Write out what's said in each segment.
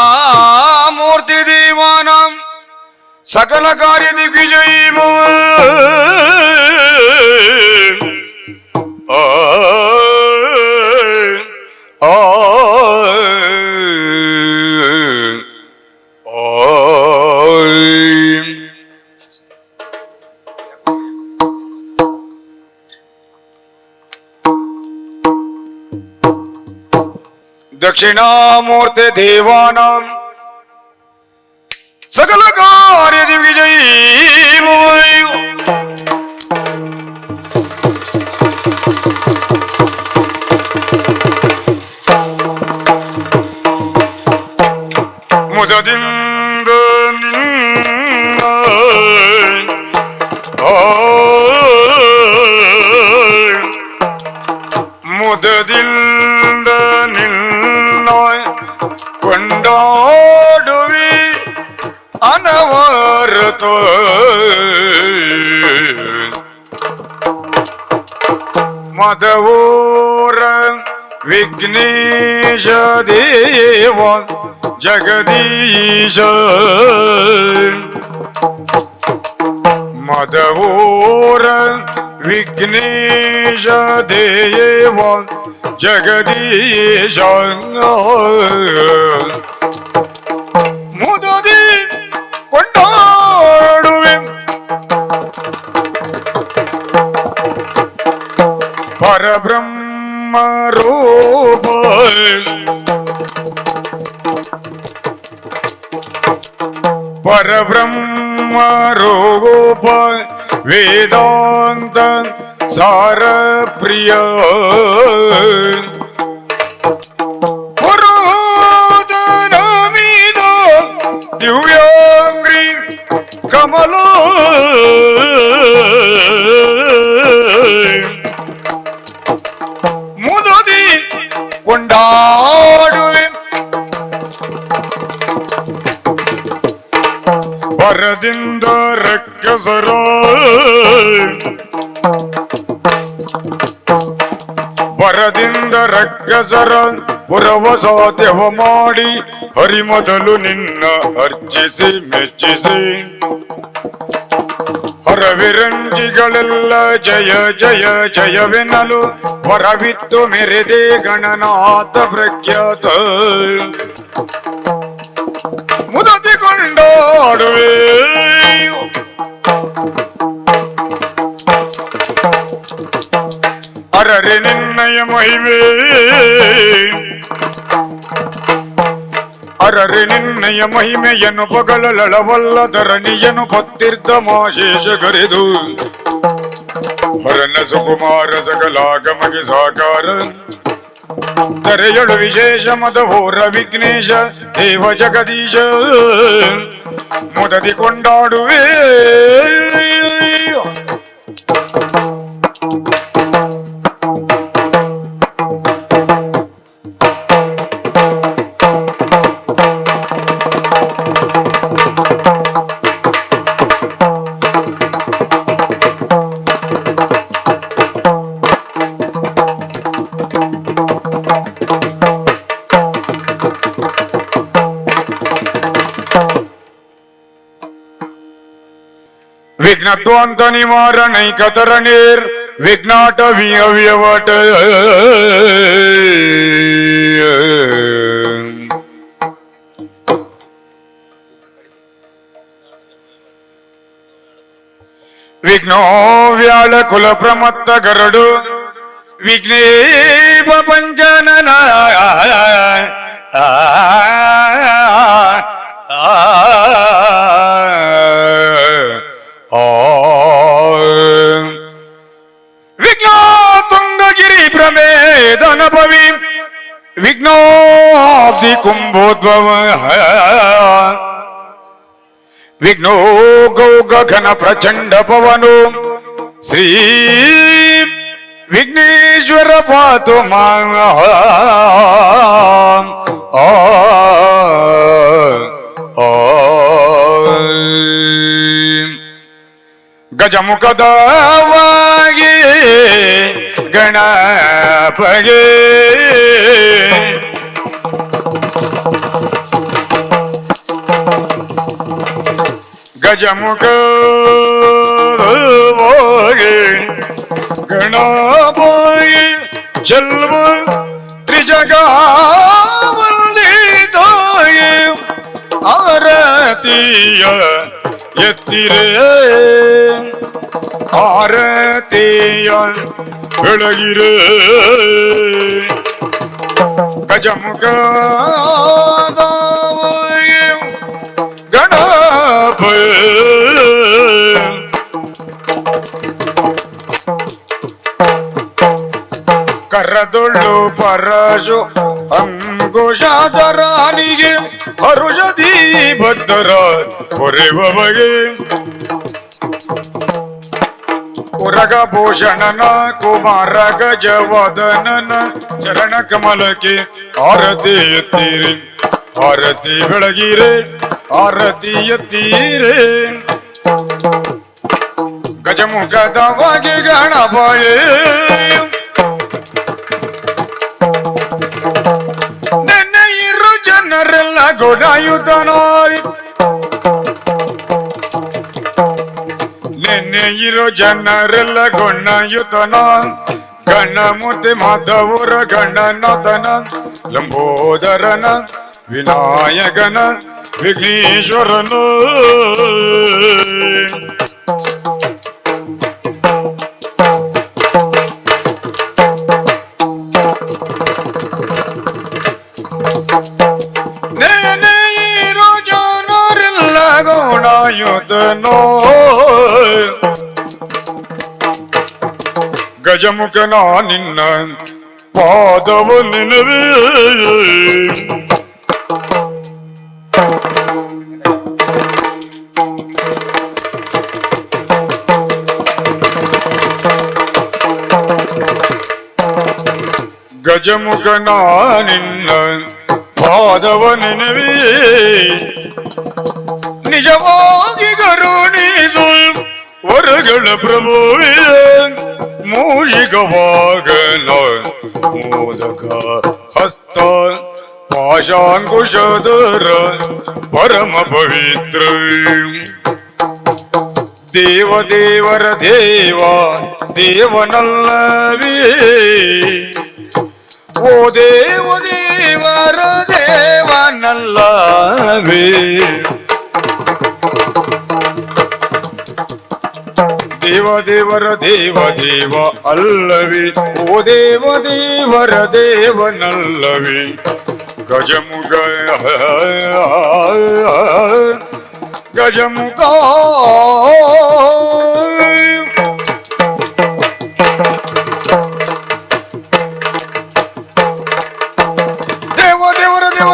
दक्षिणामूर्ति देवानां सकल कार्य दिग्विजयी दक्षिणामूर्ति देवानां सकल कार्य दिग्विजयी ಮುದದಿಂದ ಮುದದಿಂದ ನಿನ್ನ ಕೊಂಡಾಡುವಿ ಅನವರತ ಮದವೂರ ವಿಘ್ನೇಶ ದೇವ ಜಗದೀಶ ಮದವೂರ ವಿಘ್ನೇಶ ದೇವ ಜಗದೀಶ ಮುದದಿ ಕೊಂಡಾಡುವೆ ಪರಬ್ರಹ್ಮ ರೂಪ ಪರಬ್ರಹ್ಮ ರೂಪ ವೇದಾಂತ ಸಾರ ಪ್ರಿಯ ಪುರೋದನಮಿದ ದಿವ್ಯಾಂಗ್ರಿ ಕಮಲ ಮುದದಿ ಕೊಂಡಾಡುವೆ ವರದಿಂದ ರಕ್ಕಸರ ವರದಿಂದ ರಕ್ಕಸರ ಪುರವ ಸಾಧ್ಯವ ಮಾಡಿ ಹರಿ ಮೊದಲು ನಿನ್ನ ಅರ್ಚಿಸಿ ಮೆಚ್ಚಿಸಿ ಹೊರವಿರಂಜಿಗಳೆಲ್ಲ ಜಯ ಜಯ ಜಯವೆನ್ನಲು ಹೊರವಿತ್ತು ಮೆರೆದೆ ಗಣನಾಥ ಪ್ರಖ್ಯಾತ ಮುದತಿಕೊಂಡಾಡುವೆ ಅರರೆ ನಿನ್ನಯ ಮಹಿಮೆ ಅರರೆ ನಿನ್ನಯ ಮಹಿಮೆಯನ್ನು ಪಗಲಳವಲ್ಲ ಧರಣಿಯನು ಪತ್ತಿರ್ಧ ಮಾಶೇಷ ಗರೆದು ಹೊರನ ಸುಕುಮಾರ ಸಕಲಾಗಮಗೆ ಸಾಕಾರ ತೆರೆಯಳು ವಿಶೇಷ ಮದಹೋರ ವಿಘ್ನೇಶ ದೇವ ಜಗದೀಶ ಮುದದಿ ಕೊಂಡಾಡುವೆ ವಿಘ್ನತ್ವಾಂತ ನಿವಾರಣೈಕತರಣೀರ್ ವಿಘ್ನಾಟವಿ ಅವ್ಯವಟ ವಿಘ್ನೋ ವ್ಯಾಳ ಕುಲ ಪ್ರಮತ್ತ ಗರಡು ವಿಘ್ನೇಪ ಪಂಚನನ ವಿಘ್ನೋ ತುಂಗಗಿರಿ ಪ್ರಮೇದನಭವಿ ವಿಘ್ನೋಬ್ಧಿ ಕುಂಭೋದ್ಭವ ವಿಘ್ನೋ ಗೌ ಗಗನ ಪ್ರಚಂಡ ಪವನು ಶ್ರೀ ವಿಘ್ನೇಶ್ವರ ಪಾತು ಗಜಮುಖದವಾಗಿ ಗಣಪಗೆ ಗಜಮುಖದವಾಗಿ ಗಣಪಗೆ ಚೆಲ್ವ ತ್ರಿಜಗವಲ್ಲಿದಾಗೆ ಆರತಿಯ ಎತ್ತಿರೆ ಆರತಿಯ ಬೆಳಗಿರೆ ಗಜಮುಖದವಾಗಿ ಗಣಪ ಕರದೊಳ್ಳು ಪರಶು ಅಂಗುಶಾದರಾನಿಗೆ ಹರುಷದಿ ಭಕ್ತರ ಹೊರೆವಗೆ ಉರಗಭೂಷಣನ ಕುಮಾರ ಗಜವದನನ ಚರಣ ಕಮಲಕ್ಕೆ ಆರತಿ ಎತ್ತೀರಿ ಆರತಿ ಬೆಳಗಿರೆ ಆರತಿ ಎತ್ತೀರೆ ಗಜಮುಖದವಾಗಿ ಗಣಪಯೇ ನೆನ್ನೆ ಇರು ಜನರೆಲ್ಲ ಗೊಡಾಯುಧನಾರಿ ನೆನ್ನೆ ಇರೋ ಜನರೆಲ್ಲ ಗೊಣ್ಣಯುತನ ಗಣಮೂರ್ತಿ ಮಾಧವರ ಗಣನಾಥನ ಲಂಬೋದರನ ವಿನಾಯಕನ ವಿಘ್ನೇಶ್ವರನು ನೆನ್ನೆ ಇರೋ ಜನರೆಲ್ಲ ಗೊಣಾಯುಧನೋ ಗಜಮುಖನ ನಿನ್ನ ಪಾದವ ನೆನವೇ ಗಜಮುಖನ ನಿನ್ನ ಪಾದವ ನೆನವೇ ನಿಜವಾಗಿ ಕರುಣಿಸು ವರಗಳ ಪ್ರಭುವೇ ಮೂಷಿಕವಾಗನ ಮೋದಕ ಹಸ್ತ ಪಾಶಾಂಕುಶಧರ ಪರಮ ಪವಿತ್ರ ದೇವ ದೇವರ ದೇವ ದೇವನಲ್ಲವೇ ಓ ದೇವ ದೇವರ ದೇವನಲ್ಲವೇ ದೇವರ ದೇವ ದೇವ ಅಲ್ಲವೇ ಓ ದೇವರ ದೇವನಲ್ಲವೇ ಗಜಮುಗ ಗಜಮುಗ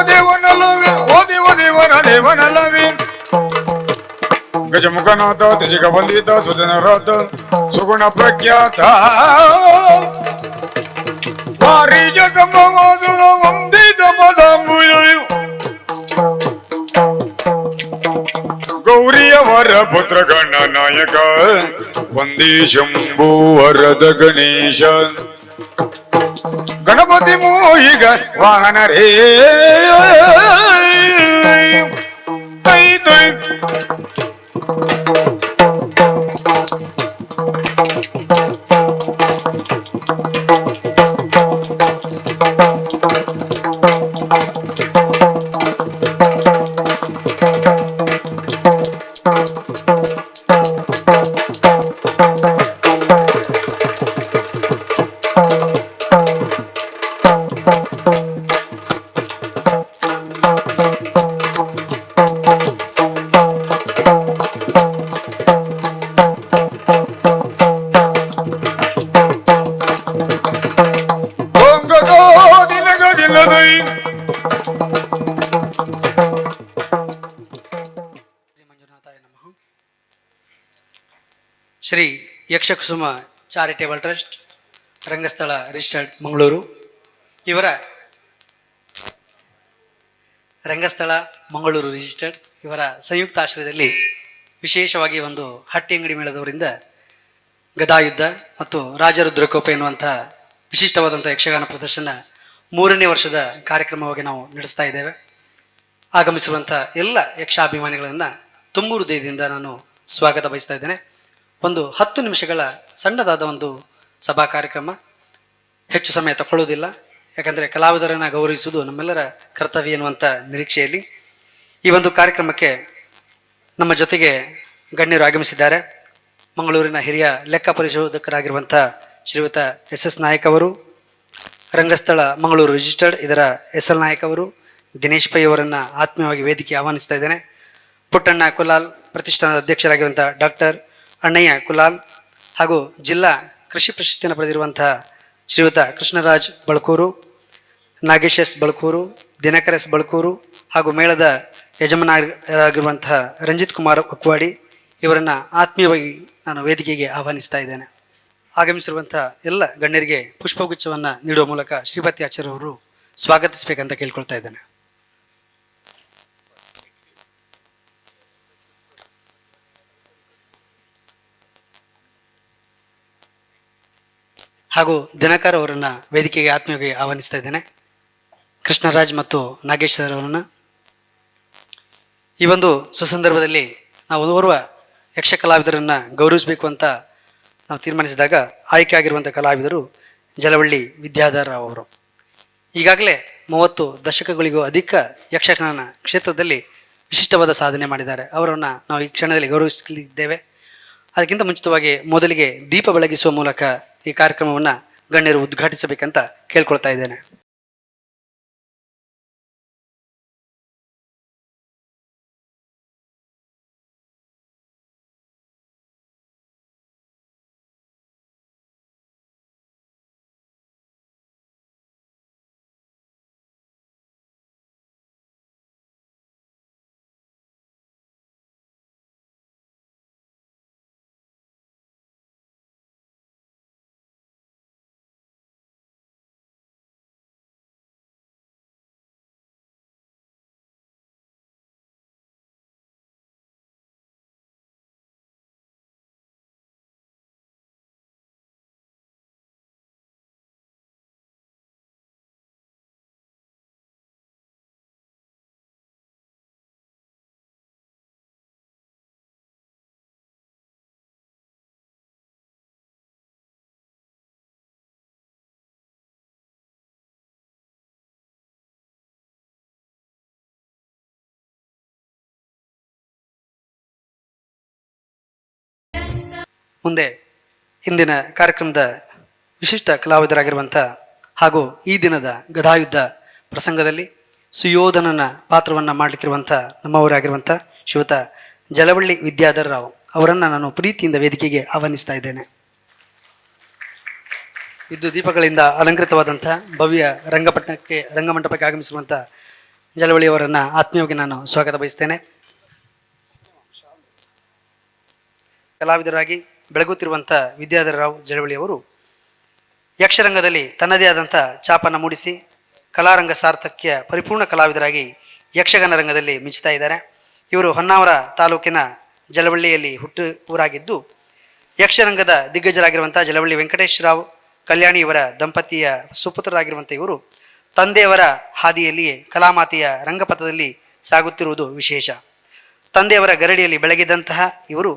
ದೇವನಲ್ಲವೇ ಓ ದೇವರ ದೇವನಲ್ಲವೇ ಗಜಮುಖನಾಥ ತ್ರಿಜಿಗ ಬಂದಿದ್ದ ಸುಜನರಾದ ಸುಗುಣ ಪ್ರಖ್ಯಾತ ವಾರಿಜ ಸಂಭವಾಸುರ ವಂದಿತ ಪದಾಂಬುಜಯು ಗೌರಿಯವರ ಪುತ್ರ ಗಣ ನಾಯಕ ವಂದೇ ಶಂಭು ವರದ ಗಣೇಶ ಗಣಪತಿ ಮೋಹಿಗ ವಾಹನ ರೇ ಶ್ರೀ ಯಕ್ಷಕುಸುಮ ಚಾರಿಟೇಬಲ್ ಟ್ರಸ್ಟ್ ರಂಗಸ್ಥಳ ರಿಜಿಸ್ಟರ್ಡ್ ಮಂಗಳೂರು ಇವರ ರಂಗಸ್ಥಳ ಮಂಗಳೂರು ರಿಜಿಸ್ಟರ್ಡ್ ಇವರ ಸಂಯುಕ್ತ ಆಶ್ರಯದಲ್ಲಿ ವಿಶೇಷವಾಗಿ ಒಂದು ಹಟ್ಟಿ ಅಂಗಡಿ ಮೇಳದವರಿಂದ ಗದಾಯುದ್ಧ ಮತ್ತು ರಾಜರುದ್ರಕೋಪ ಎನ್ನುವಂಥ ವಿಶಿಷ್ಟವಾದಂಥ ಯಕ್ಷಗಾನ ಪ್ರದರ್ಶನ 3ನೇ ವರ್ಷದ ಕಾರ್ಯಕ್ರಮವಾಗಿ ನಾವು ನಡೆಸ್ತಾ ಇದ್ದೇವೆ. ಆಗಮಿಸಿರುವಂಥ ಎಲ್ಲ ಯಕ್ಷಾಭಿಮಾನಿಗಳನ್ನು ತುಂಬು ಹೃದಯದಿಂದ ನಾನು ಸ್ವಾಗತ ಬಯಸ್ತಾ ಇದ್ದೇನೆ. ಒಂದು 10 ನಿಮಿಷಗಳ ಸಣ್ಣದಾದ ಒಂದು ಸಭಾ ಕಾರ್ಯಕ್ರಮ, ಹೆಚ್ಚು ಸಮಯ ತಗೊಳ್ಳೋದಿಲ್ಲ. ಯಾಕಂದರೆ ಕಲಾವಿದರನ್ನು ಗೌರವಿಸುವುದು ನಮ್ಮೆಲ್ಲರ ಕರ್ತವ್ಯ ಎನ್ನುವಂಥ ನಿರೀಕ್ಷೆಯಲ್ಲಿ ಈ ಒಂದು ಕಾರ್ಯಕ್ರಮಕ್ಕೆ ನಮ್ಮ ಜೊತೆಗೆ ಗಣ್ಯರು ಆಗಮಿಸಿದ್ದಾರೆ. ಮಂಗಳೂರಿನ ಹಿರಿಯ ಲೆಕ್ಕ ಪರಿಶೋಧಕರಾಗಿರುವಂಥ ಶ್ರೀಯುತ ಎಸ್ ನಾಯಕ್ ಅವರು, ರಂಗಸ್ಥಳ ಮಂಗಳೂರು ರಿಜಿಸ್ಟರ್ಡ್ ಇದರ SL ನಾಯಕ್ ಅವರು, ದಿನೇಶ್ ಪೈ ಅವರನ್ನು ಆತ್ಮೀಯವಾಗಿ ವೇದಿಕೆ ಆಹ್ವಾನಿಸ್ತಾ ಇದ್ದೇನೆ. ಪುಟ್ಟಣ್ಣ ಕುಲಾಲ್ ಪ್ರತಿಷ್ಠಾನದ ಅಧ್ಯಕ್ಷರಾಗಿರುವಂಥ ಡಾಕ್ಟರ್ ಅಣ್ಣಯ್ಯ ಕುಲಾಲ್ ಹಾಗೂ ಜಿಲ್ಲಾ ಕೃಷಿ ಪ್ರಶಸ್ತಿಯನ್ನು ಪಡೆದಿರುವಂತಹ ಶ್ರೀಯುತ ಕೃಷ್ಣರಾಜ್ ಬಳಕೂರು, ನಾಗೇಶ್ ಎಸ್ ಬಳಕೂರು, ದಿನಕರ್ ಎಸ್ ಬಳಕೂರು ಹಾಗೂ ಮೇಳದ ಯಜಮಾನರಾಗಿರುವಂತಹ ರಂಜಿತ್ ಕುಮಾರ್ ಒಕ್ವಾಡಿ ಇವರನ್ನು ಆತ್ಮೀಯವಾಗಿ ನಾನು ವೇದಿಕೆಗೆ ಆಹ್ವಾನಿಸ್ತಾ ಇದ್ದೇನೆ. ಆಗಮಿಸಿರುವಂಥ ಎಲ್ಲ ಗಣ್ಯರಿಗೆ ಪುಷ್ಪಗುಚ್ಛವನ್ನು ನೀಡುವ ಮೂಲಕ ಶ್ರೀಪತಿ ಆಚಾರ್ಯ ಅವರು ಸ್ವಾಗತಿಸಬೇಕಂತ ಕೇಳ್ಕೊಳ್ತಾ ಇದ್ದೇನೆ. ಹಾಗೂ ದಿನಕರ್ ಅವರನ್ನು ವೇದಿಕೆಗೆ ಆತ್ಮೀಯವಾಗಿ ಆಹ್ವಾನಿಸ್ತಾ ಇದ್ದೇನೆ. ಕೃಷ್ಣರಾಜ್ ಮತ್ತು ನಾಗೇಶ್ ಸರ್ ಅವರನ್ನು ಈ ಒಂದು ಸುಸಂದರ್ಭದಲ್ಲಿ ನಾವು ಓರ್ವ ಯಕ್ಷ ಕಲಾವಿದರನ್ನು ಗೌರವಿಸಬೇಕು ಅಂತ ನಾವು ತೀರ್ಮಾನಿಸಿದಾಗ ಆಯ್ಕೆ ಆಗಿರುವಂಥ ಕಲಾವಿದರು ಜಲವಳ್ಳಿ ವಿದ್ಯಾಧರ ಅವರು. ಈಗಾಗಲೇ 30 ದಶಕಗಳಿಗೂ ಅಧಿಕ ಯಕ್ಷಗಾನ ಕ್ಷೇತ್ರದಲ್ಲಿ ವಿಶಿಷ್ಟವಾದ ಸಾಧನೆ ಮಾಡಿದ್ದಾರೆ. ಅವರನ್ನು ನಾವು ಈ ಕ್ಷಣದಲ್ಲಿ ಗೌರವಿಸಲಿದ್ದೇವೆ. ಅದಕ್ಕಿಂತ ಮುಂಚಿತವಾಗಿ ಮೊದಲಿಗೆ ದೀಪ ಬೆಳಗಿಸುವ ಮೂಲಕ ಈ ಕಾರ್ಯಕ್ರಮವನ್ನು ಗಣ್ಯರು ಉದ್ಘಾಟಿಸಬೇಕಂತ ಕೇಳ್ಕೊಳ್ತಾ ಇದ್ದೇನೆ. ಮುಂದೆ ಇಂದಿನ ಕಾರ್ಯಕ್ರಮದ ವಿಶಿಷ್ಟ ಕಲಾವಿದರಾಗಿರುವಂಥ ಹಾಗೂ ಈ ದಿನದ ಗದಾಯುದ್ಧ ಪ್ರಸಂಗದಲ್ಲಿ ಸುಯೋಧನನ ಪಾತ್ರವನ್ನು ಮಾಡಲಿಕ್ಕಿರುವಂಥ ನಮ್ಮವರಾಗಿರುವಂಥ ಶ್ರೀಯುತ ಜಲವಳ್ಳಿ ವಿದ್ಯಾಧರ್ ರಾವ್ ಅವರನ್ನು ನಾನು ಪ್ರೀತಿಯಿಂದ ವೇದಿಕೆಗೆ ಆಹ್ವಾನಿಸ್ತಾ ಇದ್ದೇನೆ. ವಿದ್ಯುತ್ ದೀಪಗಳಿಂದ ಅಲಂಕೃತವಾದಂಥ ಭವ್ಯ ರಂಗಮಂಟಪಕ್ಕೆ ಆಗಮಿಸಿರುವಂಥ ಜಲವಳ್ಳಿಯವರನ್ನು ಆತ್ಮೀಯವಾಗಿ ನಾನು ಸ್ವಾಗತ ಬಯಸ್ತೇನೆ. ಕಲಾವಿದರಾಗಿ ಬೆಳಗುತ್ತಿರುವಂಥ ವಿದ್ಯಾಧರ ರಾವ್ ಜಲವಳ್ಳಿಯವರು ಯಕ್ಷರಂಗದಲ್ಲಿ ತನ್ನದೇ ಆದಂಥ ಛಾಪನ್ನು ಮೂಡಿಸಿ ಕಲಾರಂಗ ಸಾರ್ಥಕ್ಯ ಪರಿಪೂರ್ಣ ಕಲಾವಿದರಾಗಿ ಯಕ್ಷಗಾನ ರಂಗದಲ್ಲಿ ಮಿಂಚುತ್ತಾ ಇದ್ದಾರೆ. ಇವರು ಹೊನ್ನಾವರ ತಾಲೂಕಿನ ಜಲವಳ್ಳಿಯಲ್ಲಿ ಹುಟ್ಟು ಊರಾಗಿದ್ದು ಯಕ್ಷರಂಗದ ದಿಗ್ಗಜರಾಗಿರುವಂಥ ಜಲವಳ್ಳಿ ವೆಂಕಟೇಶ್ ರಾವ್ ಕಲ್ಯಾಣಿ ಇವರ ದಂಪತಿಯ ಸುಪುತ್ರರಾಗಿರುವಂಥ ಇವರು ತಂದೆಯವರ ಹಾದಿಯಲ್ಲಿಯೇ ಕಲಾಮಾತೆಯ ರಂಗಪಥದಲ್ಲಿ ಸಾಗುತ್ತಿರುವುದು ವಿಶೇಷ. ತಂದೆಯವರ ಗರಡಿಯಲ್ಲಿ ಬೆಳಗಿದಂತಹ ಇವರು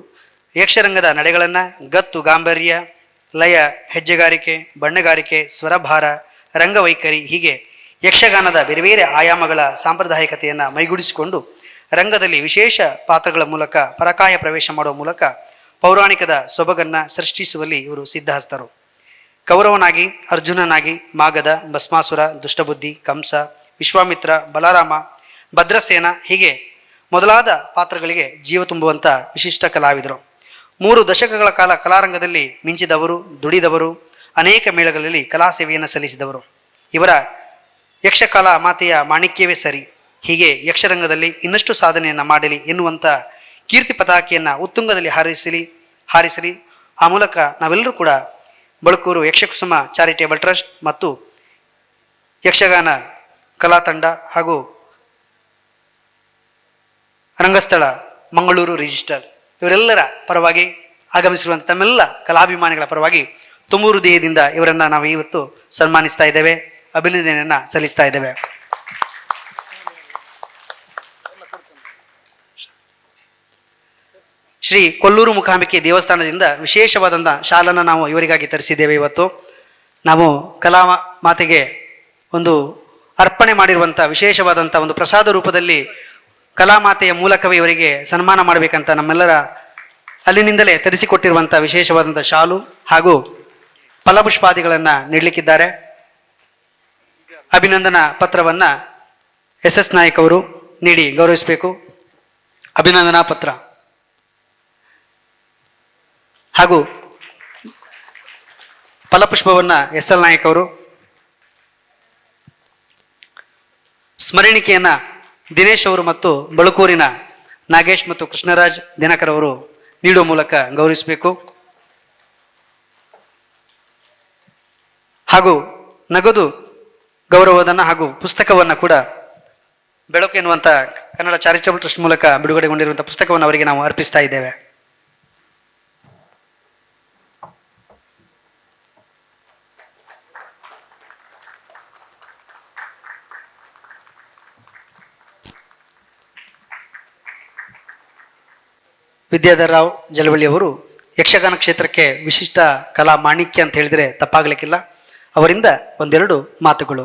ಯಕ್ಷರಂಗದ ನಡೆಗಳನ್ನು ಗತ್ತು ಗಾಂಭೀರ್ಯ, ಲಯ, ಹೆಜ್ಜೆಗಾರಿಕೆ, ಬಣ್ಣಗಾರಿಕೆ, ಸ್ವರಭಾರ, ರಂಗವೈಖರಿ ಹೀಗೆ ಯಕ್ಷಗಾನದ ಬೇರೆ ಬೇರೆ ಆಯಾಮಗಳ ಸಾಂಪ್ರದಾಯಿಕತೆಯನ್ನು ಮೈಗೂಡಿಸಿಕೊಂಡು ರಂಗದಲ್ಲಿ ವಿಶೇಷ ಪಾತ್ರಗಳ ಮೂಲಕ ಪರಕಾಯ ಪ್ರವೇಶ ಮಾಡುವ ಮೂಲಕ ಪೌರಾಣಿಕದ ಸೊಬಗನ್ನು ಸೃಷ್ಟಿಸುವಲ್ಲಿ ಇವರು ಸಿದ್ಧಹಸ್ತರು. ಕೌರವನಾಗಿ, ಅರ್ಜುನನಾಗಿ, ಮಾಗಧ, ಭಸ್ಮಾಸುರ, ದುಷ್ಟಬುದ್ಧಿ, ಕಂಸ, ವಿಶ್ವಾಮಿತ್ರ, ಬಲರಾಮ, ಭದ್ರಸೇನ ಹೀಗೆ ಮೊದಲಾದ ಪಾತ್ರಗಳಿಗೆ ಜೀವ ತುಂಬುವಂಥ ವಿಶಿಷ್ಟ ಕಲಾವಿದರು. 3 ದಶಕಗಳ ಕಾಲ ಕಲಾರಂಗದಲ್ಲಿ ಮಿಂಚಿದವರು, ದುಡಿದವರು, ಅನೇಕ ಮೇಳಗಳಲ್ಲಿ ಕಲಾ ಸೇವೆಯನ್ನು ಸಲ್ಲಿಸಿದವರು. ಇವರ ಯಕ್ಷಕಲಾ ಮಾತೆಯ ಮಾಣಿಕ್ಯವೇ ಸರಿ. ಹೀಗೆ ಯಕ್ಷರಂಗದಲ್ಲಿ ಇನ್ನಷ್ಟು ಸಾಧನೆಯನ್ನು ಮಾಡಲಿ ಎನ್ನುವಂಥ ಕೀರ್ತಿ ಪತಾಕೆಯನ್ನು ಉತ್ತುಂಗದಲ್ಲಿ ಹಾರಿಸಲಿ. ಆ ಮೂಲಕ ನಾವೆಲ್ಲರೂ ಕೂಡ ಬಳಕೂರು ಯಕ್ಷಕುಸುಮ ಚಾರಿಟೇಬಲ್ ಟ್ರಸ್ಟ್ ಮತ್ತು ಯಕ್ಷಗಾನ ಕಲಾ ತಂಡ ಹಾಗೂ ರಂಗಸ್ಥಳ ಮಂಗಳೂರು ರಿಜಿಸ್ಟರ್ ಇವರೆಲ್ಲರ ಪರವಾಗಿ ಆಗಮಿಸಿರುವಂಥ ತಮ್ಮೆಲ್ಲ ಕಲಾಭಿಮಾನಿಗಳ ಪರವಾಗಿ ತುಂಬೂರು ದೇಹದಿಂದ ಇವರನ್ನು ನಾವು ಇವತ್ತು ಸನ್ಮಾನಿಸ್ತಾ ಇದ್ದೇವೆ, ಅಭಿನಂದನೆಯನ್ನು ಸಲ್ಲಿಸ್ತಾ ಇದ್ದೇವೆ. ಶ್ರೀ ಕೊಲ್ಲೂರು ಮುಖಾಂಬಿಕೆ ದೇವಸ್ಥಾನದಿಂದ ವಿಶೇಷವಾದಂಥ ಶಾಲನ್ನು ನಾವು ಇವರಿಗಾಗಿ ತರಿಸಿದ್ದೇವೆ. ಇವತ್ತು ನಾವು ಕಲಾ ಮಾತೆಗೆ ಒಂದು ಅರ್ಪಣೆ ಮಾಡಿರುವಂಥ ವಿಶೇಷವಾದಂಥ ಒಂದು ಪ್ರಸಾದ ರೂಪದಲ್ಲಿ ಕಲಾಮಾತೆಯ ಮೂಲಕವೇ ಇವರಿಗೆ ಸನ್ಮಾನ ಮಾಡಬೇಕಂತ ನಮ್ಮೆಲ್ಲರ ಅಲ್ಲಿನಿಂದಲೇ ತರಿಸಿಕೊಟ್ಟಿರುವಂಥ ವಿಶೇಷವಾದಂಥ ಶಾಲು ಹಾಗೂ ಫಲಪುಷ್ಪಾದಿಗಳನ್ನು ನೀಡಲಿಕ್ಕಿದ್ದಾರೆ. ಅಭಿನಂದನಾ ಪತ್ರವನ್ನು SS ನಾಯಕ್ ಅವರು ನೀಡಿ ಗೌರವಿಸಬೇಕು. ಅಭಿನಂದನಾ ಪತ್ರ ಹಾಗೂ ಫಲಪುಷ್ಪವನ್ನು SL ನಾಯಕ್ ಅವರು, ಸ್ಮರಣಿಕೆಯನ್ನು ದಿನೇಶ್ ಅವರು ಮತ್ತು ಬಳಕೂರಿನ ನಾಗೇಶ್ ಮತ್ತು ಕೃಷ್ಣರಾಜ್ ದಿನಕರ್ ಅವರು ನೀಡುವ ಮೂಲಕ ಗೌರವಿಸಬೇಕು. ಹಾಗೂ ನಗದು ಗೌರವಧನ ಹಾಗೂ ಪುಸ್ತಕವನ್ನು ಕೂಡ ಬೆಳಕು ಎನ್ನುವಂಥ ಕನ್ನಡ ಚಾರಿಟಬಲ್ ಟ್ರಸ್ಟ್ ಮೂಲಕ ಬಿಡುಗಡೆಗೊಂಡಿರುವಂಥ ಪುಸ್ತಕವನ್ನು ಅವರಿಗೆ ನಾವು ಅರ್ಪಿಸ್ತಾ ಇದ್ದೇವೆ. ವಿದ್ಯಾಧರ್ ರಾವ್ ಜಲವಳ್ಳಿ ಅವರು ಯಕ್ಷಗಾನ ಕ್ಷೇತ್ರಕ್ಕೆ ವಿಶಿಷ್ಟ ಕಲಾ ಮಾಣಿಕ್ಯ ಅಂತ ಹೇಳಿದರೆ ತಪ್ಪಾಗಲಿಕ್ಕಿಲ್ಲ. ಅವರಿಂದ ಒಂದೆರಡು ಮಾತುಗಳು.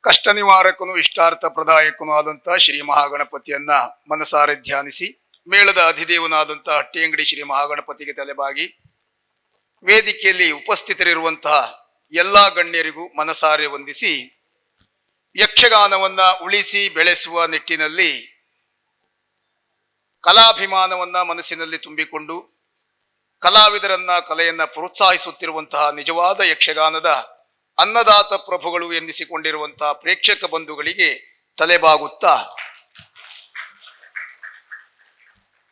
ಕಷ್ಟ ನಿವಾರಕನು ಇಷ್ಟಾರ್ಥ ಪ್ರದಾಯಕನು ಆದಂತಹ ಶ್ರೀ ಮಹಾಗಣಪತಿಯನ್ನ ಮನಸಾರೆ ಧ್ಯಾನಿಸಿ, ಮೇಳದ ಅಧಿದೇವನಾದಂತಹ ಹಟ್ಟಿಯಂಗಡಿ ಶ್ರೀ ಮಹಾಗಣಪತಿಗೆ ತಲೆಬಾಗಿ ವೇದಿಕೆಯಲ್ಲಿ ಉಪಸ್ಥಿತರಿರುವಂತಹ ಎಲ್ಲಾ ಗಣ್ಯರಿಗೂ ಮನಸಾರೆ ವಂದಿಸಿ, ಯಕ್ಷಗಾನವನ್ನ ಉಳಿಸಿ ಬೆಳೆಸುವ ನಿಟ್ಟಿನಲ್ಲಿ ಕಲಾಭಿಮಾನವನ್ನ ಮನಸ್ಸಿನಲ್ಲಿ ತುಂಬಿಕೊಂಡು ಕಲಾವಿದರನ್ನ ಕಲೆಯನ್ನ ಪ್ರೋತ್ಸಾಹಿಸುತ್ತಿರುವಂತಹ ನಿಜವಾದ ಯಕ್ಷಗಾನದ ಅನ್ನದಾತ ಪ್ರಭುಗಳು ಎನ್ನಿಸಿಕೊಂಡಿರುವಂತಹ ಪ್ರೇಕ್ಷಕ ಬಂಧುಗಳಿಗೆ ತಲೆಬಾಗುತ್ತಾ,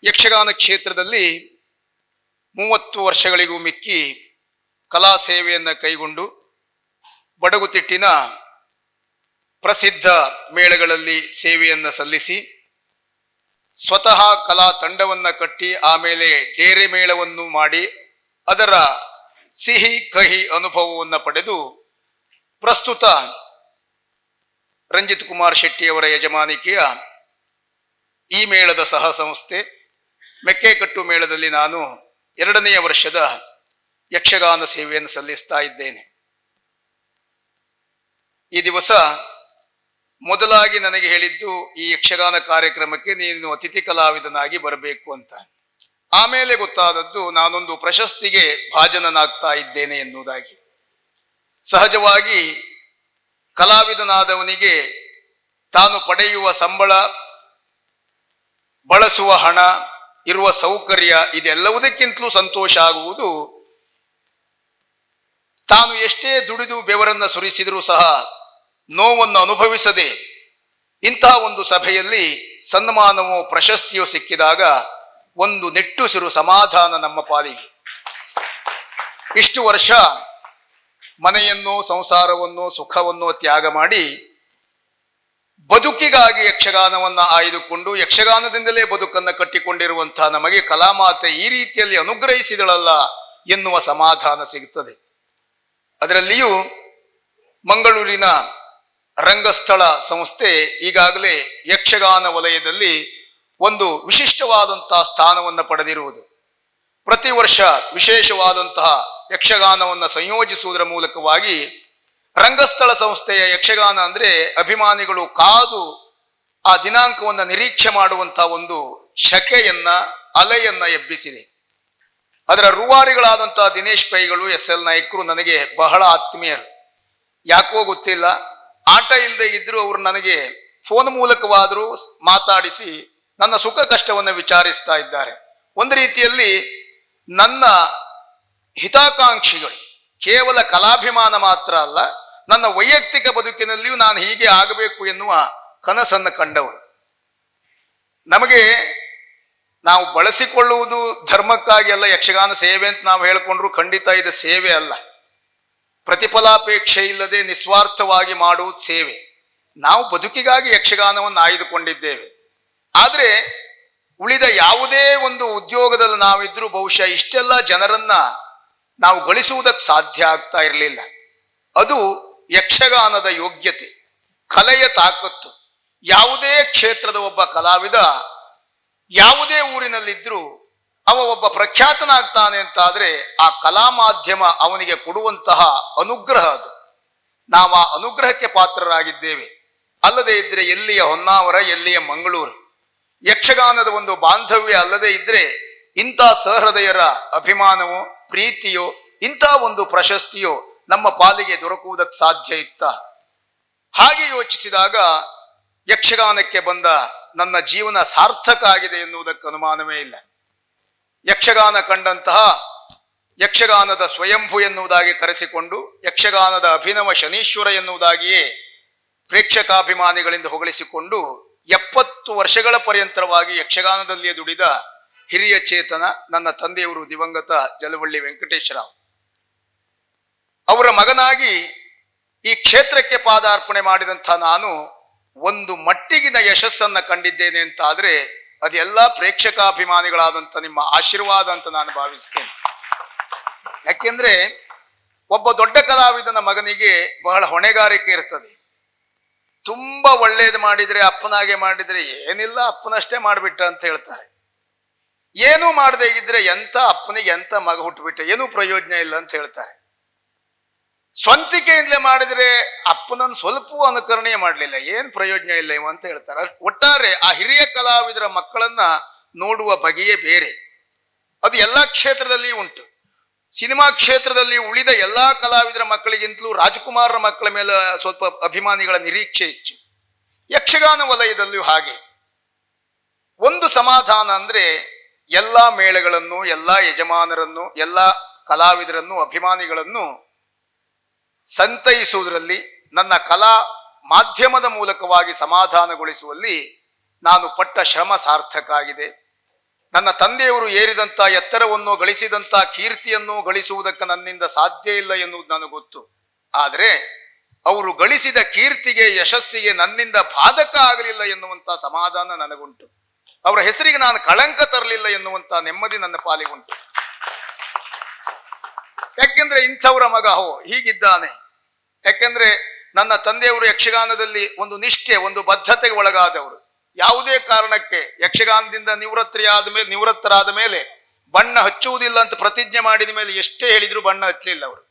ಯಕ್ಷಗಾನ ಕ್ಷೇತ್ರದಲ್ಲಿ 30 ವರ್ಷಗಳಿಗೂ ಮಿಕ್ಕಿ ಕಲಾ ಸೇವೆಯನ್ನ ಕೈಗೊಂಡು ಬಡಗುತಿಟ್ಟಿನ ಪ್ರಸಿದ್ಧ ಮೇಳಗಳಲ್ಲಿ ಸೇವೆಯನ್ನ ಸಲ್ಲಿಸಿ, ಸ್ವತಃ ಕಲಾ ತಂಡವನ್ನ ಕಟ್ಟಿ ಆಮೇಲೆ ಡೇರೆ ಮೇಳವನ್ನು ಮಾಡಿ ಅದರ ಸಿಹಿ ಕಹಿ ಅನುಭವವನ್ನು ಪಡೆದು ಪ್ರಸ್ತುತ ರಂಜಿತ್ ಕುಮಾರ್ ಶೆಟ್ಟಿ ಅವರ ಯಜಮಾನಿಕೆಯ ಈ ಮೇಳದ ಸಹ ಸಂಸ್ಥೆ ಮೆಕ್ಕೆಕಟ್ಟು ಮೇಳದಲ್ಲಿ ನಾನು 2ನೇ ವರ್ಷದ ಯಕ್ಷಗಾನ ಸೇವೆಯನ್ನು ಸಲ್ಲಿಸ್ತಾ ಇದ್ದೇನೆ. ಈ ದಿವಸ ಮೊದಲಾಗಿ ನನಗೆ ಹೇಳಿದ್ದು ಈ ಯಕ್ಷಗಾನ ಕಾರ್ಯಕ್ರಮಕ್ಕೆ ನೀನು ಅತಿಥಿ ಕಲಾವಿದನಾಗಿ ಬರಬೇಕು ಅಂತ. ಆಮೇಲೆ ಗೊತ್ತಾದದ್ದು ನಾನೊಂದು ಪ್ರಶಸ್ತಿಗೆ ಭಾಜನನಾಗ್ತಾ ಇದ್ದೇನೆ ಎನ್ನುವುದಾಗಿ. ಸಹಜವಾಗಿ ಕಲಾವಿದನಾದವನಿಗೆ ತಾನು ಪಡೆಯುವ ಸಂಬಳ, ಬಳಸುವ ಹಣ, ಇರುವ ಸೌಕರ್ಯ ಇದೆಲ್ಲವುದಕ್ಕಿಂತಲೂ ಸಂತೋಷ ಆಗುವುದು ತಾನು ಎಷ್ಟೇ ದುಡಿದು ಬೆವರನ್ನು ಸುರಿಸಿದರೂ ಸಹ ನೋವನ್ನು ಅನುಭವಿಸದೆ ಇಂತಹ ಒಂದು ಸಭೆಯಲ್ಲಿ ಸನ್ಮಾನವೋ ಪ್ರಶಸ್ತಿಯೋ ಸಿಕ್ಕಿದಾಗ ಒಂದು ನಿಟ್ಟುಸಿರು ಸಮಾಧಾನ ನಮ್ಮ ಪಾಲಿಗೆ. ಇಷ್ಟು ವರ್ಷ ಮನೆಯನ್ನು, ಸಂಸಾರವನ್ನು, ಸುಖವನ್ನು ತ್ಯಾಗ ಮಾಡಿ ಬದುಕಿಗಾಗಿ ಯಕ್ಷಗಾನವನ್ನು ಆಯ್ದುಕೊಂಡು ಯಕ್ಷಗಾನದಿಂದಲೇ ಬದುಕನ್ನು ಕಟ್ಟಿಕೊಂಡಿರುವಂತಹ ನಮಗೆ ಕಲಾಮಾತೆ ಈ ರೀತಿಯಲ್ಲಿ ಅನುಗ್ರಹಿಸಿದಳಲ್ಲ ಎನ್ನುವ ಸಮಾಧಾನ ಸಿಗುತ್ತದೆ. ಅದರಲ್ಲಿಯೂ ಮಂಗಳೂರಿನ ರಂಗಸ್ಥಳ ಸಂಸ್ಥೆ ಈಗಾಗಲೇ ಯಕ್ಷಗಾನ ವಲಯದಲ್ಲಿ ಒಂದು ವಿಶಿಷ್ಟವಾದಂತಹ ಸ್ಥಾನವನ್ನು ಪಡೆದಿರುವುದು. ಪ್ರತಿ ವರ್ಷ ವಿಶೇಷವಾದಂತಹ ಯಕ್ಷಗಾನವನ್ನು ಸಂಯೋಜಿಸುವುದರ ಮೂಲಕವಾಗಿ ರಂಗಸ್ಥಳ ಸಂಸ್ಥೆಯ ಯಕ್ಷಗಾನ ಅಂದರೆ ಅಭಿಮಾನಿಗಳು ಕಾದು ಆ ದಿನಾಂಕವನ್ನು ನಿರೀಕ್ಷೆ ಮಾಡುವಂತಹ ಒಂದು ಶಕೆಯನ್ನ, ಅಲೆಯನ್ನ ಎಬ್ಬಿಸಿದೆ. ಅದರ ರೂವಾರಿಗಳಾದಂತಹ ದಿನೇಶ್ ಪೈಗಳು, SL ನಾಯ್ಕರು ನನಗೆ ಬಹಳ ಆತ್ಮೀಯರು. ಯಾಕೋ ಗೊತ್ತಿಲ್ಲ, ಆಟ ಇಲ್ಲದೆ ಇದ್ರೂ ಅವರು ನನಗೆ ಫೋನ್ ಮೂಲಕವಾದರೂ ಮಾತಾಡಿಸಿ ನನ್ನ ಸುಖ ಕಷ್ಟವನ್ನು ವಿಚಾರಿಸ್ತಾ ಇದ್ದಾರೆ. ಒಂದು ರೀತಿಯಲ್ಲಿ ನನ್ನ ಹಿತಾಕಾಂಕ್ಷಿಗಳು, ಕೇವಲ ಕಲಾಭಿಮಾನ ಮಾತ್ರ ಅಲ್ಲ, ನನ್ನ ವೈಯಕ್ತಿಕ ಬದುಕಿನಲ್ಲಿಯೂ ನಾನು ಹೀಗೆ ಆಗಬೇಕು ಎನ್ನುವ ಕನಸನ್ನು ಕಂಡವರು. ನಮಗೆ ನಾವು ಬಳಸಿಕೊಳ್ಳುವುದು ಧರ್ಮಕ್ಕಾಗಿ ಅಲ್ಲ, ಯಕ್ಷಗಾನ ಸೇವೆ ಅಂತ ನಾವು ಹೇಳಿಕೊಂಡ್ರು ಖಂಡಿತ ಇದು ಸೇವೆ ಅಲ್ಲ. ಪ್ರತಿಫಲಾಪೇಕ್ಷೆ ಇಲ್ಲದೆ ನಿಸ್ವಾರ್ಥವಾಗಿ ಮಾಡುವುದು ಸೇವೆ. ನಾವು ಬದುಕಿಗಾಗಿ ಯಕ್ಷಗಾನವನ್ನು ಆಯ್ದುಕೊಂಡಿದ್ದೇವೆ. ಆದರೆ ಉಳಿದ ಯಾವುದೇ ಒಂದು ಉದ್ಯೋಗದಲ್ಲಿ ನಾವಿದ್ರೂ ಬಹುಶಃ ಇಷ್ಟೆಲ್ಲ ಜನರನ್ನ ನಾವು ಗಳಿಸುವುದಕ್ಕೆ ಸಾಧ್ಯ ಆಗ್ತಾ ಇರಲಿಲ್ಲ. ಅದು ಯಕ್ಷಗಾನದ ಯೋಗ್ಯತೆ, ಕಲೆಯ ತಾಕತ್ತು. ಯಾವುದೇ ಕ್ಷೇತ್ರದ ಒಬ್ಬ ಕಲಾವಿದ ಯಾವುದೇ ಊರಿನಲ್ಲಿದ್ರೂ ಅವ ಒಬ್ಬ ಪ್ರಖ್ಯಾತನಾಗ್ತಾನೆ ಅಂತಾದ್ರೆ ಆ ಕಲಾ ಮಾಧ್ಯಮ ಅವನಿಗೆ ಕೊಡುವಂತಹ ಅನುಗ್ರಹ ಅದು. ನಾವು ಆ ಅನುಗ್ರಹಕ್ಕೆ ಪಾತ್ರರಾಗಿದ್ದೇವೆ. ಅಲ್ಲದೆ ಇದ್ರೆ ಎಲ್ಲಿಯ ಹೊನ್ನಾವರ, ಎಲ್ಲಿಯ ಮಂಗಳೂರು. ಯಕ್ಷಗಾನದ ಒಂದು ಬಾಂಧವ್ಯ ಅಲ್ಲದೆ ಇದ್ರೆ ಇಂಥ ಸಹೃದಯರ ಅಭಿಮಾನವೋ, ಪ್ರೀತಿಯೋ, ಇಂಥ ಒಂದು ಪ್ರಶಸ್ತಿಯೋ ನಮ್ಮ ಪಾಲಿಗೆ ದೊರಕುವುದಕ್ಕೆ ಸಾಧ್ಯ ಇತ್ತ? ಹಾಗೆ ಯೋಚಿಸಿದಾಗ ಯಕ್ಷಗಾನಕ್ಕೆ ಬಂದ ನನ್ನ ಜೀವನ ಸಾರ್ಥಕ ಆಗಿದೆ ಎನ್ನುವುದಕ್ಕೆ ಅನುಮಾನವೇ ಇಲ್ಲ. ಯಕ್ಷಗಾನ ಕಂಡಂತಹ, ಯಕ್ಷಗಾನದ ಸ್ವಯಂಭು ಎನ್ನುವುದಾಗಿ ಕರೆಸಿಕೊಂಡು ಯಕ್ಷಗಾನದ ಅಭಿನವ ಶನೀಶ್ವರ ಎನ್ನುವುದಾಗಿಯೇ ಪ್ರೇಕ್ಷಕಾಭಿಮಾನಿಗಳಿಂದ ಹೊಗಳಿಸಿಕೊಂಡು 70 ವರ್ಷಗಳ ಪರ್ಯಂತರವಾಗಿ ಯಕ್ಷಗಾನದಲ್ಲಿಯೇ ದುಡಿದ ಹಿರಿಯ ಚೇತನ ನನ್ನ ತಂದೆಯವರು ದಿವಂಗತ ಜಲವಳ್ಳಿ ವೆಂಕಟೇಶರಾವ್ ಅವರ ಮಗನಾಗಿ ಈ ಕ್ಷೇತ್ರಕ್ಕೆ ಪಾದಾರ್ಪಣೆ ಮಾಡಿದಂಥ ನಾನು ಒಂದು ಮಟ್ಟಿಗಿನ ಯಶಸ್ಸನ್ನ ಕಂಡಿದ್ದೇನೆ ಅಂತ ಆದ್ರೆ ಅದೆಲ್ಲ ಪ್ರೇಕ್ಷಕಾಭಿಮಾನಿಗಳಾದಂಥ ನಿಮ್ಮ ಆಶೀರ್ವಾದ ಅಂತ ನಾನು ಭಾವಿಸ್ತೇನೆ. ಯಾಕೆಂದ್ರೆ ಒಬ್ಬ ದೊಡ್ಡ ಕಲಾವಿದನ ಮಗನಿಗೆ ಬಹಳ ಹೊಣೆಗಾರಿಕೆ ಇರ್ತದೆ. ತುಂಬಾ ಒಳ್ಳೇದು ಮಾಡಿದ್ರೆ, ಅಪ್ಪನಾಗೆ ಮಾಡಿದ್ರೆ ಏನಿಲ್ಲ ಅಪ್ಪನಷ್ಟೇ ಮಾಡಿಬಿಟ್ಟ ಅಂತ ಹೇಳ್ತಾರೆ. ಏನೂ ಮಾಡದೇ ಇದ್ರೆ ಎಂತ ಅಪ್ಪನಿಗೆ ಎಂತ ಮಗ ಹುಟ್ಟುಬಿಟ್ಟ, ಏನೂ ಪ್ರಯೋಜನ ಇಲ್ಲ ಅಂತ ಹೇಳ್ತಾರೆ. ಸ್ವಂತಿಕೆಯಿಂದಲೇ ಮಾಡಿದ್ರೆ ಅಪ್ಪನನ್ನು ಸ್ವಲ್ಪವೂ ಅನುಕರಣೆ ಮಾಡಲಿಲ್ಲ, ಏನ್ ಪ್ರಯೋಜನ ಇಲ್ಲ ಇವ ಅಂತ ಹೇಳ್ತಾರೆ. ಒಟ್ಟಾರೆ ಆ ಹಿರಿಯ ಕಲಾವಿದರ ಮಕ್ಕಳನ್ನ ನೋಡುವ ಬಗೆಯೇ ಬೇರೆ. ಅದು ಎಲ್ಲಾ ಕ್ಷೇತ್ರದಲ್ಲಿ ಉಂಟು. ಸಿನಿಮಾ ಕ್ಷೇತ್ರದಲ್ಲಿ ಉಳಿದ ಎಲ್ಲಾ ಕಲಾವಿದರ ಮಕ್ಕಳಿಗಿಂತಲೂ ರಾಜಕುಮಾರರ ಮಕ್ಕಳ ಮೇಲೆ ಸ್ವಲ್ಪ ಅಭಿಮಾನಿಗಳ ನಿರೀಕ್ಷೆ ಹೆಚ್ಚು. ಯಕ್ಷಗಾನ ವಲಯದಲ್ಲಿಯೂ ಹಾಗೆ. ಒಂದು ಸಮಾಧಾನ ಅಂದ್ರೆ ಎಲ್ಲಾ ಮೇಳಗಳನ್ನು, ಎಲ್ಲಾ ಯಜಮಾನರನ್ನು, ಎಲ್ಲಾ ಕಲಾವಿದರನ್ನು, ಅಭಿಮಾನಿಗಳನ್ನು ಸಂತೈಸುವುದರಲ್ಲಿ, ನನ್ನ ಕಲಾ ಮಾಧ್ಯಮದ ಮೂಲಕವಾಗಿ ಸಮಾಧಾನಗೊಳಿಸುವಲ್ಲಿ ನಾನು ಪಟ್ಟ ಶ್ರಮ ಸಾರ್ಥಕ ಆಗಿದೆ. ನನ್ನ ತಂದೆಯವರು ಏರಿದಂಥ ಎತ್ತರವನ್ನು, ಗಳಿಸಿದಂಥ ಕೀರ್ತಿಯನ್ನು ಗಳಿಸುವುದಕ್ಕೆ ನನ್ನಿಂದ ಸಾಧ್ಯ ಇಲ್ಲ ಎನ್ನುವುದು ನನಗೆ ಗೊತ್ತು. ಆದರೆ ಅವರು ಗಳಿಸಿದ ಕೀರ್ತಿಗೆ, ಯಶಸ್ಸಿಗೆ ನನ್ನಿಂದ ಬಾಧಕ ಆಗಲಿಲ್ಲ ಎನ್ನುವಂಥ ಸಮಾಧಾನ ನನಗುಂಟು. ಅವರ ಹೆಸರಿಗೆ ನಾನು ಕಳಂಕ ತರಲಿಲ್ಲ ಎನ್ನುವಂಥ ನೆಮ್ಮದಿ ನನ್ನ ಪಾಲಿಗುಂಟು. ಯಾಕೆಂದ್ರೆ ಇಂಥವರ ಮಗ ಹೀಗಿದ್ದಾನೆ. ಯಾಕೆಂದ್ರೆ ನನ್ನ ತಂದೆಯವರು ಯಕ್ಷಗಾನದಲ್ಲಿ ಒಂದು ನಿಷ್ಠೆ, ಒಂದು ಬದ್ಧತೆಗೆ ಒಳಗಾದವರು. ಯಾವುದೇ ಕಾರಣಕ್ಕೆ ಯಕ್ಷಗಾನದಿಂದ ನಿವೃತ್ತರಾದ ಮೇಲೆ ಬಣ್ಣ ಹಚ್ಚುವುದಿಲ್ಲ ಅಂತ ಪ್ರತಿಜ್ಞೆ ಮಾಡಿದ ಮೇಲೆ ಎಷ್ಟೇ ಹೇಳಿದ್ರು ಬಣ್ಣ ಹಚ್ಚಲಿಲ್ಲ ಅವರು.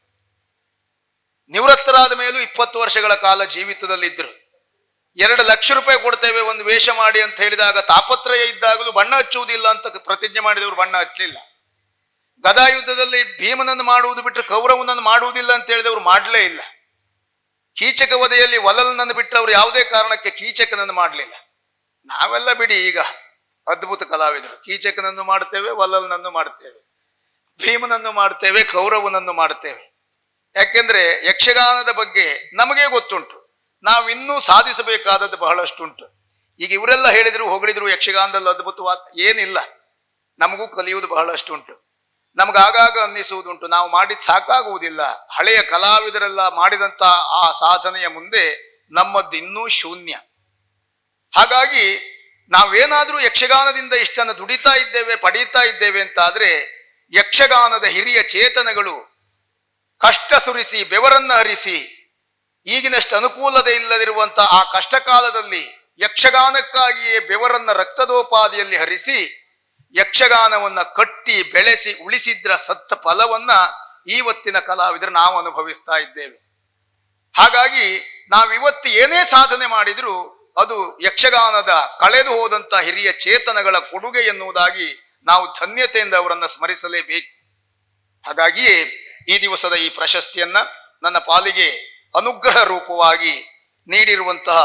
ನಿವೃತ್ತರಾದ ಮೇಲೂ 20 ವರ್ಷಗಳ ಕಾಲ ಜೀವಿತದಲ್ಲಿದ್ದರು. 2 ಲಕ್ಷ ರೂಪಾಯಿ ಕೊಡ್ತೇವೆ ಒಂದು ವೇಷ ಮಾಡಿ ಅಂತ ಹೇಳಿದಾಗ ತಾಪತ್ರಯ ಇದ್ದಾಗಲೂ ಬಣ್ಣ ಹಚ್ಚುವುದಿಲ್ಲ ಅಂತ ಪ್ರತಿಜ್ಞೆ ಮಾಡಿದವರು ಬಣ್ಣ ಹಚ್ಚಲಿಲ್ಲ. ಗದಾಯುದ್ಧದಲ್ಲಿ ಭೀಮನನ್ನು ಮಾಡುವುದು ಬಿಟ್ಟರೆ ಕೌರವನನ್ನು ಮಾಡುವುದಿಲ್ಲ ಅಂತ ಹೇಳಿದವರು ಮಾಡಲೇ ಇಲ್ಲ. ಕೀಚಕ ವಧೆಯಲ್ಲಿ ವಲಲನನ್ನು ಬಿಟ್ಟರೆ ಅವರು ಯಾವುದೇ ಕಾರಣಕ್ಕೆ ಕೀಚಕನನ್ನು ಮಾಡಲಿಲ್ಲ. ನಾವೆಲ್ಲ ಬಿಡಿ ಈಗ ಅದ್ಭುತ ಕಲಾವಿದರು, ಕೀಚಕನನ್ನು ಮಾಡ್ತೇವೆ, ವಲಲನನ್ನು ಮಾಡ್ತೇವೆ, ಭೀಮನನ್ನು ಮಾಡ್ತೇವೆ, ಕೌರವನನ್ನು ಮಾಡ್ತೇವೆ. ಯಾಕೆಂದ್ರೆ ಯಕ್ಷಗಾನದ ಬಗ್ಗೆ ನಮಗೆ ಗೊತ್ತುಂಟು, ನಾವು ಇನ್ನೂ ಸಾಧಿಸಬೇಕಾದದ್ದು ಬಹಳಷ್ಟುಂಟು. ಈಗ ಇವರೆಲ್ಲ ಹೇಳಿದ್ರು ಹೊಗಳಿದ್ರು ಯಕ್ಷಗಾನದಲ್ಲಿ ಅದ್ಭುತವಾದ ಏನಿಲ್ಲ, ನಮಗೂ ಕಲಿಯುವುದು ಬಹಳಷ್ಟುಂಟು. ನಮಗಾಗ ಅನ್ನಿಸುವುದುಂಟು ನಾವು ಮಾಡಿದ್ ಸಾಕಾಗುವುದಿಲ್ಲ. ಹಳೆಯ ಕಲಾವಿದರೆಲ್ಲ ಮಾಡಿದಂತ ಆ ಸಾಧನೆಯ ಮುಂದೆ ನಮ್ಮದ್ದು ಇನ್ನೂ ಶೂನ್ಯ. ಹಾಗಾಗಿ ನಾವೇನಾದ್ರೂ ಯಕ್ಷಗಾನದಿಂದ ಇಷ್ಟನ್ನು ದುಡಿತಾ ಇದ್ದೇವೆ, ಪಡೀತಾ ಇದ್ದೇವೆ ಅಂತ ಆದ್ರೆ ಯಕ್ಷಗಾನದ ಹಿರಿಯ ಚೇತನಗಳು ಕಷ್ಟ ಸುರಿಸಿ ಬೆವರನ್ನ ಹರಿಸಿ ಈಗಿನಷ್ಟು ಅನುಕೂಲತೆ ಇಲ್ಲದಿರುವಂತಹ ಆ ಕಷ್ಟ ಕಾಲದಲ್ಲಿ ಯಕ್ಷಗಾನಕ್ಕಾಗಿಯೇ ಬೆವರನ್ನ ರಕ್ತದೋಪಾದಿಯಲ್ಲಿ ಹರಿಸಿ ಯಕ್ಷಗಾನವನ್ನ ಕಟ್ಟಿ ಬೆಳೆಸಿ ಉಳಿಸಿದ್ರ ಸತ್ತ ಫಲವನ್ನ ಇವತ್ತಿನ ಕಲಾವಿದರು ನಾವು ಅನುಭವಿಸ್ತಾ ಇದ್ದೇವೆ. ಹಾಗಾಗಿ ನಾವಿವತ್ತು ಏನೇ ಸಾಧನೆ ಮಾಡಿದ್ರು ಅದು ಯಕ್ಷಗಾನದ ಕಳೆದು ಹೋದಂತ ಹಿರಿಯ ಚೇತನಗಳ ಕೊಡುಗೆ ಎನ್ನುವುದಾಗಿ ನಾವು ಧನ್ಯತೆಯಿಂದ ಅವರನ್ನು ಸ್ಮರಿಸಲೇಬೇಕು. ಹಾಗಾಗಿಯೇ ಈ ದಿವಸದ ಈ ಪ್ರಶಸ್ತಿಯನ್ನ ನನ್ನ ಪಾಲಿಗೆ ಅನುಗ್ರಹ ರೂಪವಾಗಿ ನೀಡಿರುವಂತಹ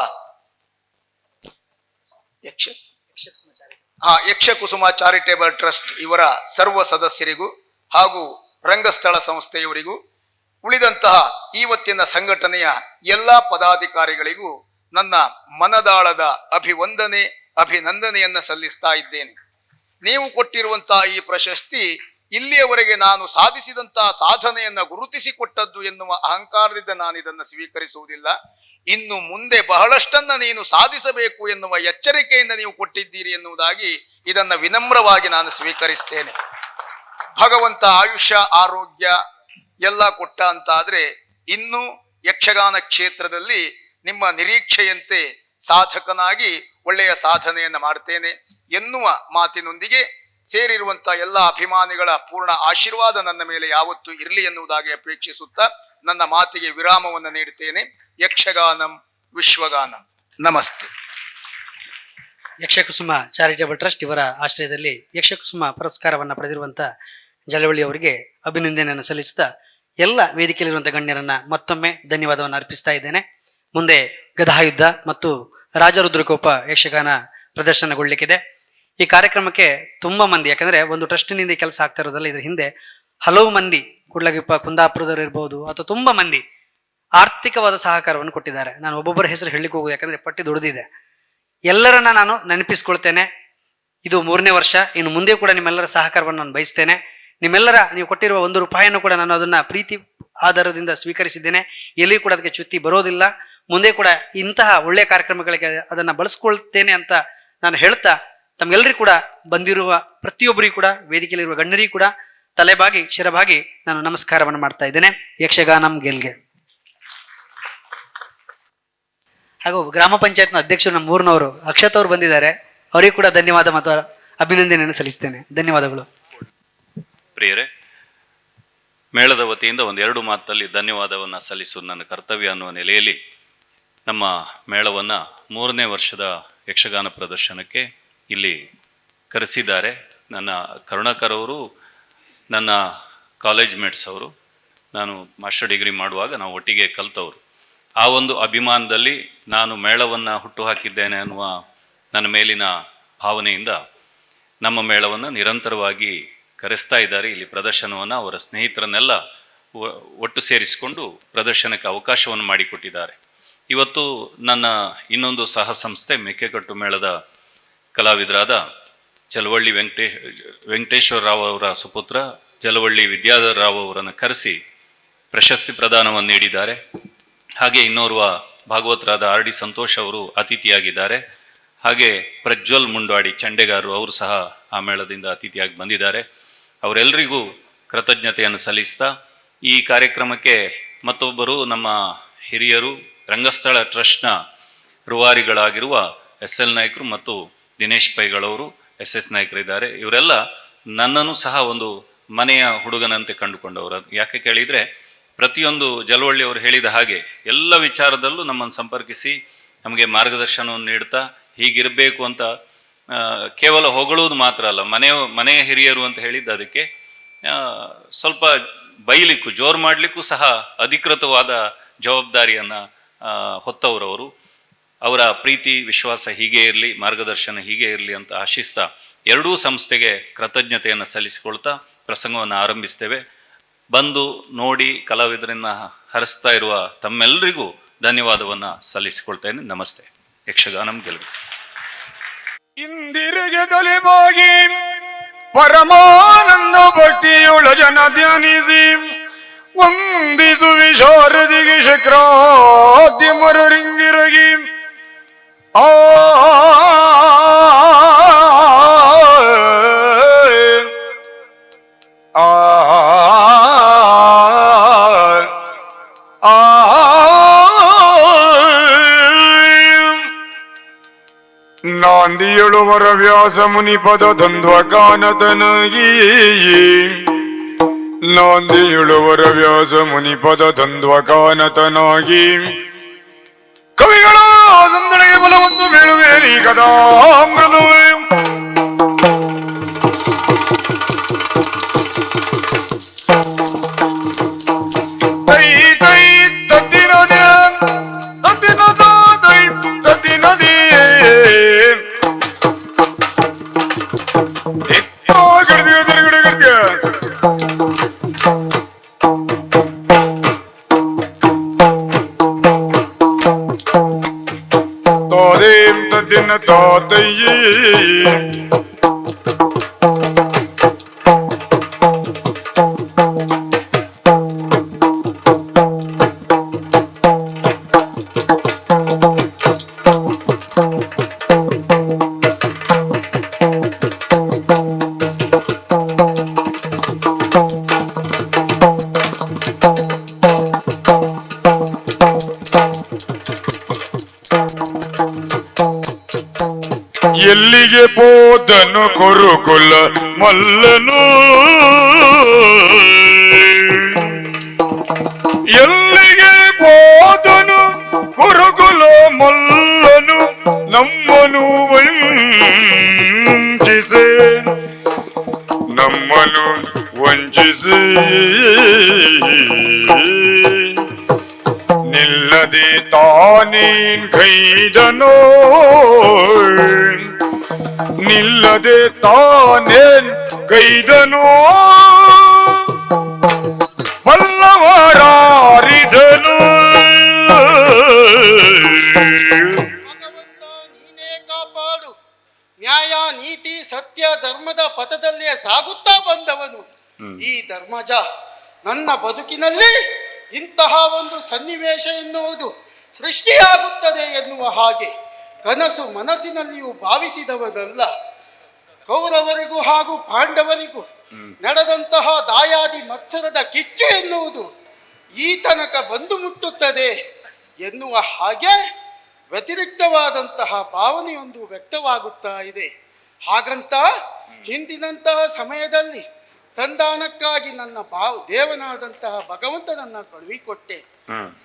ಯಕ್ಷ ಕುಸುಮ ಚಾರಿಟೇಬಲ್ ಟ್ರಸ್ಟ್ ಇವರ ಸರ್ವ ಸದಸ್ಯರಿಗೂ ಹಾಗೂ ರಂಗಸ್ಥಳ ಸಂಸ್ಥೆಯವರಿಗೂ ಉಳಿದಂತಹ ಇವತ್ತಿನ ಸಂಘಟನೆಯ ಎಲ್ಲಾ ಪದಾಧಿಕಾರಿಗಳಿಗೂ ನನ್ನ ಮನದಾಳದ ಅಭಿನಂದನೆಯನ್ನ ಸಲ್ಲಿಸ್ತಾ ಇದ್ದೇನೆ. ನೀವು ಕೊಟ್ಟಿರುವಂತಹ ಈ ಪ್ರಶಸ್ತಿ ಇಲ್ಲಿಯವರೆಗೆ ನಾನು ಸಾಧಿಸಿದಂತಹ ಸಾಧನೆಯನ್ನ ಗುರುತಿಸಿಕೊಟ್ಟದ್ದು ಎನ್ನುವ ಅಹಂಕಾರದಿಂದ ನಾನು ಇದನ್ನು ಸ್ವೀಕರಿಸುವುದಿಲ್ಲ. ಇನ್ನು ಮುಂದೆ ಬಹಳಷ್ಟನ್ನ ನೀನು ಸಾಧಿಸಬೇಕು ಎನ್ನುವ ಎಚ್ಚರಿಕೆಯಿಂದ ನೀವು ಕೊಟ್ಟಿದ್ದೀರಿ ಎನ್ನುವುದಾಗಿ ಇದನ್ನ ವಿನಮ್ರವಾಗಿ ನಾನು ಸ್ವೀಕರಿಸ್ತೇನೆ. ಭಗವಂತ ಆಯುಷ್ಯ ಆರೋಗ್ಯ ಎಲ್ಲ ಕೊಟ್ಟ ಅಂತಾದ್ರೆ ಇನ್ನು ಯಕ್ಷಗಾನ ಕ್ಷೇತ್ರದಲ್ಲಿ ನಿಮ್ಮ ನಿರೀಕ್ಷೆಯಂತೆ ಸಾಧಕನಾಗಿ ಒಳ್ಳೆಯ ಸಾಧನೆಯನ್ನು ಮಾಡ್ತೇನೆ ಎನ್ನುವ ಮಾತಿನೊಂದಿಗೆ ಸೇರಿರುವಂತಹ ಎಲ್ಲ ಅಭಿಮಾನಿಗಳ ಪೂರ್ಣ ಆಶೀರ್ವಾದ ನನ್ನ ಮೇಲೆ ಯಾವತ್ತೂ ಇರಲಿ ಎನ್ನುವುದಾಗಿ ಅಪೇಕ್ಷಿಸುತ್ತಾ ನನ್ನ ಮಾತಿಗೆ ವಿರಾಮವನ್ನು ನೀಡುತ್ತೇನೆ. ಯಕ್ಷಗಾನಂ ವಿಶ್ವಗಾನಂ. ನಮಸ್ತೆ. ಯಕ್ಷಕುಸುಮ ಚಾರಿಟೇಬಲ್ ಟ್ರಸ್ಟ್ ಇವರ ಆಶ್ರಯದಲ್ಲಿ ಯಕ್ಷಕುಸುಮ ಪುರಸ್ಕಾರವನ್ನು ಪಡೆದಿರುವಂತಹ ಜಲವಳ್ಳಿ ಅವರಿಗೆ ಅಭಿನಂದನೆಯನ್ನು ಸಲ್ಲಿಸುತ್ತಾ ಎಲ್ಲ ವೇದಿಕೆಯಲ್ಲಿರುವಂತಹ ಗಣ್ಯರನ್ನ ಮತ್ತೊಮ್ಮೆ ಧನ್ಯವಾದವನ್ನು ಅರ್ಪಿಸ್ತಾ ಇದ್ದೇನೆ. ಮುಂದೆ ಗದಾಯುದ್ಧ ಮತ್ತು ರಾಜರುದ್ರಕೋಪ ಯಕ್ಷಗಾನ ಪ್ರದರ್ಶನಗೊಳ್ಳಲಿಕ್ಕಿದೆ. ಈ ಕಾರ್ಯಕ್ರಮಕ್ಕೆ ತುಂಬಾ ಮಂದಿ, ಯಾಕಂದ್ರೆ ಒಂದು ಟ್ರಸ್ಟಿನಿಂದ ಕೆಲಸ ಆಗ್ತಾ ಇರೋದಲ್ಲ, ಇದ್ರ ಹಿಂದೆ ಹಲವು ಮಂದಿ ಕುಡ್ಲಗಿಪ್ಪ ಕುಂದಾಪುರದವರು ಇರ್ಬೋದು ಅಥವಾ ತುಂಬಾ ಮಂದಿ ಆರ್ಥಿಕವಾದ ಸಹಕಾರವನ್ನು ಕೊಟ್ಟಿದ್ದಾರೆ. ನಾನು ಒಬ್ಬೊಬ್ಬರ ಹೆಸರು ಹೇಳಲಿಕ್ಕೆ ಹೋಗುದು, ಯಾಕಂದ್ರೆ ಪಟ್ಟಿ ದೊಡ್ಡದಿದೆ. ಎಲ್ಲರನ್ನ ನಾನು ನೆನಪಿಸ್ಕೊಳ್ತೇನೆ. ಇದು 3ನೇ ವರ್ಷ, ಇನ್ನು ಮುಂದೆ ಕೂಡ ನಿಮ್ಮೆಲ್ಲರ ಸಹಕಾರವನ್ನು ನಾನು ಬಯಸ್ತೇನೆ. ನೀವು ಕೊಟ್ಟಿರುವ 1 ರೂಪಾಯಿಯನ್ನು ಕೂಡ ನಾನು ಅದನ್ನ ಪ್ರೀತಿ ಆಧಾರದಿಂದ ಸ್ವೀಕರಿಸಿದ್ದೇನೆ. ಎಲ್ಲಿಯೂ ಕೂಡ ಅದಕ್ಕೆ ಚ್ಯುತಿ ಬರೋದಿಲ್ಲ. ಮುಂದೆ ಕೂಡ ಇಂತಹ ಒಳ್ಳೆಯ ಕಾರ್ಯಕ್ರಮಗಳಿಗೆ ಅದನ್ನ ಬಳಸ್ಕೊಳ್ತೇನೆ ಅಂತ ನಾನು ಹೇಳ್ತಾ, ತಮ್ಗೆಲ್ಲರಿಗೂ ಕೂಡ ಬಂದಿರುವ ಪ್ರತಿಯೊಬ್ಬರಿಗೂ ಕೂಡ ವೇದಿಕೆಯಲ್ಲಿರುವ ಗಣ್ಯರಿಗೂ ಕೂಡ ತಲೆಬಾಗಿ ಶಿರಬಾಗಿ ನಾನು ನಮಸ್ಕಾರವನ್ನು ಮಾಡ್ತಾ ಇದ್ದೇನೆ. ಯಕ್ಷಗಾನಂ ಗೆಲ್ಗೆ. ಹಾಗೂ ಗ್ರಾಮ ಪಂಚಾಯತ್ನ ಅಧ್ಯಕ್ಷರು ನಮ್ಮ ಊರಿನವರು ಅಕ್ಷತ್ ಅವರು ಬಂದಿದ್ದಾರೆ. ಅವರಿಗೂ ಕೂಡ ಧನ್ಯವಾದ ಮತ್ತು ಅಭಿನಂದನೆಯನ್ನು ಸಲ್ಲಿಸ್ತೇನೆ. ಧನ್ಯವಾದಗಳು. ಪ್ರಿಯರೇ, ಮೇಳದ ವತಿಯಿಂದ 1-2 ಮಾತಲ್ಲಿ ಧನ್ಯವಾದವನ್ನು ಸಲ್ಲಿಸುವುದು ನನ್ನ ಕರ್ತವ್ಯ ಅನ್ನುವ ನೆಲೆಯಲ್ಲಿ ನಮ್ಮ ಮೇಳವನ್ನು 3ನೇ ವರ್ಷದ ಯಕ್ಷಗಾನ ಪ್ರದರ್ಶನಕ್ಕೆ ಇಲ್ಲಿ ಕರೆಸಿದ್ದಾರೆ. ನನ್ನ ಕರುಣಾಕರ್ ಅವರು ನನ್ನ ಕಾಲೇಜ್ ಮೇಟ್ಸ್ ಅವರು. ನಾನು ಮಾಸ್ಟರ್ ಡಿಗ್ರಿ ಮಾಡುವಾಗ ನಾವು ಒಟ್ಟಿಗೆ ಕಲ್ತವರು. ಆ ಒಂದು ಅಭಿಮಾನದಲ್ಲಿ ನಾನು ಮೇಳವನ್ನು ಹುಟ್ಟುಹಾಕಿದ್ದೇನೆ ಅನ್ನುವ ನನ್ನ ಮೇಲಿನ ಭಾವನೆಯಿಂದ ನಮ್ಮ ಮೇಳವನ್ನು ನಿರಂತರವಾಗಿ ಕರೆಸ್ತಾ ಇದ್ದಾರೆ. ಇಲ್ಲಿ ಪ್ರದರ್ಶನವನ್ನು ಅವರ ಸ್ನೇಹಿತರನ್ನೆಲ್ಲ ಒಟ್ಟು ಸೇರಿಸಿಕೊಂಡು ಪ್ರದರ್ಶನಕ್ಕೆ ಅವಕಾಶವನ್ನು ಮಾಡಿಕೊಟ್ಟಿದ್ದಾರೆ. ಇವತ್ತು ನನ್ನ ಇನ್ನೊಂದು ಸಹ ಸಂಸ್ಥೆ ಮೆಕ್ಕೆಕಟ್ಟು ಮೇಳದ ಕಲಾವಿದರಾದ ಜಲವಳ್ಳಿ ವೆಂಕಟೇಶ್ವರ ರಾವ್ ಅವರ ಸುಪುತ್ರ ಜಲವಳ್ಳಿ ವಿದ್ಯಾಧರ ರಾವ್ ಅವರನ್ನು ಕರೆಸಿ ಪ್ರಶಸ್ತಿ ಪ್ರದಾನವನ್ನು ನೀಡಿದ್ದಾರೆ. ಹಾಗೆ ಇನ್ನೋರ್ವ ಭಾಗವತರಾದ RD ಸಂತೋಷ್ ಅವರು ಅತಿಥಿಯಾಗಿದ್ದಾರೆ. ಹಾಗೆ ಪ್ರಜ್ವಲ್ ಮುಂಡವಾಡಿ ಚಂಡೆಗಾರರು ಅವರು ಸಹ ಆ ಮೇಳದಿಂದ ಅತಿಥಿಯಾಗಿ ಬಂದಿದ್ದಾರೆ. ಅವರೆಲ್ಲರಿಗೂ ಕೃತಜ್ಞತೆಯನ್ನು ಸಲ್ಲಿಸ್ತಾ ಈ ಕಾರ್ಯಕ್ರಮಕ್ಕೆ ಮತ್ತೊಬ್ಬರು ನಮ್ಮ ಹಿರಿಯರು ರಂಗಸ್ಥಳ ಟ್ರಸ್ಟ್ನ ರೂವಾರಿಗಳಾಗಿರುವ SL ನಾಯ್ಕರು ಮತ್ತು ದಿನೇಶ್ ಪೈಗಳವರು SS ನಾಯ್ಕರಿದ್ದಾರೆ. ಇವರೆಲ್ಲ ನನ್ನನ್ನು ಸಹ ಒಂದು ಮನೆಯ ಹುಡುಗನಂತೆ ಕಂಡುಕೊಂಡವರು. ಯಾಕೆ ಕೇಳಿದರೆ, ಪ್ರತಿಯೊಂದು ಜಲವಳ್ಳಿ ಅವರು ಹೇಳಿದ ಹಾಗೆ ಎಲ್ಲ ವಿಚಾರದಲ್ಲೂ ನಮ್ಮನ್ನು ಸಂಪರ್ಕಿಸಿ ನಮಗೆ ಮಾರ್ಗದರ್ಶನವನ್ನು ನೀಡ್ತಾ ಹೀಗಿರಬೇಕು ಅಂತ ಕೇವಲ ಹೊಗಳುವುದು ಮಾತ್ರ ಅಲ್ಲ, ಮನೆಯ ಹಿರಿಯರು ಅಂತ ಹೇಳಿದ್ದು ಅದಕ್ಕೆ ಸ್ವಲ್ಪ ಬೈಲಿಕ್ಕೂ ಜೋರು ಮಾಡಲಿಕ್ಕೂ ಸಹ ಅಧಿಕೃತವಾದ ಜವಾಬ್ದಾರಿಯನ್ನು ಹೊತ್ತವರವರು. ಅವರ ಪ್ರೀತಿ ವಿಶ್ವಾಸ ಹೀಗೆ ಇರಲಿ, ಮಾರ್ಗದರ್ಶನ ಹೀಗೆ ಇರಲಿ ಅಂತ ಆಶಿಸ್ತಾ ಎರಡೂ ಸಂಸ್ಥೆಗೆ ಕೃತಜ್ಞತೆಯನ್ನು ಸಲ್ಲಿಸಿಕೊಳ್ತಾ ಪ್ರಸಂಗವನ್ನು ಆರಂಭಿಸ್ತೇವೆ. ಬಂದು ನೋಡಿ ಕಲಾವಿದರನ್ನ ಹರಿಸ್ತಾ ಇರುವ ತಮ್ಮೆಲ್ಲರಿಗೂ ಧನ್ಯವಾದವನ್ನು ಸಲ್ಲಿಸಿಕೊಳ್ತೇನೆ. ನಮಸ್ತೆ. ಯಕ್ಷಗಾನಂ ಗೆಲುವು. ಇಂದಿರಿಗೆ ತಲೆಬಾಗಿ ಪರಮಾನಂದ ಭಕ್ತಿಯುಳ ಜನ ಧ್ಯಾನಿಸಿ ವಂದಿಸು ವಿಶಾರದಿಗೆ ಶಕ್ರಾದ್ಯ ಮರರಿಂಗಿರಗಿ ಆ ನಾಂದಿಯಳುವರ ವ್ಯಾಸ ಮುನಿಪದ ದ್ವಂದ್ವ ಕಾನತನಗಿ ನಾಂದಿಯಳುವರ ವ್ಯಾಸ ಮುನಿಪದ ದ್ವಂದ್ವ ಕಾನತನಾಗಿ ಕವಿಗಳ ಸಂದಣಿಗೆ ಬಲವನ್ನು ಬೀಳುವೇರಿ ಕದಾ ಮೃದುವೆ ತಾತಯ್ಯೇ ಎಲ್ಲಿಗೆ ಬೋಧನು ಕುರುಕುಲ ಮಲ್ಲನು ಎಲ್ಲಿಗೆ ಬೋಧನು ಕುರುಕುಲ ಮಲ್ಲನು ನಮ್ಮನು ವಂಚಿಸೆ ನಮ್ಮನು ವಂಚಿಸೆ ನಿಲ್ಲದೆ ತಾನೇನ್ ಕೈದನೋ ನಿಲ್ಲದೆ ತಾನೇನ್ ಕೈದನೋ ಬಲ್ಲವರಾರಿದನು ಭಗವಂತ ನೀನೇ ಕಾಪಾಡು. ನ್ಯಾಯ ನೀತಿ ಸತ್ಯ ಧರ್ಮದ ಪಥದಲ್ಲೇ ಸಾಗುತ್ತಾ ಬಂದವನು ಈ ಧರ್ಮಜ. ನನ್ನ ಬದುಕಿನಲ್ಲಿ ಇಂತಹ ಒಂದು ಸನ್ನಿವೇಶ ಎನ್ನುವುದು ಸೃಷ್ಟಿಯಾಗುತ್ತದೆ ಎನ್ನುವ ಹಾಗೆ ಕನಸು ಮನಸ್ಸಿನಲ್ಲಿಯೂ ಭಾವಿಸಿದವನಲ್ಲ. ಕೌರವರಿಗೂ ಹಾಗೂ ಪಾಂಡವರಿಗೂ ನಡೆದಂತಹ ದಾಯಾದಿ ಮತ್ಸರದ ಕಿಚ್ಚು ಎನ್ನುವುದು ಈ ತನಕ ಬಂದು ಮುಟ್ಟುತ್ತದೆ ಎನ್ನುವ ಹಾಗೆ ವ್ಯತಿರಿಕ್ತವಾದಂತಹ ಭಾವನೆಯೊಂದು ವ್ಯಕ್ತವಾಗುತ್ತಾ ಇದೆ. ಹಾಗಂತ ಹಿಂದಿನಂತಹ ಸಮಯದಲ್ಲಿ ಸಂಧಾನಕ್ಕಾಗಿ ನನ್ನ ದೇವನಾದಂತಹ ಭಗವಂತನನ್ನ ಕಳುಹಿಕೊಟ್ಟೆ.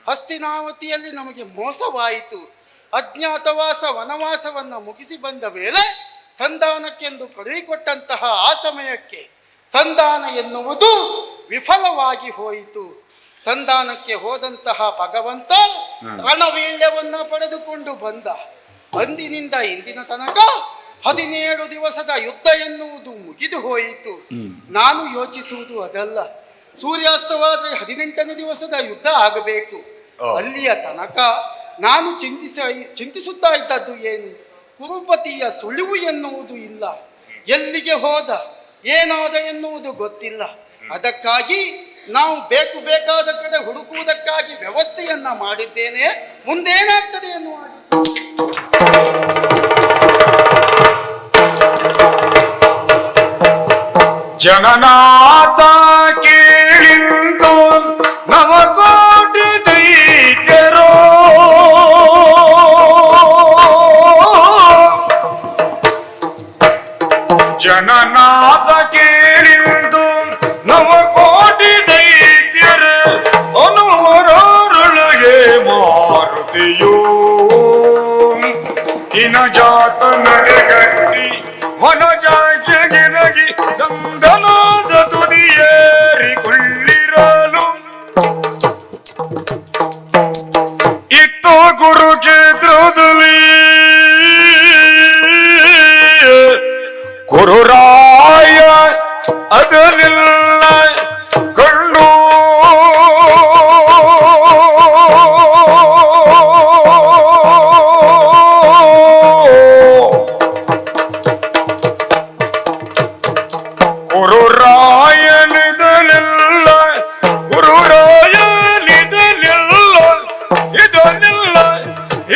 ಹಸ್ತಿನಾವತಿಯಲ್ಲಿ ನಮಗೆ ಮೋಸವಾಯಿತು. ಅಜ್ಞಾತವಾಸ ವನವಾಸವನ್ನ ಮುಗಿಸಿ ಬಂದ ಮೇಲೆ ಸಂಧಾನಕ್ಕೆಂದು ಕಳುಹಿಕೊಟ್ಟಂತಹ ಆ ಸಮಯಕ್ಕೆ ಸಂಧಾನ ಎನ್ನುವುದು ವಿಫಲವಾಗಿ ಹೋಯಿತು. ಸಂಧಾನಕ್ಕೆ ಹೋದಂತಹ ಭಗವಂತ ರಣವೀಳ್ಯವನ್ನ ಪಡೆದುಕೊಂಡು ಬಂದ. ಅಂದಿನಿಂದ ಇಂದಿನ ತನಕ 17 ದಿವಸದ ಯುದ್ಧ ಎನ್ನುವುದು ಮುಗಿದು ಹೋಯಿತು. ನಾನು ಯೋಚಿಸುವುದು ಅದಲ್ಲ, ಸೂರ್ಯಾಸ್ತವಾದ್ರೆ 18ನೇ ದಿವಸದ ಯುದ್ಧ ಆಗಬೇಕು. ಅಲ್ಲಿಯ ತನಕ ನಾನು ಚಿಂತಿಸುತ್ತಾ ಇದ್ದದ್ದು ಏನು, ಕುರುಪತಿಯ ಸುಳಿವು ಎನ್ನುವುದು ಇಲ್ಲ, ಎಲ್ಲಿಗೆ ಹೋದ ಏನಾದ ಎನ್ನುವುದು ಗೊತ್ತಿಲ್ಲ. ಅದಕ್ಕಾಗಿ ನಾವು ಬೇಕಾದ ಕಡೆ ಹುಡುಕುವುದಕ್ಕಾಗಿ ವ್ಯವಸ್ಥೆಯನ್ನ ಮಾಡಿದ್ದೇನೆ. ಮುಂದೇನಾಗ್ತದೆ ಎನ್ನುವ ಜನನಾಥ ಕೇಳಿಂದು ನವಕೋಟಿ ದೈತ್ಯರೋ ಜನನಾಥ ಕೇಳಿಂದು ನವಕೋಟಿ ದೈತ್ಯರ ಅನುವರೊಳಗೆ ಮಾರುತಿಯೋ ಹೀನ ಜಾತ ನಡೆಗಟ್ಟಿ ವನಜಾಗಿರಗಿ ಸಂದನಾದ ತುದಿಯೇರಿಕೊಳ್ಳಿರಲು ಇತ್ತು ಕುರುಕ್ಷೇತ್ರದಲ್ಲಿ ಗುರುರಾಯ ಅದನ್ನೆಲ್ಲ ಕಂಡು ಗುರುರಾಯನಿದನೆಲ್ಲ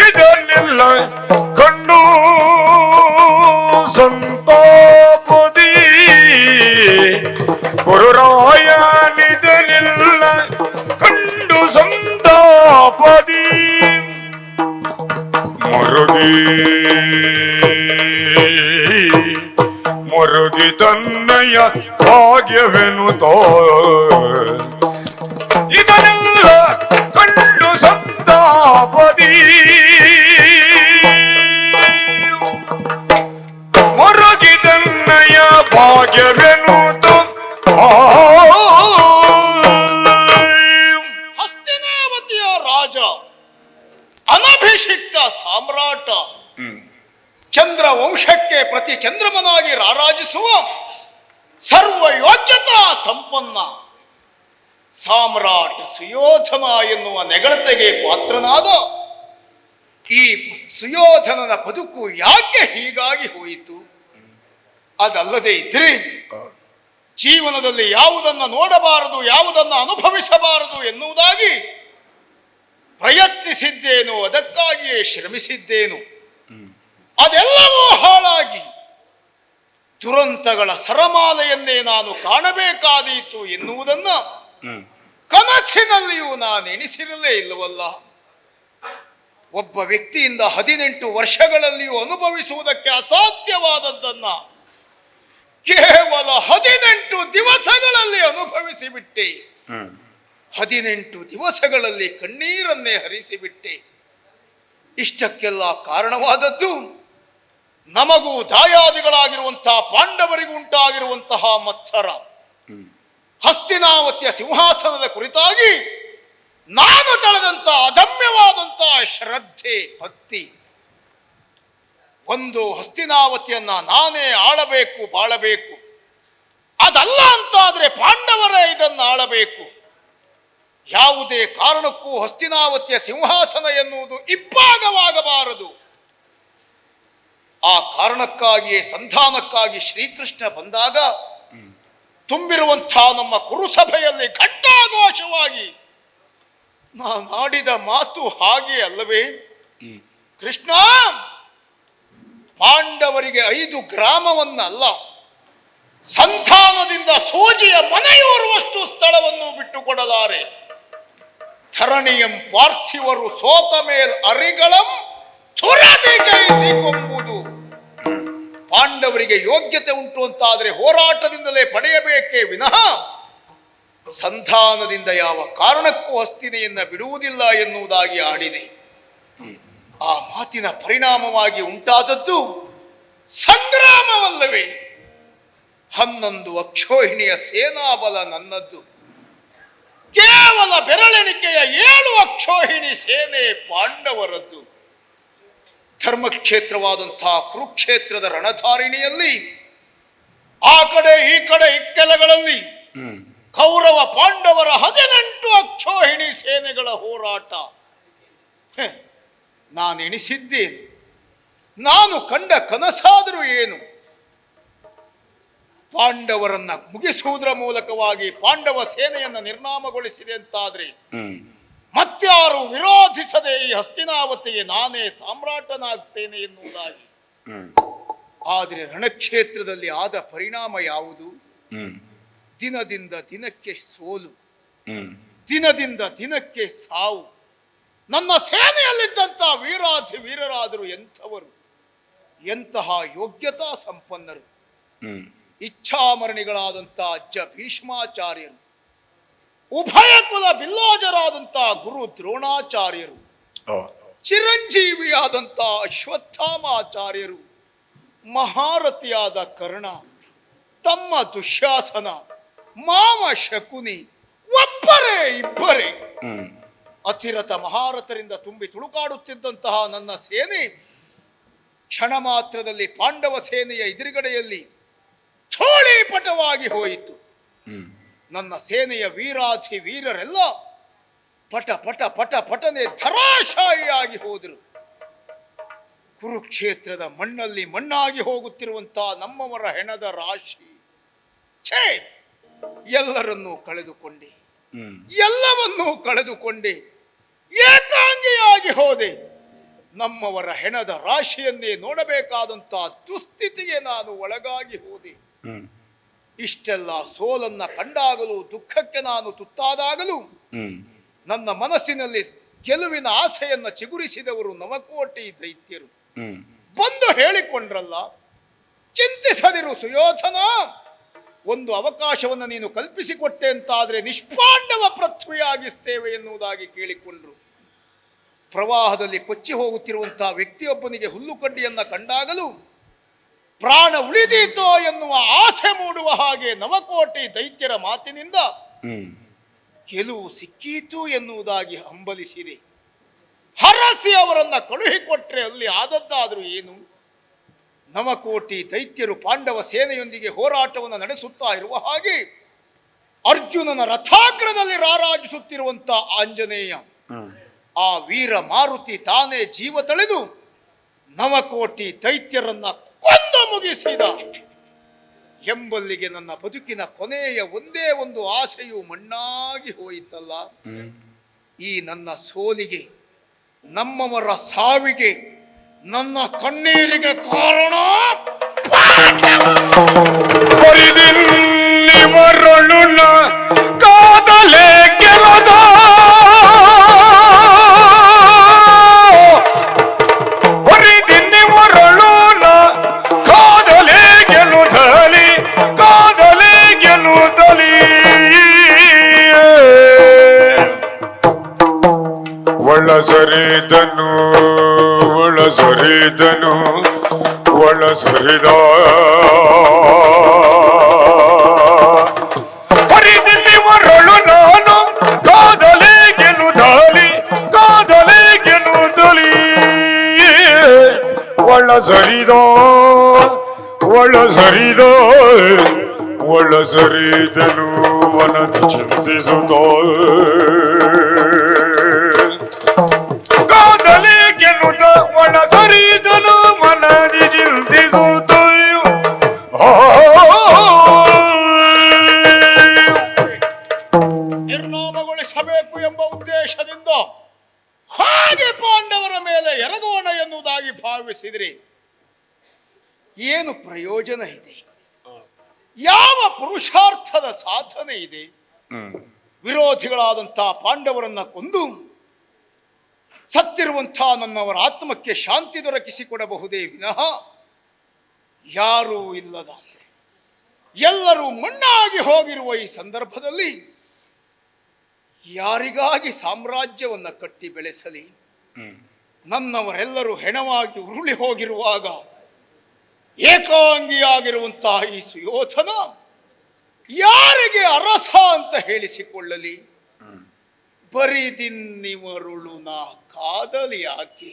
ಇದನ್ನೆಲ್ಲ ಕಂಡು ಸಂತಾಪದಿ ಗುರುರಾಯನಿದನೆಲ್ಲ ಕಂಡು ಸಂತಾಪದಿ ಮರುಗಿ ತನ್ನಯ ಭಾಗ್ಯವೆನುತೋ ಇದನ್ನೆಲ್ಲ ಕಂಡು ಸಂತಾಪದಿ ಮರುಗಿ ತನ್ನಯ ಭಾಗ್ಯವೆನುತೋ ಹಸ್ತಿನಾವತಿಯ ರಾಜ, ಅನಭಿಷಿಕ್ತ ಸಾಮ್ರಾಟ, ಚಂದ್ರ ವಂಶಕ್ಕೆ ಪ್ರತಿ ಚಂದ್ರಮನಾಗಿ ರಾರಾಜಿಸುವ ಸರ್ವ ಯೋಗ್ಯತಾ ಸಂಪನ್ನ ಸಾಮ್ರಾಟ್ ಸುಯೋಧನ ಎನ್ನುವ ನೆಗಳತೆಗೆ ಪಾತ್ರನಾದ ಈ ಸುಯೋಧನನ ಬದುಕು ಯಾಕೆ ಹೀಗಾಗಿ ಹೋಯಿತು? ಅದಲ್ಲದೆ ಇದ್ರೆ ಜೀವನದಲ್ಲಿ ಯಾವುದನ್ನು ನೋಡಬಾರದು, ಯಾವುದನ್ನು ಅನುಭವಿಸಬಾರದು ಎನ್ನುವುದಾಗಿ ಪ್ರಯತ್ನಿಸಿದ್ದೇನು, ಅದಕ್ಕಾಗಿಯೇ ಶ್ರಮಿಸಿದ್ದೇನು. ಅದೆಲ್ಲವೂ ಹಾಳಾಗಿ ದುರಂತಗಳ ಸರಮಾಲೆಯನ್ನೇ ನಾನು ಕಾಣಬೇಕಾದೀತು ಎನ್ನುವುದನ್ನು ಕನಸಿನಲ್ಲಿಯೂ ನಾನು ಎಣಿಸಿರಲೇ ಇಲ್ಲವಲ್ಲ. ಒಬ್ಬ ವ್ಯಕ್ತಿಯಿಂದ 18 ವರ್ಷಗಳಲ್ಲಿಯೂ ಅನುಭವಿಸುವುದಕ್ಕೆ ಅಸಾಧ್ಯವಾದದ್ದನ್ನ ಕೇವಲ 18 ದಿವಸಗಳಲ್ಲಿ ಅನುಭವಿಸಿಬಿಟ್ಟೆ. 18 ದಿವಸಗಳಲ್ಲಿ ಕಣ್ಣೀರನ್ನೇ ಹರಿಸಿಬಿಟ್ಟೆ. ಇಷ್ಟಕ್ಕೆಲ್ಲ ಕಾರಣವಾದದ್ದು ನಮಗೂ ದಾಯಾದಿಗಳಾಗಿರುವಂತಹ ಪಾಂಡವರಿಗೂ ಉಂಟಾಗಿರುವಂತಹ ಮತ್ಸರ. ಹಸ್ತಿನಾವತಿಯ ಸಿಂಹಾಸನದ ಕುರಿತಾಗಿ ನಾನು ತಳೆದಂತಹ ಅದಮ್ಯವಾದಂತಹ ಶ್ರದ್ಧೆ, ಭಕ್ತಿ. ಒಂದು ಹಸ್ತಿನಾವತಿಯನ್ನ ನಾನೇ ಆಳಬೇಕು, ಬಾಳಬೇಕು. ಅದಲ್ಲ ಅಂತಾದ್ರೆ ಪಾಂಡವರೇ ಇದನ್ನು ಆಳಬೇಕು. ಯಾವುದೇ ಕಾರಣಕ್ಕೂ ಹಸ್ತಿನಾವತಿಯ ಸಿಂಹಾಸನ ಎನ್ನುವುದು ಇಬ್ಬಾಗವಾಗಬಾರದು. ಆ ಕಾರಣಕ್ಕಾಗಿಯೇ ಸಂಧಾನಕ್ಕಾಗಿ ಶ್ರೀಕೃಷ್ಣ ಬಂದಾಗ ತುಂಬಿರುವಂತಹ ನಮ್ಮ ಕುರುಸಭೆಯಲ್ಲಿ ಘಂಟಾಘೋಷವಾಗಿ ನಾನಾಡಿದ ಮಾತು ಹಾಗೆ ಅಲ್ಲವೇ? ಕೃಷ್ಣ, ಪಾಂಡವರಿಗೆ 5 ಗ್ರಾಮವನ್ನಲ್ಲ, ಸಂಧಾನದಿಂದ ಸೂಜಿಯ ಮನೆಯೂರುವಷ್ಟು ಸ್ಥಳವನ್ನು ಬಿಟ್ಟುಕೊಡಲಾರೆ. ಧರಣಿಯಂ ಪಾರ್ಥಿವರು ಸೋತ ಮೇಲ್ ಅರಿಗಳಂ ಸುರದಿ ಜಯಿಸಿಕೊಂಬುದು. ಪಾಂಡವರಿಗೆ ಯೋಗ್ಯತೆ ಉಂಟು ಅಂತಾದರೆ ಹೋರಾಟದಿಂದಲೇ ಪಡೆಯಬೇಕೇ ವಿನಃ ಸಂಧಾನದಿಂದ ಯಾವ ಕಾರಣಕ್ಕೂ ಹಸ್ತಿನೆಯನ್ನ ಬಿಡುವುದಿಲ್ಲ ಎನ್ನುವುದಾಗಿ ಆಡಿದೆ. ಆ ಮಾತಿನ ಪರಿಣಾಮವಾಗಿ ಉಂಟಾದದ್ದು ಸಂಗ್ರಾಮವಲ್ಲವೇ? 11 ಅಕ್ಷೋಹಿಣಿಯ ಸೇನಾಬಲ ನನ್ನದ್ದು. ಕೇವಲ ಬೆರಳೆಣಿಕೆಯ 7 ಅಕ್ಷೋಹಿಣಿ ಸೇನೆ ಪಾಂಡವರದ್ದು. ಧರ್ಮಕ್ಷೇತ್ರವಾದಂತಹ ಕುರುಕ್ಷೇತ್ರದ ರಣಧಾರಿಣಿಯಲ್ಲಿ ಆ ಕಡೆ ಈ ಕಡೆ ಇಕ್ಕೆಲಗಳಲ್ಲಿ ಕೌರವ ಪಾಂಡವರ 18 ಅಕ್ಷೋಹಿಣಿ ಸೇನೆಗಳ ಹೋರಾಟ. ನಾನು ಎಣಿಸಿದ್ದೇನೆ, ನಾನು ಕಂಡ ಕನಸಾದರೂ ಏನು? ಪಾಂಡವರನ್ನ ಮುಗಿಸುವುದರ ಮೂಲಕವಾಗಿ ಪಾಂಡವ ಸೇನೆಯನ್ನ ನಿರ್ನಾಮಗೊಳಿಸಿದೆ ಅಂತಾದ್ರೆ ಮತ್ಯಾರು ವಿರೋಧಿಸದೆ ಈ ಹಸ್ತಿನಾವತಿಗೆ ನಾನೇ ಸಾಮ್ರಾಟನಾಗ್ತೇನೆ ಎನ್ನುವುದಾಗಿ. ಆದರೆ ರಣಕ್ಷೇತ್ರದಲ್ಲಿ ಆದ ಪರಿಣಾಮ ಯಾವುದು? ದಿನದಿಂದ ದಿನಕ್ಕೆ ಸೋಲು, ದಿನದಿಂದ ದಿನಕ್ಕೆ ಸಾವು. ನನ್ನ ಸೇನೆಯಲ್ಲಿದ್ದಂತಹ ವೀರರಾದರು ಎಂಥವರು, ಎಂತಹ ಯೋಗ್ಯತಾ ಸಂಪನ್ನರು. ಇಚ್ಛಾಮರಣಿಗಳಾದಂತಹ ಅಜ್ಜ ಭೀಷ್ಮಾಚಾರ್ಯರು, ಉಭಯ ಕುಲ ಬಿಲ್ಲೋಜರಾದಂತಹ ಗುರು ದ್ರೋಣಾಚಾರ್ಯರು, ಚಿರಂಜೀವಿಯಾದಂಥ ಅಶ್ವತ್ಥಾಮಾಚಾರ್ಯರು, ಮಹಾರಥಿಯಾದ ಕರ್ಣ, ತಮ್ಮ ದುಶ್ಯಾಸನ, ಮಾವ ಶಕುನಿ, ಒಬ್ಬರೇ ಇಬ್ಬರೇ ಅತಿರಥ ಮಹಾರಥರಿಂದ ತುಂಬಿ ತುಳುಕಾಡುತ್ತಿದ್ದಂತಹ ನನ್ನ ಸೇನೆ ಕ್ಷಣ ಮಾತ್ರದಲ್ಲಿ ಪಾಂಡವ ಸೇನೆಯ ಎದುರುಗಡೆಯಲ್ಲಿ ಥೋಳೀಪಟವಾಗಿ ಹೋಯಿತು. ನನ್ನ ಸೇನೆಯ ವೀರಾಧಿ ವೀರರೆಲ್ಲ ಪಟ ಪಟ ಪಟ ಪಟನೆ ಧರಾಶಾಯಿಯಾಗಿ ಹೋದರು. ಕುರುಕ್ಷೇತ್ರದ ಮಣ್ಣಲ್ಲಿ ಮಣ್ಣಾಗಿ ಹೋಗುತ್ತಿರುವಂತಹ ನಮ್ಮವರ ಹೆಣದ ರಾಶಿ. ಛೇ, ಎಲ್ಲರನ್ನೂ ಕಳೆದುಕೊಂಡೆ, ಎಲ್ಲವನ್ನೂ ಕಳೆದುಕೊಂಡೆ, ಏಕಾಂಗಿಯಾಗಿ ಹೋದೆ. ನಮ್ಮವರ ಹೆಣದ ರಾಶಿಯನ್ನೇ ನೋಡಬೇಕಾದಂತಹ ದುಸ್ಥಿತಿಗೆ ನಾನು ಒಳಗಾಗಿ ಹೋದೆ. ಇಷ್ಟೆಲ್ಲ ಸೋಲನ್ನ ಕಂಡಾಗಲೂ, ದುಃಖಕ್ಕೆ ನಾನು ತುತ್ತಾದಾಗಲೂ ನನ್ನ ಮನಸ್ಸಿನಲ್ಲಿ ಗೆಲುವಿನ ಆಸೆಯನ್ನ ಚಿಗುರಿಸಿದವರು ನವಕೋಟಿ ದೈತ್ಯರು. ಬಂದು ಹೇಳಿಕೊಂಡ್ರಲ್ಲ, ಚಿಂತಿಸದಿರು ಸುಯೋಧನ, ಒಂದು ಅವಕಾಶವನ್ನು ನೀನು ಕಲ್ಪಿಸಿಕೊಟ್ಟೆ ಅಂತಾದರೆ ನಿಷ್ಪಾಂಡವ ಪೃಥ್ವಿಯಾಗಿಸ್ತೇವೆ ಎನ್ನುವುದಾಗಿ ಕೇಳಿಕೊಂಡ್ರು. ಪ್ರವಾಹದಲ್ಲಿ ಕೊಚ್ಚಿ ಹೋಗುತ್ತಿರುವಂತಹ ವ್ಯಕ್ತಿಯೊಬ್ಬನಿಗೆ ಹುಲ್ಲುಕಡ್ಡಿಯನ್ನ ಕಂಡಾಗಲೂ ಪ್ರಾಣ ಉಳಿದೀತೋ ಎನ್ನುವ ಆಸೆ ಮೂಡುವ ಹಾಗೆ ನವಕೋಟಿ ದೈತ್ಯರ ಮಾತಿನಿಂದ ಗೆಲುವು ಸಿಕ್ಕೀತು ಎನ್ನುವುದಾಗಿ ಹಂಬಲಿಸಿದೆ. ಹರಸಿ ಅವರನ್ನ ಕಳುಹಿಕೊಟ್ರೆ ಅಲ್ಲಿ ಆದದ್ದಾದರೂ ಏನು? ನವಕೋಟಿ ದೈತ್ಯರು ಪಾಂಡವ ಸೇನೆಯೊಂದಿಗೆ ಹೋರಾಟವನ್ನು ನಡೆಸುತ್ತಾ ಇರುವ ಹಾಗೆ ಅರ್ಜುನನ ರಥಾಗ್ರದಲ್ಲಿ ರಾರಾಜಿಸುತ್ತಿರುವಂತ ಆಂಜನೇಯ, ಆ ವೀರ ಮಾರುತಿ ತಾನೇ ಜೀವ ತಳೆದು ನವಕೋಟಿ ದೈತ್ಯರನ್ನ ಕೊಂದು ಮುಗಿಸಿದ ಎಂಬಲ್ಲಿಗೆ ನನ್ನ ಬದುಕಿನ ಕೊನೆಯ ಒಂದೇ ಒಂದು ಆಸೆಯು ಮಣ್ಣಾಗಿ ಹೋಯಿತಲ್ಲ. ಈ ನನ್ನ ಸೋಲಿಗೆ, ನಮ್ಮವರ ಸಾವಿಗೆ, ನನ್ನ ಕಣ್ಣೀರಿಗೆ ಕಾರಣ ಮರಳುನ ಕಾದಲೆ ಗೆಲದ ಹೊರಿದಿನ್ನಿ ಮರಳುನ ಕಾದಲೆ ಗೆಲುದಲಿ, ಕಾದಲೆ ಗೆಲುದಲಿ ಒಳಸರಿದನು, ಒಳಸರಿದನು, ಒಳಸರಿದ ಹರಿದಿಲ್ಲಿ ಮರಳು ನಾನು ಕಾದಲೆ ಗೆಲುದಲಿ, ಕಾದಲೆ ಗೆಲುದಲಿ ಒಳಸರಿದ, ಒಳಸರಿದ, ಒಳಸರಿದನು ಮನದ ಚಿಂತಿಸುತ್ತ ಕಾದಲೆ ಗೆಲುದ, ಒಳಸರಿದನು ಮನದಿ ಚಿಂತಿಸುತ್ತ ನಿರ್ನಾಮಗೊಳಿಸಬೇಕು ಎಂಬ ಉದ್ದೇಶದಿಂದ ಹಾಗೆ ಪಾಂಡವರ ಮೇಲೆ ಎರಗೋಣ ಎನ್ನುವುದಾಗಿ ಭಾವಿಸಿದ್ರಿ. ಏನು ಪ್ರಯೋಜನ ಇದೆ? ಯಾವ ಪುರುಷಾರ್ಥದ ಸಾಧನೆ ಇದೆ? ವಿರೋಧಿಗಳಾದಂತಹ ಪಾಂಡವರನ್ನ ಕೊಂದು ಸತ್ತಿರುವಂತಹ ನನ್ನವರ ಆತ್ಮಕ್ಕೆ ಶಾಂತಿ ದೊರಕಿಸಿಕೊಡಬಹುದೇ ವಿನಃ ಯಾರೂ ಇಲ್ಲದ, ಎಲ್ಲರೂ ಮಣ್ಣಾಗಿ ಹೋಗಿರುವ ಈ ಸಂದರ್ಭದಲ್ಲಿ ಯಾರಿಗಾಗಿ ಸಾಮ್ರಾಜ್ಯವನ್ನ ಕಟ್ಟಿ ಬೆಳೆಸಲಿ? ನನ್ನವರೆಲ್ಲರೂ ಹೆಣವಾಗಿ ಉರುಳಿ ಹೋಗಿರುವಾಗ ಏಕಾಂಗಿಯಾಗಿರುವಂತಹ ಈ ಸುಯೋಧನ ಯಾರಿಗೆ ಅರಸ ಅಂತ ಹೇಳಿಸಿಕೊಳ್ಳಲಿ? ಬರಿದಿನ್ನಿವರುಳು ನಾ ಕಾದಲಿ ಯಾಕೆ?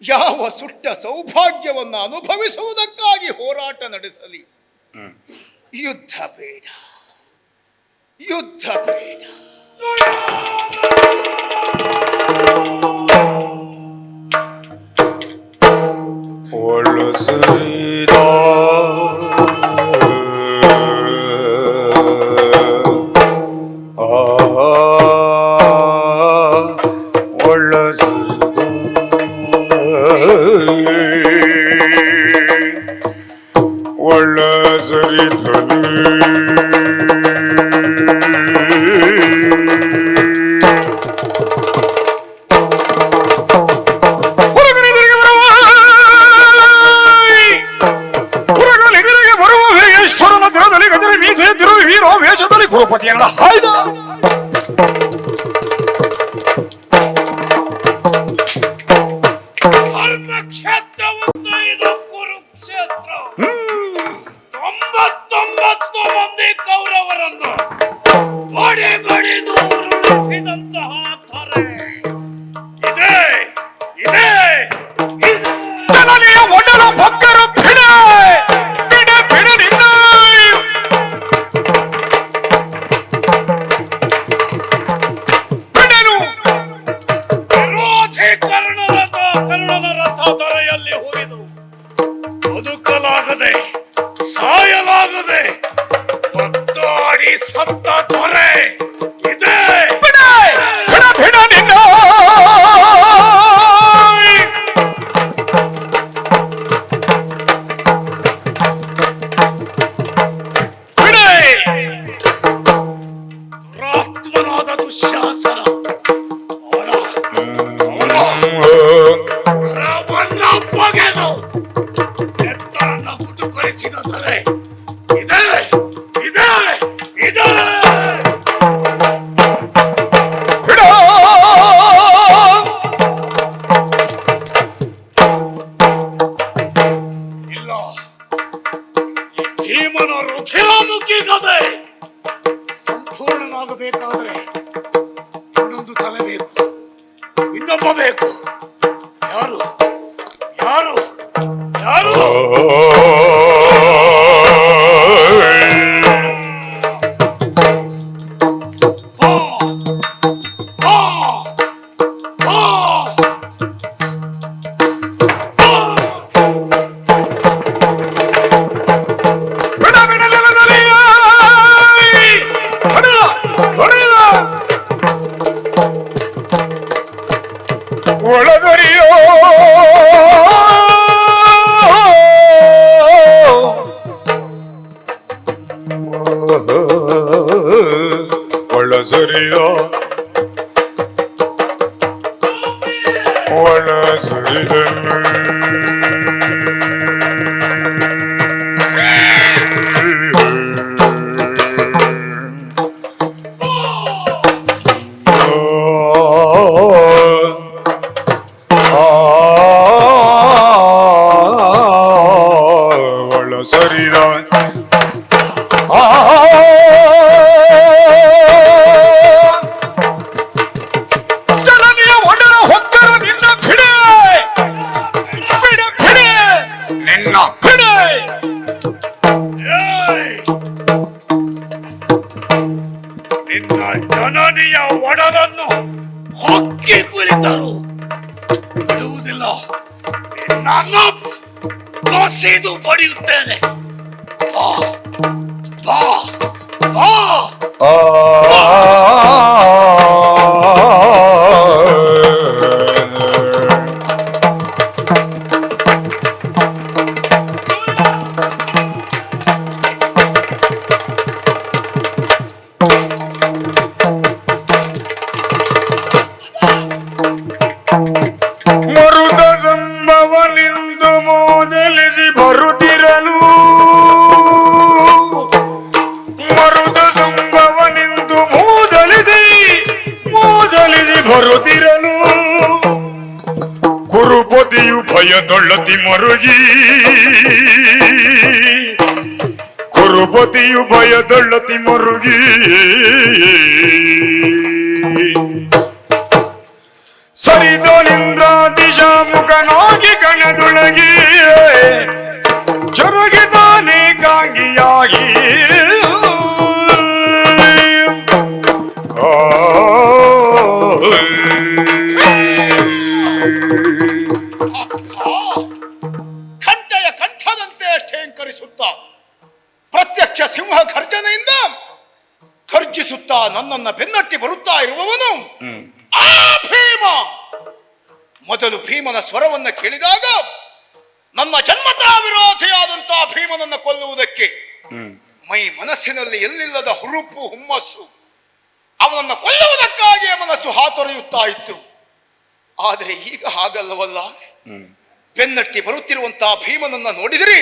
ಯಾವ ಸುಟ್ಟ ಸೌಭಾಗ್ಯವನ್ನು ಅನುಭವಿಸುವುದಕ್ಕಾಗಿ ಹೋರಾಟ ನಡೆಸಲಿ? ಯುದ್ಧ ಬೇಡ, ಯುದ್ಧ ಬೇಡ. ಒಳಸರಿದ ಹೊಡೆದಂತಹ ತಾರೆ ಇದೆ ಇದೆ ಜನನಿಯ ಒಡಲ ಭಕ್ತರು ಬಿಡ ಬಿಡ ಬಿಡ ನಿನ್ನ ಬಿಡನು ವಿರೋಧಿ ಕರ್ಣನ ರಥ ದೊರೆಯಲ್ಲಿ ಹುರಿದು ಬದುಕಲಾಗದೆ ಸಾಯಲಾಗದೆ ಒದ್ದಾಡಿ ಸತ್ತ ದೊರೆ ಇದೆ ಬಿಡ ಬಿಡ ಬಿಡ ನಿನ್ನ ದುರಾತ್ಮನಾದ ದುಶ್ಯಾಸನ ಅವನ ಬಗೆದು ಎತ್ತರನ್ನ ಕುಟುಕರಿಸಿದ ಸರೆ ಇದೆ ಇದೆ ಇದೆ ಬಿಡ ಇಲ್ಲ ಈ ಭೀಮನ ರುಧಿರಾಮುಖಿ ಗದೆ ಸಂಪೂರ್ಣನಾಗಬೇಕಾದ್ರೆ ಇನ್ನೊಂದು ತಲೆ ಬೇಕು ಇನ್ನೊಬ್ಬ ಬೇಕು ಯಾರು ಯಾರು ಯಾರು ಒಳದರಿಯೋ ಒಳಸರಿಯೋ ಒಳಸರಿದನು ಒಳಸರಿದ ಜನನಿಯ ಒಡಲ ಹೊಕ್ಕರ ನಿನ್ನ ಬಿಡೆ ಬಿಡೆ ಬಿಡೆ ನಿನ್ನ ಬಿಡೆ ನಿನ್ನ ಜನನಿಯ ಒಡಲನ್ನು ಹೊಕ್ಕಿ ಕುಳಿತರು ಬಿಡುವುದಿಲ್ಲ ನಿನ್ನನ್ನು ಕಸಿದು ಪಡೆಯುತ್ತೇನೆ ಬಾ ಬಾ ಬಾ ಮರುದ ಸಂಭವನಿಂದು ಮೊದಲಿಸಿ ಬರುತ್ತಿರಲು ಮರುದ ಸಂಭವನಿಂದು ಮೊದಲಿಸಿ ಬರುತ್ತಿರಲು ಕುರುಪತಿಯು ಭಯದೊಳ್ಳತಿ ಮರುಗಿ ಕುರುಪತಿಯು ಭಯದೊಳ್ಳತಿ ಮರುಗಿ ಸರಿದೋನಿಂದ್ರಾದಿಶ ಮುಖನಾಗಿ ಕಣದೊಳಗಿ ಜರುಗಿದಾನೆ ಗಾಂಗಿಯಾಗಿ ಕಂಠೆಯ ಕಂಠದಂತೆ ಠೇಂಕರಿಸುತ್ತ ಪ್ರತ್ಯಕ್ಷ ಸಿಂಹ ಗರ್ಜನೆಯಿಂದ ಗರ್ಜಿಸುತ್ತಾ ನನ್ನನ್ನ ಬೆನ್ನಟ್ಟಿ ಬರುತ್ತಾ ಇರುವವನು ಆ ಭೀಮ. ಮೊದಲು ಭೀಮನ ಸ್ವರವನ್ನ ಕೇಳಿದಾಗ ನನ್ನ ಜನ್ಮತಾ ವಿರೋಧಿಯಾದಂತಹ ಭೀಮನನ್ನ ಕೊಲ್ಲುವುದಕ್ಕೆ ಮೈ ಮನಸ್ಸಿನಲ್ಲಿ ಎಲ್ಲಿಲ್ಲದ ಹುರುಪು ಹುಮ್ಮಸ್ಸು, ಅವನನ್ನ ಕೊಲ್ಲುವುದಕ್ಕಾಗಿಯೇ ಮನಸ್ಸು ಹಾತೊರೆಯುತ್ತಾ ಇತ್ತು. ಆದರೆ ಈಗ ಹಾಗಲ್ಲವಲ್ಲ. ಬೆನ್ನಟ್ಟಿ ಬರುತ್ತಿರುವಂತಹ ಭೀಮನನ್ನ ನೋಡಿದ್ರಿ,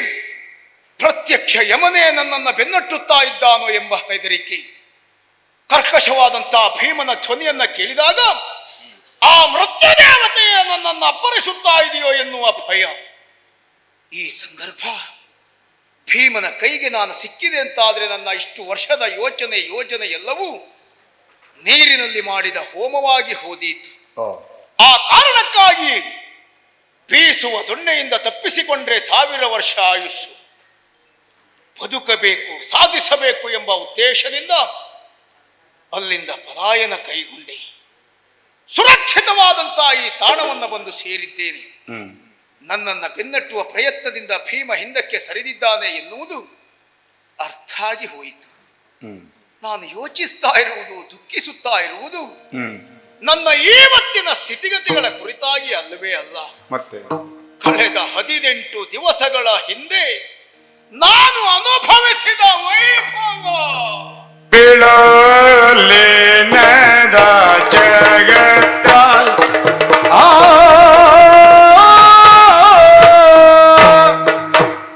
ಪ್ರತ್ಯಕ್ಷ ಯಮನೇ ನನ್ನನ್ನ ಬೆನ್ನಟ್ಟುತ್ತಾ ಇದ್ದಾನೋ ಎಂಬ ಹೆದರಿಕೆ. ಕರ್ಕಶವಾದಂತಹ ಭೀಮನ ಧ್ವನಿಯನ್ನ ಕೇಳಿದಾಗ ಆ ಮೃತ್ಯು ದೇವತೆಯೇ ನನ್ನನ್ನು ಅಪ್ಪರಿಸುತ್ತಾ ಇದೆಯೋ ಎನ್ನುವ ಭಯ. ಈ ಸಂದರ್ಭ ಭೀಮನ ಕೈಗೆ ನಾನು ಸಿಕ್ಕಿದೆ ಅಂತಾದ್ರೆ ನನ್ನ ಇಷ್ಟು ವರ್ಷದ ಯೋಚನೆ ಎಲ್ಲವೂ ನೀರಿನಲ್ಲಿ ಮಾಡಿದ ಹೋಮವಾಗಿ ಹೋದೀತು. ಆ ಕಾರಣಕ್ಕಾಗಿ ಬೀಸುವ ದೊಣ್ಣೆಯಿಂದ ತಪ್ಪಿಸಿಕೊಂಡ್ರೆ 1000 ವರ್ಷ ಆಯುಸ್ಸು, ಬದುಕಬೇಕು, ಸಾಧಿಸಬೇಕು ಎಂಬ ಉದ್ದೇಶದಿಂದ ಅಲ್ಲಿಂದ ಪಲಾಯನ ಕೈಗೊಂಡೆ. ಸುರಕ್ಷಿತವಾದಂತಹ ಈ ತಾಣವನ್ನು ಬಂದು ಸೇರಿದ್ದೇನೆ. ನನ್ನನ್ನು ಬೆನ್ನಟ್ಟುವ ಪ್ರಯತ್ನದಿಂದ ಭೀಮ ಹಿಂದಕ್ಕೆ ಸರಿದಿದ್ದಾನೆ ಎನ್ನುವುದು ಅರ್ಥ ಆಗಿ ಹೋಯಿತು. ನಾನು ಯೋಚಿಸ್ತಾ ಇರುವುದು, ದುಃಖಿಸುತ್ತಾ ಇರುವುದು ನನ್ನ ಇವತ್ತಿನ ಸ್ಥಿತಿಗತಿಗಳ ಕುರಿತಾಗಿ ಅಲ್ಲವೇ ಅಲ್ಲ, ಮತ್ತೆ ಕಳೆದ 18 ದಿವಸಗಳ ಹಿಂದೆ ನಾನು ಅನುಭವಿಸಿದ ವೈಭವ. ಬೀಳಲೇನದ ಜಗತ್ತ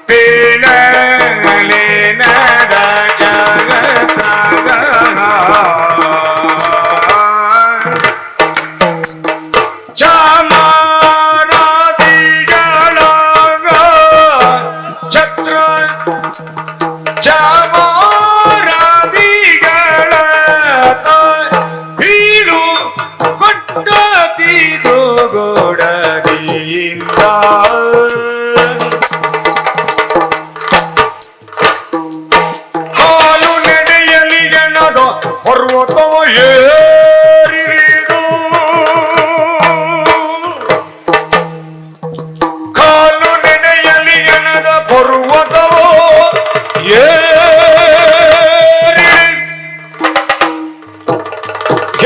ಬೀಳಲೇನದ ಜಗತ್ತ ಚಾಮರಾದಿಗಳ ಛತ್ರ ಚಾಮರಾದಿಗಳ ಬೀಳು ಕೊಟ್ಟತಿದು ಗೋಡದಿಂದ ಹಾಲು ನಡೆಯಲಿ ಎನ್ನದ ಪರ್ವತವ ಏರಿಳಿದು ಕಾಲು ನೆನೆಯಲಿ ಎನ್ನದ ಪರ್ವತವೋ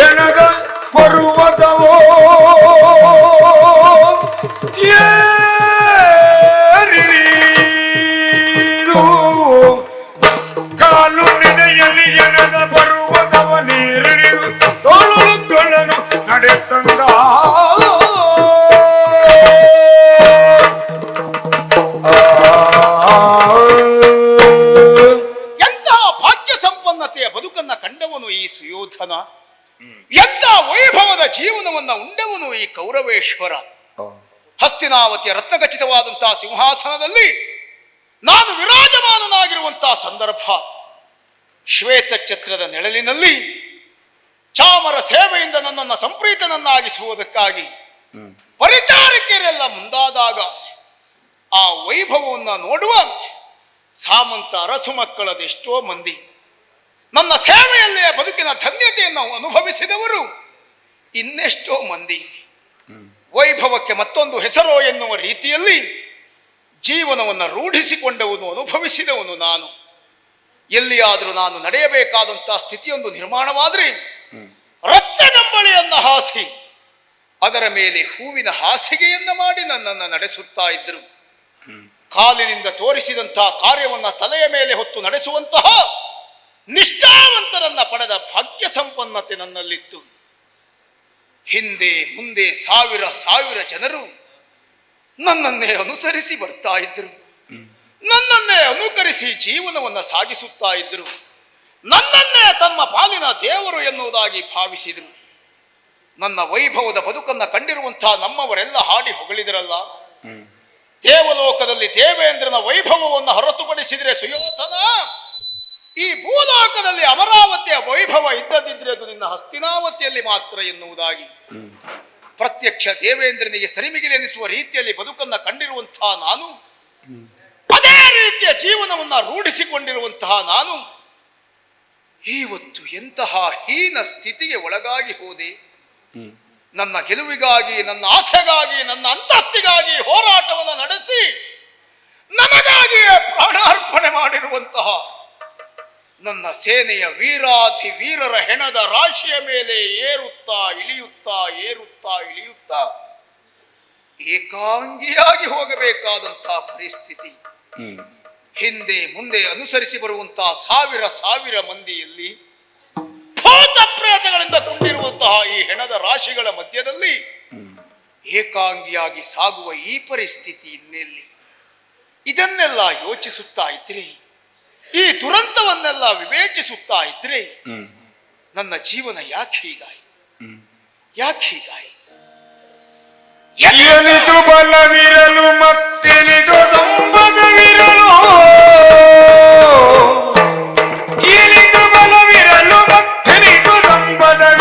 ಎನದ ಪರ್ವತವೋ ಏರಿಳಿದು ಕಾಲು ನೆನೆಯಲಿ ಎನದ ಪರ್ವತವ ನೀರಿಳಿದು ತೋಳುಗಳನ್ನು ನಡೆತಂದ ಎಂತಹ ಭಾಗ್ಯ ಸಂಪನ್ನತೆಯ ಬದುಕನ್ನ ಕಂಡವನು ಈ ಸುಯೋಧನ, ಎಂಥ ವೈಭವದ ಜೀವನವನ್ನ ಉಂಡವನು ಈ ಕೌರವೇಶ್ವರ. ಹಸ್ತಿನಾವತಿಯ ರತ್ನಖಚಿತವಾದಂತಹ ಸಿಂಹಾಸನದಲ್ಲಿ ನಾನು ವಿರಾಜಮಾನನಾಗಿರುವಂತಹ ಸಂದರ್ಭ, ಶ್ವೇತ ಛತ್ರದ ನೆಳಲಿನಲ್ಲಿ ಚಾಮರ ಸೇವೆಯಿಂದ ನನ್ನನ್ನು ಸಂಪ್ರೀತನನ್ನಾಗಿಸುವುದಕ್ಕಾಗಿ ಪರಿಚಾರಕರೆಲ್ಲ ಮುಂದಾದಾಗ ಆ ವೈಭವವನ್ನು ನೋಡುವ ಸಾಮಂತ ಅರಸು ಮಕ್ಕಳದೆಷ್ಟೋ ಮಂದಿ, ನನ್ನ ಸೇವೆಯಲ್ಲೇ ಬದುಕಿನ ಧನ್ಯತೆಯನ್ನು ಅನುಭವಿಸಿದವರು ಇನ್ನೆಷ್ಟೋ ಮಂದಿ. ವೈಭವಕ್ಕೆ ಮತ್ತೊಂದು ಹೆಸರೋ ಎನ್ನುವ ರೀತಿಯಲ್ಲಿ ಜೀವನವನ್ನು ರೂಢಿಸಿಕೊಂಡವನು, ಅನುಭವಿಸಿದವನು ನಾನು. ಎಲ್ಲಿಯಾದರೂ ನಾನು ನಡೆಯಬೇಕಾದಂತಹ ಸ್ಥಿತಿಯೊಂದು ನಿರ್ಮಾಣವಾದರೆ ರತ್ನಗಂಬಳಿಯನ್ನ ಹಾಸಿ ಅದರ ಮೇಲೆ ಹೂವಿನ ಹಾಸಿಗೆಯನ್ನ ಮಾಡಿ ನನ್ನನ್ನು ನಡೆಸುತ್ತಾ ಇದ್ದರು. ಕಾಲಿನಿಂದ ತೋರಿಸಿದಂತಹ ಕಾರ್ಯವನ್ನ ತಲೆಯ ಮೇಲೆ ಹೊತ್ತು ನಡೆಸುವಂತಹ ನಿಷ್ಠಾವಂತರನ್ನ ಪಡೆದ ಭಾಗ್ಯ ಸಂಪನ್ನತೆ ನನ್ನಲ್ಲಿತ್ತು. ಹಿಂದೆ ಮುಂದೆ ಸಾವಿರ ಸಾವಿರ ಜನರು ನನ್ನನ್ನೇ ಅನುಸರಿಸಿ ಬರ್ತಾ ಇದ್ದರು, ನನ್ನನ್ನೇ ಅನುಕರಿಸಿ ಜೀವನವನ್ನು ಸಾಗಿಸುತ್ತಾ ಇದ್ದರು, ನನ್ನನ್ನೇ ತಮ್ಮ ಪಾಲಿನ ದೇವರು ಎನ್ನುವುದಾಗಿ ಭಾವಿಸಿದರು. ನನ್ನ ವೈಭವದ ಬದುಕನ್ನು ಕಂಡಿರುವಂತಹ ನಮ್ಮವರೆಲ್ಲ ಹಾಡಿ ಹೊಗಳಿದರಲ್ಲ, ದೇವಲೋಕದಲ್ಲಿ ದೇವೇಂದ್ರನ ವೈಭವವನ್ನು ಹೊರತುಪಡಿಸಿದರೆ ಸುಯೋಧನ, ಈ ಭೂಲೋಕದಲ್ಲಿ ಅಮರಾವತಿಯ ವೈಭವ ಇದ್ದದಿದ್ರೆ ಅದು ನಿನ್ನ ಹಸ್ತಿನಾವತಿಯಲ್ಲಿ ಮಾತ್ರ ಎನ್ನುವುದಾಗಿ ಪ್ರತ್ಯಕ್ಷ ದೇವೇಂದ್ರನಿಗೆ ಸರಿಮಿಗಿಲೆನಿಸುವ ರೀತಿಯಲ್ಲಿ ಬದುಕನ್ನು ಕಂಡಿರುವಂತಹ ನಾನು, ಅದೇ ರೀತಿಯ ಜೀವನವನ್ನು ರೂಢಿಸಿಕೊಂಡಿರುವಂತಹ ನಾನು ಇವತ್ತು ಎಂತಹ ಹೀನ ಸ್ಥಿತಿಗೆ ಒಳಗಾಗಿ ಹೋದೆ. ನನ್ನ ಗೆಲುವಿಗಾಗಿ, ನನ್ನ ಆಸೆಗಾಗಿ, ನನ್ನ ಅಂತಸ್ತಿಗಾಗಿ ಹೋರಾಟವನ್ನು ನಡೆಸಿ ನನಗಾಗಿಯೇ ಪ್ರಾಣಾರ್ಪಣೆ ಮಾಡಿರುವಂತಹ ನನ್ನ ಸೇನೆಯ ವೀರಾಧಿ ವೀರರ ಹೆಣದ ರಾಶಿಯ ಮೇಲೆ ಏರುತ್ತಾ ಇಳಿಯುತ್ತಾ ಏರುತ್ತಾ ಇಳಿಯುತ್ತಾ ಏಕಾಂಗಿಯಾಗಿ ಹೋಗಬೇಕಾದಂತಹ ಪರಿಸ್ಥಿತಿ. ಹಿಂದೆ ಮುಂದೆ ಅನುಸರಿಸಿ ಬರುವಂತಹ ಸಾವಿರ ಸಾವಿರ ಮಂದಿಯಲ್ಲಿ ಭೂತ ಪ್ರೇತಗಳಿಂದ ತುಂಬಿರುವಂತಹ ಈ ಹೆಣದ ರಾಶಿಗಳ ಮಧ್ಯದಲ್ಲಿ ಏಕಾಂಗಿಯಾಗಿ ಸಾಗುವ ಈ ಪರಿಸ್ಥಿತಿ ಇನ್ನೆಲ್ಲಿ? ಇದನ್ನೆಲ್ಲ ಯೋಚಿಸುತ್ತಾ ಇದ್ರೆ, ಈ ದುರಂತವನ್ನೆಲ್ಲ ವಿವೇಚಿಸುತ್ತಾ ಇದ್ರೆ ನನ್ನ ಜೀವನ ಯಾಕೆ ಹೀಗಾಯಿತು? ಎನಿದು ಬಲವಿರಲು ಮತ್ತೆನಿದು ಸಂಬಂಧವಿರಲು, ಎನಿದು ಬಲವಿರಲು ಮತ್ತೆನಿದು ಸಂಬಂಧವಿರಲು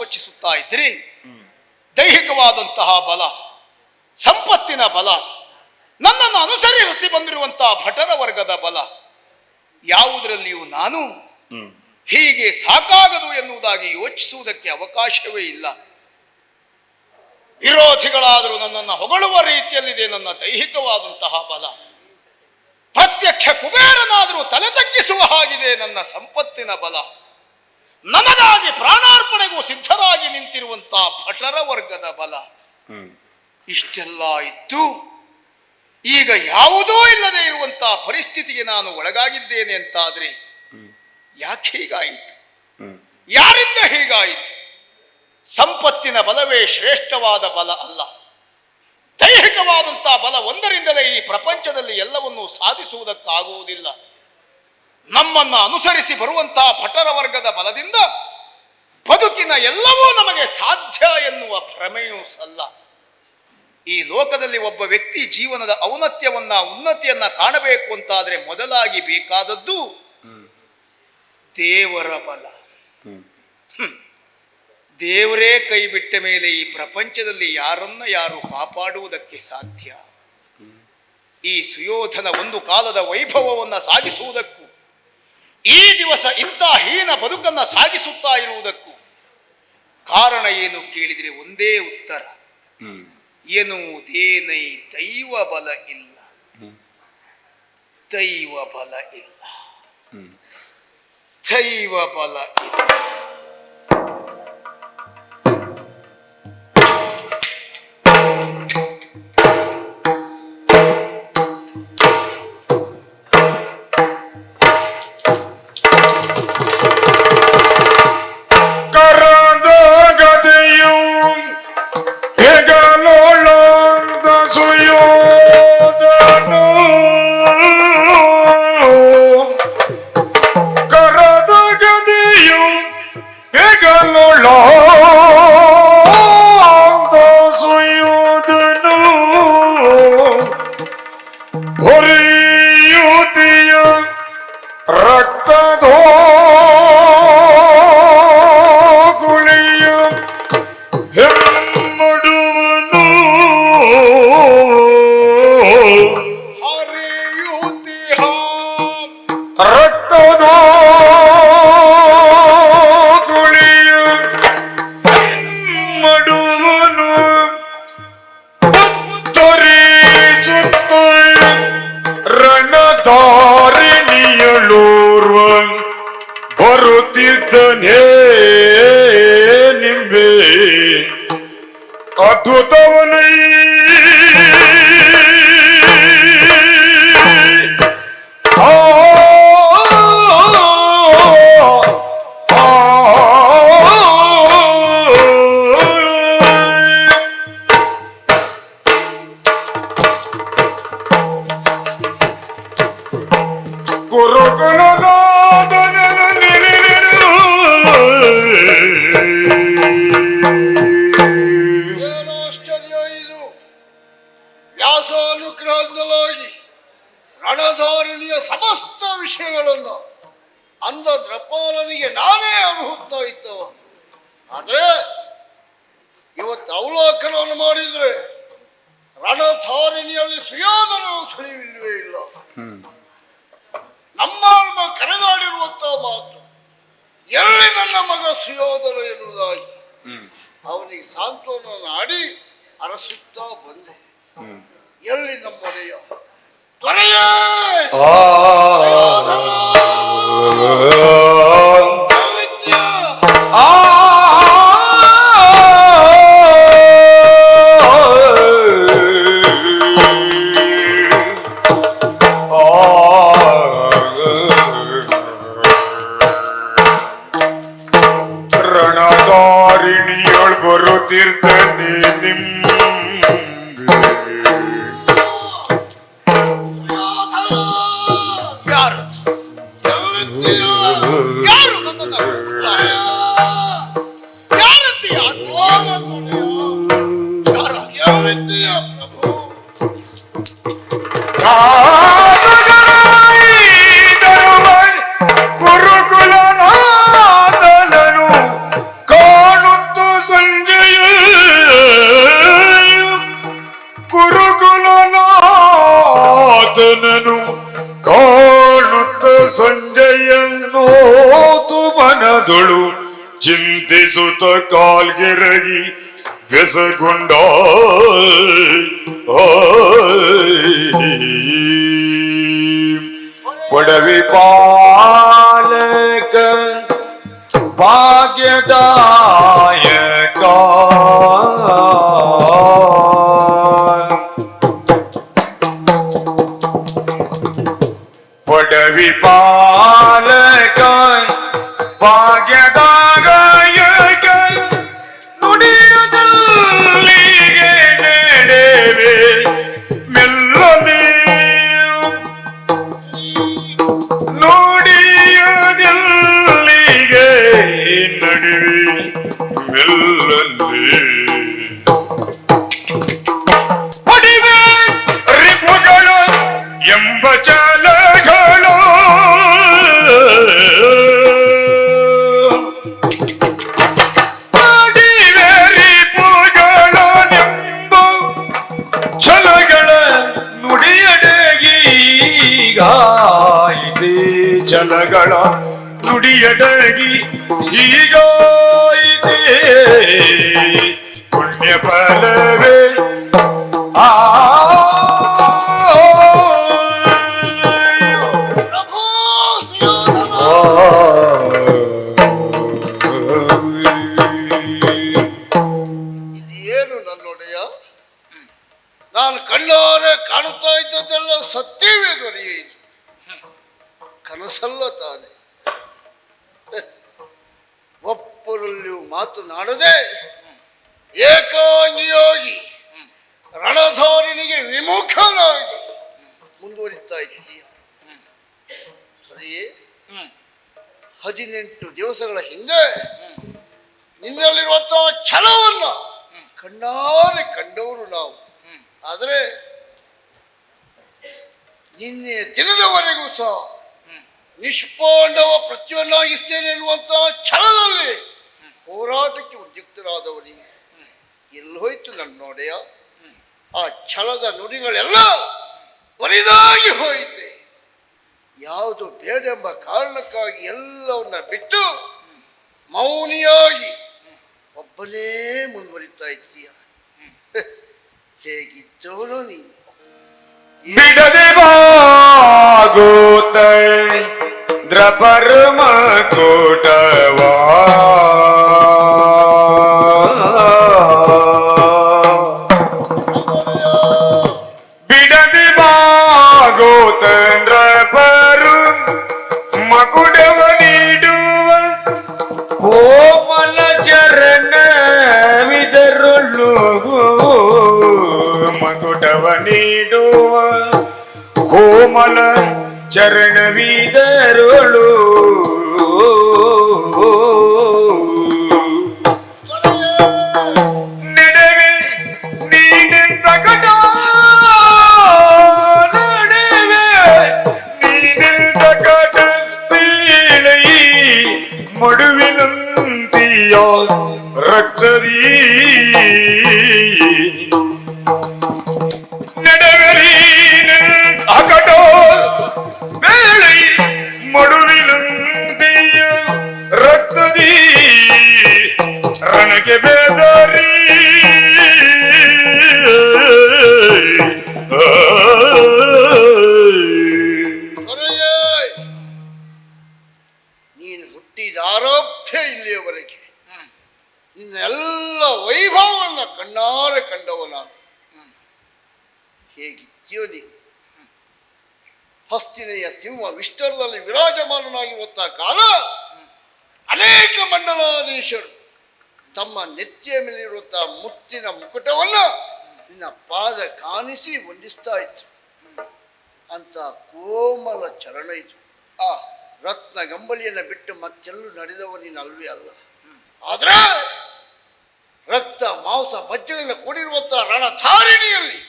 ಯೋಚಿಸುತ್ತಾ ಇದ್ರಿ, ದೈಹಿಕವಾದಂತಹ ಬಲ, ಸಂಪತ್ತಿನ ಬಲ, ನನ್ನನ್ನು ಅನುಸರಿಸಿ ಬಂದಿರುವಂತಹ ಭಟರ ವರ್ಗದ ಬಲ, ಯಾವುದರಲ್ಲಿಯೂ ನಾನು ಹೀಗೆ ಸಾಕಾಗದು ಎನ್ನುವುದಾಗಿ ಯೋಚಿಸುವುದಕ್ಕೆ ಅವಕಾಶವೇ ಇಲ್ಲ. ವಿರೋಧಿಗಳಾದರೂ ನನ್ನನ್ನು ಹೊಗಳುವ ರೀತಿಯಲ್ಲಿದೆ ನನ್ನ ದೈಹಿಕವಾದಂತಹ ಬಲ. ಪ್ರತ್ಯಕ್ಷ ಕುಬೇರನಾದರೂ ತಲೆ ತಗ್ಗಿಸುವ ಹಾಗಿದೆ ನನ್ನ ಸಂಪತ್ತಿನ ಬಲ. ನನಗಾಗಿ ಪ್ರಾಣಾರ್ಪಣೆಗೂ ಸಿದ್ಧರಾಗಿ ನಿಂತಿರುವಂತಹ ಭಟರ ವರ್ಗದ ಬಲ. ಇಷ್ಟೆಲ್ಲ ಇದ್ದು ಈಗ ಯಾವುದೂ ಇಲ್ಲದೆ ಇರುವಂತಹ ಪರಿಸ್ಥಿತಿಗೆ ನಾನು ಒಳಗಾಗಿದ್ದೇನೆ ಅಂತಾದ್ರೆ ಯಾಕೆ ಹೀಗಾಯಿತು? ಯಾರಿಂದ ಹೀಗಾಯಿತು? ಸಂಪತ್ತಿನ ಬಲವೇ ಶ್ರೇಷ್ಠವಾದ ಬಲ ಅಲ್ಲ. ದೈಹಿಕವಾದಂತಹ ಬಲ ಒಂದರಿಂದಲೇ ಈ ಪ್ರಪಂಚದಲ್ಲಿ ಎಲ್ಲವನ್ನೂ ಸಾಧಿಸುವುದಕ್ಕಾಗುವುದಿಲ್ಲ. ನಮ್ಮನ್ನ ಅನುಸರಿಸಿ ಬರುವಂತಹ ಭಟರ ವರ್ಗದ ಬಲದಿಂದ ಬದುಕಿನ ಎಲ್ಲವೂ ನಮಗೆ ಸಾಧ್ಯ ಎನ್ನುವ ಭ್ರಮೆಯೂ ಸಲ್ಲ. ಈ ಲೋಕದಲ್ಲಿ ಒಬ್ಬ ವ್ಯಕ್ತಿ ಜೀವನದ ಔನ್ನತ್ಯವನ್ನ ಉನ್ನತಿಯನ್ನ ಕಾಣಬೇಕು ಅಂತಾದ್ರೆ ಮೊದಲಾಗಿ ಬೇಕಾದದ್ದು ದೇವರ ಬಲ. ದೇವರೇ ಕೈ ಬಿಟ್ಟ ಮೇಲೆ ಈ ಪ್ರಪಂಚದಲ್ಲಿ ಯಾರನ್ನ ಯಾರು ಕಾಪಾಡುವುದಕ್ಕೆ ಸಾಧ್ಯ? ಈ ಸುಯೋಧನ ಒಂದು ಕಾಲದ ವೈಭವವನ್ನ ಸಾಗಿಸುವುದಕ್ಕೂ ಈ ದಿವಸ ಇಂಥ ಹೀನ ಬದುಕನ್ನ ಸಾಗಿಸುತ್ತಾ ಇರುವುದಕ್ಕೂ ಕಾರಣ ಏನು ಕೇಳಿದರೆ ಒಂದೇ ಉತ್ತರ, ಎನ್ನುವುದೇನೈ ದೈವ ಬಲ ಇಲ್ಲ. ದೈವ ಬಲ ಇಲ್ಲ. ದೈವ ಬಲ ಇಲ್ಲ. ಬರುತ್ತಿದ್ದನೇ ನಿಂಬೆ ಅದ್ಭುತವನೈ ರಣಧಾರಿಣಿಯ ಸಮಸ್ತ ವಿಷಯಗಳನ್ನು ಅಂದ ದ್ರಪಾಲನಿಗೆ ನಾನೇ ಅರ್ಹುತ್ತಾ ಇದ್ದವ. ಆದ್ರೆ ಇವತ್ತು ಅವಲೋಕನವನ್ನು ಮಾಡಿದ್ರೆ ರಣಧಾರಿಣಿಯಲ್ಲಿ ಸುಯೋಧನ ಸುಳಿವಿಲ್ವೇ ಇಲ್ಲ. ನಮ್ಮ ಕರೆದಾಡಿರುವಂತಹ ಮಾತು, ಎಲ್ಲಿ ನನ್ನ ಮಗ ಸುಯೋಧನ ಎನ್ನುವುದಾಗಿ ಅವನಿಗೆ ಸಾಂತ್ವನ ಆಡಿ ಅರಸುತ್ತಾ ಬಂದೆ. ಎಲ್ಲಿ ನಮ್ಮನೆಯ ದೊರೆಯ ರಣಧಾರಿಣಿಯೊಳ್ ಬರುತ್ತಿರ್ತಾನೆ ನಿಮ್ಮ ಗುರುಕುಲನಾದನನು ಕಾಣುತ್ತ ಚಿಂತಿಸುತ್ತ ಕಾಲ್ಗೆರಗಿ ಬೆಸಗೊಂಡ ಪಡವಿ ಪಾಲಕ ಭಾಗ್ಯದಾಯಕ ಪಡವಿ ಪಾಲಕ ಭಾಗ್ಯದಾಯಕ ನುಡಿಯುವುದಲ್ಲಿಗೆ ನಡೆವೆ ಮೆಲ್ಲನೆ ನುಡಿಯುವುದಲ್ಲಿಗೆ ನಡುವೆ ಮೆಲ್ಲನೆ ಹೊಡಿವೆ ರಿಪುಗಳು ಎಂಬ ಚಾಲಗಳು ಹೊಡಿವೆ ರಿಪುಗಳು ಎಂಬ ಛಲಗಳ ನುಡಿಯಡಗೀಗ ಇದೆ ಛಲಗಳ ನುಡಿಯಡಗಿ ಈಗ ಇದೆ ಪುಣ್ಯ ಫಲವೇ ಆ ಪ್ರಭು ಸುಯೋಧನ, ಇದೇನು ನನ್ನೊಡೆಯ? ನಾನು ಕಣ್ಣಾರೆ ಕಾಣುತ್ತಾ ಇದ್ದದ್ದೆಲ್ಲ ಸತ್ಯವೇ ದೊರೆಯಿತು, ಕನಸಲ್ಲ ತಾನೆ. ಒಬ್ಬರಲ್ಲಿಯೂ ಮಾತನಾಡದೆ ಏಕಾಂಗಿಯಾಗಿ ರಣಧಾರಿನಿಗೆ ವಿಮುಖನಾಗಿ ಮುಂದುವರಿತಾ ಇದ್ದೀಯ. ಸರಿಯೇ? 18 ದಿವಸಗಳ ಹಿಂದೆ ನಿನ್ನಲ್ಲಿರುವಂತಹ ಛಲವನ್ನ ಕಣ್ಣಾರೆ ಕಂಡವರು ನಾವು. ಆದರೆ ನಿನ್ನೆ ದಿನದವರೆಗೂ ಸಹ ನಿಷ್ಪಾಂಡವ ಪ್ರತ್ಯವನ್ನಾಗಿಸ್ತೇನೆ ಎನ್ನುವಂತಹ ಛಲದಲ್ಲಿ ಹೋರಾಟಕ್ಕೆ ಉದ್ಯುಕ್ತರಾದವನಿಗೆ ಎಲ್ಲೋಯ್ತು ನನ್ನೊಡೆಯ? ಆ ಛಲದ ನುಡಿಗಳೆಲ್ಲ ಬರಿದಾಗಿ ಹೋಯಿತೆ. ಯಾವುದು ಬೇಡೆಂಬ ಕಾರಣಕ್ಕಾಗಿ ಎಲ್ಲವನ್ನ ಬಿಟ್ಟು ಮೌನಿಯಾಗಿ ಒಬ್ಬನೇ ಮುಂದುವರಿತಾ ಇದ್ದೀಯ. ಹೇಗಿದ್ದವನು ನೀನು? ಬಿಡದೆ ಬಾಗೋತ ದ್ರಪರ್ಮ ಕೂಟವಾ ಬಿಡದೆ ಬಾಗೋತ ದ್ರಪರು ಮಕುಡವ ನೀಡುವ ಕೋಮಲ ಚರಣವಿದರುಳ್ಳು ಮಕುಟವ ನೀಡುವ ಕೋಮಲ ಚರಣವಿದರುಳು ನಡೆವೆ ನೀನೆಂತ ಕಟ ನಡೆವೆ ನೀನೆಂತ ಕಟ ಪೀಳೈ ಮಡುವಿನಂತಿಯ ರಕ್ತದೀ ಅಕಟೋ ಬೇಳೆ ಮಡುವಿನಂದಿಯ ರಕ್ತದಿ ರಣಕ್ಕೆ ಬೇದರಿ ದೊರೆಯೇ, ನೀನು ಹುಟ್ಟಿದ ಆರೋಗ್ಯ ಇಲ್ಲಿಯವರೆಗೆ ನಿನ್ನ ಎಲ್ಲ ವೈಭವವನ್ನು ಕಣ್ಣಾರೆ ಕಂಡವ ನಾನು. ಹೇಗಿದ್ದೀಯೋ ನೀನು? ಹಸ್ತಿನೆಯ ಸಿಂಹ ವಿಷ್ಟರದಲ್ಲಿ ವಿರಾಜಮಾನನಾಗಿರುವಂತಹ ಕಾಲ ಅನೇಕ ಮಂಡಲಾಧೀಶರು ತಮ್ಮ ನೆತ್ತಿಯ ಮೇಲಿರುವಂತಹ ಮುತ್ತಿನ ಮುಕುಟವನ್ನ ನಿನ್ನ ಪಾದ ಕಾಣಿಸಿ ವಂದಿಸ್ತಾ ಇತ್ತು. ಅಂತ ಕೋಮಲ ಚರಣ ಇದು. ಆ ರತ್ನ ಗಂಬಳಿಯನ್ನು ಬಿಟ್ಟು ಮತ್ತೆಲ್ಲೂ ನಡೆದವ ನೀನು ಅಲ್ವೇ ಅಲ್ಲ. ಆದ್ರೆ ರಕ್ತ ಮಾಂಸ ಮಜ್ಜೆಯನ್ನು ಕೂಡಿರುವಂತಹ ರಣಧಾರಿಣಿಯಲ್ಲಿ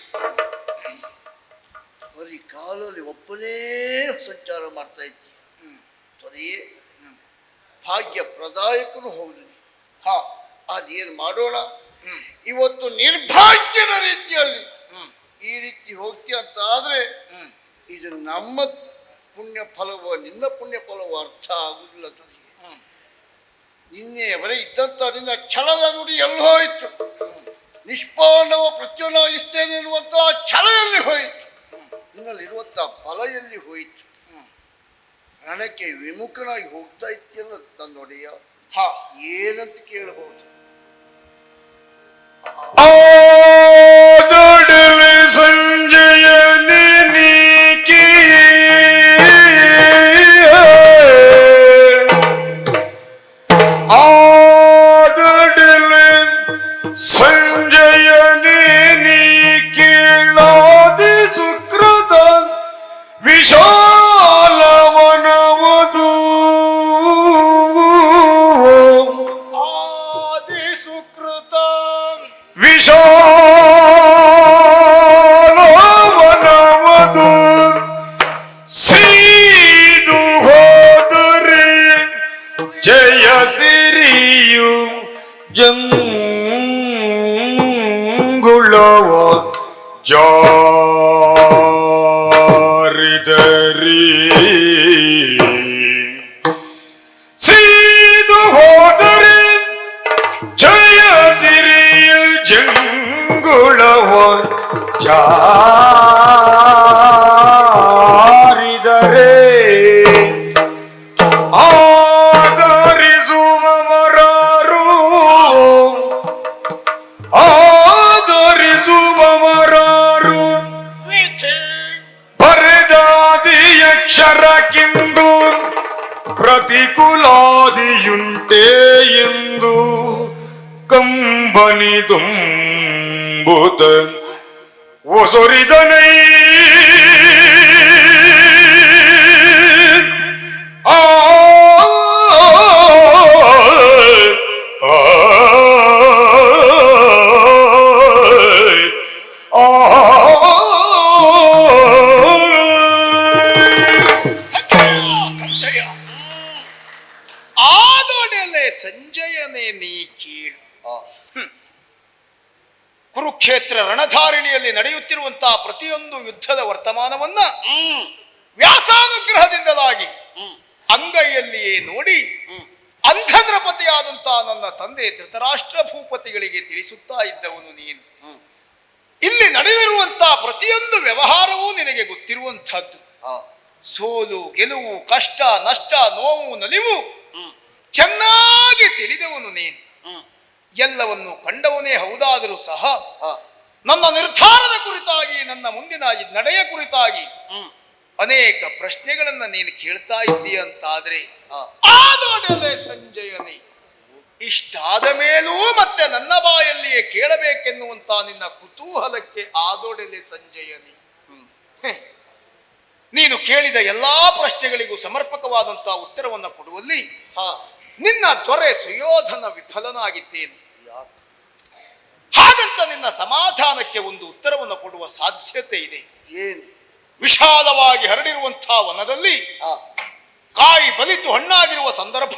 ಬರೀ ಕಾಲಲ್ಲಿ ಒಬ್ಬನೇ ಸಂಚಾರ ಮಾಡ್ತಾ ಇದ್ದೀಯ. ಸರಿಯೇ? ಭಾಗ್ಯ ಪ್ರದಾಯಕನು ಹೌದು. ಅದೇನು ಮಾಡೋಣ? ಇವತ್ತು ನಿರ್ಭಾಗ್ಯದ ರೀತಿಯಲ್ಲಿ ಈ ರೀತಿ ಹೋಗ್ತೀಯ ಅಂತ ಆದ್ರೆ ಇದು ನಮ್ಮ ಪುಣ್ಯ ಫಲವೋ ನಿನ್ನ ಪುಣ್ಯ ಫಲವೋ ಅರ್ಥ ಆಗುದಿಲ್ಲ. ನಿನ್ನೆಯವರೆ ಇದ್ದಂತ ನಿನ್ನ ಛಲದ ನುಡಿ ಎಲ್ಲಿ ಹೋಯಿತು? ನಿಷ್ಪಾಂಡವ ಪ್ರತ್ಯುನಾಯಿಸ್ತೇನೆ ಎನ್ನುವಂತಹ ಛಲ ಎಲ್ಲಿ ಹೋಯಿತು? ನಿನ್ನಲ್ಲಿರುವಂತಹ ಬಲ ಎಲ್ಲಿ ಹೋಯಿತು? ರಣಕ್ಕೆ ವಿಮುಖನಾಗಿ ಹೋಗ್ತಾ ಇದ್ದೀಯಲ್ಲ ನನ್ನೊಡೆಯ. ಹಾ, ಏನಂತ ಕೇಳಬಹುದು? ಆದೊಡಲೆ ಸಂಜಯನೇ ನೀಕಿ ಆದೊಡಲೆ ಸಂಜಯನೇ ನೀ ಕೇಳಾದಿ ಸುಕೃತ ವಿಶಾಲವನವದು ಆದಿ ಸುಕೃತ ವಿಶಾಲವನವದು ಸೀದು ಹೋದರೆ ಜಯ ಸಿರಿಯು ಜಂಗುಳವ ಜಾರಿದರಿ ಸೀದು ಹೋದರೆ ಜಯ ಸಿರಿಯ ಜಂಗುಳವ ಜಾರಿದರೆ ಆದರಿಸುವವರಾರು ಆದರಿಸುವವರಾರು ಬರೆದಾದಿಯಕ್ಷರಕ್ಕಿಂದು ಪ್ರತಿಕೂಲಾದಿಯುಂಟೆ ಎಂದು ಕಂಬನಿದುಂಬುತ ಒಸೊರಿದನೈ ಆ ಸಂಜಯ, ಆದೊಡಲೆ ಸಂಜಯನೇ ನೀ ಕೀಳು. ಕುರುಕ್ಷೇತ್ರ ರಣಧಾರಿಣಿಯಲ್ಲಿ ನಡೆಯುತ್ತಿರುವಂತಹ ಪ್ರತಿಯೊಂದು ಯುದ್ಧದ ವರ್ತಮಾನವನ್ನ ವ್ಯಾಸಾನುಗ್ರಹದಿಂದಲಾಗಿ ಅಂಗೈಯಲ್ಲಿಯೇ ನೋಡಿ ಅಂಧದ್ರಪತಿಯಾದಂತಹ ನನ್ನ ತಂದೆ ಧೃತರಾಷ್ಟ್ರ ಭೂಪತಿಗಳಿಗೆ ತಿಳಿಸುತ್ತಾ ಇದ್ದವನು ನೀನು. ಇಲ್ಲಿ ನಡೆದಿರುವಂತಹ ಪ್ರತಿಯೊಂದು ವ್ಯವಹಾರವೂ ನಿನಗೆ ಗೊತ್ತಿರುವಂತಹದ್ದು. ಸೋಲು ಗೆಲುವು, ಕಷ್ಟ ನಷ್ಟ, ನೋವು ನಲಿವು ಚೆನ್ನಾಗಿ ತಿಳಿದವನು ನೀನು. ಎಲ್ಲವನ್ನು ಕಂಡವನೇ ಹೌದಾದರೂ ಸಹ ನನ್ನ ನಿರ್ಧಾರದ ಕುರಿತಾಗಿ, ನನ್ನ ಮುಂದಿನ ನಡೆಯ ಕುರಿತಾಗಿ ಅನೇಕ ಪ್ರಶ್ನೆಗಳನ್ನ ನೀನು ಕೇಳ್ತಾ ಇದ್ದೀಯಂತಾದ್ರೆ ಆದೊಡಲೆ ಸಂಜಯನೇ, ಇಷ್ಟಾದ ಮೇಲೂ ಮತ್ತೆ ನನ್ನ ಬಾಯಲ್ಲಿಯೇ ಕೇಳಬೇಕೆನ್ನುವಂತ ನಿನ್ನ ಕುತೂಹಲಕ್ಕೆ ಆದೊಡಲೆ ಸಂಜಯನೇ, ನೀನು ಕೇಳಿದ ಎಲ್ಲಾ ಪ್ರಶ್ನೆಗಳಿಗೂ ಸಮರ್ಪಕವಾದಂತಹ ಉತ್ತರವನ್ನ ಕೊಡುವಲ್ಲಿ ನಿನ್ನ ದೊರೆ ಸುಯೋಧನ ವಿಫಲನಾಗಿದ್ದೇನೆ. ಹಾಗಂತ ನಿನ್ನ ಸಮಾಧಾನಕ್ಕೆ ಒಂದು ಉತ್ತರವನ್ನು ಕೊಡುವ ಸಾಧ್ಯತೆ ಇದೆ. ಏನು? ವಿಶಾಲವಾಗಿ ಹರಡಿರುವಂತಹ ವನದಲ್ಲಿ ಕಾಯಿ ಬಲಿತು ಹಣ್ಣಾಗಿರುವ ಸಂದರ್ಭ,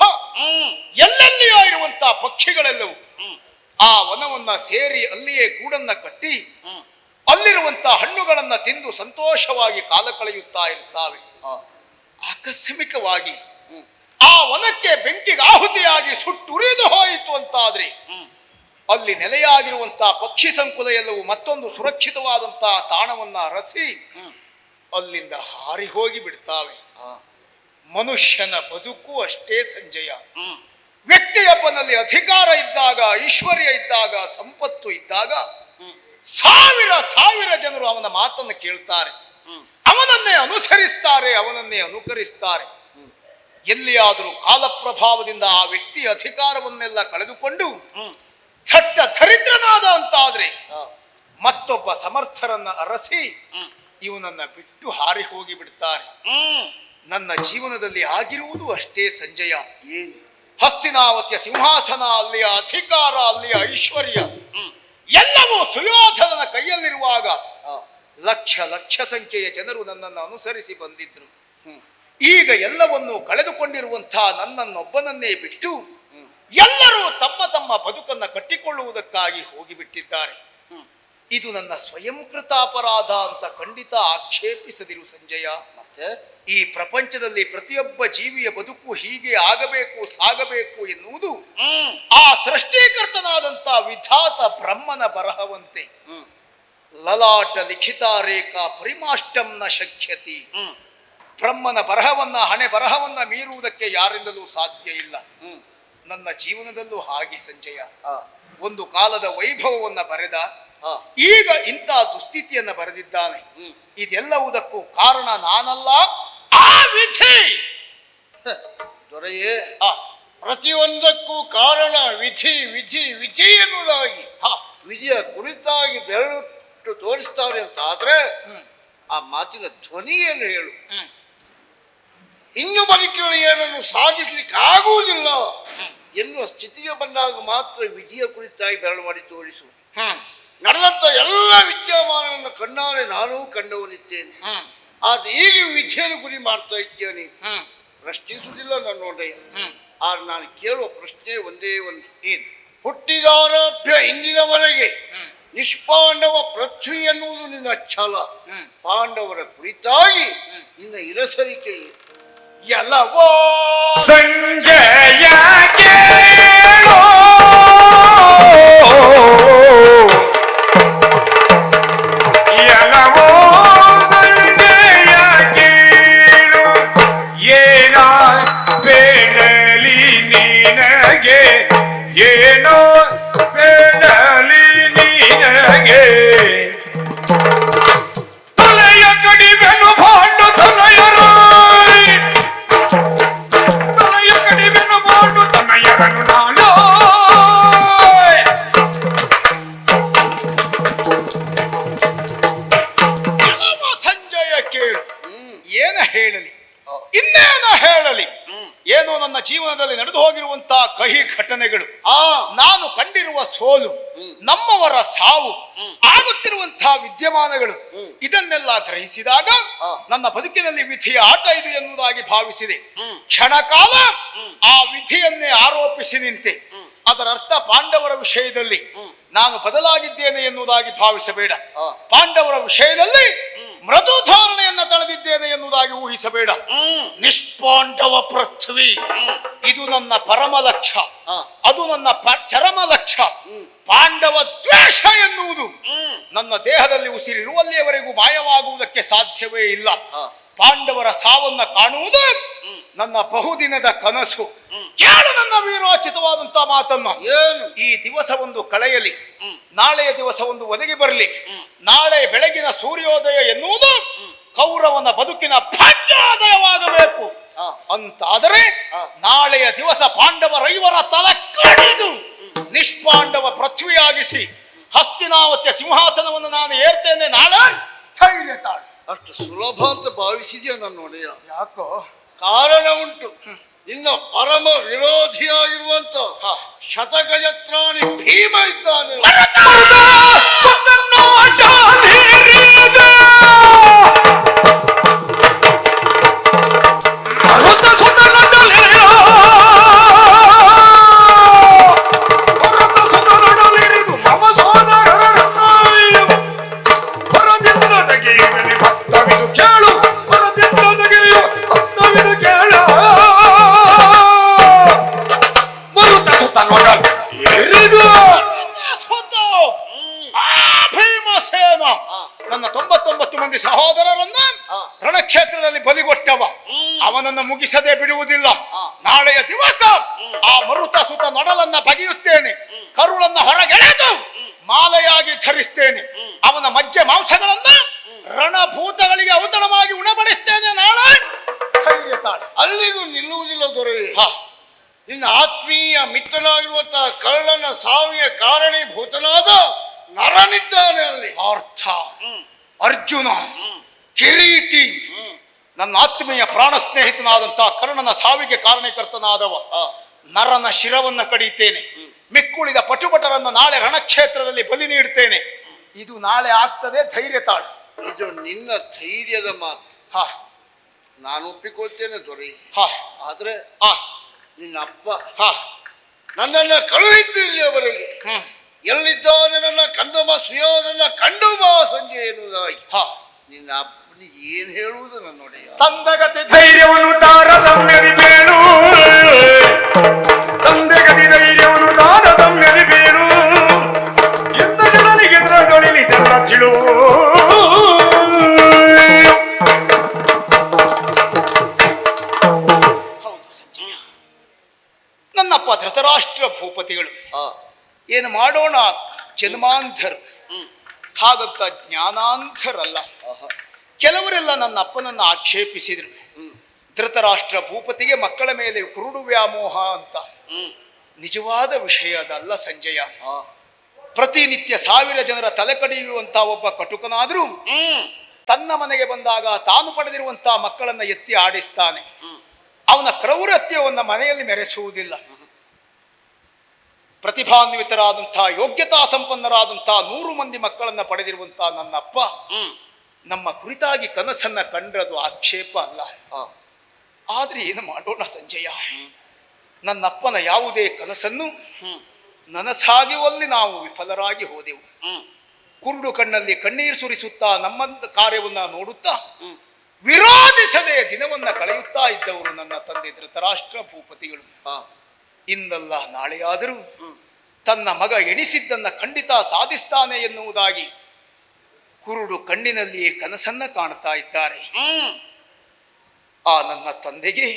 ಎಲ್ಲೆಲ್ಲಿಯೋ ಇರುವಂತಹ ಪಕ್ಷಿಗಳೆಲ್ಲವೂ ಆ ವನವನ್ನ ಸೇರಿ ಅಲ್ಲಿಯೇ ಗೂಡನ್ನ ಕಟ್ಟಿ ಅಲ್ಲಿರುವಂತಹ ಹಣ್ಣುಗಳನ್ನ ತಿಂದು ಸಂತೋಷವಾಗಿ ಕಾಲ ಕಳೆಯುತ್ತಾ ಇರುತ್ತಾವೆ. ಆಕಸ್ಮಿಕವಾಗಿ ಆ ವನಕ್ಕೆ ಬೆಂಕಿಗೆ ಆಹುತಿಯಾಗಿ ಸುಟ್ಟುರಿದು ಹೋಯಿತು ಅಂತಾದ್ರೆ ಅಲ್ಲಿ ನೆಲೆಯಾಗಿರುವಂತಹ ಪಕ್ಷಿ ಸಂಕುಲ ಎಲ್ಲವೂ ಮತ್ತೊಂದು ಸುರಕ್ಷಿತವಾದಂತಹ ತಾಣವನ್ನ ಅರಸಿ ಅಲ್ಲಿಂದ ಹಾರಿ ಹೋಗಿ ಬಿಡ್ತಾವೆ. ಮನುಷ್ಯನ ಬದುಕು ಅಷ್ಟೇ ಸಂಜಯ. ವ್ಯಕ್ತಿಯೊಬ್ಬನಲ್ಲಿ ಅಧಿಕಾರ ಇದ್ದಾಗ, ಐಶ್ವರ್ಯ ಇದ್ದಾಗ, ಸಂಪತ್ತು ಇದ್ದಾಗ ಸಾವಿರ ಸಾವಿರ ಜನರು ಅವನ ಮಾತನ್ನು ಕೇಳ್ತಾರೆ, ಅವನನ್ನೇ ಅನುಸರಿಸ್ತಾರೆ, ಅವನನ್ನೇ ಅನುಕರಿಸ್ತಾರೆ. ಎಲ್ಲಿಯಾದರೂ ಕಾಲಪ್ರಭಾವದಿಂದ ಆ ವ್ಯಕ್ತಿ ಅಧಿಕಾರವನ್ನೆಲ್ಲ ಕಳೆದುಕೊಂಡು ಥಟ್ಟ ದರಿದ್ರನಾದ ಅಂತಾದ್ರೆ ಮತ್ತೊಬ್ಬ ಸಮರ್ಥರನ್ನ ಅರಸಿ ಇವನನ್ನ ಬಿಟ್ಟು ಹಾರಿ ಹೋಗಿ ಬಿಡ್ತಾರೆ. ನನ್ನ ಜೀವನದಲ್ಲಿ ಆಗಿರುವುದು ಅಷ್ಟೇ ಸಂಜಯ. ಏನು? ಹಸ್ತಿನಾವತಿಯ ಸಿಂಹಾಸನ, ಅಲ್ಲಿಯ ಅಧಿಕಾರ, ಅಲ್ಲಿಯ ಐಶ್ವರ್ಯ ಎಲ್ಲವೂ ಸುಯೋಧನನ ಕೈಯಲ್ಲಿರುವಾಗ ಲಕ್ಷ ಲಕ್ಷ ಸಂಖ್ಯೆಯ ಜನರು ನನ್ನನ್ನು ಅನುಸರಿಸಿ ಬಂದಿದ್ರು. ಈಗ ಎಲ್ಲವನ್ನೂ ಕಳೆದುಕೊಂಡಿರುವಂತಹ ನನ್ನನ್ನೊಬ್ಬನನ್ನೇ ಬಿಟ್ಟು ಎಲ್ಲರೂ ತಮ್ಮ ತಮ್ಮ ಬದುಕನ್ನ ಕಟ್ಟಿಕೊಳ್ಳುವುದಕ್ಕಾಗಿ ಹೋಗಿಬಿಟ್ಟಿದ್ದಾರೆ. ಇದು ನನ್ನ ಸ್ವಯಂಕೃತ ಅಪರಾಧ ಅಂತ ಖಂಡಿತ ಆಕ್ಷೇಪಿಸದಿರು ಸಂಜಯ. ಮತ್ತೆ ಈ ಪ್ರಪಂಚದಲ್ಲಿ ಪ್ರತಿಯೊಬ್ಬ ಜೀವಿಯ ಬದುಕು ಹೀಗೆ ಆಗಬೇಕು ಸಾಗಬೇಕು ಎನ್ನುವುದು ಆ ಸೃಷ್ಟಿಕರ್ತನಾದಂತ ವಿಧಾತ ಬ್ರಹ್ಮನ ಬರಹವಂತೆ. ಲಲಾಟ ಲಿಖಿತ ರೇಖಾ ಪರಿಮಾಷ್ಟಂ ನ ಶಕ್ಯತಿ. ಬ್ರಹ್ಮನ ಬರಹವನ್ನ ಹಣೆ ಬರಹವನ್ನ ಮೀರುವುದಕ್ಕೆ ಯಾರಿಂದಲೂ ಸಾಧ್ಯ ಇಲ್ಲ. ನನ್ನ ಜೀವನದಲ್ಲೂ ಹಾಗೆ ಸಂಜಯ. ಒಂದು ಕಾಲದ ವೈಭವವನ್ನ ಬರೆದ, ಈಗ ಇಂಥ ದುಸ್ಥಿತಿಯನ್ನ ಬರೆದಿದ್ದಾನೆ. ಇದೆಲ್ಲವುದಕ್ಕೂ ಕಾರಣ ನಾನಲ್ಲ, ಆ ವಿಧಿ. ದೊರೆಯೇ, ಪ್ರತಿಯೊಂದಕ್ಕೂ ಕಾರಣ ವಿಧಿ ವಿಧಿ ವಿಧಿ ಎನ್ನುವುದಾಗಿ ವಿಧಿಯ ಕುರಿತಾಗಿ ಬೆರಳಿಟ್ಟು ತೋರಿಸ್ತಾರೆ ಅಂತ ಆದ್ರೆ ಆ ಮಾತಿನ ಧ್ವನಿಯನ್ನು ಹೇಳು. ಇನ್ನು ಬದುಕಿನಲ್ಲಿ ಏನನ್ನು ಸಾಧಿಸ್ಲಿಕ್ಕೆ ಆಗುವುದಿಲ್ಲ ಎನ್ನುವ ಸ್ಥಿತಿಗೆ ಬಂದಾಗ ಮಾತ್ರ ವಿಧಿಯ ಕುರಿತಾಗಿ ಬೆರಳು ಮಾಡಿ ತೋರಿಸು. ನಡೆದಂತ ಎಲ್ಲ ವಿದ್ಯಮಾನಗಳನ್ನು ಕಣ್ಣಾರೆ ನಾನೂ ಕಂಡವನಿದ್ದೇನೆ. ಆದ್ರೆ ಈಗ ವಿಧಿಯನ್ನು ಗುರಿ ಮಾಡ್ತಾ ಇದ್ದೇನೆ. ಪ್ರಶ್ನಿಸುವುದಿಲ್ಲ ನನ್ನೊಡೆಯ. ಆದ್ರೆ ನಾನು ಕೇಳುವ ಪ್ರಶ್ನೆ ಒಂದೇ ಒಂದು. ಏನು? ಹುಟ್ಟಿದಾರಭ್ಯ ಇಂದಿನವರೆಗೆ ನಿಷ್ಪಾಂಡವ ಪೃಥ್ವಿ ಎನ್ನುವುದು ನಿನ್ನ ಛಲ. ಪಾಂಡವರ ಕುರಿತಾಗಿ ನಿನ್ನ ಇರಸರಿಕೆ ಎಲ್ಲವೋ ಸಂಜಯ ಕೇಳೋ ಎಲ್ಲವೋ ಸಂಜಯ ಕೇಳು ಏನ ಬೇಡಲಿ ನಿನಗೆ ಏನೋ ಬೇಡಲಿ ನಿನಗೆ ತಲೆಯ ಕಡಿಮೆನು ಭಾಂಡು ತಲೆಯರಾಯ್ ತಲೆಯ ಕಡಿಮೆನು ಭಾಂಡು ತಲೆಯರನು ನಾನು ಸಂಜಯ ಕೇಳು. ಏನ ಹೇಳಲಿ, ಇನ್ನೇನ ಹೇಳಲಿ? ಏನು ನನ್ನ ಜೀವನದಲ್ಲಿ ನಡೆದು ಹೋಗಿರುವಂತಹ ಕಹಿ ಘಟನೆಗಳು, ನಾನು ಕಂಡಿರುವ ಸೋಲು, ನಮ್ಮವರ ಸಾವು, ಆಗುತ್ತಿರುವಂತಹ ವಿದ್ಯಮಾನಗಳು, ಇದನ್ನೆಲ್ಲ ಗ್ರಹಿಸಿದಾಗ ನನ್ನ ಬದುಕಿನಲ್ಲಿ ವಿಧಿಯ ಆಟ ಇದು ಎನ್ನುವುದಾಗಿ ಭಾವಿಸಿದೆ. ಕ್ಷಣಕಾಲ ಆ ವಿಧಿಯನ್ನೇ ಆರೋಪಿಸಿ ನಿಂತೆ. ಅದರ ಅರ್ಥ ಪಾಂಡವರ ವಿಷಯದಲ್ಲಿ ನಾನು ಬದಲಾಗಿದ್ದೇನೆ ಎನ್ನುವುದಾಗಿ ಭಾವಿಸಬೇಡ. ಪಾಂಡವರ ವಿಷಯದಲ್ಲಿ ಮೃದು ಧಾರಣೆಯನ್ನ ತಳೆದಿದ್ದೇನೆ ಎನ್ನುವುದಾಗಿ ಊಹಿಸಬೇಡ. ನಿಷ್ಪಾಂಡವ ಪೃಥ್ವಿ ಇದು ನನ್ನ ಪರಮ ಲಕ್ಷ್ಯ, ಅದು ನನ್ನ ಚರಮ ಲಕ್ಷ್ಯ. ಪಾಂಡವ ದ್ವೇಷ ಎನ್ನುವುದು ನನ್ನ ದೇಹದಲ್ಲಿ ಉಸಿರಿರುವಲ್ಲಿಯವರೆಗೂ ಮಾಯವಾಗುವುದಕ್ಕೆ ಸಾಧ್ಯವೇ ಇಲ್ಲ. ಪಾಂಡವರ ಸಾವನ್ನ ಕಾಣುವುದು ನನ್ನ ಬಹುದಿನದ ಕನಸು. ಕೇಳು ನನ್ನ ವೀರೋಚಿತವಾದಂತಹ ಮಾತನ್ನ. ಈ ದಿವಸ ಒಂದು ಕಳೆಯಲಿ, ನಾಳೆಯ ದಿವಸ ಒಂದು ಒದಗಿ ಬರಲಿ. ನಾಳೆ ಬೆಳಗಿನ ಸೂರ್ಯೋದಯ ಎನ್ನುವುದು ಕೌರವನ ಬದುಕಿನ ಭಾಗ್ಯೋದಯವಾಗಬೇಕು ಅಂತಾದರೆ ನಾಳೆಯ ದಿವಸ ಪಾಂಡವರೈವರ ತಲೆ ಕಡಿದು ನಿಷ್ಪಾಂಡವ ಪೃಥ್ವಿಯಾಗಿಸಿ ಹಸ್ತಿನಾವತಿಯ ಸಿಂಹಾಸನವನ್ನು ನಾನು ಏರ್ತೇನೆ. ನಾಳೆ ಧೈರ್ಯ ತಾಳು. ಅಷ್ಟು ಸುಲಭ ಅಂತ ಭಾವಿಸಿದ್ಯಾ ನನ್ನ ಒಡೆಯ? ಯಾಕೋ? ಕಾರಣ ಉಂಟು. ನಿನ್ನ ಪರಮ ವಿರೋಧಿಯಾಗಿರುವಂತ ಶತಗಜತ್ರಾಣಿ ಭೀಮ ಇದ್ದಾನೆ. ಭೀಮಸೇನ ನನ್ನ 99 ಮಂದಿ ಸಹೋದರರನ್ನ ರಣಕ್ಷೇತ್ರದಲ್ಲಿ ಬಲಿಗೊಟ್ಟವ. ಅವನನ್ನು ಮುಗಿಸದೆ ಬಿಡುವುದಿಲ್ಲ. ನಾಳೆಯ ದಿವಸ ಆ ಮರುತ ಸುತ ನೊಡಲನ್ನ ಬಗೆಯುತ್ತೇನೆ, ಕರುಳನ್ನ ಹೊರಗೆಳೆದು ಮಾಲೆಯಾಗಿ ಧರಿಸ್ತೇನೆ. ಅವನ ಮಜ್ಜೆ ಮಾಂಸಗಳನ್ನ ರಣಭೂತಗಳಿಗೆ ಔತಣವಾಗಿ ಉಣಬಡಿಸ್ತೇನೆ. ನಾಳೆ ಧೈರ್ಯ ತಾಳು. ಅಲ್ಲಿಗೂ ನಿಲ್ಲುವುದಿಲ್ಲ ದೊರೆ. ನಿನ್ನ ಆತ್ಮೀಯ ಮಿತ್ರನಾಗಿರುವಂತಹ ಕರ್ಣನ ಸಾವಿಗೆ ಕಾರಣೀಭೂತನಾದ ನರನಿದ್ದಾನೆ ಅಲ್ಲಿ. ಅರ್ಥ ಅರ್ಜುನ ಕಿರೀಟಿ ನನ್ನ ಆತ್ಮೀಯ ಪ್ರಾಣ ಸ್ನೇಹಿತನಾದಂತಹ ಕರ್ಣನ ಸಾವಿಗೆ ಕಾರಣೀಕರ್ತನಾದವ. ನರನ ಶಿರವನ್ನ ಕಡಿತೇನೆ. ಮಿಕ್ಕುಳಿದ ಪಟುಪಟರನ್ನ ನಾಳೆ ರಣಕ್ಷೇತ್ರದಲ್ಲಿ ಬಲಿ ನೀಡುತ್ತೇನೆ. ಇದು ನಾಳೆ ಆಗ್ತದೆ. ಧೈರ್ಯ ತಾಳು. ಇದು ನಿನ್ನ ಧೈರ್ಯದ ಮಾತು. ನಾನು ಒಪ್ಪಿಕೊಳ್ತೇನೆ ದೊರೆ. ಆದ್ರೆ ನಿನ್ನ ಅಪ್ಪ ನನ್ನನ್ನ ಕಳುಹಿದ್ದು ಇಲ್ಲಿಯವರೆಗೆ. ಎಲ್ಲಿದ್ದಾನೆ ನನ್ನ ಕಂದಮ ಸುಯೋಧನ ಕಂಡು ಬಾ ಸಂಜೆ ಎನ್ನುವುದಾಗಿ ನಿನ್ನ ಅಪ್ಪನಿಗೆ ಏನ್ ಹೇಳುವುದು ನನ್ನೊಡೆಯ? ತಂದಗತಿ ಧೈರ್ಯವನ್ನು ತಾರತಮ್ಯದಿ ಬೇಳು, ತಂದೆಗತಿ ಧೈರ್ಯವನ್ನು ತಾರತಮ್ಯದಿ ಬೇಳು, ಯುದ್ಧ ಜನರಿಗೆ ತೊಳಿಲಿದೆಲ್ಲ ಚಿಳು. ಹೌದು ಸಂಜಯ, ನನ್ನಪ್ಪ ಧೃತರಾಷ್ಟ್ರ ಭೂಪತಿಗಳು ಏನು ಮಾಡೋಣ, ಜನ್ಮಾಂಧರು, ಹಾಗಂತ ಜ್ಞಾನಾಂಧರಲ್ಲ. ಕೆಲವರೆಲ್ಲ ನನ್ನ ಅಪ್ಪನನ್ನು ಆಕ್ಷೇಪಿಸಿದರು. ಧೃತರಾಷ್ಟ್ರ ಭೂಪತಿಗೆ ಮಕ್ಕಳ ಮೇಲೆ ಕುರುಡು ವ್ಯಾಮೋಹ ಅಂತ. ನಿಜವಾದ ವಿಷಯ ಅದಲ್ಲ ಸಂಜಯ. ಪ್ರತಿನಿತ್ಯ 1000 ಜನರ ತಲೆ ಕಡಿಯುವಂತ ಒಬ್ಬ ಕಟುಕನಾದ್ರೂ ತನ್ನ ಮನೆಗೆ ಬಂದಾಗ ತಾನು ಪಡೆದಿರುವಂತಹ ಮಕ್ಕಳನ್ನ ಎತ್ತಿ ಆಡಿಸ್ತಾನೆ. ಅವನ ಕ್ರೌರತ್ಯವನ್ನ ಮನೆಯಲ್ಲಿ ಮೆರೆಸುವುದಿಲ್ಲ. ಪ್ರತಿಭಾನ್ವಿತರಾದಂತಹ ಯೋಗ್ಯತಾ ಸಂಪನ್ನರಾದಂತಹ 100 ಮಂದಿ ಮಕ್ಕಳನ್ನ ಪಡೆದಿರುವಂತಹ ನನ್ನಪ್ಪ ನಮ್ಮ ಕುರಿತಾಗಿ ಕನಸನ್ನ ಕಂಡ್ರದು ಆಕ್ಷೇಪ ಅಲ್ಲ. ಆದ್ರೆ ಏನು ಮಾಡೋಣ ಸಂಜಯ, ನನ್ನಪ್ಪನ ಯಾವುದೇ ಕನಸನ್ನು ನನಸಾಗುವಲ್ಲಿ ನಾವು ವಿಫಲರಾಗಿ ಹೋದೆವು. ಕುರುಡು ಕಣ್ಣಲ್ಲಿ ಕಣ್ಣೀರು ಸುರಿಸುತ್ತಾ ನಮ್ಮ ಕಾರ್ಯವನ್ನ ನೋಡುತ್ತಾ ವಿರೋಧಿಸದೆ ದಿನವನ್ನ ಕಳೆಯುತ್ತಾ ಇದ್ದವರು ನನ್ನ ತಂದೆ ಧೃತರಾಷ್ಟ್ರ ಭೂಪತಿಗಳು. ಇಂದಲ್ಲ ನಾಳೆಯಾದರೂ ತನ್ನ ಮಗ ಎಣಿಸಿದ್ದನ್ನ ಖಂಡಿತ ಸಾಧಿಸ್ತಾನೆ ಎನ್ನುವುದಾಗಿ ಕುರುಡು ಕಣ್ಣಿನಲ್ಲಿ ಕನಸನ್ನ ಕಾಣ್ತಾ ಇದ್ದಾರೆ. ಆ ನನ್ನ ತಂದೆಗೆ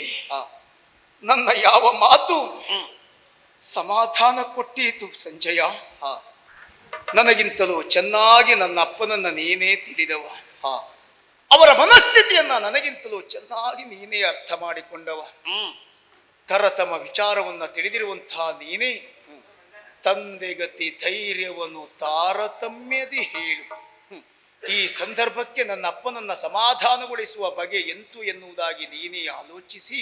ನನ್ನ ಯಾವ ಮಾತು ಸಮಾಧಾನ ಕೊಟ್ಟೀತು ಸಂಜಯ. ನನಗಿಂತಲೂ ಚೆನ್ನಾಗಿ ನನ್ನ ಅಪ್ಪನನ್ನ ನೀನೇ ತಿಳಿದವ. ಅವರ ಮನಸ್ಥಿತಿಯನ್ನ ನನಗಿಂತಲೂ ಚೆನ್ನಾಗಿ ನೀನೇ ಅರ್ಥ ಮಾಡಿಕೊಂಡವ. ತರತಮ ವಿಚಾರವನ್ನ ತಿಳಿದಿರುವಂತಹ ನೀನೇ ತಂದೆಗತಿ ಧೈರ್ಯವನ್ನು ತಾರತಮ್ಯದಿ ಹೇಳು. ಈ ಸಂದರ್ಭಕ್ಕೆ ನನ್ನ ಅಪ್ಪನನ್ನ ಸಮಾಧಾನಗೊಳಿಸುವ ಬಗೆ ಎಂತು ಎನ್ನುವುದಾಗಿ ನೀನೇ ಆಲೋಚಿಸಿ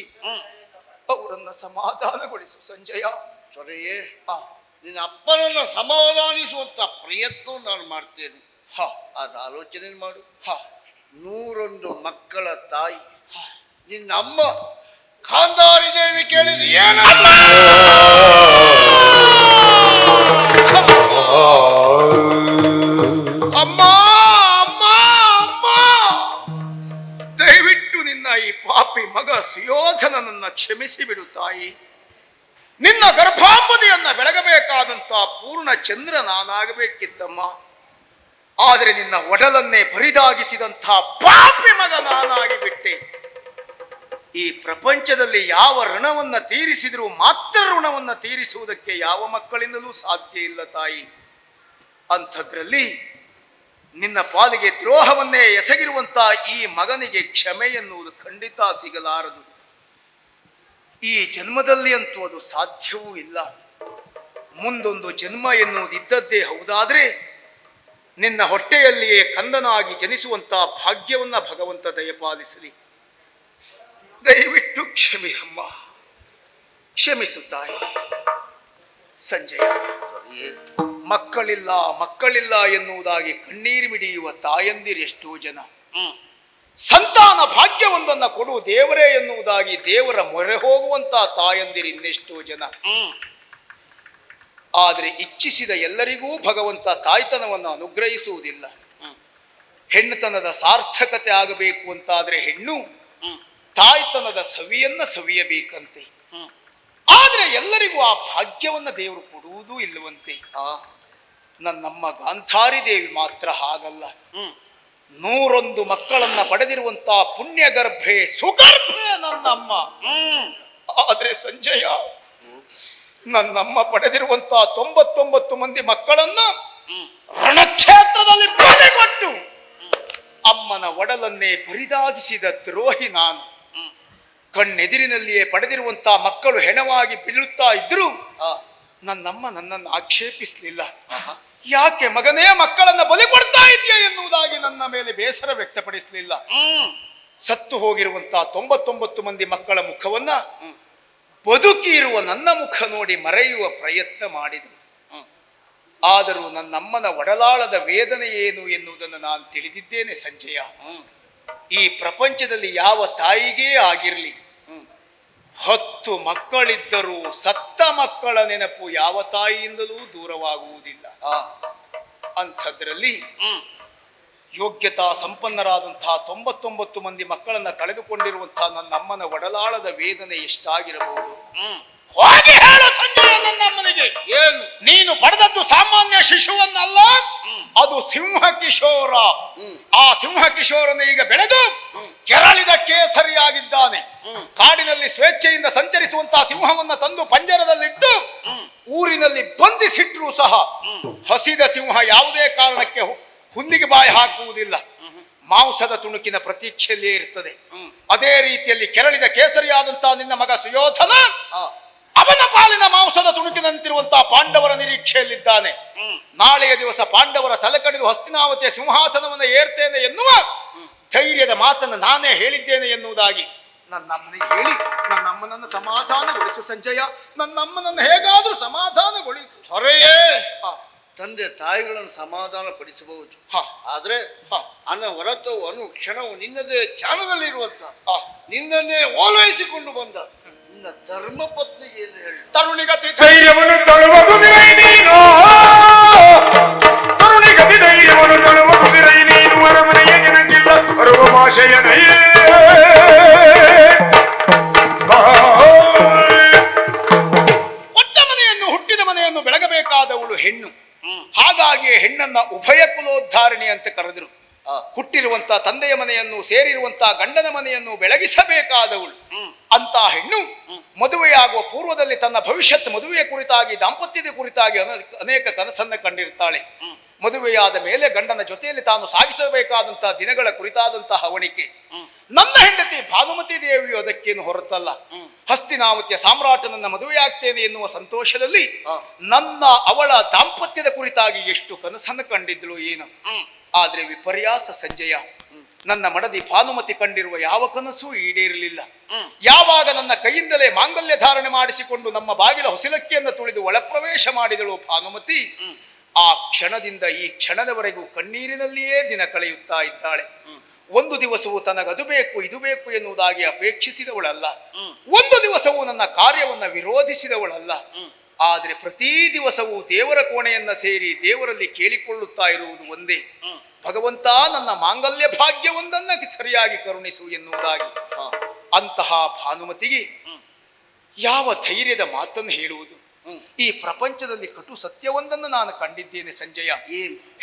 ಅವರನ್ನ ಸಮಾಧಾನಗೊಳಿಸು ಸಂಜಯ. ಸೊರೆಯೇ, ನಿನ್ನ ಅಪ್ಪನನ್ನ ಸಮಾಧಾನಿಸುವಂತ ಪ್ರಯತ್ನ ನಾನು ಮಾಡ್ತೇನೆ. ಅದು ಆಲೋಚನೆ ಮಾಡು. 101 ಮಕ್ಕಳ ತಾಯಿ ನಿನ್ನ ಅಮ್ಮ ಖಾಂದಾರಿ ದೇವಿ ಕೇಳಿದ್ರೆ ಏನಮ್ಮ? ಅಮ್ಮ ಅಮ್ಮ ಅಮ್ಮ, ದಯವಿಟ್ಟು ನಿನ್ನ ಈ ಪಾಪಿ ಮಗ ಸುಯೋಧನನನ್ನ ಕ್ಷಮಿಸಿ ಬಿಡು ತಾಯಿ. ನಿನ್ನ ಗರ್ಭಾಂಬುದಿಯನ್ನ ಬೆಳಗಬೇಕಾದಂತ ಪೂರ್ಣ ಚಂದ್ರ ನಾನಾಗಬೇಕಿತ್ತಮ್ಮ. ಆದರೆ ನಿನ್ನ ಒಡಲನ್ನೇ ಬರಿದಾಗಿಸಿದಂಥ ಪಾಪಿ ಮಗ ನಾನಾಗಿ ಬಿಟ್ಟೆ. ಈ ಪ್ರಪಂಚದಲ್ಲಿ ಯಾವ ಋಣವನ್ನ ತೀರಿಸಿದರೂ ಮಾತ್ರ ಋಣವನ್ನ ತೀರಿಸುವುದಕ್ಕೆ ಯಾವ ಮಕ್ಕಳಿಂದಲೂ ಸಾಧ್ಯ ಇಲ್ಲ ತಾಯಿ. ಅಂಥದ್ರಲ್ಲಿ ನಿನ್ನ ಪಾಲಿಗೆ ದ್ರೋಹವನ್ನೇ ಎಸಗಿರುವಂತ ಈ ಮಗನಿಗೆ ಕ್ಷಮೆ ಎನ್ನುವುದು ಖಂಡಿತ ಸಿಗಲಾರದು. ಈ ಜನ್ಮದಲ್ಲಿ ಅಂತೂ ಅದು ಸಾಧ್ಯವೂ ಇಲ್ಲ. ಮುಂದೊಂದು ಜನ್ಮ ಎನ್ನುವುದಿದ್ದದ್ದೇ ಹೌದಾದ್ರೆ ನಿನ್ನ ಹೊಟ್ಟೆಯಲ್ಲಿಯೇ ಕಂದನಾಗಿ ಜನಿಸುವಂತ ಭಾಗ್ಯವನ್ನ ಭಗವಂತ ದಯಪಾಲಿಸಲಿ. ದಯವಿಟ್ಟು ಕ್ಷಮಿ ಅಮ್ಮ, ಕ್ಷಮಿಸು ತಾಯಿ. ಸಂಜಯ, ಮಕ್ಕಳಿಲ್ಲ ಮಕ್ಕಳಿಲ್ಲ ಎನ್ನುವುದಾಗಿ ಕಣ್ಣೀರು ಮಿಡಿಯುವ ತಾಯಂದಿರು ಎಷ್ಟೋ ಜನ. ಸಂತಾನ ಭಾಗ್ಯವೊಂದನ್ನ ಕೊಡು ದೇವರೇ ಎನ್ನುವುದಾಗಿ ದೇವರ ಮೊರೆ ಹೋಗುವಂತ ತಾಯಂದಿರು ಇನ್ನೆಷ್ಟೋ ಜನ. ಆದರೆ ಇಚ್ಛಿಸಿದ ಎಲ್ಲರಿಗೂ ಭಗವಂತ ತಾಯ್ತನವನ್ನು ಅನುಗ್ರಹಿಸುವುದಿಲ್ಲ. ಹೆಣ್ಣುತನದ ಸಾರ್ಥಕತೆ ಆಗಬೇಕು ಅಂತಾದ್ರೆ ಹೆಣ್ಣು ತಾಯ್ತನದ ಸವಿಯನ್ನ ಸವಿಯಬೇಕಂತೆ. ಆದ್ರೆ ಎಲ್ಲರಿಗೂ ಆ ಭಾಗ್ಯವನ್ನ ದೇವರು ಕೊಡುವುದೂ ಇಲ್ಲವಂತೆ. ನನ್ನಮ್ಮ ಗಾಂಧಾರಿ ದೇವಿ ಮಾತ್ರ ಹಾಗಲ್ಲ. 101 ಮಕ್ಕಳನ್ನ ಪಡೆದಿರುವಂತ ಪುಣ್ಯ ಗರ್ಭೆ ಸುಗರ್ಭೆ ನನ್ನಮ್ಮ. ಆದ್ರೆ ಸಂಜಯ, ನನ್ನಮ್ಮ ಪಡೆದಿರುವಂತ 99 ಮಂದಿ ಮಕ್ಕಳನ್ನ ರಣಕ್ಷೇತ್ರದಲ್ಲಿ ಬಲಿಗೊಟ್ಟು ಅಮ್ಮನ ಒಡಲನ್ನೇ ಬರಿದಾಗಿಸಿದ ದ್ರೋಹಿ ನಾನು. ಕಣ್ಣೆದಿರಿನಲ್ಲಿಯೇ ಪಡೆದಿರುವಂತ ಮಕ್ಕಳು ಹೆಣವಾಗಿ ಬೀಳುತ್ತಾ ಇದ್ರು ನನ್ನಮ್ಮ ನನ್ನನ್ನು ಆಕ್ಷೇಪಿಸಲಿಲ್ಲ. ಯಾಕೆ ಮಗನೇ ಮಕ್ಕಳನ್ನ ಬಲಿ ಕೊಡ್ತಾ ಇದೆಯಾ ಎನ್ನುವುದಾಗಿ ನನ್ನ ಮೇಲೆ ಬೇಸರ ವ್ಯಕ್ತಪಡಿಸಲಿಲ್ಲ. ಸತ್ತು ಹೋಗಿರುವಂತ 99 ಮಂದಿ ಮಕ್ಕಳ ಮುಖವನ್ನ ಬದುಕಿ ಇರುವ ನನ್ನ ಮುಖ ನೋಡಿ ಮರೆಯುವ ಪ್ರಯತ್ನ ಮಾಡಿದರು. ಆದರೂ ನನ್ನಮ್ಮನ ಒಡಲಾಳದ ವೇದನೆ ಏನು ಎನ್ನುವುದನ್ನು ನಾನು ತಿಳಿದಿದ್ದೇನೆ ಸಂಜಯ. ಈ ಪ್ರಪಂಚದಲ್ಲಿ ಯಾವ ತಾಯಿಗೇ ಆಗಿರಲಿ 10 ಮಕ್ಕಳಿದ್ದರೂ ಸತ್ತ ಮಕ್ಕಳ ನೆನಪು ಯಾವ ತಾಯಿಯಿಂದಲೂ ದೂರವಾಗುವುದಿಲ್ಲ. ಅಂಥದ್ರಲ್ಲಿ ಯೋಗ್ಯತಾ ಸಂಪನ್ನರಾದಂತಹ 99 ಮಂದಿ ಮಕ್ಕಳನ್ನ ಕಳೆದುಕೊಂಡಿರುವಂತಹ ನನ್ನ ಅಮ್ಮನ ಒಡಲಾಳದ ವೇದನೆ ಎಷ್ಟಾಗಿರಬಹುದು. ಹೋಗಿ ಹೇಳು ಸಂಜಯ ನನ್ನ ಅಮ್ಮನಿಗೆ, ಏನು? ನೀನು ಪಡೆದದ್ದು ಸಾಮಾನ್ಯ ಶಿಶುವನ್ನಲ್ಲ, ಅದು ಸಿಂಹ ಕಿಶೋರ. ಆ ಸಿಂಹ ಕಿಶೋರನ ಈಗ ಬೆಳೆದು ಕೆರಳಿದ ಕೇಸರಿಯಾಗಿದ್ದಾನೆ. ಕಾಡಿನಲ್ಲಿ ಸ್ವೇಚ್ಛೆಯಿಂದ ಸಂಚರಿಸುವಂತಹ ಸಿಂಹವನ್ನ ತಂದು ಪಂಜರದಲ್ಲಿಟ್ಟು ಊರಿನಲ್ಲಿ ಬಂಧಿಸಿಟ್ರೂ ಸಹ ಹಸಿದ ಸಿಂಹ ಯಾವುದೇ ಕಾರಣಕ್ಕೆ ಹುಲ್ಲಿಗೆ ಬಾಯಿ ಹಾಕುವುದಿಲ್ಲ. ಮಾಂಸದ ತುಣುಕಿನ ಪ್ರತೀಕ್ಷೆಯಲ್ಲೇ ಇರ್ತದೆ. ಅದೇ ರೀತಿಯಲ್ಲಿ ಕೆರಳಿದ ಕೇಸರಿಯಾದಂತಹ ನಿನ್ನ ಮಗ ಸುಯೋಧನ ಅವನ ಪಾಲಿನ ಮಾಂಸದ ತುಣುಕಿನಂತಿರುವಂತಹ ಪಾಂಡವರ ನಿರೀಕ್ಷೆಯಲ್ಲಿದ್ದಾನೆ. ನಾಳೆಯ ದಿವಸ ಪಾಂಡವರ ತಲೆ ಕಡಿದು ಹಸ್ತಿನಾವತಿಯ ಸಿಂಹಾಸನವನ್ನು ಏರ್ತೇನೆ ಎನ್ನುವ ಧೈರ್ಯದ ಮಾತನ್ನು ನಾನೇ ಹೇಳಿದ್ದೇನೆ ಎನ್ನುವುದಾಗಿ ನನ್ನಮ್ಮನಿಗೆ ಹೇಳಿ ನನ್ನಮ್ಮನನ್ನು ಸಮಾಧಾನಗೊಳಿಸು ಸಂಜಯ. ನನ್ನಮ್ಮನನ್ನು ಹೇಗಾದ್ರೂ ಸಮಾಧಾನಗೊಳಿಸು. ಹೊರೆಯೇ ತಂದೆ ತಾಯಿಗಳನ್ನು ಸಮಾಧಾನ ಪಡಿಸಬಹುದು, ಆದ್ರೆ ಅನವರತವು ಅನುಕ್ಷಣವು ನಿನ್ನದೇ ಧ್ಯಾನದಲ್ಲಿರುವಂತ ನಿನ್ನನ್ನೇ ಓಲೈಸಿಕೊಂಡು ಬಂದ ನಿನ್ನ ಧರ್ಮ ಪತ್ನಿಗೆ ಏನು ಹೇಳಿ? ತರುಣಿಗತಿ ಧೈರ್ಯವನ್ನು ತಳುವ ಕುದುರೆ ನೀನು, ತರುಣಿಗತಿ ಧೈರ್ಯವನ್ನು ತಳುವ ಕುದುರೆ ನೀನು, ಅರಮನೆಯ ಜನಕ್ಕಿಲ್ಲ ಬರುವ ಭಾಷೆಯನಯ್ಯೇ. ಕೊಟ್ಟ ಮನೆಯನ್ನು ಹುಟ್ಟಿದ ಮನೆಯನ್ನು ಬೆಳಗಬೇಕಾದವಳು ಹೆಣ್ಣು. ಹಾಗಾಗಿ ಹೆಣ್ಣನ್ನ ಉಭಯ ಕುಲೋದ್ಧಾರಣಿ ಅಂತ ಕರೆದರು. ಹುಟ್ಟಿರುವಂತಹ ತಂದೆಯ ಮನೆಯನ್ನು ಸೇರಿರುವಂತಹ ಗಂಡನ ಮನೆಯನ್ನು ಬೆಳಗಿಸಬೇಕಾದವಳು ಅಂತ ಹೆಣ್ಣು ಮದುವೆಯಾಗುವ ಪೂರ್ವದಲ್ಲಿ ತನ್ನ ಭವಿಷ್ಯತ್ ಮದುವೆಯ ಕುರಿತಾಗಿ ದಾಂಪತ್ಯದ ಕುರಿತಾಗಿ ಅನೇಕ ಕನಸನ್ನ ಕಂಡಿರ್ತಾಳೆ. ಮದುವೆಯಾದ ಮೇಲೆ ಗಂಡನ ಜೊತೆಯಲ್ಲಿ ತಾನು ಸಾಗಿಸಬೇಕಾದಂತಹ ದಿನಗಳ ಕುರಿತಾದಂತಹ ಹವಣಿಕೆ. ನನ್ನ ಹೆಂಡತಿ ಭಾನುಮತಿ ದೇವಿಯು ಅದಕ್ಕೇನು ಹೊರತಲ್ಲ. ಹಸ್ತಿನಾವತಿಯ ಸಾಮ್ರಾಟನನ್ನ ಮದುವೆಯಾಗ್ತೇನೆ ಎನ್ನುವ ಸಂತೋಷದಲ್ಲಿ ಅವಳ ದಾಂಪತ್ಯದ ಕುರಿತಾಗಿ ಎಷ್ಟು ಕನಸನ್ನು ಕಂಡಿದ್ಳು ಏನು. ಆದ್ರೆ ವಿಪರ್ಯಾಸ ಸಂಜಯ, ನನ್ನ ಮಡದಿ ಭಾನುಮತಿ ಕಂಡಿರುವ ಯಾವ ಕನಸೂ ಈಡೇರಲಿಲ್ಲ. ಯಾವಾಗ ನನ್ನ ಕೈಯಿಂದಲೇ ಮಾಂಗಲ್ಯ ಧಾರಣೆ ಮಾಡಿಸಿಕೊಂಡು ನಮ್ಮ ಬಾಗಿಲ ಹೊಸಿಲಕ್ಕಿಯನ್ನು ತುಳಿದು ಒಳಪ್ರವೇಶ ಮಾಡಿದಳು ಭಾನುಮತಿ, ಆ ಕ್ಷಣದಿಂದ ಈ ಕ್ಷಣದವರೆಗೂ ಕಣ್ಣೀರಿನಲ್ಲಿಯೇ ದಿನ ಕಳೆಯುತ್ತಾ ಇದ್ದಾಳೆ. ಒಂದು ದಿವಸವೂ ತನಗದು ಬೇಕು ಇದು ಬೇಕು ಎನ್ನುವುದಾಗಿ ಅಪೇಕ್ಷಿಸಿದವಳಲ್ಲ. ಒಂದು ದಿವಸವೂ ನನ್ನ ಕಾರ್ಯವನ್ನ ವಿರೋಧಿಸಿದವಳಲ್ಲ. ಆದರೆ ಪ್ರತಿ ದಿವಸವೂ ದೇವರ ಕೋಣೆಯನ್ನ ಸೇರಿ ದೇವರಲ್ಲಿ ಕೇಳಿಕೊಳ್ಳುತ್ತಾ ಇರುವುದು ಒಂದೇ, ಭಗವಂತ ನನ್ನ ಮಾಂಗಲ್ಯ ಭಾಗ್ಯವೊಂದನ್ನ ಸರಿಯಾಗಿ ಕರುಣಿಸು ಎನ್ನುವುದಾಗಿ. ಅಂತಹ ಭಾನುಮತಿಗೆ ಯಾವ ಧೈರ್ಯದ ಮಾತನ್ನು ಹೇಳುವುದು? ಈ ಪ್ರಪಂಚದಲ್ಲಿ ಕಟು ಸತ್ಯವೊಂದನ್ನು ನಾನು ಕಂಡಿದ್ದೇನೆ ಸಂಜಯ.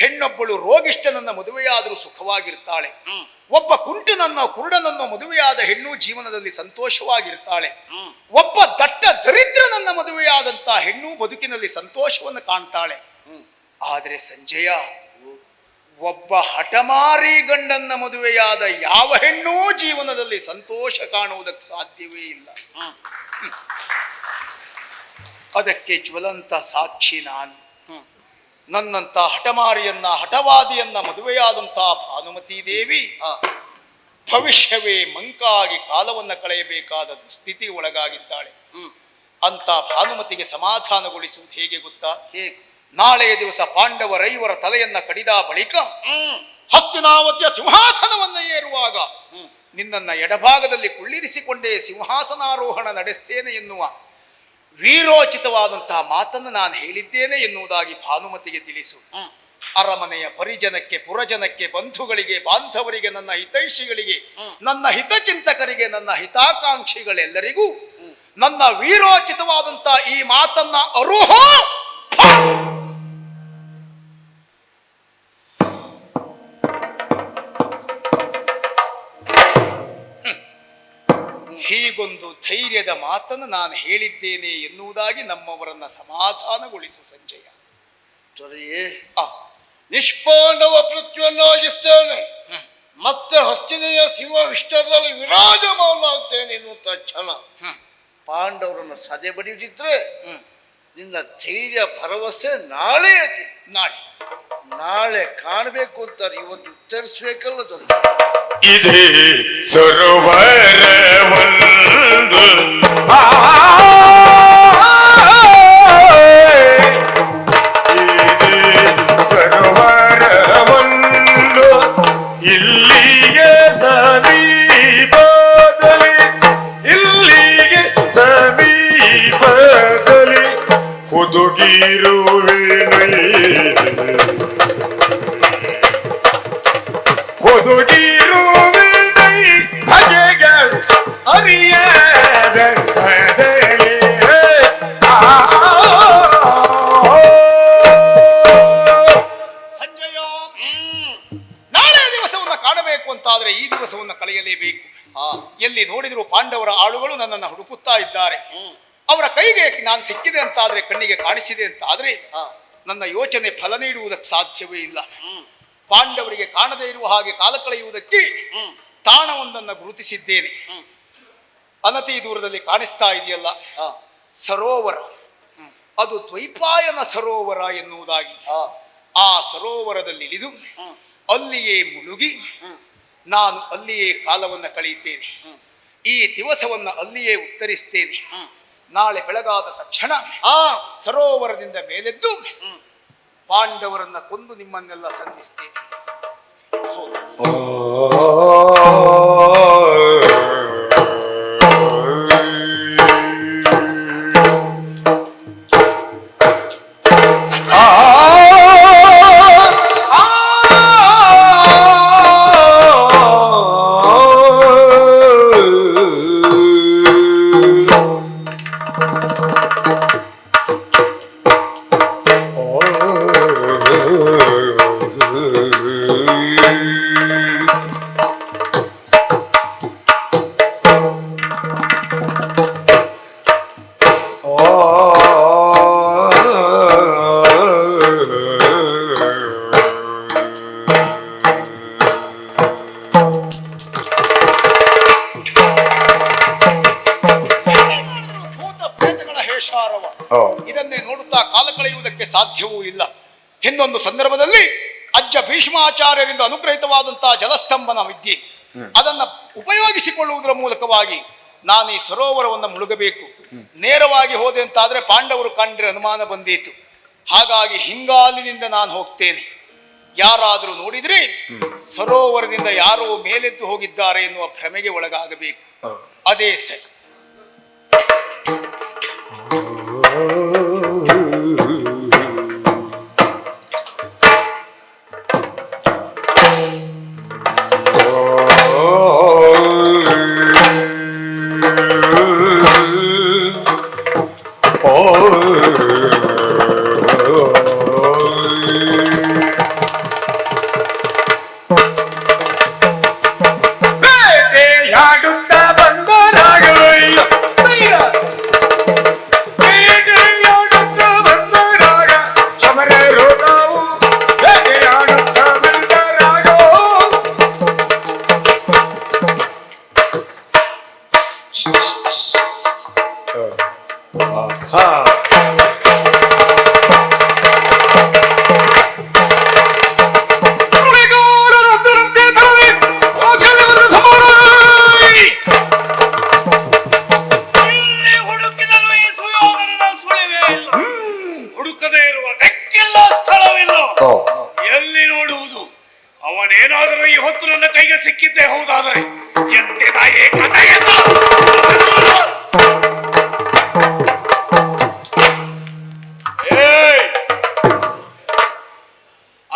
ಹೆಣ್ಣೊಬ್ಬಳು ರೋಗಿಷ್ಠನನ್ನ ಮದುವೆಯಾದರೂ ಸುಖವಾಗಿರ್ತಾಳೆ. ಒಬ್ಬ ಕುಂಟನನ್ನೋ ಕುರುಡನನ್ನೋ ಮದುವೆಯಾದ ಹೆಣ್ಣು ಜೀವನದಲ್ಲಿ ಸಂತೋಷವಾಗಿರ್ತಾಳೆ. ಒಬ್ಬ ದಟ್ಟ ದರಿದ್ರನನ್ನ ಮದುವೆಯಾದಂತ ಹೆಣ್ಣು ಬದುಕಿನಲ್ಲಿ ಸಂತೋಷವನ್ನು ಕಾಣ್ತಾಳೆ. ಆದರೆ ಸಂಜಯ, ಒಬ್ಬ ಹಠಮಾರಿ ಗಂಡನ್ನ ಮದುವೆಯಾದ ಯಾವ ಹೆಣ್ಣೂ ಜೀವನದಲ್ಲಿ ಸಂತೋಷ ಕಾಣುವುದಕ್ಕೆ ಸಾಧ್ಯವೇ ಇಲ್ಲ. ಅದಕ್ಕೆ ಜ್ವಲಂತ ಸಾಕ್ಷಿ ನಾನು. ನನ್ನಂತ ಹಠಮಾರಿಯನ್ನ ಹಠವಾದಿಯನ್ನ ಮದುವೆಯಾದಂತಹ ಭಾನುಮತಿ ದೇವಿ ಭವಿಷ್ಯವೇ ಮಂಕಾಗಿ ಕಾಲವನ್ನ ಕಳೆಯಬೇಕಾದ ದುಸ್ಥಿತಿ ಒಳಗಾಗಿದ್ದಾಳೆ. ಅಂತ ಭಾನುಮತಿಗೆ ಸಮಾಧಾನಗೊಳಿಸುವುದು ಹೇಗೆ ಗೊತ್ತಾ? ನಾಳೆಯ ದಿವಸ ಪಾಂಡವರೈವರ ತಲೆಯನ್ನ ಕಡಿದ ಬಳಿಕ ಹಸ್ತಿನಾವತಿಯ ಸಿಂಹಾಸನವನ್ನ ಏರುವಾಗ ನಿನ್ನನ್ನ ಎಡಭಾಗದಲ್ಲಿ ಕುಳ್ಳಿರಿಸಿಕೊಂಡೇ ಸಿಂಹಾಸನಾರೋಹಣ ನಡೆಸ್ತೇನೆ ಎನ್ನುವ ವೀರೋಚಿತವಾದಂತಹ ಮಾತನ್ನು ನಾನು ಹೇಳಿದ್ದೇನೆ ಎನ್ನುವುದಾಗಿ ಭಾನುಮತಿಗೆ ತಿಳಿಸು. ಅರಮನೆಯ ಪರಿಜನಕ್ಕೆ, ಪುರಜನಕ್ಕೆ, ಬಂಧುಗಳಿಗೆ, ಬಾಂಧವರಿಗೆ, ನನ್ನ ಹಿತೈಷಿಗಳಿಗೆ, ನನ್ನ ಹಿತಚಿಂತಕರಿಗೆ, ನನ್ನ ಹಿತಾಕಾಂಕ್ಷಿಗಳೆಲ್ಲರಿಗೂ ನನ್ನ ವೀರೋಚಿತವಾದಂತಹ ಈ ಮಾತನ್ನ ಅರುಹ ಹೀಗೊಂದು ಧೈರ್ಯದ ಮಾತನ್ನು ನಾನು ಹೇಳಿದ್ದೇನೆ ಎನ್ನುವುದಾಗಿ ನಮ್ಮವರನ್ನ ಸಮಾಧಾನಗೊಳಿಸು ಸಂಜಯ. ದೊರೆಯೇ, ನಿಷ್ಪಾಂಡವ ಪ್ರತ್ಯನ್ನಾಗಿಸ್ತೇನೆ, ಮತ್ತೆ ಹಸ್ತಿನೆಯ ಸಿಂಹ ವಿಷ್ಟರದಲ್ಲಿ ವಿರಾಜಮಾನಾಗ್ತೇನೆ ಎನ್ನುವಂತ ಛಲ. ಪಾಂಡವರನ್ನು ಸದೆ ಬಡಿಯುತ್ತಿದ್ರೆ ನಿನ್ನ ಧೈರ್ಯ ಭರವಸೆ ನಾಳೆ ನಾಳೆ ಕಾಣಬೇಕು ಅಂತಾರೆ, ಇವತ್ತು ಉತ್ತರಿಸ್ಬೇಕಲ್ಲ ದೊರೆ. ಇದೇ ಸರೋವರವೊಂದು ಇದೇ ಸರೋವರವೊಂದು ಇಲ್ಲಿಗೆ ಸಮೀಪದಲ್ಲಿ, ಇಲ್ಲಿಗೆ ಸಮೀಪದಲ್ಲಿ ಹುದುಗಿರುವೆ ಎಲ್ಲಿ ನೋಡಿದರೂ ಪಾಂಡವರ ಆಳುಗಳು ನನ್ನನ್ನು ಹುಡುಕುತ್ತಾ ಇದ್ದಾರೆ. ಅವರ ಕೈಗೆ ನಾನು ಸಿಕ್ಕಿದೆ ಅಂತಾದ್ರೆ, ಕಣ್ಣಿಗೆ ಕಾಣಿಸಿದೆ ಅಂತಾದ್ರೆ ನನ್ನ ಯೋಚನೆ ಫಲ ನೀಡುವುದಕ್ಕೆ ಸಾಧ್ಯವೇ ಇಲ್ಲ. ಪಾಂಡವರಿಗೆ ಕಾಣದೇ ಇರುವ ಹಾಗೆ ಕಾಲ ಕಳೆಯುವುದಕ್ಕೆ ತಾಣವೊಂದನ್ನು ಗುರುತಿಸಿದ್ದೇನೆ. ಅನತಿ ದೂರದಲ್ಲಿ ಕಾಣಿಸ್ತಾ ಇದೆಯಲ್ಲ ಸರೋವರ, ಅದು ದ್ವೈಪಾಯನ ಸರೋವರ ಎನ್ನುವುದಾಗಿ. ಆ ಸರೋವರದಲ್ಲಿ ಇಳಿದು ಅಲ್ಲಿಯೇ ಮುಳುಗಿ ನಾನು ಅಲ್ಲಿಯೇ ಕಾಲವನ್ನು ಕಳೆಯುತ್ತೇನೆ. ಈ ದಿವಸವನ್ನು ಅಲ್ಲಿಯೇ ಉತ್ತರಿಸ್ತೇನೆ. ನಾಳೆ ಬೆಳಗಾದ ತಕ್ಷಣ ಸರೋವರದಿಂದ ಮೇಲೆದ್ದು ಪಾಂಡವರನ್ನ ಕೊಂದು ನಿಮ್ಮನ್ನೆಲ್ಲ ಸಂಧಿಸ್ತೇನೆ. ಇದನ್ನೇ ನೋಡುತ್ತಾ ಕಾಲ ಕಳೆಯುವುದಕ್ಕೆ ಸಾಧ್ಯವೂ ಇಲ್ಲ. ಹಿಂದೊಂದು ಸಂದರ್ಭದಲ್ಲಿ ಅಜ್ಜ ಭೀಷ್ಮಾಚಾರ್ಯರಿಂದ ಅನುಗ್ರಹಿತವಾದಂತಹ ಜಲಸ್ತಂಭನ ವಿದ್ಯೆ, ಅದನ್ನು ಉಪಯೋಗಿಸಿಕೊಳ್ಳುವುದರ ಮೂಲಕವಾಗಿ ನಾನು ಈ ಸರೋವರವನ್ನು ಮುಳುಗಬೇಕು. ನೇರವಾಗಿ ಹೋದೆ ಅಂತಾದ್ರೆ ಪಾಂಡವರು ಕಂಡ್ರೆ ಅನುಮಾನ ಬಂದೀತು. ಹಾಗಾಗಿ ಹಿಂಗಾಲಿನಿಂದ ನಾನು ಹೋಗ್ತೇನೆ. ಯಾರಾದರೂ ನೋಡಿದ್ರೆ ಸರೋವರದಿಂದ ಯಾರೋ ಮೇಲೆದ್ದು ಹೋಗಿದ್ದಾರೆ ಎನ್ನುವ ಭ್ರಮೆಗೆ ಒಳಗಾಗಬೇಕು. ಅದೇ ಸರಿ. ಎಲ್ಲಿ ನೋಡುವುದು? ಅವನೇನಾದರೂ ಈ ಹೊತ್ತು ನನ್ನ ಕೈಗೆ ಸಿಕ್ಕಿದ್ದೇ ಹೌದಾದರೆ ಎಂತೆದ ಏಕತೆಯನ್ನು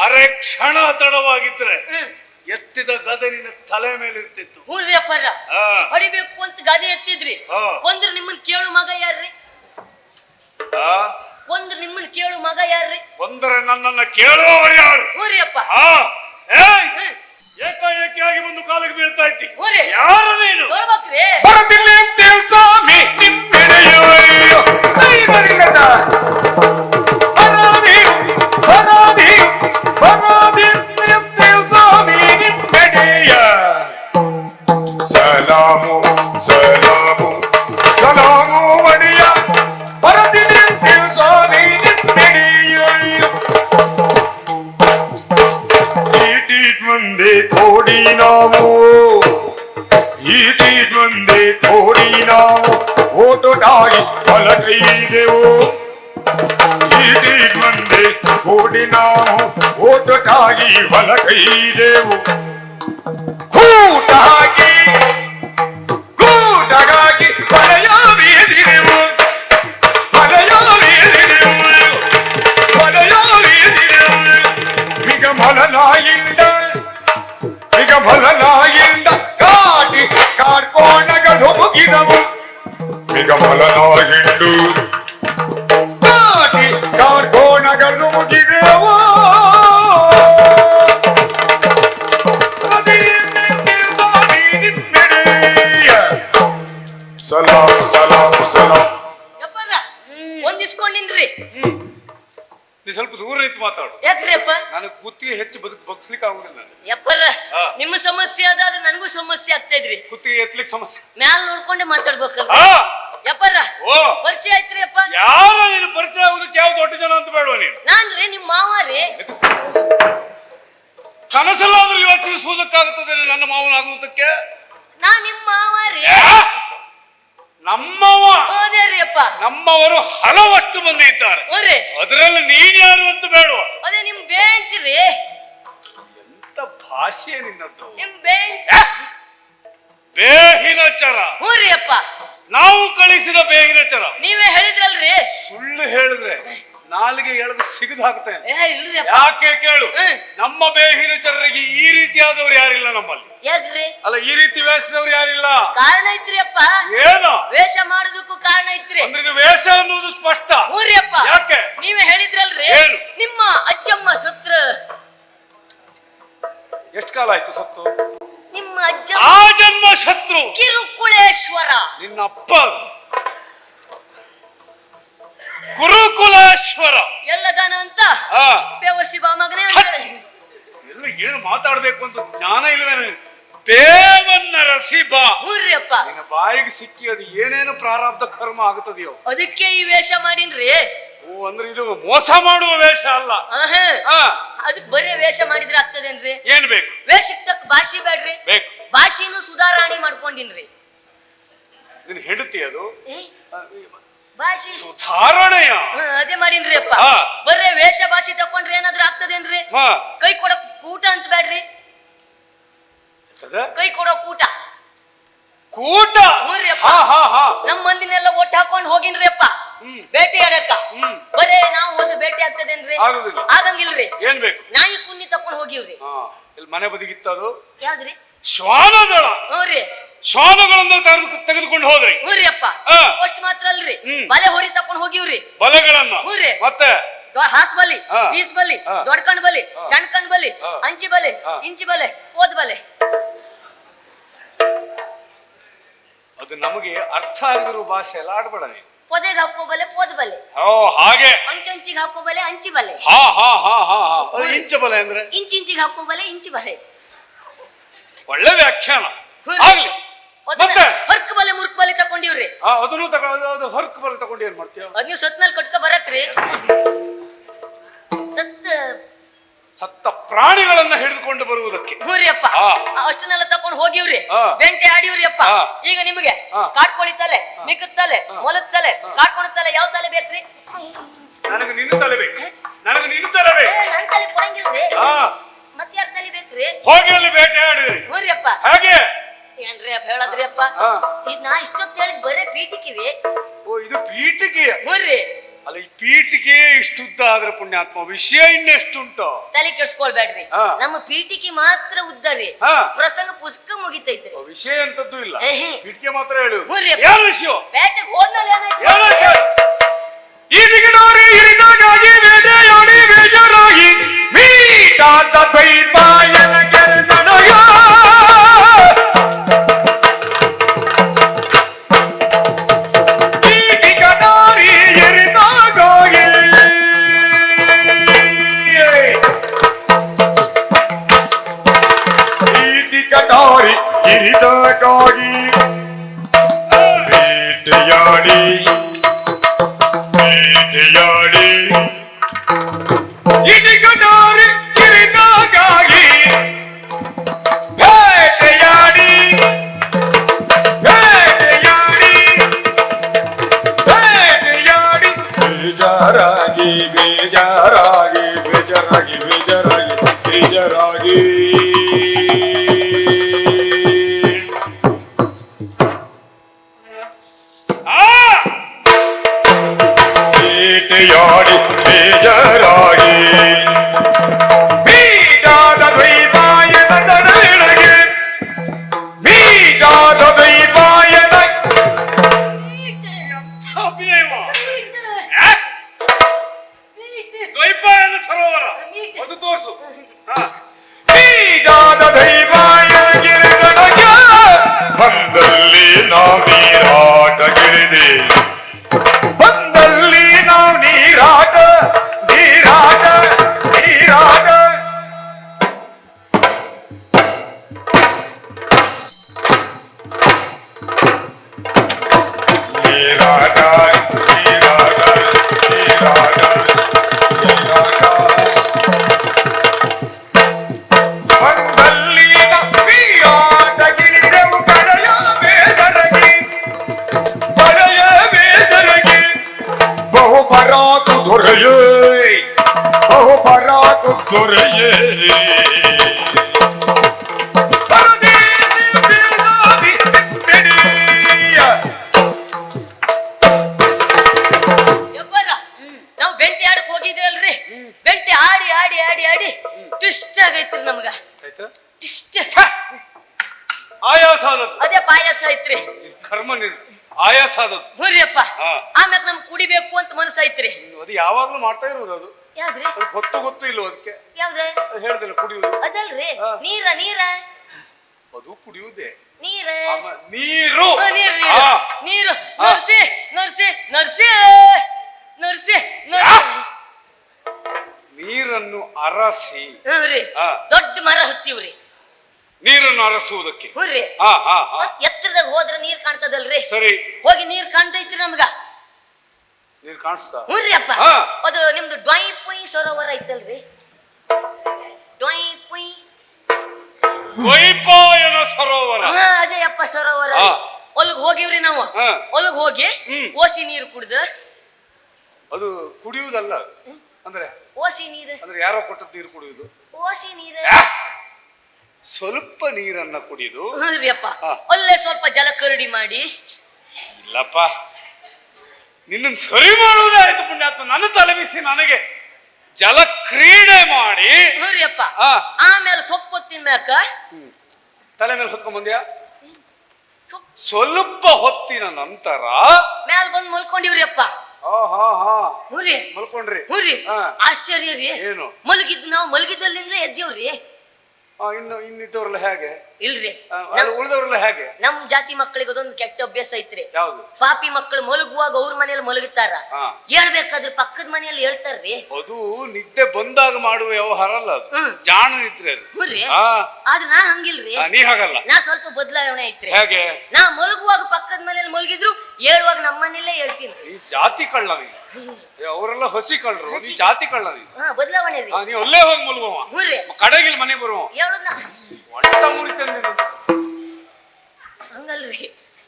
ಅರೆ ಕ್ಷಣ ತಡವಾಗಿದ್ರೆ ಎತ್ತಿದ ಗದೆ ನಿನ್ನ ತಲೆ ಮೇಲೆ ಇರ್ತಿತ್ತು. ಹೊಡಿಬೇಕು ಅಂತ ಗಾದೆ ಎತ್ತಿದ್ರಿ. ಒಂದ್ರ ನಿಮ್ಮನ್ ಕೇಳು ಮಗ ಯಾರ್ರಿ? ಒಂದ್ರ ನಿಮ್ಮನ್ ಕೇಳು ಮಗ ಯಾರ್ರಿ? ಒಂದರೆ ನನ್ನನ್ನ ಕೇಳುವವರು ಯಾರು? ಹೂರಿಯಪ್ಪ. ಏಕಾಏಕಿಯಾಗಿ ಒಂದು ಕಾಲಿಗೆ ಬೀಳ್ತಾ ಇದ್ದಿ. ಯಾರು ನೀನು? ನೋಡ್ಬೇಕ್ರಿ. ಬರದಿಲ್ಲ ಅಂತೇಳಿ ಸ್ವಾಮಿ ನಿಮ್ಮೆಡೆಯೋ ಸಲಾಮು ಸಲಾಮು ಸಲಾಮು ಒಡೆಯ ಬರದಿಲ್ಲ ಅಂತೇಳಿ ಸ್ವಾಮಿ ನಿಮ್ಮೆಡೆಯೋ ಮುಂದೆ ಕೋಡಿ ನಾವು ಮುಂದೆ ಕೋಡಿ ನಾವು ಓಟೋಟಾಗಿ ಹೊಲಗೈದೆವು. ಮುಂದೆ ಕೋಡಿ ನಾವು ಓಟೋಟಾಗಿ ಹೊಲಗೈದೆವು. ಕೂಟಾಗಿ ಮನೆಯ ಬೀದಿರೆವು ಮಲನಾಯಿಂದ ಕಾಟಿ ಕಾರ್ಕೋಣಗಳು ಮುಗಿದವು. ಮಲನಾಗಿಂಡು ಕಾಟಿ ಕಾರ್ಕೋಣಗಳು ಮುಗಿದವು. ಮಾತಾಡು. ಯಾಕ್ರಿಯಪ್ಪ? ನನಗೆ ಕುತ್ತಿಗೆ ಹೆಚ್ಚು ಬಗ್ಸ್ಲಿಕ್ಕೆ ಆಗುದಿಲ್ಲ. ಯಪ್ಪರ ಹಾ. ನಿಮ್ಮ ಸಮಸ್ಯೆ ಅದಾದ್ರೆ ನನಗೂ ಸಮಸ್ಯೆ ಆಗ್ತಾ ಇದ್ರಿ. ಕುತ್ತಿಗೆ ಎತ್ತಲಿಕ್ಕೆ ಸಮಸ್ಯೆ. ಮ್ಯಾಲ ನೋಡ್ಕೊಂಡೆ ಮಾತಾಡ್ಬೇಕಲ್ಲ. ಹಾ ಯಪ್ಪರ ಓ ಪರಿಚಯ ಆಯ್ತ್ರಿ ಅಪ್ಪ? ಯಾರ ನೀನು ಪರಿಚಯ ಆಗುದಕ್ಕೆ ಯಾವ ದೊಡ್ಡ ಜನ ಅಂತ ಬೇಡವ ನೀನು? ನಾನ್ರಿ ನಿಮ್ಮ ಮಾವ ರೀ. ಕನಸಲ್ಲಾದ್ರೂ ಯೋಚಿಸುವುದಕ್ಕಾಗುತ್ತದೆ ನನ್ನ ಮಾವನಾಗುವುದಕ್ಕೆ? ನಾ ನಿಮ್ಮ ಮಾವ ರೀ. ನಮ್ಮವ? ಹೌದೇ ರೀ ಅಪ್ಪ. ನಮ್ಮವರು ಹಲವಷ್ಟು ಮಂದಿ ಇದ್ದಾರೆ. ಹ್ಞೂರಿ. ಅದರಲ್ಲಿ ನೀನ್ ಯಾರು ಅಂತ ಬೇಡವ? ಅದೇ ನಿಮ್ ಬೆಂಚ್ ರೀ. ಎಂತ ಭಾಷೆ ನಿನ್ನದ್ದು? ನಿಮ್ ಬೆಂಚ್. ಬೇಹಿನ ಚರ. ಹ್ಞೂರಿ ಅಪ್ಪ. ನಾವು ಕಳಿಸಿದ ಬೇಹಿನ ಚರ. ನೀವೇ ಹೇಳಿದ್ರಲ್ರಿ. ಸುಳ್ಳು ಹೇಳಿದ್ರೆ ನಾಲಿಗೆ ಎಳೆದು ಸಿಗದು ಹಾಕ್ತೇನೆ. ಇಲ್ರಿ ಅಪ್ಪ. ಯಾಕೆ ಕೇಳು, ನಮ್ಮ ಬೇಹಿನ ಚರರಿಗೆ ಈ ರೀತಿಯಾದವ್ರು ಯಾರಿಲ್ಲ ನಮ್ಮಲ್ಲಿ. ಯಾಕ್ರಿ? ಅಲ್ಲ, ಈ ರೀತಿ ವೇಷದವ್ರು ಯಾರಿಲ್ಲ. ಕಾರಣ ಐತ್ರಿ ಅಪ್ಪ. ಏನು? ವೇಷ ಮಾಡುದಕ್ಕೂ ಕಾರಣ ಐತ್ರಿ. ಅಂದ್ರೆ ಇದು ವೇಷ ಅನ್ನೋದು ಸ್ಪಷ್ಟ. ಹ್ಞೂರಿ ಅಪ್ಪ. ಯಾಕೆ? ನೀವೇ ಹೇಳಿದ್ರಲ್ರಿ. ಏನು? ನಿಮ್ಮ ಅಜ್ಜಮ್ಮ ಸತ್ರ. ಎಷ್ಟು ಕಾಲ ಆಯ್ತು ಸತ್ತು? ನಿಮ್ಮ ಅಜ್ಜ ಆ ಜನ್ಮ ಶತ್ರು ಕಿರುಕುಳೇಶ್ವರ. ನಿನ್ನ ಅಪ್ಪ ಗುರುಕುಲೇಶ್ವರ ಎಲ್ಲದಾನ ಅಂತ ಬೇವರ್ಷಿ ಬಾ ಮಗನೇ ಅಂತಾರೆ. ಎಲ್ಲ ಏನು ಮಾತಾಡ್ಬೇಕು ಅಂತ ಜ್ಞಾನ ಇಲ್ವೇನು? ಬೇವನ್ನ ರಸಿಬ. ಹ್ಞೂರಿ ಅಪ್ಪ. ನಿನ್ನ ಬಾಯಿಗೆ ಸಿಕ್ಕಿ ಅದು ಏನೇನು ಪ್ರಾರಬ್ಧ ಕರ್ಮ ಆಗುತ್ತದೆಯೋ ಅದಕ್ಕೆ ಈ ವೇಷ ಮಾಡೀನ್ರಿ. ಓ, ಅಂದ್ರೆ ಇದು ಮೋಸ ಮಾಡುವ ವೇಷ ಅಲ್ಲ. ಅದಕ್ ಬರೀ ವೇಷ ಮಾಡಿದ್ರೆ ಆಗ್ತದೇನ್ರಿ? ಏನ್ ಬೇಕು? ವೇಷಕ್ ತಕ್ಕ ಭಾಷೆ ಬೇಡ್ರಿ. ಬೇಕು. ಭಾಷೆನೂ ಸುಧಾರಣೆ ಮಾಡ್ಕೊಂಡಿನ್ರಿ. ನಿನ್ ಹೆಂಡತಿ ಅದು ಭಾಷೆ ಸುಧಾರಣೆಯ? ಅದೇ ಮಾಡೀನ್ರಿ ಅಪ್ಪ. ಬರೇ ವೇಷ ಭಾಷೆ ತಕೊಂಡ್ರೆ ಏನಾದ್ರೂ ಆಗ್ತದೇನ್ರಿ? ಕೈ ಕೊಡೋ ಕೂಟ ಅಂತ ಬೇಡ್ರಿ. ಕೈ ಕೊಡೋ ಕೂಟ. ಕೂಟ? ಹ್ಞೂರಿ ಅಪ್ಪ. ನಮ್ ಮಂದಿನೆಲ್ಲ ಒಟ್ಟು ಹಾಕೊಂಡ್ ಹೋಗಿನ್ರಿ ಅಪ್ಪ ಬೇಟೆ ಆಡಕ್ಕ. ಬರೇ ನಾವು ಹೋದ್ರೆ ಬೇಟೆ ಆಗ್ತದೇನ್ರಿ? ಆಗಂಗಿಲ್ರಿ. ಏನ್ ಬೇಕು? ನಾಯಿ ಕುನ್ನಿ ತಕೊಂಡ್ ಹೋಗಿವ್ರಿ. ಇಲ್ಲಿ ಮನೆ ಬದಿಗಿತ್ತು ಅದು ಯಾವ್ದ್ರಿ? ಶ್ವಾನದಳ. ಹ್ಞೂರಿ. ಶ್ವಾನಗಳನ್ನ ತೆಗೆದುಕೊಂಡು ಹೋದ್ರಿ? ಹ್ಞೂರಿ ಅಪ್ಪ. ಅಷ್ಟ್ ಮಾತ್ರ ಅಲ್ರಿ, ಬಲೆ ಹೊರಿ ತಕೊಂಡ್ ಹೋಗಿವ್ರಿ. ಬಲೆಗಳನ್ನ? ಹ್ಞೂರಿ. ಮತ್ತೆ ಹಾಸ್ ಬಲಿ, ಬೀಸ್ ಬಲಿ, ದೊಡ್ಡ ಕಣ್ ಬಲಿ, ಸಣ್ಣ ಕಣ್ ಬಲಿ, ಅಂಚಿ ಬಲೆ, ಇಂಚಿ ಬಲೆ, ಓದ್ ಬಲೆ. ಅದು ನಮಗೆ ಅರ್ಥ ಆಗದಿರೋ ಭಾಷೆ ಎಲ್ಲ ಆಡ್ಬೇಡ ನೀನು. ಪೊದೆಗೆ ಹಾಕೋಬಲೆ ಪೋದ್ ಬಲೆ. ಹಾಗೆ ಅಂಚಿಗೆ ಹಾಕೋಬಲೆ ಅಂಚಿ ಬಲೆ. ಇಂಚ ಬಲೆ ಅಂದ್ರೆ ಇಂಚಿಗೆ ಹಾಕೋಬಲೆ ಇಂಚಿ ಬಲೆ. ಒಳ್ಳೆ ವ್ಯಾಖ್ಯಾನ. ಆಗ್ಲಿ. ಮತ್ತೆ ಹೊರ್ಕ್ ಬಲೆ ಮುರ್ಕ್ ಬಲೆ ತಕೊಂಡಿವ್ರಿ. ಅದನ್ನು ತಗೊಂಡು ಹೊರ್ಕ್ ಬಲೆ ತಗೊಂಡು ಏನ್ ಮಾಡ್ತೀಯ? ಅದ್ ನೀವು ಸತ್ ಮೇಲೆ ಕಟ್ಕ ಬರಕ್ರಿ. ಸತ್ತ ಪ್ರಾಣಿಗಳನ್ನ ಹಿಡಿದುಕೊಂಡು ಬರುವುದಕ್ಕೆ. ಹ್ಞೂರಿ ಅಪ್ಪ. ಅಷ್ಟನ್ನೆಲ್ಲ ತಕೊಂಡು ಹೋಗಿವ್ರಿ. ಬೆಂಟೆ ಆಡಿವ್ರಿ ಅಪ್ಪ. ಈಗ ನಿಮಗೆ ಕಾಡ್ಕೋಳಿ ತಲೆ, ಮಿಕ್ಕದ ತಲೆ, ಮೊಲದ ತಲೆ, ಕಾಡ್ಕೋಣ ತಲೆ, ಯಾವ ತಲೆ ಬೇಕ್ರಿ? ನನಗೆ ನಿನ್ನ ತಲೆ ಬೇಕು. ನನಗೆ ನಿನ್ನ ತಲೆ ಬೇಕು. ನನ್ ತಲೆ ಕೊಡಂಗಿಲ್ರಿ. ಮತ್ತೆ ಯಾರ ತಲೆ ಬೇಕ್ರಿ? ಹೋಗಿ ಅಲ್ಲಿ ಬೇಟೆ ಆಡಿದ್ರಿ. ಹ್ಞೂರಿ ಅಪ್ಪ. ಹಾಗೆ ಏನ್ರಿ ಅಪ್ಪ ಹೇಳದ್ರಿ ಅಪ್ಪ? ನಾ ಇಷ್ಟೊತ್ತು ಹೇಳಿದ್ ಬರೇ ಪೀಟಿಕಿವಿ. ಓ, ಇದು ಪೀಠಿಕೆ? ಹ್ಞೂರಿ. ಅಲ್ಲ, ಈ ಪೀಠಿಕೆ ಇಷ್ಟುದ್ದ ಆದ್ರೆ ಪುಣ್ಯಾತ್ಮ, ವಿಷಯ ಇನ್ನೆಷ್ಟುಂಟು? ತಲೆ ಕೆಡ್ಸ್ಕೊಳ್ಬೇಡ್ರಿ. ನಮ್ಮ ಪೀಠಿಕೆ ಮಾತ್ರ ಉದ್ದ ರೀ. ಪ್ರಸಂಗ ಪುಸ್ತಕ ಮುಗಿತೈತ್ರಿ. ವಿಷಯ ಅಂತದ್ದು ಇಲ್ಲ, ಪೀಠಿಕೆ ಮಾತ್ರ ಹೇಳು. ಯಾವ ವಿಷಯ? ಬೇಟೆಗೆ ಹೋದ್ಮೇಲೆ ಈ ದಿಗಿನೋರಿ ಇರಿದಾಗಿ ಬೇಟೆಯಾಡಿ ಬೇಜಾರಾಗಿ ಮೀಟಾದ ದೈಪಾಯನ ಗೆರೆದನಯ. ಗಿರಿದಾಗಿ ಬೇಟೆಯಾಡಿ ಬೇಟೆಯಾಡಿ ಇಡಿಗನಾರಿ ಗಿರಿದಾಗಿ ಬೇಟೆಯಾಡಿ ಬೇಟೆಯಾಡಿ ಬೇಟೆಯಾಡಿ ಬೇಜಾರಾಗಿ ಬೇಜಾರಾಗಿ ಬೇಜಾರಾಗಿ ಬೇಜಾರಾಗಿ ಬೇಜಾರಾಗಿ ಬೇಟೆಯಾಡಿ ಬೇಜಾರಾಗಿ ಮೀಟಾದ ದ್ವೈಪಾಯನ ದಡಗೆ ಮೀಟಾದ ದ್ವೈಪಾಯನ ದ್ವೈಪಾಯನ ಸರೋವರ ಅದು ತೋರಿಸು. ಮೀಟಾದ ದ್ವೈಪಾಯನ ಗಿರಿದಡಗೆ ಬಂದಲ್ಲಿ ನಾವು ನೀರಾಟಗಿಳಿದೆ. ಬಂದಲ್ಲಿ ನಾವು ನೀರಾಟ ನೀರಾಟ ದೊರೆಯೇ ಯಬ್ಬಾರ, ನಾವು ಬೆಂಟೆ ಆಡಕ್ ಹೋಗಿದ್ವಿ ಅಲ್ರಿ, ಬೆಂಟೆ ಆಡಿ ಆಡಿ ಆಡಿ ಆಡಿ ಟ್ವಿಸ್ಟ್ ಆಗೈತ್ರಿ ನಮ್ಗ. ಟ್ವಿಸ್ಟ್ ಆಯಾಸ ಆದದ್ದು ಅದೇ ಪಾಯಸ ಐತ್ರಿ. ಕರ್ಮ ಆಯಾಸ ಆದದ್ದು. ಹುರಿಯಪ್ಪ, ಹಾ. ಆಮ್ಯಾಗ ನಮ್ ಕುಡಿಬೇಕು ಅಂತ ಮನಸ್ಸು ಐತ್ರಿ. ಅದು ಯಾವಾಗ್ಲೂ ಮಾಡ್ತಾ ಇರೋದು ಅದು. ಯಾವ್ದ್ರಿ? ಅದಕ್ಕೆ ಗೊತ್ತು ಇಲ್ವ ಅದಕ್ಕೆ ಯಾವ್ದೇ? ಹೇಳ್ದಿಲ್ಲ ಕುಡಿಯುವುದು ಅದಲ್ರಿ, ಹಾ. ನೀರ ನೀರ ಅದು ಕುಡಿಯುವುದೇ. ನೀರ ನೀರು ಹಾ, ನೀರು ನೀರು ಹಾ. ನೀರು. ಹಾ. ನರ್ಸಿ ನರ್ಸಿ ನರ್ಸಿ ನರ್ಸಿ ನೀರನ್ನು ಅರಸಿ ಹ್ಞೂರಿ, ಹಾ. ದೊಡ್ಡ ಮರ ಹತ್ತಿವ್ರಿ. ನೀರನ್ನು ಅರಸುವುದಕ್ಕೆ. ಹುರ್ರಿ, ಹಾ ಹಾ ಹಾ ಮತ್ತ್ ಎತ್ತರದಾಗ ಹೋದ್ರ ನೀರ್ ಕಾಣ್ತದಲ್ರಿ. ಸರಿ, ಹೋಗಿ ನೀರ್ ಕಾಣ್ತೈತ್ರಿ ನಮ್ಗ. ನೀರು ಕಾಣಿಸ್ತಾ? ಹುರ್ರಿ ಅಪ್ಪ, ಹಾ. ಅದು ನಿಮ್ದು ಡ್ವಾಯ್ ಪುಯ್ ಸರೋವರ ಐತಲ್ರಿ. ಡ್ವಾಯ್ ಪುಯ್ ದ್ವೈಪಾಯನ ಸರೋವರ. ಹಾ, ಅದೇ ಅಪ್ಪ ಸರೋವರ. ಹಾ. ಒಲ್ಗ್ ಹೋಗಿವ್ರಿ ನಾವು. ಹಾ. ಒಲ್ಗ್ ಹೋಗಿ ಓಸಿ ನೀರು ಕುಡ್ದ. ಅದು ಕುಡಿಯುವುದಲ್ಲ, ಅಂದ್ರೆ ಓಸಿ ನೀರು ಅಂದ್ರೆ ಯಾರೋ ಕೊಟ್ಟದ್ದು ನೀರು ಕುಡಿಯುವುದು. ಓಸಿ ನೀರು. ಸ್ವಲ್ಪ ನೀರನ್ನ ಕುಡಿಯುದು. ಹ್ಞೂರಿ ಅಪ್ಪ, ಹಾ. ಒಳ್ಳೆ ಸ್ವಲ್ಪ ಜಲ ಕರಡಿ ಮಾಡಿ. ಇಲ್ಲಪ್ಪ, ನಿನ್ನನ್ನು ಸರಿ ಮಾಡುವುದಾಯ್ತು ಪುಣ್ಯಾತ್ಮ. ನನ್ನ ತಲೆ ಬಿಸಿ ನನಗೆ ಜಲ ಕ್ರೀಡೆ ಮಾಡಿ. ಹ್ಞೂರಿ ಅಪ್ಪ, ಹಾ. ಆಮೇಲೆ ಸೊಪ್ಪು ತಿನ್ಮ್ಯಾಕ ತಲೆ ಮೇಲೆ ಹೊತ್ಕೊಂಡ್ ಬಂದ್ಯಾ? ಸೊಪ್ಪು ಸ್ವಲ್ಪ ಹೊತ್ತಿನ ನಂತರ ಮ್ಯಾಲ ಬಂದ್ ಮಲ್ಕೊಂಡಿವ್ರಿ ಅಪ್ಪ. ಹಾ ಹಾ ಹ್ಞೂರಿ ಮಲ್ಕೊಂಡ್ರಿ. ಹ್ಞೂರಿ, ಹಾ. ಆಶ್ಚರ್ಯ ರೀ. ಏನು? ಮಲಗಿದ್ ನಾವು ಮಲಗಿದ್ದಲ್ಲಿಂದ ಎದ್ದೇವ್ರಿ. ಇನ್ನಿದ್ದವ್ರಲ್ಲ ಹೇಗೆ? ಇಲ್ರಿ, ಉಳಿದವ್ರಲ್ಲ ಹೇಗೆ? ನಮ್ ಜಾತಿ ಮಕ್ಕಳಿಗೆ ಅದೊಂದು ಕೆಟ್ಟ ಅಭ್ಯಾಸ ಐತ್ರಿ. ಯಾವ್ದು? ಪಾಪಿ ಮಕ್ಕಳು ಮಲಗುವಾಗ ಅವ್ರ ಮನೇಲಿ ಮಲಗುತ್ತಾರ, ಹಾ. ಹೇಳ್ಬೇಕಾದ್ರೆ ಪಕ್ಕದ ಮನೆಯಲ್ಲಿ ಹೇಳ್ತಾರ್ರಿ. ಅದು ನಿದ್ದೆ ಬಂದಾಗ ಮಾಡುವ ವ್ಯವಹಾರ ಅಲ್ಲ ಅದು. ಹ್ಮ್. ಜಾಣ ನಿದ್ರೆ ಅದು. ಹ್ಞೂರಿ, ಹಾ. ಆದ್ರೆ ನಾ ಹಂಗಿಲ್ರಿ. ನೀ ಹಾಗಲ್ಲ. ನಾ ಸ್ವಲ್ಪ ಬದಲಾವಣೆ ಐತ್ರಿ. ಹೇಗೆ? ನಾ ಮಲಗುವಾಗ ಪಕ್ಕದ ಮನೇಲಿ ಮಲಗಿದ್ರು ಹೇಳುವಾಗ ನಮ್ಮ ಮನೇಲೇ ಹೇಳ್ತೀನಿ. ನೀ ಜಾತಿ ಕಳ್ಳ ನೀನು. ಅವರೆಲ್ಲ ಹಸಿ ಕಳ್ಳರು, ನೀ ಜಾತಿ ಕಳ್ಳ ನೀನು. ಹಾ, ಬದಲಾವಣೆ ರೀ. ನೀ ಅಲ್ಲೇ ಹೋಗಿ ಮಲ್ಗುವ, ಹ್ಞೂರಿ, ಕಡೆಗಿಲ್ ಮನೆ ಬರುವ ಹೇಳುದ ಒಟ್ಟ ಮುರಿತೇನೆ ನೀನು. ಹಂಗಲ್ರಿ.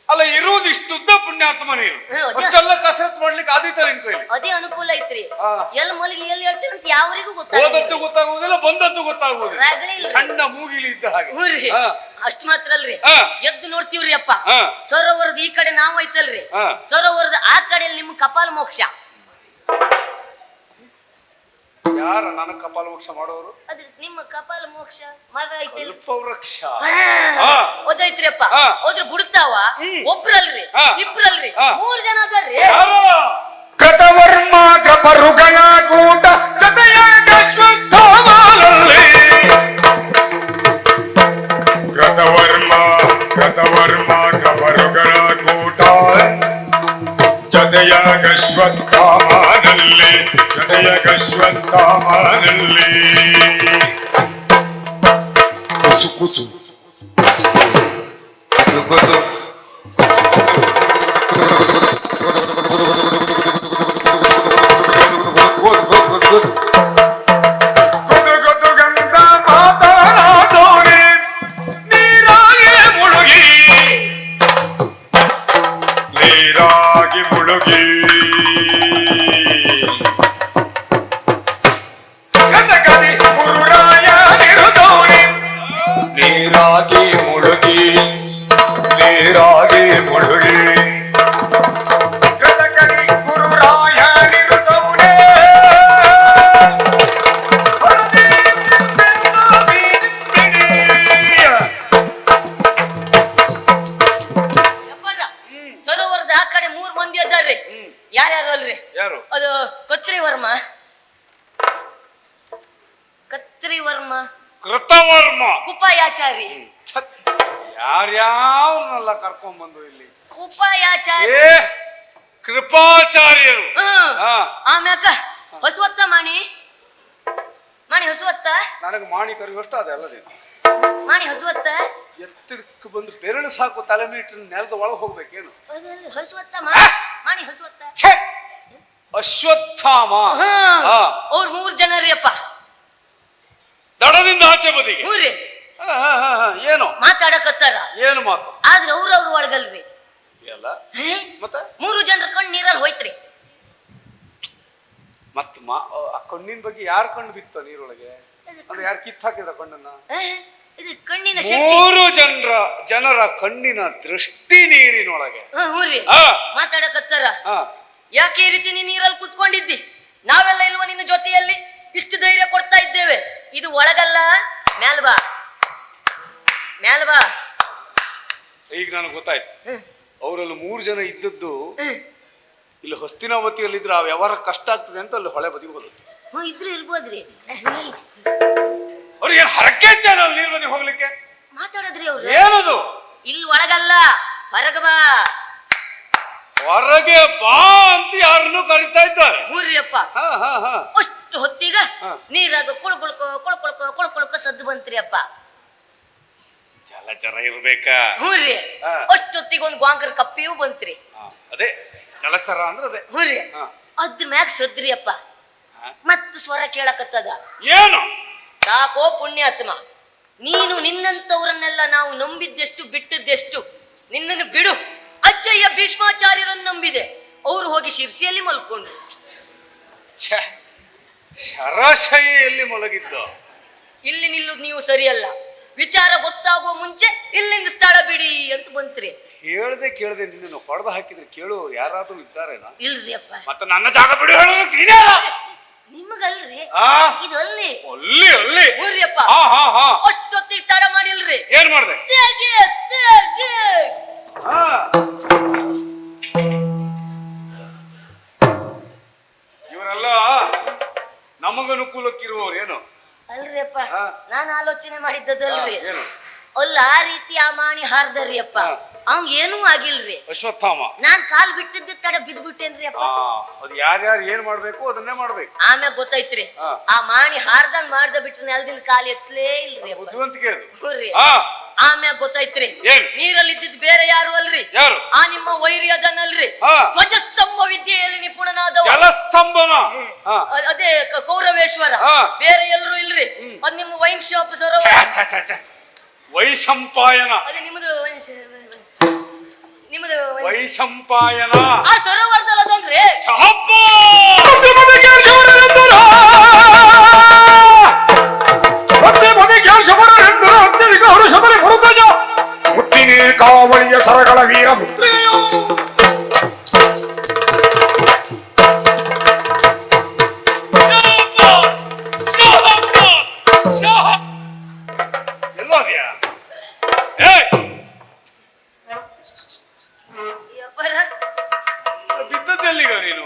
ಅಲ್ಲ, ಇರುವುದು ಇಷ್ಟುದ್ದ ಪುಣ್ಯಾತ್ಮ ನೀನು. ಅದೇ. ಅಷ್ಟೆಲ್ಲ ಕಸರತ್ ಮಾಡ್ಲಿಕ್ಕೆ ಆದೀತ ನಿನ್ ಕೈಲಿ. ಅದೇ ಅನುಕೂಲ ಐತ್ರಿ. ಹಾ. ಎಲ್ಲಿ ಮಲಗಿ ಎಲ್ಲಿ ಹೇಳ್ತೀನಿ ಅಂತ ಯಾವರಿಗೂ ಹೋದದ್ದು ಗೊತ್ತಾಗ ಗೊತ್ತಾಗುವುದಿಲ್ಲ, ಬಂದದ್ದು ಗೊತ್ತಾಗುವುದಿಲ್ಲ. ರಗಳೆ ಇಲ್ರಿ. ಸಣ್ಣ ಮೂಗಿಲಿ ಇದ್ದ ಹಾಗೆ. ಹ್ಞೂರಿ, ಹಾ. ಅಷ್ಟ್ ಮಾತ್ರ ಅಲ್ರಿ. ಹಾ. ಎದ್ದು ನೋಡ್ತೀವ್ರಿ ಅಪ್ಪ, ಹಾ. ಸರೋವರದ ಈ ಕಡೆ ನಾವು ಐತಲ್ರಿ, ಹಾ. ಸರೋವರದ ಆ ಕಡೆಯಲ್ಲಿ ನಿಮ್ ಕಪಾಲ ಮೋಕ್ಷ. ಯಾರ ನನ್ನ ಕಪಾಲ ಮೋಕ್ಷ ಮಾಡೋರು? ಅದ್ರ ನಿಮ್ಮ ಕಪಾಲ ಮೋಕ್ಷ ಮರ ಐತಲ್ರಿ, ಕಲ್ಪವೃಕ್ಷ. ಓದೈತ್ರಿ ಅಪ್ಪ. ಹಾ. ಹೋದ್ರ ಬಿಡುತ್ತಾವ. ಒಬ್ರಲ್ರಿ, ಹಾ. ಇಬ್ರಲ್ರಿ, ಹಾ. 3 ಜನ ಅದಾರ್ರಿ. ಯಾರು? ಕೃತವರ್ಮ ಕೃಪರುಗಳ ಕೂಟ ಜತೆಯಾಗ ಶ್ವತ್ಥಮಾಲಲ್ಲಿ. ಕೃತವರ್ಮ ಕೃಪರುಗಳ ಕೂಟ ಜತೆಯಾಗ ಶ್ವತ್ಥಮಾಲಲ್ಲಿ. ಜತೆಯಾಗ ಶ್ವತ್ಥಮಾಲಲ್ಲಿ. ಕುಸು ಕುಸು ಕುಸು ಕುಸು ಗುದು ಗಂಧ ಮಾತನಾಡೋರೆ ನೀರಾಗಿ ಮುಳುಗಿ. ನೀರಾಗಿ ಮುಳುಗಿ ಗದಗದಿ ಗುರುರಾಯ ನಿರುದೋರೆ. ನೀರಾಗಿ ಮುಳುಗಿ ನೀರಾಗಿ ಮುಳುಗಿ ಗದಗದಿ ಗುರುರಾಯ ನಿರುದೋರೆ. ಯಪ್ಪಣ್ಣ, ಸರೋವರದ ಆ ಕಡೆ 3 ಮಂದಿ ಅದಾರ್ರಿ. ಯಾರ್ಯಾರು ಅಲ್ರಿ? ಯಾರು? ಅದು ಕತ್ರಿವರ್ಮ, ಕತ್ರಿವರ್ಮ, ಕೃತವರ್ಮ, ಕುಪಾಯಾಚಾರಿ. ಯಾರ್ಯಾವನ್ನೆಲ್ಲ ಕರ್ಕೊಂಡ್ ಬಂದು ಇಲ್ಲಿ. ಕುಪಾಯಾಚಾರಿ. ಏ ಕೃಪಾಚಾರ್ಯರು. ಹಾ. ಆಮ್ಯಾಕ ಹೊಸವತ್ತ ಮಾಣಿ ಹೊಸವತ್ತ ನನಗೆ ಮಾಣಿ ಕರಿಯೋಷ್ಟು ಅದೆಲ್ಲ ನೀನು. ಮಾಣಿ ಹೊಸವತ್ತ ಎತ್ತರಕ್ಕೆ ಬಂದು ಬೆರಳು ಸಾಕು ತಲೆ ಮೀಟ್ರ ನೆಲದ ಒಳಗೆ ಹೋಗ್ಬೇಕೇನು? ಹೊಸವತ್ತ ಮಾಣಿ ಹೊಸವತ್ತ. ಅಶ್ವತ್ಥಾಮ. ಹಾ. ಅವ್ರು 3 ಜನ ರೀ ಅಪ್ಪ. ದಡದಿಂದ ಆಚೆ ಬದಿಗೆ. ಹ್ಞೂರಿ, ಏನು ಮಾತಾಡಕತ್ತಾರ. ಏನು ಮಾತು? ಆದ್ರೆ ಅವ್ರವ್ರ ಒಳಗಲ್ರಿ. ಎಲ್ಲ ಮತ್ತೆ 3 ಜನರ ಕಣ್ಣು ನೀರಲ್ಲಿ ಹೋಯ್ತ್ರಿ. ಮತ್ ಆ ಕಣ್ಣಿನ ಬಗ್ಗೆ ಯಾರು ಕಣ್ಣು ಬಿತ್ತ ನೀರೊಳಗೆ? ಅಂದ್ರೆ ಯಾರು ಕಿತ್ತು ಹಾಕಿದ್ರ ಕಣ್ಣನ್ನ? ಇದು ಕಣ್ಣಿನ ಶಕ್ತಿ. 3 ಜನರ ಕಣ್ಣಿನ ದೃಷ್ಟಿ ನೀರಿನೊಳಗೆ. ಹ್ಞೂರಿ ಮಾತಾಡಕತ್ತಾರ. ಯಾಕೆ ಈ ರೀತಿ ನೀನ್ ನೀರಲ್ಲಿ ಕುತ್ಕೊಂಡಿದ್ದಿ? ನಾವೆಲ್ಲ ಇಲ್ವ ನಿನ್ನ ಜೊತೆಯಲ್ಲಿ? ಇಷ್ಟು ಧೈರ್ಯ ಕೊಡ್ತಾ ಇದ್ದೇವೆ. ಇದು ಒಳಗಲ್ಲ, ಮ್ಯಾಲ್ ಬಾ. ಈಗ ನನಗೆ ಗೊತ್ತಾಯ್ತು. ಅವರಲ್ಲಿ 3 ಜನ ಇದ್ದದ್ದು ಇಲ್ಲಿ ಹಸ್ತಿನಾವತಿಯಲ್ಲಿದ್ರೆ ಆ ವ್ಯವಹಾರ ಕಷ್ಟ ಆಗ್ತದೆ ಅಂತ ಅಲ್ಲಿ ಹೊಳೆ ಬದಿಗೆ ಹೋದದ್ದು. ಇದ್ರು ಇರ್ಬೋದ್ರಿ. ಅವ್ರಿಗೆ ಹರಕೆ ನೀರ್ ಬದಿ ಹೋಗ್ಲಿಕ್ಕೆ ಮಾತಾಡದ್ರಿ ಅವ್ರು. ಏನದು? ಇಲ್ಲಿ ಒಳಗಲ್ಲ, ಹೊರಗೆ ಬಾ. ಹೊರಗೆ ಬಾ ಅಂತ ಯಾರನ್ನು ಕರೀತಾ ಇದ್ದಾರೆ. ಹ್ಞೂರಿ ಅಪ್ಪ. ಅಷ್ಟು ಹೊತ್ತಿಗ ನೀರಾಗ ಕೊಳ್ಕೊಳ್ಕೊ ಸದ್ದು ಬಂತ್ರಿ ಅಪ್ಪ. ಜಲಚರ ಇರ್ಬೇಕಾ? ಹ್ಞೂರಿ. ಅಷ್ಟೊತ್ತಿಗೆ ಒಂದು ಗ್ವಾಂಕರ್ ಕಪ್ಪಿಯೂ ಬಂತ್ರಿ. ಅದೇ ಜಲಚರ ಅಂದ್ರೆ ಅದೇ. ಹ್ಞೂರಿ. ಅದ್ರ ಮ್ಯಾಗ ಸದ್ರಿ ಅಪ್ಪ. ಮತ್ತ ಸ್ವರ ಕೇಳಕತ್ತದ. ಏನು? ಸಾಕೋ ಪುಣ್ಯಾತ್ಮ, ನೀನು ನಿನ್ನಂತವ್ರನ್ನೆಲ್ಲ ನಾವು ನಂಬಿದ್ದೆಷ್ಟು ಬಿಟ್ಟದ್ದೆಷ್ಟು. ನಿನ್ನನ್ನು ಬಿಡು. ಅಜ್ಜಯ್ಯ ಭೀಷ್ಮಾಚಾರ್ಯರನ್ನು ನಂಬಿದೆ, ಅವ್ರು ಹೋಗಿ ಶಿರ್ಸಿಯಲ್ಲಿ ಮಲ್ಕೊಂಡು. ಶರಾಶಯಿಯಲ್ಲಿ ಮಲಗಿದ್ದ. ಇಲ್ಲಿ ನಿಲ್ಲುದು ನೀವು ಸರಿಯಲ್ಲ. ವಿಚಾರ ಗೊತ್ತಾಗುವ ಮುಂಚೆ ಇಲ್ಲಿಂದ ಸ್ಥಳ ಬಿಡಿ ಅಂತ ಬಂತ್ರಿ. ಹೇಳ್ದೆ ಕೇಳ್ದೆ ನಿನ್ನನ್ನು ಹೊಡೆದು ಹಾಕಿದ್ರೆ ಕೇಳುವವರು ಯಾರಾದ್ರೂ ಇದ್ದಾರೇನಾ? ಇಲ್ರಿ ಅಪ್ಪ. ಮತ್ತೆ ನನ್ನ ಜಾಗ ಬಿಡು ಹೇಳೋದಕ್ಕೆ ನಿಮಗಲ್ರಿ ಇದು. ಅಲ್ಲಿ ಅಲ್ಲಿ ಊರಿ ಅಪ್ಪ. ಅಷ್ಟೊತ್ತಿಗೆ ತಡ ಮಾಡಿಲ್ರಿ. ಏನ್ ಮಾಡ್ದೆ? ಇವರೆಲ್ಲ ನಮಗನುಕೂಲಕ್ಕಿರುವವ್ರು ಏನು? ಅಲ್ರಿ ಅಪ್ಪ, ನಾನು ಆಲೋಚನೆ ಮಾಡಿದ್ದಲ್ರಿ. ಅಲ್ಲ ಆ ರೀತಿ ಆ ಮಾಣಿ ಹಾರ್ದರಿ ಅಪ್ಪ. ಅವ್ ಏನೂ ಆಗಿಲ್ರಿ. ಅಶ್ವತ್ಥಾಮ. ನಾನ್ ಕಾಲ್ ಬಿಟ್ಟಿದ್ದ ತಡ ಬಿದ್ಬಿಟ್ಟೇನ್ರಿ ಅಪ್ಪ. ಅದು ಯಾರ್ಯಾರು ಏನ್ ಮಾಡ್ಬೇಕು ಅದನ್ನೇ ಮಾಡ್ಬೇಕು. ಆಮ್ಯಾಗ ಗೊತ್ತೈತ್ರಿ, ಆ ಮಾಣಿ ಹಾರ್ದಂಗ್ ಮಾಡ್ದ ಬಿಟ್ರೆ ನೆಲದಿಂದ ಕಾಲ್ ಎತ್ತಲೇ ಇಲ್ರಿ ಅಪ್ಪ. ಬುದ್ಧಿವಂತಿಕೆ. ಆಮ್ಯಾಗ ಗೊತ್ತೈತ್ರಿ, ನೀರಲ್ಲಿ ಇದ್ದಿದ್ ಬೇರೆ ಯಾರು ಅಲ್ರಿ, ಆ ನಿಮ್ಮ ವೈರಿ ಅದನ್ನಲ್ರಿ. ಧ್ವಜಸ್ತಂಭ ವಿದ್ಯೆಯಲ್ಲಿ ನಿಪುಣನಾದ ಜಲಸ್ತಂಭನ ಅದೇ ಕೌರವೇಶ್ವರ, ಬೇರೆ ಎಲ್ರು ಇಲ್ರಿ. ಅದ್ ನಿಮ್ಮ ವೈನ್ ಶಾಪ್ ಸರೋವರ ವೈಶಂಪಾಯನ. ಅದೇ ನಿಮ್ದು ವೈಶಂಪಾಯನ ಆ ಸರೋವರದಲ್ಲಿ ಅದನ್ರಿ. ಮುತ್ತಿನೇ ಕಾವಳಿಯ ಸರಗಳ ವೀರ ಮುದ್ರೆಯೋ ಎಲ್ಲೋದ್ಯಾ? ಬಿದ್ದದ್ದೆಲ್ಲಿಗ ನೀನು?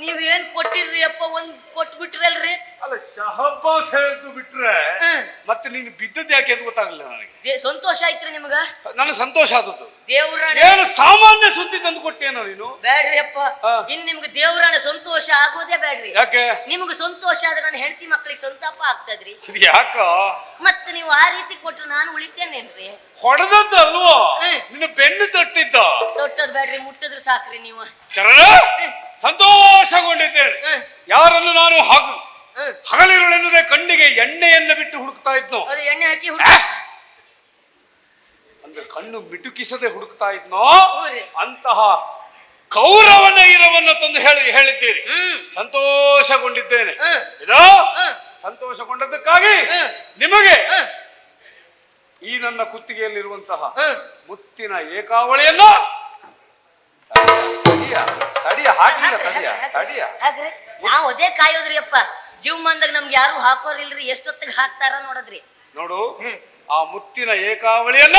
ನೀವೇನ್ ಕೊಟ್ಟಿರ್ರಿ ಅಪ್ಪ, ಒಂದ್ ಕೊಟ್ಬಿಟ್ರಲ್ರಿ. ಅಲ್ಲ ಶಹಬ್ಬಾಸ್ ಹೇಳ್ತು ಬಿಟ್ರೆ ಮತ್ತೆ ನೀನು ಬಿದ್ದದ್ದು ಯಾಕೆ ಅಂತ ಗೊತ್ತಾಗಲಿಲ್ಲ ನನಗೆ. ಸಂತೋಷ ಆಯ್ತ್ರಿ ನಿಮಗ? ನನಗೆ ಸಂತೋಷ ಆದದ್ದು. ದೇವ್ರಾಣ ಏನು ಸಾಮಾನ್ಯ ಸುದ್ದಿ ತಂದು ಕೊಟ್ಟೇನೋ ನೀನು? ಬ್ಯಾಡ್ರಿ ಅಪ್ಪ, ಇನ್ ನಿಮ್ಗೆ ದೇವ್ರಾಣ ಸಂತೋಷ ಆಗೋದೇ ಬ್ಯಾಡ್ರಿ. ಯಾಕೆ? ನಿಮ್ಗೆ ಸಂತೋಷ ಆದ್ರೆ ನನ್ನ ಹೆಂಡತಿ ಮಕ್ಳಿಗೆ ಸಂತಾಪ ಆಗ್ತದ್ರಿ. ಯಾಕ? ಮತ್ತೆ ನೀವು ಆ ರೀತಿ ಕೊಟ್ರೆ ನಾನು ಉಳಿತೇನೇನ್ರಿ? ಹೊಡೆದದ್ದು ಅಲ್ವೋ, ನಿನ್ನ ಬೆನ್ನು ತಟ್ಟಿದ್ದ. ತೊಟ್ಟದ್ ಬ್ಯಾಡ್ರಿ, ಮುಟ್ಟಿದ್ರೆ ಸಾಕ್ರಿ ನೀವು. ಚರಣ ಸಂತೋಷಗೊಂಡಿದ್ದೇನೆ. ಯಾರನ್ನು ನಾನು ಹಗಲಿರುಳೆನ್ನದೆ ಕಣ್ಣಿಗೆ ಎಣ್ಣೆಯನ್ನು ಬಿಟ್ಟು ಹುಡುಕ್ತಾ ಇದ್ನೋ, ಅದು ಎಣ್ಣೆ ಹಾಕಿ ಅಂದ್ರೆ ಕಣ್ಣು ಮಿಟುಕಿಸದೆ ಹುಡುಕ್ತಾ ಇದ್ನೋ, ಅಂತಹ ಕೌರವನ ಇರವನ್ನು ತಂದು ಹೇಳಿದ್ದೀರಿ. ಸಂತೋಷಗೊಂಡಿದ್ದೇನೆ. ಇದೋ ಸಂತೋಷಗೊಂಡದ್ದಕ್ಕಾಗಿ ನಿಮಗೆ ಈ ನನ್ನ ಕುತ್ತಿಗೆಯಲ್ಲಿರುವಂತಹ ಮುತ್ತಿನ ಏಕಾವಳಿಯನ್ನು ನಾವು ಅದೇ ಕಾಯೋದ್ರಿ ಅಪ್ಪ. ಜೀವಮಾನದಾಗ ನಮ್ಗೆ ಯಾರು ಹಾಕೋರಿಲ್ರಿ, ಎಷ್ಟೊತ್ತಿಗೆ ಹಾಕ್ತಾರ ನೋಡದ್ರಿ. ನೋಡು, ಆ ಮುತ್ತಿನ ಏಕಾವಳಿಯನ್ನ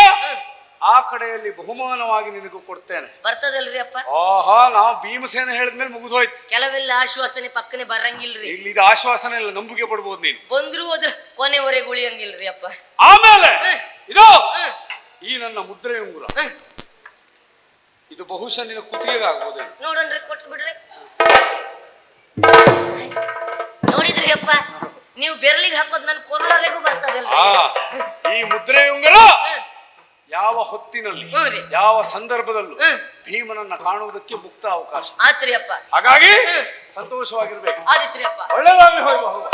ಆ ಕಡೆಯಲ್ಲಿ ಬಹುಮಾನವಾಗಿ ನಿನಗೂ ಕೊಡ್ತೇನೆ. ಬರ್ತದಲ್ರಿ ಅಪ್ಪ? ಆಹಾ, ನಾವು ಭೀಮಸೇನ ಹೇಳಿದ್ಮೇಲೆ ಮುಗಿದೋಯ್ತು. ಕೆಲವೆಲ್ಲ ಆಶ್ವಾಸನೆ ಪಕ್ಕನೆ ಬರಂಗಿಲ್ರಿ. ಇಲ್ಲಿ ಇದು ಆಶ್ವಾಸನೆ ಇಲ್ಲ, ನಂಬಿಕೆ ಪಡ್ಬೋದು ನೀನು. ಬಂದ್ರು ಅದು ಕೊನೆವರೆಗೆ ಉಳಿಯಂಗಿಲ್ರಿ ಅಪ್ಪ. ಆಮೇಲೆ ಇದು ಈ ನನ್ನ ಮುದ್ರೆ ಉಂಗುರ, ಇದು ಬಹುಶಃ ನಿನ್ನ ಕುತ್ತಿಗೆಗೆ ಆಗ್ಬೋದೇನು? ನೋಡನ್ರಿ, ಕೊಟ್ಟು ಬಿಡ್ರಿ. ನೋಡಿದ್ರಿ ಅಪ್ಪ, ನೀವು ಬೆರಳಿಗೆ ಹಾಕೋದ್ ನನ್ ಕೊರಳವರೆಗೂ ಬರ್ತದಲ್ಲ. ಈ ಮುದ್ರೆ ಉಂಗುರ ಯಾವ ಹೊತ್ತಿನಲ್ಲಿ ಯಾವ ಸಂದರ್ಭದಲ್ಲೂ ಭೀಮನನ್ನ ಕಾಣುವುದಕ್ಕೆ ಮುಕ್ತ ಅವಕಾಶ ಆತ್ರಿ ಅಪ್ಪ. ಹಾಗಾಗಿ ಸಂತೋಷವಾಗಿರ್ಬೇಕು. ಆದಿತ್ರಿ ಅಪ್ಪ. ಒಳ್ಳೆದಾಗ್ಲಿ. ಹೋಗುವ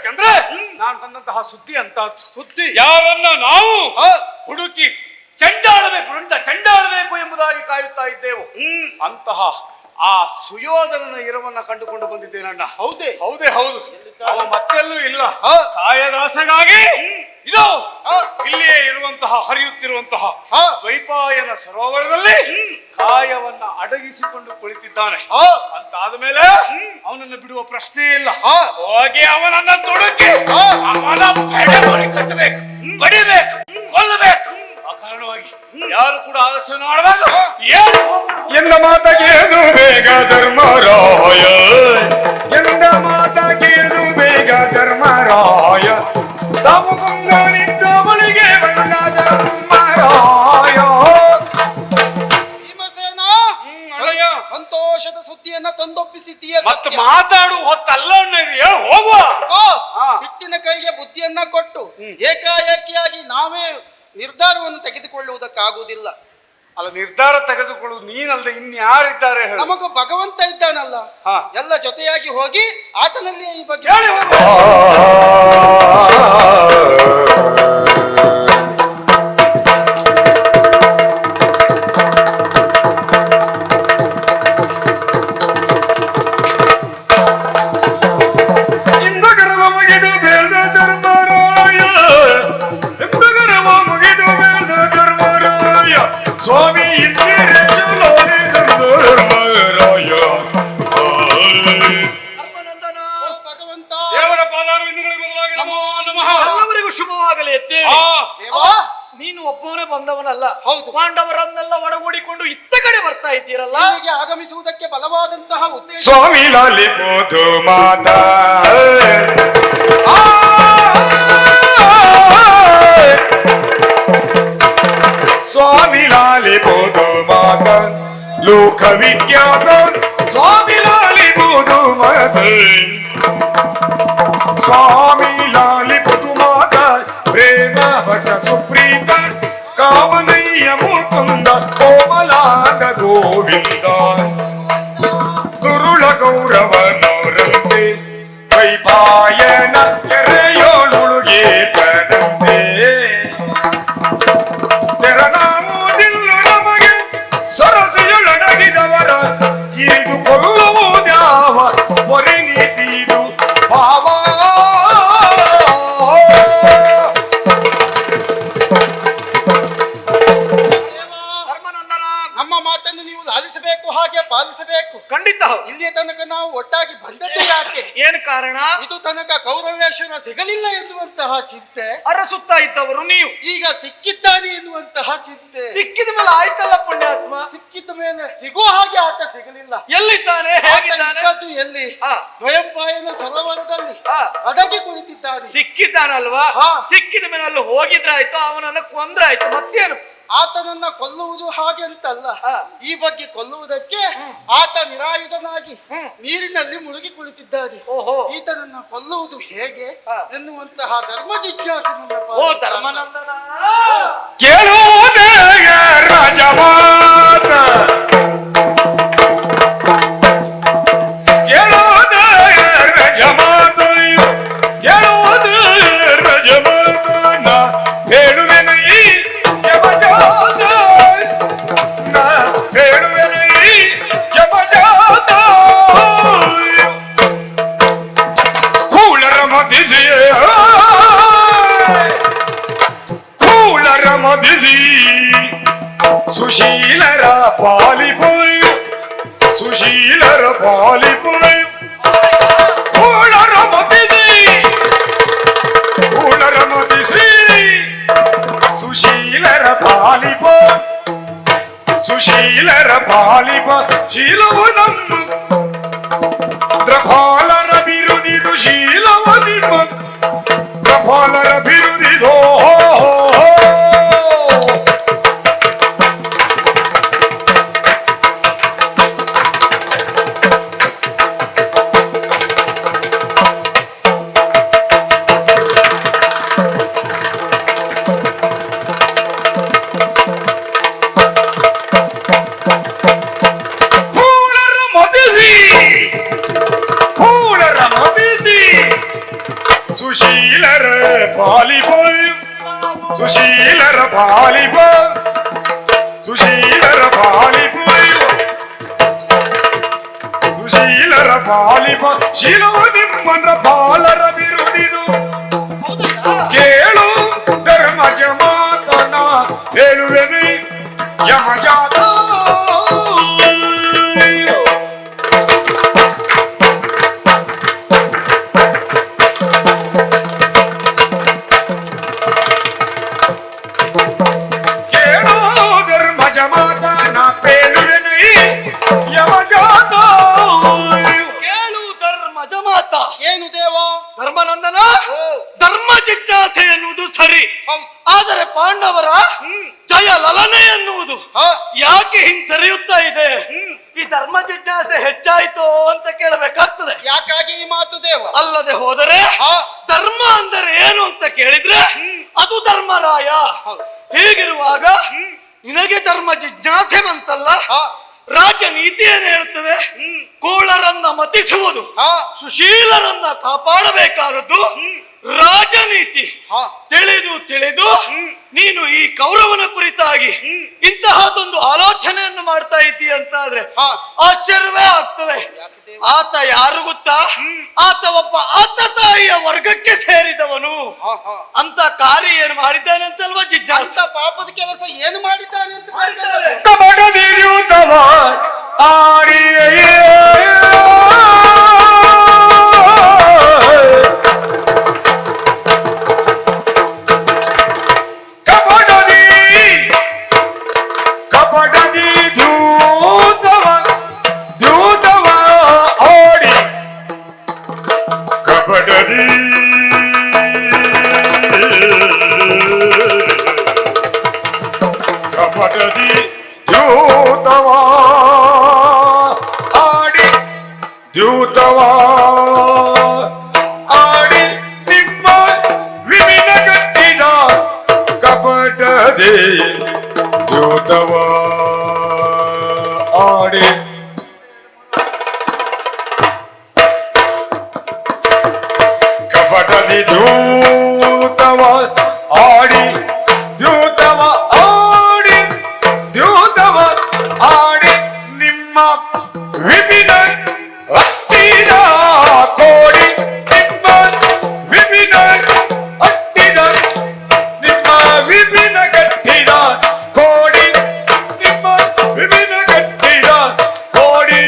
ಯಾಕಂದ್ರೆ ನಾನು ತಂದಂತಹ ಸುದ್ದಿ ಅಂತ ಸುದ್ದಿ ಯಾರನ್ನ ನಾವು ಹುಡುಕಿ ಚೆಂಡಾಡಬೇಕು ಎಂಬುದಾಗಿ ಕಾಯುತ್ತಾ ಇದ್ದೆವು. ಅಂತಹ ಆ ಸುಯೋಧನನ ಇರವನ್ನ ಕಂಡುಕೊಂಡು ಬಂದಿದ್ದೇನಣ್ಣ. ಹೌದೇ ಹೌದು. ಅವ ಮತ್ತೆಲ್ಲೂ ಇಲ್ಲ. ಕಾಯದಾಸೆಗಾಗಿ ಇದು ಇಲ್ಲಿಯೇ ಇರುವಂತಹ ಹರಿಯುತ್ತಿರುವಂತಹ ದ್ವೈಪಾಯನ ಸರೋವರದಲ್ಲಿ ಕಾಯವನ್ನ ಅಡಗಿಸಿಕೊಂಡು ಕುಳಿತಿದ್ದಾನೆ. ಅಂತಾದ ಮೇಲೆ ಅವನನ್ನು ಬಿಡುವ ಪ್ರಶ್ನೆ ಇಲ್ಲ. ಹೋಗಿ ಅವನನ್ನ ತೊಡಗಿ ಅವನ ಕಟ್ಟಬೇಕು, ಬಡಿಬೇಕು, ಕೊಲ್ಲಬೇಕು. ಆ ಕಾರಣವಾಗಿ ಯಾರು ಕೂಡ ಆಲೋಚನೆ ಮಾಡಬೇಕು. ಎಂದ ಮಾತ ಕೇಳು ಬೇಗ ಧರ್ಮರಾಯ, ಎಂದ ಮಾತ ಕೇಳು ಬೇಗ ಧರ್ಮರಾಯ, ತಮಗುಂದ ನಿಂತ ಬಳಿಗೆ ಬಂದ ಧರ್ಮರಾಯ. ಭೀಮಸೇನ, ಸಂತೋಷದ ಸುದ್ದಿಯನ್ನ ತಂದೊಪ್ಪಿಸಿದ್ದೀಯ. ಮತ್ತೆ ಮಾತಾಡುವ ಹೊತ್ತಲ್ಲ ಹೋಗುವ. ಸಿಟ್ಟಿನ ಕೈಗೆ ಬುದ್ಧಿಯನ್ನ ಕೊಟ್ಟು ಏಕಾಏಕಿಯಾಗಿ ನಾವೇ ನಿರ್ಧಾರವನ್ನು ತೆಗೆದುಕೊಳ್ಳುವುದಕ್ಕಾಗುವುದಿಲ್ಲ. ಅಲ್ಲ, ನಿರ್ಧಾರ ತೆಗೆದುಕೊಳ್ಳುವುದು ನೀನಲ್ಲದೆ ಇನ್ಯಾರಿದ್ದಾರೆ? ನಮಗೂ ಭಗವಂತ ಇದ್ದಾನಲ್ಲ, ಎಲ್ಲ ಜೊತೆಯಾಗಿ ಹೋಗಿ ಆತನಲ್ಲಿ ಈ ಬಗ್ಗೆ ಸ್ವಾಮಿ ಭಗವಂತ ದೇವರ ಪಾದಾರವಿಂದಗಳಿಗೆ ಮೊದಲಾಗಿ ನಮೋ ನಮಃ. ಎಲ್ಲವರಿಗೂ ಶುಭವಾಗಲಿ. ನೀನು ಒಬ್ಬನೇ ಬಂದವನಲ್ಲ, ಹೌದು. ಪಾಂಡವರನ್ನೆಲ್ಲ ಒಡಗೂಡಿಕೊಂಡು ಇತ್ತ ಕಡೆ ಬರ್ತಾ ಇದ್ದೀರಲ್ಲ. ಇಲ್ಲಿಗೆ ಆಗಮಿಸುವುದಕ್ಕೆ ಬಲವಾದಂತಹ ಉದ್ದೇಶ. ಸ್ವಾಮಿ ಲಾಲಿಪೋದು ಮಾತಾ, ಸ್ವಾಮಿ ಲಾಲಿಪೋದು ಮಾತಾ, ಲೋಕ ವಿಖ್ಯಾತ ಸ್ವಾಮಿ ಲಾಲಿಪೋದು ಮಾತಾ, ಸ್ವಾಮಿ ಲಾಲಿಪೋದು ಮಾತಾ, ಪ್ರೇಮ ಭಕ್ತ ಸುಪ್ರೀತ ಕಾಮನಯ್ಯ ಮುಕುಂದ ಕೋಮಲಾಂಗ ಗೋವಿಂದ, ದುರುಳ ಗೌರವನವರಂತೆ ವೈಪಾಯನ ಕೆರೆಯೋಳುಗೆ ಕನಂತೆ, ತೆರನಾಮುವುದಿಲ್ಲ ನಮಗೆ ಸರಸಿಯೊಳಡಗಿದವರ ಇರಿದು ಕೊಲ್ಲುವುದ್ಯಾವ ಹೊರೆ ನೀತಿ ಇದು ಭಾವ. ನಮ್ಮ ಮಾತನ್ನು ನೀವು ಲಾಲಿಸಬೇಕು, ಹಾಗೆ ಪಾಲಿಸಬೇಕು. ಖಂಡಿತ. ಇಲ್ಲಿಯ ತನಕ ನಾವು ಒಟ್ಟಾಗಿ ಬಂದದ್ದು ಯಾಕೆ? ಏನು ಕಾರಣ? ಇದು ತನಕ ಕೌರವೇಶ್ವರ ಸಿಗಲಿಲ್ಲ ಎನ್ನುವಂತಹ ಚಿಂತೆ, ಅರಸುತ್ತಾ ಇದ್ದವರು ನೀವು ಈಗ ಸಿಕ್ಕಿದ್ದಾನೆ ಎನ್ನುವಂತಹ ಚಿಂತೆ. ಸಿಕ್ಕಿದ ಮೇಲೆ ಆಯ್ತಲ್ಲ ಪುಣ್ಯಾತ್ಮ. ಸಿಕ್ಕಿದ ಮೇಲೆ ಸಿಗುವ ಹಾಗೆ ಆತ ಸಿಗಲಿಲ್ಲ. ಎಲ್ಲಿದ್ದಾನೆ, ಆತ ಹೇಗಿದ್ದಾನೆ? ಇದ್ದದ್ದು ಎಲ್ಲಿ? ದ್ವಯಂಪಾಯನ ಸರೋವರದಲ್ಲಿ ಅಡಗಿ ಕುಳಿತಿದ್ದಾನೆ. ಸಿಕ್ಕಿದ್ದಾನಲ್ವಾ? ಸಿಕ್ಕಿದ ಮೇಲೆ ಅಲ್ಲಿ ಹೋಗಿದ್ರಾಯ್ತು, ಅವನನ್ನ ಕೊಂದ್ರಾಯ್ತು, ಮತ್ತೇನು? ಆತನನ್ನ ಕೊಲ್ಲುವುದು ಹಾಗೆ ಅಂತಲ್ಲ, ಈ ಬಗ್ಗೆ ಕೊಲ್ಲುವುದಕ್ಕೆ ಆತ ನಿರಾಯುಧನಾಗಿ ನೀರಿನಲ್ಲಿ ಮುಳುಗಿ ಕುಳಿತಿದ್ದಾನೆ. ಈತನನ್ನ ಕೊಲ್ಲುವುದು ಹೇಗೆ ಎನ್ನುವಂತಹ ಧರ್ಮ ಜಿಜ್ಞಾಸೆ ಓ ಧರ್ಮನಂದನ, ಕೇಳುವುದೇ ರಾಜಮಾತ, ಕೇಳುವುದೇ ರಾಜಮಾತ, ಕೇಳುವುದೇ ರಾಜಮಾತ, ನಾ ಹೇಳುವೆನು ಈ ಯಮಜಾತ, ನಾ ಹೇಳುವೆನು ಈ ಯಮಜಾತ, ಕೂಳರ ಮದಿಸಿ ಕೂಳರ ಮದಿಸಿ ಸುಶೀಲರ ಪಾಲಿಪೋಯು, ಸುಶೀಲರ ಪಾಲಿಪೋಯು, ಕೂಳರ ಮದಿಸಿ ಕೂಳರ ಮದಿಸಿ ಸುಶೀಲರ ಪಾಲಿಪ, ಸುಶೀಲರ ಪಾಲಿಪ ಶೀಲವು ನಮ್ಮ ದ್ರಫಾಲರ ಬಿರುದಿದು, ಶೀಲವ ನಿಮ್ಮ ದ್ರಫಾಲರ ಬಿರುದಿದೋ. ಸುಶೀಲರ ಪಾಲಿಪ ಸುಶೀಲರ ಪಾಲಿಪ ಸುಶೀಲರ ಪಾಲಿಪ ಸುಶೀಲರ ಪಾಲಿಪ ಶೀಲವ ನಿಮ್ಮನ್ನ ಬಾಲರ ಬಿರುದಿದು ಕೇಳು ಧರ್ಮಜ ಮಾತನ ಹೇಳುವೆನು ಯಮಜಾತ ಕೇಳು ಧರ್ಮಜ ಮಾತನ ಹೇಳುವೆನು ಯಮಜಾತ ಕೇಳು ಧರ್ಮಜ ಮಾತ. ಏನು ದೇವ? ಧರ್ಮನಂದನ, ಧರ್ಮ ಜಿಜ್ಞಾಸೆ ಎನ್ನುವುದು ಸರಿ, ಆದರೆ ಪಾಂಡವರ ಜಯ ಲಲನೆ ಎನ್ನುವುದು ಯಾಕೆ ಹಿಂಸರಿಯುತ್ತಾ ಇದೆ? ಈ ಧರ್ಮ ಜಿಜ್ಞಾಸೆ ಹೆಚ್ಚಾಯಿತು ಅಂತ ಕೇಳಬೇಕಾಗ್ತದೆ. ಯಾಕಾಗಿ ಈ ಮಾತು ದೇವ? ಅಲ್ಲದೆ ಹೋದರೆ ಧರ್ಮ ಅಂದರೆ ಏನು ಅಂತ ಕೇಳಿದ್ರೆ ಅದು ಧರ್ಮರಾಯ. ಹೀಗಿರುವಾಗ ನಿನಗೆ ಧರ್ಮ ಜಿಜ್ಞಾಸೆ ಬಂತಲ್ಲ, ರಾಜನೀತಿ ಏನು ಹೇಳ್ತದೆ? ಕೂಳರನ್ನ ಮತಿಸುವುದು, ಸುಶೀಲರನ್ನ ಕಾಪಾಡಬೇಕಾದದ್ದು ರಾಜನೀತಿ. ತಿಳಿದು ತಿಳಿದು ನೀನು ಈ ಕೌರವನ ಕುರಿತಾಗಿ ಇಂತಹದೊಂದು ಆಲೋಚನೆಯನ್ನು ಮಾಡ್ತಾ ಇದ್ದೀಯ ಅಂತ ಆದ್ರೆ ಆಶ್ಚರ್ಯವೇ ಆಗ್ತದೆ. ಆತ ಯಾರು ಗೊತ್ತಾ? ಆತ ಒಬ್ಬ ಆತ ತಾಯಿಯ ವರ್ಗಕ್ಕೆ ಸೇರಿದವನು. ಅಂತ ಕಾರ್ಯ ಏನು ಮಾಡಿದ್ದಾನೆ ಅಂತಲ್ವಾ ಜಿಜ್ಞಾಸ? ಪಾಪದ ಕೆಲಸ ಏನು ಮಾಡಿದ್ದಾನೆ ಅಂತ ಕಬಡದಿರುತ್ತವ ಕಬಡದಿ ದ್ಯೂತವ ದ್ಯೂತವ ಓಡಿ ಕಬಡದಿ ಕಬಡದಿ ದ್ಯೂತವ ಆಡಿ ದ್ಯೂತವ ಆಡಿ ನಿಮ್ಮ ವಿವಿನ ಕಟ್ಟಿದ ಕಪಟದಿ ದ್ಯೂತವ ಆಡಿ ಕಪಟದಿ ದ್ಯೂತವ ಆಡಿ ದ್ಯೂತವ ಆಡಿ ದ್ಯೂತವ ಆಡಿ ನಿಮ್ಮ ವಿಪಿನ ಹಟ್ಟಿದ ಕೋಡಿ ನಿಮ್ಮ ವಿಪಿನ ಹಟ್ಟಿದ ನಿಮ್ಮ ವಿಪಿನ ಕಟ್ಟಿದ ಕೋಡಿ ನಿಮ್ಮ ವಿಪಿನ ಕಟ್ಟಿದ ಕೋಡಿ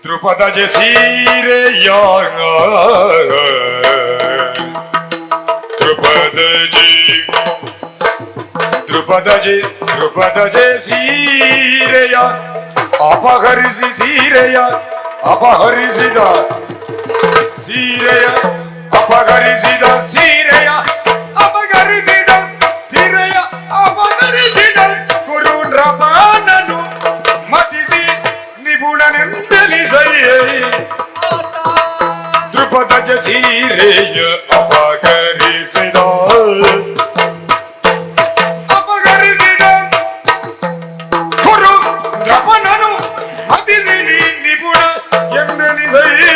ದ್ರುಪದ ಸೀರೆಯ ದ್ರುಪದ ಸೀರೆಯ ಅಪಹರಿಸಿ ಸೀರೆಯ ಅಪಹರಿಸಿದ ಸೀರೆಯ ಅಪಹರಿಸಿದ ಸೀರೆಯ ಅಪಹರಿಸಿದ ಸೀರೆಯ ಅಪಹರಿಸಿದ ಕುರು ನೃಪನನು ಮತಿಸಿ ನಿಪುಣನೆಂದೆನಿಸಯ್ಯೇ ದ್ರುಪದ ಸೀರೆಯ ಅಪಹರಿಸಿದ ಅಪಹರಿಸಿದ ಕುರು ನೃಪನನು ಮತಿಸಿ ನಿಪುಣ ಎಂದೆನಿಸಯ್ಯೇ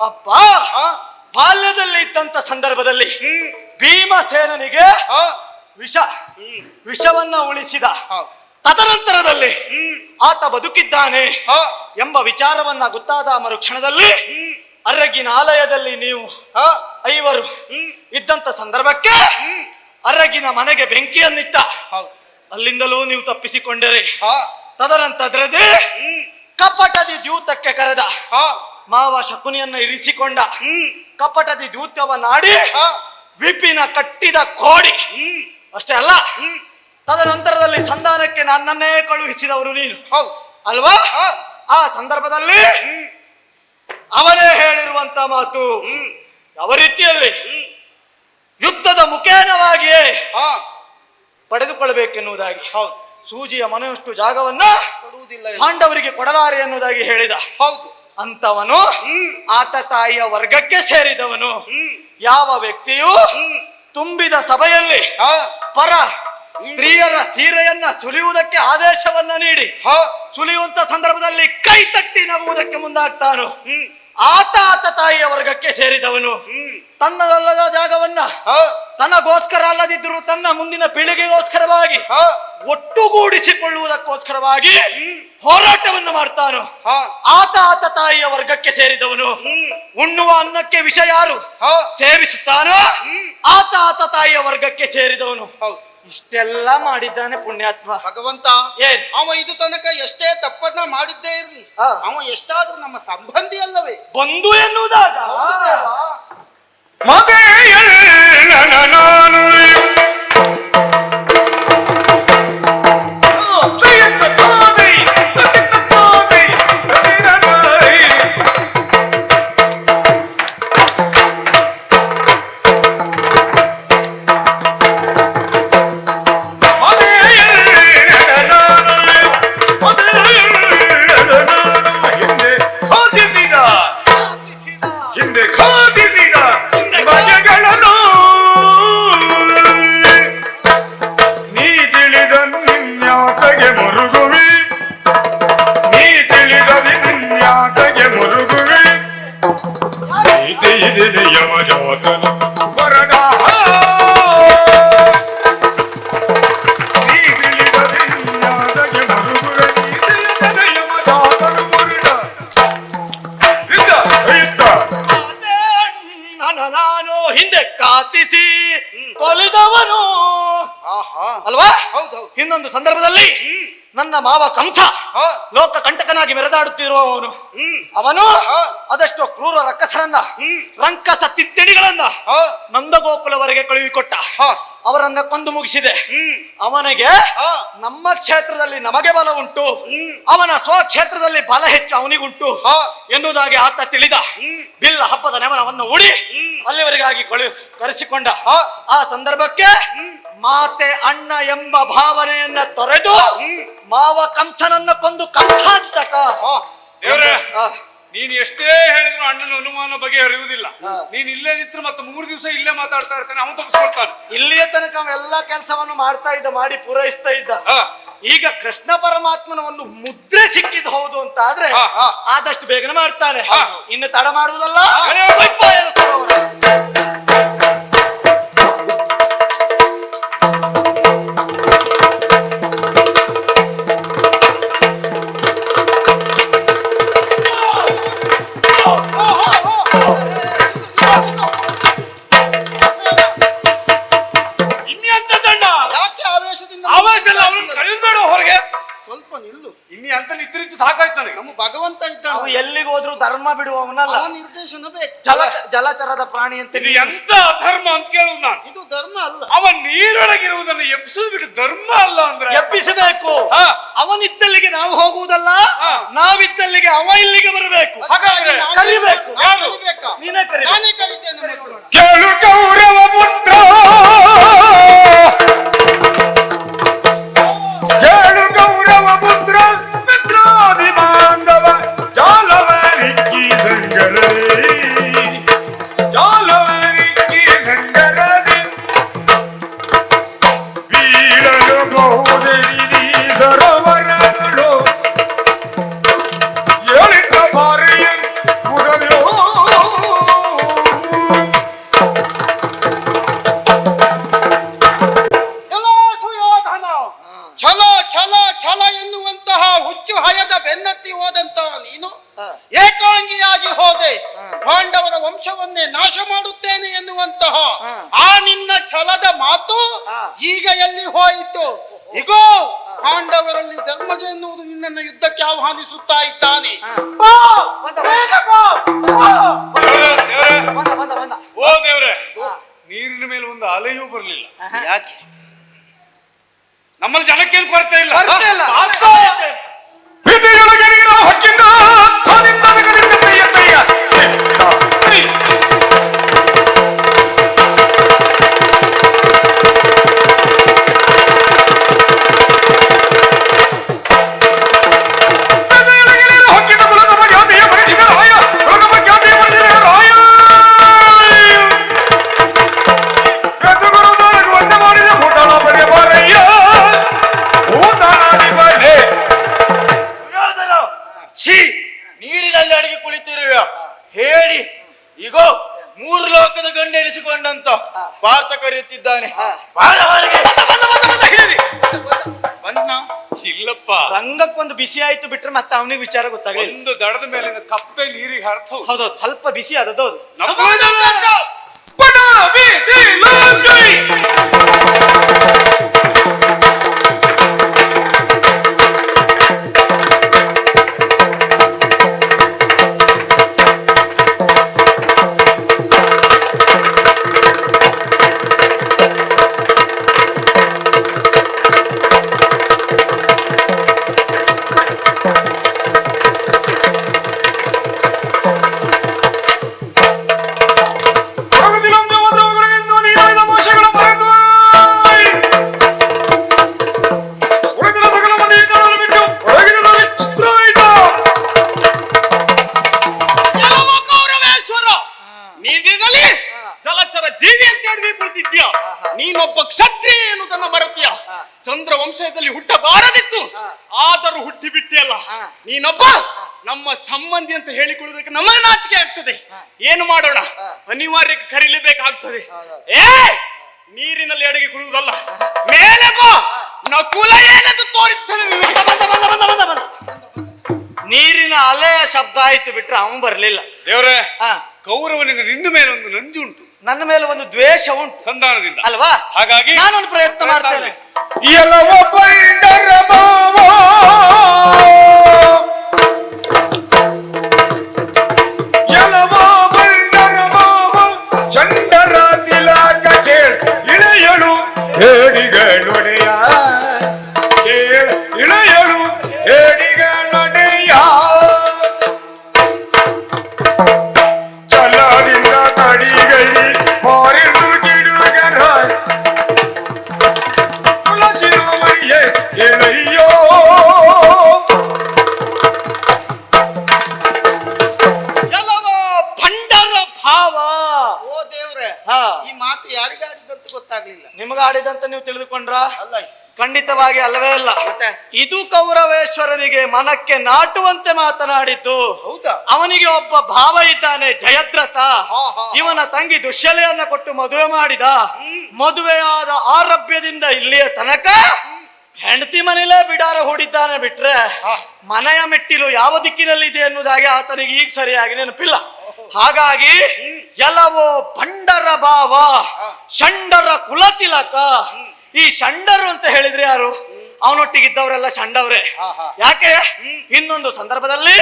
ಅಪ್ಪ ಬಾಲ್ಯದಲ್ಲಿ ಇದ್ದಂತ ಸಂದರ್ಭದಲ್ಲಿ ಭೀಮಸೇನನಿಗೆ ವಿಷವನ್ನ ಉಳಿಸಿದ. ತದನಂತರದಲ್ಲಿ ಆತ ಬದುಕಿದ್ದಾನೆ ಎಂಬ ವಿಚಾರವನ್ನ ಗೊತ್ತಾದ ಮರುಕ್ಷಣದಲ್ಲಿ ಅರಗಿನ ಆಲಯದಲ್ಲಿ ನೀವು ಐವರು ಇದ್ದಂತ ಸಂದರ್ಭಕ್ಕೆ ಅರಗಿನ ಮನೆಗೆ ಬೆಂಕಿಯನ್ನಿಟ್ಟ. ಅಲ್ಲಿಂದಲೂ ನೀವು ತಪ್ಪಿಸಿಕೊಂಡರೆ ತದನಂತರದೇ ಕಪಟದಿ ದ್ಯೂತಕ್ಕೆ ಕರೆದ ಮಾವ ಶಕುನಿಯನ್ನ ಇರಿಸಿಕೊಂಡ. ಕಪಟದಿ ದ್ಯೂತವನ್ನಾಡಿ ವಿಪಿನ ಕಟ್ಟಿದ ಕೋಡಿ. ಅಷ್ಟೇ ಅಲ್ಲ, ತದನಂತರದಲ್ಲಿ ಸಂಧಾನಕ್ಕೆ ನನ್ನನ್ನೇ ಕಳುಹಿಸಿದವರು ನೀನು ಅಲ್ವಾ? ಆ ಸಂದರ್ಭದಲ್ಲಿ ಅವನೇ ಹೇಳಿರುವಂತ ಮಾತು ಯಾವ ರೀತಿಯಲ್ಲಿ ಯುದ್ಧದ ಮುಖೇನವಾಗಿಯೇ ಪಡೆದುಕೊಳ್ಳಬೇಕೆನ್ನುವುದಾಗಿ, ಸೂಜಿಯ ಮನೆಯಷ್ಟು ಜಾಗವನ್ನ ಪಾಂಡವರಿಗೆ ಕೊಡಲಾರೆ ಎನ್ನುವುದಾಗಿ ಹೇಳಿದ. ಅಂತವನು ಆತ ತಾಯಿಯ ವರ್ಗಕ್ಕೆ ಸೇರಿದವನು. ಯಾವ ವ್ಯಕ್ತಿಯು ತುಂಬಿದ ಸಭೆಯಲ್ಲಿ ಪರ ಸ್ತ್ರೀಯರ ಸೀರೆಯನ್ನ ಸುಲಿಯುವುದಕ್ಕೆ ಆದೇಶವನ್ನ ನೀಡಿ ಸುಲಿಯುವಂತ ಸಂದರ್ಭದಲ್ಲಿ ಕೈ ತಟ್ಟಿ ನಗುವುದಕ್ಕೆ ಮುಂದಾಗ್ತಾನು, ಆತ ತಾಯಿಯ ವರ್ಗಕ್ಕೆ ಸೇರಿದವನು. ತನ್ನದಲ್ಲದ ಜಾಗವನ್ನ ತನಗೋಸ್ಕರ ಅಲ್ಲದಿದ್ದರೂ ತನ್ನ ಮುಂದಿನ ಪೀಳಿಗೆಗೋಸ್ಕರವಾಗಿ ಒಟ್ಟುಗೂಡಿಸಿಕೊಳ್ಳುವುದಕ್ಕೋಸ್ಕರವಾಗಿ ಹೋರಾಟವನ್ನು ಮಾಡ್ತಾನು. ಆತ ತಾಯಿಯ ವರ್ಗಕ್ಕೆ ಸೇರಿದವನು. ಉಣ್ಣುವ ಅನ್ನಕ್ಕೆ ವಿಷ ಯಾರು ಸೇವಿಸುತ್ತಾನೋ ಆತ ತಾಯಿಯ ವರ್ಗಕ್ಕೆ ಸೇರಿದವನು. ಇಷ್ಟೆಲ್ಲ ಮಾಡಿದ್ದಾನೆ ಪುಣ್ಯಾತ್ಮ ಭಗವಂತ. ಏನ್ ಅವ ಇದು ತನಕ ಎಷ್ಟೇ ತಪ್ಪನ್ನ ಮಾಡಿದ್ದೇ ಇರ್ಲಿ, ಅವ ಎಷ್ಟಾದ್ರೂ ನಮ್ಮ ಸಂಬಂಧಿ ಅಲ್ಲವೇ? ಬಂಧು ಎನ್ನುವುದಾಗ ನಾನು ಹಿಂದೆ ಕಾತಿಸಿ ಕೊಲಿದವನು ಅಲ್ವಾ? ಇನ್ನೊಂದು ಸಂದರ್ಭದಲ್ಲಿ ನನ್ನ ಮಾವ ಕಂಸ ಲೋಕ ಕಂಟಕನಾಗಿ ಮೆರೆದಾಡುತ್ತಿರುವವನು. ಅವನು ಅದೆಷ್ಟೋ ಕ್ರೂರ ರಕ್ಕಸರನ್ನ ರಂಕಸ ತಿತ್ತಿಣಿಗಳನ್ನ ನಂದಗೋಕುಲವರೆಗೆ ಕಳುಹಿಕೊಟ್ಟ. ಅವರನ್ನ ಕೊಂದು ಮುಗಿಸಿದೆ. ಅವನಿಗೆ ನಮ್ಮ ಕ್ಷೇತ್ರದಲ್ಲಿ ನಮಗೆ ಬಲ ಉಂಟು, ಅವನ ಸ್ವಕ್ಷೇತ್ರದಲ್ಲಿ ಬಲ ಹೆಚ್ಚು ಅವನಿಗುಂಟು ಎನ್ನುವುದಾಗಿ ಆತ ತಿಳಿದ. ಬಿಲ್ಲ ಹಬ್ಬದ ನೆವನವನ್ನು ಹೂಡಿ ಅಲ್ಲಿವರೆಗಾಗಿ ಕರೆಸಿಕೊಂಡ. ಆ ಸಂದರ್ಭಕ್ಕೆ ಮಾತೆ ಅಣ್ಣ ಎಂಬ ಭಾವನೆಯನ್ನ ತೊರೆದು ಮಾವ ಕಂಸನನ್ನ ಕೊಂದು ಕಂಸಾಂತಕ. ನೀನ್ ಎಷ್ಟೇ ಹೇಳಿದ್ರು ಅಣ್ಣನ ಅನುಮಾನ ಬಗ್ಗೆ ಅರಿಯುವುದಿಲ್ಲ. ನೀನ್ ಇಲ್ಲೇ ನಿಂತ್ರು ಮತ್ತೆ 3 ದಿವಸ ಇಲ್ಲೇ ಮಾತಾಡ್ತಾ ಇರ್ತಾನೆ, ಅವನು ತಪ್ಪಿಸ್ಕೊಳ್ತಾನೆ. ಇಲ್ಲಿಯ ತನಕ ಅವೆಲ್ಲ ಕೆಲಸವನ್ನು ಮಾಡ್ತಾ ಇದ್ದ, ಮಾಡಿ ಪೂರೈಸ್ತಾ ಇದ್ದ. ಈಗ ಕೃಷ್ಣ ಪರಮಾತ್ಮನ ಒಂದು ಮುದ್ರೆ ಸಿಕ್ಕಿದ್ ಹೌದು ಅಂತ ಆದ್ರೆ ಆದಷ್ಟು ಬೇಗನೆ ಮಾಡ್ತಾನೆ. ಇನ್ನು ತಡ ಮಾಡುವುದಲ್ಲ. ಸ್ವಲ್ಪ ನಿಲ್ಲು. ಇನ್ನಿ ಅಂತ ನಿಂತು ಸಾಕಾಯ್ತು ನನಗೆ. ನಮ್ಮ ಭಗವಂತ ಇದ್ದಾನೆ, ಅವನು ಎಲ್ಲಿಗೆ ಹೋದ್ರು ಧರ್ಮ ಬಿಡುವವನಲ್ಲ. ನಿರ್ದೇಶನ ಬೇಕು. ಜಲಚರದ ಪ್ರಾಣಿ ಅಂತ. ಇದು ಎಂತ ಅಧರ್ಮ ಅಂತ ಕೇಳುದು ನಾನು. ಇದು ಧರ್ಮ ಅಲ್ಲ. ಅವ ನೀರೊಳಗಿರುವುದನ್ನು ಎಬ್ಬಿಸುದು ಬಿಟ್ಟು ಧರ್ಮ ಅಲ್ಲ ಅಂದ್ರೆ ಎಬ್ಬಿಸಬೇಕು. ಅವನಿದ್ದಲ್ಲಿಗೆ ನಾವು ಹೋಗುವುದಲ್ಲ, ನಾವಿದ್ದಲ್ಲಿಗೆ ಅವ ಇಲ್ಲಿಗೆ ಬರಬೇಕು. ಹಾಗಾದ್ರೆ ಕಲಿಬೇಕು. ನೀನೇ ಕಲಿ. ನಾನೇ ಕಲಿತೇನೆ. ಕೇಳು ಕೌರವ ಪುತ್ರ, ಕೇಳು ಕೌರವ ಪುತ್ರ, ಮಿತ್ರಾದಿ ಬಾಂಧವ ಜಾಲವನಿಕ್ಕಿ ಸಂಗರದಿ, ಜಾಲವನಿಕ್ಕಿ ಸಂಗರದಿ ಬೀಳಲು ಬಹುದರಿ ಸರೋವರಗಳು ಹೇಳಿದ ಬಾರಿಯ ಮುದಲೋ ಛಲದ ಮಾತು ಈಗ ಎಲ್ಲಿ ಹೋಯಿತು? ಇಗೋ ಪಾಂಡವರಲ್ಲಿ ಧರ್ಮಜ ಎನ್ನುವುದು ನಿನ್ನನ್ನು ಯುದ್ಧಕ್ಕೆ ಆಹ್ವಾನಿಸುತ್ತಾ ಇದ್ದಾನೆ. ಓ ದೇವ್ರೆ, ನೀರಿನ ಮೇಲೆ ಒಂದು ಅಲೆಯೂ ಬರಲಿಲ್ಲ. ಯಾಕೆ? ನಮ್ಮಲ್ಲಿ ಜನಕ್ಕೇನು ಕೊರತೆ ಇಲ್ಲ. ಪ್ರೀತಿಯೊಳಗೆ ನೀರು ಹಕ್ಕಿಂದ ತಾನಿಂದ ನಗಲಿಂದ ತಯ್ಯ ತಯ್ಯ. ಪ್ರೀತಿಯೊಳಗೆ ನೀರು ಹಕ್ಕಿಂದ ಕುಲಗಮ ಖ್ಯಾತಿಯ ಬಯಸಿದ ರಾಯ, ಕುಲಗಮ ಖ್ಯಾತಿಯ ಬಯಸಿದ ರಾಯ. ಎದ್ದುಗುರುದಾರರು ಒಂದೇ ಮಾಡಿದ ಊಟಣ ಬರೆ ಬಾರಯ್ಯ, ಊಟಣಿ ಬರೆ. ಛೀ, ನೀರಿನಲ್ಲಿ ಅಡಿಗೆ ಕುಳಿತಿರುವ ಹೇಳಿ. ಈಗೋ 3 ಲೋಕದ ಗಂಡೆನಿಸಿಕೊಂಡಂತ ಪಾರ್ಥ ಕರೆಯುತ್ತಿದ್ದಾನೆ. ಇಲ್ಲಪ್ಪ, ರಂಗಕ್ಕೊಂದು ಬಿಸಿ ಆಯ್ತು ಬಿಟ್ರೆ ಮತ್ತೆ ಅವನಿಗೆ ವಿಚಾರ ಗೊತ್ತಾಗಲಿಲ್ಲ. ಒಂದು ದಡದ ಮೇಲಿನ ಕಪ್ಪೆ ನೀರಿಗೆ ಹರಿದು ಹೌದೌದು, ಸ್ವಲ್ಪ ಬಿಸಿ ಆದದ್ದು. ಬಡ ಬೀದಿ ಲೋಕೈ. ಜಲಚರ ಜೀವಿ ಅಂತ ಹೇಳಿ ಕುಳಿತಿದ್ಯಾ? ನೀನೊಬ್ಬ ಕ್ಷತ್ರಿಯ ಎನ್ನುವುದನ್ನ ಬರುತ್ತೀಯ. ಚಂದ್ರ ವಂಶದಲ್ಲಿ ಹುಟ್ಟಬಾರದಿತ್ತು, ಆದರೂ ಹುಟ್ಟಿ ಬಿಟ್ಟಿಯಲ್ಲ. ನೀನೊಬ್ಬ ನಮ್ಮ ಸಂಬಂಧಿ ಅಂತ ಹೇಳಿಕೊಳ್ಳುವುದಕ್ಕೆ ನಮಗೆ ನಾಚಿಕೆ ಆಗ್ತದೆ. ಏನು ಮಾಡೋಣ, ಅನಿವಾರ್ಯಕ್ಕೆ ಕರೀಲೇಬೇಕಾಗ್ತದೆ. ನೀರಿನಲ್ಲಿ ಅಡಿಗೆ ಕುಡಿಯುವುದಲ್ಲ, ಮೇಲೆ ಬಾ, ನಕುಲ ಏನದು ತೋರಿಸ್ತೇನೆ. ನೀರಿನ ಅಲೆಯ ಶಬ್ದ ಆಯ್ತು ಬಿಟ್ರೆ ಅವನು ಬರಲಿಲ್ಲ. ದೇವ್ರೆ, ಕೌರವನಿಗೆ ನಿನ್ನ ಮೇಲೆ ಒಂದು ನಂಜು ಉಂಟು, ನನ್ನ ಮೇಲೆ ಒಂದು ದ್ವೇಷ ಉಂಟು ಸಂಧಾನದಿಂದ ಅಲ್ವಾ? ಹಾಗಾಗಿ ನಾನೊಂದು ಪ್ರಯತ್ನ ಮಾಡ್ತೇನೆ. ಎಲ್ಲವ ಪೈಂಡರ ಭಾವ, ಎಲ್ಲವ ಪೈಂಡರ ಭಾವ, ಚಂಡರ ತಿಲಕ ಕೇಳ ಇಳೆಯಳು ಹೇಡಿಗಳೊಡೆಯ, ಕೇಳ ಇಳೆಯಳು ಹೇಡಿಗಳೊಡೆಯ. ಛಲದಿಂದ ತಡಿಗೈ ಮಾರಿದು ಗಿಡುಗರ ಶಿರೋಮಣಿಯೇ ಎಳೆಯೋ. ಎಲ್ಲವ ಭಂಡರ ಭಾವ. ಓ ದೇವ್ರೆ, ಈ ಮಾತು ಯಾರಿಗಾಡಿದಂತ ಗೊತ್ತಾಗ್ಲಿಲ್ಲ. ನಿಮಗಾಡಿದಂತ ನೀವು ತಿಳಿದುಕೊಂಡ್ರ? ಅಲ್ಲ, ಖಂಡಿತವಾಗಿ ಅಲ್ಲವೇ ಅಲ್ಲ. ಇದು ಕೌರವೇಶ್ವರನಿಗೆ ಮನಕ್ಕೆ ನಾಟುವಂತೆ ಮಾತನಾಡಿದ್ದು. ಹೌದಾ? ಅವನಿಗೆ ಒಬ್ಬ ಭಾವ ಇದ್ದಾನೆ, ಜಯದ್ರಥ. ಇವನ ತಂಗಿ ದುಶ್ಯಲೆಯನ್ನ ಕೊಟ್ಟು ಮದುವೆ ಮಾಡಿದ. ಮದುವೆಯಾದ ಆರಭ್ಯದಿಂದ ಇಲ್ಲಿಯ ತನಕ ಹೆಂಡತಿ ಮನೇಲೇ ಬಿಡಾರ ಹೂಡಿದ್ದಾನೆ ಬಿಟ್ರೆ ಮನೆಯ ಮೆಟ್ಟಿಲು ಯಾವ ದಿಕ್ಕಿನಲ್ಲಿದೆ ಎನ್ನುವುದಾಗಿ ಆತನಿಗೆ ಈಗ ಸರಿಯಾಗಿ ನೆನಪಿಲ್ಲ. ಹಾಗಾಗಿ ಎಲ್ಲವೋ ಭಂಡರ ಭಾವ, ಷಂಡರ ಕುಲತಿಲಕ. ಈ ಷಂಡರು ಅಂತ ಹೇಳಿದ್ರೆ ಯಾರು? ಅವನೊಟ್ಟಿಗಿದ್ದವರೆಲ್ಲ ಷಂಡವ್ರೆ. ಯಾಕೆ? ಇನ್ನೊಂದು ಸಂದರ್ಭದಲ್ಲಿ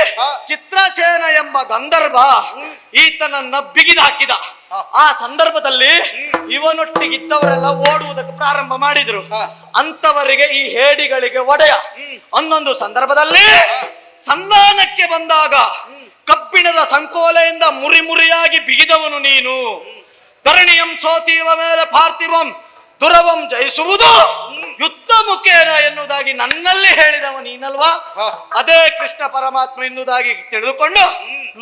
ಚಿತ್ರಸೇನ ಎಂಬ ಗಂಧರ್ವ ಈತನನ್ನ ಬಿಗಿದು ಹಾಕಿದ. ಆ ಸಂದರ್ಭದಲ್ಲಿ ಇವನೊಟ್ಟಿಗಿದ್ದವರೆಲ್ಲ ಓಡುವುದಕ್ಕೆ ಪ್ರಾರಂಭ ಮಾಡಿದ್ರು. ಅಂತವರಿಗೆ ಈ ಹೇಡಿಗಳಿಗೆ ಒಡೆಯ. ಒಂದೊಂದು ಸಂದರ್ಭದಲ್ಲಿ ಸಂಧಾನಕ್ಕೆ ಬಂದಾಗ ಕಬ್ಬಿಣದ ಸಂಕೋಲೆಯಿಂದ ಮುರಿ ಮುರಿಯಾಗಿ ಬಿಗಿದವನು ನೀನು. ಧರಣಿಯಂ ಸೋತೀವ ಮೇಲೆ ಪಾರ್ಥಿವಂ ದುರವಂ ಜಯಿಸುವುದು ಯುದ್ಧ ಮುಖೇನ ಎನ್ನುವುದಾಗಿ ನನ್ನಲ್ಲಿ ಹೇಳಿದವ ನೀನಲ್ವಾ? ಅದೇ ಕೃಷ್ಣ ಪರಮಾತ್ಮ ಎನ್ನುವುದಾಗಿ ತಿಳಿದುಕೊಂಡು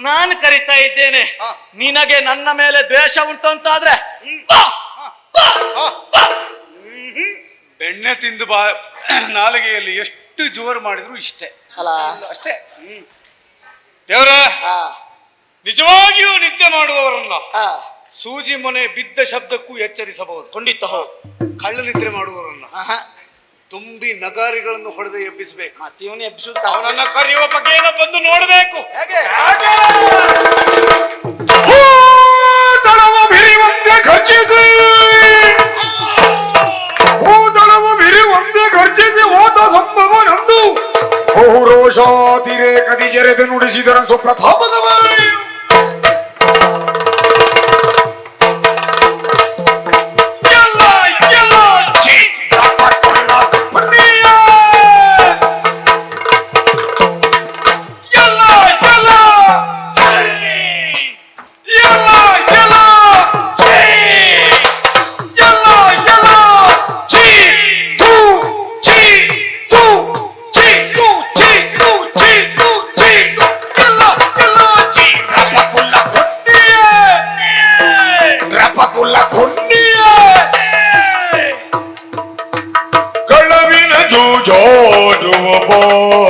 ನಾನು ಕರಿತಾ ಇದ್ದೇನೆ. ನಿನಗೆ ನನ್ನ ಮೇಲೆ ದ್ವೇಷ ಉಂಟು ಅಂತಾದ್ರೆ ಬೆಣ್ಣೆ ತಿಂದು ನಾಲಿಗೆಯಲ್ಲಿ ಎಷ್ಟು ಜೋರು ಮಾಡಿದ್ರು ಇಷ್ಟೇ ಅಷ್ಟೇ. ದೇವರ, ನಿಜವಾಗಿಯೂ ನಿದ್ದೆ ಮಾಡುವವರನ್ನ ಸೂಜಿ ಮೊನೆ ಬಿದ್ದ ಶಬ್ದಕ್ಕೂ ಎಚ್ಚರಿಸಬಹುದು. ಖಂಡಿತ. ಕಳ್ಳ ನಿದ್ರೆ ಮಾಡುವವರನ್ನ ತುಂಬಿ ನಗಾರಿಗಳನ್ನು ಹೊಡೆದು ಎಬ್ಬಿಸಬೇಕು. ಇವನು ಎಬ್ಬಿಸುದು ಅವನನ್ನ ಕರೆಯುವ ಬಗೆಯನ್ನು ಬಂದು ನೋಡಬೇಕು. ತಳವ ಬಿರಿವಂತೆ ಖಚಿಸಿ ಪುರುಷಾತಿರೇಕದಿ ಜರೆದು ನುಡಿಸಿದರ ಸುಪ್ರತಾಪದವಾಯು ಜೂಜಾಡುವ ಬಾರೆ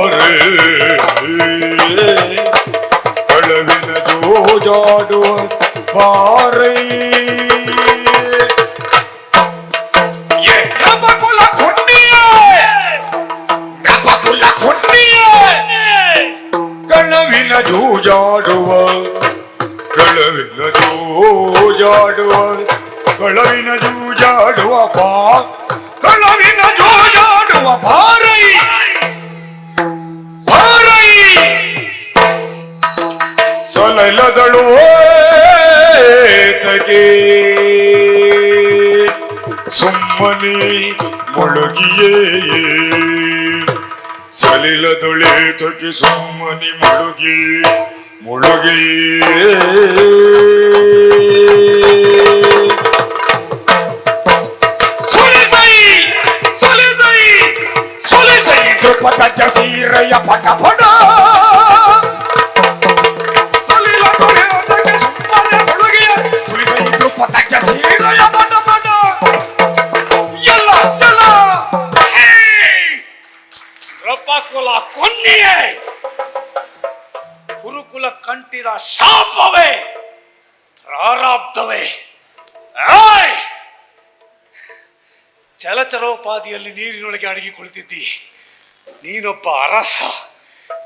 ಕಳವಿನ ಜೂಜಾಡುವ ಬಾರೆ ರಪಕುಲ ಖುಂಡಿಯೇ ಕಳವಿನ ಜೂಜಾಡುವ ಕಳವಿನ ಜೂಜಾಡುವ ಕಳವಿನ ಜೂಜಾಡುವ ಬಾ ಕಳವಿನ ಜೋಜಾಡುವ ಭಾರೈ ಭಾರೈ ಸೊಲಲದಳು ತಗೆ ಸುಮ್ಮನೆ ಮುಳುಗಿಯೇ ಸಲಿಲದೊಳೆ ತಗೆ ಸುಮ್ಮನೆ ಮುಳುಗಿ ಮುಳುಗಿಯೇ ಪದ ಜಸೀರಯ ಪಟ ಪಟ ಸಲಿಲ ತೊಳೆಯೋದಕ್ಕೆ ಸುಮ್ಮನೆ ಮುಳುಗಿಯ ತುಳಿಸಿದ್ರು ಪದ ಜಸೀರಯ ಪಟ ಪಟ ಎಲ್ಲ ಎಲ್ಲ ರಪಕುಲ ಕೊನ್ನಿಯೇ ಕುರುಕುಲ ಕಂಟಿರ ಶಾಪವೇ ಪ್ರಾರಬ್ಧವೇ ಜಲಚರೋಪಾದಿಯಲ್ಲಿ ನೀರಿನೊಳಗೆ ಅಡಗಿ ಕುಳಿತಿದ್ದಿ. ನೀನೊಬ್ಬ ಅರಸ,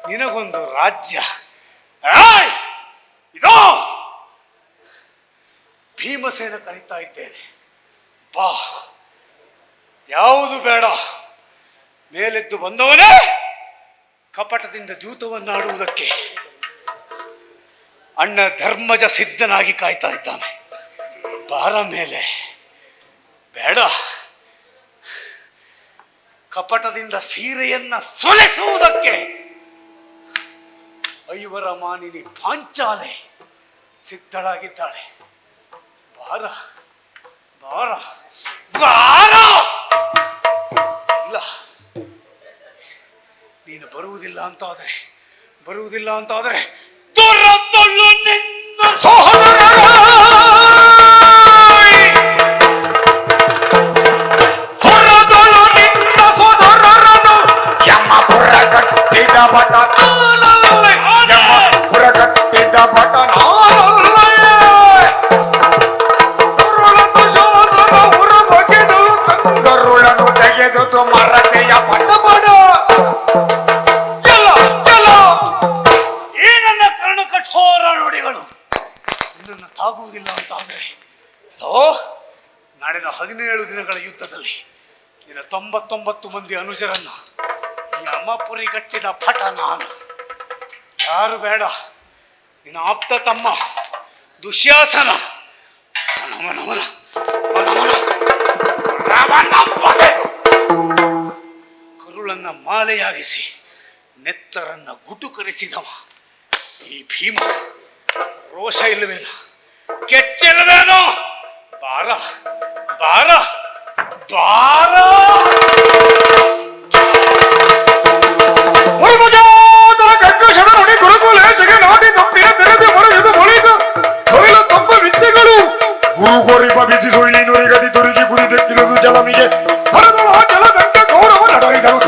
ನಿನಗೊಂದು ರಾಜ್ಯ. ಇದೋ ಭೀಮಸೇನ ಕರೀತಾ ಇದ್ದೇನೆ, ಬಾ. ಯಾವುದು ಬೇಡ, ಮೇಲೆದ್ದು ಬಂದವನೇ ಕಪಟದಿಂದ ದೂತವನ್ನಾಡುವುದಕ್ಕೆ ಅಣ್ಣ ಧರ್ಮಜ ಸಿದ್ಧನಾಗಿ ಕಾಯ್ತಾ ಇದ್ದಾನೆ. ಬಾರ ಮೇಲೆ. ಬೇಡ, ಕಪಟದಿಂದ ಸೀರೆಯನ್ನ ಸೊಲೆಸುವುದಕ್ಕೆ ಐವರ ಮಾನಿನಿ ಪಾಂಚಾಲೆ ಸಿದ್ಧಳಾಗಿದ್ದಾಳೆ. ಬಾರ ಬಾರ ಬಾರ. ಇಲ್ಲ, ನೀನು ಬರುವುದಿಲ್ಲ ಅಂತಾದರೆ ದೊರತೊಲ್ಲು ನಿನ್ನ ಸಹೋದರ ಕಟ್ಟಿದ ಬಟ ಕಟ್ಟಿದ ಬಟ ಉರ ಬಗೆದು ಕಂಗರುಳನು ತೆಗೆದು ಮರತೆಯ ಪಟ ಬಡ. ಈ ನನ್ನ ಕರ್ಣ ಕಠೋರ ನುಡಿಗಳು ನಿನ್ನನ್ನು ತಾಗುವುದಿಲ್ಲ ಅಂತಾದರೆ ನಾಡಿನ 17 ದಿನಗಳ ಯುದ್ಧದಲ್ಲಿ ನಿನ್ನ 99 ಮಂದಿ ಅನುಜರನ್ನು ಯಮಪುರಿ ಕಟ್ಟಿದ ಪಟ ನಾನು. ಯಾರು ಬೇಡ, ನಿನ್ನ ಆಪ್ತ ತಮ್ಮ ದುಶ್ಯಾಸನ ಕರುಳನ್ನ ಮಾಲೆಯಾಗಿಸಿ ನೆತ್ತರನ್ನ ಗುಟುಕರಿಸಿದವ ಈ ಭೀಮ. ರೋಷ ಇಲ್ಲವೇನೋ, ಕೆಚ್ಚಿಲ್ಲವೇನೋ? ಬಾರ ಬಾರ ಬಾರ. ಕರ್ಕಶದ ನುಡಿ ಗುರುಕುಲ ಜಗ ನಾಡಿ ತಪ್ಪಿನ ತೆರೆದು ಮರೆಯದು ಮೊಳೆದು ತೊರೆಲ ತಮ್ಮ ವಿದ್ಯೆಗಳು ಗುರುಗೋರಿಪ ಬಿಸಿ ಸುಳ್ಳಿ ನುರಿಗದಿ ತುರುಗಿ ಕುದಿದಕ್ಕಿರದು ಜಲಮಿಗೆ ಹರದಳ ಜಲದಂಡ ಗೌರವ ನಡೆದರು.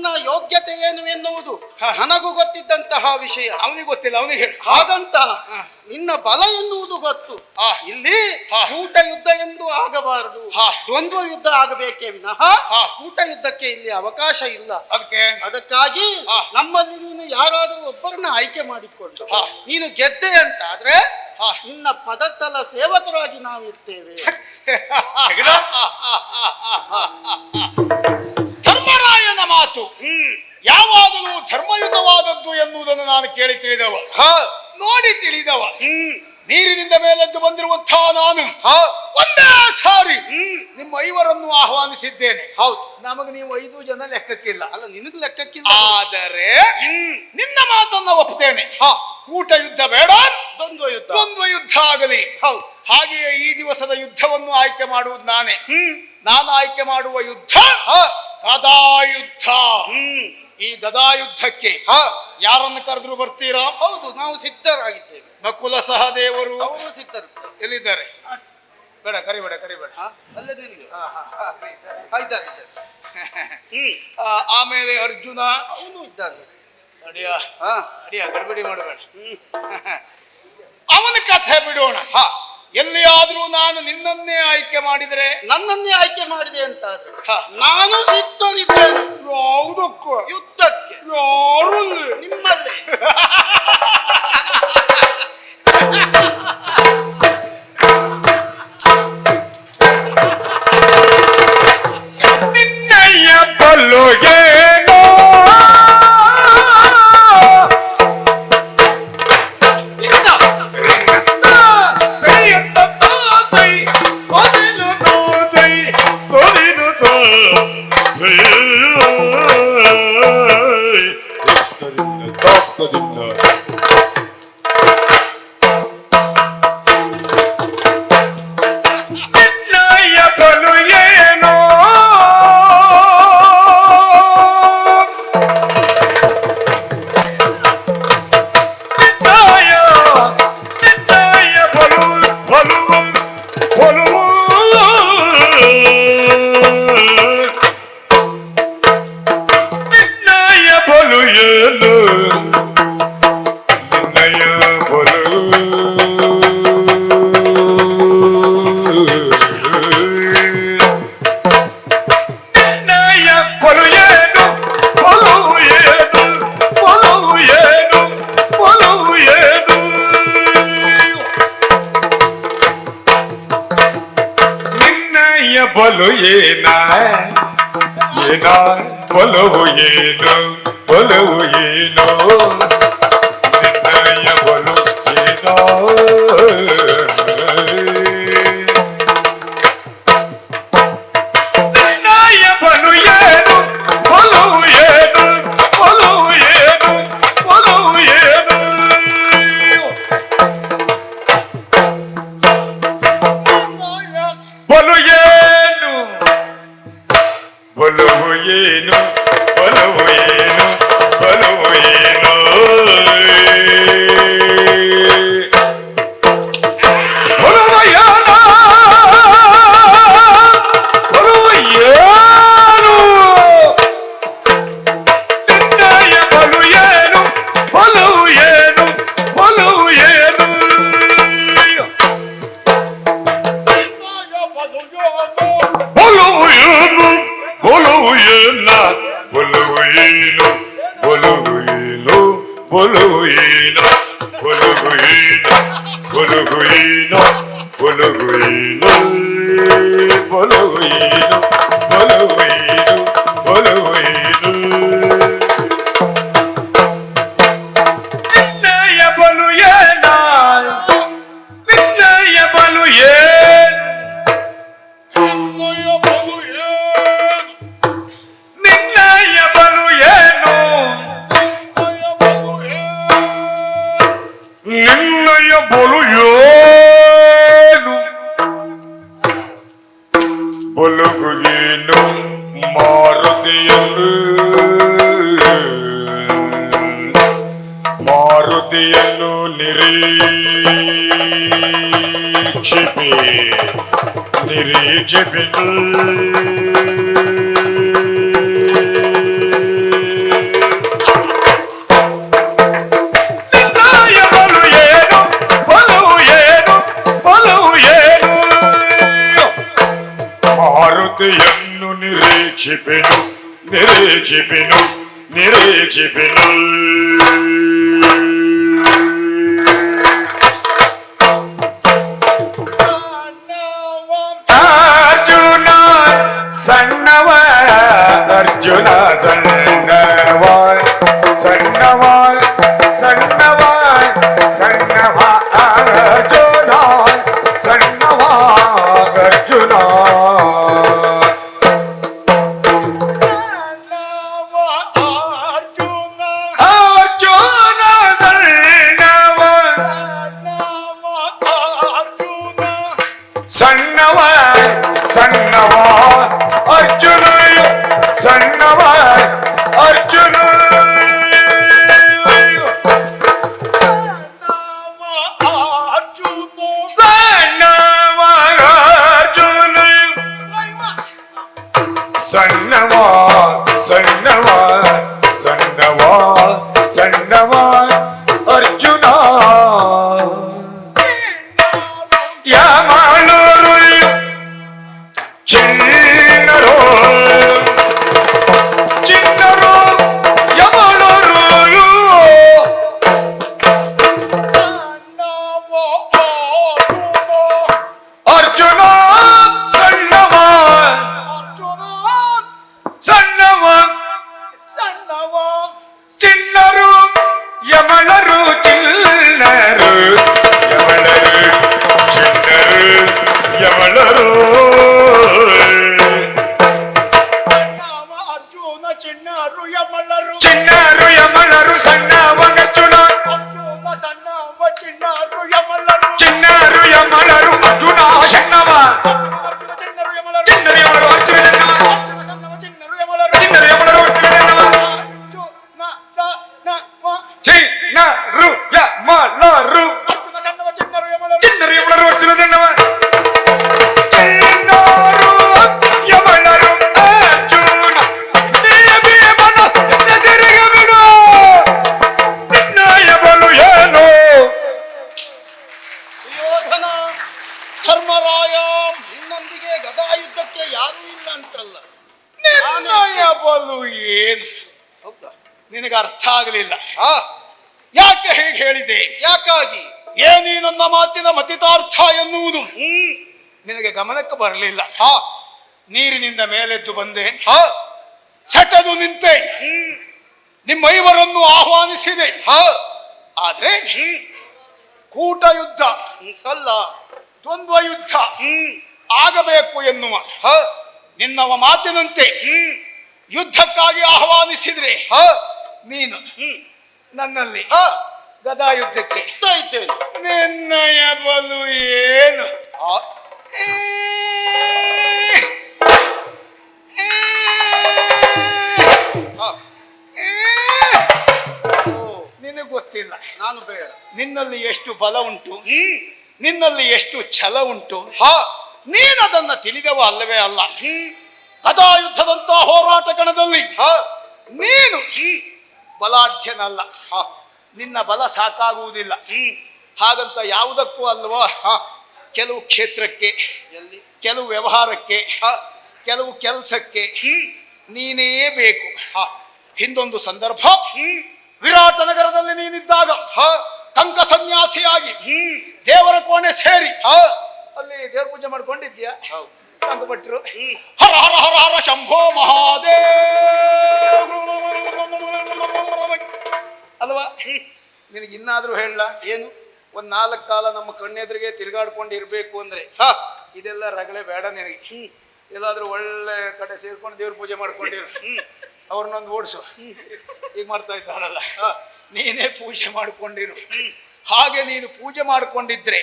ನಿನ್ನ ಯೋಗ್ಯತೆ ಏನು ಎನ್ನುವುದು ನನಗೂ ಗೊತ್ತಿದ್ದಂತಹ ವಿಷಯ. ಅವನಿಗೆ ಗೊತ್ತಿಲ್ಲ, ಅವನಿಗೆ ಹೇಳಿ. ಹಾಗಂತ ನಿನ್ನ ಬಲ ಎನ್ನುವುದು ಗೊತ್ತು. ಇಲ್ಲಿ ಕೂಟ ಯುದ್ಧ ಎಂದು ಆಗಬಾರದು, ದ್ವಂದ್ವ ಯುದ್ಧ ಆಗಬೇಕೇ ವಿನಃ ಕೂಟ ಯುದ್ಧಕ್ಕೆ ಇಲ್ಲಿ ಅವಕಾಶ ಇಲ್ಲ. ಅದಕ್ಕಾಗಿ ನಮ್ಮಲ್ಲಿ ನೀನು ಯಾರಾದರೂ ಒಬ್ಬರನ್ನ ಆಯ್ಕೆ ಮಾಡಿಕೊಂಡು ನೀನು ಗೆದ್ದೆ ಅಂತ ಆದ್ರೆ ನಿನ್ನ ಪದಸ್ಥಲ ಸೇವಕರಾಗಿ ನಾವು ಇರ್ತೇವೆ. ಧರ್ಮರಾಯನ ಮಾತು ಯಾವಾಗಲೂ ಧರ್ಮಯುತವಾದದ್ದು ಎನ್ನುವುದನ್ನು ನಾನು ಕೇಳಿ ತಿಳಿದವ, ನೋಡಿ ತಿಳಿದವ. ನೀರಿನಿಂದ ಮೇಲೆದ್ದು ಬಂದಿರುವಂತಹ ನಾನು ಒಂದೇ ಸಾರಿ ನಿಮ್ಮ 5 ಆಹ್ವಾನಿಸಿದ್ದೇನೆ. ಹೌದು, ನಮಗೆ ನೀವು 5 ಜನ ಲೆಕ್ಕಕ್ಕಿಲ್ಲ. ಅಲ್ಲ, ನಿನಗೆ ಲೆಕ್ಕಕ್ಕಿಲ್ಲ. ಆದರೆ ನಿನ್ನ ಮಾತನ್ನ ಒಪ್ಪುತ್ತೇನೆ. ಕೂಟ ಯುದ್ಧ ಬೇಡ, ದ್ವಂದ್ವ ಯುದ್ಧ ಆಗಲಿ. ಹೌದು, ಹಾಗೆಯೇ ಈ ದಿವಸದ ಯುದ್ಧವನ್ನು ಆಯ್ಕೆ ಮಾಡುವುದು ನಾನೇ. ನಾನು ಆಯ್ಕೆ ಮಾಡುವ ಯುದ್ಧ ಗದಾಯುದ್ಧ. ಈ ಗದಾಯುದ್ಧಕ್ಕೆ ಯಾರನ್ನು ಕರೆದ್ರು ಬರ್ತೀರಾ? ಹೌದು, ನಾವು ಸಿದ್ಧರಾಗಿದ್ದೇವೆ. ನಕುಲ ಸಹದೇವರು ಅವರು ಸಿದ್ಧರು. ಎಲ್ಲಿದ್ದಾರೆ? ಬೇಡ, ಕರಿಬೇಡ. ಅಲ್ಲೇ ನಿನಗೆ ಆಮೇಲೆ ಅರ್ಜುನ ಅವನು ಇದ್ದಾನೆ. ಅಡಿಯ ಗಡಿಬಿಡಿ ಮಾಡಬೇಡ. ಅವನ ಕಥೆ ಬಿಡೋಣ. ಎಲ್ಲಿಯಾದ್ರೂ ನಾನು ನಿನ್ನನ್ನೇ ಆಯ್ಕೆ ಮಾಡಿದರೆ, ನನ್ನನ್ನೇ ಆಯ್ಕೆ ಮಾಡಿದೆ ಅಂತ ಆದ್ರೆ ನಾನು ಸಿದ್ಧನಿದ್ದೇನೆ. ಯಾವುದಕ್ಕೂ? ಯುದ್ಧಕ್ಕೆ. ಯಾರು? ನಿಮ್ಮಲ್ಲೇ. ನಿನ್ನಯ್ಯ ಬಲ್ಲುಗೇನೋ ನಿನ್ನಯ್ಯ ಬಲು ಏನೋ ನಿನ್ನಯ್ಯ ಬಲು ಬಲು ಬಲು ನಿನ್ನಯ್ಯ ಬಲು ಏನು ನಿನ್ನಯ್ಯ ಬಲು ನಿನ್ನಯ್ಯ ಬಲು ಏನು ಬಲು ಏನು ಬಲು ಏನು ಬಲು ಏನು ನಿನ್ನಯ್ಯ ಬಲು ಏನ ಏನ ಬಲವು ಏನು ಬಲವು ಏನೋ ನಿನ್ನಯ್ಯ ಬಲು ಏನೋ ನಿನ್ನಯ್ಯ ಬಲು ಏನು ಬಲವು ಏನು ಬಲವು ಏನು ಬಲವು ಏನು ಬಲು ಏನು ಬಲವು ಏನು ಬಲವು ಏನು ಬಲವು ಏನು ಬಲವು ಏನು ಬಲವು ಏನು ನಿನ್ನಯ್ಯ ಬಲು ಏನು ಬಲವು ಏನು ಬಲವು ಏನು ಬಲವು ಏನು ಬಲವು ಏನ ಬಲವು ಏನು ಬಲವು ಏನು ಬಲವು ಏನ ಬಲವು ಏನ ಬಲವು ಏನು ಬಲವು ಏನು ಬಲವು ಏನು ಬಲವು ಏನು ಬಲವು ಏನು ನಿನ್ನಯ್ಯ ಬಲು ಏನ ನಿನ್ನಯ್ಯ ಬಲು ಏನು ನಿನ್ನಯ್ಯ ಬಲು ಏನು ನಿನ್ನಯ್ಯ ಬಲು ಏನು ಬಲುಗುಗೇನು ಮಾರುತಿಯನ್ನು ಮಾರುತಿಯನ್ನು ನಿರೀಕ್ಷಿಪಿ ನಿರೀಕ್ಷಿಪಿ నిరీక్షిపెను నిరీక్షిపెను నిరీక్షిపెను ಅರ್ಜುನ ಸಣ್ಣವ ಅರ್ಜುನ ಸಣ್ಣವ ಸಣ್ಣವ ಸಣ್ಣವ ಸಣ್ಣವ ಅರ್ಜುನ ಸಣ್ಣವ ಅರ್ಜುನ ಅರ್ಜುನ ಸಣ್ಣವ ಸಣ್ಣವ ಸಣ್ಣವ ಅರ್ಜುನ ಸಣ್ಣವ ಅರ್ಜುನ ಸಣ್ಣವ ಅರ್ಜುನ ಸಣ್ಣವ ಸಣ್ಣವ ಸಣ್ಣವ ಸಣ್ಣವ ಅರ್ಜುನ ಯಮಳರು ಚಿನ್ನರು ಚಿನ್ನರು ಯಮಳರು ಅರ್ಜುನ ಸಣ್ಣವ ಸಣ್ಣವ ಚಿನ್ನರು ಯಮಳರು ಚಿನ್ನರು ಯಮಳರು ಚಿನ್ನರು ಯಮಳರು ಅರ್ಜುನ ಚಿಣ್ಣರು ಯಮಳರು ಚಿನ್ನರು ಯಮಳರು ಸಣ್ಣವ ಅರ್ಜುನ ಅರ್ಜುನ ಸಣ್ಣವ ಚಿಣ್ಣರು ಯಮಳರು ಚಿನ್ನರು ಯಮಳರು ಅರ್ಜುನ ಸಣ್ಣವ ಅರ್ಜುನ ಚಿಣ್ಣರು ಯಮಳರು ಚಿನ್ನರು ಯಮಳರು ಅರ್ಜುನ ಸಣ್ಣವ ಅರ್ಜುನ ಸಣ್ಣವ ಚಿಣ್ಣರು ಯಮಳರು ಚಿನ್ನರು ಯಮಳರು ಅರ್ಜುನ ಸಣ್ಣವ ಅರ್ಜುನ ಸಣ್ಣವ ಚಿನ್ನರು ಯಮಳರು ಅರ್ಜುನ ಸಣ್ಣವ ಚಿಣ್ಣರು ಯಮಳರು ಚಿನ್ನರು ಯಮಳರು ಅರ್ಜುನ ಸಣ್ಣವ ಚಿನ್ನರು ಯಮಳರು ಅರ್ಜುನ ನಿನ್ನಯ ಭೀಮನ ಎದೆರಿಗೆ ಬಿಡು ನಿನ್ನಯ ಬಲು ಏನು ಸುಯೋಧನ ಧರ್ಮರಾಯ ನಿನ್ನೊಂದಿಗೆ ಗದಾಯುದ್ಧಕ್ಕೆ ಯಾರೂ ಇಲ್ಲ ಅಂತಲ್ಲ. ನಿನ್ನಯ ಬಲು ಏನು ಹೌದಾ? ನಿನಗೆ ಅರ್ಥ ಆಗಲಿಲ್ಲ. ಆ, ಯಾಕೆ ಹೀಗೆ ಹೇಳಿದೆ? ಯಾಕಾಗಿ? ಏನೀ ನನ್ನ ಮಾತಿನ ಮತಿತಾರ್ಥ ಎನ್ನುವುದು ನಿನಗೆ ಗಮನಕ್ಕೆ ಬರಲಿಲ್ಲ. ನೀರಿನಿಂದ ಮೇಲೆದ್ದು ಬಂದೆ, ಸೆಟೆದು ನಿಂತೆ, ನಿಮ್ಮೈವರನ್ನು ಆಹ್ವಾನಿಸಿದೆ. ಆದ್ರೆ ಕೂಟ ಯುದ್ಧ ಸಲ್ಲ ದ್ವಂದ್ವ ಯುದ್ಧ ಆಗಬೇಕು ಎನ್ನುವ ನಿನ್ನವ ಮಾತಿನಂತೆ ಯುದ್ಧಕ್ಕಾಗಿ ಆಹ್ವಾನಿಸಿದ್ರೆ ನೀನು ನನ್ನಲ್ಲಿ ಗದಾಯುದ್ಧಕ್ಕೆ ಸಿಗ್ತಾ ಇದ್ದೇನೆ. ನಿನ್ನಯ ಬಲು ಏನು? ನಿನಗೆ ಗೊತ್ತಿಲ್ಲ ನಾನು ಬೇಡ. ನಿನ್ನಲ್ಲಿ ಎಷ್ಟು ಬಲ ಉಂಟು, ನಿನ್ನಲ್ಲಿ ಎಷ್ಟು ಛಲ ಉಂಟು. ನೀನದನ್ನ ತಿಳಿದವ ಅಲ್ಲವೇ ಅಲ್ಲ. ಗದಾಯುದ್ಧದಂತ ಹೋರಾಟ ಕಣದಲ್ಲಿ ನೀನು ಬಲಾಢ್ಯನಲ್ಲ. ನಿನ್ನ ಬಲ ಸಾಕಾಗುವುದಿಲ್ಲ. ಹಾಗಂತ ಯಾವುದಕ್ಕೂ ಅಲ್ವಾ, ಕೆಲವು ಕ್ಷೇತ್ರಕ್ಕೆ, ಕೆಲವು ವ್ಯವಹಾರಕ್ಕೆ, ಕೆಲವು ಕೆಲಸಕ್ಕೆ ನೀನೇ ಬೇಕು. ಹಿಂದೊಂದು ಸಂದರ್ಭ, ವಿರಾಟ ನಗರದಲ್ಲಿ ನೀನಿದ್ದಾಗ ಕಂಕ ಸನ್ಯಾಸಿಯಾಗಿ ದೇವರ ಕೋಣೆ ಸೇರಿ ಅಲ್ಲಿ ದೇವರ ಪೂಜೆ ಮಾಡ್ಕೊಂಡಿದ್ಯಾ? ಭಟ್ರು ಹರ ಹರ ಹರ ಹರ ಶಂಭೋ ಮಹಾದೇವ್ ಅಲ್ವಾ? ನಿನಗೆ ಇನ್ನಾದ್ರೂ ಹೇಳ ಏನು? ಒಂದ್ 4 ಕಾಲ ನಮ್ಮ ಕಣ್ಣೆದುರಿಗೆ ತಿರುಗಾಡ್ಕೊಂಡಿರ್ಬೇಕು ಅಂದ್ರೆ ಇದೆಲ್ಲ ರಗಳೆ ಬೇಡ ನಿನಗೆ. ಎಲ್ಲಾದ್ರೂ ಒಳ್ಳೆ ಕಡೆ ಸೇರ್ಕೊಂಡು ದೇವ್ರ ಪೂಜೆ ಮಾಡ್ಕೊಂಡಿರು, ಅವ್ರನ್ನೊಂದು ಓಡಿಸು. ಈಗ ಮಾಡ್ತಾ ಇದ್ದಾರಲ್ಲ, ನೀನೇ ಪೂಜೆ ಮಾಡ್ಕೊಂಡಿರು. ಹಾಗೆ ನೀನು ಪೂಜೆ ಮಾಡ್ಕೊಂಡಿದ್ರೆ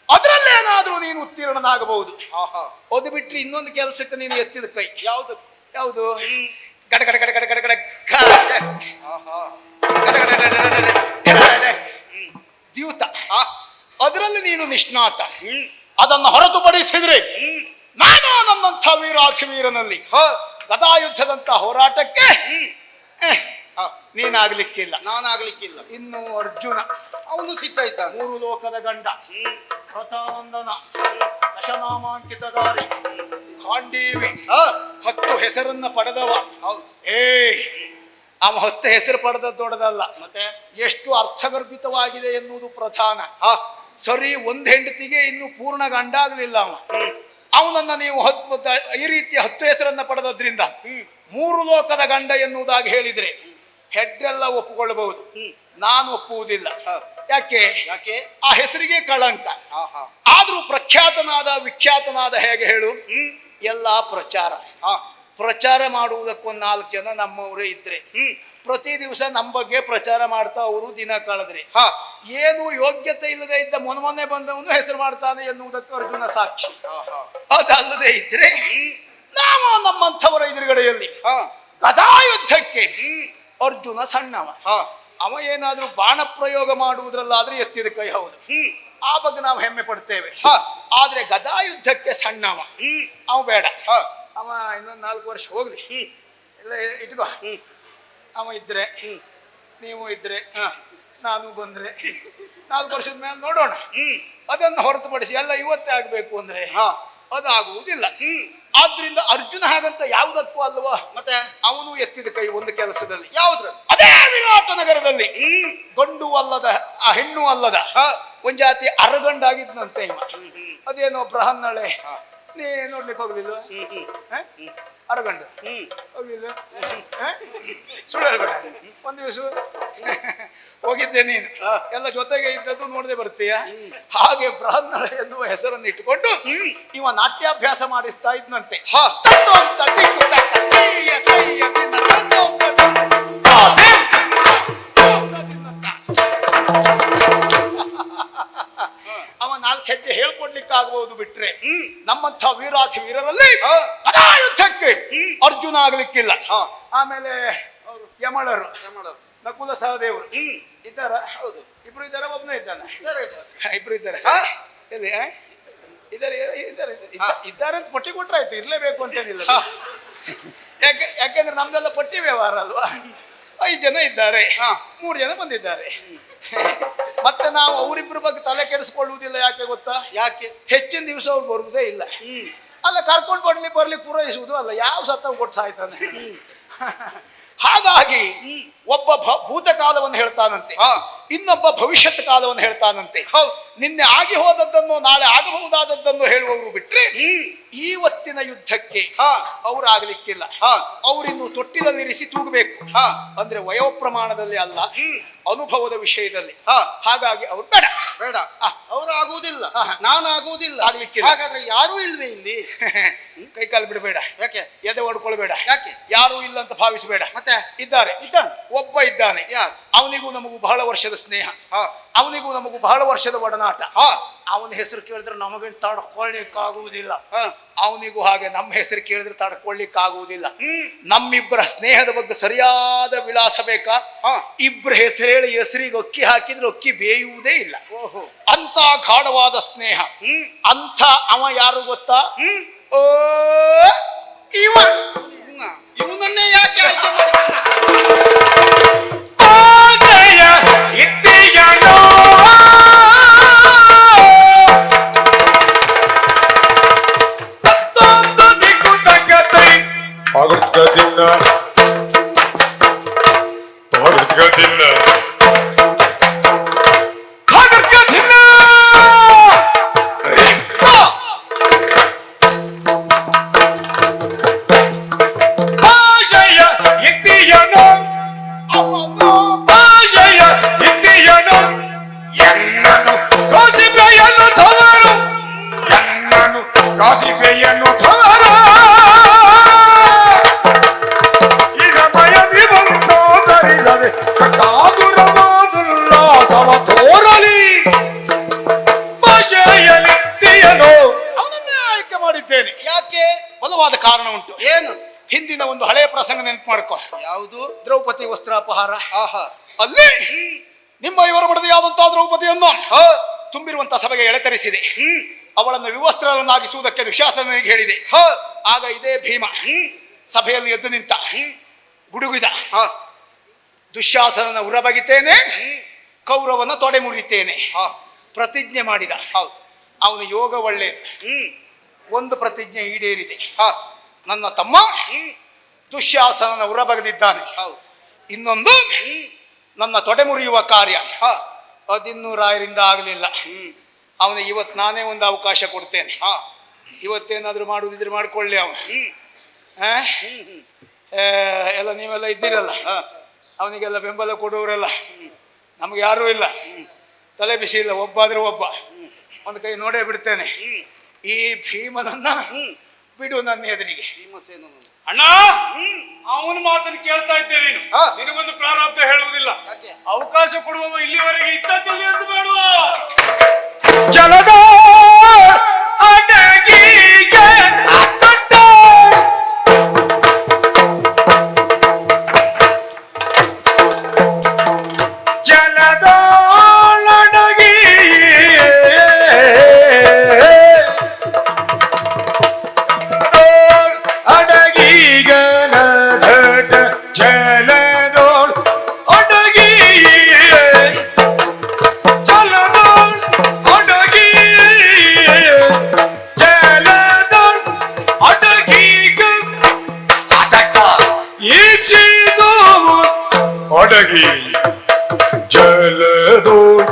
ಅದರಲ್ಲೇನಾದ್ರೂ ನೀನು ಉತ್ತೀರ್ಣನಾಗಬಹುದು. ಅದು ಬಿಟ್ರೆ ಇನ್ನೊಂದು ಕೆಲಸಕ್ಕೆ ನೀನು ಎತ್ತಿದ ಕೈ ಯಾವುದು? ಯಾವುದು? ಗಡ ಗಡ ಗಡ ಗಡ ಗಡ ಗಡ ದ್ಯೂತ. ಅದರಲ್ಲಿ ನೀನು ನಿಷ್ಣಾತ. ಅದನ್ನು ಹೊರತುಪಡಿಸಿದ್ರೆ ನಾನು ನನ್ನಂಥ ವೀರಾಧಿವೀರನಲ್ಲಿ ಗದಾಯುದ್ಧದಂತ ಹೋರಾಟಕ್ಕೆ ನೀನಾಗ್ಲಿಕ್ಕಿಲ್ಲ. ನಾನಾಗ್ಲಿಕ್ಕಿಲ್ಲ. ಇನ್ನು ಅರ್ಜುನ, ಅವನು ಸಿದ್ಧ ಇದ್ದಾನೆ. 3 ಲೋಕದ ಗಂಡ, ಕೃತಾನಂದನ, ದಶನಾಮಾಂಕಿತಗಾರಿ, ಕಾಂಡೀವಿ ಹಾ 10 ಹೆಸರನ್ನ ಪಡೆದವ. ಹೌದು. ಅವ 10 ಹೆಸರು ಪಡೆದದ್ದು ದೊಡ್ಡದಲ್ಲ, ಮತ್ತೆ ಎಷ್ಟು ಅರ್ಥಗರ್ಭಿತವಾಗಿದೆ ಎನ್ನುವುದು ಪ್ರಧಾನ. ಹಾ ಸರಿ, ಒಂದ್ ಹೆಂಡತಿಗೆ ಇನ್ನು ಪೂರ್ಣ ಗಂಡ ಆಗ್ಲಿಲ್ಲ ಅವ. ಅವನನ್ನ ನೀವು ಈ ರೀತಿಯ 10 ಹೆಸರನ್ನ ಪಡೆದದ್ರಿಂದ 3 ಲೋಕದ ಗಂಡ ಎನ್ನುವುದಾಗಿ ಹೇಳಿದ್ರೆ ಹೆಡ್ಡೆಲ್ಲ ಒಪ್ಪಿಕೊಳ್ಳಬಹುದು. ನಾನು ಒಪ್ಪುವುದಿಲ್ಲ. ಯಾಕೆ? ಯಾಕೆ? ಆ ಹೆಸರಿಗೆ ಕಳಂಕ. ಹಾ ಹಾ ಆದ್ರೂ ಪ್ರಖ್ಯಾತನಾದ ವಿಖ್ಯಾತನಾದ ಹೇಗೆ ಹೇಳು, ಎಲ್ಲ ಪ್ರಚಾರ. ಪ್ರಚಾರ ಮಾಡುವುದಕ್ಕೊಂದು 4 ಜನ ನಮ್ಮವರೇ ಇದ್ರೆ ಪ್ರತಿ ದಿವಸ ನಮ್ಮ ಬಗ್ಗೆ ಪ್ರಚಾರ ಮಾಡ್ತಾ ಅವರು ದಿನ ಕಳೆದ್ರೆ ಏನು ಯೋಗ್ಯತೆ ಇಲ್ಲದೆ ಇದ್ದ ಮೊನ್ನೆ ಬಂದವನು ಹೆಸರು ಮಾಡ್ತಾನೆ ಎನ್ನುವುದಕ್ಕೆ ಅರ್ಜುನ ಸಾಕ್ಷಿ. ಅದಲ್ಲದೆ ಇದ್ರೆ ನಾವು ನಮ್ಮಂಥವರ ಎದುರುಗಡೆಯಲ್ಲಿ ಗದಾಯುದ್ಧಕ್ಕೆ ಅರ್ಜುನ ಸಣ್ಣವ. ಅವ ಏನಾದ್ರೂ ಬಾಣ ಪ್ರಯೋಗ ಮಾಡುವುದ್ರಲ್ಲಾದ್ರೆ ಎತ್ತಿದ ಕೈ ಹೌದು, ಆ ಬಗ್ಗೆ ನಾವು ಹೆಮ್ಮೆ ಪಡ್ತೇವೆ. ಆದ್ರೆ ಗದಾಯುದ್ಧಕ್ಕೆ ಸಣ್ಣವ, ಅವ ಬೇಡ. ಅವ ಇನ್ನೊಂದು 4 ವರ್ಷ ಹೋಗ್ಲಿ, ಎಲ್ಲ ಇಟ್ಕೋ. ಅವ ಇದ್ರೆ, ನೀವು ಇದ್ರೆ, ನಾನು ಬಂದ್ರೆ 4 ವರ್ಷದ ಮೇಲೆ ನೋಡೋಣ. ಅದನ್ನು ಹೊರತುಪಡಿಸಿ ಎಲ್ಲ ಇವತ್ತೇ ಆಗ್ಬೇಕು ಅಂದ್ರೆ ಅದಾಗುವುದಿಲ್ಲ. ಆದ್ರಿಂದ ಅರ್ಜುನ ಹಾಗಂತ ಯಾವುದಕ್ಕೂ ಅಲ್ವಾ. ಮತ್ತೆ ಅವನು ಎತ್ತಿದ ಕೈ ಒಂದು ಕೆಲಸದಲ್ಲಿ. ಯಾವ್ದ್ರ? ಅದೇ ವಿರಾಟ ನಗರದಲ್ಲಿ ಗಂಡು ಅಲ್ಲದ ಆ ಹೆಣ್ಣು ಅಲ್ಲದ ಒಂದ್ ಜಾತಿ ಅರಗಂಡಾಗಿದ್ನಂತೆ ಇವ. ಅದೇನೋ ಬೃಹನ್ನಳೆ ನೀ ನೋಡ್ಲಿಕ್ಕೆ ಹೋಗ್ಲಿಲ್ವ? ಅರಗಂಡು ಹೋಗಿಲ್ಲ? ಸುಳ್ಳು ಹೇಳ್ಬೇಡ. ಒಂದ್ ದಿವಸ ಹೋಗಿದ್ದೆ ನೀನು, ಎಲ್ಲ ಜೊತೆಗೆ ಇದ್ದದ್ದು ನೋಡದೆ ಬರ್ತೀಯ. ಹಾಗೆ ಬೃಹನ್ನಳೆ ಎನ್ನುವ ಹೆಸರನ್ನು ಇಟ್ಟುಕೊಂಡು ಇವ ನಾಟ್ಯಾಭ್ಯಾಸ ಮಾಡಿಸ್ತಾ ಇದ್ನಂತೆ. ಅವ 4 ಹೆಜ್ಜೆ ಹೇಳ್ಕೊಡ್ಲಿಕ್ಕಾಗಬಹುದು ಬಿಟ್ರೆ ನಮ್ಮಂಥ ವೀರಾಧಿ ವೀರರಲ್ಲಿ ಯುದ್ಧಕ್ಕೆ ಅರ್ಜುನ ಆಗ್ಲಿಕ್ಕಿಲ್ಲ. ಆಮೇಲೆ ಯಮಳರು, ನಕುಲ ಸಹದೇವರು ಇದ್ದಾರ? ಹೌದು, ಇಬ್ರು ಇದ್ದಾರ, ಒಬ್ಬನೇ ಇದ್ದಾನೆ? ಇಬ್ರು ಇದ್ದಾರೆ. ಎಲ್ಲಿ ಇದ್ದಾರೆ ಅಂತ ಪಟ್ಟಿ ಕೊಟ್ರಾಯ್ತು, ಇರ್ಲೇಬೇಕು ಅಂತೇನಿಲ್ಲ. ಯಾಕೆಂದ್ರೆ ನಮ್ದೆಲ್ಲ ಪಟ್ಟಿ ವ್ಯವಹಾರ ಅಲ್ವಾ. 5 ಜನ ಇದ್ದಾರೆ, 3 ಜನ ಬಂದಿದ್ದಾರೆ. ಮತ್ತೆ ನಾವು ಅವರಿಬ್ಬರ ಬಗ್ಗೆ ತಲೆ ಕೆಡಿಸ್ಕೊಳ್ಳುವುದಿಲ್ಲ. ಯಾಕೆ ಗೊತ್ತಾ? ಯಾಕೆ? ಹೆಚ್ಚಿನ ದಿವಸ ಅವ್ರು ಬರುವುದೇ ಇಲ್ಲ. ಅಲ್ಲ, ಕರ್ಕೊಂಡು ಬರ್ಲಿ ಪೂರೈಸುವುದು ಅಲ್ಲ, ಯಾವ ಸತ್ತ ಕೊಟ್ಟು ಸಾಯ್ತಾನೆ. ಹಾಗಾಗಿ ಒಬ್ಬ ಭೂತಕಾಲವನ್ನು ಹೇಳ್ತಾನಂತೆ, ಇನ್ನೊಬ್ಬ ಭವಿಷ್ಯತ್ ಕಾಲವನ್ನು ಹೇಳ್ತಾನಂತೆ. ನಿನ್ನೆ ಆಗಿ ಹೋದದ್ದನ್ನು ನಾಳೆ ಆಗಬಹುದಾದದ್ದನ್ನು ಹೇಳುವವರು ಬಿಟ್ರೆ ಇವತ್ತಿನ ಯುದ್ಧಕ್ಕೆ ಅವ್ರಾಗ್ಲಿಕ್ಕಿಲ್ಲ. ಅವರಿನ್ನು ತೊಟ್ಟಿಲಲ್ಲಿರಿಸಿ ತೂಗಬೇಕು. ಅಂದ್ರೆ ವಯೋಪ್ರಮಾಣದಲ್ಲಿ ಅಲ್ಲ, ಅನುಭವದ ವಿಷಯದಲ್ಲಿ. ಹಾಗಾಗಿ ಅವ್ರು ಬೇಡ ಬೇಡ, ಅವರು ಆಗುವುದಿಲ್ಲ, ನಾನು ಆಗುವುದಿಲ್ಲ, ಆಗ್ಲಿಕ್ಕಿಲ್ಲ. ಹಾಗಾದ್ರೆ ಯಾರೂ ಇಲ್ವೇ ಇಲ್ಲಿ? ಕೈಕಾಲು ಬಿಡಬೇಡ. ಯಾಕೆ? ಎದೆ ಹೊಡ್ಕೊಳ್ಬೇಡ. ಯಾಕೆ? ಯಾರು ಇಲ್ಲ ಅಂತ ಭಾವಿಸಬೇಡ. ಮತ್ತೆ ಇದ್ದಾರೆ, ಒಬ್ಬ ಇದ್ದಾನೆ. ಯಾರು? ಅವನಿಗೂ ನಮಗೂ ಬಹಳ ವರ್ಷದ ಸ್ನೇಹ, ಅವನಿಗೂ ನಮಗೂ ಬಹಳ ವರ್ಷದ ಒಡನಾಟ. ಅವನ ಹೆಸರು ಕೇಳಿದ್ರೆ ನಮಗೆ ತಡ್ಕೊಳ್ಳಿಕ್ಕಾಗುವುದಿಲ್ಲ, ಅವನಿಗೂ ಹಾಗೆ ನಮ್ಮ ಹೆಸರು ಕೇಳಿದ್ರೆ ತಡ್ಕೊಳ್ಳಿಕ್ಕಾಗುವುದಿಲ್ಲ. ನಮ್ಮಿಬ್ಬರ ಸ್ನೇಹದ ಬಗ್ಗೆ ಸರಿಯಾದ ವಿಳಾಸ ಬೇಕಾ? ಇಬ್ಬರ ಹೆಸರು ಹೇಳಿ ಹೆಸರಿಗೆ ಅಕ್ಕಿ ಹಾಕಿದ್ರೆ ಅಕ್ಕಿ ಬೇಯುವುದೇ ಇಲ್ಲ. ಅಂತ ಗಾಢವಾದ ಸ್ನೇಹ. ಅಂತ ಅವ ಯಾರು ಗೊತ್ತಾ? ಓ ಇವ. ಇವನನ್ನೇ ಯಾಕೆ ಆಯ್ಕೆ ಮಾಡಿ? ಅವನನ್ನೇ ಆಯ್ಕೆ ಮಾಡಿದ್ದೇನೆ. ಯಾಕೆ? ಬಲವಾದ ಕಾರಣ ಉಂಟು. ಏನು? ಹಿಂದಿನ ಒಂದು ಹಳೆಯ ಪ್ರಸಂಗ ನೆನಪು ಮಾಡ್ಕೋ. ಯಾವುದು? ದ್ರೌಪದಿ ವಸ್ತ್ರಾಪಹಾರ. ಆಹಾ, ಅಲ್ಲಿ ನಿಮ್ಮ ಇವರ ಮಡದಿಯಾದಂತಹ ದ್ರೌಪದಿಯನ್ನು ತುಂಬಿರುವಂತಹ ಸಭೆಗೆ ಎಳೆತರಿಸಿದೆ. ಅವಳನ್ನು ವಿವಸ್ತ್ರವನ್ನಾಗಿಸುವುದಕ್ಕೆ ದುಶ್ಯಾಸನಿಗೆ ಹೇಳಿದೆ. ಆಗ ಇದೇ ಭೀಮ ಸಭೆಯಲ್ಲಿ ಎದ್ದು ನಿಂತ, ಗುಡುಗಿದ, ದುಶ್ಯಾಸನನ ಉರಬಗಿತೇನೆ, ಕೌರವನ ತೊಡೆ ಮುರಿತೇನೆ ಪ್ರತಿಜ್ಞೆ ಮಾಡಿದ. ಅವನ ಯೋಗ ಒಳ್ಳೆಯದು. ಒಂದು ಪ್ರತಿಜ್ಞೆ ಈಡೇರಿದೆ. ನನ್ನ ತಮ್ಮ ದುಶ್ಯಾಸನನ ಉರಬಗದಿದ್ದಾನೆ. ಇನ್ನೊಂದು ನನ್ನ ತೊಡೆ ಮುರಿಯುವ ಕಾರ್ಯ ಅದಿನ್ನೂ ರಾಯರಿಂದ ಆಗಲಿಲ್ಲ. ಅವನಿಗೆ ಇವತ್ತು ನಾನೇ ಒಂದು ಅವಕಾಶ ಕೊಡ್ತೇನೆ. ಇವತ್ತೇನಾದ್ರೂ ಮಾಡುವುದಿದ್ರೆ ಮಾಡ್ಕೊಳ್ಳಿ ಅವನು. ಎಲ್ಲ ನೀವೆಲ್ಲ ಇದ್ದೀರಲ್ಲ, ಅವನಿಗೆಲ್ಲ ಬೆಂಬಲ ಕೊಡುವವರೆಲ್ಲ, ನಮ್ಗೆ ಯಾರೂ ಇಲ್ಲ, ತಲೆ ಬಿಸಿ ಇಲ್ಲ. ಒಬ್ಬಾದ್ರೆ ಒಬ್ಬ ಒಂದು ಕೈ ನೋಡೇ ಬಿಡ್ತೇನೆ. ಈ ಭೀಮನನ್ನ ಬಿಡು ನನ್ನ ಎದುರಿಗೆ. ಅಣ್ಣ, ಅವನ ಮಾತನ್ನು ಕೇಳ್ತಾ ಇದ್ದೇನೆ. ನಿನಗೊಂದು ಪ್ರಾರಬ್ಧ ಹೇಳುವುದಿಲ್ಲ. ಅವಕಾಶ ಕೊಡುವ ಇಲ್ಲಿವರೆಗೆ ಇದ್ದದ್ದಲ್ಲಿ ಅಂತ ಬೇಡುವ ಜಲದ ಅಡಗಿಗೆ ಅತ್ತಟ್ಟ ಜಲದ ಅಡಗಿ ಅಡಗಿಗನ ಧಟ ಜಲದೋಳ್ ಅಡಗಿ ಜಲದೋಳ್ ಅಡಗಿ ಜಲದೋಳ್ ಅಡಗಿಗ ಅದಟ್ಟ ಈಚಿದು ಅಡಗಿ ಜಲದೋಳ್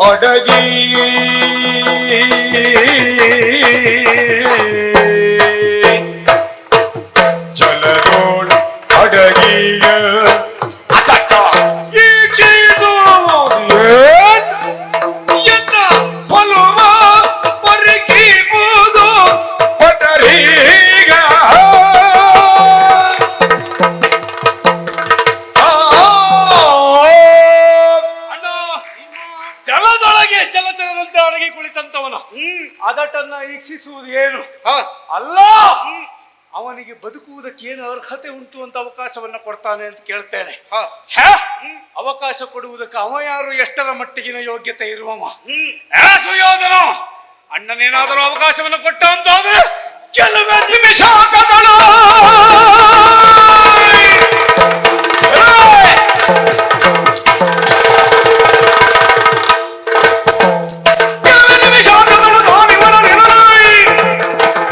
ಅಡಗಿ ಜಲದೋಳ್ ಅಡಗಿಯ ಅದಟ್ಟ ಈಚಿದು ಎನ್ನ ಪಲುವ ಪರಿಕಿಬುದು ಪಟರೀಗ ಅಣ್ಣ, ಜಲದೊಳಗೆ ಜಲಚರದಂತೆ ಅಡಗಿ ಕುಳಿತಂತವನ ಅದಟನ್ನ ಈಕ್ಷಿಸುವುದು ಏನು ಅಲ್ಲ, ಅವನಿಗೆ ಬದುಕುವುದಕ್ಕೆ ಏನು ಅರ್ಹತೆ ಉಂಟು ಅಂತ ಅವಕಾಶವನ್ನ ಕೊಡ್ತಾನೆ ಅಂತ ಕೇಳ್ತೇನೆ. ಛೇ, ಅವಕಾಶ ಕೊಡುವುದಕ್ಕೆ ಅವ ಯಾರು, ಎಷ್ಟರ ಮಟ್ಟಿಗಿನ ಯೋಗ್ಯತೆ ಇರುವವ? ಸುಯೋಧನ ಅಣ್ಣನೇನಾದರೂ ಅವಕಾಶವನ್ನ ಕೊಟ್ಟ ಅಂತಾದ್ರೆ ಕೆಲವೇ ನಿಮಿಷ ಕದಳು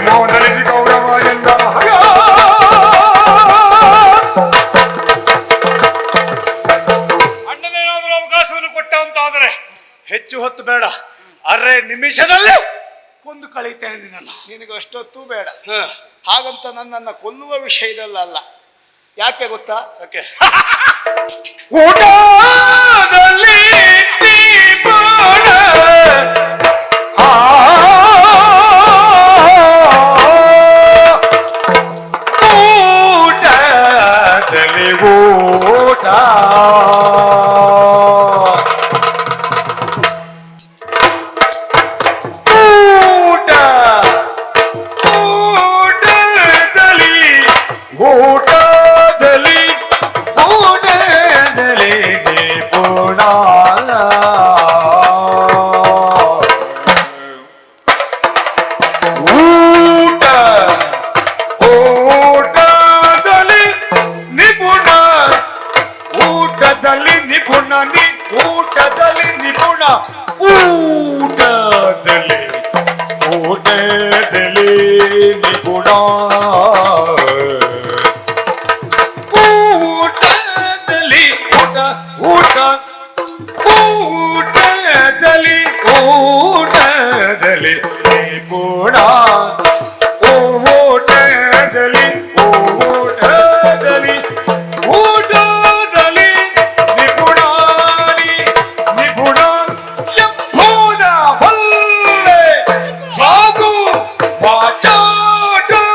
ಮೋದಲಿಸಿ ಗೌರವ ಎಂದ ಅಣ್ಣನೇನಾದರೂ ಅವಕಾಶವನ್ನು ಕೊಟ್ಟ ಅಂತಾದ್ರೆ ಹೆಚ್ಚು ಹೊತ್ತು ಬೇಡ, ಅರೆ ನಿಮಿಷದಲ್ಲಿ ಕೊಂದು ಕಳೀತೇನೆ ನಿನ್ನನ್ನು. ನಿನಗೆ ಅಷ್ಟೊತ್ತೂ ಬೇಡ. ಹಾಗಂತ ನನ್ನನ್ನು ಕೊಲ್ಲುವ ವಿಷಯದಲ್ಲ. ಯಾಕೆ ಗೊತ್ತಾ? ಯಾಕೆ? ಊಟದಲ್ಲಿ ದೀಪನ ಊಟದಲ್ಲಿ ಊಟ ಊಟ ಊಟದಲ್ಲಿ ಊಟದಲ್ಲಿ ಊಟದಲ್ಲಿ ನಿಪುಣ ಊಟ ಊಟದಲ್ಲಿ ನಿಪುಣ ಊಟದಲ್ಲಿ ನಿಪುಣ ಊಟದಲ್ಲಿ ನಿಪುಣ ಊಟದಲ್ಲಿ ಊಟದಲ್ಲಿ ನಿಪುಣ ಊಟದಲ್ಲಿ ಊಟ ಊಟ ಊಟದಲ್ಲಿ ಊಟದಲ್ಲಿ ನಿಪುಣ ಊಟದಲ್ಲಿ ಊಟದಲ್ಲಿ ಊಟದಲ್ಲಿ ನಿಪುಣ ನಿಪುಣ ಎಂಬುದ ಬಲ್ಲೆ ಸಾಗು ವಾಚಾಟವನು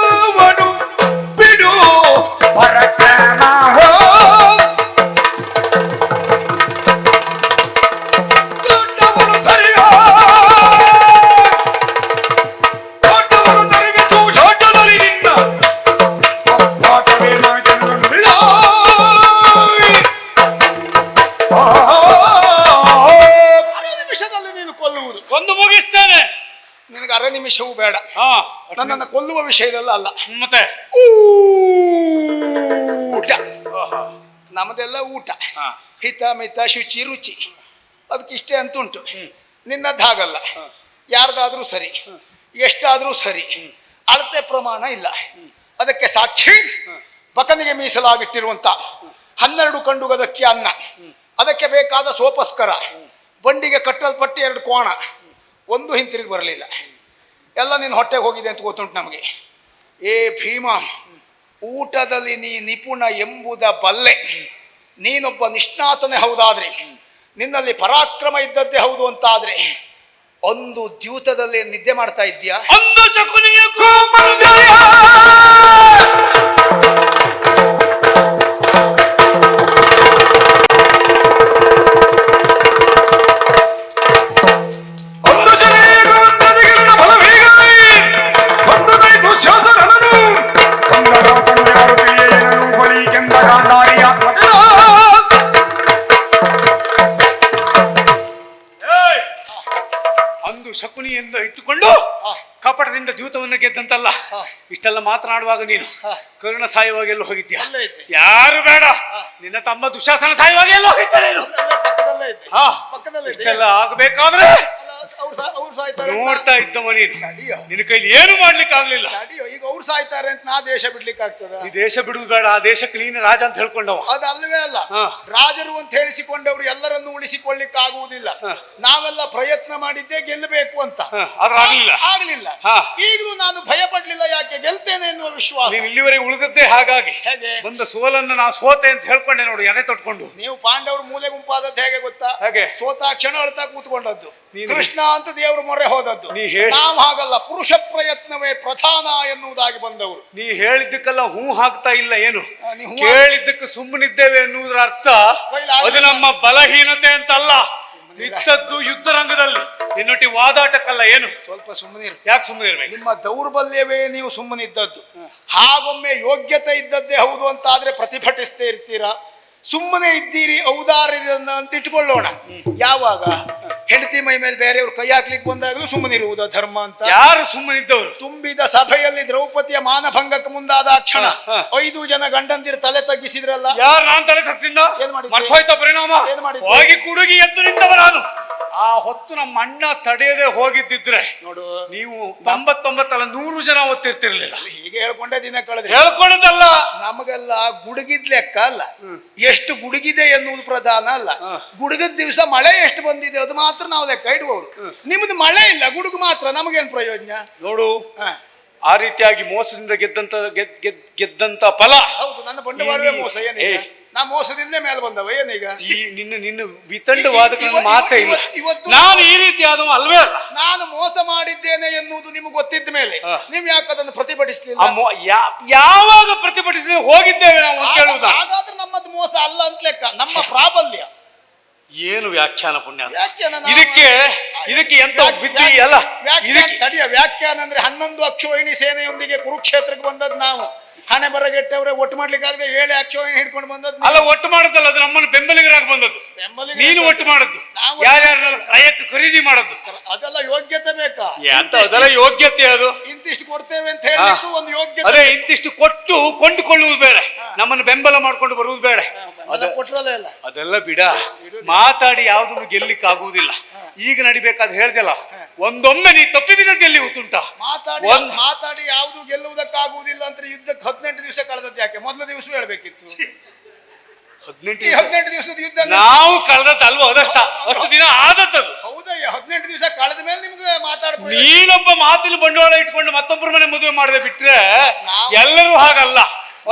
ಬಿಡು ಪರಕ್ರಮ ದೊಡ್ಡವನು ಧರಿಯ ದೊಡ್ಡವನು ಧರಿವೆ ಚೂಚಾಟದಲ್ಲಿ ನಿನ್ನ ಪಾಠವೇ ನಾಯಕನನ್ನು ನುಡಿದ ಅರೆ ನಿಮಿಷದಲ್ಲಿ ನೀನು ಕೊಲ್ಲುವುದು. ಕೊಂದು ಮುಗಿಸ್ತೇನೆ. ನಿನಗೆ ಅರೆ ನಿಮಿಷವೂ ಬೇಡ. ನನ್ನನ್ನು ಕೊಲ್ಲುವ ವಿಷಯದಲ್ಲ ಅಲ್ಲ. ಮತ್ತೆ ಊಟ ನಮ್ಮದೆಲ್ಲ ಊಟ, ಹಿತ ಮಿತ ಶುಚಿ ರುಚಿ, ಅದಕ್ಕಿಷ್ಟೇ ಅಂತುಂಟು. ನಿನ್ನದ್ದು ಹಾಗಲ್ಲ. ಯಾರ್ದಾದ್ರೂ ಸರಿ, ಎಷ್ಟಾದ್ರೂ ಸರಿ, ಅಳತೆ ಪ್ರಮಾಣ ಇಲ್ಲ. ಅದಕ್ಕೆ ಸಾಕ್ಷಿ ಬಕನಿಗೆ ಮೀಸಲಾಗಿಟ್ಟಿರುವಂತ 12 ಕಂಡುಗದಕ್ಕೆ ಅನ್ನ, ಅದಕ್ಕೆ ಬೇಕಾದ ಸೋಪಸ್ಕರ, ಬಂಡಿಗೆ ಕಟ್ಟಲ್ಪಟ್ಟಿ 2 ಕೋಣ, ಒಂದು ಹಿಂತಿರುಗಿ ಬರಲಿಲ್ಲ. ಎಲ್ಲ ನಿನ್ನ ಹೊಟ್ಟೆಗೆ ಹೋಗಿದೆ ಅಂತ ಗೊತ್ತುಂಟು ನಮಗೆ. ಏ ಭೀಮ, ಊಟದಲ್ಲಿ ನೀ ನಿಪುಣ ಎಂಬುದ ಬಲ್ಲೆ. ನೀನೊಬ್ಬ ನಿಷ್ಣಾತನೇ ಹೌದಾದ್ರೆ, ನಿನ್ನಲ್ಲಿ ಪರಾಕ್ರಮ ಇದ್ದದ್ದೇ ಹೌದು ಅಂತಾದ್ರೆ, ಒಂದು ದ್ಯೂತದಲ್ಲಿ ನಿದ್ದೆ ಮಾಡ್ತಾ ಇದ್ದೀಯಾ? ಒಂದು ಶಕುನಿಯ ಶಕುನಿಯಿಂದ ಇಟ್ಟುಕೊಂಡು ಕಪಟದಿಂದ ದ್ಯೂತವನ್ನು ಗೆದ್ದಂತಲ್ಲ. ಇಷ್ಟೆಲ್ಲ ಮಾತನಾಡುವಾಗ ನೀನು ಕರುಣ ಸಾಯುವಾಗ ಎಲ್ಲ ಹೋಗಿದ್ಯಾ? ಯಾರು ಬೇಡ, ನಿನ್ನ ತಮ್ಮ ದುಶಾಸನ ಸಾಯುವಾಗ ಎಲ್ಲ ಹೋಗಿದ್ದ ನೀನು. ಇಷ್ಟೆಲ್ಲ ಆಗಬೇಕಾದ್ರೆ ನೋಡ್ತಾ ಇದ್ದವ ನೀನು. ನಿನ್ನ ಕೈಲಿ ಏನು ಮಾಡ್ಲಿಕ್ಕೆ ಆಗ್ಲಿಲ್ಲ. ಈಗ ಅವ್ರು ಸಾಯ್ತಾರೆ ಅಂತ ನಾ ದೇಶ ಬಿಡ್ಲಿಕ್ಕೆ ಆಗ್ತದ? ಈ ದೇಶ ಬಿಡುದು ಬೇಡ, ಆ ದೇಶಕ್ಕೆ ನೀನು ರಾಜ ಅಂತ ಹೇಳ್ಕೊಂಡವ. ಅದಲ್ಲವೇ ಅಲ್ಲ, ರಾಜರು ಅಂತ ಹೇಳಿಸಿಕೊಂಡವರು ಎಲ್ಲರನ್ನು ಉಳಿಸಿಕೊಳ್ಳಿಕ್ಕೆ ಆಗುವುದಿಲ್ಲ. ನಾವೆಲ್ಲ ಪ್ರಯತ್ನ ಮಾಡಿದ್ದೆ ಗೆಲ್ಲಬೇಕು ಅಂತ, ಆಗ್ಲಿಲ್ಲ. ಈಗಲೂ ನಾನು ಭಯ ಪಡ್ಲಿಲ್ಲ, ಯಾಕೆ ಗೆಲ್ತೇನೆ ಎನ್ನುವ ವಿಶ್ವಾಸ. ನೀನು ಇಲ್ಲಿವರೆಗೆ ಉಳಿದದ್ದೇ ಹಾಗಾಗಿ. ಹೇಗೆ ಬಂದ ಸೋಲನ್ನು ನಾವು ಸೋತೆ ಅಂತ ಹೇಳ್ಕೊಂಡೆ ನೋಡು, ಎದೆ ತೊಟ್ಕೊಂಡು. ನೀವು ಪಾಂಡವರು ಮೂಲೆ ಗುಂಪಾದದ್ದು ಹೇಗೆ ಗೊತ್ತಾ? ಹೇಗೆ? ಸೋತಾಕ್ಷಣ ಅಳ್ತಾ ಕೂತ್ಕೊಂಡದ್ದು, ಕೃಷ್ಣ ಅಂತ ದೇವರು ಮೊರೆ ಹೋದದ್ದು. ನಾವು ಹಾಗಲ್ಲ, ಪುರುಷ ಪ್ರಯತ್ನವೇ ಪ್ರಧಾನ ಎನ್ನುವುದಾಗಿ ಬಂದವರು. ನೀ ಹೇಳಿದ್ದಕ್ಕೆಲ್ಲ ಹೂ ಹಾಕ್ತಾ ಇಲ್ಲ ಏನು, ಕೇಳಿದ್ದಕ್ಕೆ ಸುಮ್ಮನಿದ್ದೇವೆ ಎನ್ನುವುದರ ಅರ್ಥ ಅದು ನಮ್ಮ ಬಲಹೀನತೆ ಅಂತಲ್ಲ. ನಿಂತದ್ದು ಯುದ್ಧ ರಂಗದಲ್ಲಿ ನಿನ್ನೊಟ್ಟಿಗೆ ವಾದಾಟಕ್ಕಲ್ಲ. ಏನು ಸ್ವಲ್ಪ ಸುಮ್ಮನಿರು. ಯಾಕೆ ಸುಮ್ಮನಿರ್ಬೇಕು? ನಿಮ್ಮ ದೌರ್ಬಲ್ಯವೇ ನೀವು ಸುಮ್ಮನಿದ್ದದ್ದು. ಹಾಗೊಮ್ಮೆ ಯೋಗ್ಯತೆ ಇದ್ದದ್ದೇ ಹೌದು ಅಂತ ಆದ್ರೆ ಪ್ರತಿಭಟಿಸದೇ ಇರ್ತೀರಾ? ಸುಮ್ಮನೆ ಇದ್ದೀರಿ ಔದಾರ್ಯದಿಂದ ಅಂತ ಇಟ್ಕೊಳ್ಳೋಣ. ಯಾವಾಗ ಹೆಂಡತಿ ಮೈ ಮೇಲೆ ಬೇರೆಯವರು ಕೈ ಹಾಕ್ಲಿಕ್ಕೆ ಬಂದಾಗಲೂ ಸುಮ್ಮನಿರುವುದ ಧರ್ಮ ಅಂತ? ಯಾರು ಸುಮ್ಮನಿದ್ದವರು? ತುಂಬಿದ ಸಭೆಯಲ್ಲಿ ದ್ರೌಪದಿಯ ಮಾನಭಂಗಕ್ಕೆ ಮುಂದಾದ ಕ್ಷಣ 5 ಜನ ಗಂಡಂದಿರು ತಲೆ ತಗ್ಗಿಸಿದ್ರಲ್ಲ. ಯಾರು? ನಾನು ತಲೆ ತಗ್ಗಿಸಿದ್ದ? ಮರ್ತೋಯ್ತ ಪರಿಣಾಮ? ಹೋಗಿ ಕುಡುಗಿ ಎದ್ದು ನಿಂತವ ನಾನು. ಆ ಹೊತ್ತು ನಮ್ಮ ಅಣ್ಣ ತಡೆಯದೆ ಹೋಗಿದ್ದಿದ್ರೆ ನೋಡು, ನೀವು 99 ಅಲ್ಲ 100 ಜನ ಒತ್ತಿರ್ತಿರ್ಲಿಲ್ಲ. ಹೀಗೆ ಹೇಳ್ಕೊಂಡೆ ದಿನ ಕಳೆದ್ರೆ. ಹೇಳ್ಕೊಂಡದಲ್ಲ, ನಮಗೆಲ್ಲ ಗುಡುಗಿದ್ ಲೆಕ್ಕ ಅಲ್ಲ, ಎಷ್ಟು ಗುಡುಗಿದೆ ಎನ್ನುವುದು ಪ್ರಧಾನ ಅಲ್ಲ. ಗುಡುಗದ ದಿವಸ ಮಳೆ ಎಷ್ಟು ಬಂದಿದೆ ಅದು ಮಾತ್ರ ನಾವು ಲೆಕ್ಕ ಇಡುವವರು. ನಿಮ್ದು ಮಳೆ ಇಲ್ಲ, ಗುಡುಗು ಮಾತ್ರ, ನಮಗೇನು ಪ್ರಯೋಜನ? ನೋಡು, ಆ ರೀತಿಯಾಗಿ ಮೋಸದಿಂದ ಗೆದ್ದಂತ ಫಲ. ಹೌದು, ನನ್ನ ಬಂಡವಾಳವೇ ಮೋಸ. ಏನಿದೆ, ನಾ ಮೋಸದಿಂದಲೇ ಮೇಲೆ ಬಂದವ. ಏನೀಗ ನಿನ್ನ ವಿತಂಡವಾದಕ್ಕೆ ಮಾತೇ ಇಲ್ಲ. ನಾನು ಈ ರೀತಿ ಆದವ ಅಲ್ವೇ ಅಲ್ಲ. ನಾನು ಮೋಸ ಮಾಡಿದ್ದೇನೆ ಎನ್ನುವುದು ನಿಮ್ಗೆ ಗೊತ್ತಿದ್ದ ಮೇಲೆ ನೀವು ಯಾಕೆ ಅದನ್ನು ಪ್ರತಿಭಟಿಸಲಿಲ್ಲ? ಯಾವಾಗ ಪ್ರತಿಭಟಿಸಿ ಹೋಗಿದ್ದೇವೆ ನಾವು ಕೇಳುವುದು? ಹಾಗಾದ್ರೆ ನಮ್ಮದು ಮೋಸ ಅಲ್ಲ ಅಂತ ಲೆಕ್ಕ, ನಮ್ಮ ಪ್ರಾಬಲ್ಯ. ಏನು ವ್ಯಾಖ್ಯಾನ ಪುಣ್ಯ ಇದಕ್ಕೆ ಎಂತ ಬಿದ್ದಿ ಅಲ್ಲ. ವ್ಯಾಖ್ಯಾನ ಅಂದ್ರೆ 11 ಅಕ್ಷೋಹಿಣಿ ಸೇನೆಯೊಂದಿಗೆ ಕುರುಕ್ಷೇತ್ರಕ್ಕೆ ಬಂದದ್ದು ನಾವು. ಹಣೆ ಬರಗೆಟ್ಟವ್ರೆ ಒಟ್ಟು ಮಾಡ್ಲಿಕ್ಕೆ ಆಗದೆ 7 ಅಕ್ಷೋಹಿಣಿ ಹಿಡ್ಕೊಂಡು ಬಂದದ್ದು ಅಲ್ಲ. ಒಟ್ಟು ಮಾಡೋದಲ್ಲ, ಅದು ನಮ್ಮನ್ನು ಬೆಂಬಲಿಗರಾಗಿ ಬಂದದ್ದು. ನೀನು ಒಟ್ಟು ಮಾಡದ್ದು, ಯಾರ್ಯಾರ ಕ್ರಯಕ್ಕೆ ಖರೀದಿ ಮಾಡದ್ದು, ಅದೆಲ್ಲ ಯೋಗ್ಯತೆ ಬೇಕಾ? ಅಂತ ಅದೆಲ್ಲ ಯೋಗ್ಯತೆ. ಅದು ಇಂತಿಷ್ಟು ಕೊಡ್ತೇವೆ ಅಂತ ಹೇಳಿ ಒಂದು ಯೋಗ್ಯತೆ. ಅದೇ ಇಂತಿಷ್ಟು ಕೊಟ್ಟು ಕೊಂಡುಕೊಳ್ಳುವುದು ಬೇರೆ, ನಮ್ಮನ್ನು ಬೆಂಬಲ ಮಾಡ್ಕೊಂಡು ಬರುವುದು ಬೇಡ. ಅದೆಲ್ಲ ಬಿಡ. ಮಾತಾಡಿ ಯಾವುದನ್ನು ಗೆಲ್ಲಿಕ್ಕೆ ಆಗುವುದಿಲ್ಲ. ಈಗ ನಡಿಬೇಕಾದ ಹೇಳ್ದಲ್ಲ, ಒಂದೊಮ್ಮೆ ನೀ ತಪ್ಪಿ ಬಿದ್ದದ್ದು ಎಲ್ಲಿ ಗೊತ್ತುಂಟ? ಮಾತಾಡಿ ಯಾವುದು ಗೆಲ್ಲುವುದಕ್ಕಾಗುವುದಿಲ್ಲ ಅಂತ ಯುದ್ಧಕ್ಕೆ 18 ದಿವಸ ಕಳೆದದ್ದು ಯಾಕೆ? ಮೊದಲ ದಿವಸ ಹೇಳ್ಬೇಕಿತ್ತು. 18 ದಿವಸದ ಯುದ್ಧ ನಾವು ಕಳೆದದ್ದು ಅಲ್ವಾ? ಅಷ್ಟು ದಿನ ಆದದ್ದು. ಹೌದಾ? 18 ದಿವಸ ಕಳೆದ ಮೇಲೆ ನಿಮ್ಗೆ ಮಾತಾಡ್ಬೋದು. ನೀನೊಬ್ಬ ಮಾತಿನ ಬಂಡವಾಳ ಇಟ್ಕೊಂಡು ಮತ್ತೊಬ್ಬರ ಮನೆ ಮದುವೆ ಮಾಡದೆ ಬಿಟ್ರೆ ಎಲ್ಲರೂ ಹಾಗಲ್ಲ.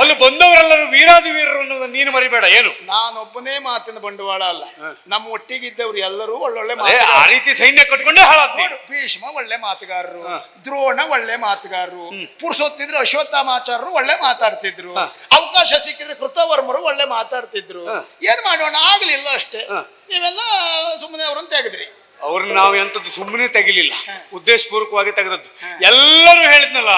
ಅಲ್ಲಿ ಬಂದವರೆಲ್ಲರೂ ವೀರಾದಿ ವೀರರು ಅನ್ನೋದು ನೀನು ಮರಿಬೇಡ. ಏನು, ನಾನೊಬ್ಬನೇ ಮಾತಿನ ಬಂಡವಾಳ ಅಲ್ಲ, ನಮ್ಮ ಒಟ್ಟಿಗಿದ್ದವ್ರು ಎಲ್ಲರೂ ಒಳ್ಳೊಳ್ಳೆ ಆ ರೀತಿ ಸೈನ್ಯ ಕಟ್ಕೊಂಡೇ ಹಾಳಾದ್ವಿ. ಭೀಷ್ಮ ಒಳ್ಳೆ ಮಾತುಗಾರರು, ದ್ರೋಣ ಒಳ್ಳೆ ಮಾತುಗಾರರು, ಪುರುಷೊತ್ತಿದ್ರು ಅಶ್ವತ್ಥಾಮಾಚಾರ್ಯರು ಒಳ್ಳೆ ಮಾತಾಡ್ತಿದ್ರು, ಅವಕಾಶ ಸಿಕ್ಕಿದ್ರೆ ಕೃತವರ್ಮರು ಒಳ್ಳೆ ಮಾತಾಡ್ತಿದ್ರು. ಏನ್ ಮಾಡೋಣ, ಆಗ್ಲಿಲ್ಲ ಅಷ್ಟೇ. ನೀವೆಲ್ಲ ಸುಮ್ಮನೆ ಅವ್ರನ್ನ ತೆಗೆದ್ರಿ. ಅವ್ರನ್ನ ನಾವು ಎಂತದ್ದು ಸುಮ್ಮನೆ ತೆಗಿಲಿಲ್ಲ, ಉದ್ದೇಶಪೂರ್ವಕವಾಗಿ ತೆಗೆದದ್ದು. ಎಲ್ಲರೂ ಹೇಳಿದ್ನಲ್ಲ,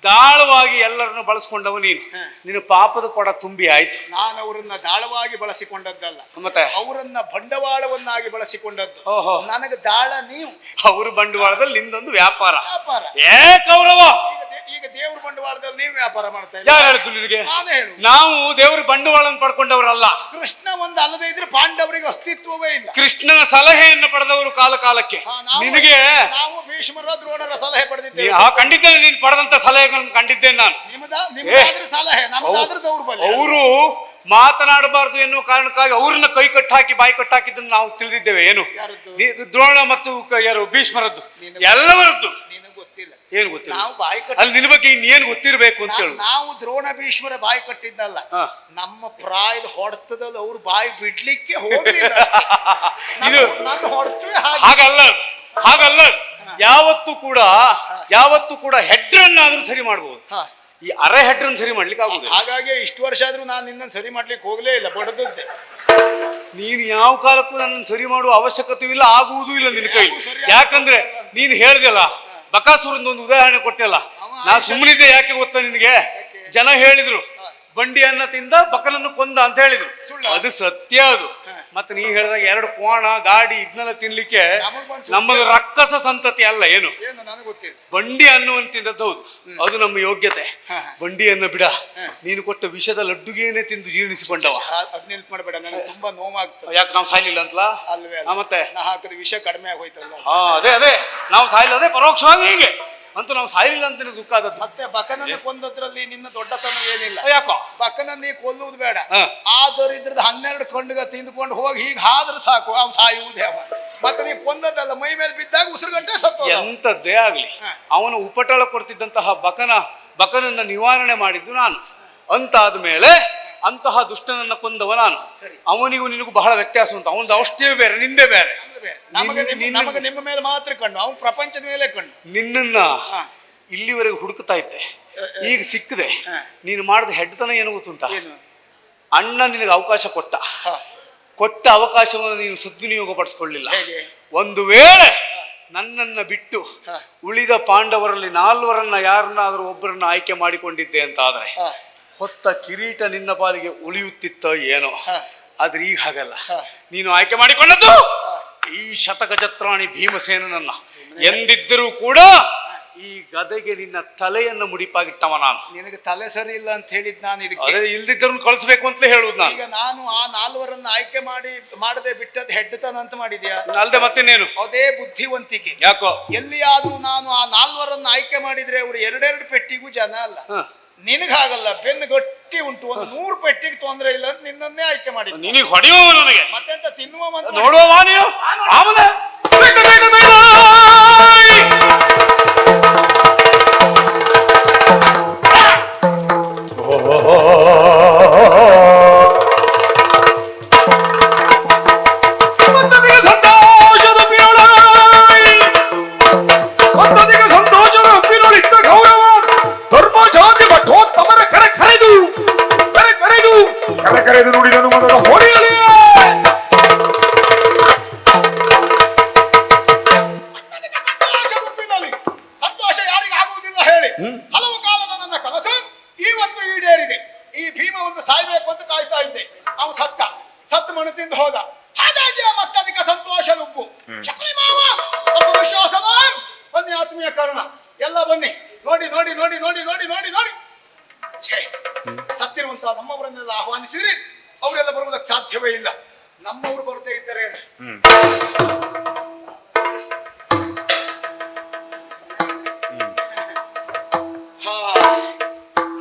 ದಾಳವಾಗಿ ಎಲ್ಲರನ್ನು ಬಳಸ್ಕೊಂಡವ ನೀನು. ನೀನು ಪಾಪದ ಕೊಡ ತುಂಬಿ ಆಯ್ತು. ನಾನು ಅವರನ್ನ ದಾಳವಾಗಿ ಬಳಸಿಕೊಂಡದ್ದಲ್ಲ, ಮತ್ತೆ ಅವರನ್ನ ಬಂಡವಾಳವನ್ನಾಗಿ ಬಳಸಿಕೊಂಡದ್ದು. ನನಗೆ ದಾಳ ನೀವು. ಅವ್ರ ಬಂಡವಾಳದಲ್ಲಿ ನಿಂದೊಂದು ವ್ಯಾಪಾರ. ವ್ಯಾಪಾರ ಕೌರವ ಈಗ ದೇವ್ರ ಬಂಡವಾಳದಲ್ಲಿ ನೀವು ವ್ಯಾಪಾರ ಮಾಡ್ತಾ ಯಾರು ಇದ್ದೀರಿ. ಹೇಳ್ತು ನಿನಗೆ? ನಾನು ಹೇಳು, ನಾವು ದೇವ್ರ ಬಂಡವಾಳವನ್ನು ಪಡ್ಕೊಂಡವರಲ್ಲ. ಕೃಷ್ಣ ಒಂದು ಅಲ್ಲದೆ ಇದ್ರೆ ಪಾಂಡವರಿಗೆ ಅಸ್ತಿತ್ವವೇ ಇಲ್ಲ. ಕೃಷ್ಣನ ಸಲಹೆಯನ್ನು ಪಡೆದವರು ಕಾಲ ಕಾಲಕ್ಕೆ. ನಿನಗೆ ನಾವು ಭೀಷ್ಮರ ದ್ರೋಣರ ಸಲಹೆ ಪಡೆದಿದ್ದೇವೆ. ಖಂಡಿತ ನೀನು ಪಡೆದಂತ ಸಲಹೆಗಳನ್ನು ಕಂಡಿದ್ದೇನೆ ನಾನು. ನಿಮ್ಮದಾದ್ರೆ ಸಲಹೆ, ನಮ್ಮದಾದ್ರೆ ದೌರ್ಬಲ್ಯ. ಅವರು ಮಾತನಾಡಬಾರದು ಎನ್ನುವ ಕಾರಣಕ್ಕಾಗಿ ಅವ್ರನ್ನ ಕೈ ಕಟ್ಟಾಕಿ ಬಾಯಿ ಕಟ್ಟಾಕಿದ್ದನ್ನು ನಾವು ತಿಳಿದಿದ್ದೇವೆ. ಏನು ದ್ರೋಣ ಮತ್ತು ಯಾರು ಭೀಷ್ಮರದ್ದು ಎಲ್ಲವರದ್ದು ನಿನಗೆ ಗೊತ್ತಿಲ್ಲ. ಏನು ಗೊತ್ತಿಲ್ಲ. ನಾವು ಬಾಯಿ ಕಟ್ಟ ಅಲ್ಲಿ ನಿನ್ನ ಬಗ್ಗೆ ಇನ್ನೇನು ಗೊತ್ತಿರಬೇಕು ಅಂತ ಹೇಳು. ನಾವು ದ್ರೋಣ ಭೀಷ್ಮರ ಬಾಯಿ ಕಟ್ಟಿದ್ದಲ್ಲ, ನಮ್ಮ ಪ್ರಾಯದ ಹೊಡೆತದಲ್ಲಿ ಅವ್ರು ಬಾಯಿ ಬಿಡ್ಲಿಕ್ಕೆ ಹೋಗ್ಲಿಲ್ಲ. ಇದು ಹಾಗಲ್ಲ, ಹಾಗಲ್ಲ. ಯಾವತ್ತೂ ಕೂಡ ಹೆಡ್ರನ್ನಾದ್ರೂ ಸರಿ ಮಾಡಬಹುದು, ಈ ಅರೆ ಹೆಡ್ರನ್ನ ಸರಿ ಮಾಡ್ಲಿಕ್ಕೆ ಆಗುದಿಲ್ಲ. ಹಾಗಾಗಿ ಇಷ್ಟು ವರ್ಷ ಆದ್ರೂ ನಾನು ನಿನ್ನನ್ನು ಸರಿ ಮಾಡ್ಲಿಕ್ಕೆ ಹೋಗ್ಲೇ ಇಲ್ಲ, ಬಡದದ್ದೆ. ನೀನು ಯಾವ ಕಾಲಕ್ಕೂ ನನ್ನನ್ನು ಸರಿ ಮಾಡುವ ಅವಶ್ಯಕತೆ ಇಲ್ಲ, ಆಗುವುದೂ ಇಲ್ಲ ನಿನ್ನ ಕೈ. ಯಾಕಂದ್ರೆ ನೀನು ಹೇಳ್ದಲ್ಲ, ಬಕಾಸುರನ ಒಂದು ಉದಾಹರಣೆ ಕೊಟ್ಟಲ್ಲ. ನಾ ಸುಮ್ಮನಿದ್ದೆ ಯಾಕೆ ಗೊತ್ತಾ ನಿನಗೆ? ಜನ ಹೇಳಿದ್ರು ಬಂಡಿಯನ್ನ ತಿಂದ ಬಕನನ್ನು ಕೊಂದ ಅಂತ ಹೇಳಿದ್ರು. ಅದು ಸತ್ಯ. ಅದು ಮತ್ತೆ ನೀ ಹೇಳಿದಾಗ 2 ಕೋಣ ಗಾಡಿ ಇದನ್ನೆಲ್ಲ ತಿನ್ಲಿಕ್ಕೆ ನಮ್ಮದು ರಕ್ಕಸ ಸಂತತಿ ಅಲ್ಲ. ಏನು ಬಂಡಿ ಅನ್ನುವಂತ ತಿಂದದ್ದು ಹೌದು, ಅದು ನಮ್ಮ ಯೋಗ್ಯತೆ. ಬಂಡಿಯನ್ನ ಬಿಡ, ನೀನು ಕೊಟ್ಟ ವಿಷದ ಲಡ್ಡುಗೇನೆ ತಿಂದು ಜೀರ್ಣಿಸಿಕೊಂಡವ. ಮಾಡಬೇಡ, ನನಗೆ ತುಂಬಾ ನೋವಾಗ್ತದೆ. ಯಾಕೆ ನಾವು ಸಾಯ್ಲಿಲ್ಲ ಅಂತಲಾ? ಅಲ್ವೇ? ಮತ್ತೆ ನಾ ಹಾಕಿದ ವಿಷ ಕಡಿಮೆ ಆಗೋಯ್ತಲ್ಲ. ಅದೇ ನಾವು ಸಾಯ್ಲಿಲ್ಲ, ಅದೇ ಪರೋಕ್ಷವಾಗಿ ಹೀಗೆ ಅಂತೂ ನಾವು ಸಾಯ್ಲಿಲ್ಲ ಅಂತ ದುಃಖ ಆದದ್ದು. ಮತ್ತೆ ಬಕನನ್ನು ಕೊಂದದ್ರಲ್ಲಿ ನಿನ್ನ ದೊಡ್ಡತನ ಏನಿಲ್ಲ. ಯಾಕೋ ಬಕನನ್ನ ನೀ ಕೊಲ್ಲುವುದು ಬೇಡ, ಆದರೂ ಇದ್ರದ್ದು 12 ಕೊಂಡಗ ತಿಂದುಕೊಂಡು ಹೋಗಿ ಹೀಗೆ ಆದ್ರೆ ಸಾಕು, ಅವ್ ಸಾಯುವುದೇ ಅವ. ಮತ್ತೆ ನೀ ಕೊಂದದ್ದಲ್ಲ, ಮೈ ಮೇಲೆ ಬಿದ್ದಾಗ ಉಸಿರುಗಂಟೆ ಸತ್ತು. ಎಂತದ್ದೇ ಆಗ್ಲಿ, ಅವನು ಉಪಟಳ ಕೊಡ್ತಿದ್ದಂತಹ ಬಕನನ್ನ ನಿವಾರಣೆ ಮಾಡಿದ್ದು ನಾನು. ಅಂತಾದ ಮೇಲೆ ಅಂತಹ ದುಷ್ಟನನ್ನ ಕೊಂದವ ನಾನು. ಅವನಿಗೂ ನಿನಗೂ ಬಹಳ ವ್ಯತ್ಯಾಸ ಉಂಟು. ಅವನದು ಅಷ್ಟೇ ಬೇರೆ, ನಿಂದೆ ಬೇರೆ. ನಮಗೆ ನಿಮ್ಮ ಮೇಲೆ ಮಾತ್ರ ಕಣ್ಣು, ಅವನು ಪ್ರಪಂಚದ ಮೇಲೆ ಕಣ್ಣು. ನಿನ್ನನ್ನ ಇಲ್ಲಿವರೆಗೆ ಹುಡುಕ್ತಾ ಇದ್ದೆ, ಈಗ ಸಿಕ್ಕದೆ. ನೀನು ಮಾಡಿದ ಹೆಡ್ತನ ಏನು ಗೊತ್ತುಂಟ? ಅಣ್ಣ ನಿನಗೆ ಅವಕಾಶ ಕೊಟ್ಟ ಅವಕಾಶವನ್ನು ನೀನು ಸದ್ವಿನಿಯೋಗ ಪಡಿಸ್ಕೊಳ್ಳಿಲ್ಲ. ಒಂದು ವೇಳೆ ನನ್ನನ್ನ ಬಿಟ್ಟು ಉಳಿದ ಪಾಂಡವರಲ್ಲಿ 4ರನ್ನ ಯಾರನ್ನಾದ್ರೂ ಒಬ್ಬರನ್ನ ಆಯ್ಕೆ ಮಾಡಿಕೊಂಡಿದ್ದೆ ಅಂತ ಆದ್ರೆ ಹೊತ್ತ ಕಿರೀಟ ನಿನ್ನ ಪಾಲಿಗೆ ಉಳಿಯುತ್ತಿತ್ತೋ ಏನೋ. ಆದ್ರೆ ಈಗ ಹಾಗಲ್ಲ. ನೀನು ಆಯ್ಕೆ ಮಾಡಿಕೊಂಡದ್ದು ಈ ಶತಗಜತ್ರಾಣಿ ಭೀಮಸೇನನನ್ನ. ಎಂದಿದ್ದರೂ ಕೂಡ ಈ ಗದೆಗೆ ನಿನ್ನ ತಲೆಯನ್ನು ಮುಡಿಪಾಗಿಟ್ಟವ ನಾನು. ನಿನಗೆ ತಲೆ ಸರಿ ಇಲ್ಲ ಅಂತ ಹೇಳಿದ್ ನಾನು. ಇದಕ್ಕೆ ಇಲ್ದಿದ್ದರೂ ಕಳಿಸ್ಬೇಕು ಅಂತಲೇ ಹೇಳುದು ನಾನು. ಈಗ ನಾನು ಆ 4ರನ್ನ ಆಯ್ಕೆ ಮಾಡದೆ ಬಿಟ್ಟದ್ದು ಹೆಡ್ಡತನ ಅಂತ ಮಾಡಿದ್ಯಾ? ಅಲ್ದೆ ಮತ್ತೇನೇನು? ಅದೇ ಬುದ್ಧಿವಂತಿಕೆ. ಯಾಕೋ ಎಲ್ಲಿಯಾದ್ರೂ ನಾನು ಆ 4ರನ್ನ ಆಯ್ಕೆ ಮಾಡಿದ್ರೆ ಅವರು 2 ಪೆಟ್ಟಿಗೂ ಜನ ಅಲ್ಲ. ನಿನಗಾಗಲ್ಲ, ಬೆನ್ನು ಗಟ್ಟಿ ಉಂಟು, ಒಂದು 100 ಪೆಟ್ಟಿಗೆ ತೊಂದರೆ ಇಲ್ಲ ಅಂತ ನಿನ್ನನ್ನೇ ಆಯ್ಕೆ ಮಾಡಿ. ನಿನಗೆ ಹೊಡೆಯುವ ನನಗೆ ಮತ್ತೆಂತ ತಿನ್ನುವ ನೋಡುವ ನೀವು ಕರೆದು ನುಡಿದನು ಮೊದಲ ಹೋಳಿಯಲ್ಲಿ. ಸಂತೋಷ ಯಾರಿಗೆ ಆಗುವುದಿಲ್ಲ ಹೇಳಿ? ಹಲವು ಕಾಲದ ನನ್ನ ಕನಸು ಇವತ್ತು ಈಡೇರಿದೆ. ಈ ಭೀಮ ಒಂದು ಸಾಯ್ಬೇಕು ಅಂತ ಕಾಯ್ತಾ ಇದ್ದೆ, ಅವನು ಸತ್ತು ಮಣ್ಣು ತಿಂದು ಹೋದ. ಹಾಗಾಗಿ ಮತ್ತಧಿಕ ಸಂತೋಷ ನುಗ್ಗು. ಚಕ್ರಿ ಮಾವ ನಮ್ಮ ವಿಶ್ವಾಸದ ಬನ್ನಿ, ಆತ್ಮೀಯ ಕಾರಣ ಎಲ್ಲ ಬನ್ನಿ. ನೋಡಿ ನೋಡಿ ನೋಡಿ ನೋಡಿ ನೋಡಿ ನೋಡಿ ನೋಡಿ ಸತ್ತಿರುವಂತಹ ನಮ್ಮವರನ್ನೆಲ್ಲ ಆಹ್ವಾನಿಸಿದ್ರೆ ಅವರೆಲ್ಲ ಬರುವುದಕ್ಕೆ ಸಾಧ್ಯವೇ ಇಲ್ಲ. ನಮ್ಮವರು ಬರದೇ ಇದ್ದರೆ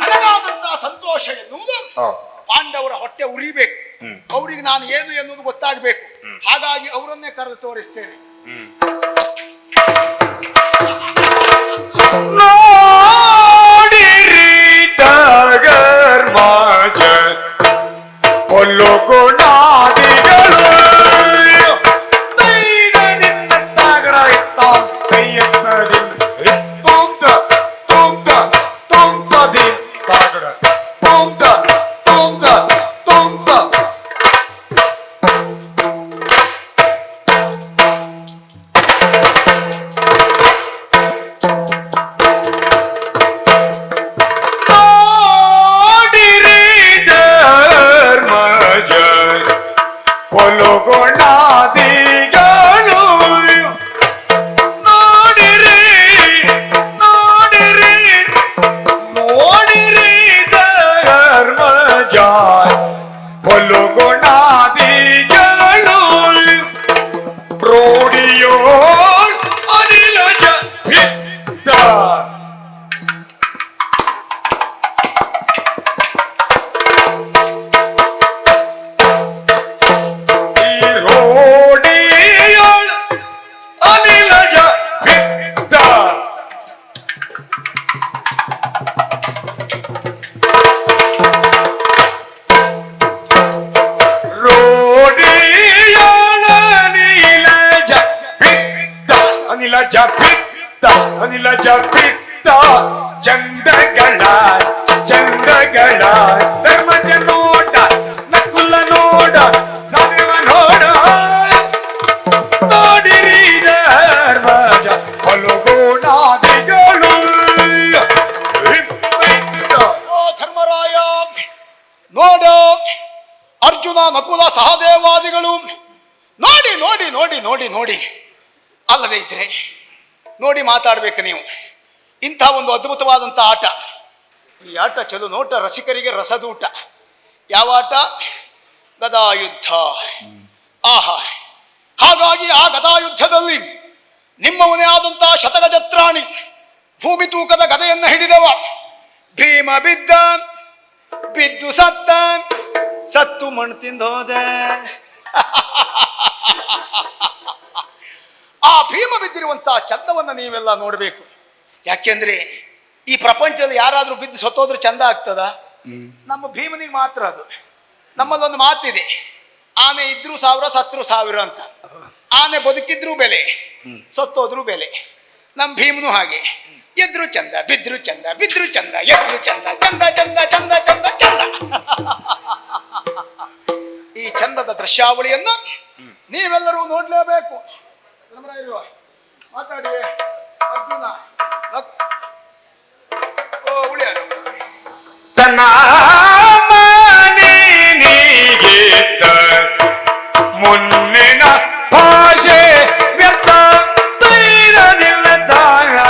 ನನಗಾದಂತಹ ಸಂತೋಷ ಎನ್ನುವುದು ಪಾಂಡವರ ಹೊಟ್ಟೆ ಉರಿಬೇಕು. ಅವರಿಗೆ ನಾನು ಏನು ಎನ್ನುವುದು ಗೊತ್ತಾಗಬೇಕು. ಹಾಗಾಗಿ ಅವರನ್ನೇ ಕರೆದು ತೋರಿಸ್ತೇನೆ. ಧರ್ಮರಾಜ ಬಿತ್ತ ಚಂದಗಳ ಧರ್ಮಜ ನೋಡ ನಕುಲ ನೋಡ ಸದೇವ ನೋಡ ನೋಡಿರಿ ಧರ್ಮಜ ಫಲಗುಣಾದಿಗಳು. ಓ ಧರ್ಮರಾಯ, ನೋಡು ಅರ್ಜುನ ನಕುಲ ಸಹದೇವಾದಿಗಳು ನೋಡಿ ನೋಡಿ ನೋಡಿ ನೋಡಿ ನೋಡಿ ಅಲ್ಲದೆ ಇದ್ರೆ ನೋಡಿ ಮಾತಾಡ್ಬೇಕು ನೀವು. ಇಂಥ ಒಂದು ಅದ್ಭುತವಾದಂಥ ಆಟ. ಈ ಆಟ ಚಲು ನೋಟ, ರಸಿಕರಿಗೆ ರಸದೂಟ. ಯಾವ ಆಟ? ಗದಾಯುದ್ಧ. ಆಹಾ, ಹಾಗಾಗಿ ಆ ಗದಾಯುದ್ಧದಲ್ಲಿ ನಿಮ್ಮವನೇ ಆದಂತಹ ಶತಗಜತ್ರಾಣಿ ಭೂಮಿ ತೂಕದ ಗದೆಯನ್ನ ಹಿಡಿದವ ಭೀಮ ಬಿದ್ದು ಸತ್ತು ಮಣ್ಣು ತಿಂದು ಹೋದ. ಆ ಭೀಮ ಬಿದ್ದಿರುವಂತಹ ಚಂದವನ್ನ ನೀವೆಲ್ಲ ನೋಡಬೇಕು. ಯಾಕೆಂದ್ರೆ ಈ ಪ್ರಪಂಚದಲ್ಲಿ ಯಾರಾದ್ರೂ ಬಿದ್ದು ಸತ್ತೋದ್ರೆ ಚಂದ ಆಗ್ತದ? ನಮ್ಮ ಭೀಮನಿಗೆ ಮಾತ್ರ ಅದು. ನಮ್ಮಲ್ಲೊಂದು ಮಾತಿದೆ, ಆನೆ ಇದ್ರೂ 1000 ಸತ್ರು 1000 ಅಂತ. ಆನೆ ಬದುಕಿದ್ರೂ ಬೆಲೆ, ಸತ್ತೋದ್ರೂ ಬೆಲೆ. ನಮ್ಮ ಭೀಮನು ಹಾಗೆ, ಎದ್ರು ಚಂದ ಬಿದ್ರು ಚಂದ, ಬಿದ್ರು ಚಂದ ಎದ್ರು ಚಂದ, ಚಂದ ಚಂದ ಚಂದ ಚಂದ ಚಂದ. ಈ ಚಂದದ ದೃಶ್ಯಾವಳಿಯನ್ನ ನೀವೆಲ್ಲರೂ ನೋಡ್ಲೇಬೇಕು. ಮಾತಾಡಿ ಅರ್ಜುನ. ಓ ಉಳಿಯ ತನ್ನ ಮನೆನಿಗಿದ್ದ ಮುನ್ನಿನ ಭಾಷೆ ವ್ಯರ್ಥ ತೈರದಿಲ್ಲ ತಾಗ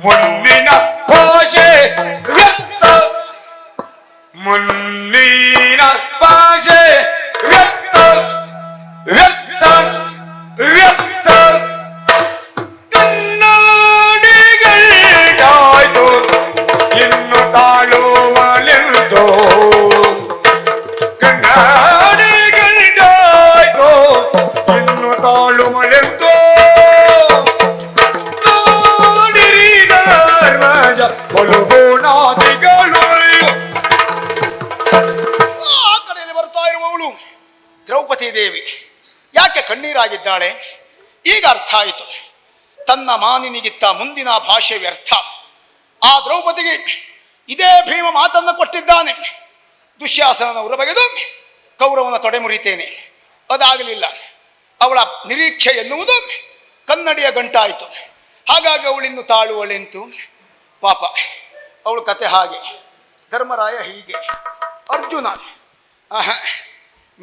ಮುನ್ನಿನ ಭಾಷೆ ವ್ಯರ್ಥ, ಮುನ್ನಿನ ಭಾಷೆ ವ್ಯರ್ಥ ವ್ಯರ್ಥ ವ್ಯರ್ಥ. ಕನ್ನಡಿಗಳಾಯ್ತು ಇನ್ನು ತಾಳುವಲೆಂದು, ಕನ್ನಡಿಗಳಾಯ್ತು ಇನ್ನು ತಾಳುವಲೆಂದು. ಆ ಕಡೆಯಲ್ಲಿ ಬರ್ತಾ ಇರುವವಳು ದ್ರೌಪದಿ ದೇವಿ. ಯಾಕೆ ಕಣ್ಣೀರಾಗಿದ್ದಾಳೆ? ಈಗ ಅರ್ಥ ಆಯಿತು. ತನ್ನ ಮಾನಿನಿಗಿತ್ತ ಮುಂದಿನ ಭಾಷೆ ವ್ಯರ್ಥ. ಆ ದ್ರೌಪದಿಗೆ ಇದೇ ಭೀಮ ಮಾತನ್ನು ಕೊಟ್ಟಿದ್ದಾನೆ, ದುಶ್ಯಾಸನನ ಉರಬಗೆದು ಕೌರವನ ತೊಡೆ ಮುರಿತೇನೆ. ಅದಾಗಲಿಲ್ಲ. ಅವಳ ನಿರೀಕ್ಷೆ ಎನ್ನುವುದು ಕನ್ನಡಿಯ ಗಂಟಾಯಿತು. ಹಾಗಾಗಿ ಅವಳಿನ್ನು ತಾಳುವಳೆಂತು. ಪಾಪ ಅವಳು ಕತೆ ಹಾಗೆ. ಧರ್ಮರಾಯ ಹೀಗೆ. ಅರ್ಜುನ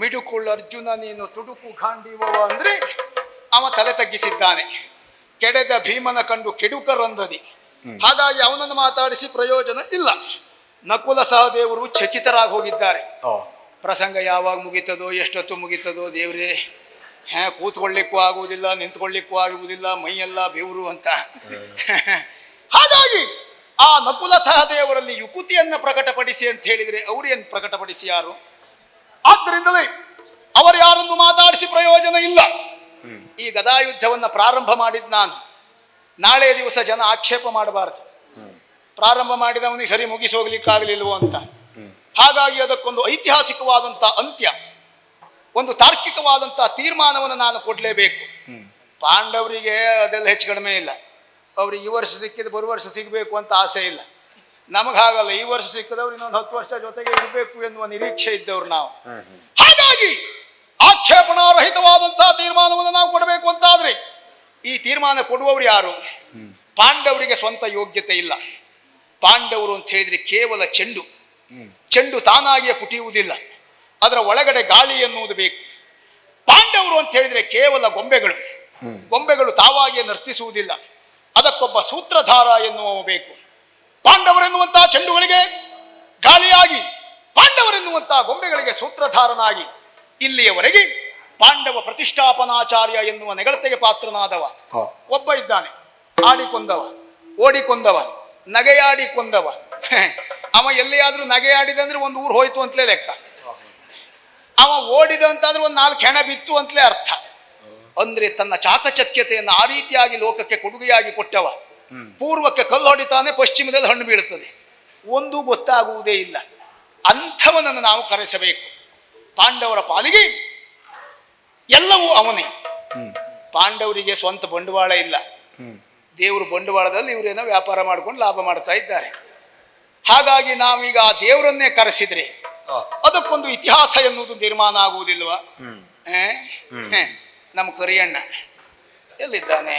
ಮಿಡುಕುಳ್ಳ ಅರ್ಜುನ ನೀನು ತುಡುಕು ಗಾಂಡೀವವ ಅಂದ್ರೆ ಅವ ತಲೆ ತಗ್ಗಿಸಿದ್ದಾನೆ. ಕೆಡೆದ ಭೀಮನ ಕಂಡು ಕೆಡುಕರಂದದಿ. ಹಾಗಾಗಿ ಅವನನ್ನು ಮಾತಾಡಿಸಿ ಪ್ರಯೋಜನ ಇಲ್ಲ. ನಕುಲ ಸಹದೇವರು ಚಕಿತರಾಗಿ ಹೋಗಿದ್ದಾರೆ. ಪ್ರಸಂಗ ಯಾವಾಗ ಮುಗಿತದೋ, ಎಷ್ಟೊತ್ತು ಮುಗಿತದೋ ದೇವ್ರೇ, ಕೂತ್ಕೊಳ್ಳಿಕ್ಕೂ ಆಗುವುದಿಲ್ಲ, ನಿಂತ್ಕೊಳ್ಳಿಕ್ಕೂ ಆಗುವುದಿಲ್ಲ, ಮೈಯೆಲ್ಲ ಬೆವರು ಅಂತ. ಹಾಗಾಗಿ ಆ ನಕುಲ ಸಹದೇವರಲ್ಲಿ ಯುಕುತಿಯನ್ನ ಪ್ರಕಟಪಡಿಸಿ ಅಂತ ಹೇಳಿದರೆ ಅವರೇನು ಪ್ರಕಟಪಡಿಸಿ ಯಾರು? ಆದ್ದರಿಂದಲೇ ಅವರು ಯಾರನ್ನು ಮಾತಾಡಿಸಿ ಪ್ರಯೋಜನ ಇಲ್ಲ. ಈ ಗದಾಯುದ್ಧವನ್ನ ಪ್ರಾರಂಭ ಮಾಡಿದ್ ನಾನು. ನಾಳೆ ದಿವಸ ಜನ ಆಕ್ಷೇಪ ಮಾಡಬಾರದು, ಪ್ರಾರಂಭ ಮಾಡಿದವನಿಗೆ ಸರಿ ಮುಗಿಸೋಗ್ಲಿಕ್ಕಾಗಲಿಲ್ವೋ ಅಂತ. ಹಾಗಾಗಿ ಅದಕ್ಕೊಂದು ಐತಿಹಾಸಿಕವಾದಂಥ ಅಂತ್ಯ, ಒಂದು ತಾರ್ಕಿಕವಾದಂಥ ತೀರ್ಮಾನವನ್ನು ನಾನು ಕೊಡಲೇಬೇಕು. ಪಾಂಡವರಿಗೆ ಅದೆಲ್ಲ ಹೆಚ್ಚು ಕಡಿಮೆ ಇಲ್ಲ. ಅವ್ರಿಗೆ ಈ ವರ್ಷ ಸಿಕ್ಕಿದ್ದು ಬರುವ ವರ್ಷ ಸಿಗಬೇಕು ಅಂತ ಆಸೆ ಇಲ್ಲ. ನಮಗೆ ಹಾಗಲ್ಲ, ಈ ವರ್ಷ ಸಿಕ್ಕಿದವ್ರು ಇನ್ನೊಂದು 10 ವರ್ಷ ಜೊತೆಗೆ ಇರಬೇಕು ಎನ್ನುವ ನಿರೀಕ್ಷೆ ಇದ್ದವ್ರು ನಾವು. ಹಾಗಾಗಿ ಆಕ್ಷೇಪಣಾರಹಿತವಾದಂತಹ ತೀರ್ಮಾನವನ್ನು ನಾವು ಕೊಡಬೇಕು ಅಂತಾದ್ರೆ ಈ ತೀರ್ಮಾನ ಕೊಡುವವರು ಯಾರು? ಪಾಂಡವರಿಗೆ ಸ್ವಂತ ಯೋಗ್ಯತೆ ಇಲ್ಲ. ಪಾಂಡವರು ಅಂತ ಹೇಳಿದ್ರೆ ಕೇವಲ ಚೆಂಡು ತಾನಾಗಿಯೇ ಪುಟಿಯುವುದಿಲ್ಲ, ಅದರ ಒಳಗಡೆ ಗಾಳಿ ಎನ್ನುವುದು ಬೇಕು. ಪಾಂಡವರು ಅಂತ ಹೇಳಿದ್ರೆ ಕೇವಲ ಗೊಂಬೆಗಳು ತಾವಾಗಿಯೇ ನರ್ತಿಸುವುದಿಲ್ಲ, ಅದಕ್ಕೊಬ್ಬ ಸೂತ್ರಧಾರ ಎನ್ನುವ ಬೇಕು. ಪಾಂಡವರೆನ್ನುವಂತಹ ಚೆಂಡುಗಳಿಗೆ ಗಾಳಿಯಾಗಿ, ಪಾಂಡವರೆನ್ನುವಂತಹ ಗೊಂಬೆಗಳಿಗೆ ಸೂತ್ರಧಾರನಾಗಿ ಇಲ್ಲಿಯವರೆಗೆ ಪಾಂಡವ ಪ್ರತಿಷ್ಠಾಪನಾಚಾರ್ಯ ಎನ್ನುವ ನೆಗಳತೆಗೆ ಪಾತ್ರನಾದವ ಒಬ್ಬ ಇದ್ದಾನೆ. ಆಡಿಕೊಂಡವ, ಓಡಿಕೊಂಡವ, ನಗೆಯಾಡಿಕೊಂಡವ. ಅವ ಎಲ್ಲಿಯಾದ್ರೂ ನಗೆಯಾಡಿದಂದ್ರೆ ಒಂದು ಊರು ಹೋಯ್ತು ಅಂತಲೇ ಲೆಕ್ಕ. ಅವ ಓಡಿದ ಅಂತಾದ್ರೆ ಒಂದು 4 ಹೆಣ ಬಿತ್ತು ಅಂತಲೇ ಅರ್ಥ. ಅಂದ್ರೆ ತನ್ನ ಚಾಕಚಕ್ಯತೆಯನ್ನು ಆ ರೀತಿಯಾಗಿ ಲೋಕಕ್ಕೆ ಕೊಡುಗೆಯಾಗಿ ಕೊಟ್ಟವ. ಪೂರ್ವಕ್ಕೆ ಕಲ್ಲು ಹೊಡಿತಾನೆ, ಪಶ್ಚಿಮದಲ್ಲಿ ಹಣ್ಣು ಬೀಳುತ್ತದೆ, ಒಂದು ಗೊತ್ತಾಗುವುದೇ ಇಲ್ಲ. ಅಂಥವನನ್ನು ನಾವು ಕರೆಸಬೇಕು. ಪಾಂಡವರ ಪಾಲಿಗೆ ಎಲ್ಲವೂ ಅವನೇ. ಪಾಂಡವರಿಗೆ ಸ್ವಂತ ಬಂಡವಾಳ ಇಲ್ಲ. ದೇವರು ಬಂಡವಾಳದಲ್ಲಿ ಇವರೇನೋ ವ್ಯಾಪಾರ ಮಾಡ್ಕೊಂಡು ಲಾಭ ಮಾಡ್ತಾ ಇದ್ದಾರೆ. ಹಾಗಾಗಿ ನಾವೀಗ ಆ ದೇವರನ್ನೇ ಕರೆಸಿದ್ರೆ ಅದಕ್ಕೊಂದು ಇತಿಹಾಸ ಎನ್ನುವುದು ನಿರ್ಮಾಣ ಆಗುವುದಿಲ್ವಾ? ನಮ್ಮ ಕರಿಯಣ್ಣ ಎಲ್ಲಿದ್ದಾನೆ?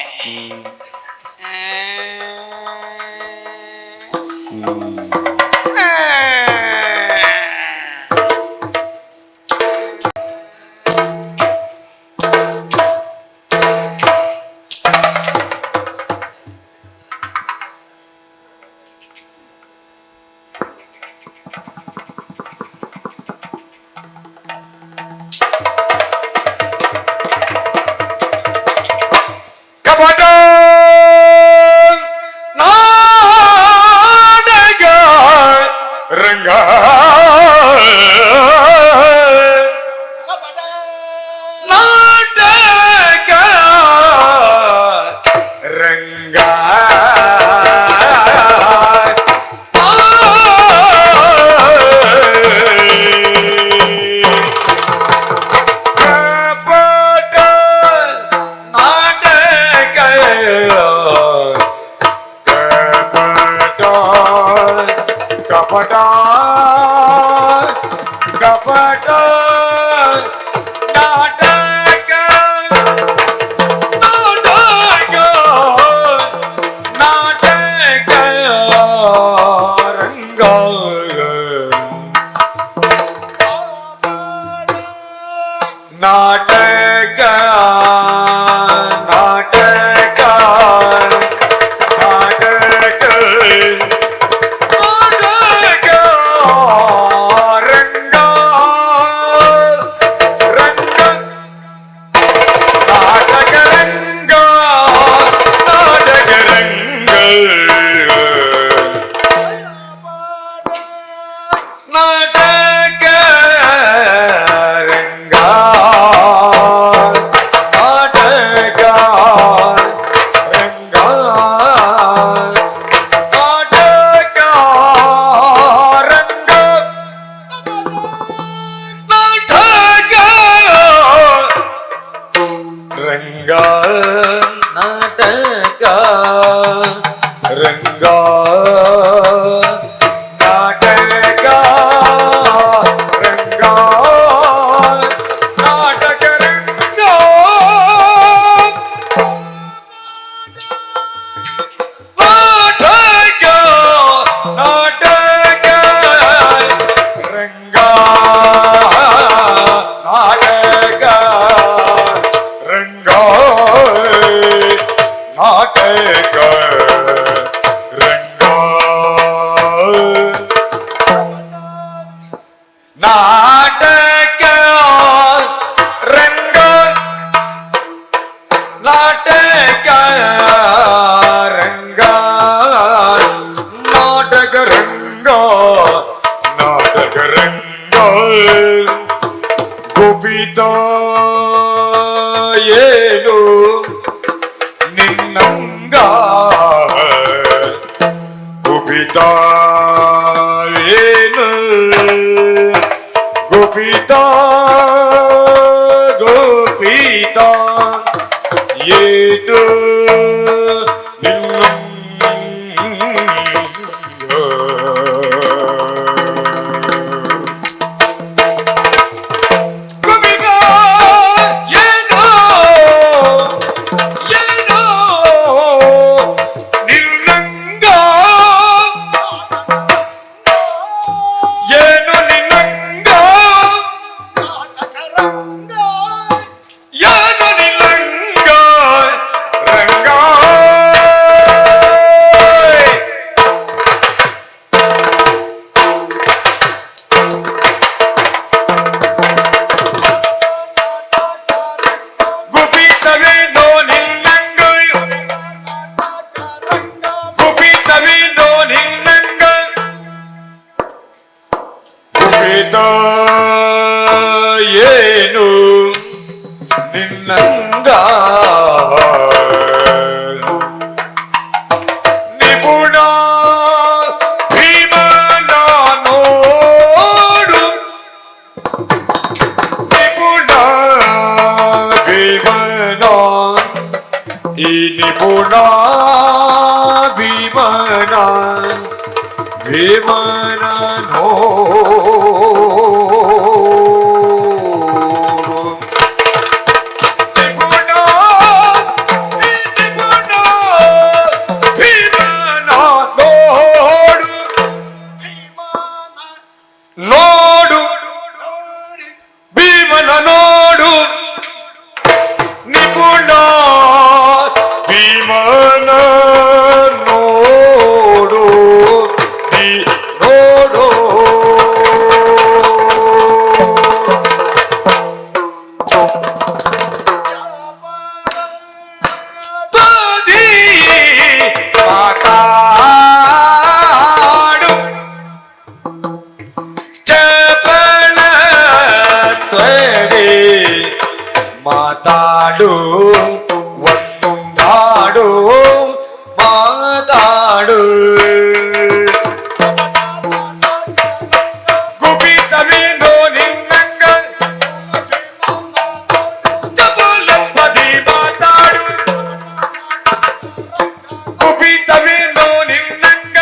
ಏನು ನಿನ್ನಂಗ ಗುಪಿತ ಏನು ಗುಪಿತ ಗೋಪಿತ ಏನು ರಂಗ ಏನು ನಿನ್ನಂಗ ನಿಪುಣ ಭೀಮನ ನೋಡು ನಿಪುಣ ಭೀಮನ ಈ ನಿಪುಣ ಭೀಮನ ಭೀಮನ ನೋಡು ಭೀಮನ ನೋಡು ನಿಪುಣ ಭೀಮನ ನೋಡು ನೀ ನೋಡು ಬದಿ ಮಾತಾಡು ಚಪಲ ತ್ವರೆ ಮಾತಾಡು ಒಂದಾಡು ಮಾತಾಡು ಕುಪಿತವೇನೋ ನಿನ್ನಂಗ ಚಪಲಪದಿ ಮಾತಾಡು ಕುಪಿತವೇನೋ ನಿನ್ನಂಗ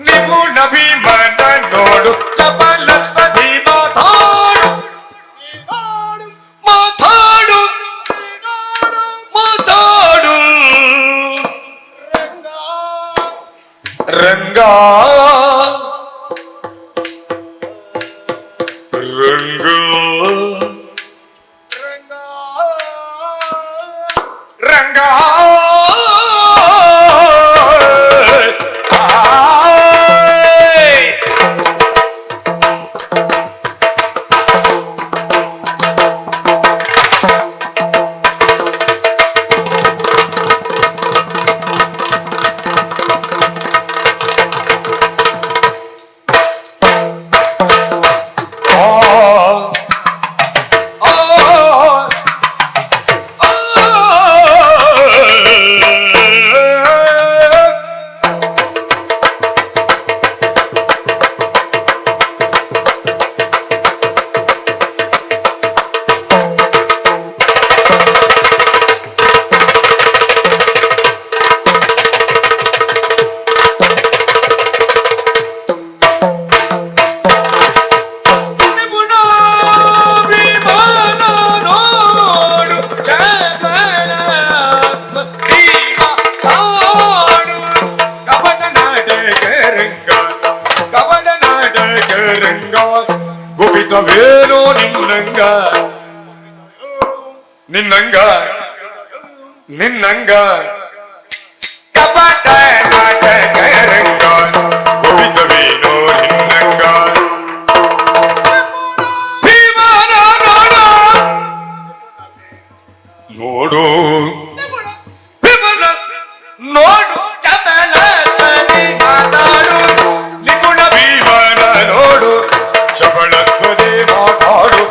ನಿಪುಣ ಭೀಮನ ನೋಡು ಚಪಲಪದಿ ಮಾತಾಡು ಮಾತಾಡು ಮಾತಾಡು ರಂಗ ರಂಗ ರಂಗ ಗುಪಿತವೇನೋ ನಿನ್ನಂಗ ನಿನ್ನಂಗ ನಿನ್ನಂಗ ಕಪಟ ನಾಟಕ ರಂಗ ಗುಪಿತವೇನೋ ನಿನ್ನಂಗ ಭೀಮನ ನೋಡು ಭೀಮನ ನೋಡು ಚಪಲಪದಿ ಮಾತಾಡು ನಿಪುಣ ಭೀಮನ ನೋಡು ಚಪಲಪದಿ ಮಾತಾಡು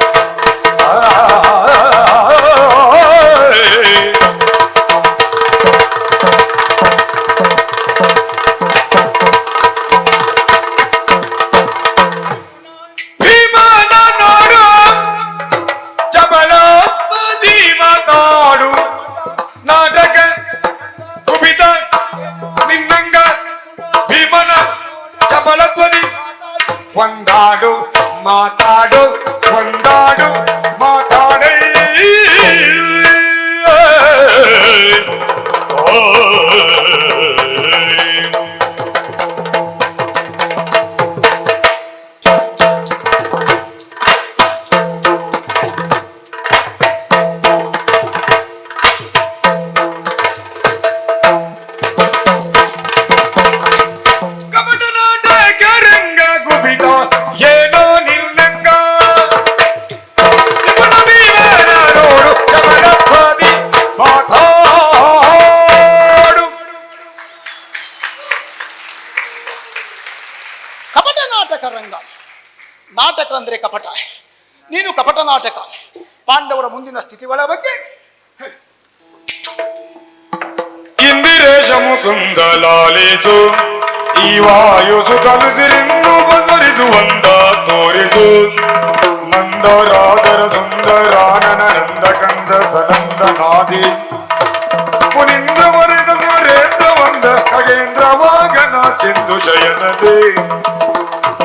ಭೀಮನ ನೋಡು ಚಪಲಪದಿ ಮಾತಾಡು ನಾಟಕ ಕುಪಿತ ನಿನ್ನಂಗ ಭೀಮನ ಚಪಲಧ್ವನಿ ಒಂದಾಡು ಮಾತಾಡು ಒಂದಾಡು ಮಾತಾಡೇ ಕಪಟನಾಟಕ ರಂಗ ಗುಪಿತ ಏನೋ ನಿನ್ನಂಗ ನಿಪುಣ ಕಪಟ, ನೀನು ಕಪಟ ನಾಟಕ. ಪಾಂಡವರ ಮುಂದಿನ ಸ್ಥಿತಿಗಳ ಬಗ್ಗೆ ಇಂದಿರೇಶ ಮುಕುಂದ ಲಾಲಿಸು, ಈ ವಾಯುಸು ಕಲುಸಿರಿಂದು ಬಸರಿಸುವಂತ ತೋರಿಸು. ಮಂದರಾಧರ ಸುಂದರಾನನ ನಂದ ಕಂದ ಸನಂದ ನಾದಿ, ಮುನಿಂದ್ರ ವರದ ಸುರೇಂದ್ರ ವಂದ ಖಗೇಂದ್ರ ವಾಗನ ಸಿಂಧು ಶಯನದೇ.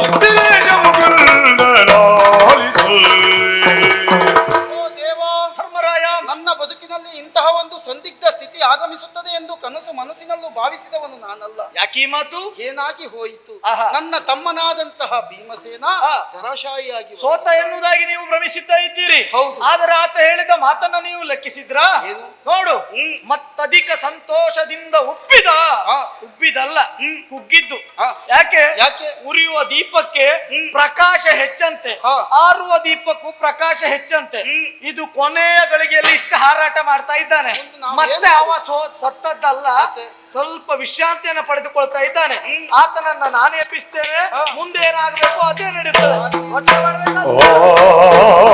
ಇಂದಿರೇಶ ಮುಕುಂದ ಲಾಲಿಸು. ಓ ದೇವಾ ಧರ್ಮರಾಯ, ನನ್ನ ಬದುಕಿನಲ್ಲಿ ಇಂತಹ ಒಂದು ಸಂದಿಗ್ಧ ಸ್ಥಿತಿ ಆಗಮಿಸುತ್ತದೆ ಎಂದು ಕನಸು ಮನಸ್ಸಿನಲ್ಲೂ ಭಾವಿಸಿದವನು ನಾನಲ್ಲ. ಯಾಕೀ ಮಾತು? ಏನಾಗಿ ಹೋಯಿತು? ಆಹಾ. ನನ್ನ ತಮ್ಮನಾದಂತಹ ಭೀಮಸೇನ ಧರಾಶಾಯಿಯಾಗಿ ಸೋತ ಎನ್ನುವುದಾಗಿ ನೀವು ಭ್ರಮಿಸುತ್ತಾ ಇದ್ದೀರಿ. ಹೌದು. ಆದರೆ ಆತ ಹೇಳಿದ ಮಾತನ್ನ ನೀವು ಲೆಕ್ಕಿಸಿದ್ರಾ? ಏನು? ನೋಡು, ಮತ್ತಧಿಕ ಸಂತೋಷದಿಂದ ಉಬ್ಬಿದಲ್ಲ ಕುಗ್ಗಿದ್ದು. ಯಾಕೆ? ಯಾಕೆ? ಉರಿಯುವ ದೀಪಕ್ಕೆ ಪ್ರಕಾಶ ಹೆಚ್ಚಂತೆ, ಆರುವ ದೀಪಕ್ಕೂ ಪ್ರಕಾಶ ಹೆಚ್ಚಂತೆ. ಇದು ಕೊನೆಯ ಗಳಿಗೆಯಲ್ಲಿ ಇಷ್ಟ ಹಾರಾಟ ಮಾಡ್ತಾ ಇದ್ದಾನೆ. ನಾವು ಮತ್ತೆ ಏನು? ಅವ ಸತ್ತದ್ದಲ್ಲ, ಸ್ವಲ್ಪ ವಿಶ್ರಾಂತಿಯನ್ನು ಪಡೆದುಕೊಳ್ತಾ ಇದ್ದಾನೆ. ಆತನನ್ನ ನಾನೇ ಎಬ್ಬಿಸ್ತೇನೆ. ಮುಂದೆ ಏನಾಗಬೇಕು ಅದೇ ನಡೆಯುತ್ತದೆ. ಒಟ್ಟೆ ಮಾಡ್ಬೇಕಾದ್ರೆ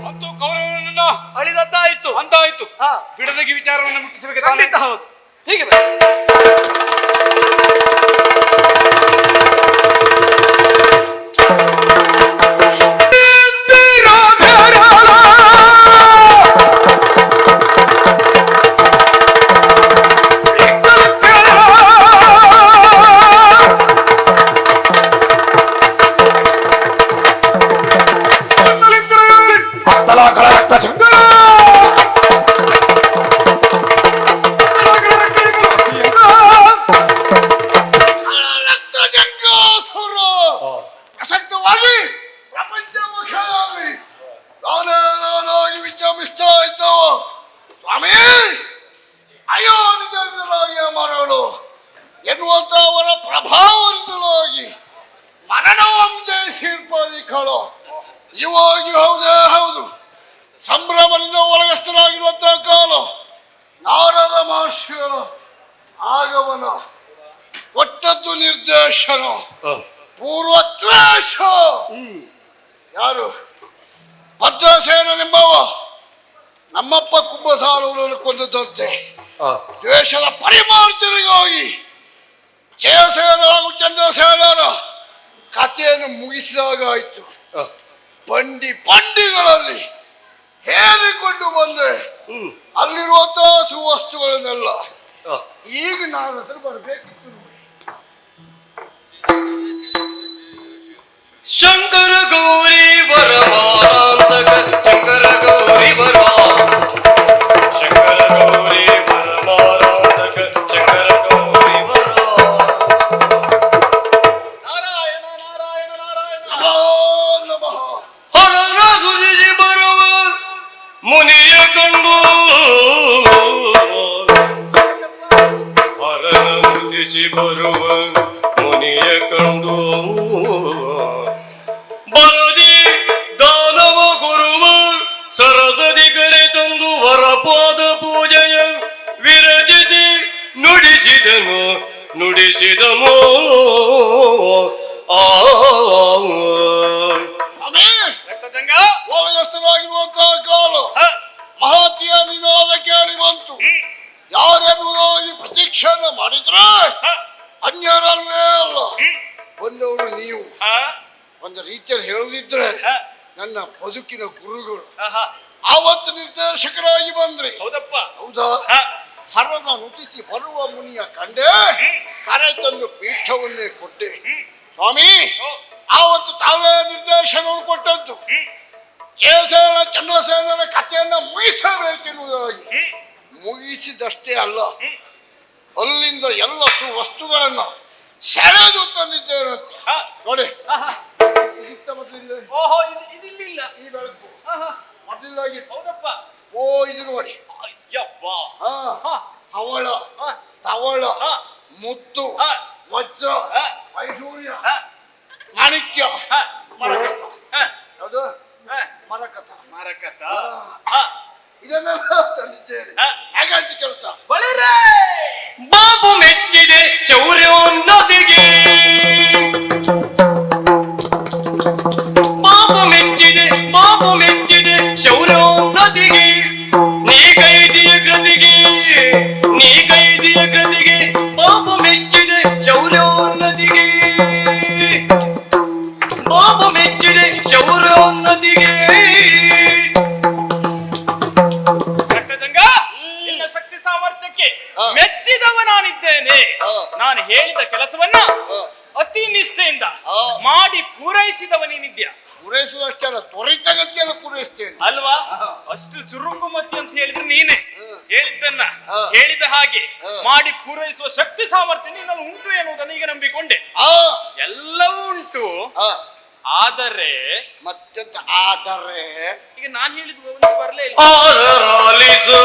ಅಂತೂ ಕೌರವನನ್ನ ಅಳಿದದ್ದಾಯ್ತು ಅಂತಾಯ್ತು. ಹಾ, ಬಿಡದಗಿ ವಿಚಾರವನ್ನು ಮುಟ್ಟಿಸಬೇಕು. ಖಂಡಿತ ಹೌದು. ಹೀಗೆ ಬಾ. ಪ್ರಸಕ್ತವಾಗಿ ಪ್ರಪಂಚ ಮುಖದಲ್ಲಿ ನಾನಾಗಿ ವಿಜೃಂಭಿಸ್ತಾ ಇದ್ದವ ಸ್ವಾಮಿ, ಅಯ್ಯೋ ನಿಜರಾಗಿ ಮರಳು ಎನ್ನುವಂತ ಅವರ ಪ್ರಭಾವದಿಂದಲಾಗಿ ಮರಣವಂಜಯಿಸಿರ್ಪರಿಕಳು ಇವಾಗಿ ಹೌದೇ ಹೌದು. ಸಂಭ್ರಮದಿಂದ ಒಳಗಸ್ತರಾಗಿರುವಂತಹ ಕಾಲ ನಾರದ ಮಹರ್ಷಿಗಳ ಆಗಮನ, ಕೊಟ್ಟದ್ದು ನಿರ್ದೇಶನ, ಪೂರ್ವ ದ್ವೇಷ. ಯಾರು? ಭದ್ರಸೇನೆಂಬವ ನಮ್ಮಪ್ಪ ಕುಂಭಸಾರವನ್ನು ಕೊಂದದಂತೆ ದ್ವೇಷದ ಪರಿಮಾರ್ಜನೆಗಾಗಿ ಜಯಸೇನ ಹಾಗೂ ಚಂದ್ರಸೇನರ ಕಥೆಯನ್ನು ಮುಗಿಸಿದಾಗ ಆಯಿತು. ಬಂಡಿಗಳಲ್ಲಿ ಹೇಳಿಕೊಂಡು ಬಂದೆ ಅಲ್ಲಿರುವಂತಹ ಸುವಸ್ತುಗಳನ್ನೆಲ್ಲ. ಈಗ ನಾನು ಹತ್ರ ಬರಬೇಕಿತ್ತು. ಶಂಕರ ಗೌರಿ ವರಮಾಂತಕ ಶಂಕರ ಗೌರಿ ವರ ಶಂಕರ ಗೌರಿ ವರಮಾಂತಕ ಶಂಕರ ಗೌರಿ ವರ. ನಾರಾಯಣ ನಾರಾಯಣ ನಾರಾಯಣ. ನಮೋ ನಮಃ. ಹರನ ಗುರುಜಿ ಬರುವ ಮುನಿಯ ಕಂಡು ಹರನ ಗುರುಜಿ ಬರುವ ಮುನಿಯ ಕಂಡು ಬರದಿ ದಾನವ ಗುರುವ ಸರಸದಿ ಕರೆ ತಂದು ವರಪಾದ ಪೂಜೆಯ ವಿರಚಿಸಿ ನುಡಿಸಿದನು ಆ ಒಳಗಸ್ತರಾಗಿರುವಂತಹ ಕಾಲ ಮಹಾತಿಯ ನಿನಾದ ಕೇಳಿ ಬಂತು. ಯಾರೆನ್ನುವುದಾಗಿ ಪ್ರತೀಕ್ಷೆಯನ್ನ ಮಾಡಿದ್ರೆ ಅನ್ಯರಲ್ವೇ ಅಲ್ಲ, ಬಂದವರು ನೀವು. ಒಂದು ರೀತಿಯಲ್ಲಿ ಹೇಳುದಿದ್ರೆ ನನ್ನ ಬದುಕಿನ ಗುರುಗಳು ಆವತ್ತು ನಿರ್ದೇಶಕರಾಗಿ ಬಂದ್ರಿ. ಹೌದಪ್ಪ. ಹೌದಾ? ಹರನ ನುತಿಸಿ ಬರುವ ಮುನಿಯ ಕಂಡೆ, ಕರೆ ತಂದು ಪೀಠವನ್ನೇ ಕೊಟ್ಟೆ. ಸ್ವಾಮಿ, ಆವತ್ತು ತಾವೇ ನಿರ್ದೇಶನವನ್ನು ಕೊಟ್ಟದ್ದು ಕೇಸೇನ ಚಂದ್ರಸೇನರ ಕಥೆಯನ್ನ ಮುಗಿಸಬೇಕೆನ್ನುವುದಾಗಿ. ಮುಗಿಸಿದಷ್ಟೇ ಅಲ್ಲ, ಅಲ್ಲಿಂದ ಎಲ್ಲ ವಸ್ತುಗಳನ್ನ ಸೆಳೆದು ತಂದಿದ್ದೇನಂತೆ. ನೋಡಿ, ಇದಿತ್ತ ಮೊದಲಿಲ್ಲ, ಓಹೋ, ಇದಿಲ್ಲ. ಈ ಬೆಳಕು ಮೊದಲಿದ್ದಾಗಿ. ಹೌದಪ್ಪ. ಓ, ಇದು ನೋಡಿ. ಅಯ್ಯಪ್ಪ. ಹವಳ, ತವಳ, ಮುತ್ತು, ವಜ್ರ, ವೈಢೂರ್ಯ, ಮಾಣಿಕ್ಯ, ಉನ್ನತಿಗೆ ಕಟ್ಟಜಂಗ ನಿನ್ನ ಶಕ್ತಿ ಸಾಮರ್ಥ್ಯಕ್ಕೆ ಮೆಚ್ಚಿದವ ನಾನಿದ್ದೇನೆ. ನಾನು ಹೇಳಿದ ಕೆಲಸವನ್ನ ಅತಿ ನಿಷ್ಠೆಯಿಂದ ಮಾಡಿ ಪೂರೈಸಿದವ ನೀನಿದ್ಯಾ. ಪೂರೈಸುವುದಷ್ಟಲ್ಲ, ತ್ವರಿತಗತಿಯನ್ನು ಪೂರೈಸ್ತೇನೆ ಅಲ್ವಾ? ಅಷ್ಟು ಚುರುಕುಮತಿ ಅಂತ ಹೇಳಿದ್ರೆ ನೀನೆ ಹೇಳಿದ್ದನ್ನ ಹೇಳಿದ ಹಾಗೆ ಮಾಡಿ ಪೂರೈಸುವ ಶಕ್ತಿ ಸಾಮರ್ಥ್ಯ ನಿನ್ನಲ್ಲಿ ಉಂಟು ಎನ್ನುವುದನ್ನು ಈಗ ನಂಬಿಕೊಂಡೆ. ಎಲ್ಲವೂ ಉಂಟು, ಆದರೆ ಮತ್ತೆಂತ ಆದರೆ ಈಗ ನಾನು ಹೇಳಿದ್ದು ಬರಲೇ ಇಲ್ಲ. ಆದರಾಲಿಸು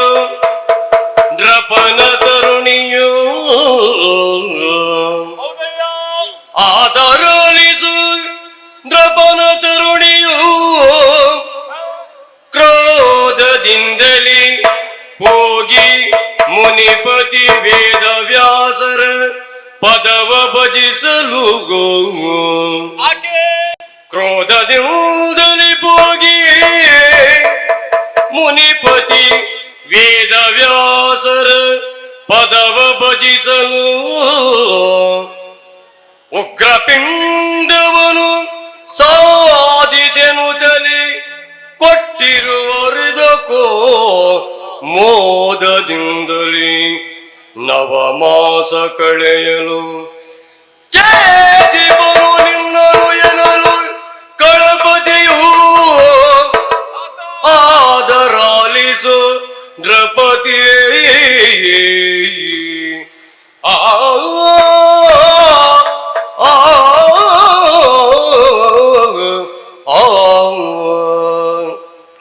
ದ್ರಪನ ತರುಣಿಯು ಹೌದಯ್ಯ, ಆದರಾಲಿಸು ದ್ರಪನ ತರುಣಿಯು ಕ್ರೋಧದಿಂದಲೇ ಹೋಗಿ ಮುನಿಪತಿ ವೇದ ವ್ಯಾಸರ ಪದವ ಭಜಿಸಲು ಆಕೆ ಕ್ರೋಧದಿಂದಲೇ ಹೋಗಿ ಮುನಿಪತಿ ವೇದ ವ್ಯಾಸರ ಪದವ ಭಜಿಸಲು ಉಗ್ರಪಿಂಡವನು ಸಾಧಿಸೆನು ತಲೆ ಕೊಟ್ಟಿರುವರಿದಕೋ ಮೋದದಿಂದಲೇ ನವಮಾಸ ಕಳೆಯಲು ಚೇದಿಪನು ನಿನ್ನನು ಎನ್ನಲು ಕಳಪತಿಯು ಆದರಾಲಿಸು ದ್ರಪತಿಯೇ ಆ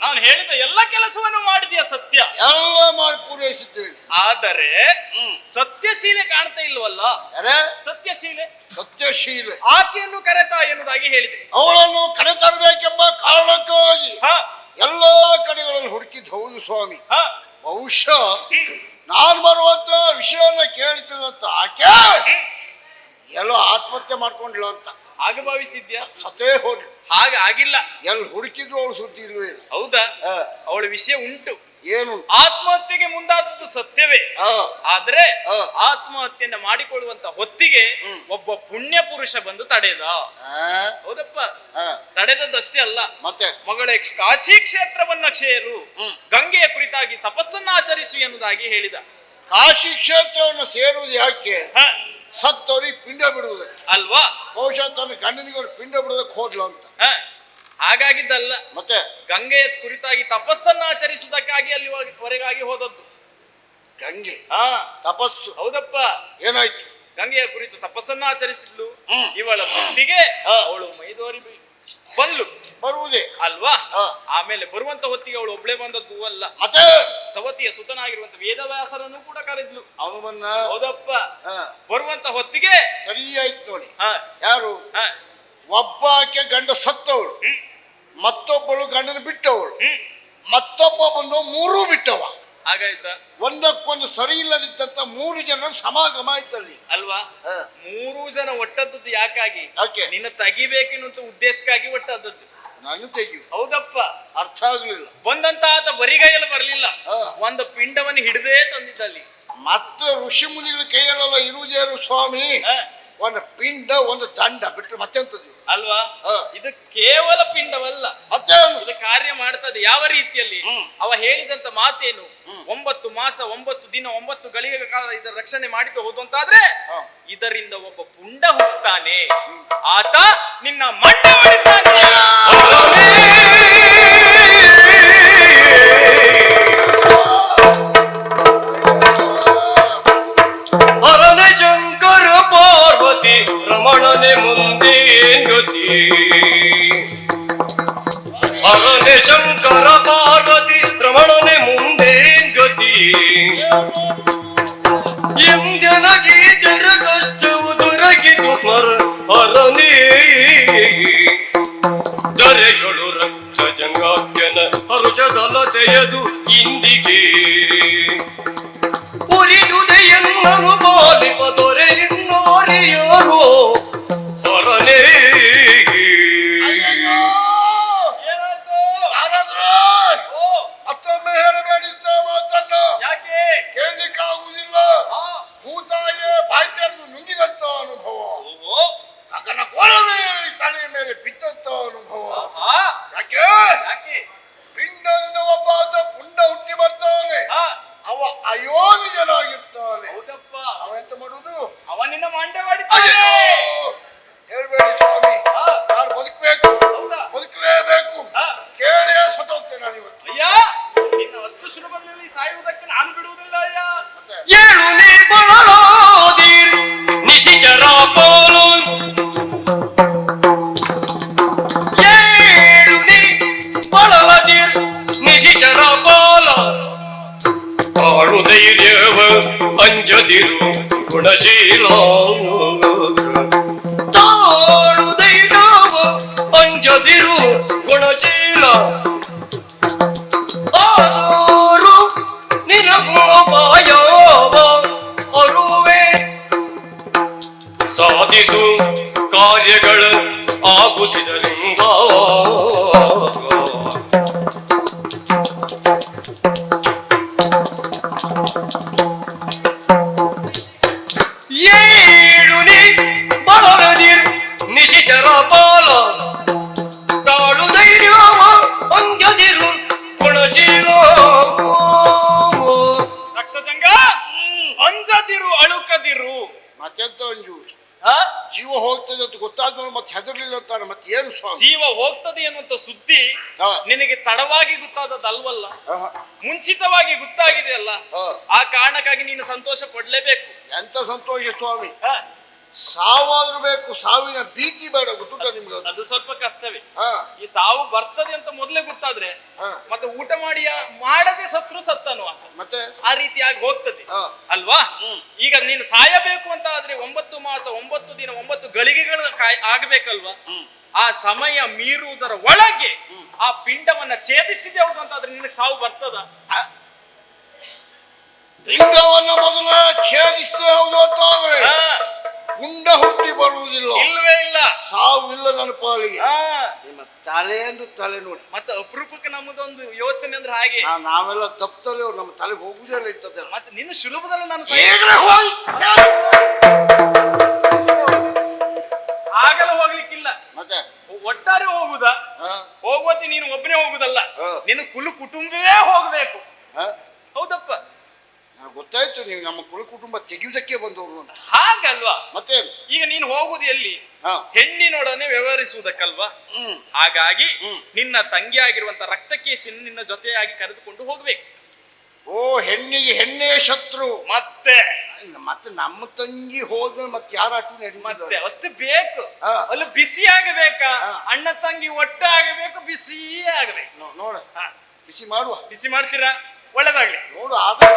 ನಾನು ಹೇಳಿದ ಎಲ್ಲ ಕೆಲಸವನ್ನು ಮಾಡಿದೆಯಾ ಸತ್ಯ? ಎಲ್ಲ ಮಾಡಿ ಪೂರೈಸಿದ್ದೇನೆ. ಆದರೆ ಸತ್ಯಶೀಲೆ ಕಾಣ್ತಾ ಇಲ್ವಲ್ಲ? ಸತ್ಯಶೀಲೆ ಸತ್ಯಶೀಲೆ ಆಕೆಯನ್ನು ಕರೆತಾ ಎನ್ನುವುದಾಗಿ ಹೇಳಿದೆ. ಅವಳನ್ನು ಕರೆತರಬೇಕೆಂಬ ಕಾರಣಕ್ಕಾಗಿ ಎಲ್ಲಾ ಕಡೆಗಳಲ್ಲಿ ಹುಡುಕಿದ್ ಹೌದು ಸ್ವಾಮಿ. ಬಹುಶಃ ನಾನು ಬರುವಂತ ವಿಷಯವನ್ನ ಕೇಳ್ತಿದ್ದಂತ ಆಕೆ ಎಲ್ಲೋ ಆತ್ಮಹತ್ಯೆ ಮಾಡ್ಕೊಂಡಿಲ್ಲ ಅಂತ ಹಾಗೆ ಭಾವಿಸಿದ್ಯಾ? ಸತೇ ಹೋಗಿ ಹಾಗೆ ಆಗಿಲ್ಲ. ಎಲ್ಲಿ ಹುಡುಕಿದ್ರು ಅವಳು ಸುದ್ದಿ ಇಲ್ವೇ ಇಲ್ಲ. ಹೌದಾ? ಅವಳ ವಿಷಯ ಉಂಟು. ಏನು? ಆತ್ಮಹತ್ಯೆಗೆ ಮುಂದಾದದ್ದು ಸತ್ಯವೇ. ಆದ್ರೆ ಆತ್ಮಹತ್ಯೆಯನ್ನ ಮಾಡಿಕೊಳ್ಳುವಂತ ಹೊತ್ತಿಗೆ ಒಬ್ಬ ಪುಣ್ಯ ಪುರುಷ ಬಂದು ತಡೆದ. ಹೌದಪ್ಪ, ತಡೆದದ್ದಷ್ಟೇ ಅಲ್ಲ, ಮತ್ತೆ ಮಗಳೇ ಕಾಶಿ ಕ್ಷೇತ್ರವನ್ನ ಸೇರು, ಗಂಗೆಯ ಕುರಿತಾಗಿ ತಪಸ್ಸನ್ನ ಆಚರಿಸು ಎನ್ನುವುದಾಗಿ ಹೇಳಿದ. ಕಾಶಿ ಕ್ಷೇತ್ರವನ್ನು ಸೇರುವುದು ಯಾಕೆ? ಸತ್ತವರಿಗೆ ಪಿಂಡ ಬಿಡುವುದಕ್ಕೆ ಅಲ್ವಾ? ಬಹುಶಃ ತನ್ನ ಗಂಡನಿಗೆ ಅವ್ರು ಪಿಂಡ ಬಿಡುವುದಕ್ಕೆ ಹೋದ್ಲು ಅಂತ. ಹಾಗಾಗಿದ್ದಲ್ಲ, ಮತ್ತೆ ಗಂಗೆಯ ಕುರಿತಾಗಿ ತಪಸ್ಸನ್ನ ಆಚರಿಸುವುದಕ್ಕಾಗಿ ಅಲ್ಲಿ ಹೊರಗಾಗಿ ಹೋದದ್ದು. ಗಂಗೆ ತಪಸ್ಸು? ಹೌದಪ್ಪ. ಏನಾಯ್ತು? ಗಂಗೆಯ ಕುರಿತು ತಪಸ್ಸನ್ನ ಆಚರಿಸಿದ್ಲು. ಇವಳ ಬುದ್ಧಿಗೆ ಅವಳು ಮೈದೋರಿ ಬಂದ್ಲು. ಬರುವುದೇ ಅಲ್ವಾ? ಆಮೇಲೆ ಬರುವಂತ ಹೊತ್ತಿಗೆ ಅವಳು ಒಬ್ಳೆ ಬಂದದ್ದು ಅಲ್ಲ, ಮತ್ತೆ ಸವತಿಯ ಸುತನಾಗಿರುವಂತ ವೇದವ್ಯಾಸರನ್ನು ಕೂಡ ಕರೆದ್ಲು. ಅವನನ್ನ ಹೌದಪ್ಪ. ಬರುವಂತ ಹೊತ್ತಿಗೆ ಸರಿಯಾಯ್ತು ನೋಡಿ. ಯಾರು? ಒಬ್ಬಾಕೆ ಗಂಡ ಸತ್ತವಳು, ಮತ್ತೊಬ್ಬಳು ಗಂಡನ ಬಿಟ್ಟವಳು, ಮತ್ತೊಬ್ಬ ಬಂದು ಮೂರೂ ಬಿಟ್ಟವ. ಹಾಗಾಯ್ತಾ? ಒಂದಕ್ಕೊಂದು ಸರಿ ಇಲ್ಲದಿದ್ದಂತ ಮೂರು ಜನರ ಸಮಾಗಮ ಆಯ್ತಲ್ಲಿ ಅಲ್ವಾ? ಮೂರು ಜನ ಒಟ್ಟದ್ದು ಯಾಕಾಗಿ? ಯಾಕೆ? ನಿನ್ನ ತೆಗಿಬೇಕೆನ್ನುವಂತ ಉದ್ದೇಶಕ್ಕಾಗಿ ಒಟ್ಟದ್ದು. ನಾನು ತೆಗಿಯು. ಹೌದಪ್ಪ. ಅರ್ಥ ಆಗ್ಲಿಲ್ಲ. ಬಂದಂತ ಆತ ಬರಿಗೈಯಲ್ಲಿ ಬರ್ಲಿಲ್ಲ, ಒಂದು ಪಿಂಡವನ್ನು ಹಿಡಿದೇ ತಂದಿದ್ದಲ್ಲಿ. ಮತ್ತೆ ಋಷಿ ಮುನಿಗಳ ಕೈಯಲ್ಲೆಲ್ಲ ಇರುವುದೇನು ಸ್ವಾಮಿ? ಒಂದು ಪಿಂಡ, ಒಂದು ದಂಡ ಬಿಟ್ಟು ಮತ್ತೆಂತದ್ದು ಅಲ್ವಾ? ಇದು ಕೇವಲ ಪಿಂಡವಲ್ಲ, ಮತ್ತೆ ಇದು ಕಾರ್ಯ ಮಾಡ್ತದೆ. ಯಾವ ರೀತಿಯಲ್ಲಿ? ಅವ ಹೇಳಿದಂತ ಮಾತೇನು? 9 ಮಾಸ 9 ದಿನ 9 ಗಳಿಗೆಗಳ ಕಾಲ ಇದರ ರಕ್ಷಣೆ ಮಾಡಿದ್ದು ಹೋದಂತಾದ್ರೆ ಇದರಿಂದ ಒಬ್ಬ ಪುಂಡ ಹುಟ್ಟುತ್ತಾನೆ, ಆತ ನಿನ್ನ ಮಂಡ ಹೊಡಿತಾನೆ. ಹರನೆ ಶಂಕರ ಪಾರ್ವತಿ ರಮಣನೆ ಮುಂದೆ ಗತಿ. ಹರನೆ ಶಂಕರ ಪಾರ್ವತಿ ರಮಣನೆ ಮುಂದೆ ಗತಿ. ಎಂಜನಗಿ ಜರ ಕಷ್ಟವು ದೊರಕಿತು ಸ್ಮರ ಹರನೇ. ದರೆಗಳು ರಕ್ತ ಜಂಗಾಖ್ಯನ ಹರುಷದಲತೆಯದು ಇಂದಿಗೆ. ಉರಿದುದೆಯನ್ನನು ಪಾಲಿಪ ದೊರೆ ಇನ್ನೋರಿಯಾರೋ ಹರನೇ. ಮತ್ತೊಮ್ಮೆ ಹೇಳಬೇಡಿದ್ದ ಮಾತನ್ನ ಯಾಕೆ ಕೇಳಲಿಕ್ಕಾಗುವುದಿಲ್ಲ. ಭೂತಾಯೇ ಬಾಯ್ತೆರದು ನುಂಗಿದಂತ ಅನುಭವ, ಗಗನ ಗೋಳವೇ ತಲೆಯ ಮೇಲೆ ಬಿದ್ದಂತ ಅನುಭವ. ಯಾಕೆ? ಅಂಜದಿರು ಗುಣಶೀಲ ತಾಳು ಧೈರ್ಯವ ಅಂಜದಿರು ಗುಣಶೀಲ ಆದೂರು ನಿನಗುಣಪಾಯವ ಅರುವೆ ಸಾಧಿಸು ಕಾರ್ಯಗಳ ಆಗುತ್ತಿದ್ದರಿಂದ ಏಳು ನೀ ಬಳರದಿರ್ ನಿಶಿಚರ ಪಾಲ ತಾಳು ಧೈರ್ಯವ ಅಂಜದಿರು ಗುಣಶೀಲ ರಕ್ತಜಂಗ ಅಂಜದಿರು ಅಳುಕದಿರು. ಮತ್ತೆಂತ ಅಂಜು ಜೀವ ಹೋಗ್ತದೆ ಅಂತ ಗೊತ್ತಾದ್ಮೇಲೆ ಮತ್ತೆ ಹೆದರ್ಲಿಲ್ಲ ಅಂತಾರೆ. ಮತ್ತೆ ಏನು ಸ್ವಾಮಿ? ಜೀವ ಹೋಗ್ತದೆ ಅನ್ನುವಂತ ಸುದ್ದಿ ಹಾ. ನಿನಗೆ ತಡವಾಗಿ ಗೊತ್ತಾದದ್ದಲ್ವಲ್ಲ, ಆಹಾ. ಮುಂಚಿತವಾಗಿ ಗೊತ್ತಾಗಿದೆ ಅಲ್ಲ. ಹಾ. ಆ ಕಾರಣಕ್ಕಾಗಿ ನೀನು ಸಂತೋಷ ಪಡ್ಲೇಬೇಕು. ಎಂತ ಸಂತೋಷ ಸ್ವಾಮಿ. ಹಾ. ಸಾವಾದ್ರೂ ಬೇಕು, ಸಾವಿನ ಭೀತಿ ಬೇಡ. ಗೊತ್ತುಂಟ ನಿಮ್ಗೆ ಅದು? ಅದು ಸ್ವಲ್ಪ ಕಷ್ಟವೇ. ಹಾ. ಈ ಸಾವು ಬರ್ತದೆ ಅಂತ ಮೊದಲೇ ಗೊತ್ತಾದ್ರೆ ಹಾ. ಮತ್ತೆ ಊಟ ಮಾಡದೆ ಸತ್ರು ಸತ್ತನು ಅಂತ ಮತ್ತೆ ಆ ರೀತಿಯಾಗಿ ಹೋಗ್ತದೆ ಹಾ. ಅಲ್ವಾ? ಈಗ ನೀನು ಸಾಯಬೇಕು ಅಂತ ಆದ್ರೆ 9 ಮಾಸ 9 ದಿನ 9 ಗಳಿಗೆಗಳು ಆಗ್ಬೇಕಲ್ವಾ? ಆ ಸಮಯ ಮೀರುವುದರ ಒಳಗೆ ಆ ಪಿಂಡವನ್ನ ಛೇದಿಸಿದೆ ಹೌದು ಅಂತ ಆದ್ರೆ ನಿನಗೆ ಸಾವು ಬರ್ತದ? ಲಿಂಗವನ್ನ ಮೊದಲ ಛೇದಿಸದೆ ಹೌದು ಅಂತ ಆದ್ರೆ ಗುಂಡ ಹುಟ್ಟಿ ಬರುವುದಿಲ್ಲ. ಇಲ್ವೇ ಇಲ್ಲ. ಸಾವು ಇಲ್ಲ ನನ್ನ ಪಾಲಿಗೆ. ಹಾ. ನಿಮ್ಮ ತಲೆ ಎಂದು ತಲೆ ನೋಡಿ. ಮತ್ತೆ ಅಪರೂಪಕ್ಕೆ ನಮ್ಮದೊಂದು ಯೋಚನೆ ಅಂದ್ರೆ ಹಾಗೆ. ನಾವೆಲ್ಲ ತಪ್ಪತಲೆ ನಮ್ಮ ತಲೆಗೆ ಹೋಗುವುದಿಲ್ಲ ಇರ್ತದೆ. ಮತ್ತೆ ನಿನ್ನ ಸುಲಭದಲ್ಲಿ ನಾನು ಆಗಲ್ಲ ಹೋಗ್ಲಿಕ್ಕಿಲ್ಲ. ಮತ್ತೆ ಒಟ್ಟಾರೆ ಹೋಗುದಾ? ಹಾ. ಹೋಗುವತ್ತಿ ನೀನು ಒಬ್ಬನೇ ಹೋಗುದಲ್ಲ, ಹಾ. ನಿನ್ನ ಕುಟುಂಬವೇ ಹೋಗ್ಬೇಕು. ಹಾ? ಹೌದಪ್ಪ. ನನಗೆ ಗೊತ್ತಾಯ್ತು ನೀವು ನಮ್ಮ ಕುಟುಂಬ ತೆಗೆಯುವುದಕ್ಕೆ ಬಂದವರು ಅಂತ. ಹಾಗಲ್ವಾ? ಮತ್ತೆ ಈಗ ನೀನು ಹೋಗುದು ಎಲ್ಲಿ? ಹಾ. ಹೆಣ್ಣಿನೊಡನೆ ವ್ಯವಹರಿಸುವುದಕ್ಕಲ್ವಾ? ಹಾಗಾಗಿ ನಿನ್ನ ತಂಗಿ ಆಗಿರುವಂತ ರಕ್ತಕೇಶಿನ ನಿನ್ನ ಜೊತೆಯಾಗಿ ಕರೆದುಕೊಂಡು ಹೋಗ್ಬೇಕು. ಓ, ಹೆಣ್ಣಿಗೆ ಹೆಣ್ಣೇ ಶತ್ರು. ಮತ್ತೆ ಮತ್ತೆ ನಮ್ಮ ತಂಗಿ ಹೋದ್ಮೇಲೆ ಮತ್ತೆ ಯಾರ ಮತ್ತೆ ಅಷ್ಟು ಬೇಕು. ಹಾ. ಅಲ್ಲಿ ಬಿಸಿ ಆಗಬೇಕಾ? ಹಾ. ಅಣ್ಣ ತಂಗಿ ಒಟ್ಟಾಗಬೇಕು, ಬಿಸಿ ಆಗಬೇಕು. ನೋಡ, ಹಾ. ಬಿಸಿ ಮಾಡುವ. ಬಿಸಿ ಮಾಡ್ತೀರಾ? ಒಳ್ಳೇದಾಗ್ಲಿ. ನೋಡು ಆದ್ರೆ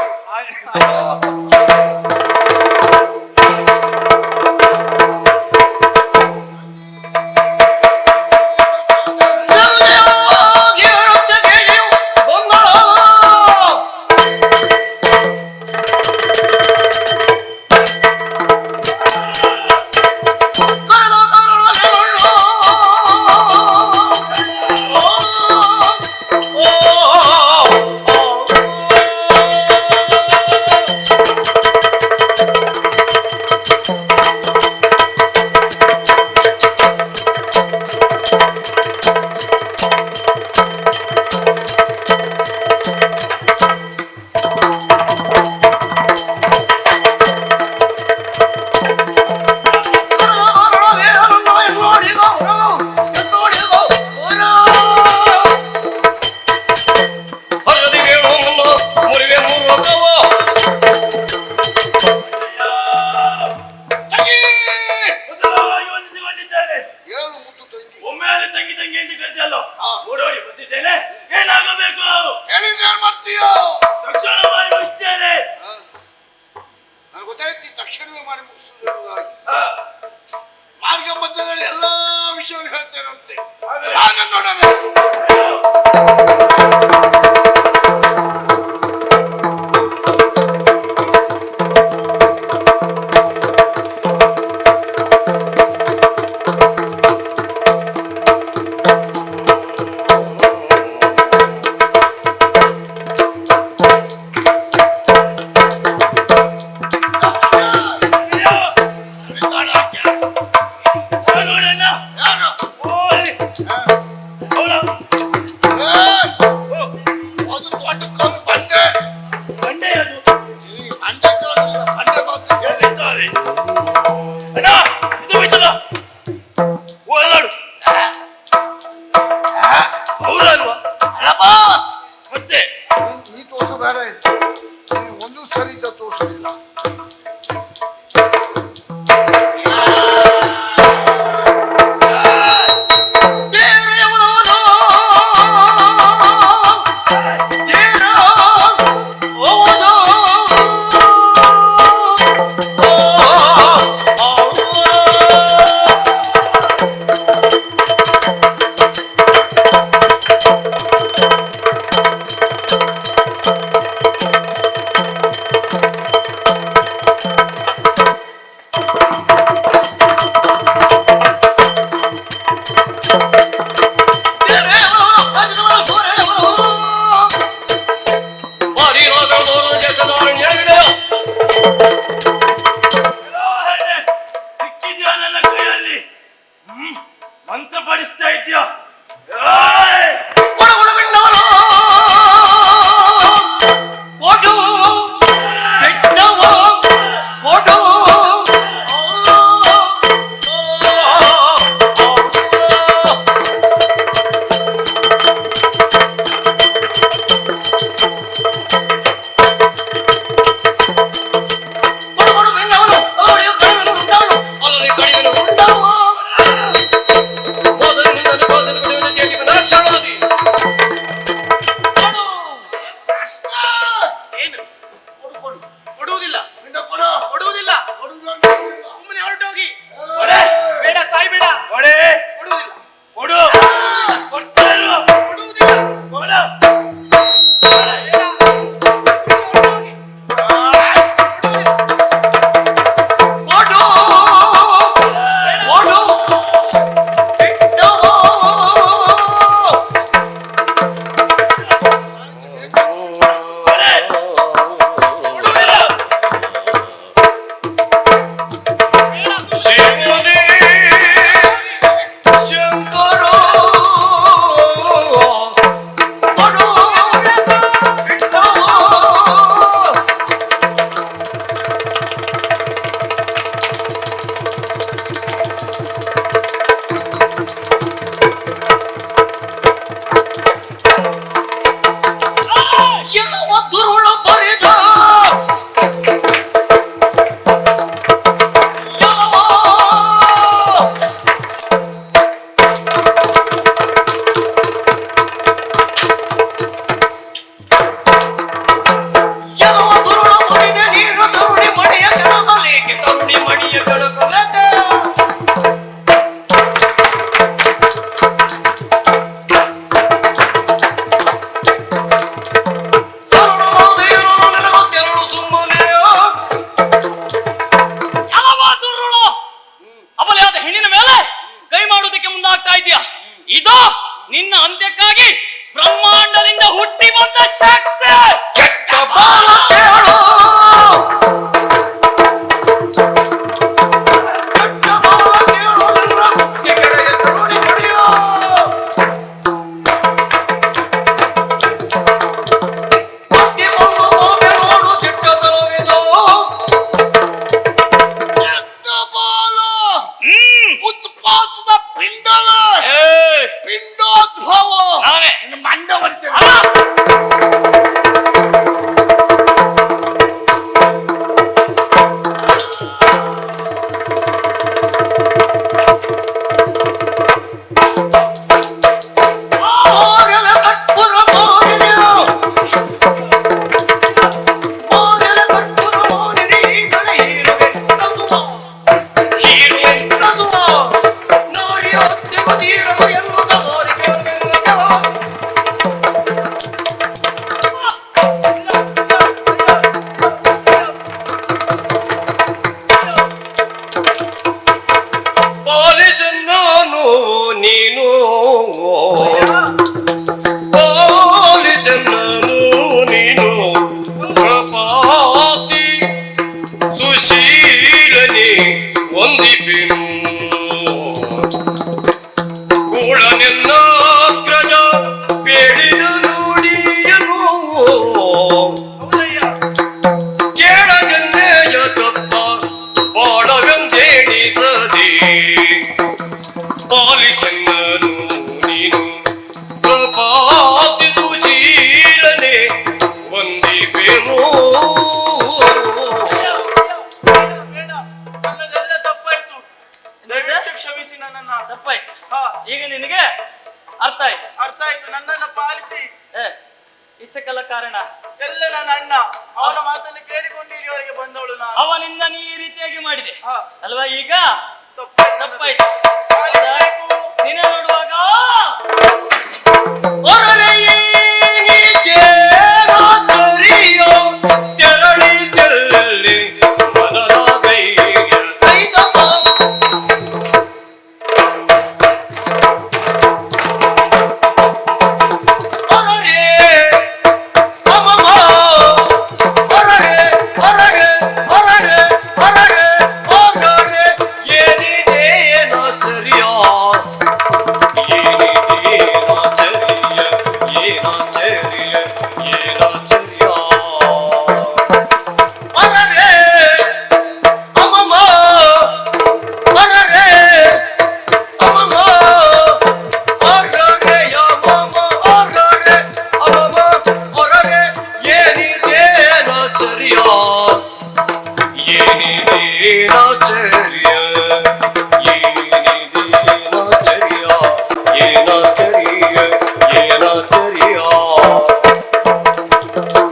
ನಿನ್ನ ಅಂತ್ಯಕ್ಕಾಗಿ ಬ್ರಹ್ಮಾಂಡದಿಂದ ಹುಟ್ಟಿ ಬಂದ ಶಕ್ತಿ. ಕೆಟ್ಟ ಬಾಲ ಕೇಳು ಕೆಟ್ಟ ಬಾಲ ಕೇಳು ನನ್ನ ಮುಖ್ಯ ಗೆಳೆಯ ತರುಣಿ ಕಡಿಯೋ ಅಕ್ಕಿ ಮಣ್ಣು ಗೋಬೆ ನೋಡು ದಿಟ್ಟ ತಲುವಿದು ಕೆಟ್ಟ ಬಾಲ ಉತ್ಪಾತದ ಪಿಂಡವೇ ಪಿಂಡೋದ್ಭವ ನಾನೇ ಮಂಡ ಬರ್ತೇನೆ ಮೋಗಲ ಕರ್ಪೂರ ಮೋಗಿನಿಯೋ ಮೋಗಲ ಕರ್ಪೂರ ಮೋಗಿನಿ ಈಗಲೇ ಹೀರುವೆ ನಗುವ ನೋಡಿಯೋ ತಿರುವುದಿರಲು ಎನ್ನುತ್ತ ಕೋರಿಕೆ ಪಾಲಿಸನ್ನು ನೀನು ಪಾಲಿಸನ್ನು ನೀನು ಪ್ರಪಾತಿ ಸುಶೀಲನೆ ಒಂದಿಪೆನು ಕೂಳನೆಲ್ಲ ಗ್ರಜ ಬೇಡಿದ ನುಡಿಯನು ಕೇಳದನ್ನೆಯ ತಪ್ಪ ಬಾಳವೆಂದೇಣಿಸದೆ ಪಾಲಿಸನ್ನನು ನೀನು ಪ್ರಪಾತಿ ಸುಶೀಲನೆ ಒಂದಿಪೆನು ನನ್ನದೆಲ್ಲ ತಪ್ಪಾಯ್ತು, ದಯವಿಟ್ಟು ಕ್ಷಮಿಸಿ ನನ್ನನ್ನ. ತಪ್ಪಾಯ್ತು. ಈಗ ನಿನಗೆ ಅರ್ಥ ಆಯ್ತು. ನನ್ನನ್ನು ಪಾಲಿಸಿ ಇಚ್ಛಕಲ್ಲ ಕಾರಣ ಎಲ್ಲ ನನ್ನ ಅಣ್ಣ, ಅವನ ಮಾತನ್ನು ಕೇಳಿಕೊಂಡು ಇಲ್ಲಿವರೆಗೆ ಬಂದವಳು ನಾನು. ಅವನಿಂದ ನೀ ಈ ರೀತಿಯಾಗಿ ಮಾಡಿದೆ ಅಲ್ವಾ? ಈಗ ತಪ್ಪಾಯ್ತು. ನಿನ್ನ ನೋಡುವಾಗ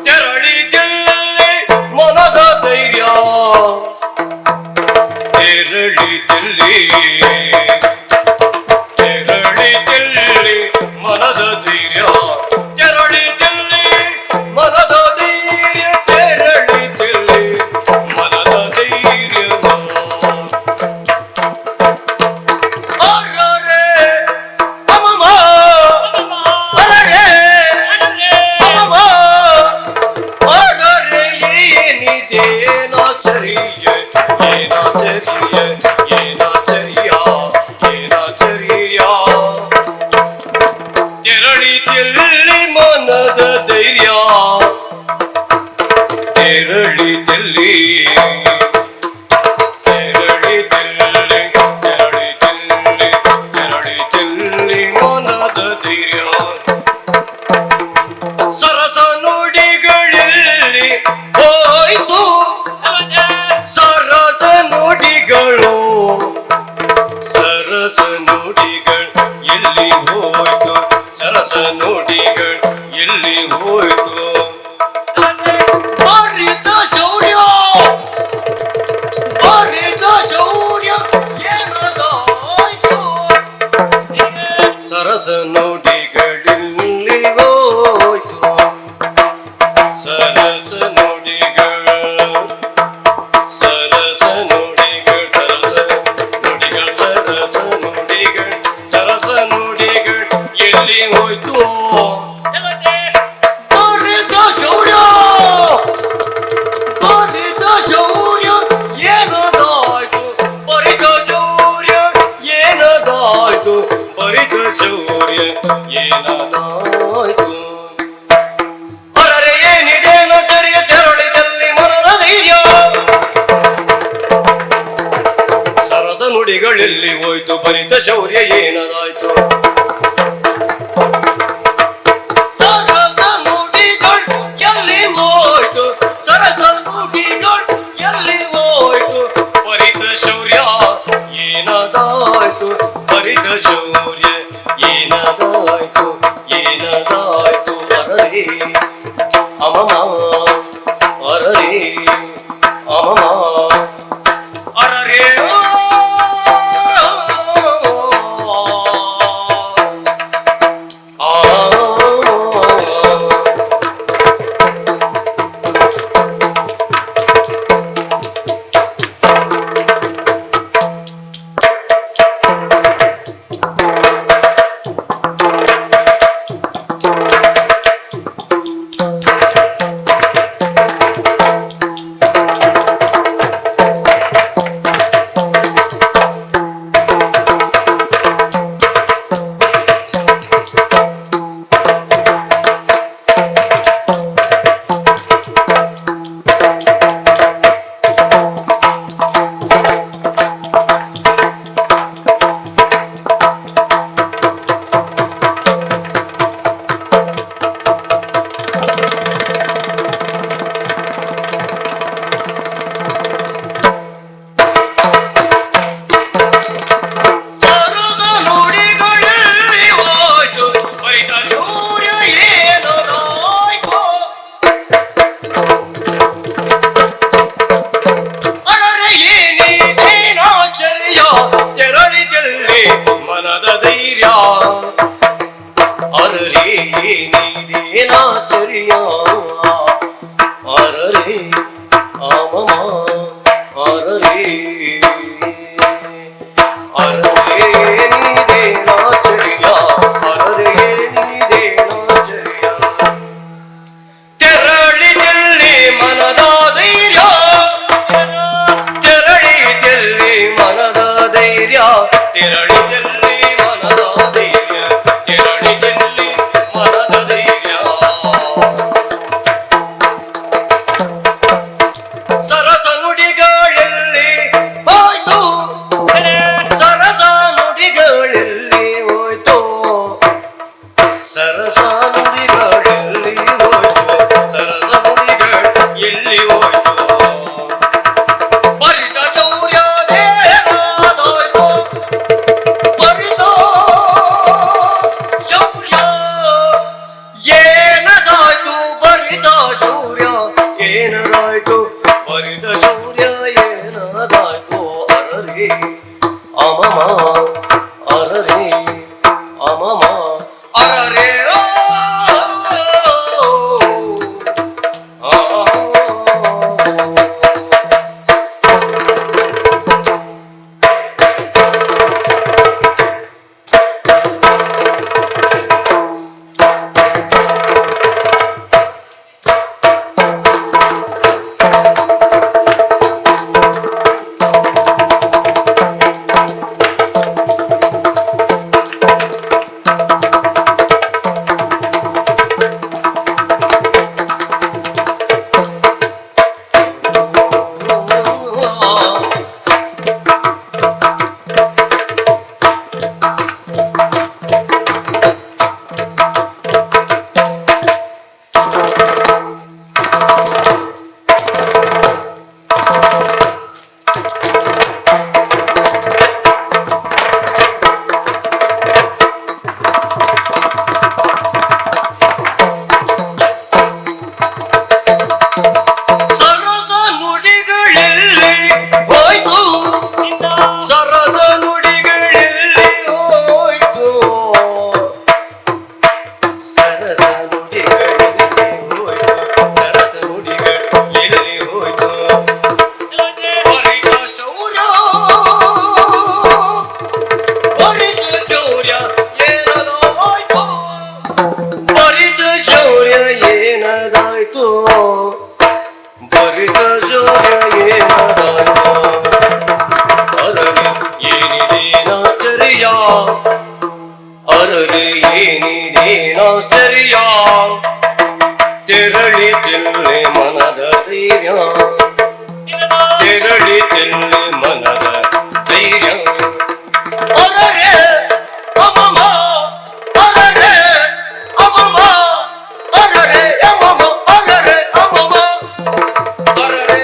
ತೆರಳಿದಲ್ಲಿ ಮನದ ಧೈರ್ಯ ಏನಿದೇನೋ ಸರಿಯೋ ತೆರಳಿದಲ್ಲಿ ಮನದ ಧೈರ್ಯ ತೆರಳಿದಲ್ಲಿ ಮನದ ಧೈರ್ಯ ತೆರಳಿದಲ್ಲಿ ಮನದ ಧೈರ್ಯ ತೆರಳಿದಲ್ಲಿ ಮನದ ಧೈರ್ಯ ತೆರಳಿದಲ್ಲಿ ಮನದ ಧೈರ್ಯ ತೆರಳಿದಲ್ಲಿ ಮನದ ಧೈರ್ಯ ಸರಸ ನುಡಿಗಳಲ್ಲಿ ಹೋಯ್ತು ಸರಸ ನುಡಿಗಳು ಎಲ್ಲಿ ಹೋಯ್ತು ಸರಸ ನುಡಿಗಳು ಎಲ್ಲಿ ಹೋಯ್ತು ಅರಿತ ಶೌರ್ಯ ಏನದಾಯ್ತು ಸರಸ ನುಡಿಗಳಲ್ಲಿ ಹೋಯ್ತು ಸರಸ ನುಡಿಗಳು ಸರಸ ನುಡಿಗಳು ಸರಸ ನುಡಿಗಳು ಎಲ್ಲಿ ಹೋಯ್ತು ಬರಿದ ಶೌರ್ಯ ಬರಿದ ಶೌರ್ಯ ಏನದಾಯ್ತು ಬರಿದ ಶೌರ್ಯ ಏನದಾಯ್ತು ಬರಿದ ಶೌರ್ಯ ಏನದಾಯ್ತು ಹೊರರೆ ಏನಿದೆ ನಜರಿಯ ತೆರಳಿದಲ್ಲಿ ಮನದ ಧೈರ್ಯ ಸರದ ನುಡಿಗಳಲ್ಲಿ ಹೋಯ್ತು ಬರಿದ ಶೌರ್ಯ ಏನದಾಯ್ತು ಸರದ ನುಡಿಗಳು ಎಲ್ಲಿ ಹೋಯ್ತು ಸರದ ನುಡಿಗಳು ಎಲ್ಲಿ ಹೋಯ್ತು ಬರಿದ ಶೌರ್ಯ ಏನದಾಯ್ತು ಬರಿದ ಶೌರ್ಯ ಏನದಾಯ್ತು ಏನದಾಯ್ತು ಅರರೇ ಅಮಮ ಅರರೇ ಅಮಮ ಅರರೇ ಮನದ ಧೈರ್ಯ ಅರರೇ ನೀದೇನಾಶ್ಚರ್ಯ ಅರರೇ ಅಮಮ ಅರರೇ ಅರರೇ ನೀದೇನಾಶ್ಚರ್ಯ ಅರರೇ ನೀದೇನಾಶ್ಚರ್ಯ ತೆರಳಿದಲ್ಲಿ ಮನದ ಧೈರ್ಯ ತೆರಳಿದಲ್ಲಿ ಮನದ ಧೈರ್ಯ ತೆರಳಿದಲ್ಲಿ ಮನದ ಧೈರ್ಯ ತೆರಳಿದಲ್ಲಿ ಮನದ ಧೈರ್ಯ ಸರಸ ನುಡಿಗಳಲ್ಲಿ ಹೋಯ್ತು ಸರಸ ನುಡಿಗಳಲ್ಲಿ ಹೋಯ್ತು ಸರಸ ನುಡಿಗಳಲ್ಲಿ ಹೋಯ್ತು ಸರಸ ನುಡಿಗಳು ಎಲ್ಲಿ ಹೋಯ್ತು ಬರಿದ ಶೌರ್ಯ ದೇವಾದಾಯ್ತು ಬರಿದ ಶೌರ್ಯ ಏನದಾಯ್ತು ಬರಿದ ಶೌರ್ಯ ಏನದಾಯ್ತು ಬರಿದ ಶೌರ್ಯ ಏನದಾಯ್ತು ಅರರೇ ಅಮಮ ಅರರೇ ಅಮಮ ಅರರೇ ಸರದ ನುಡಿಗಳಲ್ಲಿ ಹೋಯ್ತು ಸರದ ನುಡಿಗಳಲ್ಲಿ ಹೋಯ್ತು ಸರದ ಏನಾಶ್ಚರ್ಯ ತೆರಳಿತೆಲ್ಲಿ ಮನದ ಧೈರ್ಯ ತೆರಳಿತೆಲ್ಲಿ ಮನದ ಧೈರ್ಯ ಅರರೆ ಅಮಮ ಅರರೆ ಅಮಮ ಅರರೆ ಅಮಮ ಅರರೆ ಅಮಮ ಅರರೆ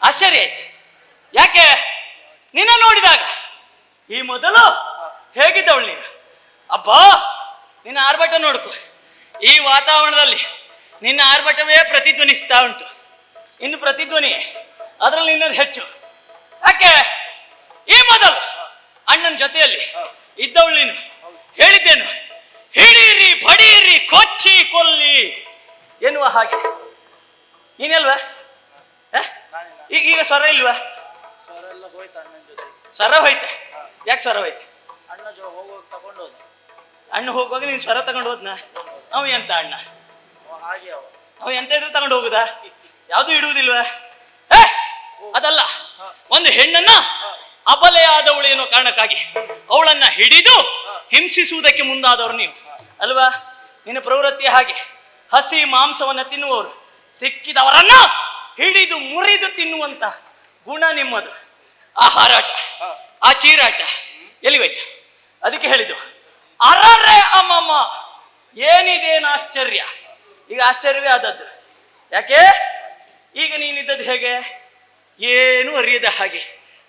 ಆಶ್ಚರ್ಯ ಆಯ್ತು. ಯಾಕೆ ನಿನ್ನ ನೋಡಿದಾಗ ಈ ಮೊದಲು ಹೇಗಿದ್ದವಳು ನೀನು? ಅಬ್ಬಾ, ನಿನ್ನ ಆರ್ಭಟ ನೋಡ್ಕೊ. ಈ ವಾತಾವರಣದಲ್ಲಿ ನಿನ್ನ ಆರ್ಭಟವೇ ಪ್ರತಿಧ್ವನಿಸ್ತಾ ಉಂಟು. ಇನ್ನು ಪ್ರತಿಧ್ವನಿ ಅದರಲ್ಲಿ ನಿನ್ನದು ಹೆಚ್ಚು. ಯಾಕೆ ಈ ಮೊದಲು ಅಣ್ಣನ ಜೊತೆಯಲ್ಲಿ ಇದ್ದವಳು ನೀನು. ಹೇಳಿದ್ದೇನು, ಹಿಡೀರಿ ಬಡೀರಿ ಕೊಚ್ಚಿ ಕೊಲ್ಲಿ ಎನ್ನುವ ಹಾಗೆ ನೀನಲ್ವಾ? ಈಗ ಸ್ವರ ಇಲ್ವಾ? ಸ್ವರ ಹೋಯ್ತೆ. ಯಾಕೆ ಸ್ವರ ಹೋಯ್ತೆ? ಅಣ್ಣ ಹೋಗುವಾಗ ನೀನು ಸ್ವರ ತಗೊಂಡು ಹೋದ್ನ? ಅವ ಎಂತ ಅಣ್ಣ? ಅವ ಎಂತ ಇದ್ರು ತಗೊಂಡು ಹೋಗುದಾ? ಯಾವುದು ಇಡುವುದಿಲ್ವಾ? ಅದಲ್ಲ, ಒಂದು ಹೆಣ್ಣನ್ನ ಅಬಲೆಯಾದವಳು ಏನೋ ಕಾರಣಕ್ಕಾಗಿ ಅವಳನ್ನ ಹಿಡಿದು ಹಿಂಸಿಸುವುದಕ್ಕೆ ಮುಂದಾದವರು ನೀವು ಅಲ್ವಾ? ನಿನ್ನ ಪ್ರವೃತ್ತಿ ಹಾಗೆ. ಹಸಿ ಮಾಂಸವನ್ನ ತಿನ್ನುವವರು ಸಿಕ್ಕಿದವರನ್ನ ಹಿಡಿದು ಮುರಿದು ತಿನ್ನುವಂತ ಗುಣ ನಿಮ್ಮದು. ಆ ಹಾರಾಟ, ಆ ಚೀರಾಟ ಎಲ್ಲಿ ಹೋಯ್ತು? ಅದಕ್ಕೆ ಹೇಳಿದ್ದು ಅರರೆ ಅಮ್ಮಮ್ಮ, ಏನಿದೇನು ಆಶ್ಚರ್ಯ. ಈಗ ಆಶ್ಚರ್ಯವೇ ಆದದ್ದು. ಯಾಕೆ? ಈಗ ನೀನಿದ್ದದ್ದು ಹೇಗೆ? ಏನು ಅರಿಯದ ಹಾಗೆ,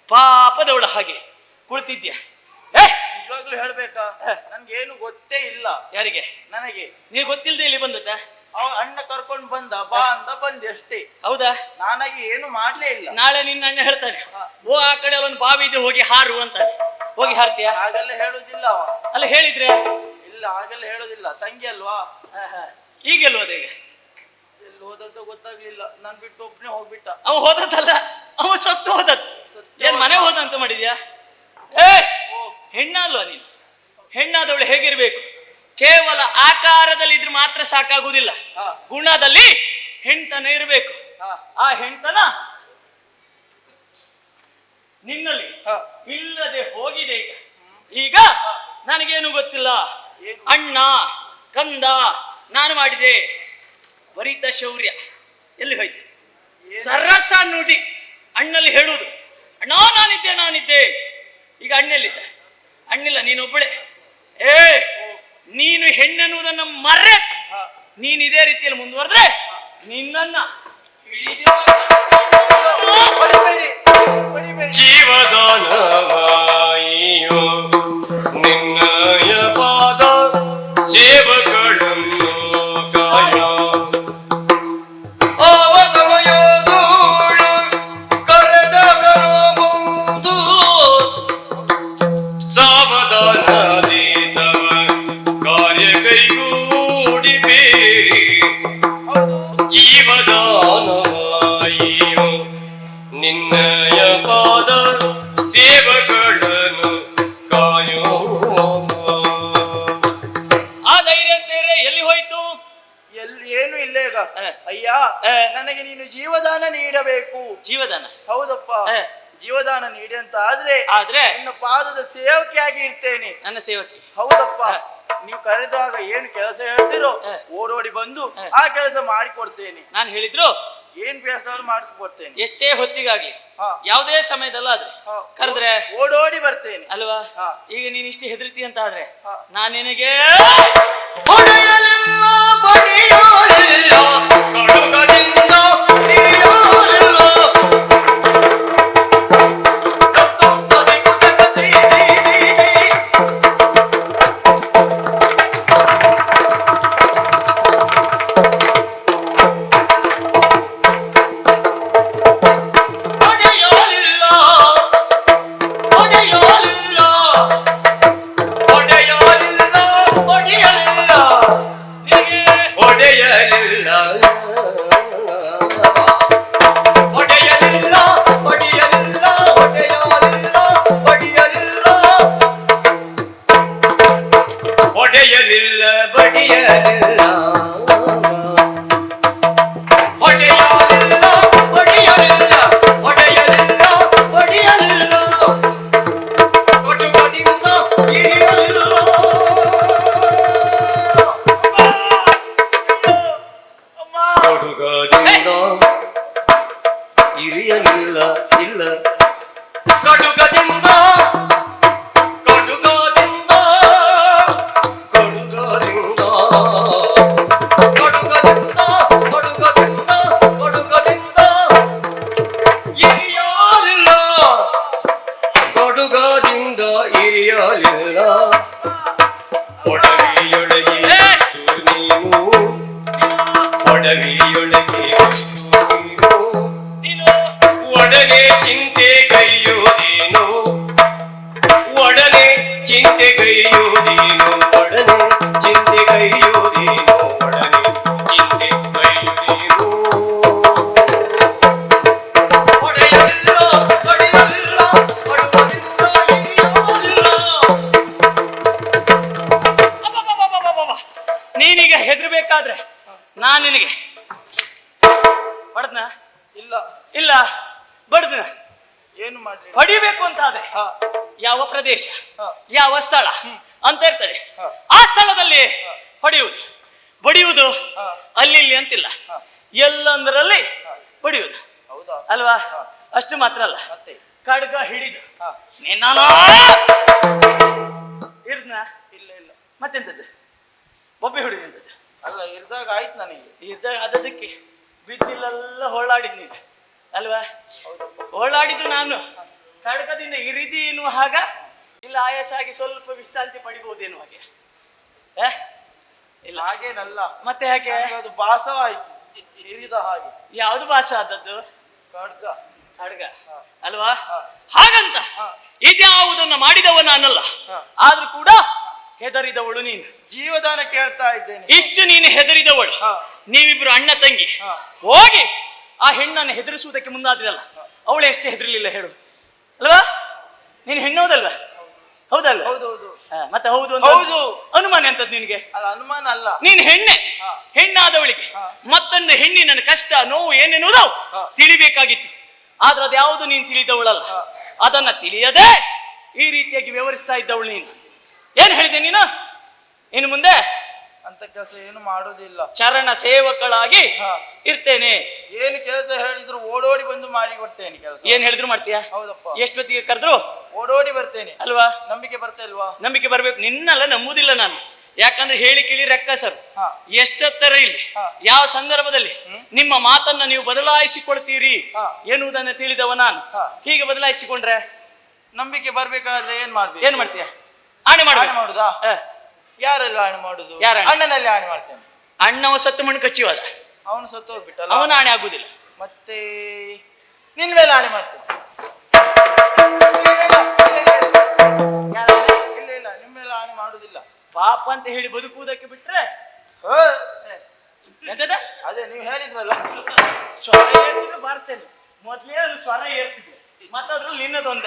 ಪಾಪದವಳ ಹಾಗೆ ಕುಳಿತಿದ್ಯ. ನಿಜವಾಗ್ಲೂ ಹೇಳ್ಬೇಕಾ, ನನ್ಗೇನು ಗೊತ್ತೇ ಇಲ್ಲ. ಯಾರಿಗೆ? ನನಗೆ. ನೀನು ಗೊತ್ತಿಲ್ಲದೆ ಇಲ್ಲಿ ಬಂದದ್ದ? ಅವ ಅಣ್ಣ ಕರ್ಕೊಂಡು ಬಂದ, ಬಾ ಅಂತ ಬಂದೆ ಅಷ್ಟೇ. ಹೌದಾ? ನಾನಾಗಿ ಏನು ಮಾಡ್ಲೇ ಇಲ್ಲ. ನಾಳೆ ನಿನ್ನ ಅಣ್ಣ ಹೇಳ್ತಾನೆ, ಓ ಆ ಕಡೆ ಒಂದು ಬಾವಿ ಇದೆ ಹೋಗಿ ಹಾರು ಅಂತ. ಹೋಗಿ ಹಾರ್ತೀಯ? ಹಾಗೆಲ್ಲ ಹೇಳುದಿಲ್ಲ ಅವ. ಅಲ್ಲ ಹೇಳಿದ್ರೆ ಇಲ್ಲ, ಹಾಗೆಲ್ಲ ಹೇಳುದಿಲ್ಲ. ತಂಗಿ ಅಲ್ವಾ? ಈಗೆಲ್ವದ? ಈಗ ಎಲ್ಲಿ ಹೋದದ್ದು ಗೊತ್ತಾಗ್ಲಿಲ್ಲ. ನಾನ್ ಬಿಟ್ಟು ಒಬ್ನೇ ಹೋಗ್ಬಿಟ್ಟ. ಅವ ಹೋದದ್ದಲ್ಲ, ಅವ ಸತ್ತು ಹೋದದ್ದು. ಏನ್ ಮನೆ ಹೋದ ಅಂತ ಮಾಡಿದ್ಯಾ? ಹೆಣ್ಣಲ್ವಾ ನೀನು? ಹೆಣ್ಣಾದವಳು ಹೇಗಿರ್ಬೇಕು? ಕೇವಲ ಆಕಾರದಲ್ಲಿ ಇದ್ರೆ ಮಾತ್ರ ಸಾಕಾಗುವುದಿಲ್ಲ, ಗುಣದಲ್ಲಿ ಹೆಣ್ತನ ಇರಬೇಕು. ಆ ಹೆಣ್ತನ ನಿನ್ನಲ್ಲಿ ಇಲ್ಲದೆ ಹೋಗಿದೆ. ಈಗ ನನಗೇನು ಗೊತ್ತಿಲ್ಲ. ಅಣ್ಣ ಕಂದ ನಾನು ಮಾಡಿದೆ. ವರಿತ ಶೌರ್ಯ ಎಲ್ಲಿ ಹೋಯ್ತು? ಸರಸ ನುಡಿ ಅಣ್ಣಲ್ಲಿ ಹೇಳುವುದು, ಅಣ್ಣ ನಾನಿದ್ದೆ. ಈಗ ಅಣ್ಣೆಲ್ಲಿದ್ದ? ಅಣ್ಣಿಲ್ಲ, ನೀನೊಬ್ಬಳೆ. ನೀನು ಹೆಣ್ಣೆನ್ನುವುದನ್ನ ಮರ್ರೆ ನೀನ್ ಇದೇ ರೀತಿಯಲ್ಲಿ ಮುಂದುವರೆದ್ರೆ ನಿನ್ನನ್ನ ಜೀವದಾನವಾಯಿಯೋ ನಿನ್ನಯ ಬೇಗ. ಅಯ್ಯ, ನನಗೆ ನೀನು ಜೀವದಾನ ನೀಡಬೇಕು. ಜೀವದಾನ? ಹೌದಪ್ಪ, ಜೀವದಾನ ನೀಡಿ ಅಂತ ಆದ್ರೆ ನಿನ್ನ ಪಾದದ ಸೇವಕಿಯಾಗಿ ಇರ್ತೇನೆ. ನನ್ನ ಸೇವಕಿ? ಹೌದಪ್ಪ. ನೀವು ಕರೆದಾಗ ಏನು ಕೆಲಸ ಹೇಳ್ತೀರೋ ಓಡೋಡಿ ಬಂದು ಆ ಕೆಲಸ ಮಾಡಿಕೊಡ್ತೇನೆ. ನಾನು ಹೇಳಿದ್ರು ಏನ್ ಬೇಕಾದ್ರೂ ಮಾಡಿಕೊಡ್ತೇನೆ. ಎಷ್ಟೇ ಹೊತ್ತಿಗಾಗ್ಲಿ, ಯಾವುದೇ ಸಮಯದಲ್ಲಾದ್ರೆ ಕರೆದ್ರೆ ಓಡೋಡಿ ಬರ್ತೇನೆ ಅಲ್ವಾ? ಈಗ ನೀನ್ ಇಷ್ಟು ಹೆದರ್ತಿ ಅಂತ ಆದ್ರೆ ನಾನು ನಿನಗೆ ಇರಿಯಲಿಲ್ಲ ಇಲ್ಲ ಕಡುಗದಿಂದ ಕಡುಗದಿಂದ ಕಡುಗದಿಂದ ಕಡುಗದಿಂದ ಕಡುಗದಿಂದ ಕಡುಗದಿಂದ ಇರಿಯಲಿಲ್ಲ ಕಡುಗದಿಂದ ಇರಿಯಲಿಲ್ಲ ಒಡವಿಯೊಳಗೆ ನೀನು ಒಡವಿಯೊಳಗೆ ಒಡನೆ ಚಿಂತೆಗೈಯುವುದೇನು ಒಡನೆ ಚಿಂತೆಗೈಯುವುದೇನು ಒಡನೆ ಚಿಂತೆಗೈಯುವುದೇನು ಒಡನೆ ಚಿಂತೆಗೈಯುವುದೇನು ಒಡೆಯಲಿಲ್ಲ ಒಡೆಯಲಿಲ್ಲ ಒಡುವುದಿಲ್ಲ ಇರಿಯೋದಿಲ್ಲ. ನೀನೀಗ ಹೆದರ್ಬೇಕಾದ್ರೆ ನಾನು ನಿನಗೆ ಬಡದ್ನ ಇಲ್ಲ ಇಲ್ಲ ಬಡದ್ನ ಏನು ಮಾಡಿ ಹೊಡಿಬೇಕು ಅಂತ ಆದ್ರೆ ಯಾವ ಪ್ರದೇಶ ಯಾವ ಸ್ಥಳ ಅಂತ ಇರ್ತದೆ, ಆ ಸ್ಥಳದಲ್ಲಿ ಹೊಡೆಯುವುದು ಬಡಿಯುವುದು ಅಲ್ಲಿ ಇಲ್ಲಿ ಅಂತಿಲ್ಲ, ಎಲ್ಲಂದ್ರಲ್ಲಿ ಬಡಿಯುವುದು ಅಲ್ವಾ? ಅಷ್ಟು ಮಾತ್ರ ಅಲ್ಲ, ಖಡ್ಗ ಹಿಡಿದು ಇರ್ದ್ನ ಇಲ್ಲ ಇಲ್ಲ ಮತ್ತೆಂತದ್ದು ಬೊಬ್ಬೆ ಹೊಡಿದಂಥದ್ದು ಅಲ್ಲ, ಇರ್ದಾಗ ಆಯ್ತು ನನಗೆ. ಇರ್ದಾಗ ಅದಕ್ಕೆ ಬಿದ್ದಿಲ್ಲೆಲ್ಲ ಹೊಳ್ಳಾಡಿದ್ ನೀನು ಅಲ್ವಾ? ಹೊಳ್ಳಾಡಿದ್ದು ನಾನು ಖಡ್ಗದಿಂದ ಇರಿದಿ ಎನ್ನುವ ಹಾಗ, ಇಲ್ಲ ಆಯಾಸ ಆಗಿ ಸ್ವಲ್ಪ ವಿಶ್ರಾಂತಿ ಪಡಿಬಹುದೇನು ಹಾಗೆ? ಇಲ್ಲ ಹಾಗೇನಲ್ಲ. ಮತ್ತೆ ಯಾಕೆ? ಅದು ಭಾಸವಾಯ್ತು ಇರಿದ ಹಾಗೆ. ಯಾವುದು ಭಾಷ ಆದದ್ದು? ಖಡ್ಗ ಖಡ್ಗ ಅಲ್ವಾ? ಹಾಗಂತ ಇದ್ಯಾವುದನ್ನ ಮಾಡಿದವ ನಾನಲ್ಲ, ಆದ್ರೂ ಕೂಡ ಹೆದರಿದವಳು ನೀನು. ಜೀವದಾನ ಕೇಳ್ತಾ ಇದ್ದೇನೆ. ಇಷ್ಟು ನೀನು ಹೆದರಿದವಳು, ನೀವಿಬ್ರು ಅಣ್ಣ ತಂಗಿ ಹೋಗಿ ಆ ಹೆಣ್ಣನ್ನು ಹೆದರಿಸುವುದಕ್ಕೆ ಮುಂದಾದ್ರಲ್ಲ, ಅವಳು ಎಷ್ಟೇ ಹೆದರ್ಲಿಲ್ಲ ಹೇಳು ಅಲ್ವಾ? ನೀನು ಹೆಣ್ಣೋದಲ್ವ? ಹೌದಲ್ಲ? ಹೌದೌದು. ಮತ್ತೆ ಹೌದು ಹೌದು. ಅನುಮಾನ ಅಂತದ್ ನಿನ್ಗೆ? ಅಲ್ಲ, ಅನುಮಾನ ಅಲ್ಲ. ನೀನ್ ಹೆಣ್ಣೆ, ಹೆಣ್ಣಾದವಳಿಗೆ ಮತ್ತೊಂದು ಹೆಣ್ಣಿನ ಕಷ್ಟ ನೋವು ಏನೆನ್ನುವುದು ತಿಳಿಬೇಕಾಗಿತ್ತು. ಆದ್ರೆ ಅದ್ಯಾವುದು ನೀನು ತಿಳಿದವಳಲ್ಲ. ಅದನ್ನ ತಿಳಿಯದೆ ಈ ರೀತಿಯಾಗಿ ವ್ಯವಹರಿಸ್ತಾ ಇದ್ದವಳು ನೀನು. ಏನ್ ಹೇಳಿದೆ ನೀನು? ಇನ್ನು ಮುಂದೆ ಅಂತ ಕೆಲಸ ಏನು ಮಾಡೋದಿಲ್ಲ. ಚರಣ ಸೇವಕಳಾಗಿ ಇರ್ತೇನೆ. ಏನು ಕೆಲಸ ಹೇಳಿದ್ರು ಓಡೋಡಿ ಬಂದು ಮಾಡಿ ಕೊಡ್ತೇನೆ ಕೆಲಸ. ಏನ್ ಹೇಳಿದ್ರು ಮಾಡ್ತೀಯಾ? ಹೌದಪ್ಪ. ಎಷ್ಟೊತ್ತಿಗೆ ಕರೆದ್ರು ಓಡೋಡಿ ಬರ್ತೇನೆ ಅಲ್ವಾ? ನಂಬಿಕೆ ಬರ್ತಾ ಇಲ್ವಾ? ನಂಬಿಕೆ ಬರ್ಬೇಕು. ನಿನ್ನೆಲ್ಲ ನಂಬುದಿಲ್ಲ ನಾನು, ಯಾಕಂದ್ರೆ ಹೇಳಿ ಕೇಳಿ ರಕ್ಕಸರು ಎಷ್ಟೊತ್ತರ ಇಲ್ಲಿ ಯಾವ ಸಂದರ್ಭದಲ್ಲಿ ನಿಮ್ಮ ಮಾತನ್ನ ನೀವು ಬದಲಾಯಿಸಿಕೊಳ್ತೀರಿ ಎನ್ನುವುದನ್ನ ತಿಳಿದವ ನಾನು. ಹೀಗೆ ಬದಲಾಯಿಸಿಕೊಂಡ್ರೆ ನಂಬಿಕೆ ಬರ್ಬೇಕಾದ್ರೆ ಏನ್ ಮಾಡ್ಬೇಕು? ಏನ್ ಮಾಡ್ತೀಯ? ಆಣೆ ಮಾಡುದಾ? ಯಾರೆಲ್ಲ ಆಣೆ ಮಾಡುದು? ಅಣ್ಣನಲ್ಲಿ ಆಣೆ ಮಾಡ್ತೇನೆ. ಅಣ್ಣವ ಸತ್ತು ಮಣ್ಣು ಕಚ್ಚಿವಾದ, ಅವನು ಸತ್ತು ಹೋಗ್ಬಿಟ್ಟಲ್ಲ, ಅವನ ಆಣೆ ಆಗುದಿಲ್ಲ. ಮತ್ತೆ ನಿನ್ ಮೇಲೆ ಆಣೆ ಮಾಡ್ತೇನೆ. ಇಲ್ಲ ಇಲ್ಲ, ನಿಮ್ ಮೇಲೆ ಆಣೆ ಮಾಡುದಿಲ್ಲ. ಪಾಪ ಅಂತ ಹೇಳಿ ಬದುಕುವುದಕ್ಕೆ ಬಿಟ್ರೆ ಎಂತದ? ಅದೇ ನೀವು ಹೇಳಿದ್ರಲ್ಲ, ಸ್ವರ ಏರ್ಸಿದ್ರೆ ಬಾರ್ತೇನೆ. ಮೊದ್ಲೇ ಅದು ಸ್ವರ ಏರ್ತಿದೆ, ಮತ್ತದ್ರಲ್ಲಿ ನಿನ್ನದೊಂದ.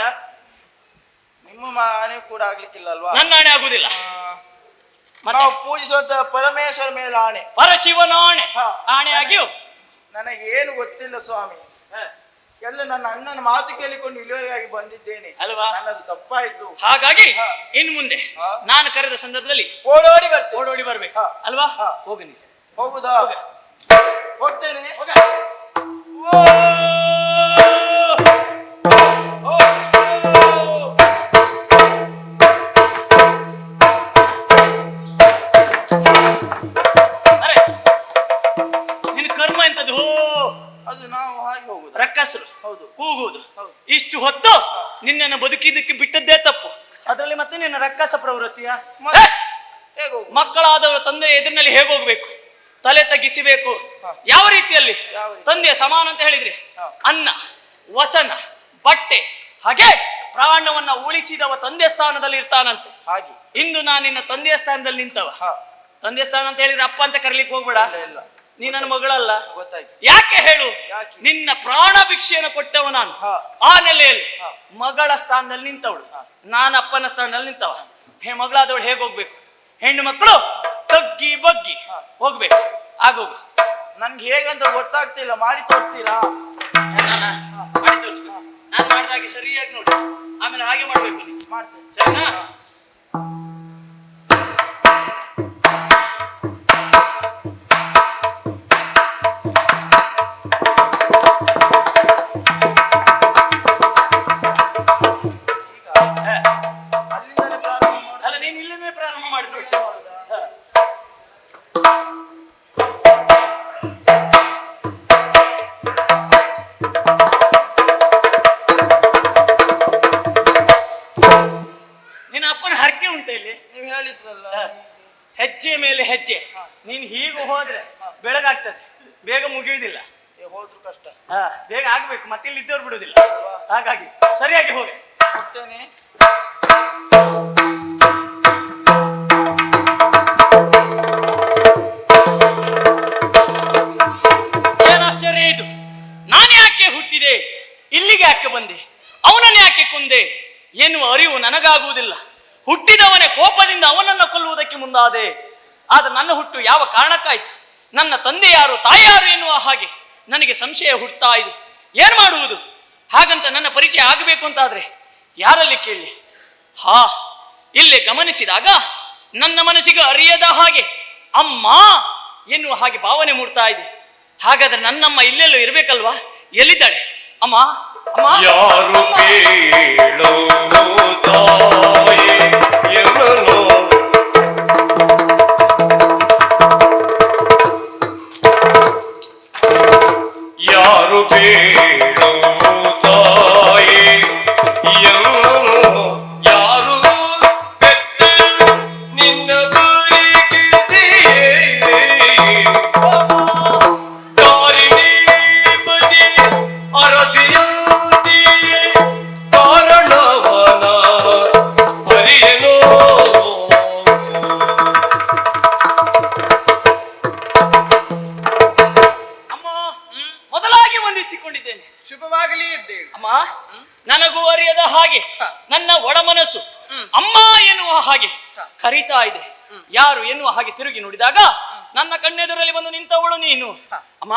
ನಿಮ್ಮ ಆಣೆ ಕೂಡ ಆಗ್ಲಿಕ್ಕಿಲ್ಲ ಅಲ್ವಾ? ನನ್ನ ಆಣೆ ಆಗುದಿಲ್ಲ. ನಾವು ಪೂಜಿಸುವಂತ ಪರಮೇಶ್ವರ ಮೇಲೆ ಆಣೆ. ಪರಶಿವನ ಆಣೆ. ಆಣೆಯಾಗಿಯೂ ನನಗೆ ಏನು ಗೊತ್ತಿಲ್ಲ ಸ್ವಾಮಿ. ಎಲ್ಲ ನನ್ನ ಅಣ್ಣನ ಮಾತು ಕೇಳಿಕೊಂಡು ಇಲ್ಲಿವರೆಗಾಗಿ ಬಂದಿದ್ದೇನೆ ಅಲ್ವಾ? ನನ್ನದು ತಪ್ಪಾಯ್ತು. ಹಾಗಾಗಿ ಇನ್ ಮುಂದೆ ನಾನು ಕರೆದ ಸಂದರ್ಭದಲ್ಲಿ ಓಡೋಡಿ ಬರ್ಬೇಕು ಅಲ್ವಾ? ಹೋಗ ನೀ. ಹೋಗುದಾ? ಹೋಗ್ತೇನೆ. ಅರೆ ನಿನ್ನ ಕರ್ಮ ಎಂತದ್ದು? ಅದು ನಾವು ಹಾಗೆ ಹೋಗುದು. ರಕ್ಕಸರು ಹೌದು. ಕೂಗುವುದು. ಇಷ್ಟು ಹೊತ್ತು ನಿನ್ನನ್ನು ಬದುಕಿದ್ದಕ್ಕೆ ಬಿಟ್ಟದ್ದೇ ತಪ್ಪು. ಅದರಲ್ಲಿ ಮತ್ತೆ ನಿನ್ನ ರಕ್ಕಸ ಪ್ರವೃತ್ತಿಯ ಮಕ್ಕಳಾದವರು ತಂದೆ ಎದುರಿನಲ್ಲಿ ಹೇಗೆ ಹೋಗ್ಬೇಕು? ತಲೆ ತಗ್ಗಿಸಬೇಕು. ಯಾವ ರೀತಿಯಲ್ಲಿ? ತಂದೆಯ ಸಮಾನ ಅಂತ ಹೇಳಿದ್ರೆ ಅನ್ನ, ವಸನ, ಬಟ್ಟೆ, ಹಾಗೆ ಪ್ರಾಣವನ್ನ ಉಳಿಸಿದವ ತಂದೆ ಸ್ಥಾನದಲ್ಲಿ ಇರ್ತಾನಂತೆ. ಹಾಗೆ ಇಂದು ನಾನು ನಿನ್ನ ತಂದೆಯ ಸ್ಥಾನದಲ್ಲಿ ನಿಂತವ. ತಂದೆ ಸ್ಥಾನ ಅಂತ ಹೇಳಿದ್ರೆ ಅಪ್ಪ ಅಂತ ಕರೀಲಿಕ್ಕೆ ಹೋಗ್ಬೇಡ. ನೀ ನನ್ನ ಮಗಳಲ್ಲ. ಗೊತ್ತಾಯ್ತು. ಯಾಕೆ ಹೇಳು? ನಿನ್ನ ಪ್ರಾಣ ಭಿಕ್ಷೆಯನ್ನು ಕೊಟ್ಟವ ನಾನು. ಆ ನೆಲೆಯಲ್ಲಿ ಮಗಳ ಸ್ಥಾನದಲ್ಲಿ ನಿಂತವಳು, ನಾನು ಅಪ್ಪನ ಸ್ಥಾನದಲ್ಲಿ ನಿಂತವ. ಮಗಳಾದವಳು ಹೇಗೆ ಹೋಗ್ಬೇಕು? ಹೆಣ್ಣು ಮಕ್ಕಳು ತಗ್ಗಿ ಬಗ್ಗಿ ಹೋಗ್ಬೇಕು. ಆಗೋಗು. ನನ್ಗೆ ಹೇಗಂತ ಗೊತ್ತಾಗ್ತಿಲ್ಲ, ಮಾಡಿ ತೋರಿಸ್ತೀರಾ? ಮಾಡಿ ತೋರಿಸ್ಬೇಕು. ನಾನು ಮಾಡಿದಾಗೆ ಸರಿಯಾಗಿ ನೋಡಿ, ಆಮೇಲೆ ಹಾಗೆ ಮಾಡ್ಬೇಕು. ನೀನು ಮಾಡ್ತೇನೆ. ಸರಿನಾ? ಅಲ್ಲ, ನೀನು ಇಲ್ಲಿಂದಲೇ ಪ್ರಾರಂಭ ಮಾಡಿದ್ರು. ನಿನ್ನ ಅಪ್ಪನ ಹರಕೆ ಉಂಟ ಇಲ್ಲಿ? ನೀವು ಹೇಳಿದ್ರಲ್ಲ, ಹೆಜ್ಜೆ ಮೇಲೆ ಹೆಜ್ಜೆ. ನೀನ್ ಹೀಗೆ ಹೋದ್ರೆ ಬೆಳಗಾಗ್ತದೆ, ಬೇಗ ಮುಗಿಯುವುದಿಲ್ಲ. ಹೋದ್ರು ಕಷ್ಟ. ಬೇಗ ಆಗ್ಬೇಕು, ಮತ್ತೆ ಇಲ್ಲಿ ಇದ್ದವ್ರು ಬಿಡುವುದಿಲ್ಲ. ಹಾಗಾಗಿ ಸರಿಯಾಗಿ ಹೋಗಿ. ಹೋಗ್ತೇನೆ. ಏನ್ ಆಶ್ಚರ್ಯ ಇದು! ನಾನು ಯಾಕೆ ಹುಟ್ಟಿದೆ, ಇಲ್ಲಿಗೆ ಯಾಕೆ ಬಂದೆ, ಅವನನ್ನು ಯಾಕೆ ಕೊಂದೆ ಎನ್ನುವ ಅರಿವು ನನಗಾಗುವುದಿಲ್ಲ. ಹುಟ್ಟಿದವನೇ ಕೋಪದಿಂದ ಅವನನ್ನು ಕೊಲ್ಲುವುದಕ್ಕೆ ಮುಂದಾದೆ. ಆದ್ರೆ ನನ್ನ ಹುಟ್ಟು ಯಾವ ಕಾರಣಕ್ಕಾಯ್ತು? ನನ್ನ ತಂದೆ ಯಾರು, ತಾಯಿ ಯಾರು ಎನ್ನುವ ಹಾಗೆ ನನಗೆ ಸಂಶಯ ಹುಟ್ಟುತ್ತಾ ಇದೆ. ಏನ್ ಮಾಡುವುದು? ಹಾಗಂತ ನನ್ನ ಪರಿಚಯ ಆಗಬೇಕು ಅಂತಾದ್ರೆ ಯಾರಲ್ಲಿ ಕೇಳಲಿ? ಇಲ್ಲೇ ಗಮನಿಸಿದಾಗ ನನ್ನ ಮನಸ್ಸಿಗೆ ಅರಿಯದ ಹಾಗೆ ಅಮ್ಮ ಎನ್ನುವ ಹಾಗೆ ಭಾವನೆ ಮೂಡ್ತಾ ಇದೆ. ಹಾಗಾದ್ರೆ ನನ್ನಮ್ಮ ಇಲ್ಲೆಲ್ಲೋ ಇರ್ಬೇಕಲ್ವಾ? ಎಲ್ಲಿದ್ದಾಳೆ ಅಮ್ಮ? ಅಮ್ಮ, ಯಾರು ಕೇಳೋ ತಾಯಿ ಎನ್ನೋ ಯಾರು ಬೇಡೋ ತಾಯಿ ಎನ್ನೋ ಯಾರು ಬೆತ್ತ ನಿನ್ನ ಶುಭವಾಗಲಿ ಇದ್ದೇನೆ ಅಮ್ಮ. ನನಗೂ ಅರಿಯದ ಹಾಗೆ ನನ್ನ ಒಳ ಮನಸ್ಸು ಅಮ್ಮ ಎನ್ನುವ ಹಾಗೆ ಕರೀತಾ ಇದೆ. ಯಾರು ಎನ್ನುವ ಹಾಗೆ ತಿರುಗಿ ನೋಡಿದಾಗ ನನ್ನ ಕಣ್ಣೆದುರಲ್ಲಿ ಬಂದು ನಿಂತವಳು ನೀನು ಅಮ್ಮ.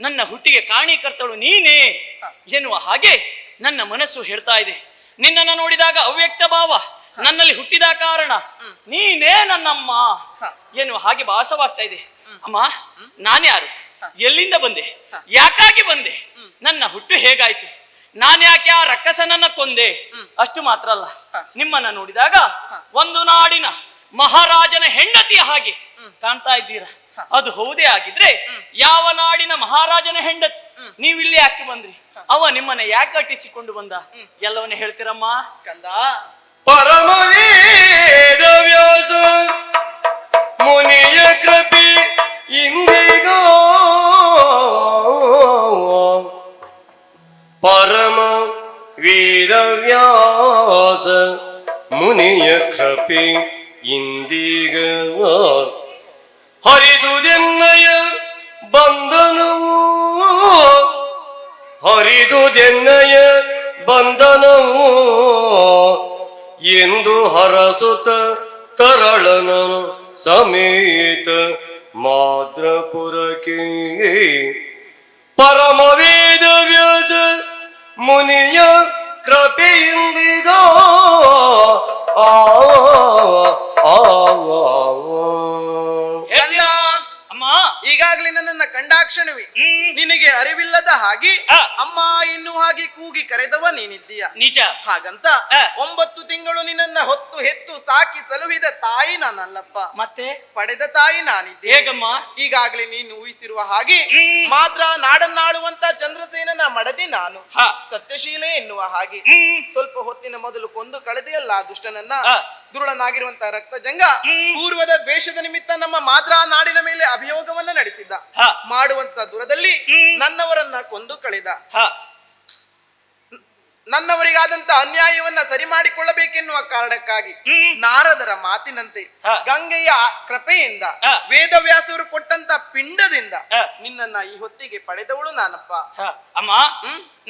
ನನ್ನ ಹುಟ್ಟಿಗೆ ಕಾರಣೀಕರ್ತವಳು ನೀನೇ ಎನ್ನುವ ಹಾಗೆ ನನ್ನ ಮನಸ್ಸು ಹೇಳ್ತಾ ಇದೆ. ನಿನ್ನನ್ನು ನೋಡಿದಾಗ ಅವ್ಯಕ್ತ ಭಾವ ನನ್ನಲ್ಲಿ ಹುಟ್ಟಿದ ಕಾರಣ ನೀನೇ ನನ್ನಮ್ಮ ಎನ್ನುವ ಹಾಗೆ ಭಾಸವಾಗ್ತಾ ಇದೆ. ಅಮ್ಮ, ನಾನ್ಯಾರು, ಎಲ್ಲಿಂದ ಬಂದೆ, ಯಾಕಾಗಿ ಬಂದೆ, ನನ್ನ ಹುಟ್ಟು ಹೇಗಾಯ್ತು, ನಾನ್ಯಾಕೆ ಆ ರಕ್ಕಸನನ್ನ ಕೊಂದೆ, ಅಷ್ಟು ಮಾತ್ರ ಅಲ್ಲ, ನಿಮ್ಮನ್ನ ನೋಡಿದಾಗ ಒಂದು ನಾಡಿನ ಮಹಾರಾಜನ ಹೆಂಡತಿಯ ಹಾಗೆ ಕಾಣ್ತಾ ಇದ್ದೀರಾ. ಅದು ಹೌದೇ ಆಗಿದ್ರೆ ಯಾವ ನಾಡಿನ ಮಹಾರಾಜನ ಹೆಂಡತಿ ನೀವಿಲ್ಲಿ ಯಾಕೆ ಬಂದ್ರಿ, ಅವ ನಿಮ್ಮನ್ನ ಯಾಕೆ ಅಟ್ಟಿಸಿಕೊಂಡು ಬಂದ, ಎಲ್ಲವನ್ನ ಹೇಳ್ತೀರಮ್ಮ? ಕಂದ, ಪರಮ ವೇದ ವ್ಯಾಸ ಮುನಿಯ ಕೃಪೆ ಇಂದಿಗ ಪರಮ ವೇದ ವ್ಯಾಸ ಮುನಿಯ ಕೃಪೆ ಇಂದಿಗ ಹರಿದುದೆನ್ನಯ ಬಂಧನವು ಹರಿದುದೆನ್ನಯ ಬಂಧನವು ಎಂದು ಹರಸುತ್ತ ತರಳನನು ಸಮೇತ ಮಾದ್ರಪುರಕ್ಕೆ ಪರಮ ವೇದ ವ್ಯಾಸ ಮುನಿಯ ಕೃಪೆಯಿಂದಿಗ ಕಂದ, ಅಮ್ಮ ಈಗಾಗಲೇ ನನ್ನನ್ನ ಕಂಡಾಕ್ಷಣವಿ ನಿನಗೆ ಅರಿವಿಲ್ಲದ ಹಾಗೆ ಅಮ್ಮ ಎನ್ನುವ ಹಾಗೆ ಕೂಗಿ ಕರೆದವ ನೀನಿದ್ದೀಯ. ನಿಜ. ಹಾಗಂತ 9 ತಿಂಗಳು ನಿನ್ನನ್ನ ಹೊತ್ತು ಹೆತ್ತು ಸಾಕಿ ಸಲುಹಿದ ತಾಯಿ ನಾನಲ್ಲಪ್ಪ, ಮತ್ತೆ ಪಡೆದ ತಾಯಿ ನಾನಿದ್ದೆ. ಹೇಗಮ್ಮ? ಈಗಾಗಲೇ ನೀನು ಊಹಿಸಿರುವ ಹಾಗೆ ಮಾತ್ರ ನಾಡನ್ನಾಳುವಂತ ಚಂದ್ರಸೇನನ ಮಡದಿ ನಾನು, ಸತ್ಯಶೀಲೆ ಎನ್ನುವ ಹಾಗೆ. ಸ್ವಲ್ಪ ಹೊತ್ತಿನ ಮೊದಲು ಕೊಂದು ಕಳೆದೆಯಲ್ಲ ದುಷ್ಟನನ್ನ, ದುರುಳನಾಗಿರುವಂತ ರಕ್ತಜಂಗ ಪೂರ್ವದ ದ್ವೇಷದ ನಿಮಿತ್ತ ನಮ್ಮ ಮಾದ್ರಾ ನಾಡಿನ ಮೇಲೆ ಅಭಿಯೋಗವನ್ನ ನಡೆಸಿದ್ದ. ಮಾಡುವಂತ ದುರದಲ್ಲಿ ನನ್ನವರನ್ನ ಕೊಂದು ಕಳೆದ. ನನ್ನವರಿಗಾದಂತ ಅನ್ಯಾಯವನ್ನ ಸರಿ ಮಾಡಿಕೊಳ್ಳಬೇಕೆನ್ನುವ ಕಾರಣಕ್ಕಾಗಿ ನಾರದರ ಮಾತಿನಂತೆ ಗಂಗೆಯ ಕೃಪೆಯಿಂದ ವೇದವ್ಯಾಸರು ಕೊಟ್ಟಂತ ಪಿಂಡದಿಂದ ನಿನ್ನನ್ನ ಈ ಹೊತ್ತಿಗೆ ಪಡೆದವಳು ನಾನಪ್ಪ. ಅಮ್ಮ,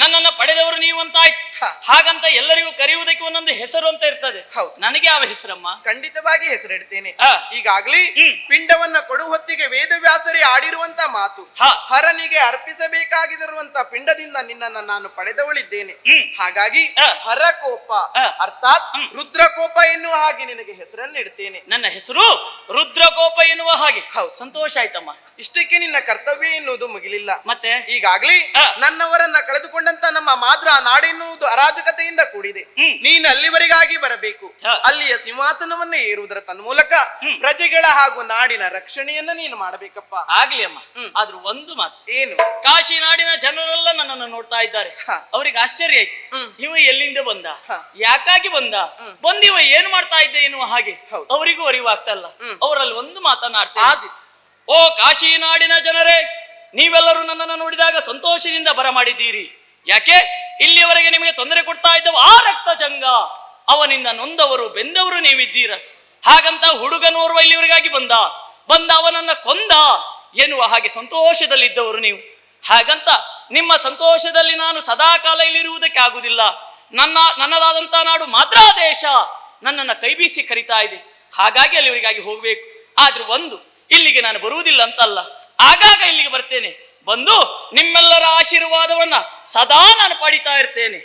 ನನ್ನನ್ನ ಪಡೆದವರು ನೀವು ಅಂತ ಆಯ್ತು. ಹಾಗಂತ ಎಲ್ಲರಿಗೂ ಕರೆಯುವುದಕ್ಕೆ ಒಂದೊಂದು ಹೆಸರು ಅಂತ ಇರ್ತದೆ. ನನಗೆ ಯಾವ ಹೆಸರಮ್ಮ? ಖಂಡಿತವಾಗಿ ಹೆಸರಿಡ್ತೇನೆ. ಈಗಾಗ್ಲಿ ಪಿಂಡವನ್ನ ಕೊಡು ಹೊತ್ತಿಗೆ ವೇದವ್ಯಾಸರೇ ಆಡಿರುವಂತ ಮಾತು, ಹರನಿಗೆ ಅರ್ಪಿಸಬೇಕಾಗಿರುವಂತ ಪಿಂಡದಿಂದ ನಿನ್ನನ್ನ ನಾನು ಪಡೆದವಳಿದ್ದೇನೆ. ಹಾಗಾಗಿ ಹರಕೋಪ ಅರ್ಥಾತ್ ರುದ್ರಕೋಪ ಎನ್ನುವ ಹಾಗೆ ನಿನಗೆ ಹೆಸರನ್ನು ಇಡ್ತೇನೆ. ನನ್ನ ಹೆಸರು ರುದ್ರಕೋಪ ಎನ್ನುವ ಹಾಗೆ. ಹೌದು, ಸಂತೋಷ ಆಯ್ತಮ್ಮ. ಇಷ್ಟಕ್ಕೆ ನಿನ್ನ ಕರ್ತವ್ಯ ಎನ್ನುವುದು ಮುಗಿಲಿಲ್ಲ. ಮತ್ತೆ ಈಗಾಗ್ಲಿ ನನ್ನವರನ್ನ ಕಳೆದುಕೊಂಡಂತ ನಮ್ಮ ಮಾದ್ರ ನಾಡೆನ್ನುವುದು ಅರಾಜಕತೆಯಿಂದ ಕೂಡಿದೆ. ನೀನು ಅಲ್ಲಿವರೆಗಾಗಿ ಬರಬೇಕು. ಅಲ್ಲಿಯ ಸಿಂಹಾಸನವನ್ನೇ ಏರುವುದರ ತನ್ಮೂಲಕ ಪ್ರಜೆಗಳ ಹಾಗೂ ನಾಡಿನ ರಕ್ಷಣೆಯನ್ನ ನೀನು ಮಾಡಬೇಕಪ್ಪ. ಆಗ್ಲಿ ಅಮ್ಮ. ಆದ್ರೂ ಒಂದು ಮಾತು. ಏನು? ಕಾಶಿ ನಾಡಿನ ಜನರೆಲ್ಲ ನನ್ನನ್ನು ನೋಡ್ತಾ ಇದ್ದಾರೆ. ಅವ್ರಿಗೆ ಆಶ್ಚರ್ಯ ಆಯ್ತು, ಇವ ಎಲ್ಲಿಂದ ಬಂದ, ಯಾಕಾಗಿ ಬಂದ, ಬಂದಿವ ಏನ್ ಮಾಡ್ತಾ ಇದ್ದೆ ಎನ್ನುವ ಹಾಗೆ ಅವರಿಗೂ ಅರಿವಾಗ್ತಾ ಇಲ್ಲ. ಅವರಲ್ಲಿ ಒಂದು ಮಾತನಾಡ್ತಾರೆ. ಓ ಕಾಶಿ ನಾಡಿನ ಜನರೇ, ನೀವೆಲ್ಲರೂ ನನ್ನನ್ನು ನೋಡಿದಾಗ ಸಂತೋಷದಿಂದ ಬರಮಾಡಿದ್ದೀರಿ. ಯಾಕೆ? ಇಲ್ಲಿಯವರೆಗೆ ನಿಮಗೆ ತೊಂದರೆ ಕೊಡ್ತಾ ಇದ್ದವ ಆ ರಕ್ತಜಂಗ, ಅವನಿಂದ ನೊಂದವರು ಬೆಂದವರು ನೀವಿದ್ದೀರ. ಹಾಗಂತ ಹುಡುಗನೋರ್ವ ಇಲ್ಲಿವರೆಗಾಗಿ ಬಂದ ಅವನನ್ನ ಕೊಂದ ಎನ್ನುವ ಹಾಗೆ ಸಂತೋಷದಲ್ಲಿದ್ದವರು ನೀವು. ಹಾಗಂತ ನಿಮ್ಮ ಸಂತೋಷದಲ್ಲಿ ನಾನು ಸದಾ ಕಾಲ ಇಲ್ಲಿರುವುದಕ್ಕೆ ಆಗುವುದಿಲ್ಲ. ನನ್ನದಾದಂತ ನಾಡು ಮಾತ್ರ ದೇಶ ನನ್ನನ್ನು ಕೈ ಬೀಸಿ ಕರಿತಾ ಇದೆ. ಹಾಗಾಗಿ ಅಲ್ಲಿವರೆಗಾಗಿ ಹೋಗ್ಬೇಕು. ಆದ್ರೂ ಒಂದು, ಇಲ್ಲಿಗೆ ನಾನು ಬರುವುದಿಲ್ಲ ಅಂತಲ್ಲ, ಆಗಾಗ ಇಲ್ಲಿಗೆ ಬರ್ತೇನೆ. ಬಂದು ನಿಮ್ಮೆಲ್ಲರ ಆಶೀರ್ವಾದವನ್ನ ಸದಾ ನಾನು ಪಡಿತಾ ಇರ್ತೇನೆ.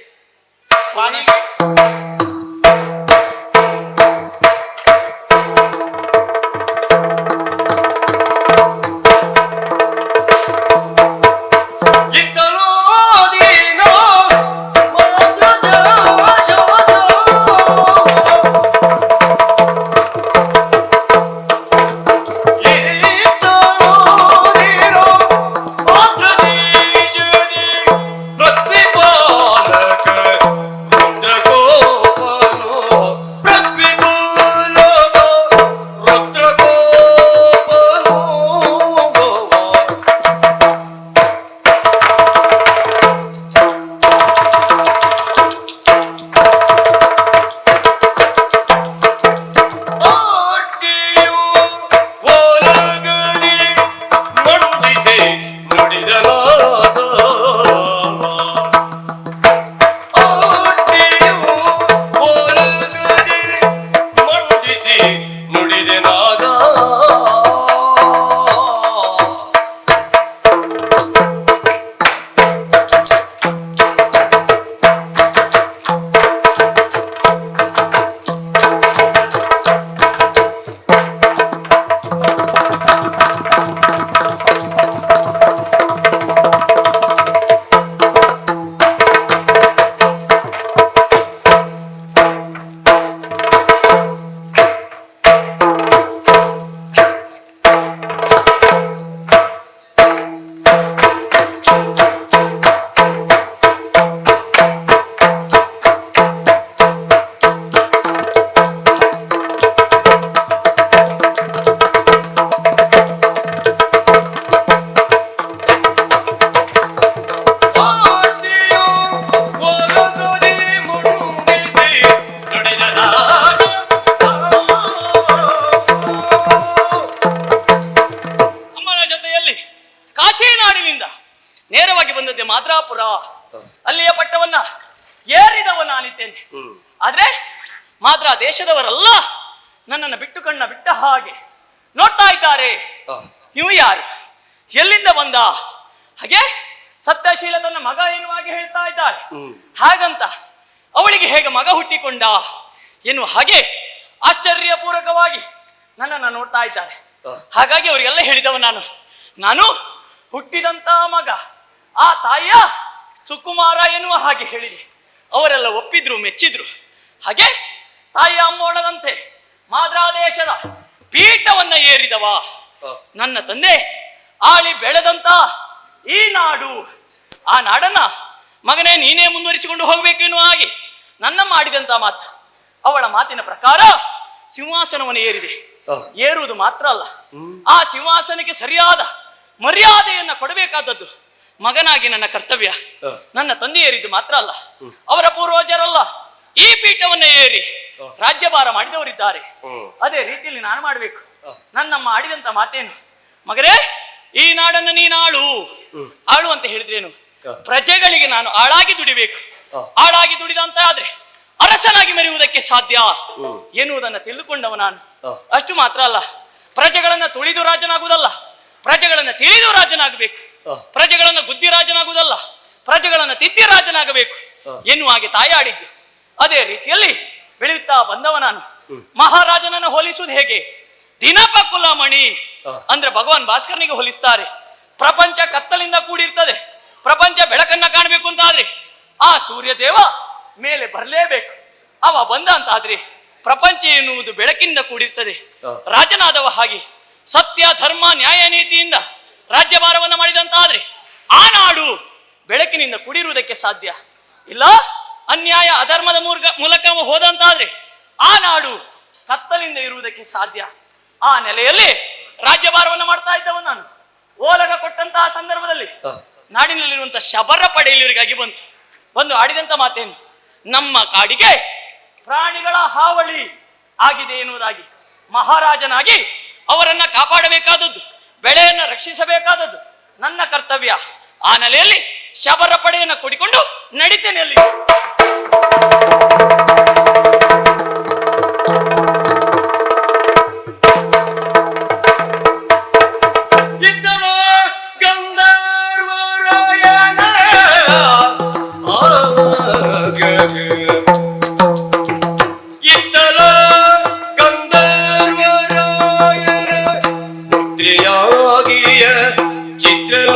ನೇರವಾಗಿ ಬಂದದ್ದೇ ಮಾದ್ರಾಪುರ. ಅಲ್ಲಿಯ ಪಟ್ಟವನ್ನ ಏರಿದವ ನಾನಿದ್ದೇನೆ. ಆದ್ರೆ ಮಾದ್ರಾ ದೇಶದವರಲ್ಲ ನನ್ನನ್ನು ಬಿಟ್ಟ ಹಾಗೆ ನೋಡ್ತಾ ಇದ್ದಾರೆ. ನೀವು ಯಾರು, ಎಲ್ಲಿಂದ ಬಂದ? ಹಾಗೆ ಸತ್ಯಶೀಲ ತನ್ನ ಮಗ ಎನ್ನುವ ಹಾಗೆ ಹೇಳ್ತಾ ಇದ್ದಾಳೆ. ಹಾಗಂತ ಅವಳಿಗೆ ಹೇಗೆ ಮಗ ಹುಟ್ಟಿಕೊಂಡ ಎನ್ನುವ ಹಾಗೆ ಆಶ್ಚರ್ಯಪೂರ್ವಕವಾಗಿ ನನ್ನನ್ನು ನೋಡ್ತಾ ಇದ್ದಾರೆ. ಹಾಗಾಗಿ ಅವರಿಗೆಲ್ಲ ಹೇಳಿದವ ನಾನು ಹುಟ್ಟಿದಂತ ಮಗ, ಆ ತಾಯಿಯ ಸುಕುಮಾರ ಎನ್ನುವ ಹಾಗೆ ಹೇಳಿದೆ. ಅವರೆಲ್ಲ ಒಪ್ಪಿದ್ರು, ಮೆಚ್ಚಿದ್ರು. ಹಾಗೆ ತಾಯಿಯ ಅಮ್ಮೋಣದಂತೆ ಮಾದ್ರಾದೇಶದ ಪೀಠವನ್ನ ಏರಿದವ ನನ್ನ ತಂದೆ. ಆಳಿ ಬೆಳೆದಂತ ಈ ನಾಡು, ಆ ನಾಡನ್ನ ಮಗನೇ ನೀನೇ ಮುಂದುವರಿಸಿಕೊಂಡು ಹೋಗ್ಬೇಕು ಎನ್ನುವ ಹಾಗೆ ನನ್ನ ಮಾಡಿದಂತ ಮಾತು. ಅವಳ ಮಾತಿನ ಪ್ರಕಾರ ಸಿಂಹಾಸನವನ್ನು ಏರಿದೆ. ಏರುವುದು ಮಾತ್ರ ಅಲ್ಲ, ಆ ಸಿಂಹಾಸನಕ್ಕೆ ಸರಿಯಾದ ಮರ್ಯಾದೆಯನ್ನ ಕೊಡಬೇಕಾದದ್ದು ಮಗನಾಗಿ ನನ್ನ ಕರ್ತವ್ಯ. ನನ್ನ ತಂದೆ ಏರಿದ್ದು ಮಾತ್ರ ಅಲ್ಲ, ಅವರ ಪೂರ್ವಜರಲ್ಲ ಈ ಪೀಠವನ್ನ ಏರಿ ರಾಜ್ಯಭಾರ ಮಾಡಿದವರಿದ್ದಾರೆ. ಅದೇ ರೀತಿಯಲ್ಲಿ ನಾನು ಮಾಡಬೇಕು. ನನ್ನಮ್ಮ ಆಡಿದಂತ ಮಾತೇನು, ಮಗರೇ ಈ ನಾಡನ್ನ ನೀನಾಳು. ಆಳು ಅಂತ ಹೇಳಿದ್ರೇನು? ಪ್ರಜೆಗಳಿಗೆ ನಾನು ಆಳಾಗಿ ದುಡಿಬೇಕು. ಆಳಾಗಿ ದುಡಿದಂತ ಆದ್ರೆ ಅರಸನಾಗಿ ಮೆರೆಯುವುದಕ್ಕೆ ಸಾಧ್ಯ ಎನ್ನುವುದನ್ನ ತಿಳಿದುಕೊಂಡವ ನಾನು. ಅಷ್ಟು ಮಾತ್ರ ಅಲ್ಲ, ಪ್ರಜೆಗಳನ್ನ ತುಳಿದು ರಾಜನಾಗುವುದಲ್ಲ, ಪ್ರಜೆಗಳನ್ನ ತಿಳಿದು ರಾಜನಾಗಬೇಕು. ಪ್ರಜೆಗಳನ್ನ ಬುದ್ಧಿ ರಾಜನಾಗುವುದಲ್ಲ, ಪ್ರಜೆಗಳನ್ನ ತಿದ್ದಿ ರಾಜನಾಗಬೇಕು ಎನ್ನುವ ಹಾಗೆ ತಾಯಿ ಆಡಿದ್ಲು. ಅದೇ ರೀತಿಯಲ್ಲಿ ಬೆಳೆಯುತ್ತಾ ಬಂದವ ನಾನು. ಮಹಾರಾಜನನ್ನು ಹೋಲಿಸುವುದು ಹೇಗೆ? ದಿನಪ ಕುಲಮಣಿ ಅಂದ್ರೆ ಭಗವಾನ್ ಭಾಸ್ಕರನಿಗೆ ಹೋಲಿಸ್ತಾರೆ. ಪ್ರಪಂಚ ಕತ್ತಲಿಂದ ಕೂಡಿರ್ತದೆ. ಪ್ರಪಂಚ ಬೆಳಕನ್ನ ಕಾಣಬೇಕು ಅಂತ ಆದ್ರೆ ಆ ಸೂರ್ಯ ದೇವ ಮೇಲೆ ಬರಲೇಬೇಕು. ಅವ ಬಂದ ಅಂತ ಆದ್ರೆ ಪ್ರಪಂಚ ಎನ್ನುವುದು ಬೆಳಕಿನಿಂದ ಕೂಡಿರ್ತದೆ. ರಾಜನಾದವ ಹಾಗೆ ಸತ್ಯ, ಧರ್ಮ, ನ್ಯಾಯ, ನೀತಿಯಿಂದ ರಾಜ್ಯಭಾರವನ್ನು ಮಾಡಿದಂತ ಆದ್ರೆ ಆ ನಾಡು ಬೆಳಕಿನಿಂದ ಕೂಡಿರುವುದಕ್ಕೆ ಸಾಧ್ಯ ಇಲ್ಲ. ಅನ್ಯಾಯ, ಅಧರ್ಮದ ಮೂಲಕ ಹೋದಂತಾದ್ರೆ ಆ ನಾಡು ಕತ್ತಲಿಂದ ಇರುವುದಕ್ಕೆ ಸಾಧ್ಯ. ಆ ನೆಲೆಯಲ್ಲಿ ರಾಜ್ಯಭಾರವನ್ನು ಮಾಡ್ತಾ ಇದ್ದವ ನಾನು. ಓಲಗ ಕೊಟ್ಟಂತಹ ಸಂದರ್ಭದಲ್ಲಿ ನಾಡಿನಲ್ಲಿರುವಂತಹ ಶಬರ ಪಡೆಯಲಿವರಿಗಾಗಿ ಬಂದು ಆಡಿದಂತ ಮಾತೇನು, ನಮ್ಮ ಕಾಡಿಗೆ ಪ್ರಾಣಿಗಳ ಹಾವಳಿ ಆಗಿದೆ ಎನ್ನುವುದಾಗಿ. ಮಹಾರಾಜನಾಗಿ ಅವರನ್ನ ಕಾಪಾಡಬೇಕಾದದ್ದು, ಬೆಳೆಯನ್ನ ರಕ್ಷಿಸಬೇಕಾದದ್ದು ನನ್ನ ಕರ್ತವ್ಯ. ಆ ನೆಲೆಯಲ್ಲಿ ಶಬರ ಪಡೆಯನ್ನ ಕೂಡಿಕೊಂಡು ನಡಿತೇನೆ ಅಲ್ಲಿ.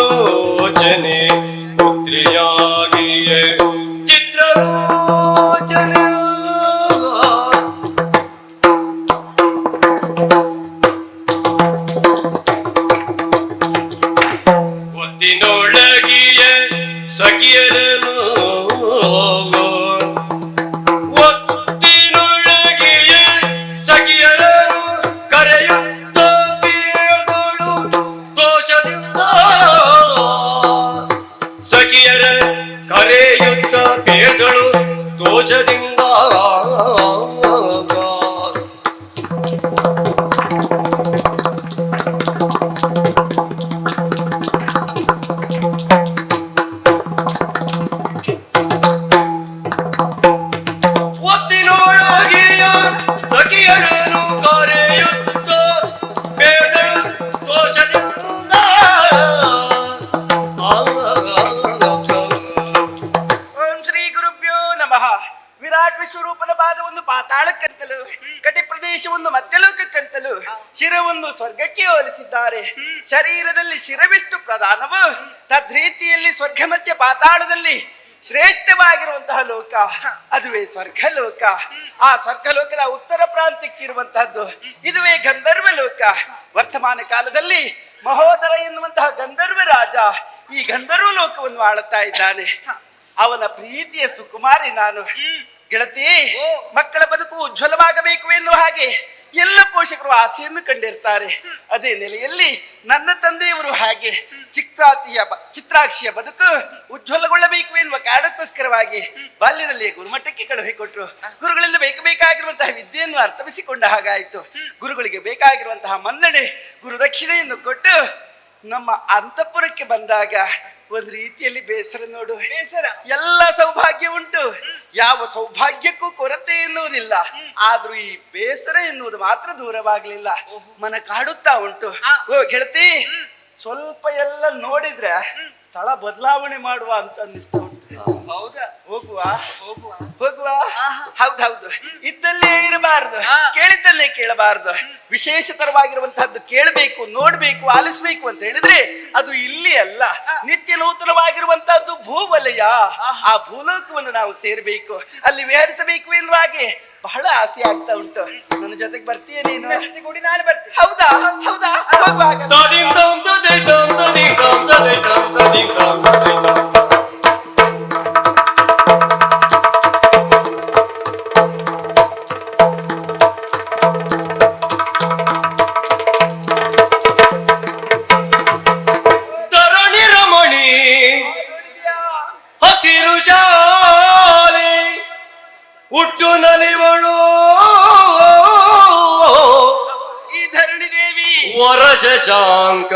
ಚಿತ್ರಲೋಚನೆ ಪುತ್ರಿಯಾಗಿಯೇ ಚಿತ್ರಲೋಚನೆ ಒತ್ತಿನೊಳಗಿಯ ಸಖಿಯರನು ಒತ್ತಿನೊಳಗಿಯ ಸಖಿಯರನು ಕರೆಯುತ್ತ ಬೀಳ್ದಳು ದೋಷದಿಂದ. ಸಖಿಯರ ಕರೆಯುತ್ತ ಬೇದಳು ದೋಷದಿಂದ. ಒತ್ತಿನೊಳಗಿಯ ಸಖಿಯರನು ಕರೆಯುತ್ತ ಬೇದಳು ದೋಷದಿಂದ. ಓಂ ಶ್ರೀ ಗುರುಭ್ಯೋ ನಮಃ. ವಿರಾಟ್ ವಿಶ್ವರೂಪದ ಪಾದವನ್ನು ಪಾತಾಳಕ್ಕಂತಲೂ, ಕಟಿ ಪ್ರದೇಶವನ್ನು ಮಧ್ಯಲೋಕಕ್ಕಂತಲೂ, ಶಿರವನ್ನು ಸ್ವರ್ಗಕ್ಕೆ ಹೋಲಿಸಿದ್ದಾರೆ. ಶರೀರದಲ್ಲಿ ಶಿರವಿಷ್ಟು ಪ್ರಧಾನವು, ತದ್ರೀತಿಯಲ್ಲಿ ಸ್ವರ್ಗ ಮಧ್ಯ ಪಾತಾಳದಲ್ಲಿ ಶ್ರೇಷ್ಠವಾಗಿರುವಂತಹ ಲೋಕ ಅದುವೇ ಸ್ವರ್ಗಲೋಕ. ಆ ಸ್ವರ್ಗಲೋಕದ ಉತ್ತರ ಪ್ರಾಂತ್ಯಕ್ಕೆ ಇರುವಂತಹದ್ದು ಇದುವೇ ಗಂಧರ್ವ ಲೋಕ. ವರ್ತಮಾನ ಕಾಲದಲ್ಲಿ ಮಹೋದರ ಎನ್ನುವಂತಹ ಗಂಧರ್ವ ರಾಜ ಈ ಗಂಧರ್ವ ಲೋಕವನ್ನು ಆಳುತ್ತಾ ಇದ್ದಾನೆ. ಅವನ ಪ್ರೀತಿಯ ಸುಕುಮಾರಿ ನಾನು. ಗೆಳತಿ, ಮಕ್ಕಳ ಬದುಕು ಉಜ್ವಲವಾಗಬೇಕು ಎನ್ನುವ ಹಾಗೆ ಎಲ್ಲ ಪೋಷಕರು ಆಸೆಯನ್ನು ಕಂಡಿರ್ತಾರೆ. ಅದೇ ನೆಲೆಯಲ್ಲಿ ನನ್ನ ತಂದೆಯವರು ಹಾಗೆ ಚಿತ್ರಾಕ್ಷಿಯ ಬದುಕು ಉಜ್ವಲಗೊಳ್ಳಬೇಕು ಎನ್ನುವ ಕಾರಣಕ್ಕೋಸ್ಕರವಾಗಿ ಬಾಲ್ಯದಲ್ಲಿ ಗುರುಮಠಕ್ಕೆ ಕಳುಹಿಕೊಟ್ರು. ಗುರುಗಳಿಂದ ಬೇಕಾಗಿರುವಂತಹ ವಿದ್ಯೆಯನ್ನು ಅರ್ಥವಿಸಿಕೊಂಡ ಹಾಗಾಯಿತು. ಗುರುಗಳಿಗೆ ಬೇಕಾಗಿರುವಂತಹ ಮನ್ನಣೆ, ಗುರುದಕ್ಷಿಣೆಯನ್ನು ಕೊಟ್ಟು ನಮ್ಮ ಅಂತಃಪುರಕ್ಕೆ ಬಂದಾಗ ಒಂದ್ ರೀತಿಯಲ್ಲಿ ಬೇಸರ ನೋಡು. ಬೇಸರ ಎಲ್ಲ ಸೌಭಾಗ್ಯ ಉಂಟು, ಯಾವ ಸೌಭಾಗ್ಯಕ್ಕೂ ಕೊರತೆ ಎನ್ನುವುದಿಲ್ಲ. ಆದ್ರೂ ಈ ಬೇಸರ ಎನ್ನುವುದು ಮಾತ್ರ ದೂರವಾಗ್ಲಿಲ್ಲ, ಮನ ಕಾಡುತ್ತಾ ಉಂಟು. ಓ ಗೆಳತಿ, ಸ್ವಲ್ಪ ಎಲ್ಲ ನೋಡಿದ್ರೆ ಸ್ಥಳ ಬದಲಾವಣೆ ಮಾಡುವ ಅಂತ ಅನ್ನಿಸ್ತಾ ಉಂಟು. ಹೌದಾ? ಹೋಗುವ ಹೋಗುವ ಹೋಗುವ. ಹೌದೌದು, ಇದ್ದಲ್ಲೇ ಇರಬಾರ್ದು, ಕೇಳಿದ್ದಲ್ಲೇ ಕೇಳಬಾರ್ದು. ವಿಶೇಷತರವಾಗಿರುವಂತಹದ್ದು ಕೇಳಬೇಕು, ನೋಡ್ಬೇಕು, ಆಲಿಸ್ಬೇಕು ಅಂತ ಹೇಳಿದ್ರೆ ಅದು ಇಲ್ಲಿ ಅಲ್ಲ, ನಿತ್ಯ ನೂತನವಾಗಿರುವಂತಹದ್ದು ಭೂವಲಯ. ಆ ಭೂಲೋಕವನ್ನು ನಾವು ಸೇರ್ಬೇಕು, ಅಲ್ಲಿ ವಿಹರಿಸಬೇಕು ಎನ್ನುವ ಹಾಗೆ ಬಹಳ ಆಸೆ ಆಗ್ತಾ ಉಂಟು. ನನ್ನ ಜೊತೆಗೆ ಬರ್ತೀಯ ನೀನು? ಕೂಡಿ ನಾನು ಬರ್ತೀನಿ. ಹೌದಾ? ಹೌದಾ, ಹೋಗುವಾಗ ಧರಣಿ ರಮಣಿ ಹಸಿರು ಶಾಲೆ ಹುಟ್ಟು ನಲಿವಳು ಈ ಧರಣಿ ದೇವಿ ವರಶ ಶಾಂಕ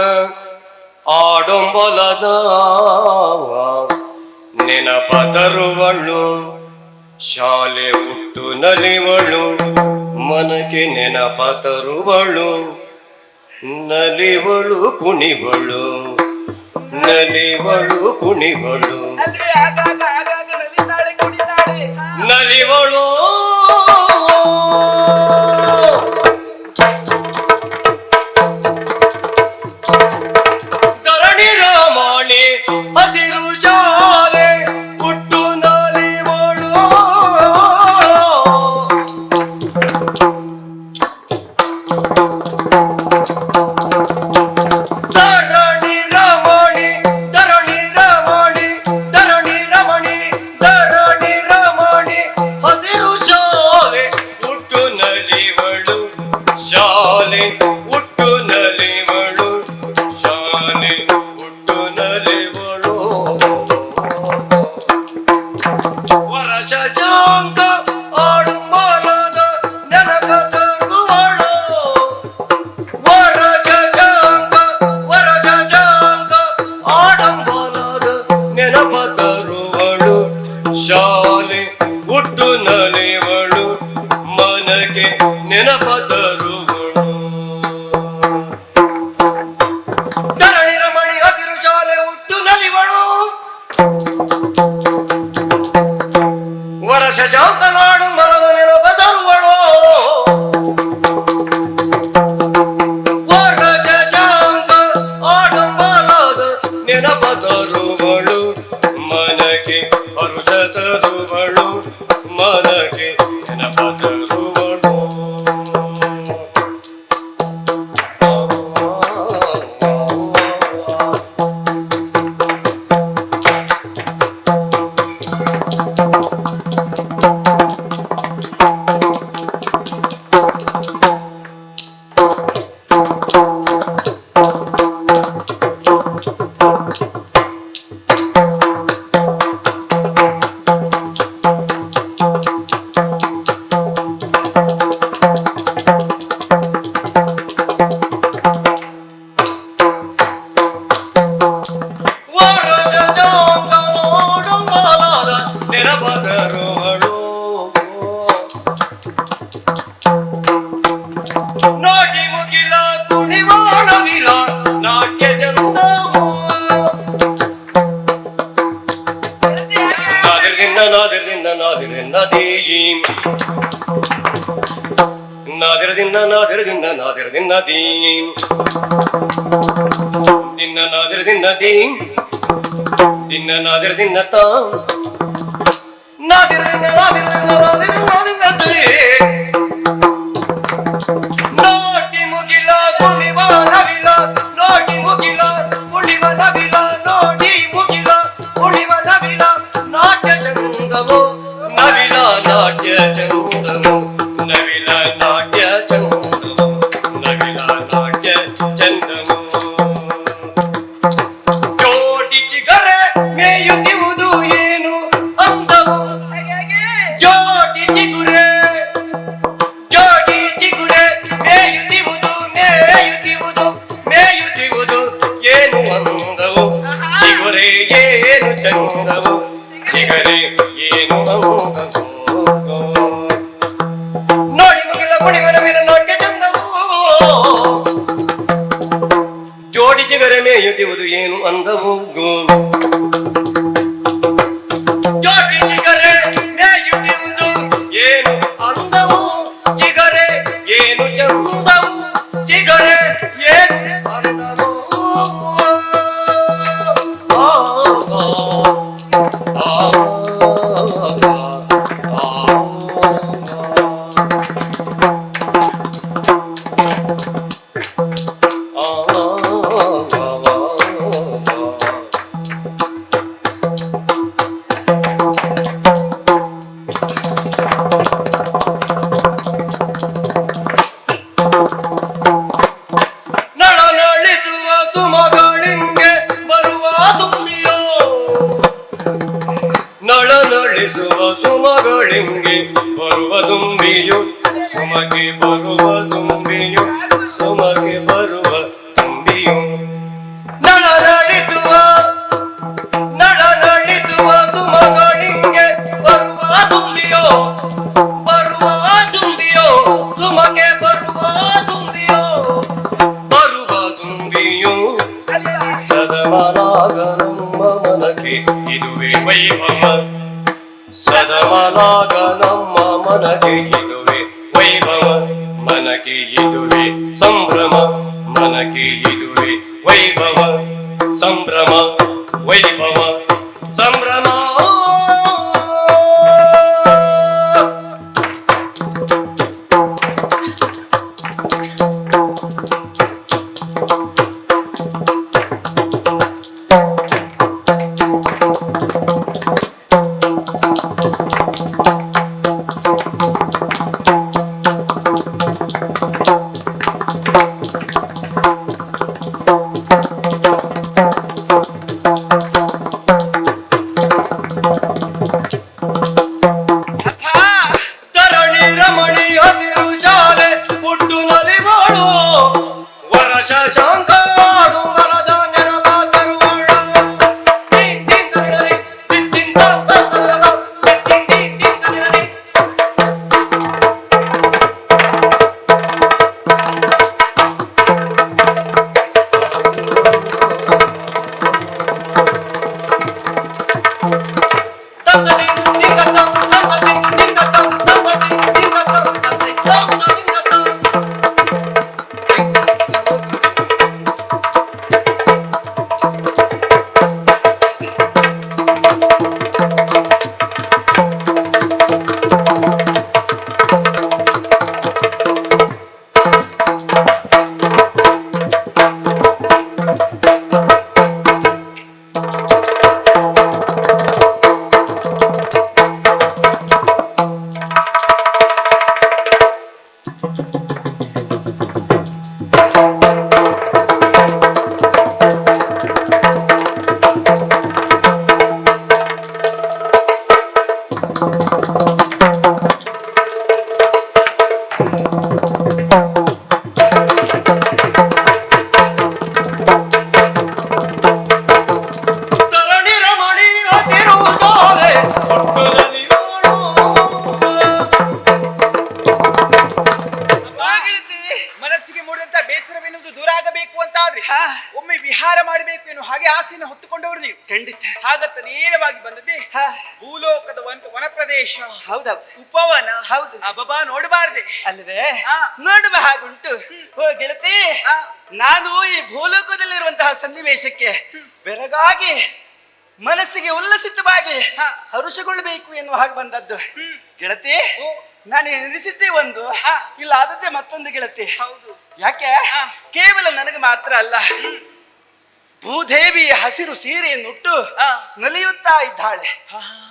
ಆಡಂಬಲದ ನೆನಪ ತರುವಳು ಶಾಲೆ ಹುಟ್ಟು ನಲಿವಳು ಮನಕ್ಕೆ ನೆನಪ ತರುವಳು ನಲಿವಳು ಕುಣಿವಳು ನಲಿವಳು ಕುಣಿವಳು ಅಲ್ವೇ? ಆಗಾಗ ಆಗಾಗ ನಲಿತಾಳೆ, ಕುಣಿತಾಳೆ. ನಲಿವಳು ಧರಣಿ ರಾಮಾಣಿ ಹಸಿರು ಶಾಲೆ ಹುಟ್ಟು ನಲಿವಳು ಧರಣಿ ರಮಣಿ ಧರಣಿ ರಮಣಿ ಧರಣಿ ರಮಣಿ ಧರಣಿ ರಮಣಿ ಹಸಿರು ಶಾಲೆ ಹುಟ್ಟು ನಲಿವಳು ಶಾಲೆ ಹುಟ್ಟು ನಲಿವಳು ಶಾಲೆ ಹುಟ್ಟು ನಲಿವಳು ವರಸ ಜಾಂಗ ಆಡುಂಬಲದ ನೆನಪ ತರುವಳು ವರಸ ಜಾಂಗ ಆಡಂಬಲದ ನೆನಪ ತರುವಳು ಶಾಲೆ ಹುಟ್ಟು ನಲಿವಳು ಮನಗೆ ನೆನಪ ತರುವಳು ಧರಣಿ ರಮಣಿ ಹಸಿರು ಶಾಲೆ ಹುಟ್ಟು ನಲಿವಳು ವರಸ ಜಾಂಗ ನಾಡು ಮರದ ನೆನಪ ತರುವಳು ವರಸ ಜಾಂಗ ಆಡಂಬಲದ ನೆನಪ ತರುವಳು ಮನಗೆ ಹರುಷ ತರುವಳು ಮನಗೆ ನೆನಪ ತರುವಳು ವರಸ ಜಾಂಗ ನೋಡುಂಬಲದ ನೆನಪ ತರುವಳು ನಾಟಿ ಮುಗಿಲ ಕುಣಿವಾಣವಿಲ ನಾಟ್ಯ ಚಂದವು ನಾದಿರ್ದಿನ್ನ ನಾದಿರ್ದಿನ್ನ ನಾದಿರ್ದಿನ್ನ ದೀಂ ನಾದಿರ್ದಿನ್ನ ನಾದಿರ್ದಿನ್ನ ನಾದಿರ್ದಿನ್ನ ದೀಂ ದಿನ್ನ ನಾದಿರ್ದಿನ್ನ ದೀಂ ದಿನ್ನ ನಾದಿರ್ದಿನ್ನ ತಾಂ ನಾದಿರ್ದಿನ್ನ ನಾದಿರ್ದಿನ್ನ ನಾದಿರ್ದಿನ್ನ ನಾದಿರ್ದಿನ್ನ ದೀಂ ನೋಟಿ ಮುಗಿಲ ಕುಣಿವ ನವಿಲ ನೋಟಿ ಮುಗಿಲ ಕುಣಿವ ನವಿಲ ನೋಡಿ ಮುಗಿಲ ಕುಣಿವ ನವಿಲ ನಾಟ್ಯ ಚಂದವು ನವಿಲ ನಾಟ್ಯ ಚಂದವು ನವಿಲ ನಾಟ್ಯ ಚಂದವು ನವಿಲ ನಾಟ್ಯ ಚಂದವು ಜೋಡಿ ಚಿಗರೆ ಮೇಯುತ್ತಿರುವುದು ಏನು ಅಂದವು ಜೋಡಿ ಚಿಗುರೆ ಮೇಯುತ್ತಿರುವುದು ಮೇಯುತ್ತಿರುವುದು ಮೇಯುತ್ತಿರುವುದು ಏನು ಅಂದವು ಚಿಗುರೆ ಏನು ಚಂದವು ಚಿಗರೆ ಏನು ಅಂದವು ನೋಡಿ ಮುಗಿಲ ಕುಣಿವನ ಮೇಲೆ ನಾಟ್ಯ ಚಂದವು ಜೋಡಿ ಚಿಗರೆ ಮೇಯುತ್ತಿರುವುದು ಏನು ಅಂದವು ಜೋಡಿ ಚಿಗರೆ ಮೇಯುತ್ತಿರುವುದು ಏನು ಅಂದವು ಚಿಗರೆ ಏನು ಚಂದವು ಚಿಗರೆ ಏನು ಅಂದವು ನಳನಳಿಸುವ ಸುಮಗಳಿಂಗೆ ಬರುವ ತುಂಬಿಯೋ ನಳನಳಿಸುವ ಸುಮಗಳಿಂಗೆ ಬರುವ ತುಂಬಿಯು ಸುಮಗೆ ಬರುವ ತುಂಬಿಯು ಸುಮಗೆ ಬರುವ ತುಂಬಿಯು ನಳನಳಿಸುವ ಸುಮಗಳಿಂಗೆ ಬರುವ ತುಂಬಿಯೋ ಸುಮಗೆ ಬರುವ ತುಂಬಿಯೋ ಬರುವ ತುಂಬಿಯು ಸದಮನಾಗ ನಮ್ಮ ಮನಕ್ಕೆ ಇದುವೇ ವೈಭವ ಸದಮನಾಗ ನಮ್ಮ ಮನಕ್ಕೆ ಇದುವೇ ವೈಭವ ಮನಕ್ಕೆ ಇದುವೇ ಸಂಭ್ರಮ ಮನಕ್ಕೆ ಇದುವೇ ವೈಭವ ಸಂಭ್ರಮ ವೈಭವ ಸಂಭ್ರಮ ಧರಣಿ ರಮಣಿ ಹಸಿರು ಶಾಲೆ ಪುಟ್ಟು ನಲಿವಾಳು ವರಷ ಶಾಂಕಾಡು ಮಲದ ನೆನಪ ತರುವಳು ಧರಣಿ ರಮಣಿ ಹಸಿರು ಶಾಲೆ ಪುಟ್ಟು ನಲಿವಾಳು ಮನಸ್ಸಿಗೆ ಮೂಡಿದಂತ ಬೇಸರವೆನ್ನುವುದು ದೂರ ಆಗಬೇಕು ಅಂತಾದ್ರೆ ಒಮ್ಮೆ ವಿಹಾರ ಮಾಡಬೇಕು ಎನ್ನುವ ಹಾಗೆ ಆಸೆಯನ್ನು ಹೊತ್ತುಕೊಂಡವರು ನೀವು ಖಂಡಿತ ಹಾಗತ್ತ ನೇರವಾಗಿ ಬಂದದ್ದೇ ಭೂಲೋಕದ ಒಂದು ವನ ಪ್ರದೇಶ ಹೌದಾ ಉಪವನ ಹೌದು ಅಬ್ಬಬ್ಬಾ ನೋಡಬಾರ್ದೆ ಅಲ್ವೇ ನೋಡುವ ಹಾಗುಂಟು ಓ ಗೆಳತಿ ನಾನು ಈ ಭೂಲೋಕದಲ್ಲಿರುವಂತಹ ಸನ್ನಿವೇಶಕ್ಕೆ ಬೆರಗಾಗಿ ಮನಸ್ಸಿಗೆ ಉಲ್ಲಸಿತವಾಗಿ ಹರುಷಗೊಳ್ಳಬೇಕು ಎನ್ನುವ ಹಾಗೆ ಬಂದದ್ದು ಗೆಳತಿ ನಾನು ಎನಿಸಿದ್ದೆ ಒಂದು ಇಲ್ಲ ಆದದ್ದೇ ಮತ್ತೊಂದು ಗೆಳತಿ ಹೌದು ಯಾಕೆ ಕೇವಲ ನನಗೆ ಮಾತ್ರ ಅಲ್ಲ ಭೂದೇವಿಯ ಹಸಿರು ಸೀರೆಯನ್ನುಟ್ಟು ನಲಿಯುತ್ತಾ ಇದ್ದಾಳೆ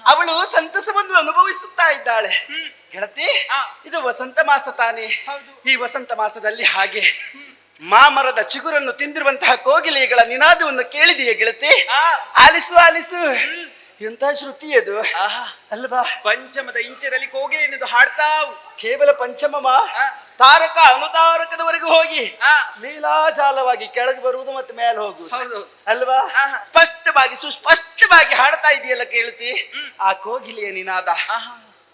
ಅವಳು ಸಂತಸವನ್ನು ಅನುಭವಿಸುತ್ತಾ ಇದ್ದಾಳೆ ಗೆಳತಿ ಇದು ವಸಂತ ಮಾಸ ತಾನೇ ಈ ವಸಂತ ಮಾಸದಲ್ಲಿ ಹಾಗೆ ಮಾಮರದ ಚಿಗುರನ್ನು ತಿಂದಿರುವಂತಹ ಕೋಗಿಲೆಗಳ ನಿನಾದವನ್ನು ಕೇಳಿದೆಯೇ ಗೆಳತಿ ಆಲಿಸು ಆಲಿಸು ಎಂತ ಶ್ರುತಿ ಅದು ಆಹಾ ಅಲ್ವಾ? ಪಂಚಮದ ಇಂಚರಲ್ಲಿ ಕೋಗೆ ಎನ್ನುವುದು ಹಾಡ್ತಾವು. ಕೇವಲ ಪಂಚಮ ತಾರಕ ಅನುತಾರಕದವರೆಗೂ ಹೋಗಿ ಲೀಲಾಜಾಲವಾಗಿ ಕೆಳಗೆ ಬರುವುದು ಮತ್ತೆ ಮೇಲೆ ಹೋಗುವುದು. ಹೌದು ಅಲ್ವಾ? ಸ್ಪಷ್ಟವಾಗಿ ಸುಸ್ಪಷ್ಟವಾಗಿ ಹಾಡ್ತಾ ಇದೆಯಲ್ಲ ಕೇಳ್ತಿ ಆ ಕೋಗಿಲೆಯ ನಿನಾದ.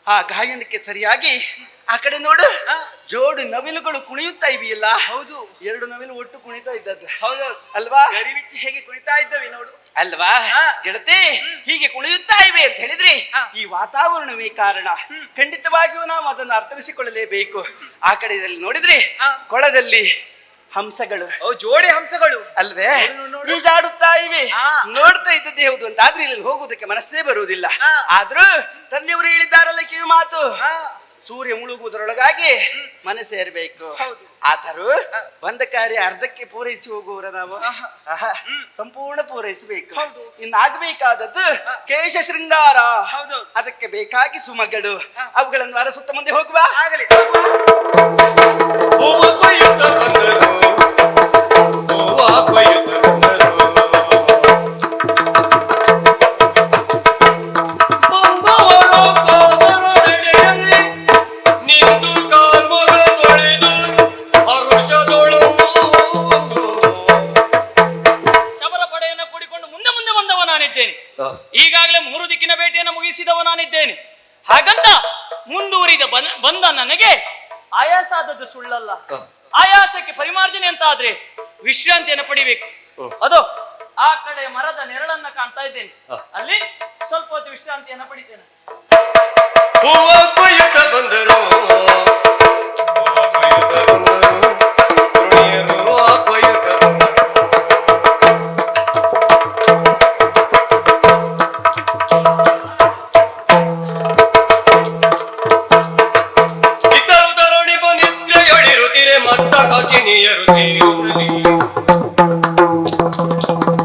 ಆ ಗಾಯನಕ್ಕೆ ಸರಿಯಾಗಿ ಆ ಕಡೆ ನೋಡು, ಜೋಡು ನವಿಲುಗಳು ಕುಣಿಯುತ್ತಾ ಇವೆಯಲ್ಲ. ಹೌದು, ಎರಡು ನವಿಲು ಒಟ್ಟು ಕುಣಿತಾ ಇದ್ದದ್ದು. ಹೌದು ಅಲ್ವಾ? ಗರಿಬಿಚ್ಚಿ ಹೇಗೆ ಕುಣಿತಾ ಇದ್ದವೆ ನೋಡು. ಅಲ್ವಾ ಗೆಳತಿ? ಹೀಗೆ ಕುಣಿಯುತ್ತಾ ಇವೆ ಅಂತ ಹೇಳಿದ್ರೆ ಈ ವಾತಾವರಣವೇ ಕಾರಣ. ಖಂಡಿತವಾಗಿಯೂ ನಾವು ಅದನ್ನು ಅರ್ಥವಿಸಿಕೊಳ್ಳಲೇಬೇಕು. ಆ ಕಡೆಯಲ್ಲಿ ನೋಡಿದ್ರೆ ಕೊಳದಲ್ಲಿ ಹಂಸಗಳು, ಜೋಡಿ ಹಂಸಗಳು ಅಲ್ವೇ ಈಜಾಡುತ್ತಾ ಇವೆ. ನೋಡ್ತಾ ಇದ್ದದ್ದೇ ಹೌದು ಅಂತ ಆದ್ರೆ ಇಲ್ಲಿ ಹೋಗುವುದಕ್ಕೆ ಮನಸ್ಸೇ ಬರುವುದಿಲ್ಲ. ಆದ್ರೂ ತಂದೆಯವರು ಹೇಳಿದ್ದಾರಲ್ಲ ಕಿವಿ ಮಾತು, ಸೂರ್ಯ ಮುಳುಗುವುದರೊಳಗಾಗಿ ಮನಸ್ಸೇರ್ಬೇಕು. ಆದರೂ ಬಂದ ಕಾರ್ಯ ಅರ್ಧಕ್ಕೆ ಪೂರೈಸಿ ಹೋಗುವವರ ನಾವು ಸಂಪೂರ್ಣ ಪೂರೈಸಬೇಕು. ಇನ್ನಾಗಬೇಕಾದದ್ದು ಕೇಶ ಶೃಂಗಾರ. ಅದಕ್ಕೆ ಬೇಕಾಗಿ ಸುಮಗಳು, ಅವುಗಳನ್ನು ಅರಸುತ್ತ ಮುಂದೆ ಹೋಗುವ. ಆಗಲಿ. ಈಗಾಗಲೇ 3 ದಿಕ್ಕಿನ ಭೇಟಿಯನ್ನು ಮುಗಿಸಿದವ ನಾನಿದ್ದೇನೆ. ಹಾಗಂತ ಮುಂದುವರಿದ ಬಂದ ನನಗೆ ಆಯಾಸ ಆದದ್ದು ಸುಳ್ಳಲ್ಲ. ಆಯಾಸಕ್ಕೆ ಪರಿಮಾರ್ಜನೆ ಅಂತ ಆದ್ರೆ ವಿಶ್ರಾಂತಿಯನ್ನು ಪಡಿಬೇಕು. ಅದು ಆ ಕಡೆ ಮರದ ನೆರಳನ್ನ ಕಾಣ್ತಾ ಇದ್ದೇನೆ, ಅಲ್ಲಿ ಸ್ವಲ್ಪ ಹೊತ್ತು ವಿಶ್ರಾಂತಿಯನ್ನು ಪಡಿತೇನೆ. ಬಂದರು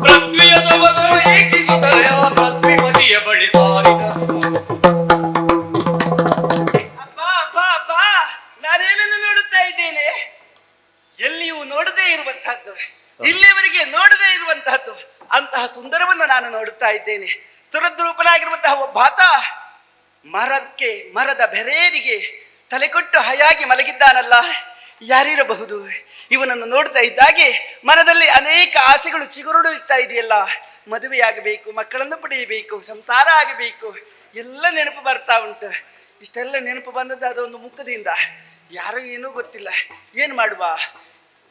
ಪೃಥ್ವಿಯದ ಬದರು ಈಕ್ಷಿಸುತ್ತಲೇ ಆ ಪೃಥ್ವಿಪತಿಯ ಬಳಿ ನಾನೇನನ್ನು ನೋಡುತ್ತಾ ಇದ್ದೇನೆ? ಎಲ್ಲಿಯೂ ನೋಡದೇ ಇರುವಂತಹದ್ದು, ಇಲ್ಲಿಯವರೆಗೆ ನೋಡದೇ ಇರುವಂತಹದ್ದು ಅಂತಹ ಸುಂದರವನ್ನು ನಾನು ನೋಡುತ್ತಾ ಇದ್ದೇನೆ. ಸುರದ್ರೂಪನಾಗಿರುವಂತಹ ಒಬ್ಬಾತ ಮರದ ಬೆರೇರಿಗೆ ತಲೆ ಕೊಟ್ಟು ಹಯಾಗಿ ಮಲಗಿದ್ದಾನಲ್ಲ, ಯಾರಿರಬಹುದು? ಇವನನ್ನು ನೋಡ್ತಾ ಇದ್ದಾಗೆ ಮನದಲ್ಲಿ ಅನೇಕ ಆಸೆಗಳು ಚಿಗುರುಡುತ್ತಾ ಇದೆಯಲ್ಲ. ಮದುವೆಯಾಗಬೇಕು, ಮಕ್ಕಳನ್ನು ಪಡೆಯಬೇಕು, ಸಂಸಾರ ಆಗಬೇಕು, ಎಲ್ಲ ನೆನಪು ಬರ್ತಾ ಉಂಟು. ಇಷ್ಟೆಲ್ಲ ನೆನಪು ಬಂದದ್ದು ಅದೊಂದು ಮುಖದಿಂದ, ಯಾರೋ ಏನೂ ಗೊತ್ತಿಲ್ಲ. ಏನು ಮಾಡುವ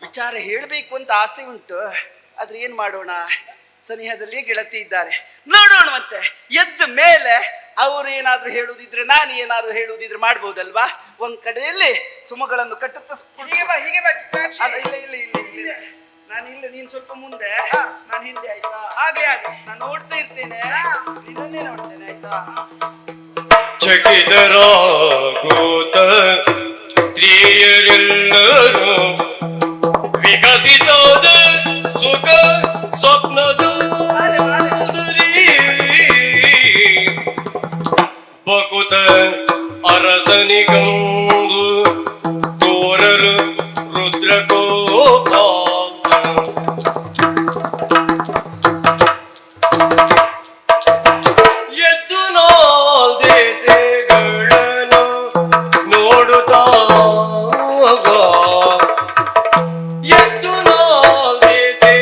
ವಿಚಾರ ಹೇಳಬೇಕು ಅಂತ ಆಸೆ ಉಂಟು, ಆದ್ರೆ ಏನು ಮಾಡೋಣ? ಸನಿಹದಲ್ಲಿ ಗೆಳತಿ ಇದ್ದಾರೆ, ನೋಡೋಣ. ಮತ್ತೆ ಎದ್ದ ಮೇಲೆ ಅವರು ಏನಾದ್ರೂ ಹೇಳುವುದಿದ್ರೆ, ನಾನು ಏನಾದ್ರೂ ಹೇಳುವುದಿದ್ರೆ ಮಾಡ್ಬೋದಲ್ವಾ? ಒಂದ್ ಕಡೆಯಲ್ಲಿ ಸುಮಗಳನ್ನು ಕಟ್ಟುತ್ತ ಇಲ್ಲ ನಾನಿಲ್ಲ, ನೀನ್ ಸ್ವಲ್ಪ ಮುಂದೆ, ನಾನು ಹಿಂದೆ. ಆಯ್ತಾ? ಆಗ್ಲೇ ನಾನು ನೋಡ್ತಾ ಇರ್ತೇನೆ, ಇದನ್ನೇ ನೋಡ್ತೇನೆ. ಆಯ್ತಾ? ಚಕಿತರಾಗೂತ ಸ್ತ್ರೀಯರೆಲ್ಲರೂ ವಿಕಸಿತಾದ ಸುಖ ಸ್ವಪ್ನದ ಬಕುತ ಅರಸನಿಗಂದು ತೋರಲು ರುದ್ರಕೋಪ ಎದ್ದು ನಾಲ್ದೇಶಗಳನ್ನು ನೋಡುತ್ತಾ ಎದ್ದು ನಾಲ್ದೇಶಗಳನ್ನು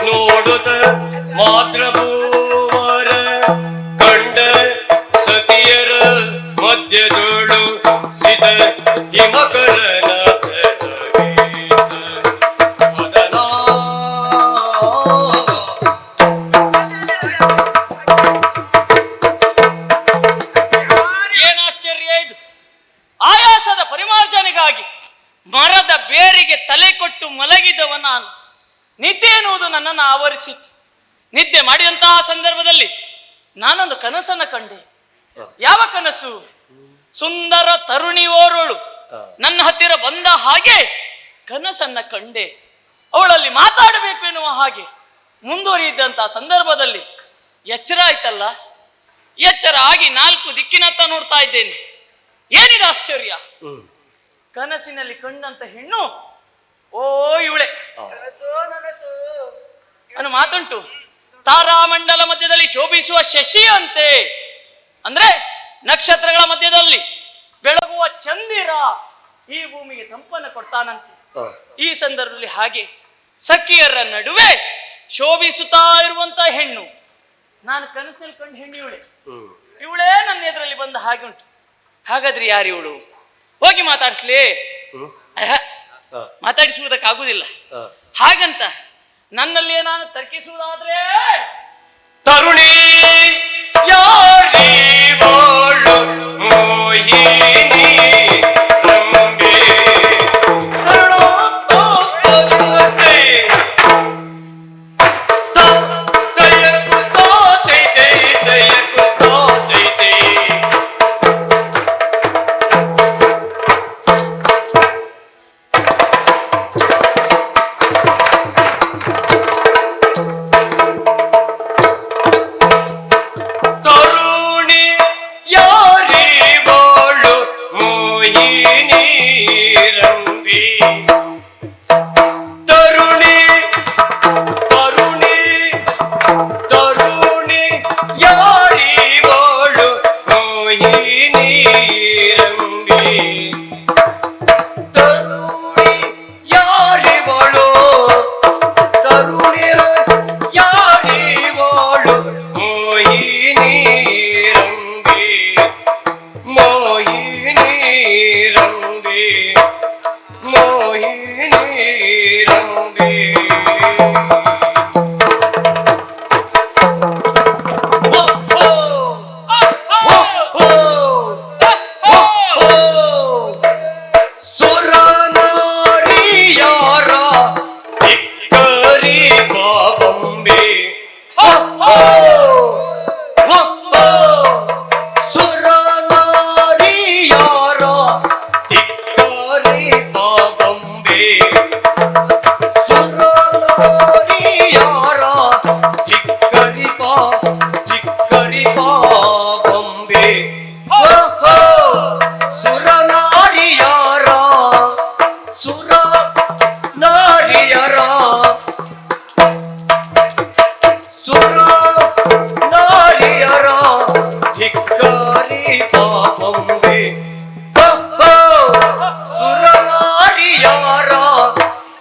ನೋಡುತ್ತ ಮಾತೃಭೂವರ ಕಂಡ ಸತಿಯರ ಮಧ್ಯದೊಳು ಸಿದ ಹಿಮಕರನ ಏನಾಶ್ಚರ್ಯ ಇದು! ಆಯಾಸದ ಪರಿಮಾರ್ಜನೆಗಾಗಿ ಮರದ ಬೇರಿಗೆ ತಲೆ ಕೊಟ್ಟು ಮಲಗಿದವ ನಾನು. ನಿದ್ದೆ ಎನ್ನುವುದು ನನ್ನನ್ನು ಆವರಿಸಿತು. ನಿದ್ದೆ ಮಾಡಿದಂತಹ ಸಂದರ್ಭದಲ್ಲಿ ನಾನೊಂದು ಕನಸನ್ನ ಕಂಡೆ. ಯಾವ ಕನಸು? ಸುಂದರ ತರುಣಿ ಓರ್ವಳು ನನ್ನ ಹತ್ತಿರ ಬಂದ ಹಾಗೆ ಕನಸನ್ನ ಕಂಡೆ. ಅವಳಲ್ಲಿ ಮಾತಾಡಬೇಕು ಎನ್ನುವ ಹಾಗೆ ಮುಂದುವರಿಯಿದ್ದಂತಹ ಸಂದರ್ಭದಲ್ಲಿ ಎಚ್ಚರ ಆಯ್ತಲ್ಲ. ಎಚ್ಚರ ಆಗಿ 4 ದಿಕ್ಕಿನತ್ತ ನೋಡ್ತಾ ಇದ್ದೇನೆ. ಏನಿದೆ ಆಶ್ಚರ್ಯ? ಕನಸಿನಲ್ಲಿ ಕಂಡಂತ ಹೆಣ್ಣು ಓ ಇವಳೆ ಅನ್ನೋ ಮಾತುಂಟು. ತಾರಾಮಂಡಲ ಮಧ್ಯದಲ್ಲಿ ಶೋಭಿಸುವ ಶಶಿಯಂತೆ, ಅಂದ್ರೆ ನಕ್ಷತ್ರಗಳ ಮಧ್ಯದಲ್ಲಿ ಬೆಳಗುವ ಚಂದಿರ ಈ ಭೂಮಿಗೆ ತಂಪನ್ನು ಕೊಡ್ತಾನಂತೆ. ಈ ಸಂದರ್ಭದಲ್ಲಿ ಹಾಗೆ ಸಖಿಯರ ನಡುವೆ ಶೋಭಿಸುತ್ತಾ ಇರುವಂತ ಹೆಣ್ಣು, ನಾನು ಕನಸಿನಲ್ಲಿ ಕಂಡು ಹೆಣ್ಣು ಇವಳೇ ನನ್ನ ಎದುರಲ್ಲಿ ಬಂದ ಹಾಗೆ ಉಂಟು. ಹಾಗಾದ್ರೆ ಯಾರು ಇವಳು? ಹೋಗಿ ಮಾತಾಡಿಸ್ಲಿ? ಮಾತಾಡಿಸುವುದಕ್ಕಾಗುವುದಿಲ್ಲ. ಹಾಗಂತ ನನ್ನಲ್ಲಿ ನಾನು ತರ್ಕಿಸುವುದಾದ್ರೆ ತರುಣಿ ಯಾರಿವಳು ಮೋಹಿನಿ ರಂಬೆ ತರುಣೋತ್ತಮತೆ ದಯಕು ತೋತೈತೆ ದಯಕು ತೋತೈತೆ ತರುಣಿ ಯಾರಿವಳು ಮೋಹಿನಿ ರಂಬಿ ತರುಣಿ ತರುಣಿ ತರುಣಿ ಯಾರಿವಳು ಮೋಹಿನಿ ರಂಬಿ ತರುಣಿ ಯಾರಿವಳು ತರುಣಿ ಯಾರಿವಳು ಮೋಹಿನಿ ರಂಬಿ ಮೋಹಿನಿ ರಂಬಿ ಮೋಹಿನಿ ರಂಬಿ ಹೋ ಹೋ ಹೋ ಹೋ ಹೋ ಸುರನಾರಿಯಾರ ಇಕ್ಕರಿ ಬಾಬಂಬೆ ಹೋ ಹೋ ಹೋ ಹೋ ಸುರನಾರಿಯಾರ ಇಕ್ಕರಿ ಬಾಬಂಬೆ ಸುರನಾರಿಯಾರ ಇಕ್ಕರಿ ಬಾಬಂಬೆ ಹೋ ಹೋ ಸುರನಾರಿಯಾರ ಸುರ ನಾರಿಯರ ಸುರ ನಾರಿಯರ ಧಿಕ್ಕರಿ ಬಾಬಂಬೆ ಹೋ ಹೋ ಸುರ ನಾರಿಯರ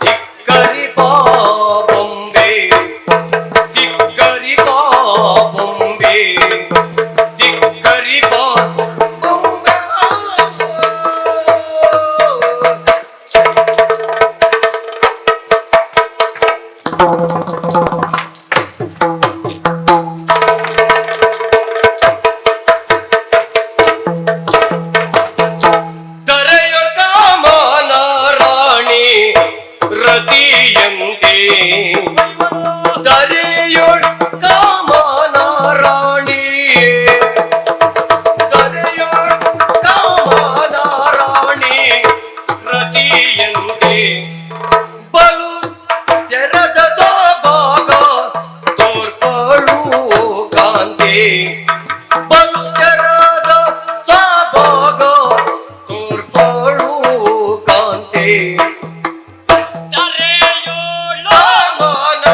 ಧಿಕ್ಕರಿ ಬಾಬಂಬೆ ಧಿಕ್ಕರಿ ಬಾಬಂಬೆ ಧಿಕ್ಕರಿ ಬಾಬಂಬೆ ದರೆಯೊಳಗಾಮನ ರಾಣಿ ರತಿಯಂತೆ ದರೆಯೊಳಗಾಮನ ರಾಣಿ ದರೆಯೊಳಗಾಮನ ರಾಣಿ ರತಿಯಂತೆ ಬಲು ತೆರೆದ ಭಾಗ ತೋರ್ಪಳು ಕಾಂತೆ ಬಲು ತೆರೆದ ಭಾಗ ತೋರ್ಪಳು ಕಾಂತೆ ದರೆಯೋಳು ಮಾನ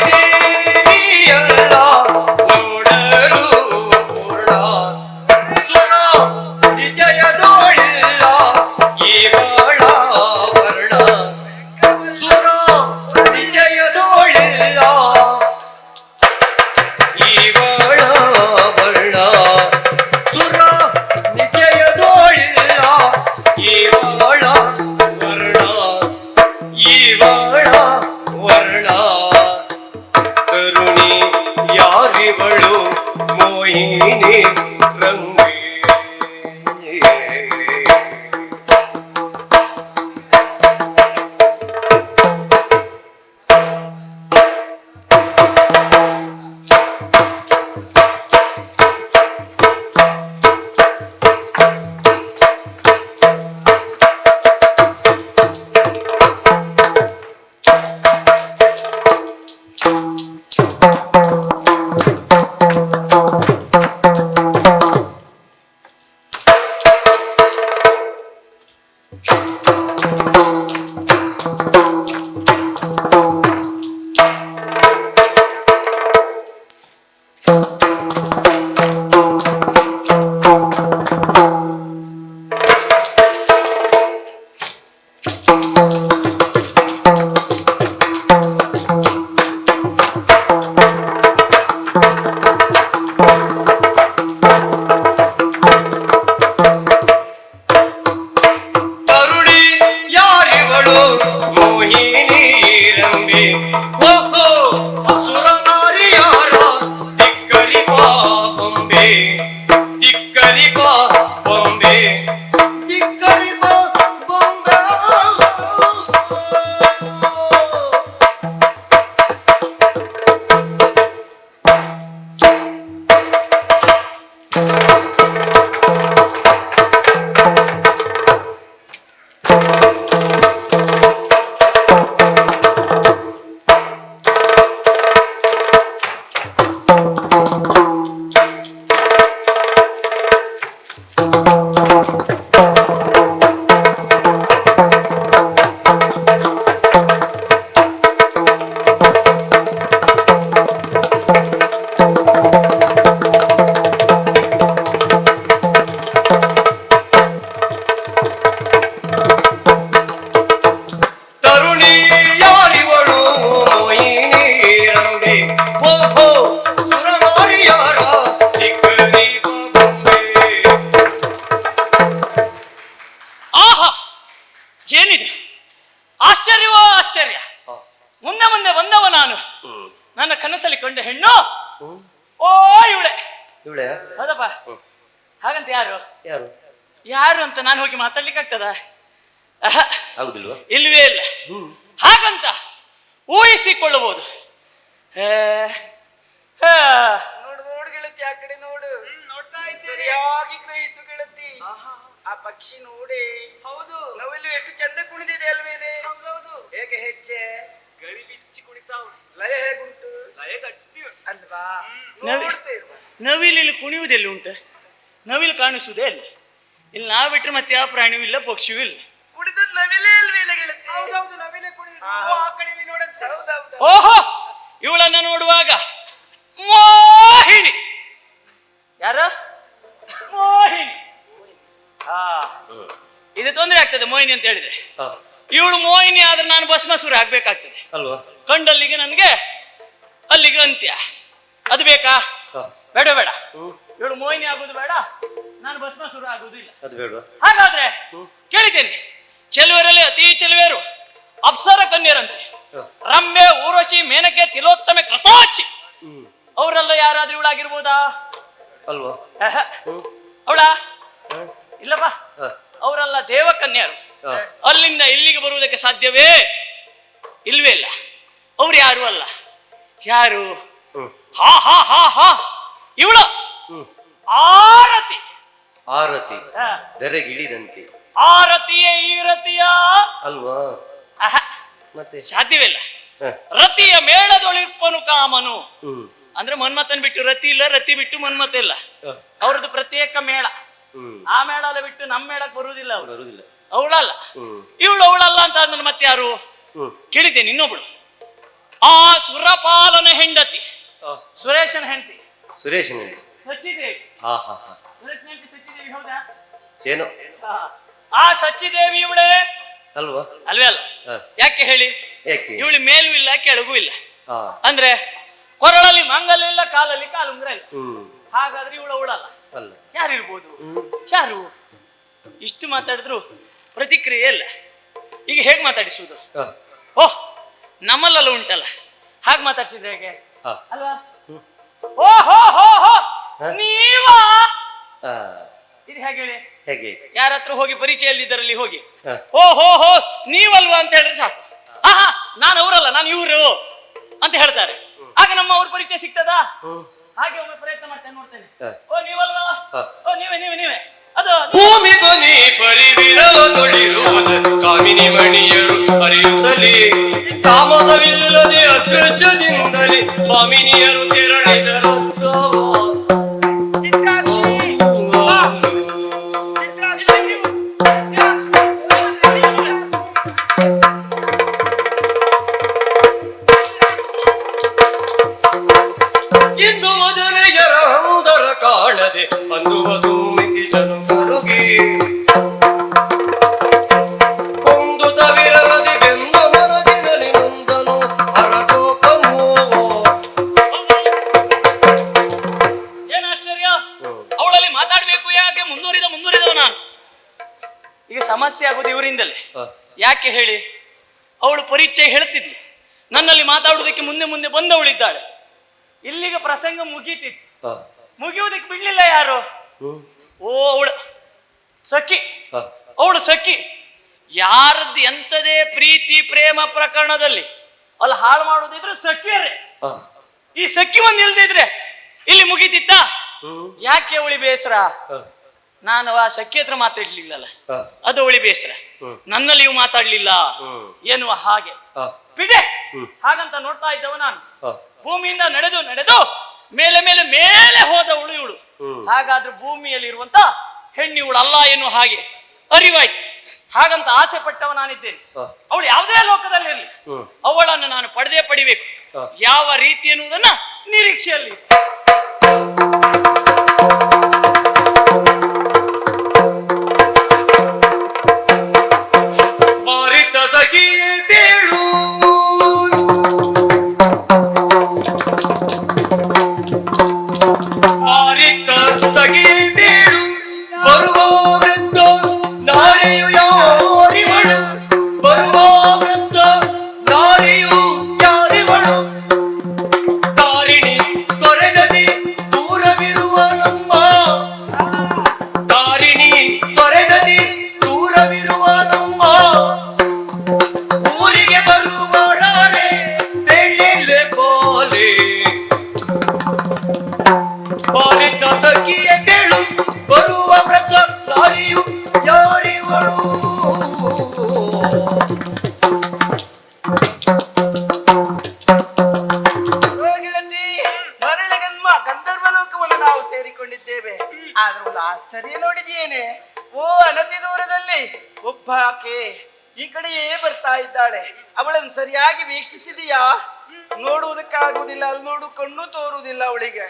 ದೇವಿಯಲ್ಲ ನೋಡಲು ಪೂರ್ಣ ಸುರ ನಿಜಯದೋಳಿಲ್ಲ ಇವಳ ವರ್ಣ ಸುರ ನಿಜಯದೋಳಿಲ್ಲ ಇವಳ ವರ್ಣ ಸುರ ನಿಜಯದೋಳಿಲ್ಲ ಇವಳ ವರ್ಣ ಇವಳ ವರ್ಣ ತರುಣಿ ಯಾರಿವಳು ಮೋಹಿನಿ ರಂಗೇ ತರುಣಿ ಯಾರಿವಳು ಮೋಹಿನಿ ರಂಬೆ ಓಹೋ ಸುರನಾರಿ ಯಾರ ತಿಕ್ಕರಿ ಬೊಂಬೆ ತಿಕ್ಕರಿ ಬೊಂಬೆ ತಿಕ್ಕರಿ ಬೊಂಬೆ ತರುಣಿ ಯಾರಿವಳು ಮೋಹಿನಿ ರಂಬೆ ಓಹೋ ಸುರನಾರಿ ಯಾರ ತಿಕ್ಕರಿ ಬೊಂಬೆ ಆಹಾ ಏನಿದೆ ಆಶ್ಚರ್ಯವೋ ಆಶ್ಚರ್ಯ. ಮುಂದೆ ಮುಂದೆ ಬಂದವ ನಾನು. ನನ್ನ ಕನಸಲ್ಲಿ ಕಂಡ ಹೆಣ್ಣು ಓ ಇವಳೆ ಇವಳೆ ಹೌದಪ್ಪ. ಹಾಗಂತ ಯಾರು ಯಾರು ಯಾರು ಅಂತ ನಾನು ಹೋಗಿ ಮಾತಾಡ್ಲಿಕ್ಕೆ ಆಗ್ತದ? ಆಗುದಿಲ್ವಾ? ಇಲ್ವೇ ಇಲ್ಲ. ಹಾಗಂತ ಊಹಿಸಿಕೊಳ್ಳಬಹುದು. ನೋಡು ನೋಡು ಗೆಳತಿ, ಆ ಕಡೆ ನೋಡು. ನೋಡ್ತಾ ಇದ್ದೀನಿ. ಸರಿಯಾಗಿ ಗ್ರಹಿಸು ಗೆಳತಿ. ಆ ಪಕ್ಷಿ ನೋಡಿ. ಹೌದು, ನವಿಲು ಎಷ್ಟು ಚಂದ ಕುಣಿದಿದೆ ಅಲ್ವೇನೆ? ಹೌದೌದು. ಹೇಗೆ ಹೆಜ್ಜೆ ಗರಿ ಬಿಚ್ಚಿ ಕುಣಿತಾವ್. ಲಯ ಹೇಗುಂಟು? ಲಯ ಗಟ್ಟಿ ಅಲ್ವಾ? ನೋಡ್ತಾ ಇರುವ ನವಿಲಲ್ಲಿ ಕುಣಿಯುವುದೆಲ್ಲ ಉಂಟು? ನವಿಲು ಕಾಣಿಸುವುದೇ ಇಲ್ಲ. ಇಲ್ಲಿ ನಾವು ಬಿಟ್ಟರೆ ಮತ್ತೆ ಯಾವ ಪ್ರಾಣಿಯೂ ಇಲ್ಲ, ಪಕ್ಷಿಯೂ ಇಲ್ಲ. ಕುಣಿದದ್ ನವಿಲೇ ಅಲ್ವೇನೆ ಗೆಳತಿ? ಹೌದೌದು, ನವಿಲೇ ಕುಣಿದಿದ್ದು. ಆ ಕಡೆಯಲ್ಲಿ ನೋಡಂತೆ. ಹೌದೌದು. ಓಹೋ, ಇವಳನ್ನ ನೋಡುವಾಗ ಮೋಹಿನಿ. ಯಾರ ಮೋಹಿನಿ? ಇದು ತೊಂದರೆ ಆಗ್ತದೆ ಮೋಹಿನಿ ಅಂತ ಹೇಳಿದ್ರೆ. ಇವಳು ಮೋಹಿನಿ ಆದ್ರೆ ನಾನು ಭಸ್ಮಾಸುರ ಆಗ್ಬೇಕಾಗ್ತದೆ ಅಲ್ವಾ? ಕಂಡಲ್ಲಿಗೆ ನನಗೆ ಅಲ್ಲಿಗೆ ಅಂತ್ಯ. ಅದು ಬೇಕಾ? ಬೇಡ ಬೇಡ. ಇವಳು ಮೋಹಿನಿ ಆಗುದು ಬೇಡ, ನಾನು ಭಸ್ಮಾಸುರ ಆಗುವುದಿಲ್ಲ. ಅದು ಬೇಡವಾ? ಹಾಗಾದ್ರೆ ಕೇಳಿದ್ದೇನೆ, ಚೆಲುವರಲ್ಲಿ ಅತಿ ಚೆಲುವೆಯರು ಅಪ್ಸರ ಕನ್ಯರಂತೆ. ರಮ್ಯೆ, ಊರ್ವಶಿ, ಮೇನಕೆ, ತಿಲೋತ್ತಮೆ, ಕೃತಾಚಿ ಅವರೆಲ್ಲ ಯಾರಾದ್ರೂ ಇವಳಾಗಿರ್ಬೋದಾ? ಅಲ್ವಾ? ಅವಳ ಇಲ್ಲಪ್ಪ, ಅವರೆಲ್ಲ ದೇವಕನ್ಯರು. ಅಲ್ಲಿಂದ ಇಲ್ಲಿಗೆ ಬರುವುದಕ್ಕೆ ಸಾಧ್ಯವೇ ಇಲ್ವೇ ಇಲ್ಲ. ಅವ್ರು ಯಾರು ಅಲ್ಲ. ಯಾರು? ಹಾ ಹಾ ಹಾ ಹಾ ಇವಳು ಆರತಿ. ಆರತಿ ದರೆಗಿಳಿದಂತೆ. ಆರತಿಯೇ ಈ ರತಿಯ ಅಲ್ವಾ? ಮತ್ತೆ ಸಾಧ್ಯವಿಲ್ಲ. ರತಿಯ ಮೇಳದೊಳಿರ್ಪನು ಕಾಮನು ಅಂದ್ರೆ ಮನ್ಮಥನ್ ಬಿಟ್ಟು ರತಿ ಇಲ್ಲ, ರತಿ ಬಿಟ್ಟು ಮನ್ಮಥ ಇಲ್ಲ. ಅವ್ರದ್ದು ಪ್ರತ್ಯೇಕ ಮೇಳ. ಆ ಮೇಳ ಎಲ್ಲ ಬಿಟ್ಟು ನಮ್ಮ ಮೇಳಕ್ಕೆ ಬರುವುದಿಲ್ಲ ಅವರು. ಅವಳಲ್ಲ ಇವಳು, ಅವಳಲ್ಲ ಅಂತ ಆದ್ಮೇಲೆ ಮತ್ತೆ ಯಾರು? ಕೇಳಿದ್ದೇನೆ ಇನ್ನೊಬ್ಳು ಆ ಸುರಪಾಲನ ಹೆಂಡತಿ, ಸುರೇಶನ ಹೆಂಡತಿ, ಸುರೇಶ್ ಸಚ್ಚಿದೇವಿ. ಹಾ ಹಾ ಹಾ ಸುರೇಶನ ಹೆಂಡತಿ ಸಚ್ಚಿದೇವಿ ಹೌದಾ? ಏನು ಆ ಸಚ್ಚಿದೇವಿ ಇವಳೇ ಅಲ್ವಾ? ಅಲ್ವೇ ಅಲ್ಲ? ಯಾಕೆ ಹೇಳಿ? ಯಾಕೆ? ಇವಳು ಮೇಲೂ ಇಲ್ಲ ಕೆಳಗೂ ಇಲ್ಲ. ಹಾ ಅಂದ್ರೆ ಕೊರಳಲ್ಲಿ ಮಂಗಲ ಇಲ್ಲ, ಕಾಲಲ್ಲಿ ಕಾಲುಂಗ್ರ ಇಲ್ಲ. ಹ್ಮ್ ಹಾಗಾದ್ರೆ ಇವಳು ಅವಳಲ್ಲ. ಅಲ್ಲ ಯಾರಿರ್ಬೋದು? ಯಾರು? ಇಷ್ಟು ಮಾತಾಡಿದ್ರು ಪ್ರತಿಕ್ರಿಯೆ ಇಲ್ಲ. ಈಗ ಹೇಗೆ ಮಾತಾಡಿಸುವುದು? ಓಹ್, ನಮ್ಮಲ್ಲೆಲ್ಲ ಉಂಟಲ್ಲ, ಹಾಗೆ ಮಾತಾಡ್ಸಿದ್ರೆ ಹೇಗೆ ಅಲ್ವಾ? ಓ ಹೋ ಹೋ ಹೋ, ನೀವಾ? ಇದು ಹೇಗೆ ಹೇಳಿ? ಹೇಗೆ? ಯಾರ ಹತ್ರ ಹೋಗಿ ಪರಿಚಯ ಇಲ್ಲದಿದ್ದರಲ್ಲಿ ಹೋಗಿ ಓ ಹೋ ಹೋ ನೀವಲ್ವಾ ಅಂತ ಹೇಳಿದ್ರೆ ಸಾಕು. ಆಹಾ, ನಾನು ಅವರಲ್ಲ, ನಾನು ಇವರು ಅಂತ ಹೇಳ್ತಾರೆ. ಆಗ ನಮ್ಮ ಅವ್ರ ಪರಿಚಯ ಸಿಗ್ತದಾ? ಹಾಗೆ ಒಮ್ಮೆ ಪ್ರಯತ್ನ ಮಾಡ್ತೇನೆ, ನೋಡ್ತೇನೆ. ಓ ನೀವಲ್ವಾ? ಓ ನೀವೇ ನೀವೇ ನೀವೇ. ಅದು ಭೂಮಿ ಬನಿ ಪರಿವಿರದೊಳಿರುವುದು ಕಾಮಿನಿ ಮಣಿಯರು ಅರಿಯುತ್ತಲೇ ತಾಮಸವಿಲ್ಲದೆ ಅದೃಷ್ಟದಿಂದಲೇ ಕಾಮಿನಿಯರು ತೆರಳಿದರು. ಇಂದು ಮೊದಲೆಯರ ಹಂದರ ಕಾಣದೆ ಅಂದುವ ಸುಮಿತಿ ಜನುಗಿ ಒಂದು ತವಿರದಿ ಬೆಂದ ಮನದಿನಲ್ಲಿ ನೊಂದನು ಹರಕೋಪಮೋ. ಏನ್ ಆಶ್ಚರ್ಯ, ಅವಳಲ್ಲಿ ಮಾತಾಡ್ಬೇಕು ಯಾಕೆ? ಮುಂದುವರಿದವ ನಾನು. ಈಗ ಸಮಸ್ಯೆ ಆಗೋದು ಇವರಿಂದಲೇ. ಯಾಕೆ ಹೇಳಿ? ಅವಳು ಪರಿಚಯ ಹೇಳ್ತಿದ್ಲಿ, ನನ್ನಲ್ಲಿ ಮಾತಾಡುವುದಕ್ಕೆ ಮುಂದೆ ಮುಂದೆ ಬಂದವಳಿದ್ದಾಳೆ. ಇಲ್ಲಿಗೆ ಪ್ರಸಂಗ ಮುಗೀತಿತ್ತು, ಮುಗಿಯುವುದಕ್ಕೆ ಬಿಡ್ಲಿಲ್ಲ ಯಾರು? ಓ ಅವಳು ಸಖಿ, ಅವಳು ಸಖಿ. ಯಾರದ್ದು ಎಂತದೇ ಪ್ರೀತಿ ಪ್ರೇಮ ಪ್ರಕರಣದಲ್ಲಿ ಅಲ್ಲಿ ಹಾಳು ಮಾಡುದಿದ್ರೆ ಸಖಿಯರೇ. ಈ ಸಖಿ ಒಂದ್ ಇಲ್ದಿದ್ರೆ ಇಲ್ಲಿ ಮುಗೀತಿತ್ತ? ಯಾಕೆ ಅವಳಿ ಬೇಸರ? ನಾನು ಆ ಸಖಿ ಹತ್ರ ಮಾತಾಡ್ಲಿಲ್ಲಲ್ಲ, ಅದು ಅವಳಿ ಬೇಸರ. ನನ್ನಲ್ಲಿ ಇವು ಮಾತಾಡ್ಲಿಲ್ಲ ಎನ್ನುವ ಹಾಗೆ ಬಿಡೆ. ಹಾಗಂತ ನೋಡ್ತಾ ಇದ್ದವ ನಾನು. ಭೂಮಿಯಿಂದ ನಡೆದು ನಡೆದು ಮೇಲೆ ಮೇಲೆ ಮೇಲೆ ಹೋದವಳು ಇವಳು. ಹಾಗಾದ್ರೆ ಭೂಮಿಯಲ್ಲಿ ಇರುವಂತ ಹೆಣ್ಣಿವಳು ಅಲ್ಲ ಎನ್ನುವ ಹಾಗೆ ಅರಿವಾಯ್ತು. ಹಾಗಂತ ಆಸೆ ಪಟ್ಟವ ನಾನಿದ್ದೇನೆ. ಅವಳು ಯಾವುದೇ ಲೋಕದಲ್ಲಿರಲಿ, ಅವಳನ್ನು ನಾನು ಪಡೆದೇ ಪಡಿಬೇಕು. ಯಾವ ರೀತಿ ಎನ್ನುವುದನ್ನ ನಿರೀಕ್ಷೆಯಲ್ಲಿ. ಮಾರಿತ ಸಖಿಯೇ ಬೇಳು ಮಾರಿತ ಸಖಿಯೇ ಬೇಳು ಬರುವ ವೃದ್ಧ ನಾರಿಯು ಯಾರಿವಳು ಬರುವ ವೃದ್ಧ ನಾರಿಯು ಯಾರಿವಳು ತಾರಿಣಿ ತೊರೆದದಿ ದೂರವಿರುವ ನಮ್ಮ ತಾರಿಣಿ ತೊರೆದದಿ ದೂರವಿರುವ ನಮ್ಮ ಊರಿಗೆ ಬರುವಳಾರೆ ಬೆಳ್ಳಿಲೆ ಬೋಲೆ ಬಾರಿತ ಸಖಿಯ ಕೇಳು ಬರುವ ವ್ರತ ನಾರಿಯು ಯಾರಿವಳು. ಗೆಳತಿ, ಮರಳ ಗನ್ಮ ಗಂಧರ್ವ ಲೋಕವನ್ನು ನಾವು ಸೇರಿಕೊಂಡಿದ್ದೇವೆ. ಆದ್ರೆ ಒಂದು ಆಶ್ಚರ್ಯ ನೋಡಿದೇನೆ. ಓ ಅನತಿ ದೂರದಲ್ಲಿ ಒಬ್ಬ ಆಕೆ ಈ ಕಡೆಯೇ ಬರ್ತಾ ಇದ್ದಾಳೆ. ಅವಳನ್ನು ಸರಿಯಾಗಿ ವೀಕ್ಷಿಸಿದೀಯಾ? ನೋಡುವುದಕ್ಕಾಗುವುದಿಲ್ಲ, ಅಲ್ಲಿ ನೋಡು ಕಣ್ಣು ತೋರುವುದಿಲ್ಲ ಅವಳಿಗೆ.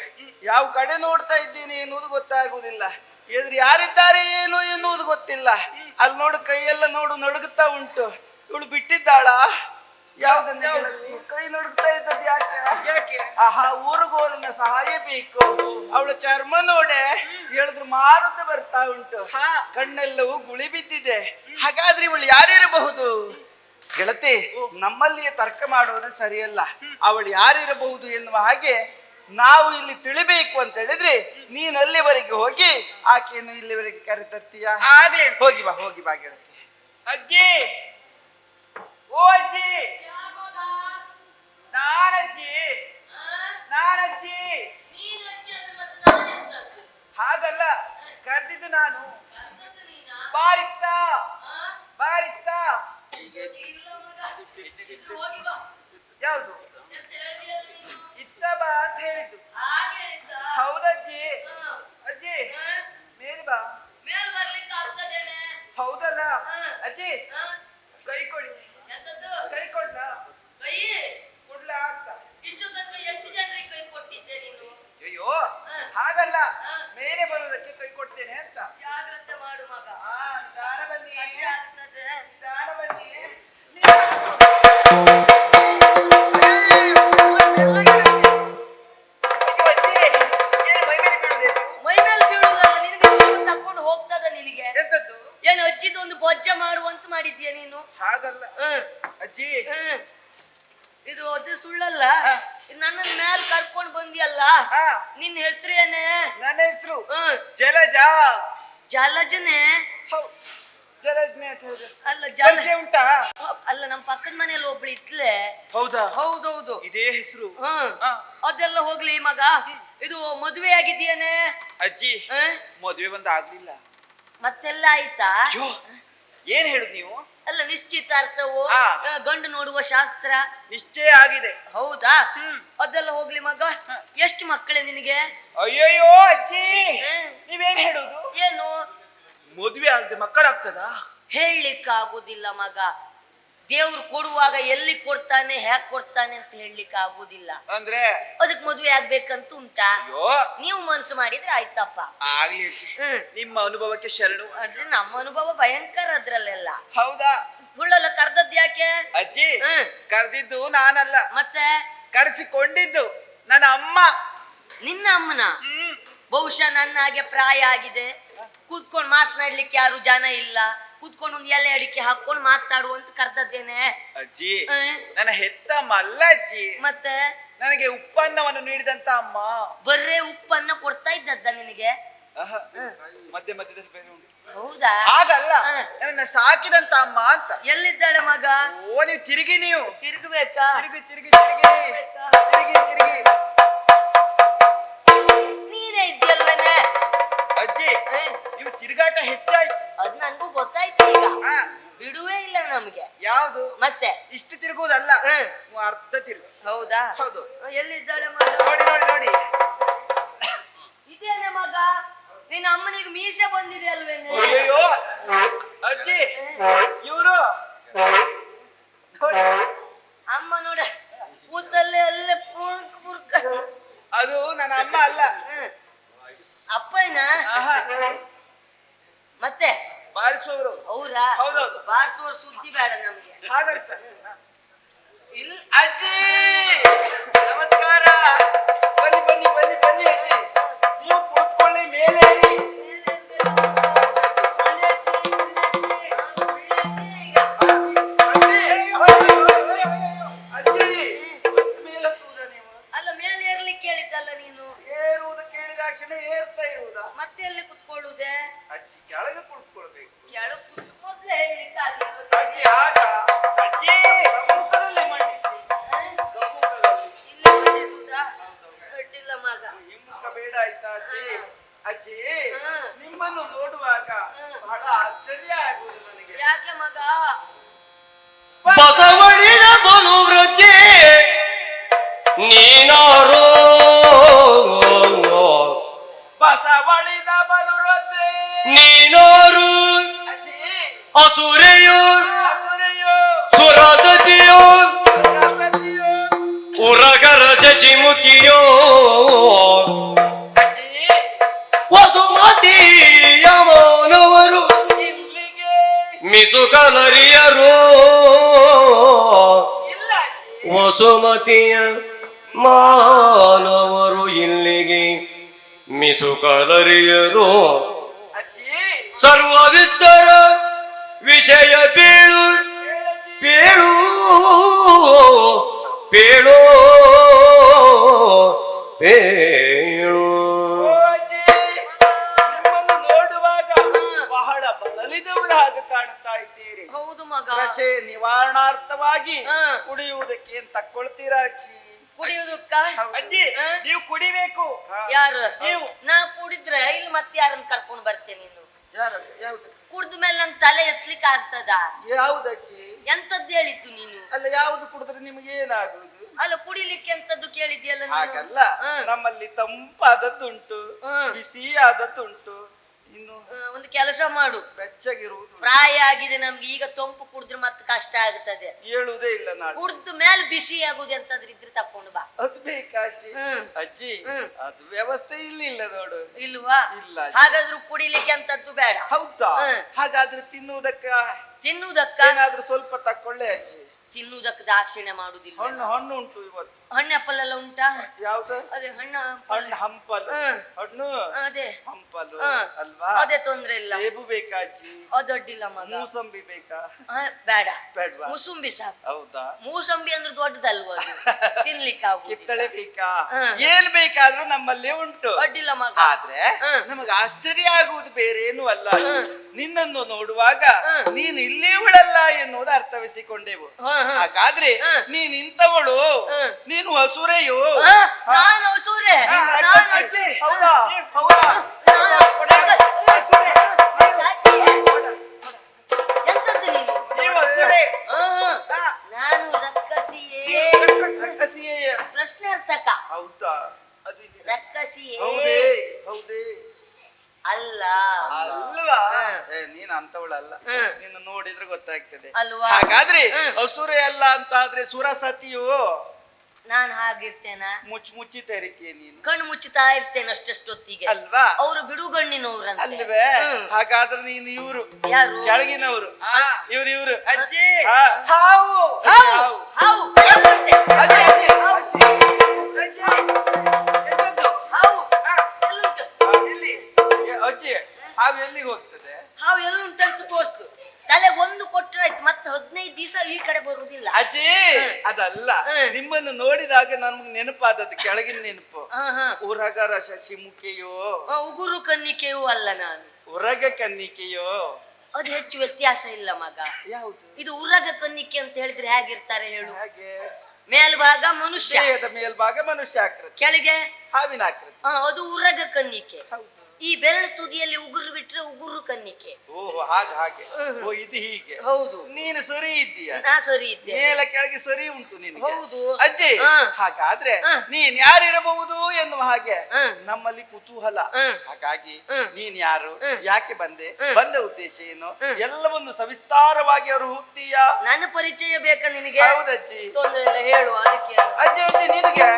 ಯಾವ ಕಡೆ ನೋಡ್ತಾ ಇದ್ದೀನಿ ಎನ್ನುವುದು ಗೊತ್ತಾಗುವುದಿಲ್ಲ, ಎದುರು ಯಾರಿದ್ದಾರೆ ಏನು ಎನ್ನುವುದು ಗೊತ್ತಿಲ್ಲ. ಅಲ್ಲಿ ನೋಡು ಕೈಯೆಲ್ಲ ನೋಡು ನಡುಗುತ್ತಾ ಉಂಟು. ಇವಳು ಬಿಟ್ಟಿದ್ದಾಳ? ಯಾವ್ದನ್ನ ಕೈ ನಡುಗ್ತಾ ಇದ್ದದ್ದು ಯಾಕೆ? ಯಾಕೆ? ಆಹಾ, ಊರುಗೋಲನ್ನ ಸಹಾಯ ಬೇಕು. ಅವಳ ಚರ್ಮ ನೋಡೆ ಹೇಳಿದ್ರು ಮಾರುತ್ತ ಬರ್ತಾ ಉಂಟು, ಕಣ್ಣೆಲ್ಲವೂ ಗುಳಿ ಬಿದ್ದಿದೆ. ಹಾಗಾದ್ರೆ ಇವಳು ಯಾರಿರಬಹುದು? ಗೆಳತಿ, ನಮ್ಮಲ್ಲಿಯೇ ತರ್ಕ ಮಾಡುವುದು ಸರಿಯಲ್ಲ. ಅವಳು ಯಾರಿರಬಹುದು ಎನ್ನುವ ಹಾಗೆ ನಾವು ಇಲ್ಲಿ ತಿಳಿಬೇಕು ಅಂತ ಹೇಳಿದ್ರೆ ನೀನು ಅಲ್ಲಿವರೆಗೆ ಹೋಗಿ ಆಕೆಯನ್ನು ಇಲ್ಲಿವರೆಗೆ ಕರೆತರ್ತೀಯ? ಆಗ್ಲಿ, ಹೋಗಿ ಬಾ ಗೆಳತಿ. ಅಜ್ಜಿ, ಓ ಅಜ್ಜಿ, ನಾನಜ್ಜಿ. ಹಾಗಲ್ಲ, ಕರೆದಿದ್ದು ನಾನು. ಬಾರಿತ್ತ ಯಾವುದು ಇತ್ತ ಬಾ ಅಂತ ಹೇಳಿದ್ದು. ಹೌದಜ್ಜಿ. ಅಜ್ಜಿ ಮೇಲ್ ಬಾ. ಹೌದಲ್ಲ ಅಜ್ಜಿ, ಕೈ ಕೊಡಿ. ಕೈ ಕೊಡ್ಲಾ? ಕೊಡ್ಲಾ? ನನ್ನನ್ ಮ್ಯಾಲ್ ಕರ್ಕೊಂಡ್ ಬಂದಿಯಲ್ಲ ನಿನ್ ಹೆಸರೇನೆ? ನನ್ನ ಹೆಸರು ಹ್ಮ್ ಜಲಜ. ಜಲಜನೆ? ಜಲಜ್ಞೆ ಅಂತ ಹೇಳಿದ್ರೆ ಅಲ್ಲ ಜಲ ಉಂಟಾ? ಅಲ್ಲ ನಮ್ ಪಕ್ಕದ ಮನೇಲಿ ಒಬ್ಳು ಇತ್ಲೆ. ಹೌದಾ? ಹೌದೌದು. ಇದೇ ಹೆಸರು. ಅದೆಲ್ಲ ಹೋಗ್ಲಿ ಮಗ, ಇದು ಮದುವೆ ಆಗಿದೆಯೇನೆ? ಅಜ್ಜಿ ಮದುವೆ ಆಗ್ಲಿಲ್ಲ. ಮತ್ತೆಲ್ಲ ಆಯ್ತಾ? ಏನ್ ಹೇಳುದು ನೀವು? ಅಲ್ಲ ನಿಶ್ಚಿತಾರ್ಥವು, ಗಂಡು ನೋಡುವ ಶಾಸ್ತ್ರ ನಿಶ್ಚಯ ಆಗಿದೆ. ಹೌದಾ? ಅದೆಲ್ಲ ಹೋಗ್ಲಿ ಮಗ, ಎಷ್ಟು ಮಕ್ಕಳೇ ನಿನಗೆ? ಅಯ್ಯಯ್ಯೋ ಅಜ್ಜಿ, ನೀವೇನ್ ಹೇಳುದು? ಏನು ಮದುವೆ ಆಗದೆ ಮಕ್ಕಳಾಗ್ತದಾ? ಹೇಳಲಿಕ್ಕಾಗುದಿಲ್ಲ ಮಗ. ದೇವ್ರು ಕೊಡುವಾಗ ಎಲ್ಲಿ ಕೊಡ್ತಾನೆ, ಹೇಗ್ ಕೊಡ್ತಾನೆ ಅಂತ ಹೇಳಲಿಕ್ಕೆ ಆಗುದಿಲ್ಲ. ಅಂದ್ರೆ ಅದಕ್ ಮದ್ವೆ ಆಗ್ಬೇಕಂತ ಉಂಟಾ? ನೀವು ಮನ್ಸು ಮಾಡಿದ್ರೆ ಆಯ್ತಪ್ಪ. ಆಗ್ಲಿ ಅಜ್ಜಿ, ನಿಮ್ಮ ಅನುಭವಕ್ಕೆ ಶರಣು. ಅಂದ್ರೆ ನಮ್ಮ ಅನುಭವ ಭಯಂಕರ ಅದ್ರಲ್ಲೆಲ್ಲ. ಹೌದಾ? ಸುಳ್ಳಲ್ಲ. ಕರ್ದದ್ ಯಾಕೆ ಅಜ್ಜಿ? ಕರೆದಿದ್ದು ನಾನಲ್ಲ, ಮತ್ತೆ ಕರೆಸಿಕೊಂಡಿದ್ದು ನನ್ನ ಅಮ್ಮ. ನಿನ್ನ ಅಮ್ಮನ? ಬಹುಶಃ ನನ್ನ ಹಾಗೆ ಪ್ರಾಯ ಆಗಿದೆ, ಕೂತ್ಕೊಂಡು ಮಾತನಾಡ್ಲಿಕ್ಕೆ ಯಾರು ಜನ ಇಲ್ಲ, ಕೂತ್ಕೊಂಡು ಒಂದು ಎಲೆ ಅಡಿಕೆ ಹಾಕೊಂಡು ಮಾತಾಡುವಂತ ಕರ್ದದ್ದೇನೆ. ಅಜ್ಜಿ ನನ್ನ ಹೆತ್ತ ಅಮ್ಮ ಅಲ್ಲ ಅಜ್ಜಿ, ಮತ್ತೆ ನನಗೆ ಉಪ್ಪನ್ನವನ್ನು ನೀಡಿದಂತ ಅಮ್ಮ. ಬರ್ರೇ ಉಪ್ಪನ್ನ ಕೊಡ್ತಾ ಇದ್ದದ್ದ ನಿನಗೆ? ಮಧ್ಯ ಮಧ್ಯದಲ್ಲಿ ಬೇರೆ ಉಂಟು. ಹೌದಾ? ಹಾಗಲ್ಲ, ನನ್ನ ಸಾಕಿದಂತ ಅಮ್ಮ ಅಂತ. ಎಲ್ಲಿದ್ದಾಳೆ ಮಗ? ಓ ನೀವು ತಿರುಗಿ, ನೀವು ತಿರುಗಬೇಕಾ? ತಿರುಗಿ ತಿರುಗಿ ತಿರುಗಿ ತಿರುಗಿ ತಿರುಗಿ. ನೀನೇ ಇದ್ಯಲ್ವೇನೆ ಅಜ್ಜಿ, ನೀವು ತಿರುಗಾಟ ಹೆಚ್ಚಾಯ್ತು. ಅದ್ ನನ್ಗೂ ಗೊತ್ತಾಯ್ತು. ಈಗ ಬಿಡುವೇ ಇಲ್ಲ ನಮ್ಗೆ. ಯಾವುದು? ಮತ್ತೆ ಇಷ್ಟು ತಿರುಗುವುದಲ್ಲ, ಅರ್ಧ ತಿರುಗು. ಹೌದಾ? ಹೌದು. ಎಲ್ಲಿದ್ದಾಳೆ ಮಗ? ನೋಡಿ ನೋಡಿ ನೋಡಿ, ಇದೇನೆ ಮಗ? ನಿನ್ನ ಅಮ್ಮನಿಗೆ ಮೀಸೆ ಬಂದಿದೆ ಅಲ್ವೇನೆ? ಅಯ್ಯೋ ಅಜ್ಜಿ, ಇವರು ಅಮ್ಮ ನೋಡ ಕೂತಲ್ಲೇ ಅಲ್ಲೇ ಪುರ್ಕ್ ಪುರ್ಕ. ಅದು ನನ್ನ ಅಮ್ಮ ಅಲ್ಲ. ಅಪ್ಪನ? ಮತ್ತೆ ಬಾರಿಸುವವರು. ಅವ್ರಾ? ಹೌದೌದು. ಬಾರಿಸುವವ್ರ ಸುದ್ದಿ ಬೇಡ ನಮ್ಗೆ. ಹಾಗಂತ ಇಲ್ಲ ಅಜ್ಜಿ, ನಮಸ್ಕಾರ. ಬನ್ನಿ ಬನ್ನಿ ಬನ್ನಿ ಬನ್ನಿ ಅಜ್ಜಿ, ನೀವು ಕುಳಿತುಕೊಳ್ಳಿ, ಮೇಲೆ ಅಲ್ಲ ಮೇಲೆ ಏರ್ಲಿಕ್ಕೆ ಹೇಳಿದ್ದಲ್ಲ ನೀನು? ಏರುವುದು ಕೇಳಿದಾಕ್ಷಣ ಏರ್ತಾ ಇರುವುದಾ? ಮತ್ತೆ ಎಲ್ಲಿ ಕುತ್ಕೊಳ್ಳುವುದೇ? ಅಜ್ಜಿ ಕೆಳಗೆ ಕುಳಿತುಕೊಳ್ಬೇಕು. ಕೆಳಗೆ ಕುತ್ಕೊಂಡ್ರೆ ಹೇಳಲಿಕ್ಕೆ ಅಜ್ಜಿ ಆಗ ಅಜ್ಜಿ ಮುಖದಲ್ಲಿ ಮಂಡಿಸಿ. ಇಲ್ಲೇ ಮಾಡಿಸುವುದಾ? ಅಡ್ಡಿಲ್ಲ ಮಗ. ಹಿಮ್ಮುಖ ಬೇಡ ಆಯ್ತಾ ಅಜ್ಜಿ? ಅಜ್ಜಿ ನಿಮ್ಮನ್ನು ನೋಡುವಾಗ ಬಹಳ ಆಶ್ಚರ್ಯ ಆಗುವುದು ನನಗೆ. ಯಾಕೆ ಮಗ? ಬಸವಳಿದ ಬಲು ವೃದ್ಧಿ ನೀನಾರು, ಬಸವಳಿದ ಬಲು ವೃದ್ಧಿ ನೀನಾರು, ಅಸುರೆಯು ಸುರಸತಿಯು ಉರಗರ ಶಶಿಮುಖಿಯೋ ವಸುಮತಿಯ ಮೌನವರು ಮಿಸುಕಲರಿಯರು, ವಸುಮತಿಯ ಮಾನವರು ಇಲ್ಲಿಗೆ ಮಿಸುಕಲರಿಯರು. ಸರ್ವ ವಿಸ್ತಾರ ವಿಷಯ ಬೀಳು ಬೇಳು ಬೇಳು ಬೇಳು. ನಿಮ್ಮನ್ನು ನೋಡುವಾಗ ಬಹಳ ಬಳಲಿದವರು ಹಾಗೆ ಕಾಣುತ್ತಾ ಇದ್ದೀರಿ. ಹೌದು ಮಗ. ರಸೆ ನಿವಾರಣಾರ್ಥವಾಗಿ ಕುಡಿಯುವುದಕ್ಕೆ ಏನ್ ತಕ್ಕೊಳ್ತೀರಾ ಅಜ್ಜಿ? ಕುಡಿಯುವುದಕ್ಕ? ಅಜ್ಜಿ ನೀವು ಕುಡಿಬೇಕು. ಯಾರು? ನೀವು. ನಾ ಕುಡಿದ್ರೆ ಇಲ್ಲಿ ಮತ್ತೆ ಯಾರನ್ನ ಕರ್ಕೊಂಡು ಬರ್ತೇನೆ ನೀನು? ಯಾವುದು? ಕುಡ್ದ ಮೇಲೆ ನನ್ ತಲೆ ಎತ್ಲಿಕ್ಕೆ ಆಗ್ತದ? ಯಾವುದಜ್ಜಿ? ಎಂತದ್ದು ಹೇಳಿತ್ತು ನೀನು? ಅಲ್ಲ, ಯಾವುದು ಕುಡಿದ್ರೆ ನಿಮಗೆ ಏನಾಗುವುದು? ಅಲ್ಲ ಕುಡಿಲಿಕ್ಕೆ ಎಂತದ್ದು ಕೇಳಿದ್ಯಲ್ಲ ನೀನು? ಹಾಗಲ್ಲ, ನಮ್ಮಲ್ಲಿ ತಂಪಾದದ್ದುಂಟು, ಬಿಸಿಯಾದದ್ದುಂಟು. ಇನ್ನು ಒಂದು ಕೆಲಸ ಮಾಡು, ಬೆಚ್ಚಗಿರುವುದು. ಪ್ರಾಯ ಆಗಿದೆ ನಮ್ಗೆ, ಈಗ ತಂಪು ಕುಡಿದ್ರೆ ಮತ್ತೆ ಕಷ್ಟ ಆಗುತ್ತದೆ. ಹೇಳುವುದೇ ಇಲ್ಲ. ನಾನು ಕುಡ್ದ ಮೇಲೆ ಬಿಸಿ ಆಗುದು ಎಂತಾದ್ರೂ ಇದ್ರೆ ತಕೊಂಡು ಬಾ. ಅದು ಬೇಕಾ ಅಜ್ಜಿ? ಅಜ್ಜಿ ಅದು ವ್ಯವಸ್ಥೆ ಇಲ್ಲ ನೋಡು. ಇಲ್ವಾ? ಇಲ್ಲ. ಹಾಗಾದ್ರೂ ಕುಡಿಲಿಕ್ಕೆ ಅಂತದ್ದು ಬೇಡ. ಹೌದಾ? ಹಾಗಾದ್ರೆ ತಿನ್ನುವುದಕ್ಕ ಏನಾದ್ರೂ ಸ್ವಲ್ಪ ತಕ್ಕೊಳ್ಳೆ ಅಜ್ಜಿ. ತಿನ್ನುವುದಕ್ಕೆ ದಾಕ್ಷಿಣ್ಯ ಮಾಡುದಿಲ್ಲ. ಹಣ್ಣು ಉಂಟು ಇವತ್ತು. ಹಣ್ಣು ಆಪಲ್ ಎಲ್ಲ ಉಂಟಾ? ಯಾವ್ದು? ಅದೇ ಹಣ್ಣು ಹಣ್ಣು ಹಂಪಲು. ಹ್ಮ್. ಹಣ್ಣು ಅದೇ ಹಂಪಲು ಹ್ಮ್. ಅಲ್ವಾ? ಅದೇ ತೊಂದ್ರೆ ಇಲ್ಲ. ಸೇಬು ಬೇಕಾ ಅಜ್ಜಿ? ಅದು ಅಡ್ಡಿಲ್ಲ ಮಗ. ಮೂಸಂಬಿ ಬೇಕಾ? ಬೇಡ. ಬೇಡ್ವಾ? ಮುಸುಂಬಿ ಸಾಕು. ಹೌದಾ? ಮೂಸಂಬಿ ಅಂದ್ರೆ ದೊಡ್ಡದಲ್ವ ಅದು, ತಿನ್ಲಿಕ್ಕೆ ಆಗುದಿಲ್ಲ. ಕಿತ್ತಳೆ ಬೇಕಾ? ಹ್ಮ್. ಏನ್ ಬೇಕಾದ್ರೂ ನಮ್ಮಲ್ಲಿ ಉಂಟು. ಅಡ್ಡಿಲ್ಲ ಮಗ. ಆದ್ರೆ ಹ್ಮ್. ನಮಗೆ ಆಶ್ಚರ್ಯ ಆಗುವುದು ಬೇರೇನು ಅಲ್ಲ. ಹ್ಮ್. ನಿನ್ನನ್ನು ನೋಡುವಾಗ ಹ್ಮ್. ನೀನು ಇಲ್ಲಿಯವಳಲ್ಲ ಎನ್ನುವುದು ಅರ್ಥವಿಸಿಕೊಂಡೆವು. ಹಾಗಾದ್ರೆ ಹ್ಮ್. ನೀನ್ ಇಂಥವಳು, ಹ್ಮ್. ನೀನು ಹಸುರೆಯು. ನಾನು ಸೂರೆ. ಹೌದಾ? ಹೌದಾ? ಎಂತದ್ದು ನೀನು? ನೀವು ಹಸುರೆ. ನಾನು ರಕ್ಕಸಿಯೇ. ರಕ್ಕಸಿಯೇ. ಪ್ರಶ್ನಾರ್ಥಕ. ಹೌದಾ? ಅದಿದೆ. ರಕ್ಕಸಿಯೇ. ಹೌದೇ? ಹೌದೇ? ಅಲ್ಲ. ಅಲ್ವಾ? ಹ್ಮ್. ನೀನ್ ಅಂತವಳಲ್ಲ. ಹ್ಮ್. ನಿನ್ನ ನೋಡಿದ್ರೆ ಗೊತ್ತಾಗ್ತದೆ. ಅಲ್ವಾ? ಹಾಗಾದ್ರೆ ಹ್ಮ್. ಹಸುರೆ ಅಲ್ಲ ಅಂತ ಆದ್ರೆ ಸುರಸತಿಯು. ನಾನು ಹಾಗಿರ್ತೇನ? ಮುಚ್ಚಿ ತೆರಿತೀಯ ನೀನು. ಕಣ್ಣು ಮುಚ್ಚುತ್ತಾ ಇರ್ತೇನೆ ಅಷ್ಟೊತ್ತಿಗೆ. ಅಲ್ವಾ? ಅವರು ಬಿಡುಗಣ್ಣಿನವ್ರಂತೆ. ಅಲ್ವೇ? ಹಾಗಾದ್ರೆ ನೀನು ಇವ್ರು ಯಾರು? ಕೆಳಗಿನವರು. ಇವ್ರು ಅಜ್ಜಿ ಹಾವು. ಹಾವು. ಹಾವು. ಬರ್ತಂತೆ. ಅಜ್ಜಿ, ಅಜ್ಜಿ. ಹಾವು. ಎಲ್ಲುಂಟು? ಎಲ್ಲಿ? ಅಜ್ಜಿ, ಹಾವು ಎಲ್ಲಿಗೆ ಹೋಗ್ತದೆ? ಹಾವು ಎಲ್ಲುಂಟಂತ ತೋರ್ಸು. ತಲೆ ಒಂದು ಕೊಟ್ಟರೆ ಆಯ್ತು, ಮತ್ತೆ 15 ದಿವಸ ಈ ಕಡೆ ಬರುವುದಿಲ್ಲ. ಅಜ್ಜಿ ಅದಲ್ಲ, ಹ್ಮ್. ನಿಮ್ಮನ್ನು ನೋಡಿದಾಗ ನಮ್ಗೆ ನೆನಪಾದದ್ದು ಕೆಳಗಿನ ನೆನಪು. ಉರಗರ ಶಶಿಮುಖಿಯೋ, ಉಗುರು ಕನ್ನಿಕೆಯೂ ಅಲ್ಲ ನಾನು. ಉರಗ ಕನ್ನಿಕೆಯೋ. ಅದು ಹೆಚ್ಚು ವ್ಯತ್ಯಾಸ ಇಲ್ಲ ಮಗ. ಯಾವುದು? ಇದು ಉರಗ ಕನ್ನಿಕೆ ಅಂತ ಹೇಳಿದ್ರೆ ಹೇಗಿರ್ತಾರೆ ಹೇಳು? ಹಾಗೆ ಮೇಲ್ಭಾಗ ಮನುಷ್ಯ, ದೇಹದ ಮೇಲ್ಭಾಗ ಮನುಷ್ಯ ಆಕೃತಿ, ಕೆಳಗೆ ಹಾವಿನ ಆಕೃತಿ. ಅದು ಉರಗ ಕನ್ನಿಕೆ. ಹೌದು. ಈ ಬೆರಳು ತುದಿಯಲ್ಲಿ ಉಗುರು ಬಿಟ್ರೆ ಉಗುರು ಕನ್ನಿಕೆ. ಓಹೋ, ಹಾಗೆ. ಓ, ಇದು ಹೀಗೆ. ಹೌದು. ನೀನು ಸರಿ ಇದ್ದೀಯ. ನಾ ಸರಿ ಇದ್ದೆ. ಮೇಲೆ ಕೆಳಗೆ ಸರಿ ಉಂಟು ನಿನಗೆ. ಹೌದು. ಅಜ್ಜಿ, ಹಾಗಾದ್ರೆ ನೀನ್ ಯಾರಿರಬಹುದು ಎನ್ನುವ ಹಾಗೆ ನಮ್ಮಲ್ಲಿ ಕುತೂಹಲ. ಹಾಗಾಗಿ ನೀನ್ ಯಾರು, ಯಾಕೆ ಬಂದೆ, ಬಂದ ಉದ್ದೇಶ ಏನು, ಎಲ್ಲವನ್ನು ಸವಿಸ್ತಾರವಾಗಿ ಅವರು ಹೋಗ್ತೀಯ. ನನ್ನ ಪರಿಚಯ ಬೇಕಾ ನಿನಗೆ? ಹೌದಜ್ಜಿ. ತೊಂದರೆ ಇಲ್ಲ, ಹೇಳು. ಅದಕ್ಕೆ ಅಜ್ಜಿ ನಿನಗೆ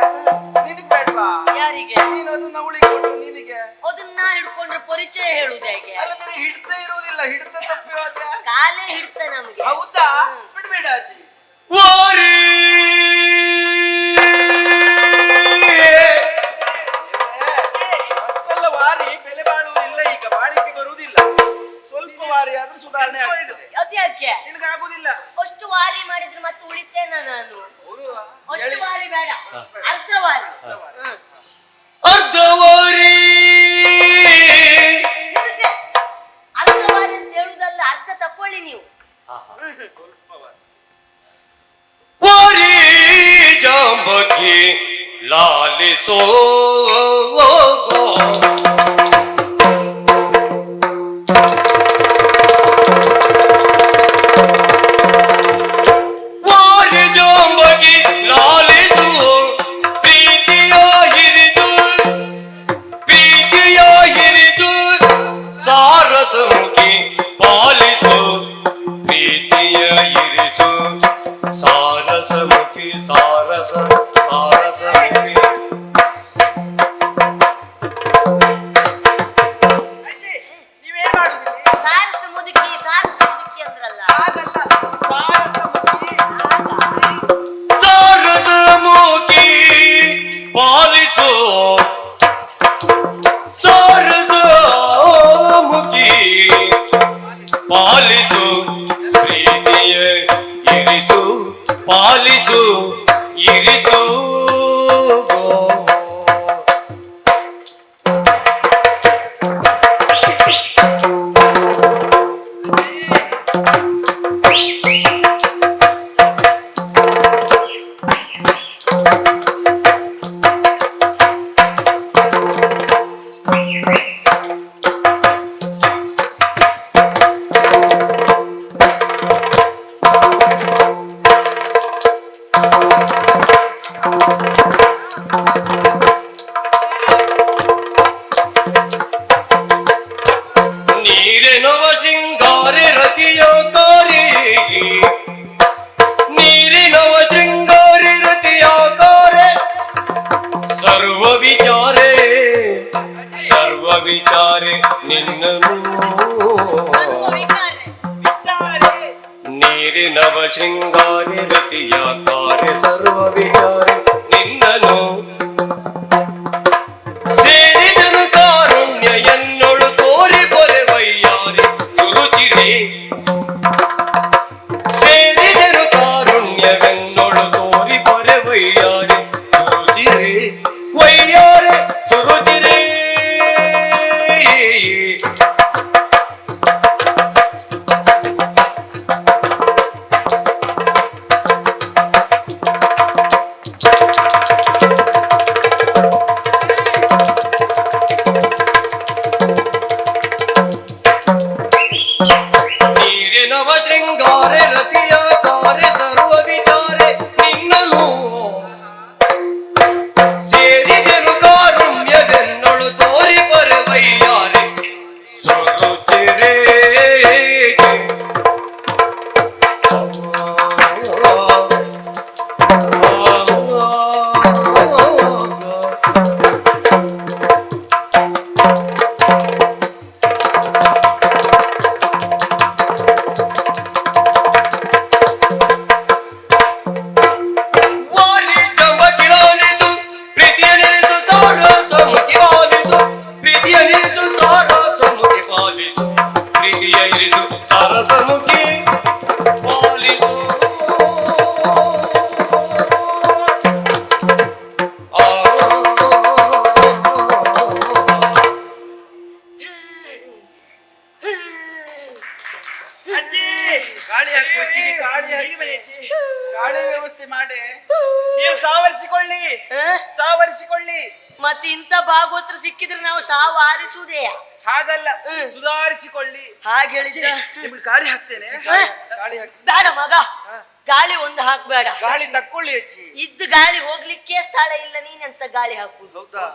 ಬೇಡ್ವಾ? ಯಾರಿಗೆ? ನೀನು ಅದು ನವಳಿಗೆ ಕೊಟ್ಟು ನಿನಗೆ. ಅದನ್ನ ಹಿಡ್ಕೊಂಡ್ರೆ ಪರಿಚಯ ಹೇಳುದು ಹೇಗೆ? ಅಲ್ಲ, ಬೇರೆ ಹಿಡ್ತಾ ಇರುವುದಿಲ್ಲ. ಹಿಡ್ತಾ ತಪ್ಪಿ ಹೋದ್ರೆ ಕಾಲೇ ಹಿಡ್ತ ನಮ್ಗೆ. ಹೌದಾ? ಬಿಡ್ಬೇಡ ಅಜ್ಜಿ. ಮತ್ತೆಲ್ಲ ವಾರಿ ಬೆಲೆ ಬಾಳುವುದಿಲ್ಲ. ಈಗ ಬಾಳಿಕೆ ಬರುವುದಿಲ್ಲ. ಸ್ವಲ್ಪ ವಾರಿ ಆದ್ರೂ ಸುಧಾರಣೆ ಆಗ್ತದೆ. ಅದ್ಯಾಕೆ? ನಿನಗಾಗುದಿಲ್ಲ. ಅಷ್ಟು ವಾರಿ ಮಾಡಿದ್ರೆ ಮತ್ತೆ ಉಳಿತೇನ ನಾನು? ಅಷ್ಟು ವಾರಿ ಬೇಡ, ಅರ್ಧ ವಾರಿ. ಅರ್ಧ ವಾರಿ ಅರ್ಧ ವಾರಿ ಅಂತ ಹೇಳುದಲ್ಲ, ಅರ್ಧ ತಕೊಳ್ಳಿ ನೀವು. ವಾರಿ ಜಾಂಬಕಿ ಲಾಲಿಸೋ ವಾರಿ ಜಾಂಬಕಿ ಲಾಲಿಸು ಪ್ರೀತಿಯ ಹಿರಿದು ಸಾರಸಮುಖಿ ಪಾಲಿಸು ಪ್ರೀತಿಯ ಇರಿಸು ಸಾರಸಮುಖಿ ಸಾರಸಮುಖಿ. ನೀವೇನ್ ಮಾಡುದಿಲ್ಲ? ಸಾರಸ ಮುದುಕಿ ಅಂದ್ರಲ್ಲ. ಸಾರಸಮುಖಿ ಪಾಲಿಸು ಸಾರಸಮುಖಿ ಪಾಲಿಸು ಪ್ರೀತಿಯ ಇರಿಸು ಪಾಲಿಸು ಇರಿಸು. ನೀರಿನವ ಶೃಂಗಾರಿ ರತಿಯ ಕಾರಿ ನೀರಿನವ ಶೃಂಗಾರಿ ರತಿಯ ಕಾರೆ ಸರ್ವ ವಿಚಾರೆ ನಿನ್ನನು ನೀರಿನವ ಶೃಂಗಾರಿ ರತಿಯ ಕಾರೆ ಸರ್ವ ವಿಚಾರೆ ನಿನ್ನ ಹೇಳಿ. ಮತ್ತೆ ಇಂಥ ಭಾಗವತರು ಸಿಕ್ಕಿದ್ರೆ ನಾವು ಸಾವು ಆರಿಸುವುದೇ ಹಾಗಲ್ಲ, ಸುಧಾರಿಸಿಕೊಳ್ಳಿ. ಹಾಗೆ ಹೇಳಿದ್ದ. ನಿಮ್ಗೆ ಗಾಳಿ ಹಾಕ್ತೇನೆ. ಹ? ಗಾಳಿ ಹಾಕಿ. ಬೇಡ ಮಗ, ಗಾಳಿ ಒಂದು ಹಾಕ್ಬೇಡ. ಗಾಳಿ ತಕ್ಕೊಳ್ಳಿ ಅಜ್ಜಿ. ಇದ್ದು ಗಾಳಿ ಹೋಗ್ಲಿಕ್ಕೆ ಸ್ಥಳ ಇಲ್ಲ, ನೀನೆಂತ ಗಾಳಿ ಹಾಕುದು? ಹೌದಾ?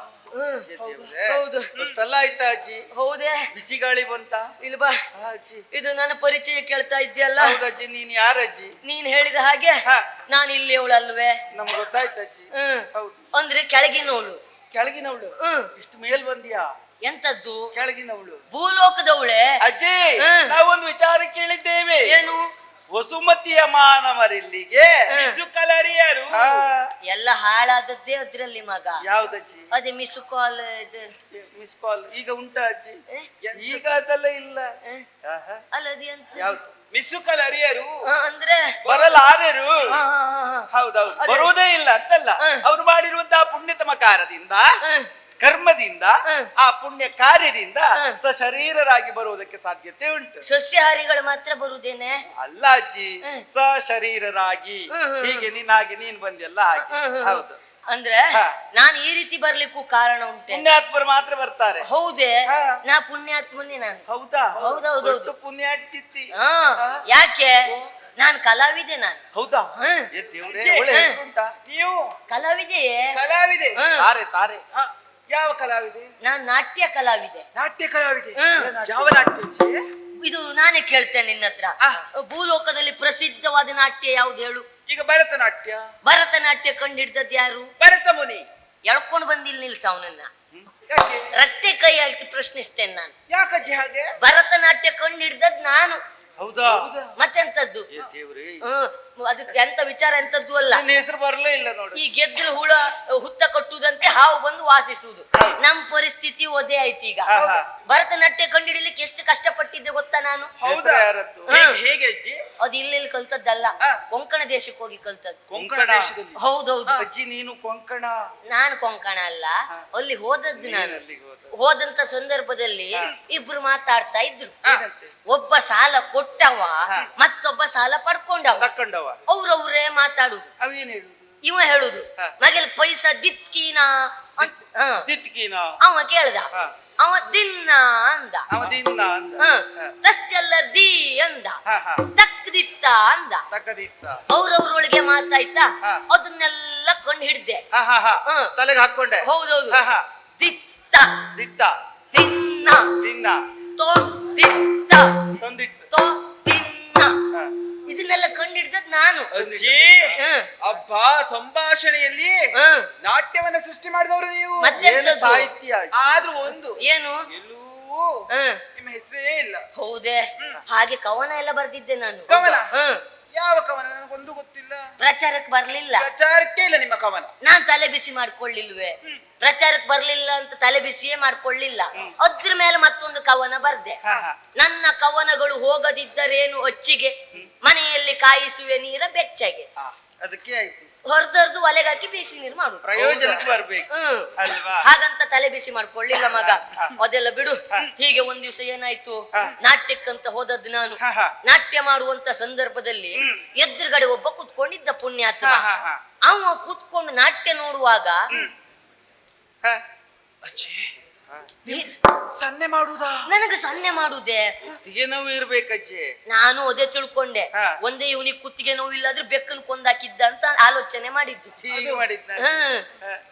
ಹೌದು. ಅಷ್ಟೆಲ್ಲ ಆಯ್ತಾ ಅಜ್ಜಿ? ಹೌದೇ? ಬಿಸಿ ಗಾಳಿ ಬಂತ? ಇಲ್ವಾ? ಅಜ್ಜಿ ಇದು ನನ್ನ ಪರಿಚಯ ಕೇಳ್ತಾ ಇದ್ಯಲ್ಲ. ಹೌದಜ್ಜಿ, ನೀನ್ ಯಾರಜ್ಜಿ? ನೀನ್ ಹೇಳಿದ ಹಾಗೆ ನಾನು ಇಲ್ಲಿ ಅವಳಲ್ವೇ? ನಮ್ಗೆ ಗೊತ್ತಾಯ್ತು ಅಜ್ಜಿ. ಹೌದು. ಅಂದ್ರೆ ಕೆಳಗಿನವಳು. ಕೆಳಗಿನವಳು? ಇಷ್ಟು ಮೇಲ್ ಬಂದಿಯಾ? ಎಂತದ್ದು? ಕೆಳಗಿನವಳು ಭೂಲೋಕದವಳೆ. ಅಜ್ಜಿ, ನಾವೊಂದು ವಿಚಾರ ಕೇಳಿದ್ದೇವೆ. ಏನು? ವಸುಮತಿಯ ಮಾನವರಿಲ್ಲಿಗೆ ಕಲರಿಯರು ಎಲ್ಲ ಹಾಳಾದದ್ದೇ ಅದ್ರಲ್ಲಿ ಮಗ. ಯಾವ್ದಜ್ಜಿ? ಅದೇ ಮಿಸ್ ಕಾಲ್. ಮಿಸ್ ಕಾಲ್ ಈಗ ಉಂಟಾ ಅಜ್ಜಿ? ಈಗ ಅದೆಲ್ಲ ಇಲ್ಲ. ಅಲ್ಲ ಅದು ಎಂತ? ಯಾವ್ದು? ಮಿಸ್ಸು ಕಲರಿಯರು ಅಂದ್ರೆ ಬರಲಾರರು. ಹೌದೌದು, ಬರುವುದೇ ಇಲ್ಲ ಅಂತಲ್ಲ. ಅವ್ರು ಮಾಡಿರುವಂತಹ ಪುಣ್ಯತಮ ಕಾರ್ಯದಿಂದ, ಕರ್ಮದಿಂದ, ಆ ಪುಣ್ಯ ಕಾರ್ಯದಿಂದ ಸಶರೀರರಾಗಿ ಬರುವುದಕ್ಕೆ ಸಾಧ್ಯತೆ ಉಂಟು. ಸಸ್ಯಾಹಾರಿಗಳು ಮಾತ್ರ ಬರುವುದೇನೆ? ಅಲ್ಲ ಅಜ್ಜಿ, ಸಶರೀರರಾಗಿ ಹೀಗೆ ನೀನಾಗಿ ನೀನ್ ಬಂದಿಯಲ್ಲ ಹಾಗೆ. ಹೌದು. ಅಂದ್ರೆ ನಾನು ಈ ರೀತಿ ಬರ್ಲಿಕ್ಕೂ ಕಾರಣ ಉಂಟೆ. ಪುಣ್ಯಾತ್ಮರು ಮಾತ್ರ ಬರ್ತಾರೆ. ಹೌದೇ? ನಾ ಪುಣ್ಯಾತ್ಮನೇ ನಾನು. ಹೌದಾ? ಹೌದೌದು. ಪುಣ್ಯಾಟಿತ್ತಿ. ಯಾಕೆ? ನಾನು ಕಲಾವಿದೆ. ನಾನು ಹೌದಾ? ದೇವ್ರೇ, ಒಳ್ಳೆ ಹೆಸರುಂಟಾ? ನೀವು ಕಲಾವಿದೆಯೇ? ಕಲಾವಿದೆ? ತಾರೆ ತಾರೆ. ಯಾವ ಕಲಾವಿದೆ? ನಾನು ನಾಟ್ಯ ಕಲಾವಿದೆ. ನಾಟ್ಯ ಕಲಾವಿದೆ? ಯಾವ ನಾಟ್ಯ? ಇದು ನಾನೇ ಕೇಳ್ತೇನೆ ನಿನ್ನ ಹತ್ರ. ಭೂಲೋಕದಲ್ಲಿ ಪ್ರಸಿದ್ಧವಾದ ನಾಟ್ಯ ಯಾವ್ದು ಹೇಳು? ಈಗ ಭರತನಾಟ್ಯ. ಭರತನಾಟ್ಯ ಕಂಡಿಡ್ದದ್ ಯಾರು? ಭರತ ಮುನಿ. ಎಳ್ಕೊಂಡು ಬಂದಿಲ್ಲ ನಿಲ್ಸ ಅವನನ್ನ. ರಟ್ಟೆ ಕೈ ಹಾಕಿ ಪ್ರಶ್ನಿಸ್ತೇನೆ ನಾನು. ಯಾಕಜ್ಜಿ ಹಾಗೆ? ಭರತನಾಟ್ಯ ಕಂಡಿಡ್ದದ್ ನಾನು. ಹೌದಾ? ಮತ್ತೆಂತದ್ದು? ಅದಕ್ಕೆ ಎಂತ ವಿಚಾರ ಎಂತದ್ದು ಅಲ್ಲ. ಹೆಸರು ಬರಲೇ ಇಲ್ಲ ನೋಡಿ. ಈ ಗೆದ್ರು ಹುಳ ಹುತ್ತ ಕಟ್ಟುವುದಂತೆ ಹಾವು ಬಂದು ವಾಸಿಸುವುದು. ನಮ್ ಪರಿಸ್ಥಿತಿ ಒದೇ ಆಯ್ತು ಈಗ. ಭರತನಾಟ್ಯ ಕಂಡಿಡಿಲಿಕ್ಕೆ ಎಷ್ಟು ಕಷ್ಟಪಟ್ಟಿದ್ದೆ ಗೊತ್ತಾ ನಾನು? ಹೌದಾ? ಯಾರದ್ದು? ಹೇಗೆ ಅಜ್ಜಿ? ಅದು ಇಲ್ಲಿ ಕಲ್ತದ್ದಲ್ಲ, ಕೊಂಕಣ ದೇಶಕ್ಕೆ ಹೋಗಿ ಕಲ್ತದ್ದು. ಕೊಂಕಣ ದೇಶದಲ್ಲಿ? ಹೌದೌದು. ಅಜ್ಜಿ ನೀನು ಕೊಂಕಣ? ನಾನು ಕೊಂಕಣ ಅಲ್ಲ, ಅಲ್ಲಿ ಹೋದದ್ದು ನಾನು. ಹೋದಂತ ಸಂದರ್ಭದಲ್ಲಿ ಇಬ್ರು ಮಾತಾಡ್ತಾ ಇದ್ರು. ಒಬ್ಬ ಸಾಲ ಕೊಟ್ಟವ, ಮತ್ತೊಬ್ಬ ಸಾಲ ಪಡ್ಕೊಂಡವ. ಅವ್ರವ್ರೇ ಮಾತಾಡುದು. ಅವೇನ್ ಹೇಳುದು? ಇವ ಹೇಳುದು ಮಗಲ್ ಪೈಸಾ ದಿತ್ಕೀನಾ ದಿತ್ಕೀನಾ. ಅವ ಕೇಳ್ದ, ಅವ ದಿನ್ನ ಅಂದ. ತಶ್ಚಲ್ಲ ದಿ ಅಂದ. ತಕ್ಕದಿತ್ತ ಅಂದ. ಅವ್ರವ್ರೊಳಗೆ ಮಾತಾಯ್ತಾ, ಅದನ್ನೆಲ್ಲ ಕೊಂಡ್ ಹಿಡ್ದೆ, ತಲೆಗೆ ಹಾಕೊಂಡೆ. ಹೌದೌದು. ದಿತ್ತ ದಿತ್ತ, ದಿನ್ನ, ದಿನ್ನ, ತೋ ದಿತ್ತ, ತಂದಿಟ್ಟು, ತೋ ದಿನ್ನ. ಇದನ್ನೆಲ್ಲ ಕಂಡಿಡ್ದದ್ ನಾನು. ಅಬ್ಬಾ, ಸಂಭಾಷಣೆಯಲ್ಲಿ ನಾಟ್ಯವನ್ನ ಸೃಷ್ಟಿ ಮಾಡಿದವರು ನೀವು. ಏನು ಸಾಹಿತ್ಯ. ಆದ್ರೂ ಒಂದು ಏನು? ನಿಮ್ಮ ಹೆಸರೇ ಇಲ್ಲ. ಹೌದೇ? ಹಾಗೆ ಕವನ ಎಲ್ಲ ಬರ್ದಿದ್ದೆ ನಾನು. ಕವನ? ಯಾವ ಕವನ? ನನಗೊಂದು ಗೊತ್ತಿಲ್ಲ. ಪ್ರಚಾರಕ್ಕೆ ಬರ್ಲಿಲ್ಲ. ಪ್ರಚಾರಕ್ಕೆ ಇಲ್ಲ ನಿಮ್ಮ ಕವನ. ನಾನ್ ತಲೆ ಬಿಸಿ ಮಾಡ್ಕೊಳ್ಳಿಲ್ವೇ? ಪ್ರಚಾರಕ್ಕೆ ಬರ್ಲಿಲ್ಲ ಅಂತ ತಲೆ ಬಿಸಿಯೇ ಮಾಡ್ಕೊಳ್ಳಿಲ್ಲ. ಅದ್ರ ಮೇಲೆ ಮತ್ತೊಂದು ಕವನ ಬರ್ದೆ. ನನ್ನ ಕವನಗಳು ಹೋಗದಿದ್ದರೇನು ಅಚ್ಚಿಗೆ, ಮನೆಯಲ್ಲಿ ಕಾಯಿಸುವೆ ನೀರ ಬೆಚ್ಚಗೆ. ಅದಕ್ಕೆ ಆಯ್ತು. ಹೊರದರ್ದು ಒಲೆಗಾಕಿ ಬಿಸಿ ನೀರು ಮಾಡುದು. ಪ್ರಯೋಜನಕ್ಕೆ ಬರ್ಬೇಕು ಅಲ್ವಾ? ಹಾಗಂತ ತಲೆ ಬಿಸಿ ಮಾಡ್ಕೊಳ್ಳಿಲ್ಲ ಮಗ. ಅದೆಲ್ಲ ಬಿಡು. ಹೀಗೆ ಒಂದ್ ದಿವಸ ಏನಾಯ್ತು, ನಾಟ್ಯಕ್ಕಂತ ಹೋದದ್ದು ನಾನು. ನಾಟ್ಯ ಮಾಡುವಂತ ಸಂದರ್ಭದಲ್ಲಿ ಎದುರುಗಡೆ ಒಬ್ಬ ಕುತ್ಕೊಂಡಿದ್ದ ಪುಣ್ಯಾತ್ಮ. ಅವ ಕುತ್ಕೊಂಡು ನಾಟ್ಯ ನೋಡುವಾಗ ಸನ್ನೆ ಮಾಡುದಾ? ನನಗೆ ಸನ್ನೆ ಮಾಡುದೇ? ಕುತ್ತಿಗೆ ನೋವು ಇರ್ಬೇಕಜ್ಜಿ. ನಾನು ಅದೇ ತಿಳ್ಕೊಂಡೆ. ಒಂದೇ ಇವನಿಗೆ ಕುತ್ತಿಗೆ ನೋವು ಇಲ್ಲಾದ್ರೆ ಬೆಕ್ಕನ್ ಕೊಂದಾಕಿದ್ದ ಅಂತ ಆಲೋಚನೆ ಮಾಡಿದ್ದು.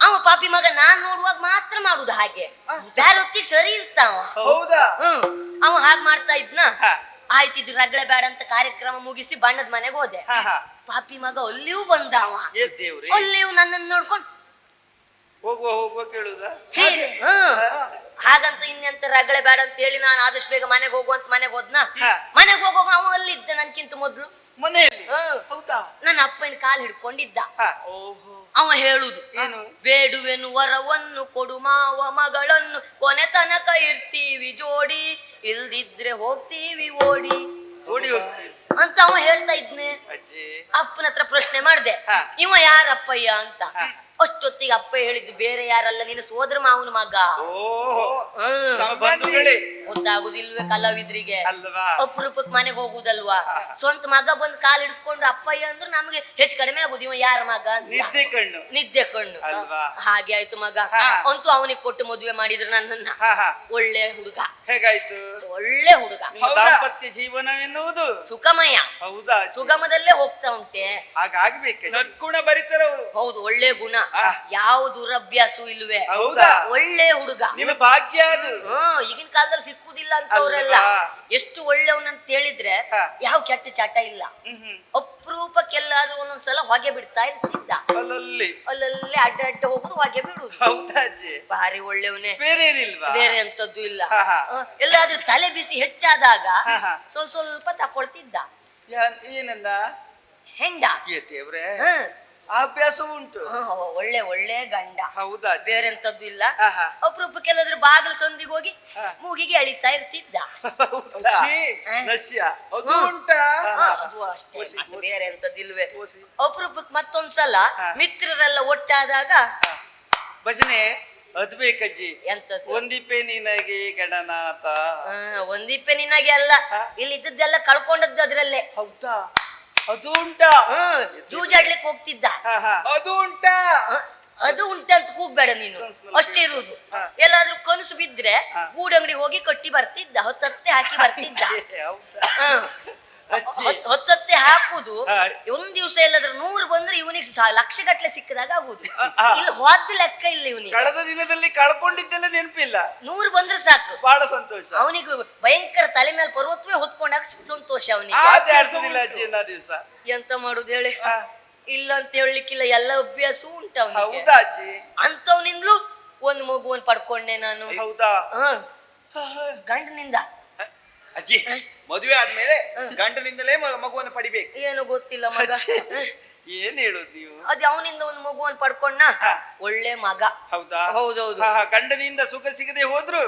ಅವ ಪಾಪಿ ಮಗ ನಾನ್ ನೋಡುವಾಗ ಮಾತ್ರ ಮಾಡುದು ಹಾಗೆ, ಬೇರೆ ಹೊತ್ತಿಗೆ ಸರಿ ಇರ್ತಾವ. ಹೌದಾ? ಅವ ಹಾಗೆ ಮಾಡ್ತಾ ಇದ್ನ. ಆಯ್ತಿದ್ದು ರಗಳೆ ಬೇಡ ಅಂತ ಕಾರ್ಯಕ್ರಮ ಮುಗಿಸಿ ಬಣ್ಣದ ಮನೆಗೆ ಹೋದೆ. ಪಾಪಿ ಮಗ ಅಲ್ಲಿಯೂ ಬಂದವ. ಅಲ್ಲಿಯೂ ನನ್ನನ್ನು ನೋಡ್ಕೊಂಡು ಹೋಗುವ ಕೇಳುದ. ಹಾಗಂತ ಇನ್ನೆಂತ ರಗಳೆ ಬೇಡ ಅಂತ ಹೇಳಿ ನಾನು ಆದಷ್ಟು ಬೇಗ ಮನೆಗೆ ಹೋಗುವಂತ ಮನೆಗೆ ಹೋದ್ನ. ಮನೆಗೆ ಹೋಗುವಾಗ ಅವ ಅಲ್ಲಿದ್ದ ನನ್ಕಿಂತ ಮೊದ್ಲು ಮನೆಯಲ್ಲಿ. ಹೌದಾ? ನನ್ನ ಅಪ್ಪನ ಕಾಲ್ ಹಿಡ್ಕೊಂಡಿದ್ದ. ಅವ ಹೇಳುದು, ಬೇಡುವೆನು ವರವನ್ನು ಕೊಡು ಮಾವ ಮಗಳನ್ನು, ಕೊನೆ ತನಕ ಇರ್ತೀವಿ ಜೋಡಿ, ಇಲ್ದಿದ್ರೆ ಹೋಗ್ತೀವಿ ಓಡಿ ಓಡಿ ಹೋಗ್ತೀವಿ ಅಂತ ಅವ ಹೇಳ್ತಾ ಇದ್ನೆ. ಅಪ್ಪನ ಹತ್ರ ಪ್ರಶ್ನೆ ಮಾಡ್ದೆ, ಇವ ಯಾರಪ್ಪಯ್ಯ ಅಂತ. ಅಷ್ಟೊತ್ತಿಗೆ ಅಪ್ಪ ಹೇಳಿದ್ದು ಬೇರೆ ಯಾರಲ್ಲ, ನಿನ್ನ ಸೋದರ ಮಾವನ ಮಗ. ಗೊತ್ತಾಗುದಿಲ್ವೇ ಕಲಾವಿದ್ರಿಗೆ? ಅಲ್ವಾ? ಅಪರೂಪಕ್ಕೆ ಮನೆಗೆ ಹೋಗುದಲ್ವಾ? ಸ್ವಂತ ಮಗ ಬಂದ್ ಕಾಲ್ ಹಿಡ್ಕೊಂಡು ಅಪ್ಪಯ್ಯ ಅಂದ್ರೆ ನಮ್ಗೆ ಹೆಚ್ಚು ಕಡಿಮೆ ಆಗುದು. ಇವ ಯಾರ ಮಗ ಅಂತ. ನಿದ್ದೆ ಕಣ್ಣು ನಿದ್ದೆ ಕಣ್ಣು ಅಲ್ವಾ? ಹಾಗೆ ಆಯ್ತು ಮಗ. ಅಂತೂ ಅವನಿಗೆ ಕೊಟ್ಟು ಮದುವೆ ಮಾಡಿದ್ರು ನನ್ನನ್ನ. ಒಳ್ಳೆ ಹುಡುಗ. ಹೇಗಾಯ್ತು? ಒಳ್ಳೆ ಹುಡುಗ. ನಿಮ್ಮ ದಾಂಪತ್ಯ ಜೀವನವೆನ್ನುವುದು ಸುಖಮಯ. ಹೌದಾ? ಸುಗಮದಲ್ಲೇ ಹೋಗ್ತಾ ಉಂಟೆ. ಹಾಗಾಗ್ಬೇಕು. ಸದ್ಗುಣ ಬರಿತಾರವರು. ಹೌದು, ಒಳ್ಳೆ ಗುಣ. ಯಾವ ದುರಭ್ಯಾಸ ಇಲ್ವೇ. ಹೌದಾ? ಒಳ್ಳೆ ಹುಡುಗ. ನಿಮ್ಮ ಭಾಗ್ಯ ಅದು. ಈಗಿನ ಕಾಲದಲ್ಲಿ ಸಿಕ್ಕುದಿಲ್ಲ ಅಂತವ್ರೆಲ್ಲ. ಎಷ್ಟು ಒಳ್ಳೆಯವನಂತ ಹೇಳಿದ್ರೆ ಯಾವ ಕೆಟ್ಟ ಚಟ ಇಲ್ಲ. ಅಪರೂಪಕ್ಕೆಲ್ಲಾದ್ರೂ ಒಂದೊಂದ್ಸಲ ಹೊಗೆ ಬಿಡ್ತಾ ಇರ್ತಿದ್ದ. ಅಲ್ಲಲ್ಲಿ ಅಡ್ಡ ಅಡ್ಡ ಹೋಗುದು, ಹೊಗೆ ಬಿಡುದು. ಹೌದಾ ಅಜ್ಜಿ? ಭಾರಿ ಒಳ್ಳೆಯವನೇ. ಬೇರೆ ಏನಿಲ್ವಾ? ಬೇರೆ ಅಂತದ್ದು ಇಲ್ಲ. ಎಲ್ಲಾದ್ರೂ ತಲೆ ಬಿಸಿ ಹೆಚ್ಚಾದಾಗ ಸ್ವಲ್ಪ ಸ್ವಲ್ಪ ತಕೊಳ್ತಿದ್ದ. ಏನಂದ? ಹೆಂಡ. ದೇವ್ರೆ, ಅಭ್ಯಾಸ ಉಂಟು. ಒಳ್ಳೆ ಒಳ್ಳೆ ಗಂಡ. ಹೌದಾ? ಬೇರೆ ಅಂತದ್ದು ಇಲ್ಲ. ಅಪರೂಪಕ್ಕೆಲ್ಲಾದ್ರೂ ಬಾಗಿಲು ಸಂದಿಗೆ ಹೋಗಿ ಮೂಗಿಗೆ ಎಳಿತಾ ಇರ್ತಿದ್ದ. ಅದು ಉಂಟಾ? ಅದು ಅಷ್ಟೇ, ಮತ್ತೆ ಬೇರೆ ಅಂತದಿಲ್ವೇ. ಅಪರೂಪಕ್ಕೆ ಮತ್ತೊಂದ್ಸಲ ಮಿತ್ರರೆಲ್ಲ ಒಟ್ಟಾದಾಗ ಭಜನೆ ಅದ್ಬೇಕಜ್ಜಿ. ಎಂತದ್ದು? ಒಂದಿಪ್ಪೆ ನಿನಗೆ ಗಣನಾಥ. ಒಂದಿಪ್ಪೆ ನಿನಗೆ ಅಲ್ಲ, ಇಲ್ಲಿ ಇದ್ದದ್ದೆಲ್ಲ ಕಳ್ಕೊಂಡದ್ದು ಅದ್ರಲ್ಲೇ. ಹೌದಾ? ಅದು ಉಂಟಾ? ಜೂಜಾಡ್ಲಿಕ್ಕೆ ಹೋಗ್ತಿದ್ದ. ಅದು ಉಂಟಾ? ಅದು ಉಂಟೆ ಅಂತ ಕೂಗ್ಬೇಡ ನೀನು, ಅಷ್ಟೇ ಇರುವುದು. ಎಲ್ಲಾದ್ರೂ ಕನಸು ಬಿದ್ರೆ ಗೂಡಂಗಡಿ ಹೋಗಿ ಕಟ್ಟಿ ಬರ್ತಿದ್ದ, ಹೊತ್ತತ್ತೆ ಹಾಕಿ ಬರ್ತಿದ್ದ. ಹೊತ್ತತ್ತೆ ಹಾಕುದು. ಒಂದ್ ದಿವಸ ಎಲ್ಲಾದ್ರೂ 100 ಬಂದ್ರೆ ಇವನಿಗೆ ಲಕ್ಷ ಗಟ್ಲೆ ಸಿಕ್ಕದಾಗ ಆಗುದು. ಇಲ್ಲಿ ಹೋದ ಲೆಕ್ಕ ಇಲ್ಲ ಇವನಿಗೆ. ಕಳೆದ ದಿನದಲ್ಲಿ ಕಳ್ಕೊಂಡಿದ್ದೆಲ್ಲ ನೆನಪಿಲ್ಲ. 100 ಬಂದ್ರೆ ಸಾಕು, ಬಹಳ ಸಂತೋಷ. ಅವನಿಗೆ ಭಯಂಕರ ತಲೆ ಮೇಲೆ ಪರ್ವತವೇ ಹೊತ್ಕೊಂಡಾಗ ಸಂತೋಷ ಅವನಿಗೆ. ಅಜ್ಜಿ ದಿವಸ ಎಂತ ಮಾಡುದು ಹೇಳಿ? ಇಲ್ಲ ಅಂತ ಹೇಳಲಿಕ್ಕಿಲ್ಲ, ಎಲ್ಲ ಅಭ್ಯಾಸ ಉಂಟು ಅವನಿಗೆ. ಹೌದಾ ಅಜ್ಜಿ? ಅಂತವನಿಂದಲೂ ಒಂದು ಮಗುವನ್ನು ಪಡ್ಕೊಂಡೆ ನಾನು. ಹೌದಾ? ಗಂಡನಿಂದ. ಅಜ್ಜಿ, ಮದುವೆ ಆದ್ಮೇಲೆ ಗಂಡನಿಂದಲೇ ಮಗುವನ್ನು ಪಡಿಬೇಕು. ಏನು ಗೊತ್ತಿಲ್ಲ ಮಗ. ಏನ್ ಹೇಳುದು ನೀವು? ಅದ್ ಅವನಿಂದ ಒಂದು ಮಗುವನ್ನು ಪಡ್ಕೊಂಡ. ಒಳ್ಳೆ ಮಗ. ಹೌದಾ? ಹೌದೌದು. ಗಂಡನಿಂದ ಸುಖ ಸಿಗದೆ ಹೋದ್ರು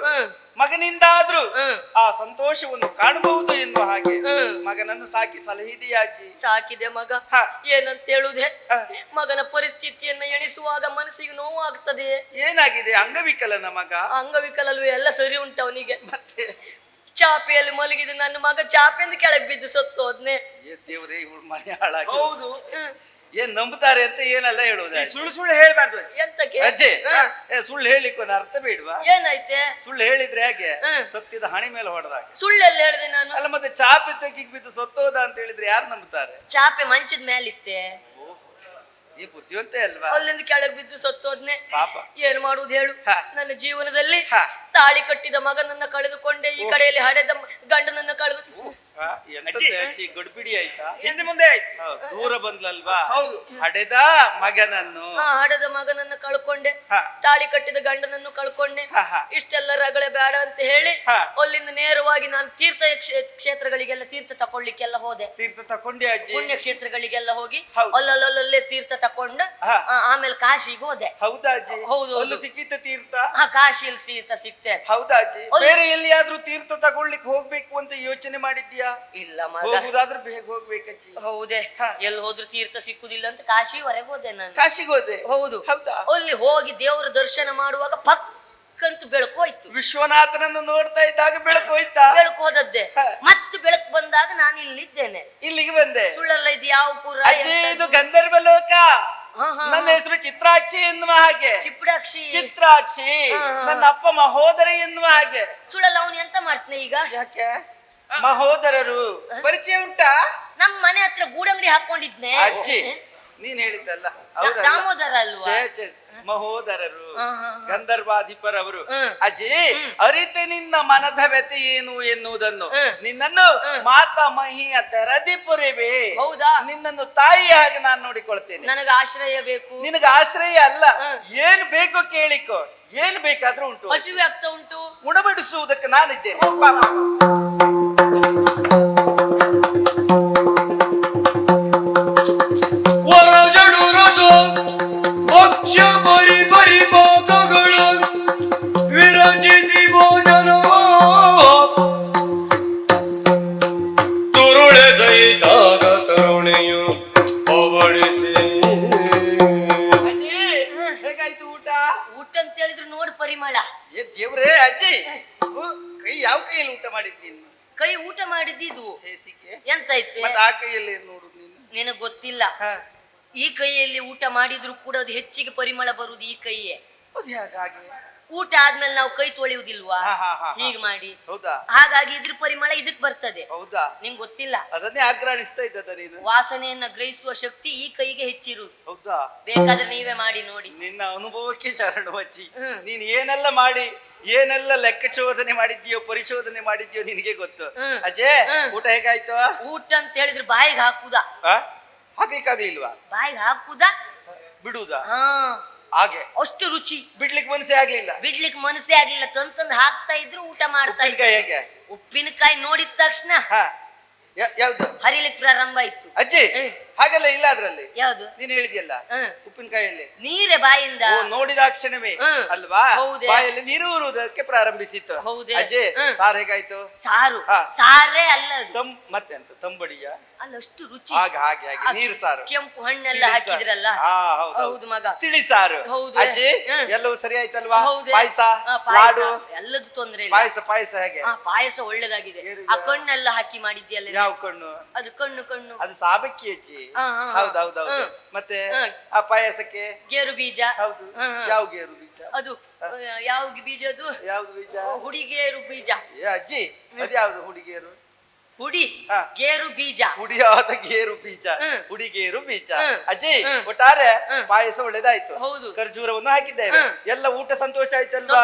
ಮಗನಿಂದ ಆದ್ರೂ ಆ ಸಂತೋಷವನ್ನು ಕಾಣಬಹುದು ಎನ್ನುವ ಹಾಗೆ ಮಗನನ್ನು ಸಾಕಿ ಸಲಹಿದೆಯಾ ಅಜ್ಜಿ? ಸಾಕಿದೆ ಮಗ. ಏನಂತ ಹೇಳುದೆ, ಮಗನ ಪರಿಸ್ಥಿತಿಯನ್ನ ಎಣಿಸುವಾಗ ಮನಸ್ಸಿಗೆ ನೋವು ಆಗ್ತದೆ. ಏನಾಗಿದೆ? ಅಂಗವಿಕಲನ ಮಗ? ಅಂಗವಿಕಲಲ್ವೇ, ಎಲ್ಲ ಸರಿ ಉಂಟು ಅವನಿಗೆ. ಮತ್ತೆ ಚಾಪೆಯಲ್ಲಿ ಮಲಗಿದ ನನ್ನ ಮಗ ಚಾಪೆಯಿಂದ ಕೆಳಗೆ ಬಿದ್ದು ಸತ್ತು ಹೋದ್ನೆ. ದೇವ್ರೆ, ಇವಳು ಮನೆ ಹಾಳಾಗಿ. ಹೌದು, ಏನ್ ನಂಬುತ್ತಾರೆ ಅಂತ ಏನೆಲ್ಲ ಹೇಳುವುದು? ಸುಳ್ಳು ಸುಳ್ಳು ಹೇಳ್ಬಾರ್ದು ಎಂತಕ್ಕೆ ಅಜ್ಜಿ. ಸುಳ್ಳು ಹೇಳಿಕ್ಕೆ ಒಂದು ಅರ್ಥ ಬೇಡ್ವಾ? ಏನಾಯ್ತೆ? ಸುಳ್ಳು ಹೇಳಿದ್ರೆ ಹೇಗೆ? ಸತ್ತಿದ ಹಣಿ ಮೇಲೆ ಹೊಡೆದಾಗ. ಸುಳ್ಳೆಲ್ಲ ಹೇಳಿದೆ ನಾನು. ಅಲ್ಲ, ಮತ್ತೆ ಚಾಪೆ ತೆಗಿಗ್ ಬಿದ್ದು ಸತ್ತೋದ ಅಂತ ಹೇಳಿದ್ರೆ ಯಾರು ನಂಬುತ್ತಾರೆ? ಚಾಪೆ ಮಂಚದ ಮೇಲಿತ್ತೆ. ಈ ಬುದ್ಧಿವಂತ ಅಲ್ವಾ? ಅಲ್ಲಿಂದ ಕೆಳಗೆ ಬಿದ್ದು ಸತ್ತೋದ್ನೆ. ಪಾಪ. ಏನ್ ಮಾಡುವುದು ಹೇಳು? ನನ್ನ ಜೀವನದಲ್ಲಿ ತಾಳಿ ಕಟ್ಟಿದ ಮಗನನ್ನ ಕಳೆದುಕೊಂಡೆ, ಈ ಕಡೆಯಲ್ಲಿ ಹಡೆದ ಗಂಡನನ್ನ ಕಳೆದು. ಗಡ್ಬಿಡಿ ಆಯ್ತಾ? ಹಿಂದೆ ಮುಂದೆ ಆಯ್ತು. ದೂರ ಬಂದ್ಲಲ್ವಾ? ಹಡೆದ ಮಗನನ್ನು. ಹಡೆದ ಮಗನನ್ನ ಕಳ್ಕೊಂಡೆ, ತಾಳಿ ಕಟ್ಟಿದ ಗಂಡನನ್ನು ಕಳ್ಕೊಂಡೆ. ಇಷ್ಟೆಲ್ಲ ರಗಳೆ ಬೇಡ ಅಂತ ಹೇಳಿ ಅಲ್ಲಿಂದ ನೇರವಾಗಿ ನಾನು ತೀರ್ಥ ಕ್ಷೇತ್ರಗಳಿಗೆಲ್ಲ ತೀರ್ಥ ತಕೊಳ್ಳಿಕ್ಕೆಲ್ಲ ಹೋದೆ. ತೀರ್ಥ ತಕೊಂಡೆ ಅಜ್ಜಿ? ಪುಣ್ಯ ಕ್ಷೇತ್ರಗಳಿಗೆಲ್ಲ ಹೋಗಿ ಅಲ್ಲಲ್ಲೇ ತೀರ್ಥ ತಕೊಂಡು ಆಮೇಲೆ ಕಾಶಿಗೆ ಹೋದೆ. ಹೌದಾ ಅಜ್ಜಿ? ಹೌದು. ಅಲ್ಲಿ ಸಿಕ್ಕಿತ ತೀರ್ಥ? ಕಾಶಿಯಲ್ಲಿ ತೀರ್ಥ ಸಿಕ್ತೆ. ಹೌದಾ ಅಜ್ಜಿ? ಬೇರೆ ಎಲ್ಲಿಯಾದ್ರೂ ತೀರ್ಥ ತಗೊಳ್ಲಿಕ್ಕೆ ಹೋಗ್ಬೇಕು ಅಂತ ಯೋಚನೆ ಮಾಡಿದ್ಯಾ? ಇಲ್ಲ ಮಗ. ಹೋಗುದಾದ್ರೆ ಬೇಗ ಹೋಗ್ಬೇಕಜ್ಜಿ. ಹೌದೇ, ಎಲ್ಲಿ ಹೋದ್ರು ತೀರ್ಥ ಸಿಕ್ಕುದಿಲ್ಲ ಅಂತ ಕಾಶಿವರೆಗೆ ಹೋದೆ ನಾನು. ಕಾಶಿಗೆ ಹೋದೆ? ಹೌದು. ಹೌದಾ? ಅಲ್ಲಿ ಹೋಗಿ ದೇವರ ದರ್ಶನ ಮಾಡುವಾಗ ಪಕ್ಕಂತೂ ಬೆಳಕು ಹೋಯ್ತು. ವಿಶ್ವನಾಥನನ್ನು ನೋಡ್ತಾ ಇದ್ದಾಗ ಬೆಳಕು ಹೋಯ್ತಾ? ಬೆಳಕು ಹೋದದ್ದೆ. ಮತ್ತೆ ಬೆಳಕು ಬಂದಾಗ ನಾನು ಇಲ್ಲಿದ್ದೇನೆ. ಇಲ್ಲಿಗೆ ಬಂದೆ. ಸುಳ್ಳಲ್ಲ, ಇದು ಯಾವ ಪುರ? ಇದು ಗಂಧರ್ವ ಲೋಕ. ನನ್ನ ಹೆಸರು ಚಿತ್ರಾಕ್ಷಿ ಎನ್ನುವ ಹಾಗೆ. ಚಿಪ್ರಾಕ್ಷಿ. ಚಿತ್ರಾಕ್ಷಿ. ನನ್ನ ಅಪ್ಪ ಮಹೋದರ ಎನ್ನುವ ಹಾಗೆ. ಸುಳ್ಳಲ್ಲ, ಅವನು ಎಂತ ಮಾಡ್ತಾನೆ ಈಗ? ಯಾಕೆ? ಮಹೋದರರು ಪರಿಚಯ ಉಂಟಾ? ನಮ್ಮ ಮನೆ ಹತ್ರ ಗೂಡಂಗಡಿ ಹಾಕೊಂಡಿದ್ನೆ. ಅಜ್ಜಿ, ನೀನ್ ಹೇಳಿದ್ದಲ್ಲ, ದಾಮೋದರ ಅಲ್ವಾ? ಮಹೋದರರು, ಗಂಧರ್ವಾಧಿಪರವರು. ಅಜ್ಜಿ, ಅರಿತೆ ನಿನ್ನ ಮನದ ವ್ಯತೆ ಏನು ಎನ್ನುವುದನ್ನು. ನಿನ್ನನ್ನು ಮಾತಾ ಮಹಿಯ ತೆರದಿ ಪುರಿವೆ. ಹೌದಾ? ನಿನ್ನನ್ನು ತಾಯಿ ಹಾಗೆ ನಾನು ನೋಡಿಕೊಳ್ತೇನೆ. ನನಗೆ ಆಶ್ರಯ ಬೇಕು. ನಿನಗೆ ಆಶ್ರಯ ಅಲ್ಲ, ಏನ್ ಬೇಕು ಕೇಳಿಕೋ. ಏನ್ ಬೇಕಾದ್ರೂ ಉಂಟು. ಹಸಿವೆ ಆಗ್ತಾ ಉಂಟು, ಉಣಬಡಿಸುವುದಕ್ಕೆ ನಾನಿದ್ದೇನೆ. ಭಕ್ಷ್ಯ ಪರಿ ಪರಿಪಾಕಗಳು ವಿರಚಿಸಿ ಭೋಜನವ ತುರುಳೆ ಸಹಿತಾಗ ತರುಣಿಯು ಪವಡಿಸಿ. ಹೇಗಾಯ್ತು ಊಟ? ಊಟ ಅಂತ ಹೇಳಿದ್ರು ನೋಡು ಪರಿಮಳ. ದೇವ್ರೇ ಅಜ್ಜಿ, ಕೈ ಯಾವ ಕೈಯಲ್ಲಿ ಊಟ ಮಾಡಿದ್ ನೀನು? ಕೈ ಊಟ ಮಾಡಿದ್ದು ಹೇಸಿಗೆ ಎಂತೈತೆ ಮತ್ತೆ ಆ ಕೈಯಲ್ಲಿ ಏನ್ ನೋಡುದು ನೀನು? ನಿನಗ್ ಗೊತ್ತಿಲ್ಲ. ಈ ಕೈಯಲ್ಲಿ ಊಟ ಮಾಡಿದ್ರು ಕೂಡ ಅದು ಹೆಚ್ಚಿಗೆ ಪರಿಮಳ ಬರುವುದು ಈ ಕೈಯೇ. ಅದು ಹಾಗೆ ಊಟ ಆದ್ಮೇಲೆ ನಾವು ಕೈ ತೊಳೆಯುವುದಿಲ್ವಾ ಹೀಗೆ ಮಾಡಿ? ಹೌದಾ? ಹಾಗಾಗಿ ಇದ್ರ ಪರಿಮಳ ಇದಕ್ ಬರ್ತದೆ. ಹೌದಾ? ನಿಂಗ್ ಗೊತ್ತಿಲ್ಲ. ಅದನ್ನೇ ಆಗ್ರಹಿಸ್ತಾ ಇದ್ದದ ನೀನು. ವಾಸನೆಯನ್ನ ಗ್ರಹಿಸುವ ಶಕ್ತಿ ಈ ಕೈಗೆ ಹೆಚ್ಚಿರುವುದು. ಹೌದಾ? ಬೇಕಾದ್ರೆ ನೀವೇ ಮಾಡಿ ನೋಡಿ. ನಿನ್ನ ಅನುಭವಕ್ಕೆ ಶರಣು ಅಜ್ಜಿ. ನೀನ್ ಏನೆಲ್ಲ ಮಾಡಿ ಏನೆಲ್ಲ ಲೆಕ್ಕಚೋದನೆ ಮಾಡಿದ್ಯೋ ಪರಿಶೋಧನೆ ಮಾಡಿದ್ಯೋ ನಿನಗೆ ಗೊತ್ತು. ಅಜಯ್ ಊಟ ಹೇಗಾಯ್ತು? ಊಟ ಅಂತ ಹೇಳಿದ್ರೆ ಬಾಯಿಗೆ ಹಾಕುದಾ? ಹಾಕ್ಲಿಕ್ಕಾಗ್ಲಿಲ್ವಾ? ಬಾಯಿಗೆ ಹಾಕುದಾ ಬಿಡುವುದಾ? ಹಾ ಹಾಗೆ ಅಷ್ಟು ರುಚಿ. ಬಿಡ್ಲಿಕ್ಕೆ ಮನಸ್ಸೇ ಆಗ್ಲಿಲ್ಲ. ಬಿಡ್ಲಿಕ್ಕೆ ಮನಸ್ಸೇ ಆಗ್ಲಿಲ್ಲ. ತಂತಂದು ಹಾಕ್ತಾ ಇದ್ರು ಊಟ ಮಾಡ್ತಾ ಇದ್ರು. ಹೇಗೆ? ಉಪ್ಪಿನಕಾಯಿ ನೋಡಿದ ತಕ್ಷಣ ಯಾವ್ದು ಹರಿಲಿಕ್ಕೆ ಪ್ರಾರಂಭ ಆಯ್ತು. ಅಜ್ಜಿ ಹಾಗೆಲ್ಲ ಇಲ್ಲ ಅದ್ರಲ್ಲಿ. ಯಾವ್ದು? ನೀನ್ ಹೇಳಿದ್ಯಲ್ಲ ಉಪ್ಪಿನಕಾಯಲ್ಲಿ ನೀರೇ ಬಾಯಿಂದ ನೋಡಿದ ಕ್ಷಣವೇ ಅಲ್ವಾ ಬಾಯಲ್ಲಿ ನೀರು ಊರುವುದಕ್ಕೆ ಪ್ರಾರಂಭಿಸಿತ್ತು. ಅಜ್ಜಿ ಸಾರು ಹೇಗಾಯ್ತು? ಸಾರು ಸಾರೇ ಅಲ್ಲ ಅದು. ಮತ್ತೆ ಅಂತ ತಂಬಡಿಯ ಅಲ್ಲ ಅಷ್ಟು ರುಚಿ. ಹಾಗೆ ಹಾಗೆ ಹಾಗೆ ನೀರು ಸಾರು ಕೆಂಪು ಹಣ್ಣೆಲ್ಲ ಹಾಕಿದ್ರಲ್ಲ. ಹೌದು ಮಗ. ತಿಳಿ ಸಾರು. ಹೌದು ಅಜ್ಜಿ ಎಲ್ಲವೂ ಸರಿ ಆಯ್ತಲ್ವಾ? ಪಾಯಸ ಲಾಡು ಎಲ್ಲದೂ ತೊಂದ್ರೆ ಇಲ್ಲ. ಪಾಯಸ ಪಾಯಸ ಹೇಗೆ? ಪಾಯಸ ಒಳ್ಳೇದಾಗಿದೆ. ಆ ಕಣ್ಣೆಲ್ಲ ಹಾಕಿ ಮಾಡಿದ್ಯಲ್ಲ. ಯಾವ ಕಣ್ಣು? ಅದು ಕಣ್ಣು ಕಣ್ಣು ಅದು ಸಾಬಕ್ಕಿ ಅಜ್ಜಿ. ಹೌದೌದೌದು. ಮತ್ತೆ ಆ ಪಾಯಸಕ್ಕೆ ಗೇರು ಬೀಜ. ಹೌದು. ಯಾವ ಗೇರು ಬೀಜ? ಅದು ಯಾವ ಬೀಜ? ಅದು ಯಾವ್ದು ಬೀಜ? ಹುಡಿಗೇರು ಬೀಜ. ಅಜ್ಜಿ ಅದು ಯಾವ್ದು ಹುಡಿಗೇರು? ಹುಡಿ ಗೇರು ಬೀಜ. ಹುಡಿಯಾದ ಗೇರು ಬೀಜ, ಹುಡಿಗೇರು ಬೀಜ. ಅಜ್ಜಿ ಒಟ್ಟಾರೆ ಪಾಯಸ ಒಳ್ಳೇದಾಯ್ತು. ಹೌದು. ಖರ್ಜೂರವನ್ನು ಹಾಕಿದ್ದೇವೆ. ಎಲ್ಲ ಊಟ ಸಂತೋಷ ಆಯ್ತಲ್ವಾ?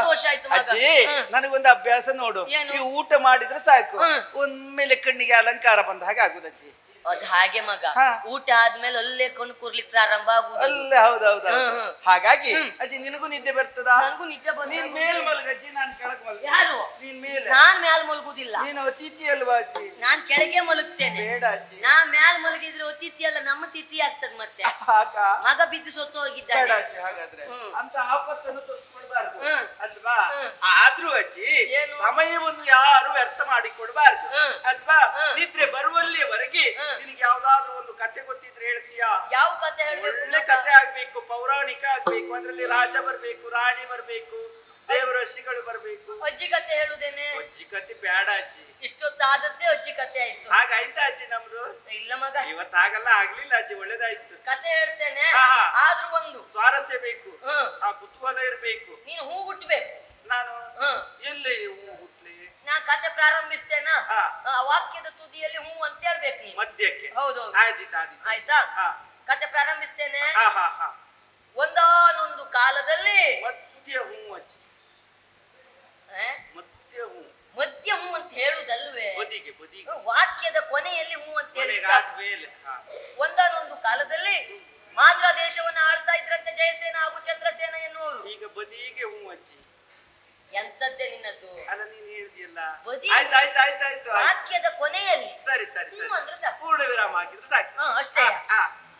ಅಜ್ಜಿ ನನಗೊಂದು ಅಭ್ಯಾಸ ನೋಡು. ಈ ಊಟ ಮಾಡಿದ್ರೆ ಸಾಕು ಒಮ್ಮೆಲೆ ಕಣ್ಣಿಗೆ ಅಲಂಕಾರ ಬಂದ ಹಾಗೆ ಆಗುದು ಅಜ್ಜಿ. ಅದ್ ಹಾಗೆ ಮಗ. ಊಟ ಆದ್ಮೇಲೆ ಅಲ್ಲೇ ಕಣ್ಣು ಕೂರ್ಲಿಕ್ಕೆ ಪ್ರಾರಂಭ ಆಗುದು. ಅಲ್ಲೇ ಹೌದೌದು. ಹಾಗಾಗಿ ಅಜ್ಜಿ ನಿನಗೂ ನಿದ್ದೆ ಬರ್ತದಾ? ನನಗೂ ನಿದ್ದೆ ಬಂದ. ನೀನ್ ಮೇಲ್ ಮಲಗ ಅಜ್ಜಿ, ನಾನ್ ಕೆಳಗ್ ಮಲಗ. ಯಾರು? ನೀನ್ ಮೇಲೆ. ನಾನ್ ಮ್ಯಾಲ್ ಮಲಗುದಿಲ್ಲ. ನೀನು ಅತಿಥಿ ಅಲ್ವಾ ಅಜ್ಜಿ? ನಾನ್ ಕೆಳಗೆ ಮಲಗ್ತೇನೆ. ಬೇಡ ಅಜ್ಜಿ. ನಾ ಮ್ಯಾಲ್ ಮಲಗಿದ್ರೆ ಅತಿಥಿ ಅಲ್ಲ, ನಮ್ಮ ತಿಥಿ ಆಗ್ತದೆ. ಮತ್ತೆ ಮಗ ಬಿದ್ದು ಸೊತ್ತು ಹೋಗಿದ್ದಾನೆ. ಬೇಡ ಅಜ್ಜಿ ಹಾಗಾದ್ರೆ. ಅಂತ ಆಪತ್ತನ್ನು ತೋರಿಸ್ಕೊಡ್ಬಾರ್ದು ಅಲ್ವಾ? ಆದ್ರೂ ಅಜ್ಜಿ ಸಮಯವನ್ನು ಯಾರು ವ್ಯರ್ಥ ಮಾಡಿಕೊಡ್ಬಾರ್ದು ಅಲ್ವಾ? ನಿದ್ರೆ ಬರುವಲ್ಲಿಯವರೆಗೆ ನಿನಗೆ ಯಾವ್ದಾದ್ರು ಒಂದು ಕತೆ ಗೊತ್ತಿದ್ರೆ ಹೇಳ್ತೀಯಾ? ಯಾವ ಕತೆ ಹೇಳ್ಬೇಕು? ಒಳ್ಳೆ ಕತೆ ಆಗ್ಬೇಕು, ಪೌರಾಣಿಕ ಆಗ್ಬೇಕು. ಅದ್ರಲ್ಲಿ ರಾಜ ಬರ್ಬೇಕು, ರಾಣಿ ಬರ್ಬೇಕು, ದೇವರಶಿಗಳು ಬರ್ಬೇಕು. ಅಜ್ಜಿ ಕತೆ ಹೇಳುದೇನೆ? ಅಜ್ಜಿ ಕತೆ ಬೇಡ ಅಜ್ಜಿ. ಇಷ್ಟೊತ್ತಾದದ್ದೇ ಅಜ್ಜಿ ಕತೆ ಆಯ್ತು. ಹಾಗಾಯ್ತಾ ಅಜ್ಜಿ ನಮ್ದು? ಇಲ್ಲ ಮಗ, ಇವತ್ತಾಗಲ್ಲ, ಆಗ್ಲಿಲ್ಲ ಅಜ್ಜಿ, ಒಳ್ಳೇದಾಯ್ತು. ಕತೆ ಹೇಳ್ತೇನೆ. ಆದ್ರೂ ಒಂದು ಸ್ವಾರಸ್ಯ ಬೇಕು, ಆ ಕುತೂಹಲ ಇರ್ಬೇಕು. ನೀನು ಹೂ ಹುಟ್ಟಬೇಕು. ನಾನು ಎಲ್ಲಿ ಹೂ ಹುಟ್ಲಿ? ನಾ ಕತೆ ಪ್ರಾರಂಭಿಸ್ತೇನ, ವಾಕ್ಯದ ತುದಿಯಲ್ಲಿ ಹೂ ಅಂತ ಹೇಳ್ಬೇಕು ನೀನು ಮಧ್ಯಕ್ಕೆ. ಹೌದೌದು. ಆಯ್ತಾ? ಕತೆ ಪ್ರಾರಂಭಿಸ್ತೇನೆ. ಒಂದಾನೊಂದು ಕಾಲದಲ್ಲಿ ಮಧ್ಯ ಹೂ ಅಜ್ಜಿ. ಮಧ್ಯ ಹೂ. ಮಧ್ಯ ಹೂ ಅಂತ ಹೇಳುದಲ್ವೇ? ಬದಿಗೆ ಬದಿಗೆ. ವಾಕ್ಯದ ಕೊನೆಯಲ್ಲಿ ಹೂ ಅಂತ ಹೇಳಿ. ಮೇಲೆ ಒಂದಾನೊಂದು ಕಾಲದಲ್ಲಿ ಮಾದ್ರ ದೇಶವನ್ನ ಆಳ್ತಾ ಇದ್ರಂತೆ ಜಯಸೇನ ಹಾಗೂ ಚಂದ್ರಸೇನ ಎನ್ನುವರು. ಈಗ ಬದಿಗೆ ಹೂ ಅಜ್ಜಿ. ಎಂತದ್ದೇ ನಿನ್ನದು? ಅಲ್ಲ ನೀನ್ ಹೇಳಿದ್ಯಲ್ಲ. ಆಯ್ತಾಯ್ತಾಯ್ತಾಯ್ತು. ವಾಕ್ಯದ ಕೊನೆಯಲ್ಲಿ ಸರಿ ಸರಿ ಹೂ ಅಂದ್ರೆ ಸಾಕು. ಪೂರ್ಣ ವಿರಾಮ ಹಾಕಿದ್ರೆ ಸಾಕು. ಅಷ್ಟೇ.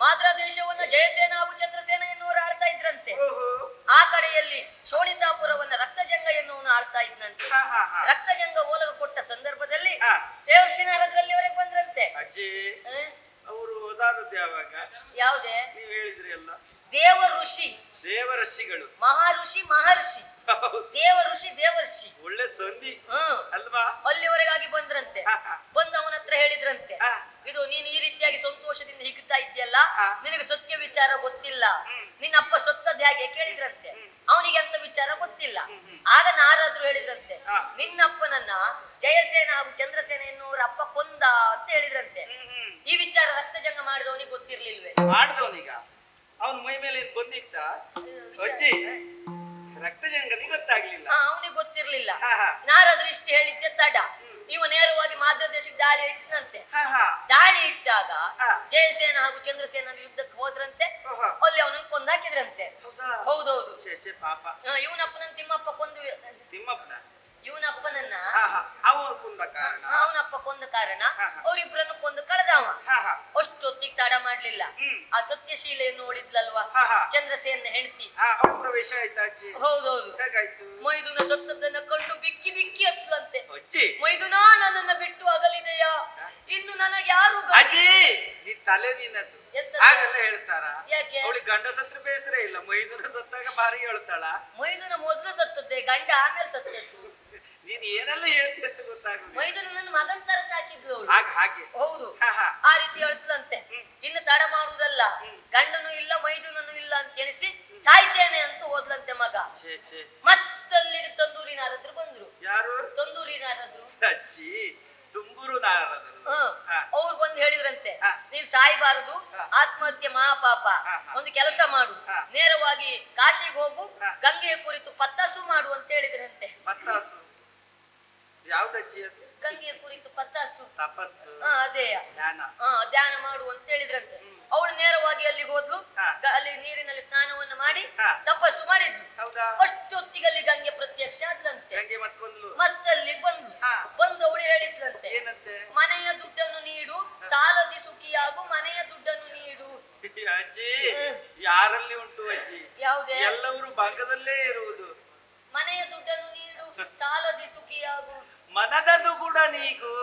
ಮಾದ್ರ ದೇಶವನ್ನ ಜಯಸೇನ ಹಾಗೂ ಚಂದ್ರಸೇನ ಎನ್ನುವರು ಆಳ್ತಾ ಇದ್ರಂತೆ. ಆ ಕಡೆಯಲ್ಲಿ ಶೋಣಿತಾಪುರವನ್ನ ರಕ್ತಜಂಗ ಎನ್ನುವನು ಆಳ್ತಾ ಇದ್ನಂತೆ. ರಕ್ತಜಂಗ ಓಲಗ ಕೊಟ್ಟ ಸಂದರ್ಭದಲ್ಲಿ ದೇವರ್ಷಿನಾರದ್ರಲ್ಲಿವರೆಗೆ ಬಂದ್ರಂತೆ. ಅಜ್ಜಿ ಅವರು ಓದಾದದ್ದು ಯಾವಾಗ? ಯಾವ್ದೇ? ನೀವ್ ಹೇಳಿದ್ರಿ ಅಲ್ಲ, ದೇವ ಋಷಿ ದೇವಋಷಿಗಳು. ಮಹರ್ಷಿ ಮಹರ್ಷಿ, ದೇವ ಋಷಿ ದೇವರ್ಷಿ. ಒಳ್ಳೆ ಸಂಧಿ ಅಲ್ವಾ? ಅಲ್ಲಿವರೆಗಾಗಿ ಬಂದ್ರಂತೆ. ಬಂದು ಅವನ ಹತ್ರ ಹೇಳಿದ್ರಂತೆ, ಇದು ನೀನು ಈ ರೀತಿಯಾಗಿ ಸಂತೋಷದಿಂದ ಹಿಗ್ತಾ ಇದ್ಯಲ್ಲ, ನಿನಗೆ ಸತ್ಯ ವಿಚಾರ ಗೊತ್ತಿಲ್ಲ. ನಿನ್ನಪ್ಪ ಸತ್ತದ್ ಹೇಗೆ ಕೇಳಿದ್ರಂತೆ. ಅವನಿಗೆ ಅಂತ ವಿಚಾರ ಗೊತ್ತಿಲ್ಲ. ಆಗ ನಾರಾದ್ರು ಹೇಳಿದ್ರಂತೆ, ನಿನ್ನಪ್ಪನನ್ನ ಜಯಸೇನ ಹಾಗೂ ಚಂದ್ರಸೇನ ಎನ್ನುವರ ಅಪ್ಪ ಕೊಂದ ಅಂತ ಹೇಳಿದ್ರಂತೆ. ಈ ವಿಚಾರ ರಕ್ತಜಂಗ ಮಾಡಿದವನಿಗೆ ಗೊತ್ತಿರ್ಲಿಲ್ವೇ? ಮಾಡಿದವನಿಗ ಅವನ ಮೈ ಮೇಲೆ ಬಂದಿತ್ತ ಅಜ್ಜಿ? ರಕ್ತಜಂಗನಿಗೆ ಗೊತ್ತಾಗ್ಲಿಲ್ಲ. ಅವನಿಗೆ ಗೊತ್ತಿರ್ಲಿಲ್ಲ. ನಾರಾದ್ರು ಇಷ್ಟು ಹೇಳಿದ್ದೆ ತಡ. ಇವ ನೇರವಾಗಿ ಮಾದ್ರ ದೇಶಕ್ಕೆ ದಾಳಿ ಇಟ್ಟನಂತೆ. ದಾಳಿ ಇಟ್ಟಾಗ ಜಯಸೇನ ಹಾಗೂ ಚಂದ್ರಸೇನ ಯುದ್ಧಕ್ಕೆ ಹೋದ್ರಂತೆ. ಅಲ್ಲಿ ಅವನನ್ನು ಕೊಂದಾಕಿದ್ರಂತೆ. ಹೌದೌದು. ಪಾಪ. ಇವನಪ್ಪನ ತಿಮ್ಮಪ್ಪ ಕೊಂದು. ತಿಮ್ಮಪ್ಪನ ಇವನಪ್ಪನನ್ನ ಅವನಪ್ಪ ಕೊಂದ ಕಾರಣ ಅವರಿಬ್ಬರನ್ನು ಕೊಂದು ಕಳೆದವ. ಅಷ್ಟೊತ್ತಿಗೆ ತಡ ಮಾಡ್ಲಿಲ್ಲ. ಆ ಸತ್ಯಶೀಲೆಯನ್ನು ಉಳಿದ್ಲಲ್ವಾ ಚಂದ್ರಸೇನ ಹೆಂಡತಿ, ಪ್ರವೇಶ ಆಯ್ತಾ? ಹೌದೌದು. ಮೈದುನ ಸತ್ತದನ್ನ ಕಂಡು ಬಿಕ್ಕಿ ಬಿಕ್ಕಿ ಹತ್ತಲಂತೆ. ಮೈದುನ ನನ್ನನ್ನ ಬಿಟ್ಟು ಅಗಲಿದೆಯಾ? ಇನ್ನು ನನಗೆ ಯಾರು ತಲೆ ನಿನ್ನದು ಹಾಗೆಲ್ಲ ಹೇಳ್ತಾರ? ಯಾಕೆ? ಅವಳಿಗೆ ಗಂಡ ಸತ್ರ ಬೇಸರ ಇಲ್ಲ, ಮೈದುನ ಸತ್ತಾಗ ಭಾರಿ ಹೇಳ್ತಾಳ. ಮೈದುನ ಮೊದಲು ಸತ್ತದ್ದೆ, ಗಂಡ ಆಮೇಲೆ ಸತ್ತದ್ದು. ನೀ ನೀನ್ ಏನೆಲ್ಲ ಹೇಳ್ತೀಯ ಅಂತ ಗೊತ್ತಾಗುದು. ಮೈದುನ ನನ್ನ ಮಗನ್ ತರ ಸಾಕಿದ್ಲು ಅವಳು. ಹಾಗೆ ಹೌದು, ಹಾ, ಹಾ. ಆ ರೀತಿ ಹೇಳ್ತಂತೆ. ಇನ್ನು ತಡ ಮಾಡುವುದಲ್ಲ, ಗಂಡನು ಇಲ್ಲ ಮೈದುನನು ಇಲ್ಲ ಅಂತ ಎಣಿಸಿ ಸಾಯ್ತೇನೆ ಅಂತ ಹೋದ್ಲಂತೆ ಮಗ. ಮತ್ತಲ್ಲಿ ತಂದೂರಿನಾರದ್ರು ಬಂದ್ರು. ಯಾರು? ತಂದೂರಿನಾರದ್ರು ಅಜ್ಜಿ ತುಂಬೂರು ನಾರದರು. ಅವ್ರು ಬಂದು ಹೇಳಿದ್ರಂತೆ, ನೀನ್ ಸಾಯ್ಬಾರದು, ಆತ್ಮಹತ್ಯೆ ಮಹಾಪಾಪ, ಒಂದು ಕೆಲಸ ಮಾಡು, ನೇರವಾಗಿ ಕಾಶಿಗೆ ಹೋಗು, ಗಂಗೆಯ ಕುರಿತು ಪತ್ತಾಸು ಮಾಡು ಅಂತ ಹೇಳಿದ್ರಂತೆ. ಪತ್ತಾಸು ಯಾವ್ದಜ್ಜಿ ಅದು? ಗಂಗೆಯ ಕುರಿತು ಪತ್ತಾಸು, ತಪಸ್ಸು, ಅದೇ ಧ್ಯಾನ. ಧ್ಯಾನ ಮಾಡು ಅಂತ ಹೇಳಿದ್ರಂತೆ. ಅವಳು ನೇರವಾಗಿ ಅಲ್ಲಿಗೆ ಹೋದ್ಲು, ಅಲ್ಲಿ ನೀರಿನಲ್ಲಿ ಸ್ನಾನವನ್ನು ಮಾಡಿ ತಪಸ್ಸು ಮಾಡಿದ್ಲು. ಅಷ್ಟೊತ್ತಿಗೆ ಅಲ್ಲಿ ಗಂಗೆ ಪ್ರತ್ಯಕ್ಷ ಆದ್ಲಂತೆ. ಮತ್ತಲ್ಲಿ ಬಂದು ಅವಳು ಹೇಳಿದ್ಲಂತೆ, ಮನೆಯ ದುಡ್ಡನ್ನು ನೀಡು, ಸಾಲದಿ ಸುಖಿಯಾಗು, ಮನೆಯ ದುಡ್ಡನ್ನು ನೀಡು. ಅಜ್ಜಿ ಯಾರಲ್ಲಿ ಉಂಟು ಅಜ್ಜಿ? ಯಾವುದೇ? ಎಲ್ಲವರು ಭಾಗದಲ್ಲೇ ಇರುವುದು. ಮನೆಯ ದುಡ್ಡನ್ನು ನೀಡು, ಸಾಲದಿ ಸುಖಿಯಾಗು, ಮನದದು ಕೂಡ ನೀಗು,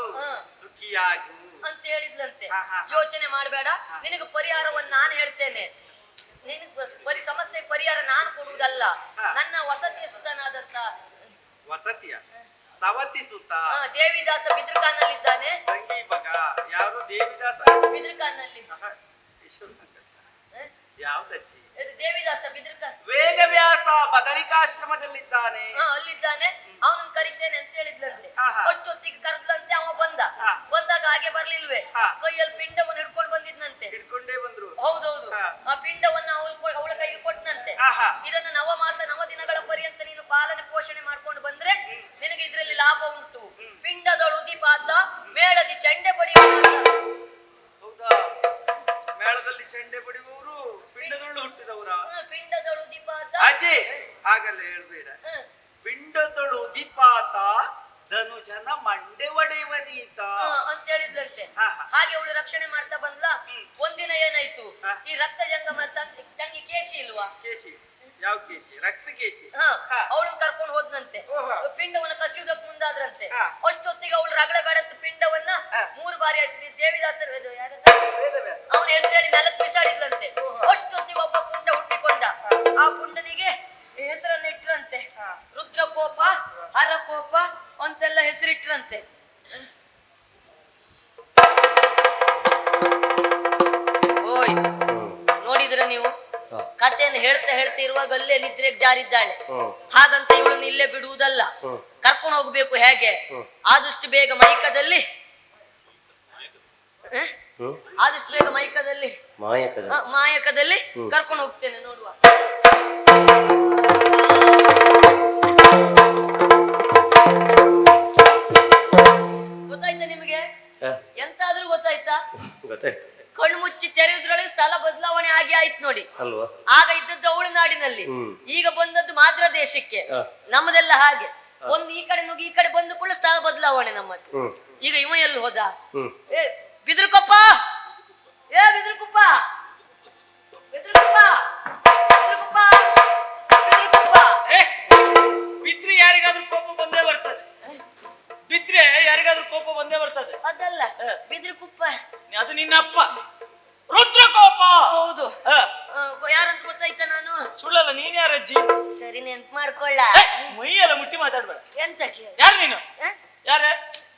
ಸುಖಿಯಾಗು ಅಂತ ಹೇಳಿದ್ಲಂತೆ. ಯೋಚನೆ ಮಾಡಬೇಡ, ನಿನಗೆ ಪರಿಹಾರವನ್ನು ನಾನು ಹೇಳ್ತೇನೆ. ನಿನಗೆ ಸಮಸ್ಯೆ ಪರಿಹಾರ ನಾನು ಕೊಡುವುದಲ್ಲ, ನನ್ನ ವಸತಿಯ ಸುತನಾದಂತ ವಸತಿಯ ಸವತಿ ಸುತ ದೇವಿದಾಸ ಬಿದ್ರಕಾನಲ್ಲಿದ್ದಾನೆ. ಯಾರು ದೇವಿದಾಸ? ಬಿದ್ರಕಾನಲ್ಲಿ. ಯಾವ್ದಜ್ಜಿ? ದೇವಿದಾಸ ಬಿದ್ರಕಾನ್. ವೇದವ್ಯಾಸ ಬದರಿಕಾಶ್ರಮದಲ್ಲಿದ್ದಾನೆ. ಅಲ್ಲಿದ್ದಾನೆ, ಅವನನ್ನು ಕರಿತೇನೆ ಅಂತ ಹೇಳಿದ್ಲಂತೆ. ಅಷ್ಟೊತ್ತಿಗೆ ಕರೆದ್ಲಂತೆ, ಅವ ಬಂದಾಗ ಹಾಗೆ ಬರ್ಲಿಲ್ವೇ, ಕೈಯಲ್ಲಿ ಪಿಂಡವನ್ನು ಹಿಡ್ಕೊಂಡು ಬಂದಿದ್ನಂತೆ. ಹಿಡ್ಕೊಂಡೇ ಬಂದ್ರು. ಹೌದೌದು, ಆ ಪಿಂಡವನ್ನು ಅವಳ ಕೈಗೆ ಕೊಟ್ಟನಂತೆ. ಇದನ್ನ ನವಮಾಸ ನವದಿನಗಳ ಪರ್ಯಂತ ನೀನು ಪಾಲನೆ ಪೋಷಣೆ ಮಾಡ್ಕೊಂಡು ಬಂದ್ರೆ ನಿನಗೆ ಇದರಲ್ಲಿ ಲಾಭ ಉಂಟು. ಪಿಂಡದಳು ದೀಪಾತ, ಮೇಳದಿ ಚಂಡೆ ಬಡಿಯುವ. ಹೌದಾ? ಮೇಳದಲ್ಲಿ ಚಂಡೆ ಬಡಿಯುವವರು ಪಿಂಡದಳು ಹುಟ್ಟಿದವರ? ಪಿಂಡದಳು ದೀಪಾತ ಅಜ್ಜಿ ಹಾಗಲ್ಲ ಹೇಳ್ಬೇಡ. ಪಿಂಡದಳು ದೀಪಾತ ಧನುಜನ ಮಂಡೆ ಒಡೆಯುವನೀತ ಅಂತ ಹೇಳಿದ್ಲಂತೆ. ಹಾಗೆ ಅವಳು ರಕ್ಷಣೆ ಮಾಡ್ತಾ ಬಂದ್ಲ. ಒಂದಿನ ಏನಾಯ್ತು, ಈ ರಕ್ತ ಜಂಗಮ ತಂಗಿ ಕೇಶಿ ಇಲ್ವಾ? ಕೇಶಿ ಯಾವ ಕೇಶಿ? ರಕ್ತ ಕೇಶಿ. ಅವಳು ಕರ್ಕೊಂಡು ಹೋದ್ನಂತೆ. ಪಿಂಡವನ್ನ ಕಸಿಯುವುದಕ್ಕೆ ಮುಂದಾದ್ರಂತೆ. ಅಷ್ಟೊತ್ತಿಗೆ ಅವಳು ರಗಳೆ ಬೇಡಂತ ಪಿಂಡವನ್ನ 3 ಬಾರಿ ದೇವಿದಾಸರು ಅವನ ಹೆಸರು ಹೇಳಿ 4 ಬಿಸಾಡಿದ್ಲಂತೆ. ಅಷ್ಟೊತ್ತಿಗೆ ಒಬ್ಬ ಪುಂಡ ಹುಟ್ಟಿಕೊಂಡ. ಆ ಪುಂಡನಿಗೆ ಹೆಸರನ್ನ ಇಟ್ರಂತೆ. ರುದ್ರಕೋಪ, ಹರಕೋಪ ಅಂತೆಲ್ಲ ಹೆಸರಿಟ್ರಂತೆ. ಓಯ್, ನೋಡಿದ್ರ ನೀವು? ಕಥೆಯನ್ನು ಹೇಳ್ತಾ ಇರುವಾಗ ಅಲ್ಲೇ ನಿದ್ರೆಗೆ ಜಾರಿದ್ದಾಳೆ. ಹಾಗಂತ ಇವಳನ್ನು ಇಲ್ಲೇ ಬಿಡುವುದಲ್ಲ, ಕರ್ಕೊಂಡು ಹೋಗ್ಬೇಕು. ಹೇಗೆ? ಆದಷ್ಟು ಬೇಗ ಮೈಕದಲ್ಲಿ ಮಾಯಕದಲ್ಲಿ ಕರ್ಕೊಂಡು ಹೋಗ್ತೇನೆ, ನೋಡುವ. ಗೊತ್ತಾಯ್ತಾ ನಿಮಗೆ? ಎಂತಾದ್ರೂ ಗೊತ್ತಾಯ್ತಾ? ಕಣ್ಣು ಮುಚ್ಚಿ ತೆರೆಯುದ್ರೊಳಗೆ ಸ್ಥಳ ಬದಲಾವಣೆ ಆಗಿ ಆಯ್ತು ನೋಡಿ. ಆಗ ಇದ್ದದ್ದು ಅವಳು ನಾಡಿನಲ್ಲಿ, ಈಗ ಬಂದದ್ದು ಮಾದ್ರ ದೇಶಕ್ಕೆ. ನಮ್ಮದೆಲ್ಲ ಹಾಗೆ, ಒಂದು ಈ ಕಡೆ ನುಗ್ಗಿ ಈ ಕಡೆ ಬಂದು ಕೂಡ ಸ್ಥಳ ಬದಲಾವಣೆ ನಮ್ಮದು. ಈಗ ಇವ ಎಲ್ಲಿ ಹೋದ? ಬಿದ್ರಕೊಪ್ಪ, ಬಿದ್ರಕೊಪ್ಪ, ಬಿದ್ರಕೊಪ್ಪ, ಬಿದ್ರಕೊಪ್ಪ, ಬಿದ್ರಕೊಪ್ಪ. ಬಿದ್ರೆ ಯಾರಿಗಾದ್ರೂ ಕೋಪ ಬಂದೇ ಬರ್ತದೆ. ಬಿದ್ರೆ ಯಾರಿಗಾದ್ರೂ ಕೋಪ ಬಂದೇ ಬರ್ತದೆ. ಅದಲ್ಲ, ಬಿದ್ರಕೊಪ್ಪ ಅದು ನಿನ್ನ ಅಪ್ಪ ರುದ್ರಕೋಪ. ಹೌದು. ಯಾರಂತ ಗೊತ್ತಾಯ್ತಾ? ನಾನು ಸುಳ್ಳಲ್ಲ. ನೀನ್ ಯಾರಜ್ಜಿ? ಸರಿ, ನೆನ್ಪು ಮಾಡ್ಕೊಳ್ಳ. ಮೈಯೆಲ್ಲ ಮುಟ್ಟಿ ಮಾತಾಡ್ಬೇಡ. ಎಂತ ಯಾರು ನೀನು? ಯಾರ?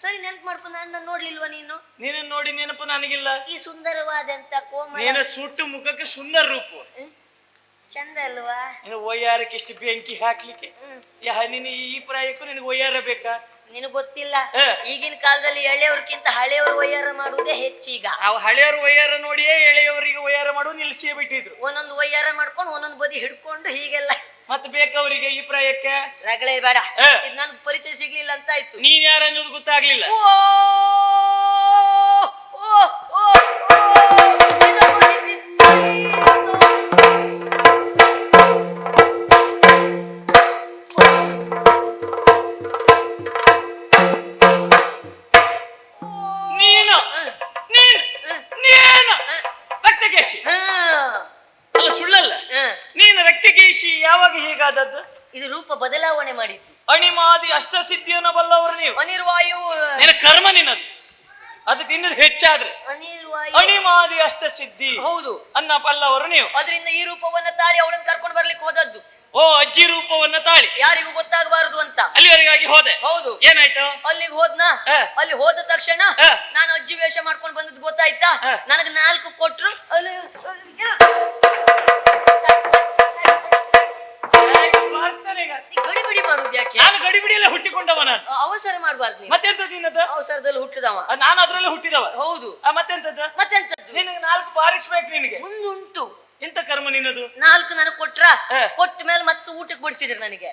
ಸರಿ, ನೆನ್ಪು ಮಾಡ್ಕೊಂಡು ನನ್ನ ನೋಡ್ಲಿಲ್ವಾ ನೀನು? ನೀನು ನೋಡಿ ನೆನಪು ನನಗಿಲ್ಲ. ಈ ಸುಂದರವಾದಂತ ಕೋಮಲ ನೀನು ಸುಟ್ಟು ಮುಖಕ್ಕೆ ಸುಂದರ ರೂಪ, ಚಂದ ಅಲ್ವಾ? ನೀನು ಒಯ್ಯಾರಕ್ಕೆ ಇಷ್ಟು ಬೆಂಕಿ ಹಾಕ್ಲಿಕ್ಕೆ ನೀನು ಈ ಪ್ರಾಯಕ್ಕೂ ನಿನಗೆ ಒಯ್ಯಾರ ಬೇಕಾ? ನಿನಗೆ ಗೊತ್ತಿಲ್ಲ, ಈಗಿನ ಕಾಲದಲ್ಲಿ ಎಳೆಯವ್ರಕ್ಕಿಂತ ಹಳೆಯವರು ವಯ್ಯಾರ ಮಾಡುವುದೇ ಹೆಚ್ಚೀಗ. ಹಳೆಯವರು ವಯ್ಯಾರ ನೋಡಿಯೇ ಎಳೆಯವರಿಗೆ ವಯ್ಯಾರ ಮಾಡುವುದು ನಿಲ್ಸಿಯೇ ಬಿಟ್ಟಿದ್ರು. ಒಂದೊಂದು ವಯ್ಯಾರ ಮಾಡ್ಕೊಂಡು ಒಂದೊಂದು ಬದಿ ಹಿಡ್ಕೊಂಡು ಹೀಗೆಲ್ಲ. ಮತ್ತೆ ಬೇಕವರಿಗೆ ಈ ಪ್ರಾಯಕ್ಕೆ ರಗಳೆ ಬೇಡ. ಇದು ನನ್ಗೆ ಪರಿಚಯ ಸಿಗ್ಲಿಲ್ಲ ಅಂತ ಆಯ್ತು. ನೀನ್ ಯಾರ ಅನ್ನೋದು ಗೊತ್ತಾಗ್ಲಿಲ್ಲ. ಅಲ್ಲ ಸುಳ್ಳಲ್ಲ, ನೀನು ರಕ್ತಕೇಶಿ ಯಾವಾಗ ಹೀಗಾದದ್ದು? ಇದು ರೂಪ ಬದಲಾವಣೆ ಮಾಡಿದ್ದು. ಅಣಿಮಾದಿ ಅಷ್ಟಸಿದ್ಧಿಯನ್ನು ಬಲ್ಲವರು ನೀವು. ಅನಿರ್ವಾಯು ನಿನ್ನ ಕರ್ಮ ನಿನ್ನದು. ಅದು ತಿನ್ನದು ಹೆಚ್ಚಾದ್ರೆ ಅಣಿಮಾದಿ ಅಷ್ಟ ಸಿದ್ಧಿ. ಹೌದು, ಅನ್ನ ಪಲ್ಲವರು ನೀವು. ಅದರಿಂದ ಈ ರೂಪವನ್ನ ತಾಳಿ ಅವಳನ್ನು ಕರ್ಕೊಂಡು ಬರ್ಲಿಕ್ಕೆ ಹೋದದ್ದು. ಓ, ಅಜ್ಜಿ ರೂಪವನ್ನ ತಾಳಿ ಯಾರಿಗೂ ಗೊತ್ತಾಗಬಾರದು ಅಂತ ಅಲ್ಲಿವರೆಗಾಗಿ ಹೋದೆ. ಹೌದು. ಏನಾಯ್ತು? ಅಲ್ಲಿಗೆ ಹೋದ್ನಾ, ಅಲ್ಲಿ ಹೋದ ತಕ್ಷಣ ನಾನು ಅಜ್ಜಿ ವೇಷ ಮಾಡ್ಕೊಂಡು ಬಂದದ್ದು ಗೊತ್ತಾಯ್ತಾ. ನನಗೆ 4 ಕೊಟ್ರು. ಗಡಿಬಿಡಿ ಮಾಡುದು ಯಾಕೆ? ನಾನು ಗಡಿಬಿಡಿಯಲ್ಲೇ ಹುಟ್ಟಿಕೊಂಡವ. ನಾನು ಅವಸರ ಮಾಡಬಾರ್ದು. ಮತ್ತೆಂತದ್ದು ನಿನ್ನದು? ಅವಸರದಲ್ಲಿ ಹುಟ್ಟಿದವ ನಾನು ಅದ್ರಲ್ಲಿ ಹುಟ್ಟಿದವ. ಹೌದು. ಮತ್ತೆಂತದ್ದು? ಮತ್ತೆಂತದ್ದು? ನಿನಗೆ 4 ಬಾರಿಸ್ಬೇಕು. ನಿನಗೆ ಮುಂದುಂಟು. ಎಂತ ಕರ್ಮ ನಿನ್ನದು? 4 ನನಗೆ ಕೊಟ್ರ, ಕೊಟ್ಟ ಮೇಲೆ ಮತ್ತೆ ಊಟಕ್ಕೆ ಬಡಿಸಿದ್ರು ನನಗೆ.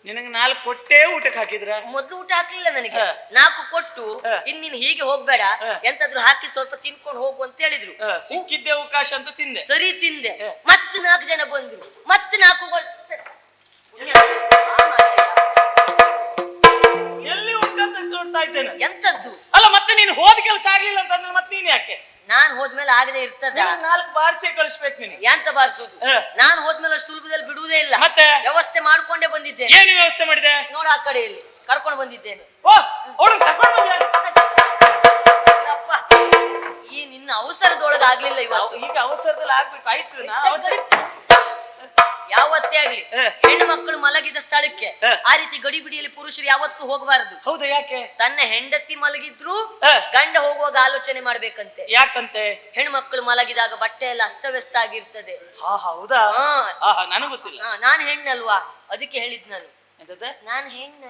ನಿನಗೆ 4 ಕೊಟ್ಟೇ ಊಟಕ್ಕೆ ಹಾಕಿದ್ರ? ಮೊದ್ಲು ಊಟ ಹಾಕ್ಲಿಲ್ಲ ನನಗೆ. 4 ಕೊಟ್ಟು ಇನ್ನಿನ್ ಹೀಗೆ ಹೋಗ್ಬೇಡ, ಎಂತಾದ್ರು ಹಾಕಿ ಸ್ವಲ್ಪ ತಿನ್ಕೊಂಡು ಹೋಗು ಅಂತ ಹೇಳಿದ್ರು. ಸಿಕ್ಕಿದ್ದೆ ಅವಕಾಶ ಅಂತ ತಿಂದೆ. ಸರಿ ತಿಂದೆ. ಮತ್ತೆ 4 ಜನ ಬಂದ್ರು. ಮತ್ತೆ 4 ಎಲ್ಲಿ ಉಂಟಂತ ನೋಡ್ತಾ ಇದ್ದೇನೆ. ಎಂತದ್ದು? ಅಲ್ಲ, ಮತ್ತೆ ನೀನು ಹೋದ ಕೆಲಸ ಆಗ್ಲಿಲ್ಲ ಅಂತಂದ್ರೆ ಮತ್ತೆ ನೀನ್ ಯಾಕೆ? ನಾನ್ ಹೋದ್ಮೇಲೆ ಆಗದೆ ಇರ್ತದ. 4 ಬಾರಿಸಿ ಕಳಿಸ್ಬೇಕು ನಿನಗೆ. ಎಂತ ಬಾರಿಸುದು? ನಾನ್ ಹೋದ್ಮೇಲೆ ಅಷ್ಟು ಸುಲಭದಲ್ಲಿ ಬಿಡುವುದೇ ಇಲ್ಲ. ಮತ್ತೆ ವ್ಯವಸ್ಥೆ ಮಾಡ್ಕೊಂಡೇ ಬಂದಿದ್ದೇನೆ. ಏನು ವ್ಯವಸ್ಥೆ ಮಾಡಿದೆ? ನೋಡ, ಆ ಕಡೆಯಲ್ಲಿ ಕರ್ಕೊಂಡು ಬಂದಿದ್ದೇನೆ. ಅಪ್ಪ, ಈ ನಿನ್ನ ಅವಸರದೊಳಗೆ ಆಗ್ಲಿಲ್ಲ ಇವತ್ತು. ಈಗ ಅವಸರದಲ್ಲಿ ಆಗ್ಬೇಕು. ಆಯ್ತು, ಯಾವತ್ತೇ ಆಗ್ಲಿ ಹೆಣ್ಣು ಮಕ್ಕಳು ಮಲಗಿದ ಸ್ಥಳಕ್ಕೆ ಆ ರೀತಿ ಗಡಿಬಿಡಿಯಲ್ಲಿ ಪುರುಷರು ಯಾವತ್ತೂ ಹೋಗಬಾರದು. ಹೌದಾ? ಯಾಕೆ? ತನ್ನ ಹೆಂಡತಿ ಮಲಗಿದ್ರು ಗಂಡ ಹೋಗುವಾಗ ಆಲೋಚನೆ ಮಾಡ್ಬೇಕಂತೆ. ಯಾಕಂತೆ? ಹೆಣ್ಣು ಮಕ್ಕಳು ಮಲಗಿದಾಗ ಬಟ್ಟೆ ಎಲ್ಲ ಅಸ್ತವ್ಯಸ್ತ ಆಗಿರ್ತದೆ. ಹೌದಾ? ನನಗೆ ಗೊತ್ತಿಲ್ಲ. ನಾನ್ ಹೆಣ್ಣಲ್ವಾ, ಅದಕ್ಕೆ ಹೇಳಿದ್ ನಾನು. ನಾನ್ ಹೆಣ್ಣ.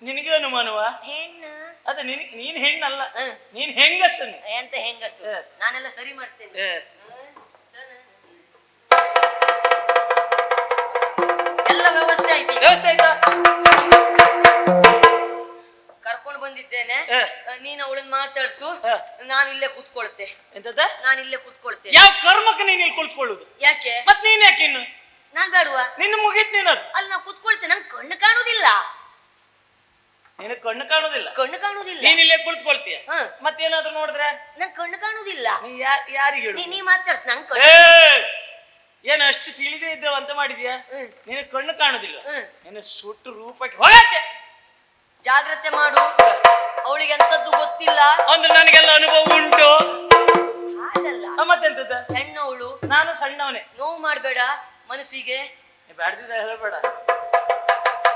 ನಿನಗೆ ಅನುಮಾನವ? ಹೆಣ್ಣ. ಅದ ನೀನ್ ಹೆಣ್ಣಲ್ಲ, ನೀನ್ ಹೆಂಗಸು. ಎಂತ ಹೆಂಗಸು? ನಾನೆಲ್ಲ ಸರಿ ಮಾಡ್ತೇನೆ. ಎಲ್ಲ ವ್ಯವಸ್ಥೆ ಆಯ್ತು. ವ್ಯವಸ್ಥೆ ಆಯ್ತಾ? ಕರ್ಕೊಂಡು ಬಂದಿದ್ದೇನೆ. ನೀನ್ ಅವಳನ್ನ ಮಾತಾಡ್ಸು, ನಾನು ಇಲ್ಲೇ ಕೂತ್ಕೊಳ್ತೆ. ಎಂತದ? ನಾನು ಇಲ್ಲೇ ಕೂತ್ಕೊಳ್ತೆ. ಯಾವ ಕರ್ಮಕ್ಕೆ ನೀನ್ ಇಲ್ಲಿ ಕುಳಿತುಕೊಳ್ಳುದು? ಯಾಕೆ? ಮತ್ ನೀನ್ ಯಾಕೆ ಇನ್ನು? ನಾನ್ ಬೇಡವಾ? ನಿನ್ನ ಮುಗಿತ್ ನೀನದು. ಅಲ್ಲಿ ನಾ ಕೂತ್ಕೊಳ್ತೆ. ನಂಗೆ ಕಣ್ಣು ಕಾಣುದಿಲ್ಲ. ನಿನಗೆ ಕಣ್ಣು ಕಾಣುದಿಲ್ಲ? ಕಣ್ಣು ಕಾಣುದಿಲ್ಲ. ನೀನ್ ಇಲ್ಲೇ ಕುಳಿತುಕೊಳ್ತೀಯ. ಮತ್ತೇನಾದ್ರೂ ನೋಡಿದ್ರೆ? ನಂಗೆ ಕಣ್ಣು ಕಾಣುದಿಲ್ಲ. ಯಾರಿಗೆ ಹೇಳು? ನೀ ಮಾತಾಡ್ಸ್. ನಂಗೆ ಏನು ಅಷ್ಟು ತಿಳಿದೇ ಇದ್ದೇವ ಅಂತ ಮಾಡಿದ್ಯಾ? ನಿನ್ನ ಕಣ್ಣು ಕಾಣುದಿಲ್ಲ. ನಿನ್ನ ಸುಟ್ಟು ರೂಪಕ್ಕೆ ಹೋಗಾಚೆ. ಜಾಗ್ರತೆ ಮಾಡು. ಅವಳಿಗೆ ಎಂತದ್ದು ಗೊತ್ತಿಲ್ಲ ಅಂದ್ರೆ ನನಗೆಲ್ಲ ಅನುಭವ ಉಂಟು. ಹಾಗಲ್ಲ. ಮತ್ತೆಂತದ? ಸಣ್ಣವಳು. ನಾನು ಸಣ್ಣವನೇ. ನೋವು ಮಾಡ್ಬೇಡ ಮನಸ್ಸಿಗೆ. ಬ್ಯಾಡ್ದಿದ್ದ ಹೇಳಬೇಡ.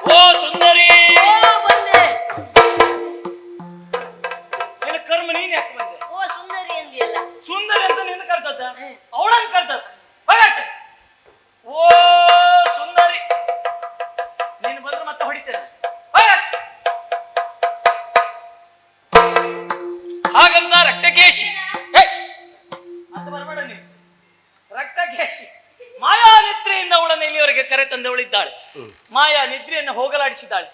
ಓ ಸುಂದರಿ, ಬಂದೆ. ನಿನ್ನ ಕರ್ಮ ನೀನ್ ಯಾಕೆ ಬಂದೆ? ಓ ಸುಂದರಿ ಅಂದಿಯಲ್ಲ. ಸುಂದರಿ ಅಂತ ನಿನ್ನ ಕರ್ತದ? ಅವಳಂಗ್ ಕರ್ತದ. ಹೋಗಾಚೆ. ಓ ಸುಂದರಿ, ನೀನು ಬಂದ್ರೆ ಮತ್ತೆ ಹೊಡಿತೇನೆ. ಹಾಗಂತ ರಕ್ತಕೇಶಿ ಅಂತ ಬರಬೇಡ ನೀನು. ರಕ್ತಕೇಶಿ ಮಾಯಾ ನಿದ್ರೆಯಿಂದ ಅವಳನ್ನು ಇಲ್ಲಿವರೆಗೆ ಕರೆ ತಂದವಳಿದ್ದಾಳೆ. ಮಾಯಾ ನಿದ್ರೆಯನ್ನು ಹೋಗಲಾಡಿಸಿದ್ದಾಳೆ.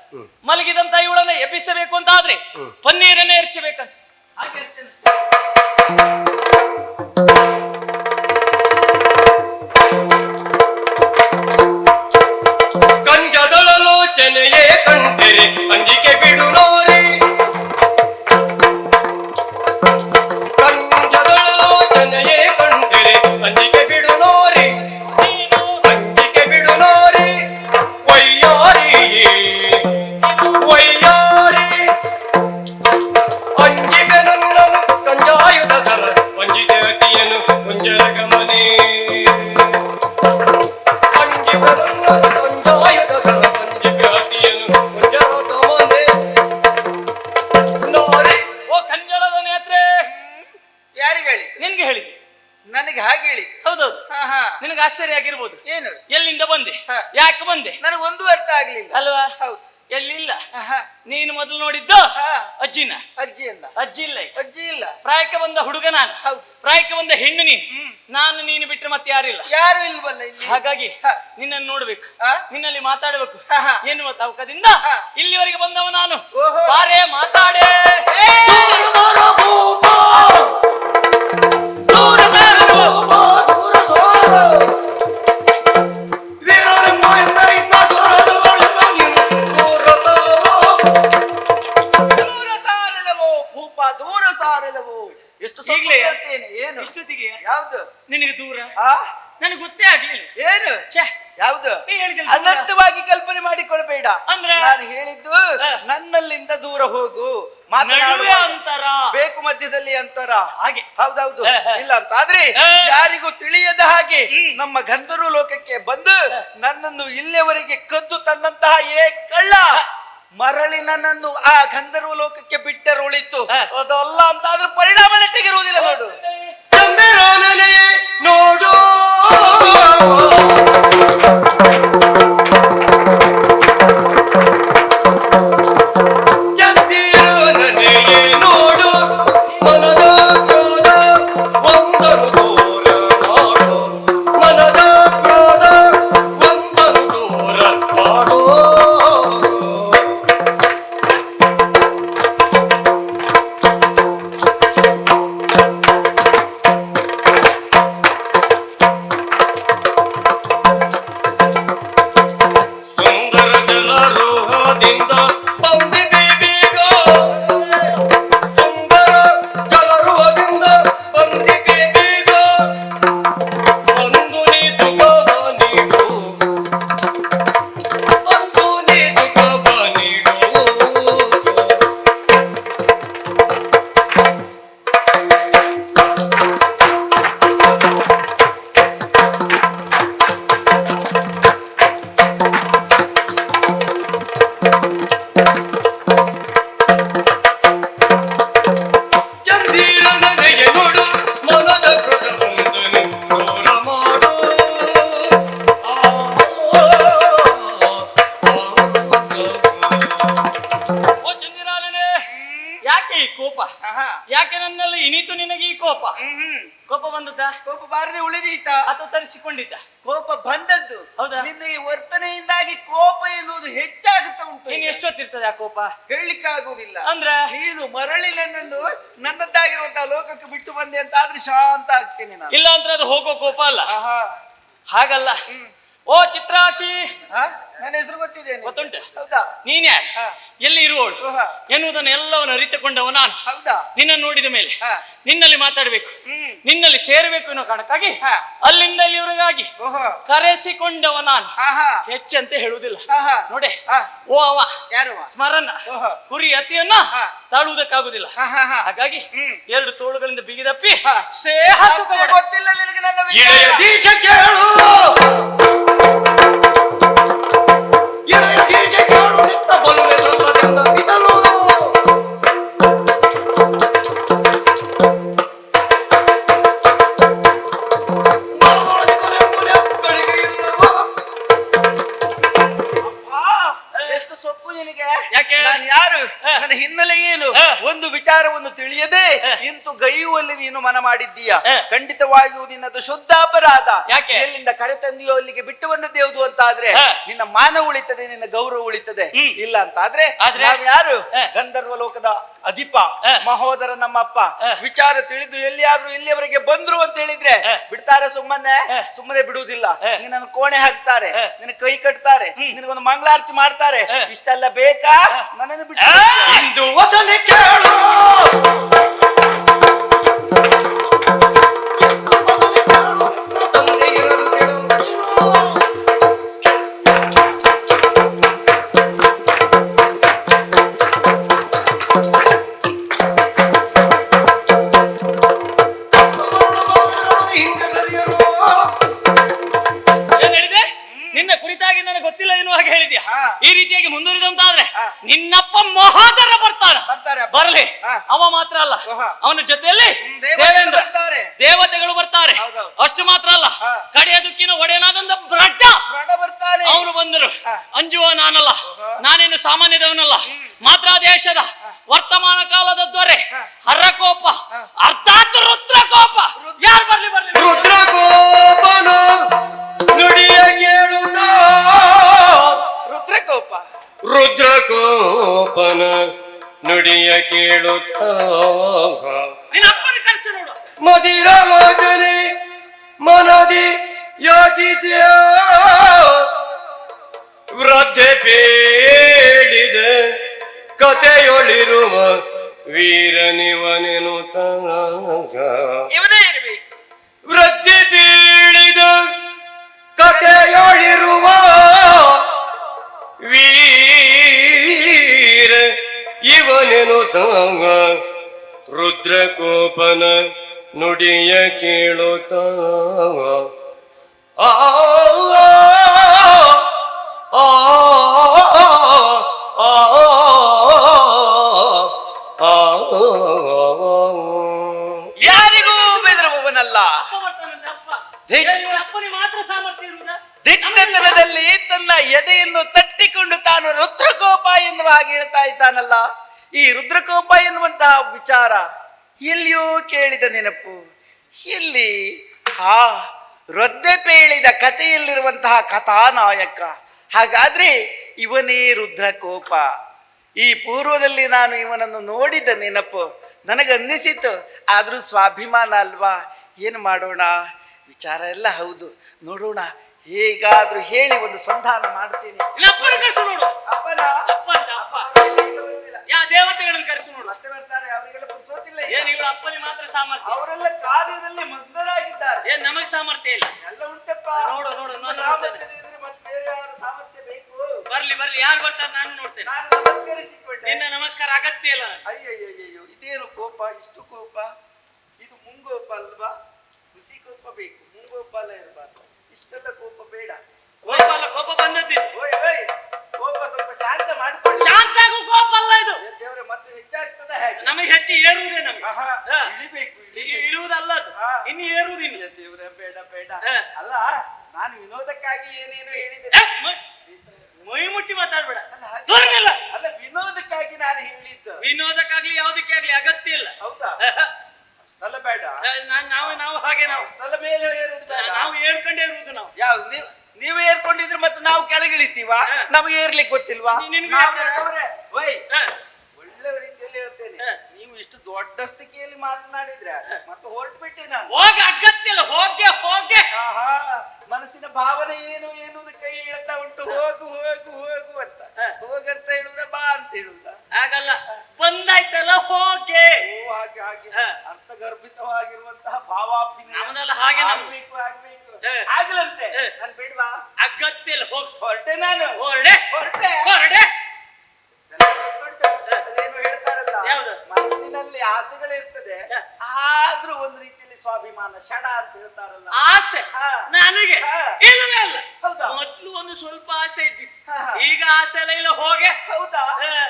ಮಲಗಿದಂತ ಇವಳನ್ನು ಎಬ್ಬಿಸಬೇಕು ಅಂತ ಆದ್ರೆ ಪನ್ನೀರನ್ನೇ ಎರಚಬೇಕಂತ ಹಾಗೆ ಕಂಜದಳಲೋಚನೆಯೇ ಕಂಠೆರೆ ಅಂಜಿಕೆ ಬಿಡು ನೋರಿ. ಕಂಜದಳಲೋಚನೆಯೇ ಕಂಠೆರೆ ಅಂಜಿಕೆ ಬಿಡು ನೋರಿ. ಅಂಜಿಕೆ ಬಿಡು ನೋರಿ. ವಯ್ಯಾರಿ ವಯ್ಯಾರಿ ಅಂಜಿಕೆ ನನ್ನನು ಕಂಜಾಯುಧ ಧರ ಅಂಜಿಕೆ ಅತಿಯನು ಕುಂಜರ ಗಮನೆ. ಅಂಜಿಕೆ ನನ್ನನು ಕಂಜಾಯುಧ ಧರ ಅಂಜಿಕೆ ಅತಿಯನು ಕುಂಜರ ಗಮನೆ. ನೋರಿ. ಓ ಕಂಜಳದ ನೇತ್ರೆ, ಯಾರಿಗೆ ಹೇಳಿ? ನಿನ್ಗೆ ಹೇಳಿದೆ. ನನಗೆ ಹಾಗೆ ಹೇಳಿ? ಹೌದೌದು. ನಿನಗೆ ಆಶ್ಚರ್ಯ ಆಗಿರ್ಬೋದು. ಏನು? ಎಲ್ಲಿಂದ ಬಂದೆ, ಯಾಕೆ ಬಂದೆ? ನನಗೆ ಒಂದು ಅರ್ಥ ಆಗ್ಲಿಲ್ಲ. ಅಲ್ವಾ? ಹೌದು. ಎಲ್ಲಿಲ್ಲ. ನೀನು ಮೊದಲು ನೋಡಿದ್ದು ಅಜ್ಜಿನ. ಅಜ್ಜಿಯನ್ನ? ಅಜ್ಜಿ ಇಲ್ಲ. ಅಜ್ಜಿ ಇಲ್ಲ. ಪ್ರಾಯಕ್ಕೆ ಬಂದ ಹುಡುಗ ನಾನು. ಪ್ರಾಯಕ್ಕೆ ಬಂದ ಹೆಣ್ಣು ನೀನು. ನಾನು ನೀನು ಬಿಟ್ಟರೆ ಮತ್ತೆ ಯಾರಿಲ್ಲ. ಯಾರು ಇಲ್ವಲ್ಲ ಇಲ್ಲಿ. ಹಾಗಾಗಿ ನಿನ್ನನ್ನು ನೋಡ್ಬೇಕು, ನಿನ್ನಲ್ಲಿ ಮಾತಾಡಬೇಕು ಎನ್ನುವ ತವಕದಿಂದ ಇಲ್ಲಿವರೆಗೆ ಬಂದವ ನಾನು. ಬಾರೇ ಮಾತಾಡೇ. ದೂರ ಸಾರಲವು. ಎಷ್ಟು ಈಗಲೇ ಏನು ಇಷ್ಟೊತ್ತಿಗೆ ಯಾವ್ದು ನಿನಗೆ ದೂರ? ನನಗೆ ಗೊತ್ತೇ ಆಗ್ಲಿಲ್ಲ. ಏನು? ಛೇ, ಯಾವ್ದು? ನೀ ಹೇಳಿದ ಅನರ್ಥವಾದ ತಪ್ಪಾಗಿ ಕಲ್ಪನೆ ಮಾಡಿಕೊಳ್ಬೇಡ. ಅಂದ್ರೆ? ನಾನು ಹೇಳಿದ್ದು ನನ್ನಲ್ಲಿಂದ ದೂರ ಹೋಗು, ನಡುವೆ ಅಂತರ, ಬೇಕು ಮಧ್ಯದಲ್ಲಿ ಅಂತರ. ಹಾಗೆ ಹೌದೌದು. ಇಲ್ಲ ಅಂತಾದ್ರೆ ಯಾರಿಗೂ ತಿಳಿಯದ ಹಾಗೆ ನಮ್ಮ ಗಂಧರ್ವ ಲೋಕಕ್ಕೆ ಬಂದು ನನ್ನನ್ನು ಇಲ್ಲಿಯವರೆಗೆ ಕದ್ದು ತಂದಂತಹ ಕಳ್ಳ ಮರಳಿ ನನ್ನನ್ನು ಆ ಗಂಧರ್ವ ಲೋಕಕ್ಕೆ ಬಿಟ್ಟರುಳಿತು. ಅದಲ್ಲ ಅಂತಾದ್ರೂ ಪರಿಣಾಮ ನೆಟ್ಟಿಗಿರುವುದಿಲ್ಲ ನೋಡು. ನೋಡು ನೋಡು ಮನದ ಕ್ರೋಧ ಒಂದನು ದೂರ ಮಾಡು, ಮನದ ಕ್ರೋಧ ಒಂದನು ದೂರ ಮಾಡು. ಸುಂದರ ಜಲರೋಹದಿಂದ ಬಂದಿದೆ ಬೀಗ, ಸುಂದರ ಜಲರೋಹದಿಂದ ಬಂದಿದೆ ಬೀಗ, ಒಂದು ನೀ ಸುಖವ ನೀಡು, ಒಂದು ನೀ ಸುಖವ ನೀಡು. ಚಂದಿರ ನಗೆಯ ನೋಡು ಮನದ ಕ್ರೋಧವೊಂದನ್ನು ದೂರ ಮಾಡು. ಓ ಚಂದಿರಾಲನೆ, ಯಾಕೆ ಈ ಕೋಪ? ಯಾಕೆ ನನ್ನಲ್ಲಿ ಇನಿತು ನಿನಗೆ ಈ ಕೋಪ? ಕೋಪ ಬಂದದ್ದ? ಕೋಪ ಬಾರದೆ ಉಳಿದೀತ ಅಥವಾ ತರಿಸಿಕೊಂಡಿದ್ದ? ಕೋಪ ಬಂದದ್ದು. ಹೌದಾ? ನಿನ್ನ ಈ ವರ್ತನೆಯಿಂದಾಗಿ ಕೋಪ ಎನ್ನುವುದು ಹೆಚ್ಚಾಗುತ್ತಾ ಉಂಟು. ನೀನು ಎಷ್ಟೊತ್ತಿರ್ತದೆ ಆ ಕೋಪ? ಹೇಳಲಿಕ್ಕಾಗುವುದಿಲ್ಲ. ಅಂದ್ರೆ ನೀನು ಮರಳಿ ನನ್ನನ್ನು ನನ್ನದ್ದಾಗಿರುವಂತಹ ಲೋಕಕ್ಕೆ ಬಿಟ್ಟು ಬಂದೆ ಅಂತ ಆದ್ರೆ ಶಾಂತ ಆಗ್ತೀನಿ ನಾನು. ಇಲ್ಲ ಅಂದ್ರೆ ಅದು ಹೋಗೋ ಕೋಪ ಅಲ್ಲ. ಆಹಾ. ಹಾಗಲ್ಲ. ಓ ಚಿತ್ರಾಕ್ಷಿ, ನನ್ನ ಹೆಸರು ಗೊತ್ತಿದ್ದೇನೆ. ಗೊತ್ತುಂಟು? ಹೌದಾ? ನೀನ್ಯಾರು? ಹಾ. ಎಲ್ಲಿ ಇರುವವಳು ಓಹೋ. ಎನ್ನುವುದನ್ನು ಎಲ್ಲವನ್ನು ಅರಿತುಕೊಂಡವ ನಾನು. ಹೌದಾ? ನಿನ್ನ ನೋಡಿದ ಮೇಲೆ ಹಾ. ನಿನ್ನಲ್ಲಿ ಮಾತಾಡಬೇಕು, ನಿನ್ನಲ್ಲಿ ಸೇರಬೇಕು ಅನ್ನೋ ಕಾರಣಕ್ಕಾಗಿ ಹಾ. ಅಲ್ಲಿಂದ ಇಲ್ಲಿವರೆಗಾಗಿ ಓಹೋ. ಕರೆಸಿಕೊಂಡವ ನಾನು. ಆಹಾ. ಹೆಚ್ಚಂತೆ ಹೇಳುವುದಿಲ್ಲ. ಆಹಾ. ನೋಡೆ, ಹಾ. ಓ ಅವ ಯಾರು? ಸ್ಮರಣ ಓಹೋ. ಕುರಿ ಅತಿಯನ್ನ ಹಾ. ತಾಳುವುದಕ್ಕಾಗುದಿಲ್ಲ. ಆಹಾ. ಹಾಗಾಗಿ ಎರಡು ತೋಳುಗಳಿಂದ ಬಿಗಿದಪ್ಪಿ ಹಾ. ಸ್ನೇಹ ಸುಖ ಮತ್ತೆ ಮಾಡು. ಗೊತ್ತಿಲ್ಲ ನಿನಗೆ ನನ್ನ ಎಳೆಯ ವಿಚಾರ. ದೀಶ ಕೇಳು, ಎಳೆಯ ದೀಶ ಕೇಳು, ನಿನ್ನ ಬಲುವೆ ಸಲ್ಲದೆಂದ ಇದನು. ಮನದೊಳಗೆ ಕೊನೆಂಬುದೇ ಗಳಿಗೆ ಇಲ್ಲವೋ? ಎಷ್ಟು ಸೊಕ್ಕು ನಿನಗೆ? ಯಾಕೆ? ನಾನು ಯಾರು, ಹಾ. ನನ್ನ ಹಿನ್ನೆಲೆ ಏನು, ಹಾ. ಒಂದು ವಿಚಾರವನ್ನು ತಿಳಿಯದೆ ಹಾ. ಇಂತು ಗೈಯುವಲ್ಲಿ ನೀನು ಮನ ಮಾಡಿದ್ದೀಯ. ಹಾ. ಖಂಡಿತವಾಗಿಯೂ ನಿನ್ನದು ಶುದ್ಧ ಅಪರಾಧ. ಯಾಕೆ? ಎಲ್ಲಿಂದ ಕರೆತಂದಿಯೋ ಅಲ್ಲಿಗೆ ಬಿಟ್ಟು ಬಂದದ್ದು ಯಾವುದು ಅಂತ ಆದ್ರೆ ಹಾ. ನಿನ್ನ ಮಾನ ಉಳಿತದೆ, ನಿನ್ನ ಗೌರವ ಉಳಿತದೆ. ಇಲ್ಲ ಅಂತ ಆದ್ರೆ ಆದ್ರೆ? ನಾವು ಯಾರು? ಹಾ. ಗಂಧರ್ವ ಲೋಕದ ಅಧಿಪ ಹಾ. ಮಹೋದರ ನಮ್ಮಪ್ಪ. ಹಾ. ವಿಚಾರ ತಿಳಿದು ಎಲ್ಲಿಯಾದ್ರೂ ಇಲ್ಲಿಯವರೆಗೆ ಬಂದ್ರು ಅಂತ ಹೇಳಿದ್ರೆ ಹಾ. ಬಿಡ್ತಾರೆ ಸುಮ್ಮನೆ? ಹಾ. ಸುಮ್ಮನೆ ಬಿಡುವುದಿಲ್ಲ. ಹಾ. ನಿನ್ನನ್ನು ಕೋಣೆ ಹಾಕ್ತಾರೆ, ಹಾ. ನಿನ್ನ ಕೈ ಕಟ್ತಾರೆ, ನಿನಗೊಂದು ಮಂಗಳಾರತಿ ಮಾಡ್ತಾರೆ. ಹಾ. ಇಷ್ಟೆಲ್ಲ ಬೇಕಾ? ನನ್ನನ್ನು ಬಿಟ್ಟು ಇಂದು ವದನೆ ಕೇಳು, ತಂದೆ ಇರಲು ಬಿಡು. ಹಿಂದೆ ಸರಿಯಲು ಏನ್ ಹೇಳಿದೆ? ನಿನ್ನ ಕುರಿತಾಗಿ ನನಗೆ ಗೊತ್ತಿಲ್ಲ ಎನ್ನುವ ಹಾಗೆ ಹೇಳಿದ್ಯಾ? ಹಾ. ಈ ರೀತಿಯಾಗಿ ಮುಂದುವರಿದಂತಾದ್ರೆ ಹಾ. ನಿನ್ನಪ್ಪ ಮಹೋದರ ಬರ್ತಾರ. ಬರ್ತಾರೆ ಅಪ್ಪ. ಬರಲಿ. ಹಾ. ಅವ ಮಾತ್ರ ಅಲ್ಲ, ಓಹೋ. ಅವನ ಜೊತೆಯಲ್ಲಿ ದೇವತೆಗಳು ದೇವೇಂದ್ರ ಬರ್ತಾರೆ. ದೇವತೆಗಳು ಬರ್ತಾರೆ. ಹೌದೌದು. ಅಷ್ಟು ಮಾತ್ರ ಅಲ್ಲ, ಹಾ. ಕಡೆಯ ದುಕ್ಕಿನ ಒಡೆಯನಾದಂತ ಬ್ರಡ್ಡ ಪ್ರಾಣ ಬರ್ತಾರೆ. ಅವನು ಬಂದರು. ಹಾ. ಅಂಜುವ ನಾನಲ್ಲ, ನಾನೇನು ಸಾಮಾನ್ಯದವನಲ್ಲ. ಮಾತ್ರ ದೇಶದ ವರ್ತಮಾನ ಕಾಲದ ದೊರೆ ಹರಕೋಪ, ಅರ್ಥಾತ್ ರುದ್ರಕೋಪ. ಯಾರು ಬರ್ಲಿ ಬರ್ಲಿ. ರುದ್ರಕೋಪನ ನುಡಿಯ ಕೇಳುತ್ತ, ರುದ್ರಕೋಪ. ರುದ್ರಕೋಪನ ನುಡಿಯ ಕೇಳುತ್ತ, ನಿನ್ನ ಅಪ್ಪನ ಕರೆಸಿ ನೋಡು. ಮದಿರಲೋಚನೆ ಮನದಿ ಯಾಚಿಸಿಯ ವೃದ್ಧೆ ಬೇಡಿದ ಕಥೆಯೊಳಿರುವ ವೀರನಿವನೆನುತ್ತ, ಇವನೇ ಇರಬೇಕು. ವೃದ್ಧಿ ಬೀಳಿದ ಕಥೆಯೊಳಿರುವ ರುದ್ರಕೋಪನ ನುಡಿಯ ಕೇಳುತ್ತ ಆ ಆ ಯಾರಿಗೂ ಬೆದರುವವನಲ್ಲ. ಅಪ್ಪನಿಗೆ ಮಾತ್ರ ಸಾಮರ್ಥ್ಯ ಇರುವುದಾ? ದಿಟ್ಟತನದಲ್ಲಿ ತನ್ನ ಎದೆಯನ್ನು ತಟ್ಟಿಕೊಂಡು ತಾನು ರುದ್ರಕೋಪ ಎನ್ನುವ ಹಾಗೆ ಹೇಳ್ತಾ ಇದ್ದಾನಲ್ಲ. ಈ ರುದ್ರಕೋಪ ಎನ್ನುವಂತಹ ವಿಚಾರ ಎಲ್ಲಿಯೋ ಕೇಳಿದ ನೆನಪು. ಎಲ್ಲಿ? ಆ ರೊದ್ದೆ ಪೇಳಿದ ಕಥೆಯಲ್ಲಿರುವಂತಹ ಕಥಾನಾಯಕ. ಹಾಗಾದ್ರೆ ಇವನೇ ರುದ್ರಕೋಪ. ಈ ಪೂರ್ವದಲ್ಲಿ ನಾನು ಇವನನ್ನು ನೋಡಿದ ನೆನಪು ನನಗನ್ನಿಸಿತು. ಆದ್ರೂ ಸ್ವಾಭಿಮಾನ ಅಲ್ವಾ, ಏನು ಮಾಡೋಣ? ವಿಚಾರ ಎಲ್ಲ ಹೌದು, ನೋಡೋಣ. ಹೇಗಾದ್ರೂ ಹೇಳಿ ಒಂದು ಸಂಧಾನ ಮಾಡ್ತೀನಿ. ಅಪ್ಪನ ಯಾ ದೇವತೆಗಳನ್ನು ಕರೆಸು ನೋಡು. ಮತ್ತೆ ಬರ್ತಾರೆ, ಅವರಿಗೆಲ್ಲ ಪುರ್ಸೋತಿಲ್ಲ. ಏನ್ ಇವ್ರ ಅಪ್ಪನಿಗೆ ಮಾತ್ರ ಸಾಮರ್ಥ್ಯ? ಅವರೆಲ್ಲ ಕಾರ್ಯದಲ್ಲಿ ಮಗ್ನರಾಗಿದ್ದಾರೆ. ಏನ್ ನಮಗ್ ಸಾಮರ್ಥ್ಯ ಇಲ್ಲ? ಎಲ್ಲ ಉಂಟಪ್ಪ. ನೋಡು ಸಾಮರ್ಥ್ಯದಿದ್ರೆ ಮತ್ತೆ ಬೇರೆ ಯಾರು ಸಾಮರ್ಥ್ಯ ಬೇಕು? ಬರ್ಲಿ ಯಾರು ಬರ್ತಾರೆ ನಾನು ನೋಡ್ತೇನೆ. ನಾನು ನಮಸ್ಕರಿಸಿಕೊಂಡೆ. ನಿನ್ನ ನಮಸ್ಕಾರ ಅಗತ್ಯ ಇಲ್ಲ. ಅಯ್ಯಯ್ಯಯ್ಯೋ, ಇದೇನು ಕೋಪ? ಇಷ್ಟು ಕೋಪ? ಇದು ಮುಂಗೋಪ ಅಲ್ವಾ? ಹುಸಿ ಕೋಪ ಬೇಕು, ಮುಂಗೋಪ ಅಲ್ಲ ಇರಬಾರ್ದು. ಇಷ್ಟೆಲ್ಲ ಕೋಪ ಬೇಡ. ಕೋಪ ಬಂದದ್ದಿದ್ದು. ಓಯ್ ಕೋಪ ಸ್ವಲ್ಪ ಶಾಂತ ಮಾಡ್ಕೊಳ್ಳಿ. ಶಾಂತ ಆಗು, ಕೋಪ ಅಲ್ಲ ಇದು. ದೇವ್ರೆ, ಮತ್ತೆ ಹೆಚ್ಚಾಗ್ತದ ಹೇಗೆ? ನಮಗೆ ಹೆಚ್ಚು ಏರುವುದೇ ನಮಗೆ. ಇಳಿಬೇಕು. ಇಳುವುದಲ್ಲ ಅದು, ಇನ್ನು ಏರುವುದಿಲ್ಲ. ದೇವ್ರೆ ಬೇಡ. ಅಲ್ಲ, ನಾನು ವಿನೋದಕ್ಕಾಗಿ ಏನೇನು ಹೇಳಿದೆ. ಮೈ ಮುಟ್ಟಿ ಮಾತಾಡ್ಬೇಡ. ಅಲ್ಲ, ವಿನೋದಕ್ಕಾಗಿ ನಾನು ಹೇಳಿದ್ದು. ವಿನೋದಕ್ಕಾಗ್ಲಿ ಯಾವುದಕ್ಕೆ ಆಗ್ಲಿ ಅಗತ್ಯ ಇಲ್ಲ. ಹೌದಾ? ಅಷ್ಟೆಲ್ಲ ಬೇಡ. ನಾವು ಹಾಗೆ ನಾವು ಅಷ್ಟೆಲ್ಲ ಮೇಲೆ ಏರುವುದು ಬೇಡ. ನಾವು ಏರ್ಕೊಂಡೇ ಇರುವುದು. ನಾವು ಯಾವ್ದು? ನೀವು ಏರ್ಕೊಂಡಿದ್ರೆ ಮತ್ತೆ ನಾವು ಕೆಳಗಿಳಿತೀವ? ನಮಗೆ ಏರ್ಲಿಕ್ಕೆ ಗೊತ್ತಿಲ್ವಾ? ಒಳ್ಳೆ ರೀತಿಯಲ್ಲಿ ಹೇಳ್ತೇನೆ. ನೀವು ಇಷ್ಟು ದೊಡ್ಡ ಸ್ಥಿತಿಯಲ್ಲಿ ಮಾತನಾಡಿದ್ರೆ ಮತ್ತೆ ಹೊರಟ್ಬಿಟ್ಟೆ ನಾನು. ಹೋಗಿ ಅಗತ್ಯ ಇಲ್ಲ. ಹೋಗೆ ಮನಸ್ಸಿನ ಭಾವನೆ ಏನು ಎನ್ನುವುದು ಕೈ ಹೇಳ್ತಾ ಉಂಟು. ಹೋಗು ಅಂತ. ಹೋಗಂತ ಹೇಳುದ, ಬಾ ಅಂತ ಹೇಳುದ? ಆಗಲ್ಲ, ಬಂದಾಯ್ತಲ್ಲ ಹೋಗೆ. ಹಾಗೆ ಅರ್ಥಗರ್ಭಿತವಾಗಿರುವಂತಹ ಭಾವಾಭಿನಯ ಹಾಗೆ ಆಗ್ಬೇಕು. ಆಗ್ಲಂತೆ. ನಾನು ಬೇಡವಾ? ಅಗತ್ಯ ಇಲ್ಲ. ಹೋಗಿ ಹೊರಟೆ ನಾನು. ಹೊರಡೆ. ಅದೇನು ಹೇಳ್ತಾರಲ್ಲ, ಮನಸ್ಸಿನಲ್ಲಿ ಆಸೆಗಳಿರ್ತದೆ, ಆದ್ರೂ ಒಂದು ರೀತಿಯಲ್ಲಿ ಸ್ವಾಭಿಮಾನ ಷಡ ಅಂತ ಹೇಳ್ತಾರಲ್ಲ. ಆಸೆ ನನಗೆ ಇಲ್ಲವೇ ಅಲ್ಲ. ಹೌದಾ? ಮೊದ್ಲು ಒಂದು ಸ್ವಲ್ಪ ಆಸೆ ಇದ್ದಿತ್ತು, ಈಗ ಆಸೆ ಎಲ್ಲ ಇಲ್ಲ. ಹೋಗೆ. ಹೌದಾ?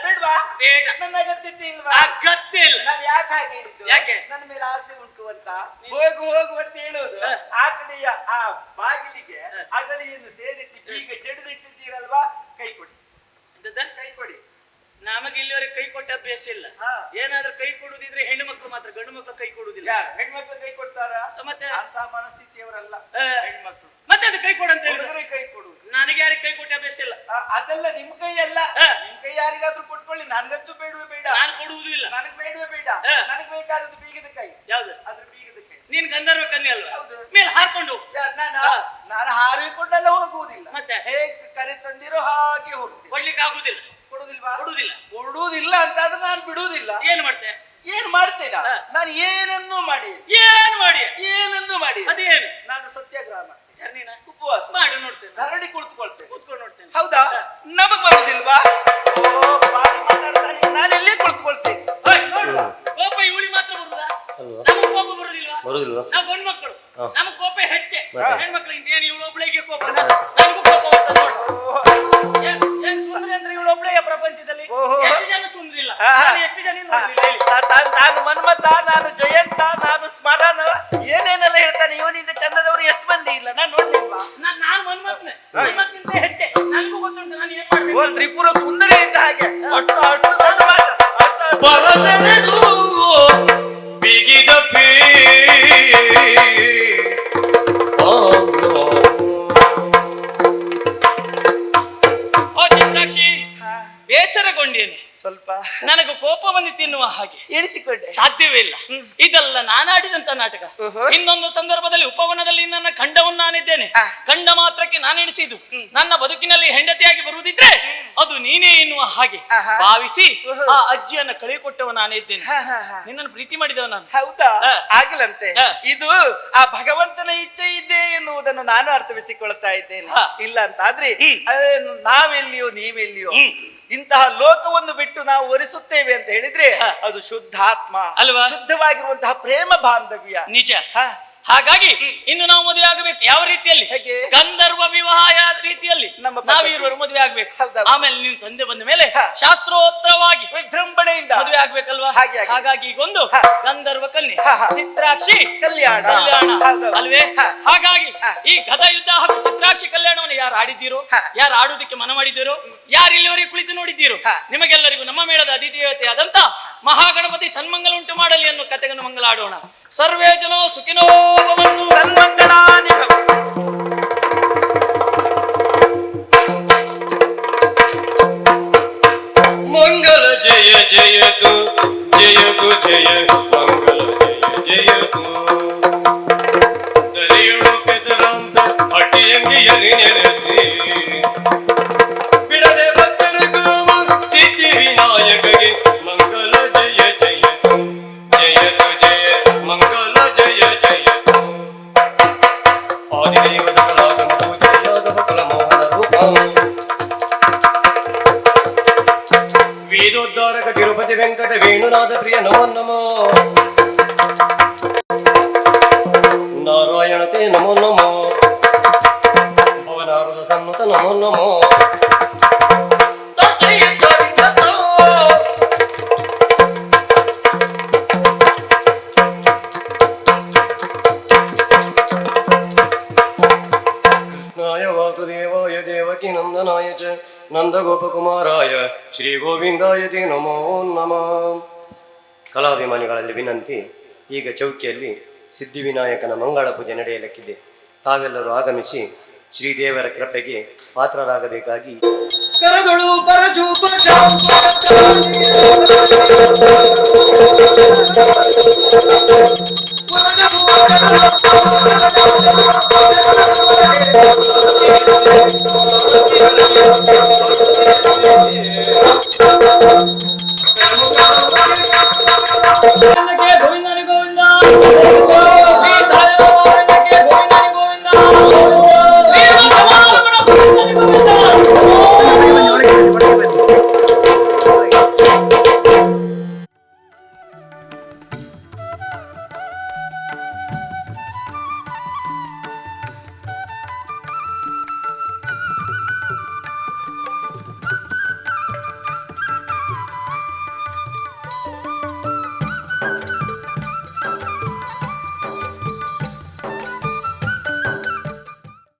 ಬೇಡವಾ? ಬೇಡ. ನನ್ನ ಅಗತ್ಯತೆ ಇಲ್ವಾ? ಅಗತ್ಯ ಇಲ್ಲ. ನಾನು ಯಾಕೆ ಹಾಗೆ ಹೇಳಿದ್ದು? ಯಾಕೆ? ನನ್ನ ಮೇಲೆ ಆಸೆ ಉಂಟು ಅಂತ. ಹೋಗು ಅಂತ ಹೇಳುವುದು. ಆ ಕಡೆಯ ಆ ಬಾಗಿಲಿಗೆ ಅಗಳಿಯನ್ನು ಸೇರಿಸಿ ಬೀಗ ಜಡಿದಿಟ್ಟಿದ್ದೀರಲ್ವಾ? ಕೈ ಕೊಡಿ. ಕೈ ಕೊಡಿ. ನಮಗೆ ಇಲ್ಲಿವರೆಗೆ ಕೈ ಕೊಟ್ಟ ಅಭ್ಯಾಸ ಇಲ್ಲ. ಏನಾದ್ರೂ ಕೈ ಕೊಡುದಿದ್ರೆ ಹೆಣ್ಣು ಮಕ್ಕಳು ಮಾತ್ರ, ಗಂಡು ಮಕ್ಕಳು ಕೈ ಕೊಡುದಿಲ್ಲ. ಹೆಣ್ಮಕ್ಳು ಕೈ ಕೊಡ್ತಾರ? ಮತ್ತೆ ಅಂತ ಮನಸ್ಥಿತಿಯವರಲ್ಲ ಹೆಣ್ಮಕ್ಳು. ಮತ್ತೆ ಅದು ಕೈ ಕೊಡಂತ ಹೇಳಿದ್ರೆ ಕೈ ಕೊಡು. ನನಗೆ ಯಾರಿಗೆ ಕೈ ಕೊಟ್ಟ ಅಭ್ಯಾಸ ಇಲ್ಲ. ಅದೆಲ್ಲ ನಿಮ್ ಕೈ ಅಲ್ಲ. ನಿಮ್ ಕೈ ಯಾರಿಗಾದ್ರೂ ಕೊಟ್ಕೊಳ್ಳಿ. ನನ್ಗಂತೂ ಬೇಡವೇ ಬೇಡ. ನಾನು ಕೊಡುವುದಿಲ್ಲ. ನನಗ್ ಬೇಡವೇ ಬೇಡ. ನನಗ್ ಬೇಕಾದದ್ದು ಬೀಗದ ಕೈ. ಯಾವ್ದು? ಅದ್ರ ಬೀಗದ ಕೈ. ನೀನ್ ಗಂಧರ್ವ ಕನ್ಯೆ ಅಲ್ವಾ? ಮೇಲೆ ಹಾರ್ಕೊಂಡು ನಾನು ಹಾರಿಕೊಂಡೆಲ್ಲ ಹೋಗುವುದಿಲ್ಲ. ಮತ್ತೆ ಹೇಗೆ ಕರೆ ತಂದಿರೋ ಹಾಗೆ ಹೋಗ್ತೀನಿ. ಕೊಡ್ಲಿಕ್ಕೆ ಆಗುದಿಲ್ಲ. ಕೊಡುದಿಲ್ವಾ? ಕೊಡುದಿಲ್ಲ ಅಂತಾದ್ರೆ ನಾನು ಬಿಡುವುದಿಲ್ಲ. ಏನ್ ಮಾಡ್ತೆ? ಏನ್ ಮಾಡ್ತೇನ? ನಾನು ಏನನ್ನೂ ಮಾಡಿ ಅದೇನು? ನಾನು ಸತ್ಯಾಗ್ರಹ ಮಾಡ್ತೇನೆ. ಉಪವಾಸ ಮಾಡಿ ನೋಡ್ತೇನೆ. ಧರಣಿ ಕುಳಿತುಕೊಳ್ತೇನೆ. ಕೂತ್ಕೊಂಡು ನೋಡ್ತೇನೆ. ಹೌದಾ? ನಮಗ್ ಬರುದಿಲ್ವಾ? ನಾನು ಇಲ್ಲೇ ಕುಳಿತುಕೊಳ್ತೇನೆ. ಕೋಪ ಇವಳಿ ಮಾತ್ರ ಬರುದಾ? ನಮಗ್ ಕೋಪ ಬರುದಿಲ್ವಾ? ನಾವು ಗಂಡು ಮಕ್ಕಳು, ನಮಗ್ ಕೋಪ ಹೆಚ್ಚೆ. ಹೆಣ್ಮಕ್ಳಿಂದ ಏನು ಇವಳು ಒಬ್ಳಿಗೆ ಕೋಪ? ನಮಗೂ ಕೋಪ ಬರ್ತದೆ ನೋಡು. ಏನ್ ಸುಂದ್ರಿ ಅಂದ್ರೆ ಇವಳು ಒಬ್ಳೆಯ ಪ್ರಪಂಚದಲ್ಲಿ? ಎಷ್ಟು ಜನ ಸುಂದ್ರಿ ಇಲ್ಲ? ಎಷ್ಟು ಜನ ನಾನು ಮನ್ಮಥ, ನಾನು ಜಯಂತ, ನಾನು ಸ್ಮರಣ, ಏನೇನೆಲ್ಲ ಹೇಳ್ತಾನೆ. ಇವನಿಂದ ಚಂದದವರು ಎಷ್ಟು ಮಂದಿ ಇಲ್ಲ? ನಾನು ನೋಡ್ಲಿಲ್ವಾ? ನಾನು ಮನ್ಮಥ್ಕಿಂತ ಹೆಚ್ಚೆ. ನನಗೂ ಗೊತ್ತುಂಟು ನಾನು ಏನ್ ಮಾಡ್ಬೇಕು. ತ್ರಿಪುರ ಸುಂದರಿ ಇದ್ದ ಹಾಗೆ. ಅಷ್ಟು ದೊಡ್ಡ ಮಾತು. ಬಿಗಿದ ಚಿತ್ರಾಕ್ಷಿ, ಬೇಸರಗೊಂಡೇನೆ ಸ್ವಲ್ಪ. ನನಗೆ ಕೋಪ ಬಂದು ತಿನ್ನುವ ಹಾಗೆ ಎಣಿಸಿಕೊಂಡೆ. ಸಾಧ್ಯವೇ ಇಲ್ಲ. ಇದಲ್ಲ ನಾನಾಡಿದಂತ ನಾಟಕ. ಇನ್ನೊಂದು ಸಂದರ್ಭದಲ್ಲಿ ಉಪವನದಲ್ಲಿ ನನ್ನ ಖಂಡವನ್ನು ನಾನಿದ್ದೇನೆ. ಖಂಡ ಮಾತ್ರಕ್ಕೆ ನಾನೆಣಿಸಿದ್ದು ನನ್ನ ಬದುಕಿನಲ್ಲಿ ಹೆಂಡತಿಯಾಗಿ ಬರುವುದಿದ್ರೆ ಅದು ನೀನೇ ಎನ್ನುವ ಹಾಗೆ ಭಾವಿಸಿ ಆ ಅಜ್ಜಿಯನ್ನ ಕಳೆ ಕೊಟ್ಟವ ನಾನೇ ಇದ್ದೇನೆ. ನಿನ್ನನ್ನು ಪ್ರೀತಿ ಮಾಡಿದವ ನಾನು. ಹೌದಾ? ಆಗಲಂತೆ. ಇದು ಆ ಭಗವಂತನ ಇಚ್ಛೆ ಇದೆ ಎನ್ನುವುದನ್ನು ನಾನು ಅರ್ಥವಿಸಿಕೊಳ್ತಾ ಇದ್ದೇನೆ. ಇಲ್ಲ ಅಂತಾದ್ರೆ ನಾವೆಲ್ಲಿಯೋ ನೀವೆಲ್ಲಿಯೋ ಇಂತಹ ಲೋಕವನ್ನು ಬಿಟ್ಟು ನಾವು ಒರೆಸುತ್ತೇವೆ ಅಂತ ಹೇಳಿದ್ರೆ ಅದು ಶುದ್ಧಾತ್ಮ ಅಲ್ವಾ? ಶುದ್ಧವಾಗಿರುವಂತಹ ಪ್ರೇಮ ಬಾಂಧವ್ಯ. ನಿಜ. ಹಾಗಾಗಿ ಇನ್ನು ನಾವು ಮದುವೆ ಆಗಬೇಕು. ಯಾವ ರೀತಿಯಲ್ಲಿ? ಹೇಗೆ? ಗಂಧರ್ವ ವಿವಾಹ ರೀತಿಯಲ್ಲಿ ನಾವಿರುವರು ಮದುವೆ ಆಗ್ಬೇಕು. ಆಮೇಲೆ ನೀವು ತಂದೆ ಬಂದ ಮೇಲೆ ಶಾಸ್ತ್ರೋತ್ತರವಾಗಿ ವಿಜೃಂಭಣೆಯಿಂದ ಮದುವೆ ಆಗ್ಬೇಕಲ್ವಾ? ಹಾಗಾಗಿ ಈಗೊಂದು ಗಂಧರ್ವ ಕನ್ಯೆ ಚಿತ್ರಾಕ್ಷಿ ಕಲ್ಯಾಣ ಅಲ್ವೇ? ಹಾಗಾಗಿ ಈ ಗದಾ ಯುದ್ಧ ಹಾಗೂ ಚಿತ್ರಾಕ್ಷಿ ಕಲ್ಯಾಣವನ್ನು ಯಾರು ಆಡಿದ್ದೀರೋ, ಯಾರು ಆಡುವುದಕ್ಕೆ ಮನ ಮಾಡಿದ್ದೀರೋ, ಯಾರು ಇಲ್ಲಿವರೆಗೆ ಕುಳಿತು ನೋಡಿದ್ದೀರೋ, ನಿಮಗೆಲ್ಲರಿಗೂ ನಮ್ಮ ಮೇಳದ ಅಧಿದೇವತೆಯಾದಂತ ಮಹಾಗಣಪತಿ ಸನ್ಮಂಗಲ ಉಂಟು ಮಾಡಲಿ ಅನ್ನೋ ಕಥೆಗಳನ್ನು ಮಂಗಲ ಆಡೋಣ. ಸರ್ವೇ ಜನೋ ಸುಖಿನೋ ಭವಂತು. ಸನ್ಮಂಗಳಾನಿ ಮಂಗಲ ಜಯ ಜಯತು ಜಯತು ಜಯ ಮಂಗಲ ಜಯ ಜಯತು ದರಿಯುಳು ಕೆಸರಂತ ಅಟ್ಟಿಯಂಗಿಯಲ್ಲಿ ನೆನೆಸಿ ಬಿಡದೆ ಭಕ್ತರ ಗೋಮ ಸಿದ್ಧಿ ವಿನಾಯಕಗೆ ಮಂಗಲ ಜಯ ಜಯತು ಜಯತು ಜಯ ಮಂಗಲ ಜಯ ಜಯತು ಆದಿದೇವದ ಕಲಾಗಮ ಪೂಜೆಯಾದವ ಕುಲಮೋಹನ ರೂಪ ವೇದೋದ್ಧಾರಕ ತಿರುಪತಿ ವೆಂಕಟ ವೇಣುನಾಥ ಪ್ರಿಯ ನಮೋ ನಮೋ ನಾರಾಯಣತೆ ನಮೋ ನಮೋ ಭವನಾರದ ಸನ್ನುತ ನಮೋ ನಮೋ ಕೃಷ್ಣಾಯ ವಾಸುದೇವಾಯ ದೇವಕಿ ನಂದನಾಯ ಚ ನಂದಗೋಪಕುಮಾರಾಯ ಶ್ರೀ ಗೋವಿಂದಾಯತಿ ನಮೋ ನಮಃ. ಕಲಾಭಿಮಾನಿಗಳಲ್ಲಿ ವಿನಂತಿ, ಈಗ ಚೌಕಿಯಲ್ಲಿ ಸಿದ್ಧಿವಿನಾಯಕನ ಮಂಗಳ ಪೂಜೆ ನಡೆಯಲಿಕ್ಕಿದೆ. ತಾವೆಲ್ಲರೂ ಆಗಮಿಸಿ ಶ್ರೀದೇವರ ಕೃಪೆಗೆ ಪಾತ್ರರಾಗಬೇಕಾಗಿ ಕರದೊಳು ಬರಜು ಗೋವಿಂದನಿಗೆ ಗೋವಿಂದ